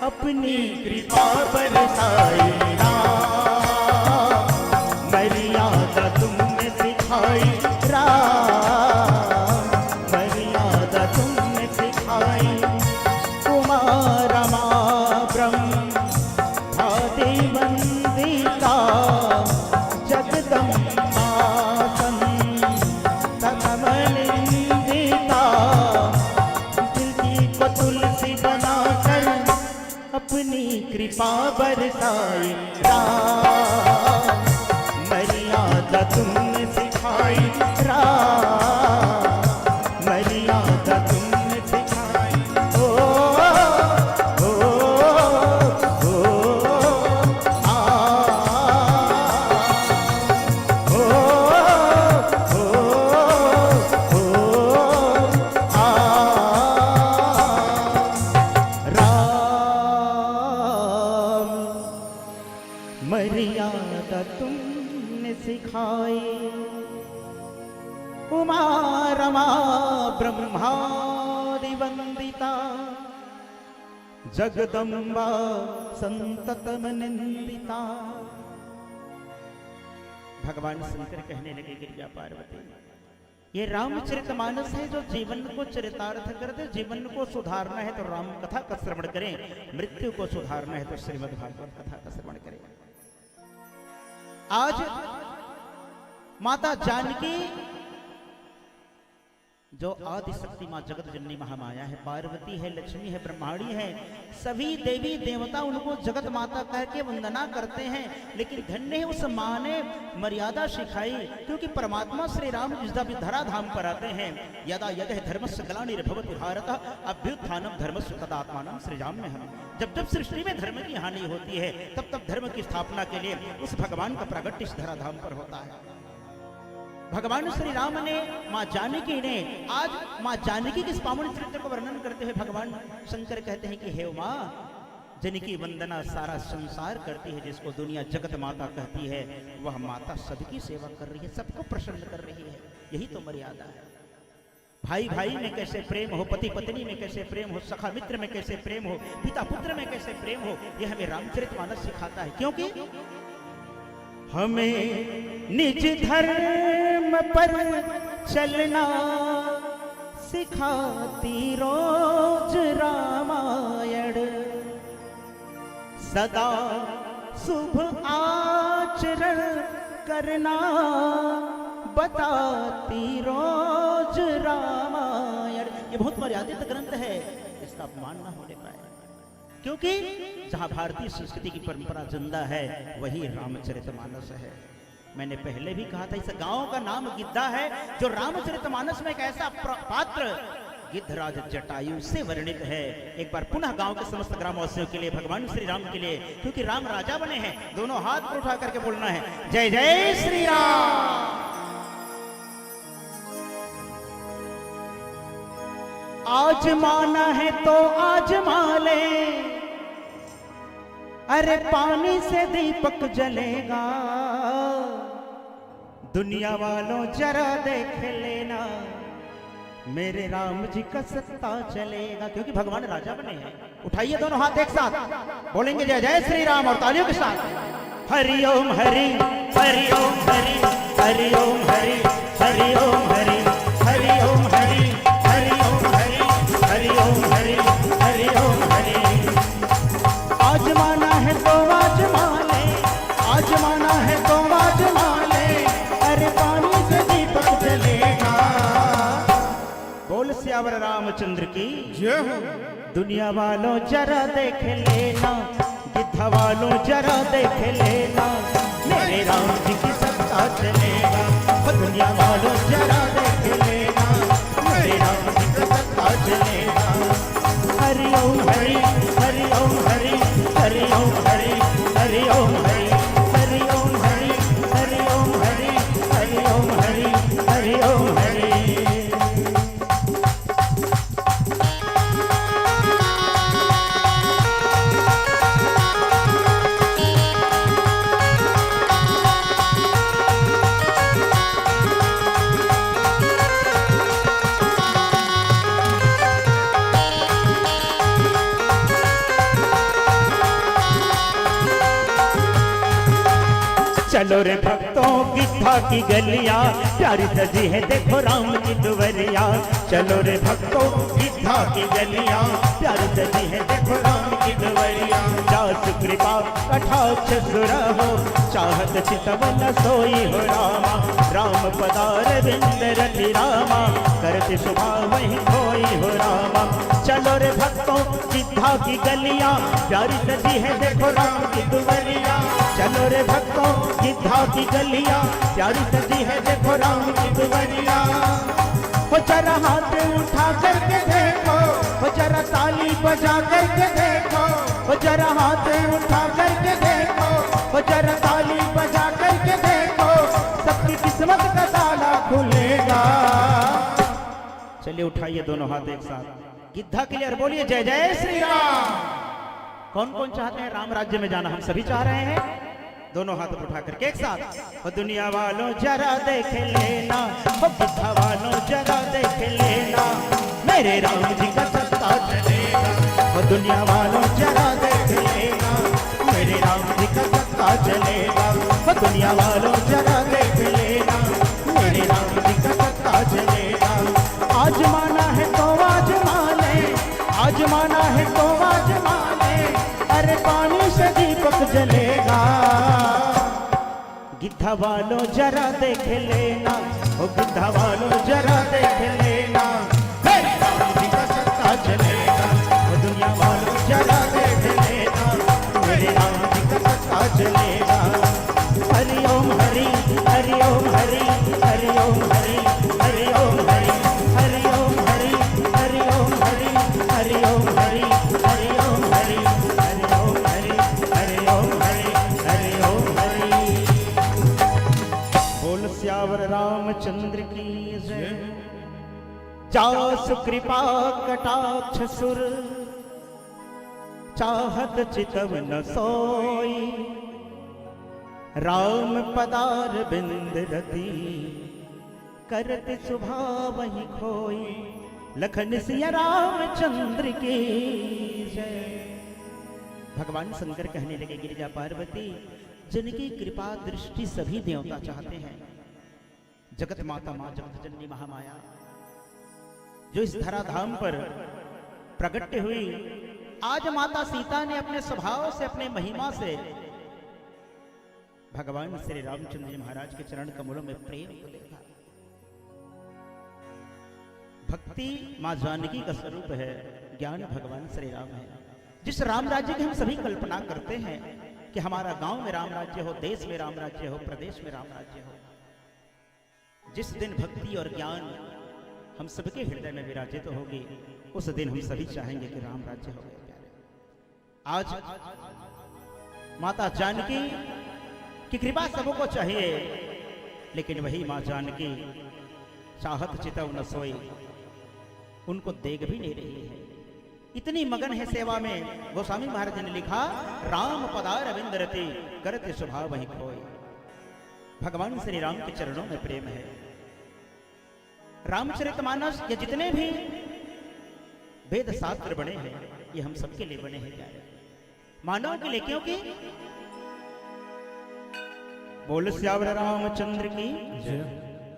अपनी कृपा बरसाई। राम मर्यादा तुमने सिखाई, राम मर्यादा तुमने सिखाई। कुमार रमा ब्रह्मा देवंदिता जगदम्बा तुलसी बनाकर अपनी कृपा बरसाई। राम तुमने सिखाई राम, मर्यादा तुमने सिखाई। ओ ओ ओ आ ओ ओ आ राम, मर्यादा तुमने सिखाई। उमा रमा ब्रह्मादि वंदिता, जगदम्बा संततम निंदिता। भगवान शंकर कहने लगे गिरिजा पार्वती, ये रामचरितमानस है जो जीवन को चरितार्थ कर दे। जीवन को सुधारना है तो राम कथा का श्रवण करें, मृत्यु को सुधारना है तो श्रीमद् भागवत कथा का श्रवण करें। आज माता जानकी जो आदि शक्ति मां जगत जननी महामाया है, पार्वती है, लक्ष्मी है, ब्रह्माणी है, सभी देवी देवता उनको जगत माता कह के वंदना करते हैं। लेकिन धन्य है उस मां ने मर्यादा सिखाई, क्योंकि परमात्मा श्री राम जिस भी धराधाम पर आते हैं, यदा यदि धर्मस्य ग्लानिर्भवति भारत अभ्युत्थानम धर्मस्य तदात्मानम। श्री राम में हम जब जब सृष्टि में धर्म की हानि होती है, तब तब धर्म की स्थापना के लिए उस भगवान का प्रागट्य इस धराधाम पर होता है। भगवान श्री राम ने मां जानकी ने, आज मां जानकी के इस पावन चरित्र को वर्णन करते हुए भगवान शंकर कहते हैं कि हे मां, जिनकी वंदना सारा संसार करती है, जिसको दुनिया जगत माता कहती है, वह माता सबकी सेवा कर रही है, सबको प्रसन्न कर रही है। यही तो मर्यादा है। भाई भाई में कैसे प्रेम हो, पति पत्नी में कैसे प्रेम हो, सखा मित्र में कैसे प्रेम हो, पिता पुत्र में कैसे प्रेम हो, यह हमें रामचरितमानस सिखाता है। क्योंकि हमें निज धर्म पर चलना सिखाती रोज रामायण, सदा शुभ आचरण करना बताती रोज रामायण। ये बहुत मर्यादित ग्रंथ है, इसका अपमान न होने पाए, क्योंकि जहां भारतीय संस्कृति की परंपरा जिंदा है वही रामचरितमानस है। मैंने पहले भी कहा था, इस गांव का नाम गिद्धा है, जो रामचरितमानस में एक ऐसा पात्र गिद्धराज जटायु से वर्णित है। एक बार पुनः गांव के समस्त ग्रामवासियों के लिए, भगवान श्री राम के लिए, क्योंकि राम राजा बने हैं, दोनों हाथ पर उठा करके बोलना है, जय जय श्री राम। आज माना है तो आजमा ले, अरे पानी से दीपक जलेगा, दुनिया वालों जरा देख लेना, मेरे राम जी का सत्ता चलेगा। क्योंकि भगवान राजा बने हैं। उठाइए दोनों हाथ एक साथ, बोलेंगे जय जय श्री राम और तालियों के साथ। हरि ओम हरि, हरि ओम हरि, हरि ओम हरि, हरि ओम हरि, हरि ओम हरि, हरि ओम हरि, हरि ओम हरि, हरि ओम हरि। आज माना है तो आज माने, आज माना है तो आज माने, अरे पानी से दीपक जलेगा। बोल सियावर रामचंद्र की जय हो। दुनिया वालों जरा देख लेना, गिद्धा वालों जरा देख लेना, मेरे राम जी की सत्ता चलेगा। दुनिया वालों जरा देख लेना, मेरे राम जी की सत्ता चलेगा। हरि ओम हरि, हरि ओम हरि, हरि ओम हरि, हरि ओम हरि, हरि ओम हरि, हरि ओम हरि, हरि ओम हरि, हरि ओम हरि। चलो रे भक्तों गिद्धा की गलियां, प्यारी सजी है देखो राम की दुवरिया। चलो रे भक्तों गिद्धा की गलियां, प्यारी सजी है देखो राम की दुवरिया। दास कृपा कटाक्ष सुर हो, चाहत चितवन सोई हो रामा। राम पदार बिंद रति रामा, करते शुभा वही खोई हो रामा। चलो रे भक्तों गिद्धा की गलियां, प्यारी सजी है देखो राम की दुवरिया। चलो रे भक्तों गिद्धा की गलियां प्यारी सजी है देखो राम की दुवरिया। वो जरा हाथ उठा करके देखो, वो जरा ताली बजा करके देखो, वो जरा हाथ उठा करके देखो, वो जरा ताली बजा करके देखो, सबकी किस्मत का ताला खुलेगा। चलिए उठाइए दोनों हाथ एक साथ गिद्धा के लिए और बोलिए जय जय श्री राम। कौन कौन चाहते हैं राम राज्य में जाना? हम सभी चाह रहे हैं। दोनों हाथ उठा करके एक साथ। दुनिया वालों जरा देख लेना, गिद्धा वालों जरा देख लेना, मेरे राम जी का सत्ता चलेगा। दुनिया वालों जरा देख लेना, मेरे राम जी का सत्ता चलेगा। दुनिया वालों जरा देख लेना, मेरे राम जी का सत्ता चलेगा। आज माना है तो आजमा ले, आज माना है तो आजमा ले, अरे पानी से दीपक जलेगा। गिद्धा वालों जरा देख लेना, ओ गिद्धा वालों जरा देख लेना, मेरे राम जी का सत्ता चलेगा। ओ दुनिया वालों जरा देख लेना, मेरे राम जी का सत्ता चलेगा। हरि ओम हरि, हरि ओम हरि, हरि ओम हरि, हरि ओम हरि, हरि ओम हरि, हरि ओम हरि, हरि ओम हरि, हरि ओम हरि, हरि ओम हरि, हरि ओम हरि, हरि ओम हरि। बोल श्यावर रामचंद्र की जय। जासु कृपा कटाक्ष सुर, चाहत चितव न सोई, राम पदार बिंद रति, करत स्वभाव वही खोई। लखन सिया रामचंद्र की जय। भगवान शंकर कहने लगे गिरिजा पार्वती, जिनकी कृपा दृष्टि सभी देवता चाहते हैं, जगत माता मां जगत जननी महामाया जो इस धराधाम पर प्रकट हुई, आज माता सीता ने अपने स्वभाव से अपने महिमा से भगवान श्री रामचंद्र जी महाराज के चरण कमलों में प्रेम को देखा। भक्ति मां जानकी का स्वरूप है, ज्ञान भगवान श्री राम है। जिस राम राज्य की हम सभी कल्पना करते हैं कि हमारा गांव में राम राज्य हो, देश में राम राज्य हो, प्रदेश में राम राज्य हो, जिस दिन भक्ति और ज्ञान हम सबके हृदय में विराजित होगी, उस दिन हम सभी चाहेंगे कि राम राज्य हो गए प्यारे। आज माता जानकी की कृपा सबको चाहिए, लेकिन वही मां जानकी चाहत चितव न सोई, उनको देख भी नहीं रही है, इतनी मगन है सेवा में। गोस्वामी महाराज ने लिखा, राम पदार अविंद रति, करते स्वभाव वही खोई। भगवान श्री राम के चरणों में प्रेम है। रामचरितमानस ये जितने भी वेद शास्त्र बने हैं, ये हम सबके लिए बने हैं प्यारे, मानव के लिए, क्योंकि बोल श्यावर रामचंद्र की जय।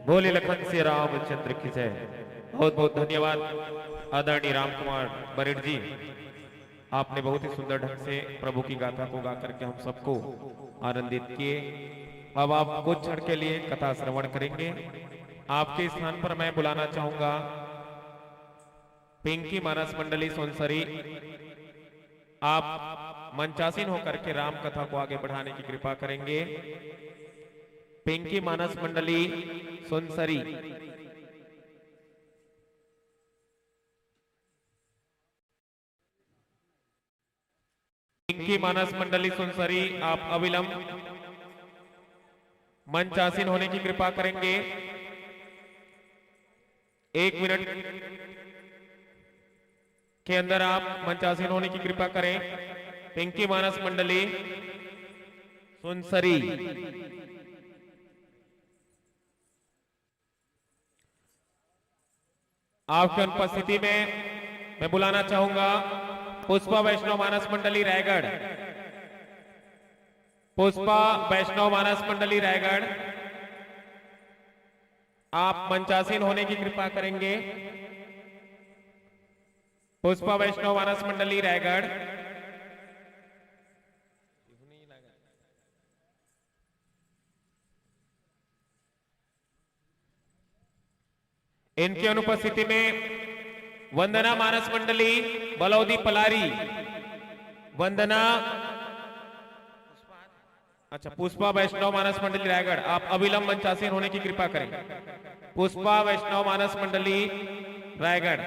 बोले लखन से रामचंद्र की जय। बहुत बहुत धन्यवाद आदरणीय राम कुमार बरेड जी, आपने बहुत ही सुंदर ढंग से प्रभु की गाथा को गा करके हम सबको आनंदित किए। अब आप कुछ क्षण के लिए कथा श्रवण करेंगे। आपके स्थान पर मैं बुलाना चाहूंगा पिंकी मानस मंडली सोनसरी, आप मंचासीन होकर के राम कथा को आगे बढ़ाने की कृपा करेंगे। पिंकी मानस मंडली सोनसरी, पिंकी मानस मंडली सोनसरी, आप अविलंब मंचासीन होने की कृपा करेंगे। 1 मिनट के अंदर आप मंचासीन होने की कृपा करें। पिंकी मानस मंडली सोनसरी, आपकी अनुपस्थिति में मैं बुलाना चाहूंगा पुष्पा वैष्णव मानस मंडली रायगढ़, पुष्पा वैष्णव मानस मंडली रायगढ़, आप मंचासीन होने की कृपा करेंगे। पुष्पा वैष्णव मानस मंडली रायगढ़, इनकी अनुपस्थिति में वंदना मानस मंडली बलौदी पलारी, वंदना अच्छा, पुष्पा वैष्णव मानस मंडली रायगढ़, आप अविलंब मंचासीन होने की कृपा करें। पुष्पा वैष्णव मानस मंडली रायगढ़,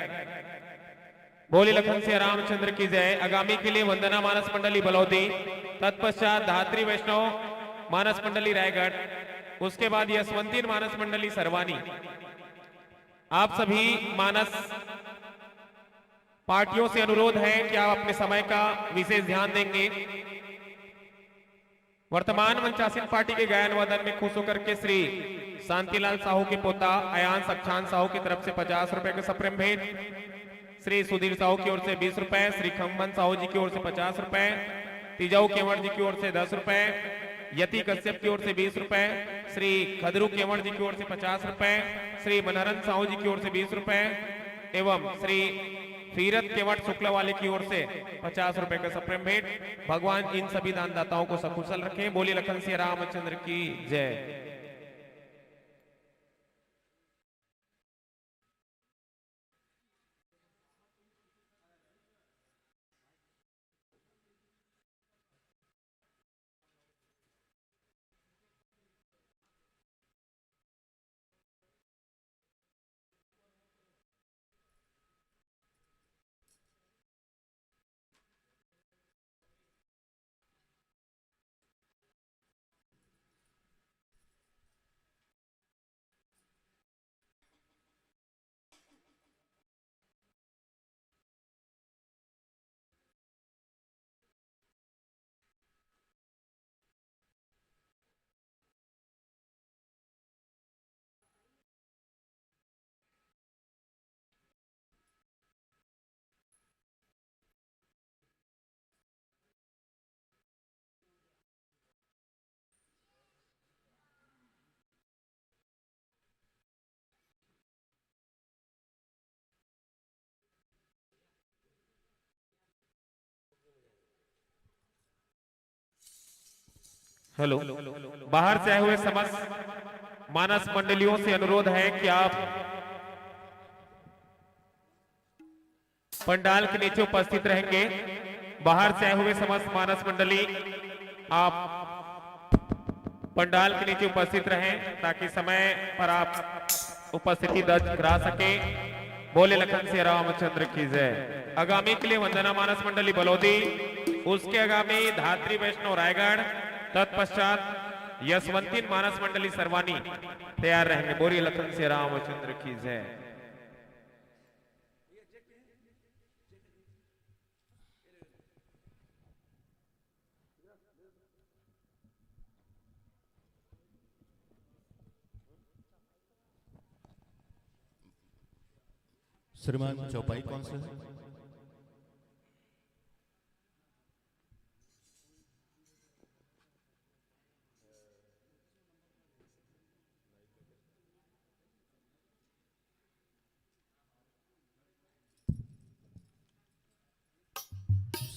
बोली लखन सिया रामचंद्र की जय। आगामी के लिए वंदना मानस मंडली बलौदी, तत्पश्चात धात्री वैष्णव मानस मंडली रायगढ़, उसके बाद यशवंतीन मानस मंडली सरवानी। आप सभी मानस पार्टियों से अनुरोध है कि आप अपने समय का विशेष ध्यान देंगे। वर्तमान मंचासीन पार्टी के गायन वादन में खुश होकर के श्री शांतिलाल साहू के पोता अयान सक्षान साहू की तरफ से 50 रुपए के सप्रेम भेंट, श्री सुधीर साहू की ओर से 20 रुपए, श्री खम्बन साहू जी की ओर से 50 रुपए, तिजाऊ केवड़ जी की ओर से 10 रुपए, यति कश्यप की ओर से 20 रुपए, श्री खदरू केवड़ जी की ओर से 50 रुपए, श्री मनहरन साहू जी की ओर से 20 रुपए एवं श्री फीरत केवट शुक्ला वाले की ओर से 50 रुपए का सप्रेम भेंट। भगवान इन सभी दानदाताओं को सकुशल रखें। बोली लखन सिया रामचंद्र की जय। हेलो, बाहर से आए हुए समस्त मानस मंडलियों से अनुरोध है कि आप पंडाल के नीचे उपस्थित रहेंगे। बाहर से आए हुए समस्त मानस मंडली आप पंडाल के नीचे उपस्थित रहें ताकि समय पर आप उपस्थिति दर्ज करा सके। बोले लखन सिया रामचंद्र की जय। आगामी के लिए वंदना मानस मंडली बलौदी, उसके आगामी धात्री वैष्णव रायगढ़, तत्पश्चात यशवंतीन मानस मंडली सरवानी तैयार रहेंगे। बोली लखन सिया रामचंद्र की जय। श्रीमान चौपाई कौन सा है?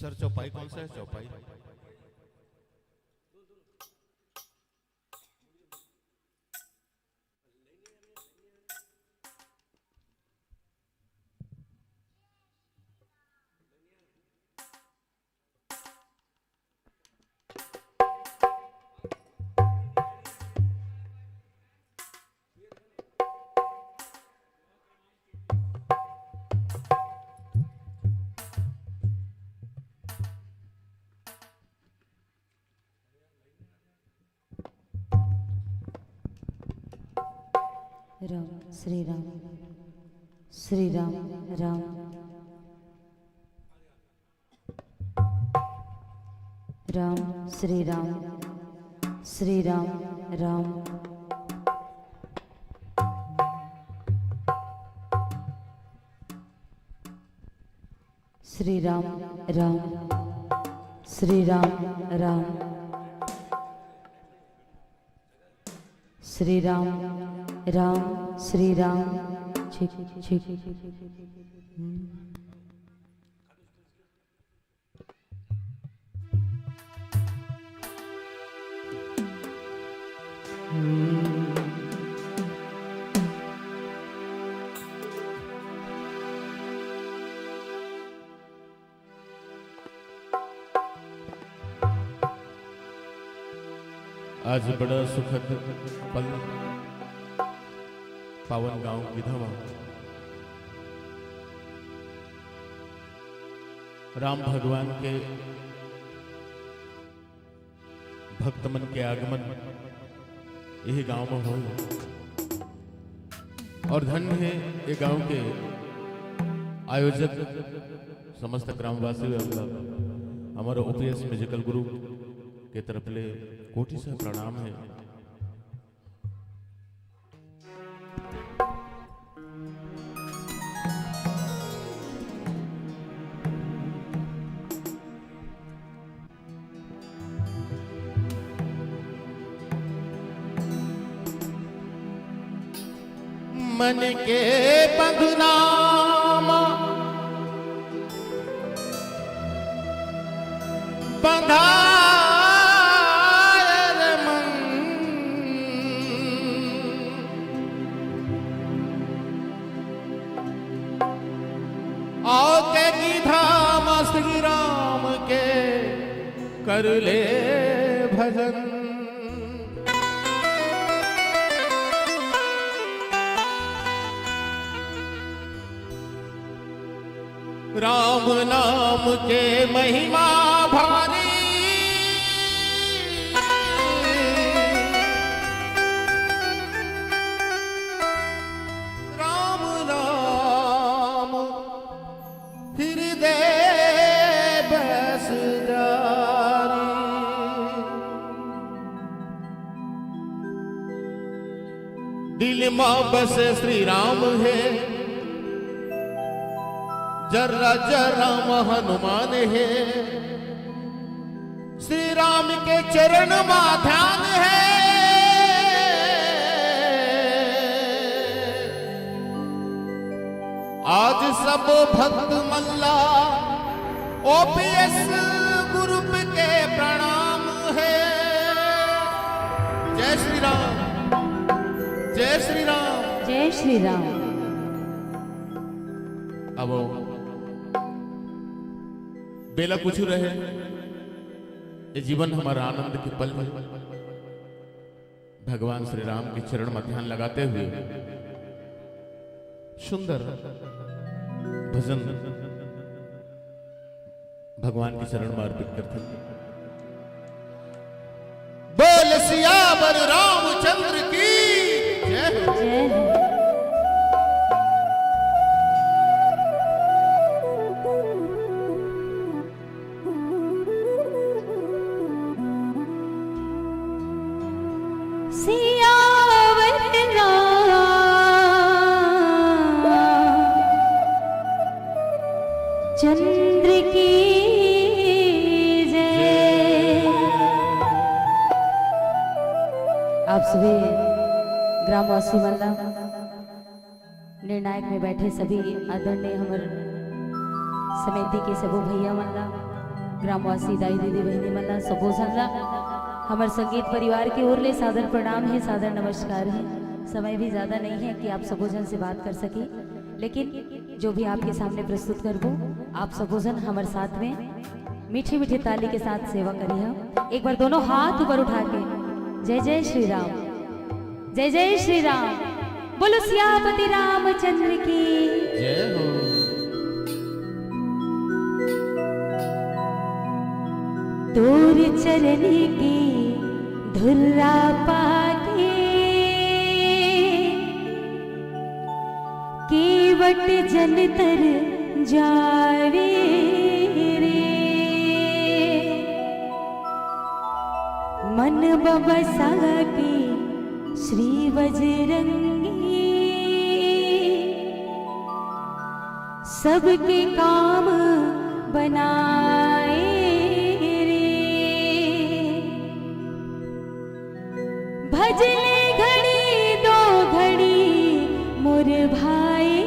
सर चौपाई कौन सा है? चौपाई राम श्री राम श्री राम राम राम श्री राम श्री राम राम श्री राम राम श्री राम राम श्री राम राम श्री राम छिक छिक आज बड़ा सुखद पल पावन गांव विधवा राम भगवान के भक्त मन के आगमन यही गांव में हो और धन्य है ये गांव के आयोजक समस्त ग्रामवासी हमारा ओपीएस म्यूजिकल ग्रुप के तरफ ले कोटि से प्रणाम है। मन के बंधनामा बंधायर मन आओ के की धाम श्री राम के कर ले भजन। राम नाम के महिमा भारी राम नाम हृदय बस जारी। दिल में बस श्री राम है जरा जरा हनुमान है श्री राम के चरण में ध्यान है। आज सब भक्त मल्ला ओपीएस ग्रुप के प्रणाम है। जय श्री राम जय श्री राम जय श्री राम। अब बेला कुछ रहे ये जीवन हमारा आनंद के पल में भगवान श्री राम के चरण में ध्यान लगाते हुए सुंदर भजन भगवान के चरण में अर्पित करते हैं। बोल सियावर रामचंद्र की जय हो। चंद्र की जय। आप सभी ग्रामवासी मल्ला निर्णायक में बैठे सभी आदरणीय हमारे समिति के सबो भैया मल्ला ग्रामवासी दाई दीदी बहनी मल्ला सबो सल्ला हमारे संगीत परिवार की ओर ले सादर प्रणाम है सादर नमस्कार है। समय भी ज्यादा नहीं है कि आप सबो जन से बात कर सके लेकिन जो भी आपके सामने प्रस्तुत करबो आप सबो जन हमारे साथ में मीठी मीठी ताली के साथ सेवा करिए। एक बार दोनों हाथ ऊपर उठा के जय जय श्री राम जय जय श्री राम बोलो सियापति रामचंद्र की जय हो। तोर चरण की धुर्रा पाके केवट जनतर जावे रे मन बबसा के श्री बजरंगी सबके काम बनाए रे भजले घड़ी दो घड़ी मोर भाई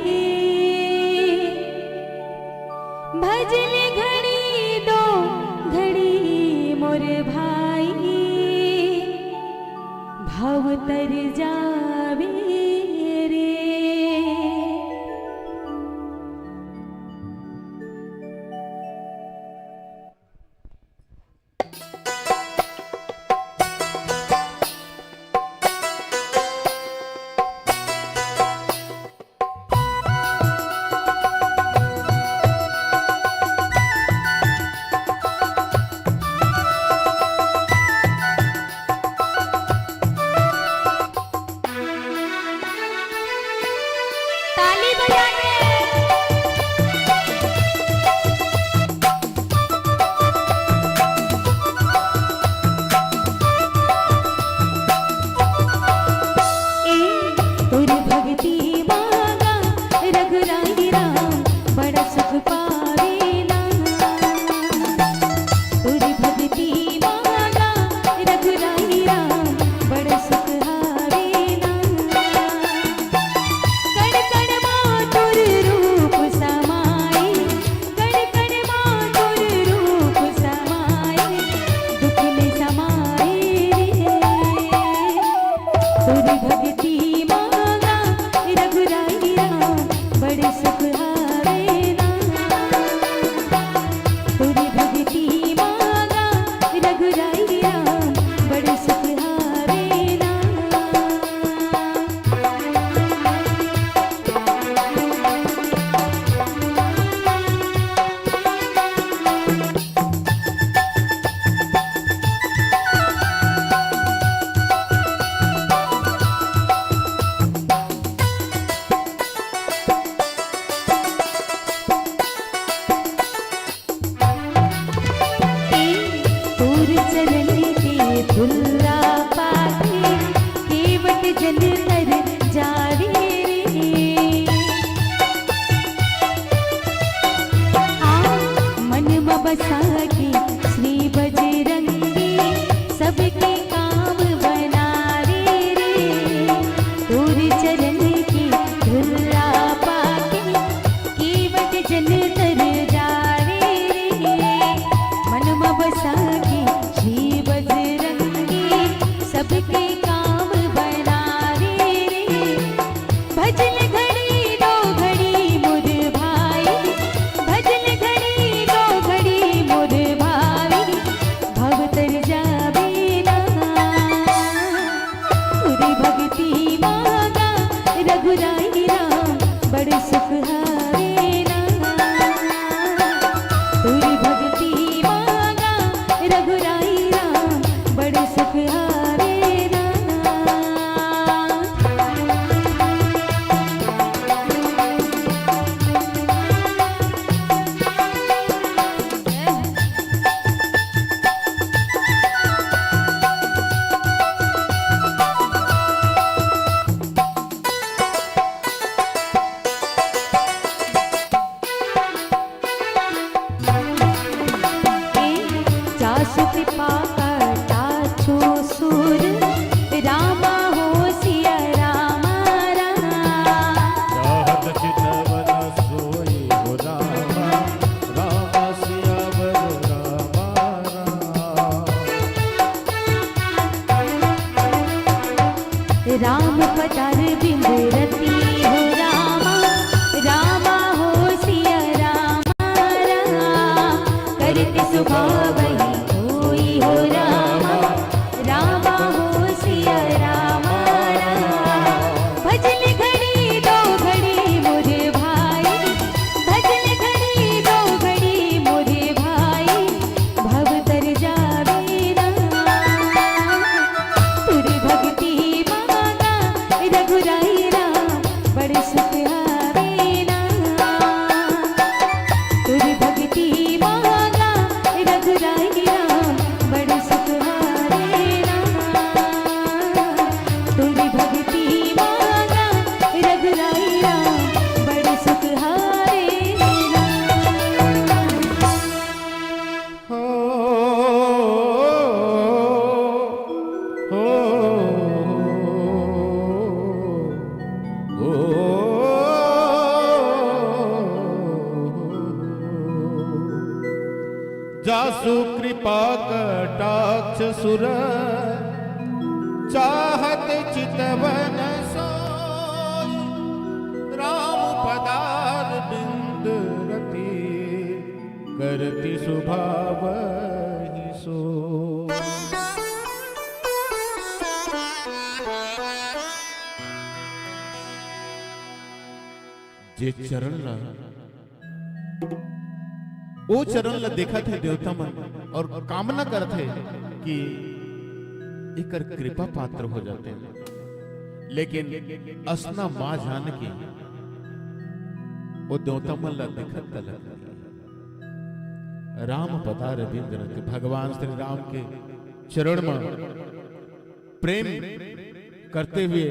भजले घड़ी दो घड़ी मोर भाई भव तर जावे रे। तुरी भक्ति मांगा रघुराई राम बड़े सुख हारे ना। तुरी भक्ति मांगा रघुराई राम बड़े सुख हारे ना। पूर चरण के धुल्ला पाके केवट जन तर जावे रे। मन में बसा के श्री बजरंगी सबके काम बनावे रे। पूर चरण के धुल्ला पाके केवट जन तर जावे रे। मन में बसा के श्री बजरंगी सबके काम बनावे रे। भजन घड़ी दो घड़ी मोर भाई, भजन घड़ी दो घड़ी मोर भाई, भव तर जावे ना। तुरी भक्ति मांगा रघुराई राम बड़ सुख हारे ना। तुरी भक्ति मांगा रघुराई राम बड़ सुख हारे ना। जासु कृपा करता छो सुर रामा हो सिया रामा चाहत चितवन सोई हो रामा, रामा सियावर रामा राम पतार बिंब रती हो रामा, रामा हो सिया रामा करते स्वभाव ही कोई हो रामा, रामा हो सिया रामा। भजन घड़ी दो घड़ी मोरे भाई, भजन घड़ी दो घड़ी मोरे भाई, भव तर जावे ना। तुरी भक्ति मांगा रघुराई राम बड़े सुख हारे ना। तुरी भक्ति मांगा रघुराई राम बड़े सुख हारे ना। तुरी भक्ति मांगा रघुराई राम बड़े सुख हारे ना। जासु कृपा कटाक्ष सुर चाहत चितवन सोई राम पदार बिंद रति करति स्वभाव ही सो। जे चरण ला वो चरण ला देखा थे देवता मन और कामना करते कि एकर कृपा पात्र हो जाते हैं, लेकिन असना मां जान के वो देवता मन ला देखत तलक राम पतार बिंद रति। भगवान श्री राम के चरण में प्रेम करते हुए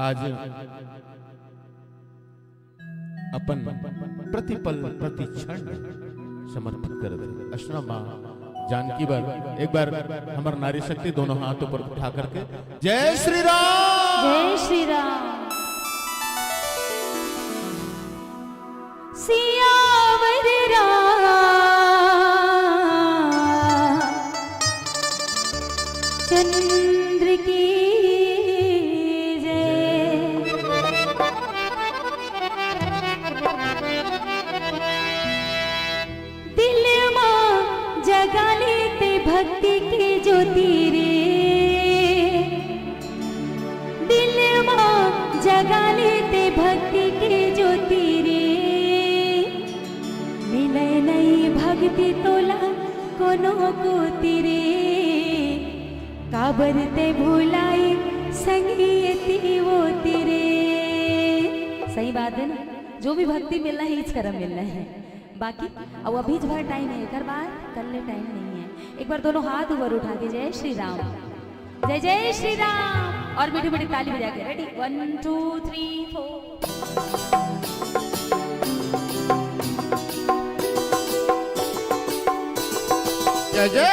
आज अपन प्रतिपल प्रति क्षण समर्पित कर दे। अशना मां जानकी बार एक बार हमार नारी शक्ति दोनों हाथों पर उठा करके जय श्री राम, जय श्री राम। सियावर चंद्र ते भुलाई संगीती वो तेरे। सही बात है ना, जो भी भक्ति मिलना है इस कर्म मिलना है। बाकी अब अभी भर टाइम है, एक बार कल ले टाइम नहीं है। एक बार दोनों हाथ ऊपर उठा के जय श्री राम, जय जय श्री राम, और मीठी मीठी ताली बजा के रेडी 1 2 3 4। जय जय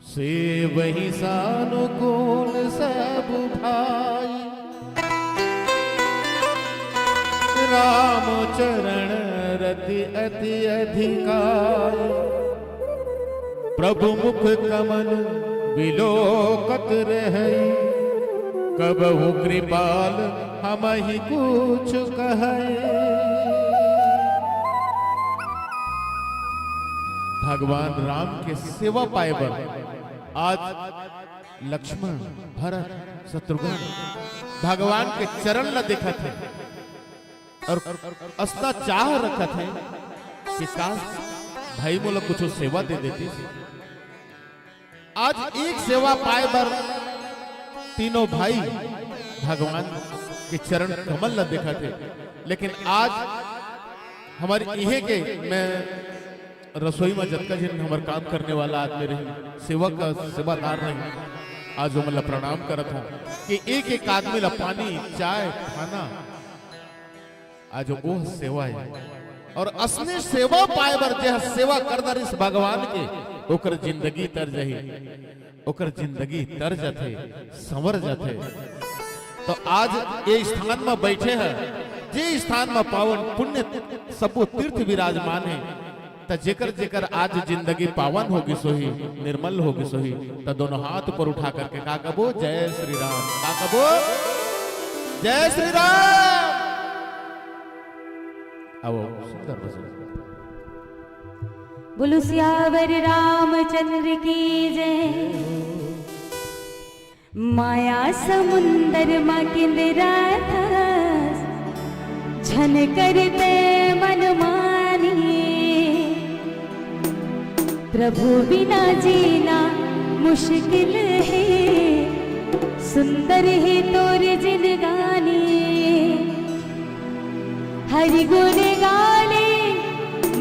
से वही सानुकूल सब भाई राम चरण रति अति अधिकार प्रभु मुख कमल विलोकत रहे कबहु कृपाल हम ही कुछ कहे भगवान राम के सेवा पाए बर आज लक्ष्मण भरत शत्रुघ्न भगवान के चरण ल देखा थे और अस्ता चाह रखा थे कि काश भाई मोला कुछ सेवा दे देती। आज एक सेवा पाए बर तीनों भाई भगवान के चरण कमल न देखा थे, लेकिन आज हमारे इहे के मैं रसोई में जतका जिन हमारे काम करने वाला आदमी रही सेवक का सेवादार रही, आज वो मतलब प्रणाम करत हूँ कि एक एक आदमी ला पानी चाय खाना आज वो सेवा है और असली सेवा पाए बर जे सेवा करदर इस भगवान के ओकर जिंदगी तर जही ओकर जिंदगी तर जाथे संवर जाथे। तो आज ये स्थान में बैठे हैं जे स्थान में पावन पुण्य सबो तीर्थ विराजमान है त जेकर जेकर आज जिंदगी पावन होगी सोही निर्मल होगी सोही तो दोनों हाथ पर उठा करके का कबो जय श्री राम, का कबो जय श्री राम। अब सुंदर भजन बोलो सियावर रामचंद्र की जय। माया समुंदर मा किंदरा था झन करते मन मानी, प्रभु बिना जीना मुश्किल है सुंदर है तोर जिंदगानी। हरि गुण गाले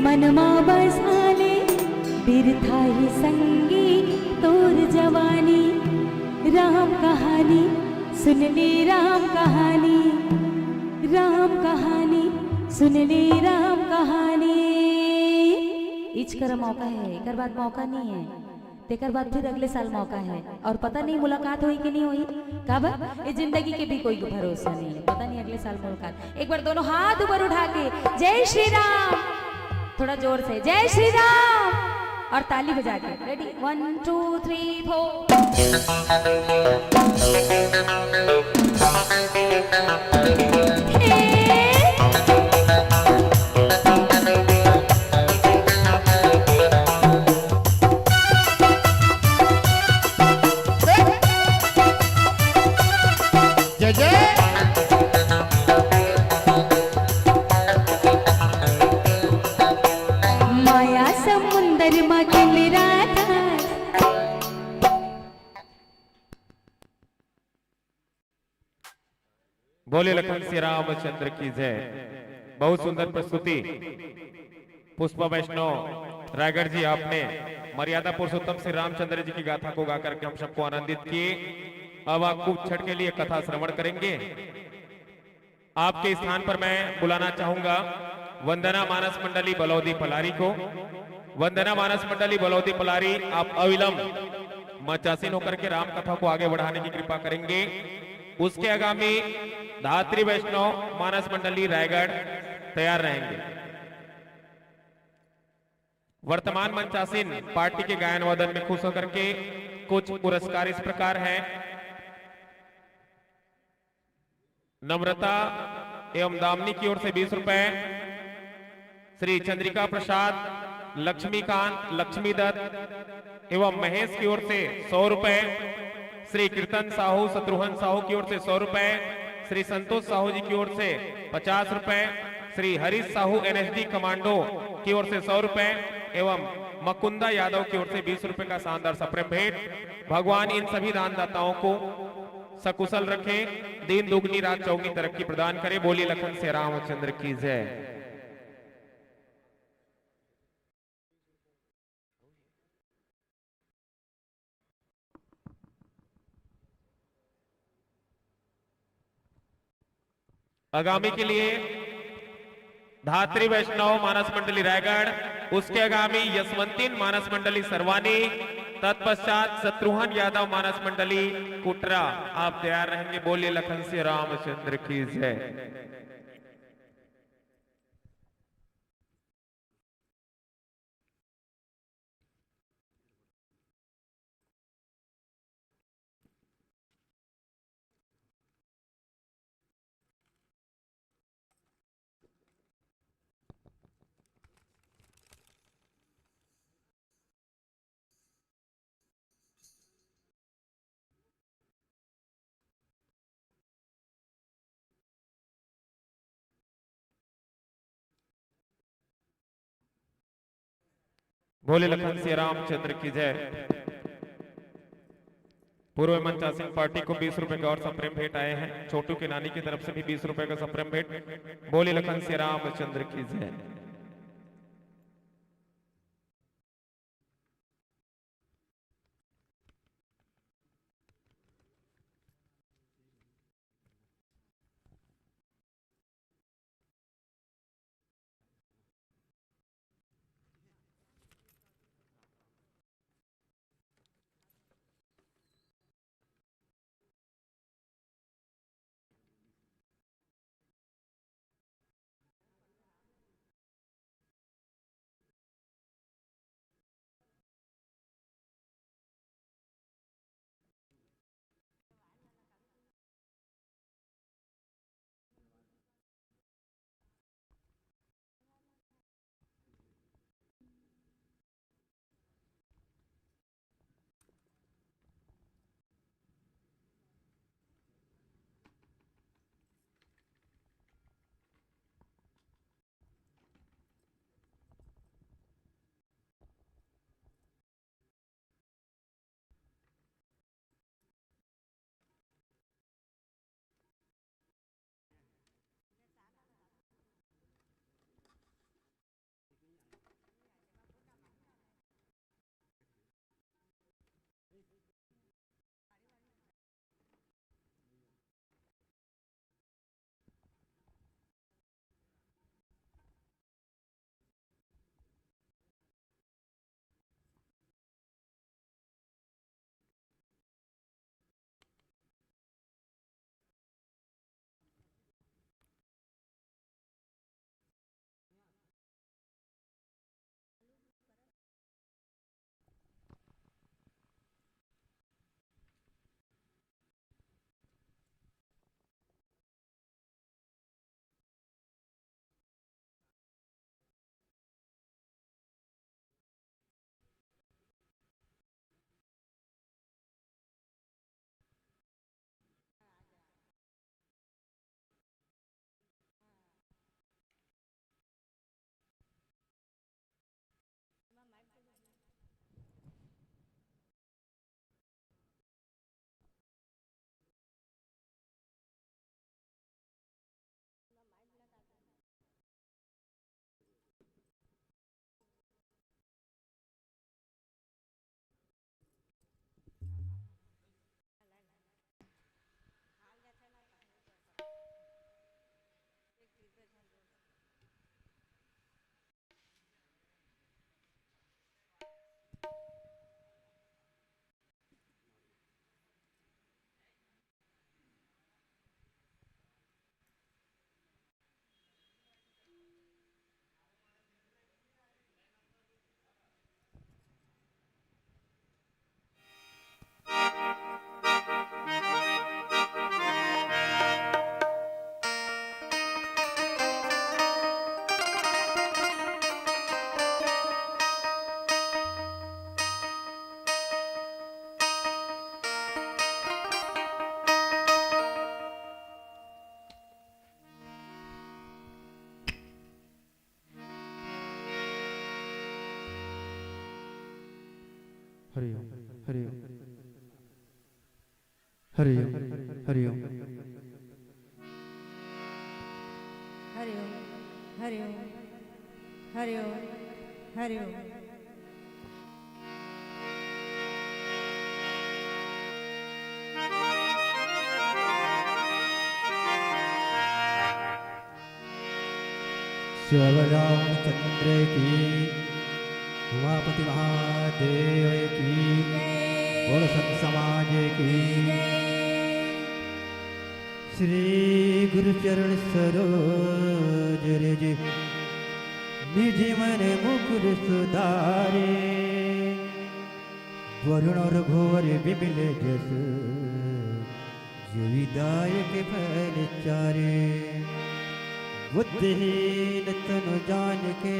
मनमा बसाले बिरथा ही संगी तोर जवानी। राम कहानी सुन ले राम कहानी, राम कहानी सुन ले राम कहानी। इच कर मौका है, एक बाद मौका नहीं है, तेकर बाद फिर अगले साल मौका है और पता नहीं मुलाकात हुई कि नहीं हुई कब। इस जिंदगी के भी कोई भरोसा नहीं है, पता नहीं अगले साल मुलाकात। एक बार दोनों हाथ ऊपर उठा के जय श्री राम, थोड़ा जोर से जय श्री राम और ताली बजा के रेडी 1 2 3 जय जय माया समुंदर मा किंदरा था। बोले लखन श्री रामचंद्र की जय। बहुत सुंदर प्रस्तुति पुष्पा वैष्णव रायगढ़ जी, आपने मर्यादा पुरुषोत्तम श्री रामचंद्र जी की गाथा को गाकर के हम सबको आनंदित किए। अब आप खूब छठ के लिए कथा श्रवण करेंगे। आपके स्थान पर मैं बुलाना चाहूंगा वंदना मानस मंडली बलौदी पलारी को। वंदना मानस मंडली बलौदी पलारी, आप अविलंब मचासीन होकर के राम कथा को आगे बढ़ाने की कृपा करेंगे। उसके आगामी धात्री वैष्णव मानस मंडली रायगढ़ तैयार रहेंगे। वर्तमान मंचासीन पार्टी के गायन वादन में खुश होकर के कुछ पुरस्कार इस प्रकार हैं। नम्रता एवं दामनी की ओर से 20 रुपए, श्री चंद्रिका प्रसाद, लक्ष्मीकांत, लक्ष्मीदत्त एवं महेश की ओर से 100 रुपए, श्री कीर्तन साहू, शत्रुघ्न साहू की ओर से 100 रुपए, श्री संतोष साहू जी की ओर से 50 रुपए, श्री हरीश साहू एनएसडी कमांडो की ओर से 100 रुपए एवं मकुंदा यादव की ओर से 20 रुपए का शानदार सप्रेम भेंट। भगवान इन सभी दानदाताओं को सकुशल रखे, दिन दुगनी रात चौगनी तरक्की प्रदान करे। बोली लखन से रामचंद्र की जय। आगामी के लिए धात्री वैष्णव मानस मंडली रायगढ़, उसके आगामी यशवंतीन मानस मंडली सरवानी, तत्पश्चात शत्रुघ्न यादव मानस मंडली कुटरा। आप तैयार रहेंगे। बोलिए लखन से रामचंद्र की जय। बोले लखन सिया रामचंद्र की जय। पूर्व मंचा सिंह पार्टी को 20 रुपए का और संप्रेम भेंट आए हैं। छोटू के नानी की तरफ से भी 20 रुपए का संप्रेम भेंट। बोले लखन सिया रामचंद्र की जय। हरि ओम हरि ओम हरि ओम हरि ओम हरि ओम हरि ओम हरि ओम हरि ओम शिव रामचंद्र की उमापति महादेव की बोल संत समाज की श्री गुरु चरण सरोज रज निज मन मुकुर सुधारे वरुण और घोर विपिन जस जो विदायक फल चारे बुद्धिहीन तनु जान के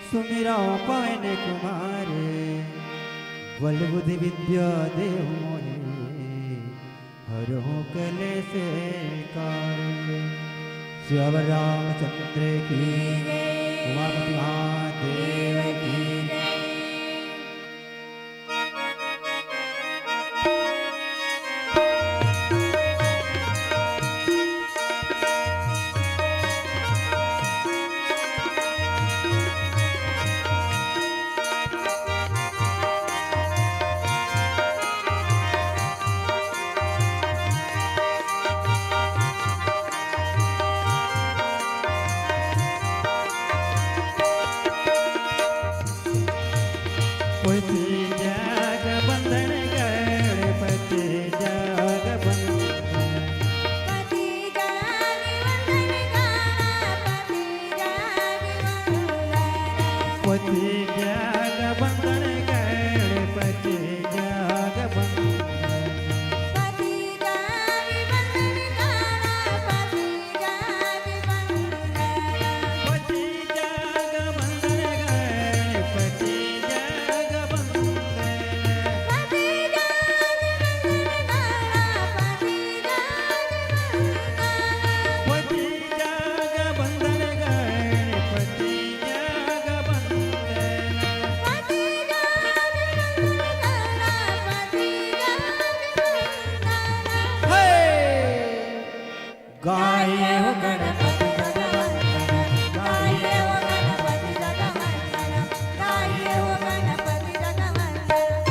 सुमिरा पावन कुमारे बल बुद्धि विद्या देव मोहि हरहु कलेश कार्य श्री रामचंद्र की उमापति महादेव पति जग बंधन गणपति जग बंधन गाये हो गणपति जगवंदन गाये हो गणपति जगवंदन गाये हो गणपति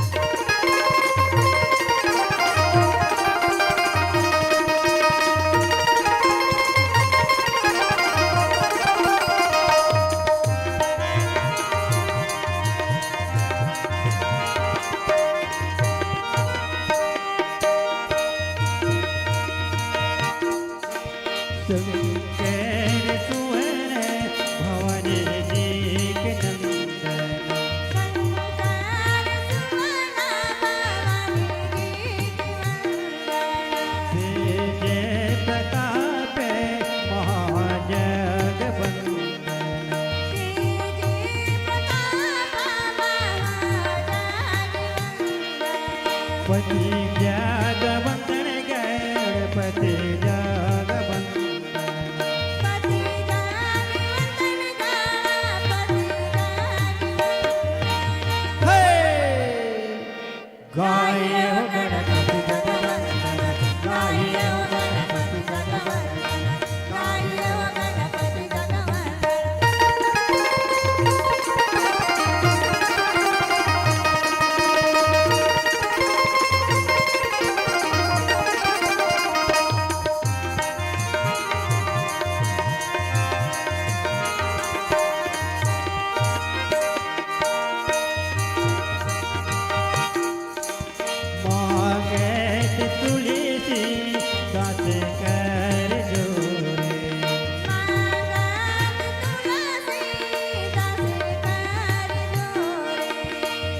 शंकर सुवन भवानी जी के नंदन जय प्रताप महाजग बंदन पति जग बंदन गणपति जग गाये हो गणपति जगवंदन गाये हो गणपति जगवंदन गाये हो गणपति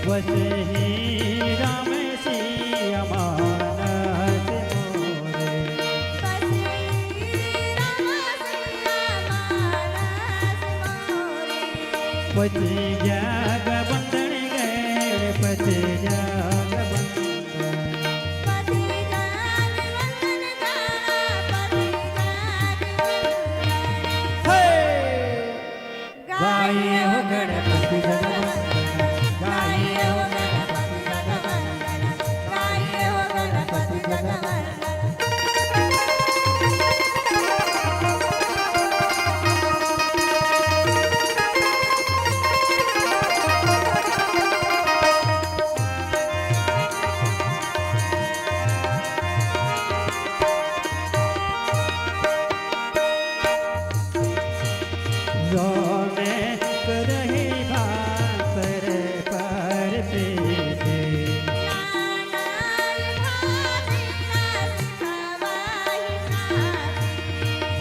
वसही राम सिया मानस मोरे पति जग बंदन गणपति जग गाये हो गणपति जगवंदन गाये हो गणपति जगवंदन गाये हो गणपति जगवंदन रोने करही भासर पर प्रीति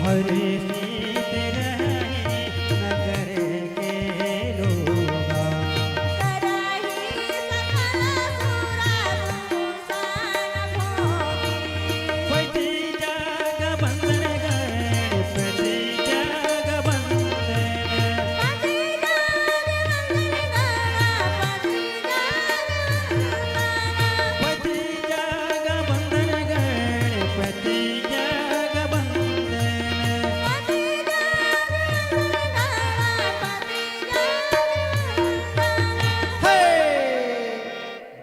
हरि सीत रही नगर के लोगा पति जग बंदन गणपति जग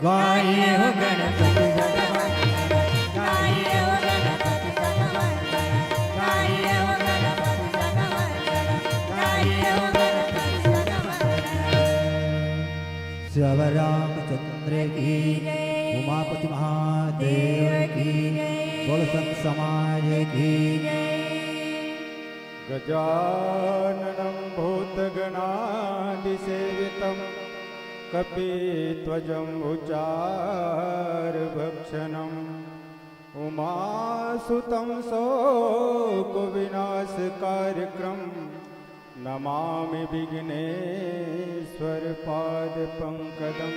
गाये हो गणपति जगवंदन गाये हो गणपति जगवंदन गाये हो गणपति जगवंदन गाये हो गणपति जगवंदन श्री रामचंद्र की उमापति महादेव की तुलसंत समाज की गजाननं भूतगणादिसेवितं कपिध्वजम्बुचारभक्षणम् उमासुतं शोकविनाशकार्यक्रम नमामि विघ्नेश्वर पाद पंकजं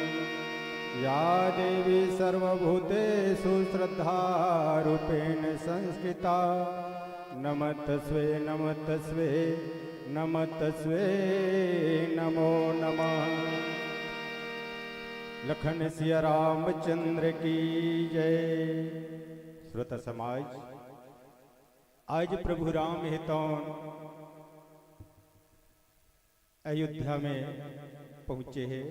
या देवी सर्वभूतेषु श्रद्धारूपेण संस्कृता नमस्तस्वे नमस्तस्वे नमस्तस्वे नमो नमः। लखन सिया रामचंद्र की जय। श्रोता समाज, आज प्रभु राम हेतौन अयोध्या में पहुंचे हैं।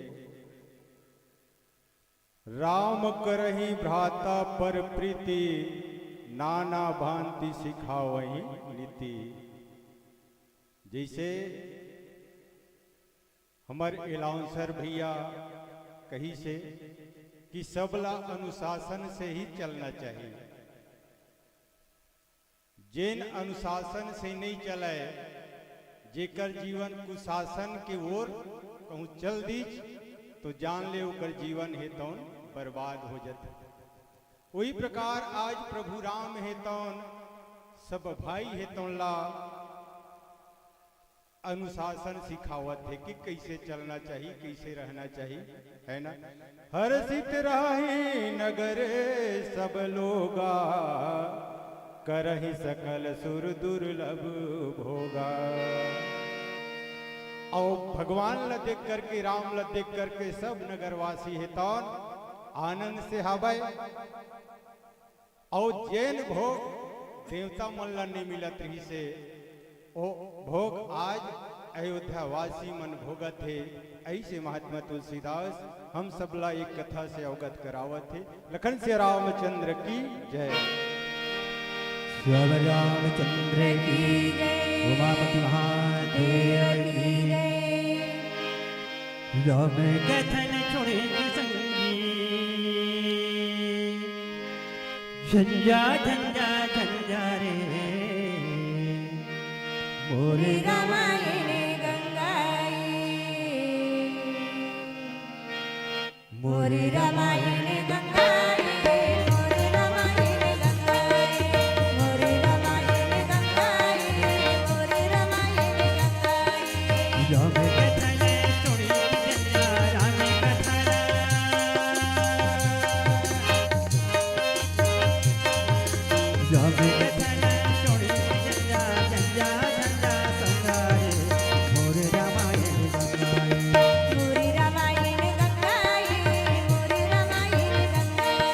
राम करहि भ्राता पर प्रीति नाना भांति सिखावहि नीति। जैसे हमारे एलाउंसर भैया कही से कि सबला अनुशासन से ही चलना चाहिए। जिन अनुशासन से नहीं चले, जेकर जीवन कुशासन की ओर कहूँ चल दीज तो जान ले ओकर जीवन हेतौन बर्बाद हो जाता। वही प्रकार आज प्रभु राम हेतौन सब भाई हेतौन ला अनुशासन सिखावत है कि कैसे चलना चाहिए, कैसे रहना चाहिए, है ना। हर्षित रहे नगरे सब लोगा करहि सकल सुर दुर्लभ भोगा। और भगवान ला देख करके, राम ला देख करके सब नगरवासी हेतौन आनंद से हवै। और जैन भोग देवता मन ला नहीं मिलत रही से ओ भोग आज अयोध्या वासी मन भोगत है। ऐसे महात्मा तुलसीदास हम सबला एक कथा से अवगत करावत है। लखन से रामचंद्र की जय। श्री रामचंद्र की जय। उमापति महादेव की जय। राम कथन छोड़े संगी झंझा झंझा झंझा रे मोरे रामायण गंगाई मोरे रामायण गंगाई मोरे रामायण गंगाई मोरे रामायण गंगाई मोरे रामायण गंगाई। राम कथन छोड़ी झंझा राम कथन राम कथन छोड़ी झंझा झंझा झंझा संगारे मोरे रामायण गंगाई मोरे रामायण गंगाई मोरे रामायण गंगाई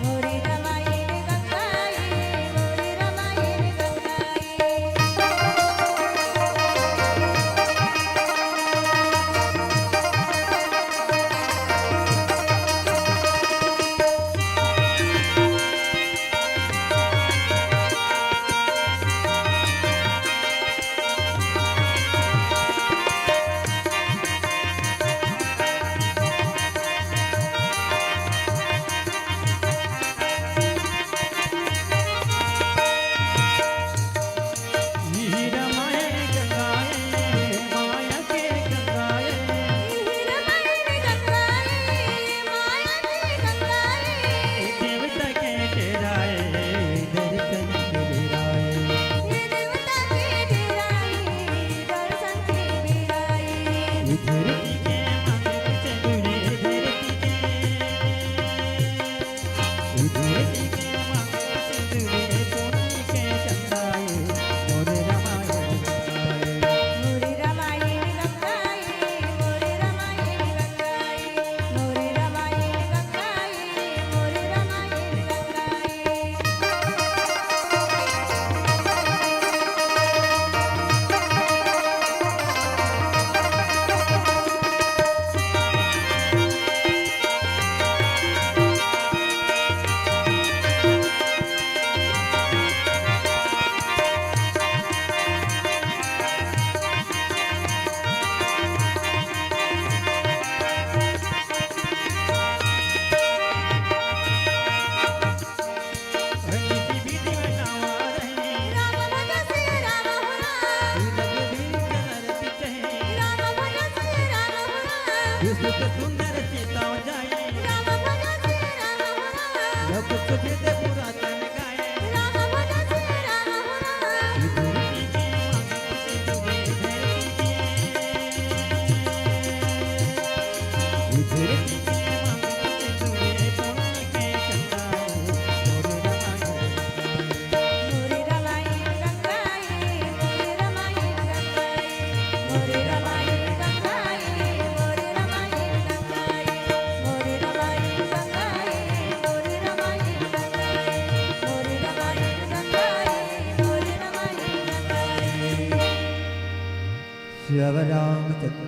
मोरे रामायण गंगाई मोरे रामायण राम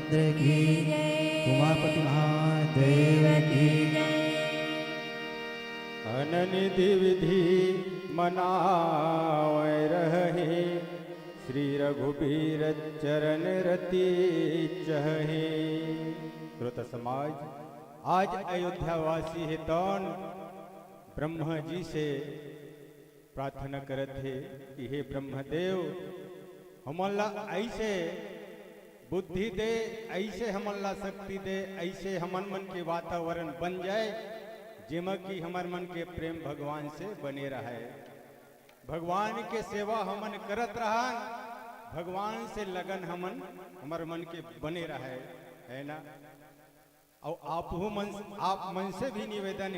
रामचंद्र की उमापति महादेव की अननिधि विधि मनावै रहे श्री रघुबीर चरण रति चहे। श्रोता समाज, आज अयोध्यावासी हितौन ब्रह्मा जी से प्रार्थना करत थे कि हे ब्रह्मदेव हमला ऐसे बुद्धि दे, ऐसे हमला शक्ति दे, ऐसे हमन मन के वातावरण बन जाए जेमा कि हमार मन के प्रेम भगवान से बने रहे, भगवान के सेवा हमन करत रहा, भगवान से लगन हमन हमार मन के बने रहे, है ना। और आप मन से भी निवेदन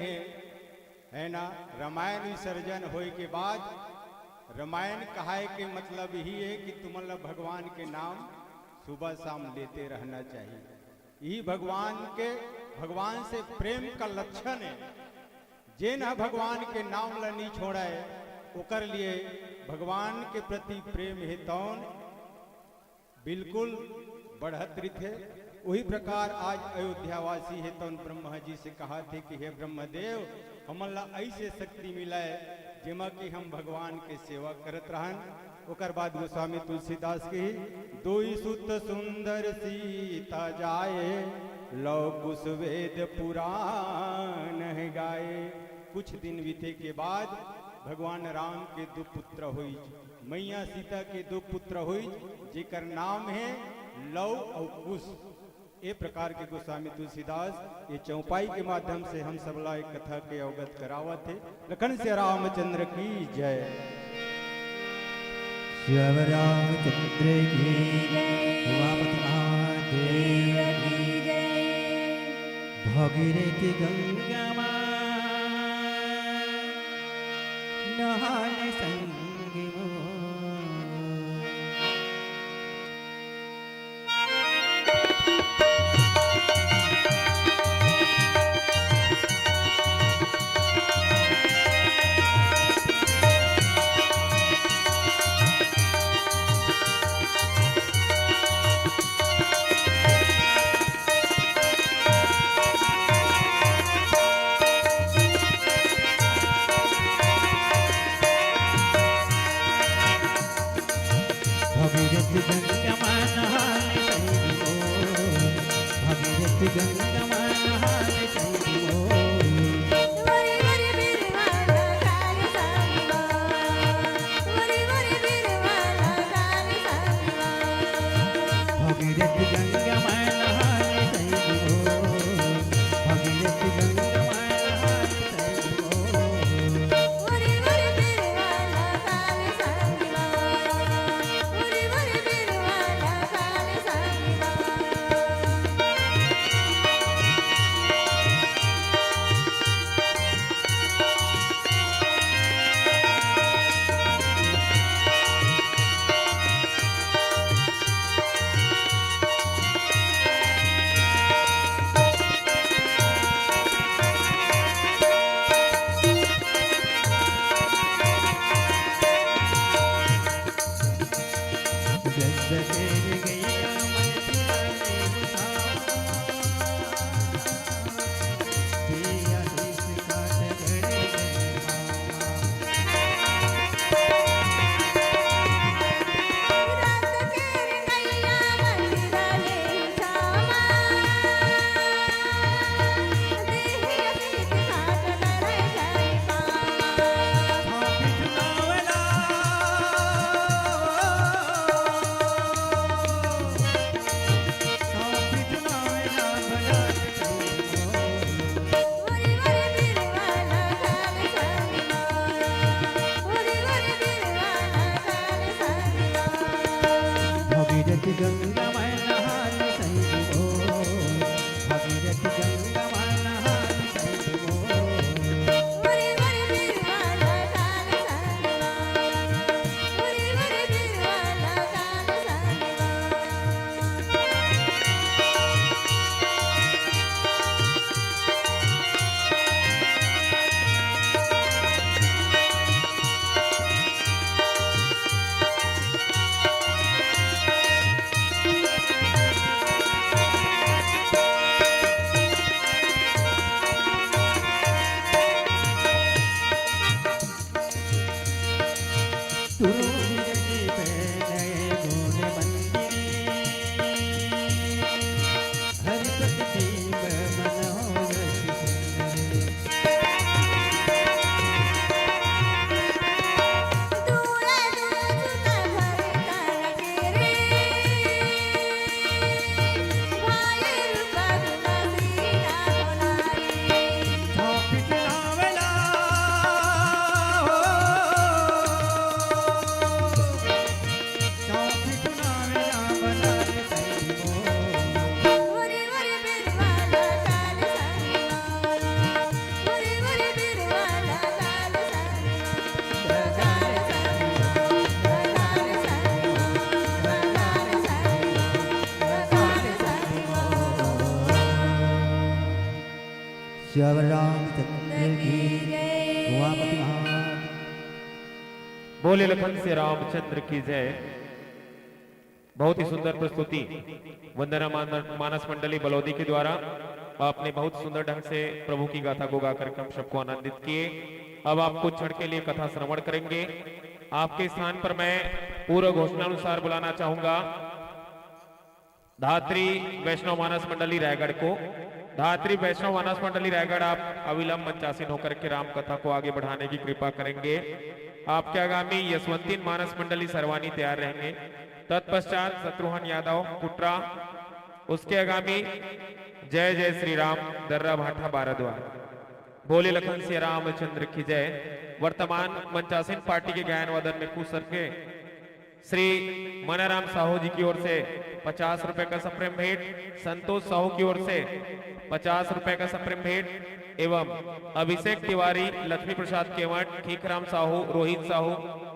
है ना। रामायण विसर्जन होए के बाद रामायण कहाए के मतलब यही है कि तुमला भगवान के नाम सुबह शाम लेते रहना चाहिए। यही भगवान से प्रेम का लक्षण है। जे न भगवान के नाम ला नहीं छोड़ाए ओकर लिए भगवान के प्रति प्रेम हेतौन बिल्कुल बढ़त थे। वही प्रकार आज अयोध्यावासी हेतौन ब्रह्मा जी से कहा थे कि हे ब्रह्मदेव हमला ऐसे शक्ति मिलाए जेमा कि हम भगवान के सेवा करत रहन। ओकर बाद गोस्वामी तुलसीदास की दोई सुत सुंदर सीता जाए लव कुश वेद पुराण गाए। कुछ दिन बीते के बाद भगवान राम के दो पुत्र हुई, मैया सीता के दो पुत्र हुई जेकर नाम है लव और कुश। ये प्रकार के गोस्वामी तुलसीदास ये चौपाई के माध्यम से हम सबला एक कथा के अवगत करावत थे। लखन से रामचंद्र की जय। श्याम रामचंद्र की उमापति महादेव की भागीरथी गंगा नहाने संगी श्यावर रामचंद्र की उमापति महाराज। बोले लखन से रामचंद्र की जय। बहुत ही सुंदर प्रस्तुति वंदना मानस मंडली बलौदी के द्वारा आपने बहुत सुंदर ढंग से प्रभु की गाथा को गाकर हम सबको आनंदित किए। अब आप कुछ क्षण के लिए कथा श्रवण करेंगे। आपके स्थान पर मैं पूर्व घोषणा अनुसार बुलाना चाहूंगा धात्री वैष्णव मानस मंडली रायगढ़ को। धात्री वैष्णव मानस मंडली रायगढ़ आप अविलंब मंचासीन होकर के राम कथा को आगे बढ़ाने की कृपा करेंगे। आपके आगामी यशवंतीन मानस मंडली सरवानी तैयार रहेंगे। तत्पश्चात शत्रुघ्न यादव कुटरा, उसके आगामी जय जय श्री राम दर्रा भाठा बारद्वार। बोले लखन से रामचंद्र की जय। वर्तमान मंचासीन पार्टी के गायन वादन में खुश करके श्री मनाराम साहू जी की ओर से 50 रुपए का सप्रेम भेंट, संतोष साहू की ओर से 50 रुपए का सप्रेम भेंट एवं अभिषेक तिवारी, लक्ष्मी प्रसाद केवट, ठीकराम साहू, रोहित साहू,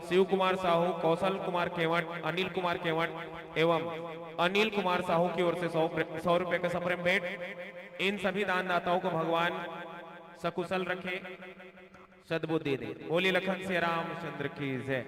शिव कुमार साहू, कौशल कुमार केवट, अनिल कुमार केवट एवं अनिल कुमार साहू की ओर से 100 रुपए का सप्रेम भेंट। इन सभी दानदाताओं को भगवान सकुशल रखे, सद्बुद्धि दे। बोली लखन से रामचंद्र की जय।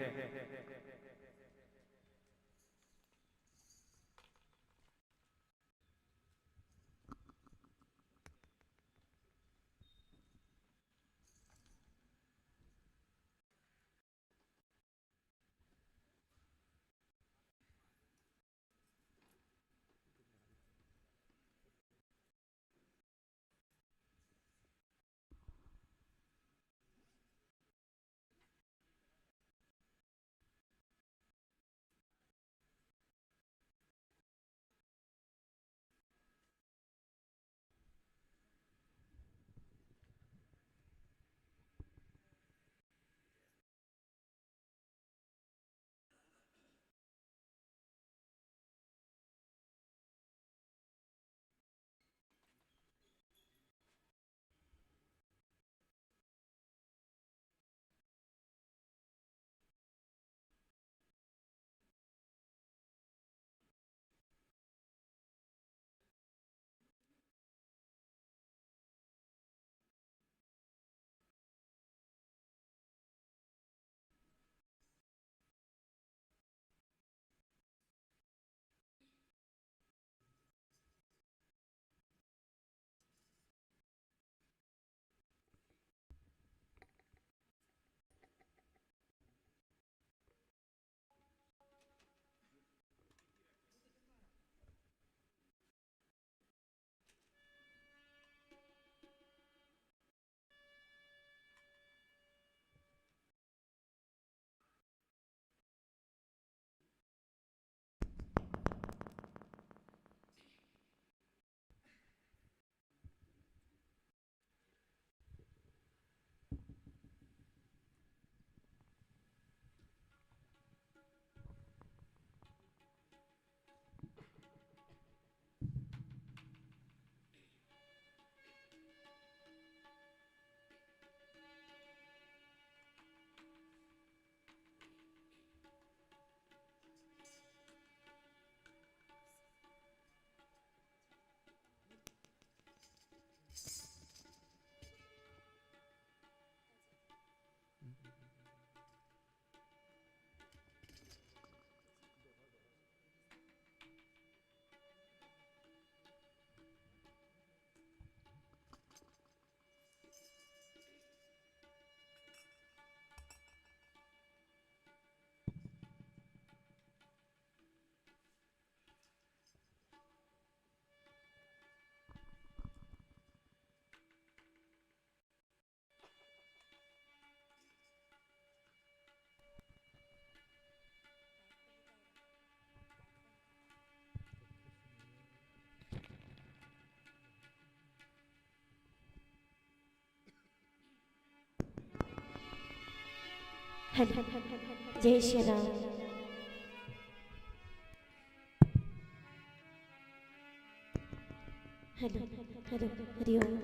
हेलो जय श्री राम। हेलो हेलो हरिओम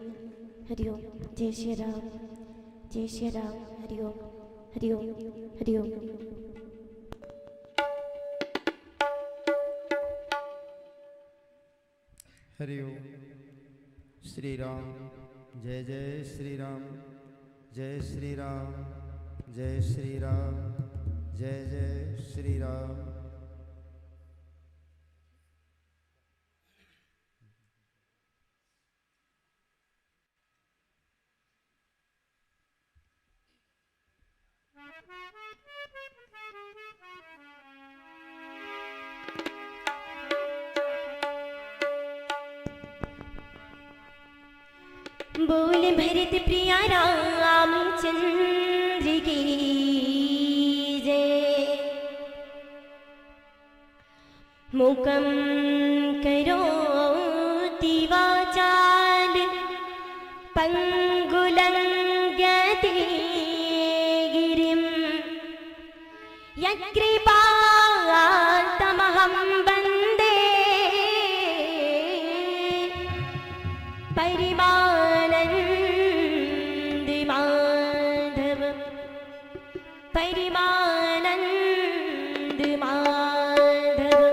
हरिओम जय श्री राम जय श्री राम हरिओम हरिओम हरिओम। हरिओम श्री राम जय जय श्री राम, जय श्री राम, जय श्री राम, जय जय श्री राम। बोल भरत प्रिया रामचंद्र की जय। मुकम करो वाचाल पंगुलंघ्यते गिरिं यत्कृपातमहं वन्दे परिमानन्द माधव, परिमानन्द माधव।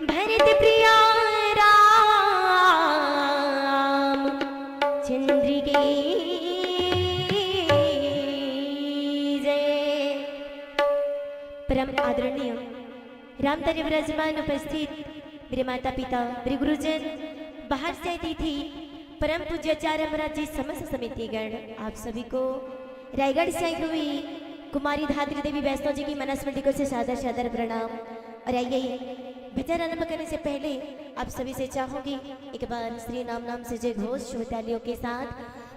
भरत प्रिया राम चंद्र की जय। परम आदरणीय रामतर्य विराजमान उपस्थित मेरे माता पिता, मेरे गुरुजन, बाहर से अतिथि, परम पूज्य आचार्य महाराज जी, समस्त समिति गण, आप सभी को रायगढ़ से आई हुई कुमारी धात्री देवी वैष्णो जी की मनस मंडिकों से सादर सादर प्रणाम। और आइए भजन आरंभ करने से पहले आप सभी से चाहूंगी एक बार श्री नाम नाम से जय घोष शुभतालियों के साथ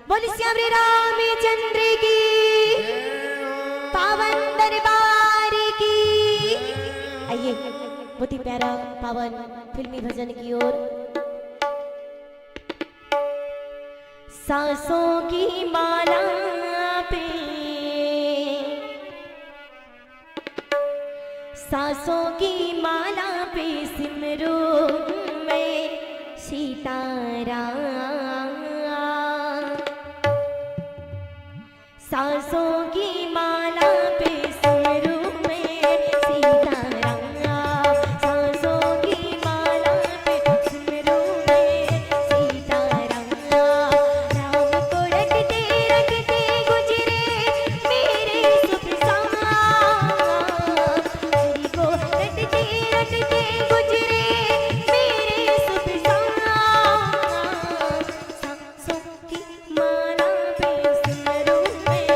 बोले श्याम रामचंद्र की, पावन दरबार की। आइए बहुत ही प्यारा पावन फिल्मी भजन की ओर। सांसों की माला पे, सांसों की माला पे सिमरो मैं सीताराम। सांसों की माला पे सिमरो मैं सीताराम। सांसों की माला पे सिमरो मैं सीताराम। राम को रखते रखते गुजरे मेरे शुभ सांस। हरि को रटते रटते गुजरे मेरे शुभ सांस। सांसों की माला पे सिमरो मैं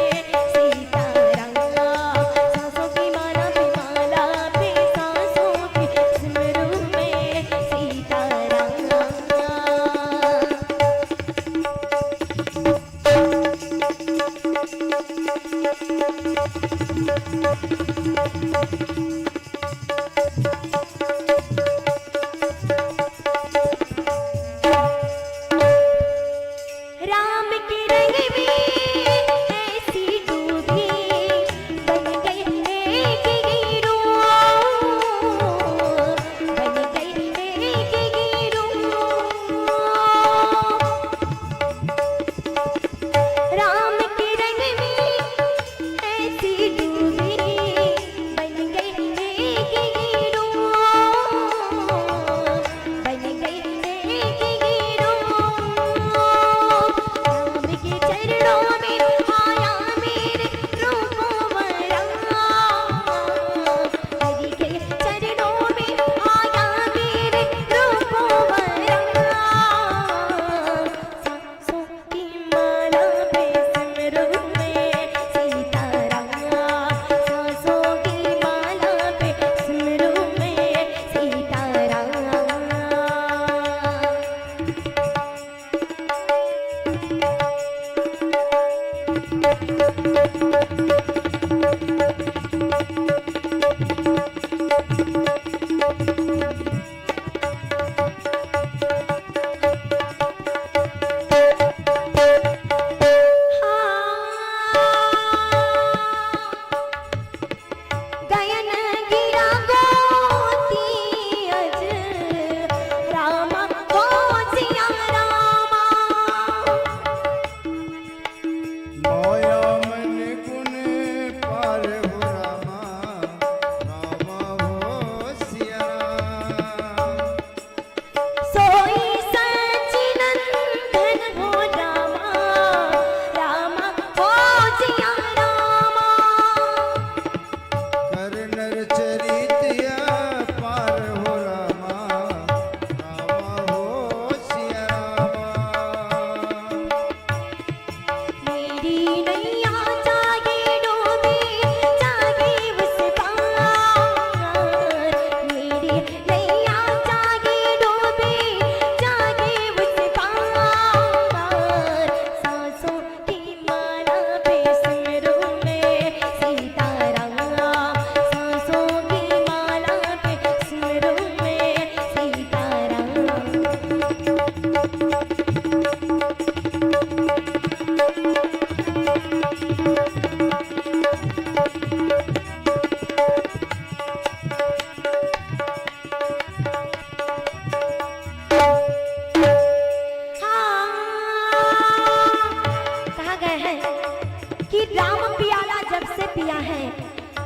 पिया है,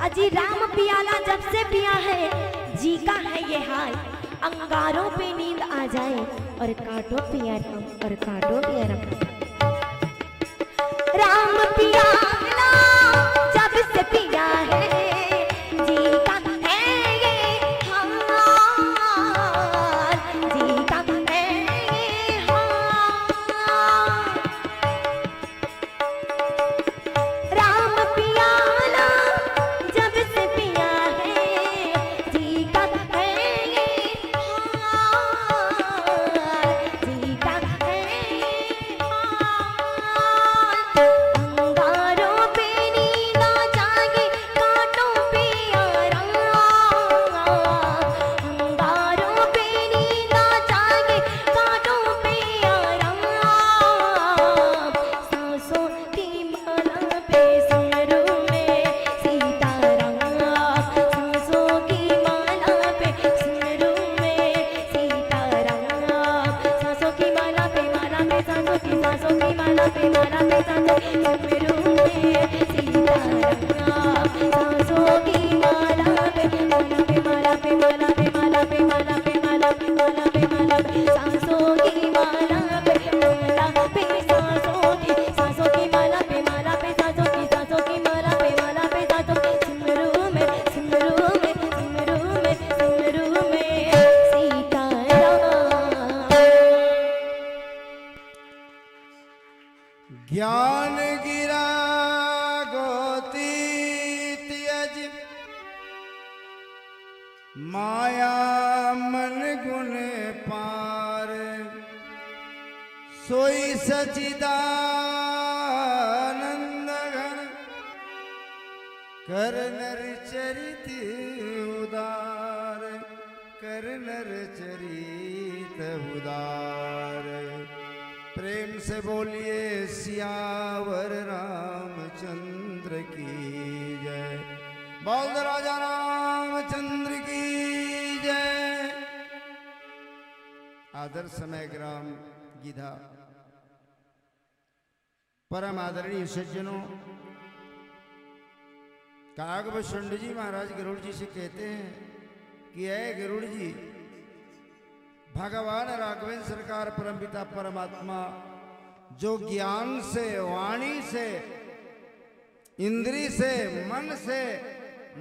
अजी राम पियाला जब से पिया है, जी का है ये हाल, अंगारों पे नींद आ जाए और काटो पिया राम, और काटो पिया राम। राम पियाला जब से पिया है, जी का है ये हाल, जी का है ये हाल। राम पियाला जब से पिया है, जी का है ये हाल, जी का है ये हाल। अंगारों पे नींद आ जाए, काटो पिया राम, अंगारों पे नींद आ जाए, काटो पिया राम। सांसों की माला पे सिमरू में सीताराम, सांसों की माला पे सिमरू में सीताराम, सांसों की माला पे सांसों की माला पे सांसों की माला पे सिमरू में सीताराम, सांसों की माला पे माला पे माला पे माला पे माला पे माला पे माला पे माला पे सांसों की माला पे सांसों की माला पे सांसों की माला पे सिमरू में सिमरू में सिमरू में सिमरू में सीताराम। ज्ञान गिरा गोती त्यज, माया मन गुण पार, सोई सचिदानंद घन, कर नर चरित उदार, कर नर चरित उदार। प्रेम से बोलिए सियावर रामचंद्र की जय, बोल दो राजा रामचंद्र की जय। आदर समय ग्राम गीधा, परम आदरणीय सज्जनों, कागभूषण जी महाराज गरुड़ जी से कहते हैं कि ऐ गरुड़ जी, भगवान राघवेंद्र सरकार परमपिता परमात्मा जो ज्ञान से, वाणी से, इंद्री से, मन से,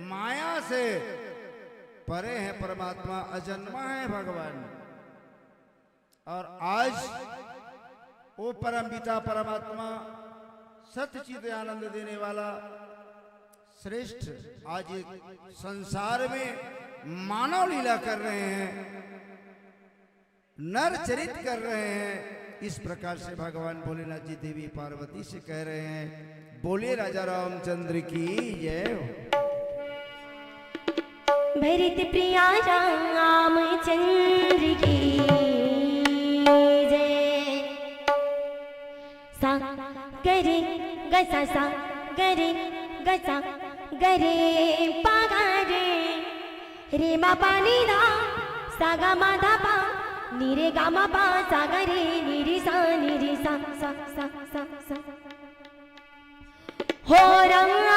माया से परे है परमात्मा, अजन्मा है भगवान। और आज वो परमपिता परमात्मा सत्यचित आनंद देने वाला श्रेष्ठ आज संसार में मानव लीला कर रहे हैं, नर चरित कर रहे हैं। इस प्रकार से भगवान भोलेनाथ जी देवी पार्वती से कह रहे हैं, बोलिए राजा रामचंद्र की जय हो। भरत प्रिया रामचंद्र की जय। सा गरे गसा सा गरे गसा गरे पागा रे मा पानी धा सा गा मा धा पा नी रे गा मा पा सा गा रे नी रे सा सा सा सा सा हो रंगा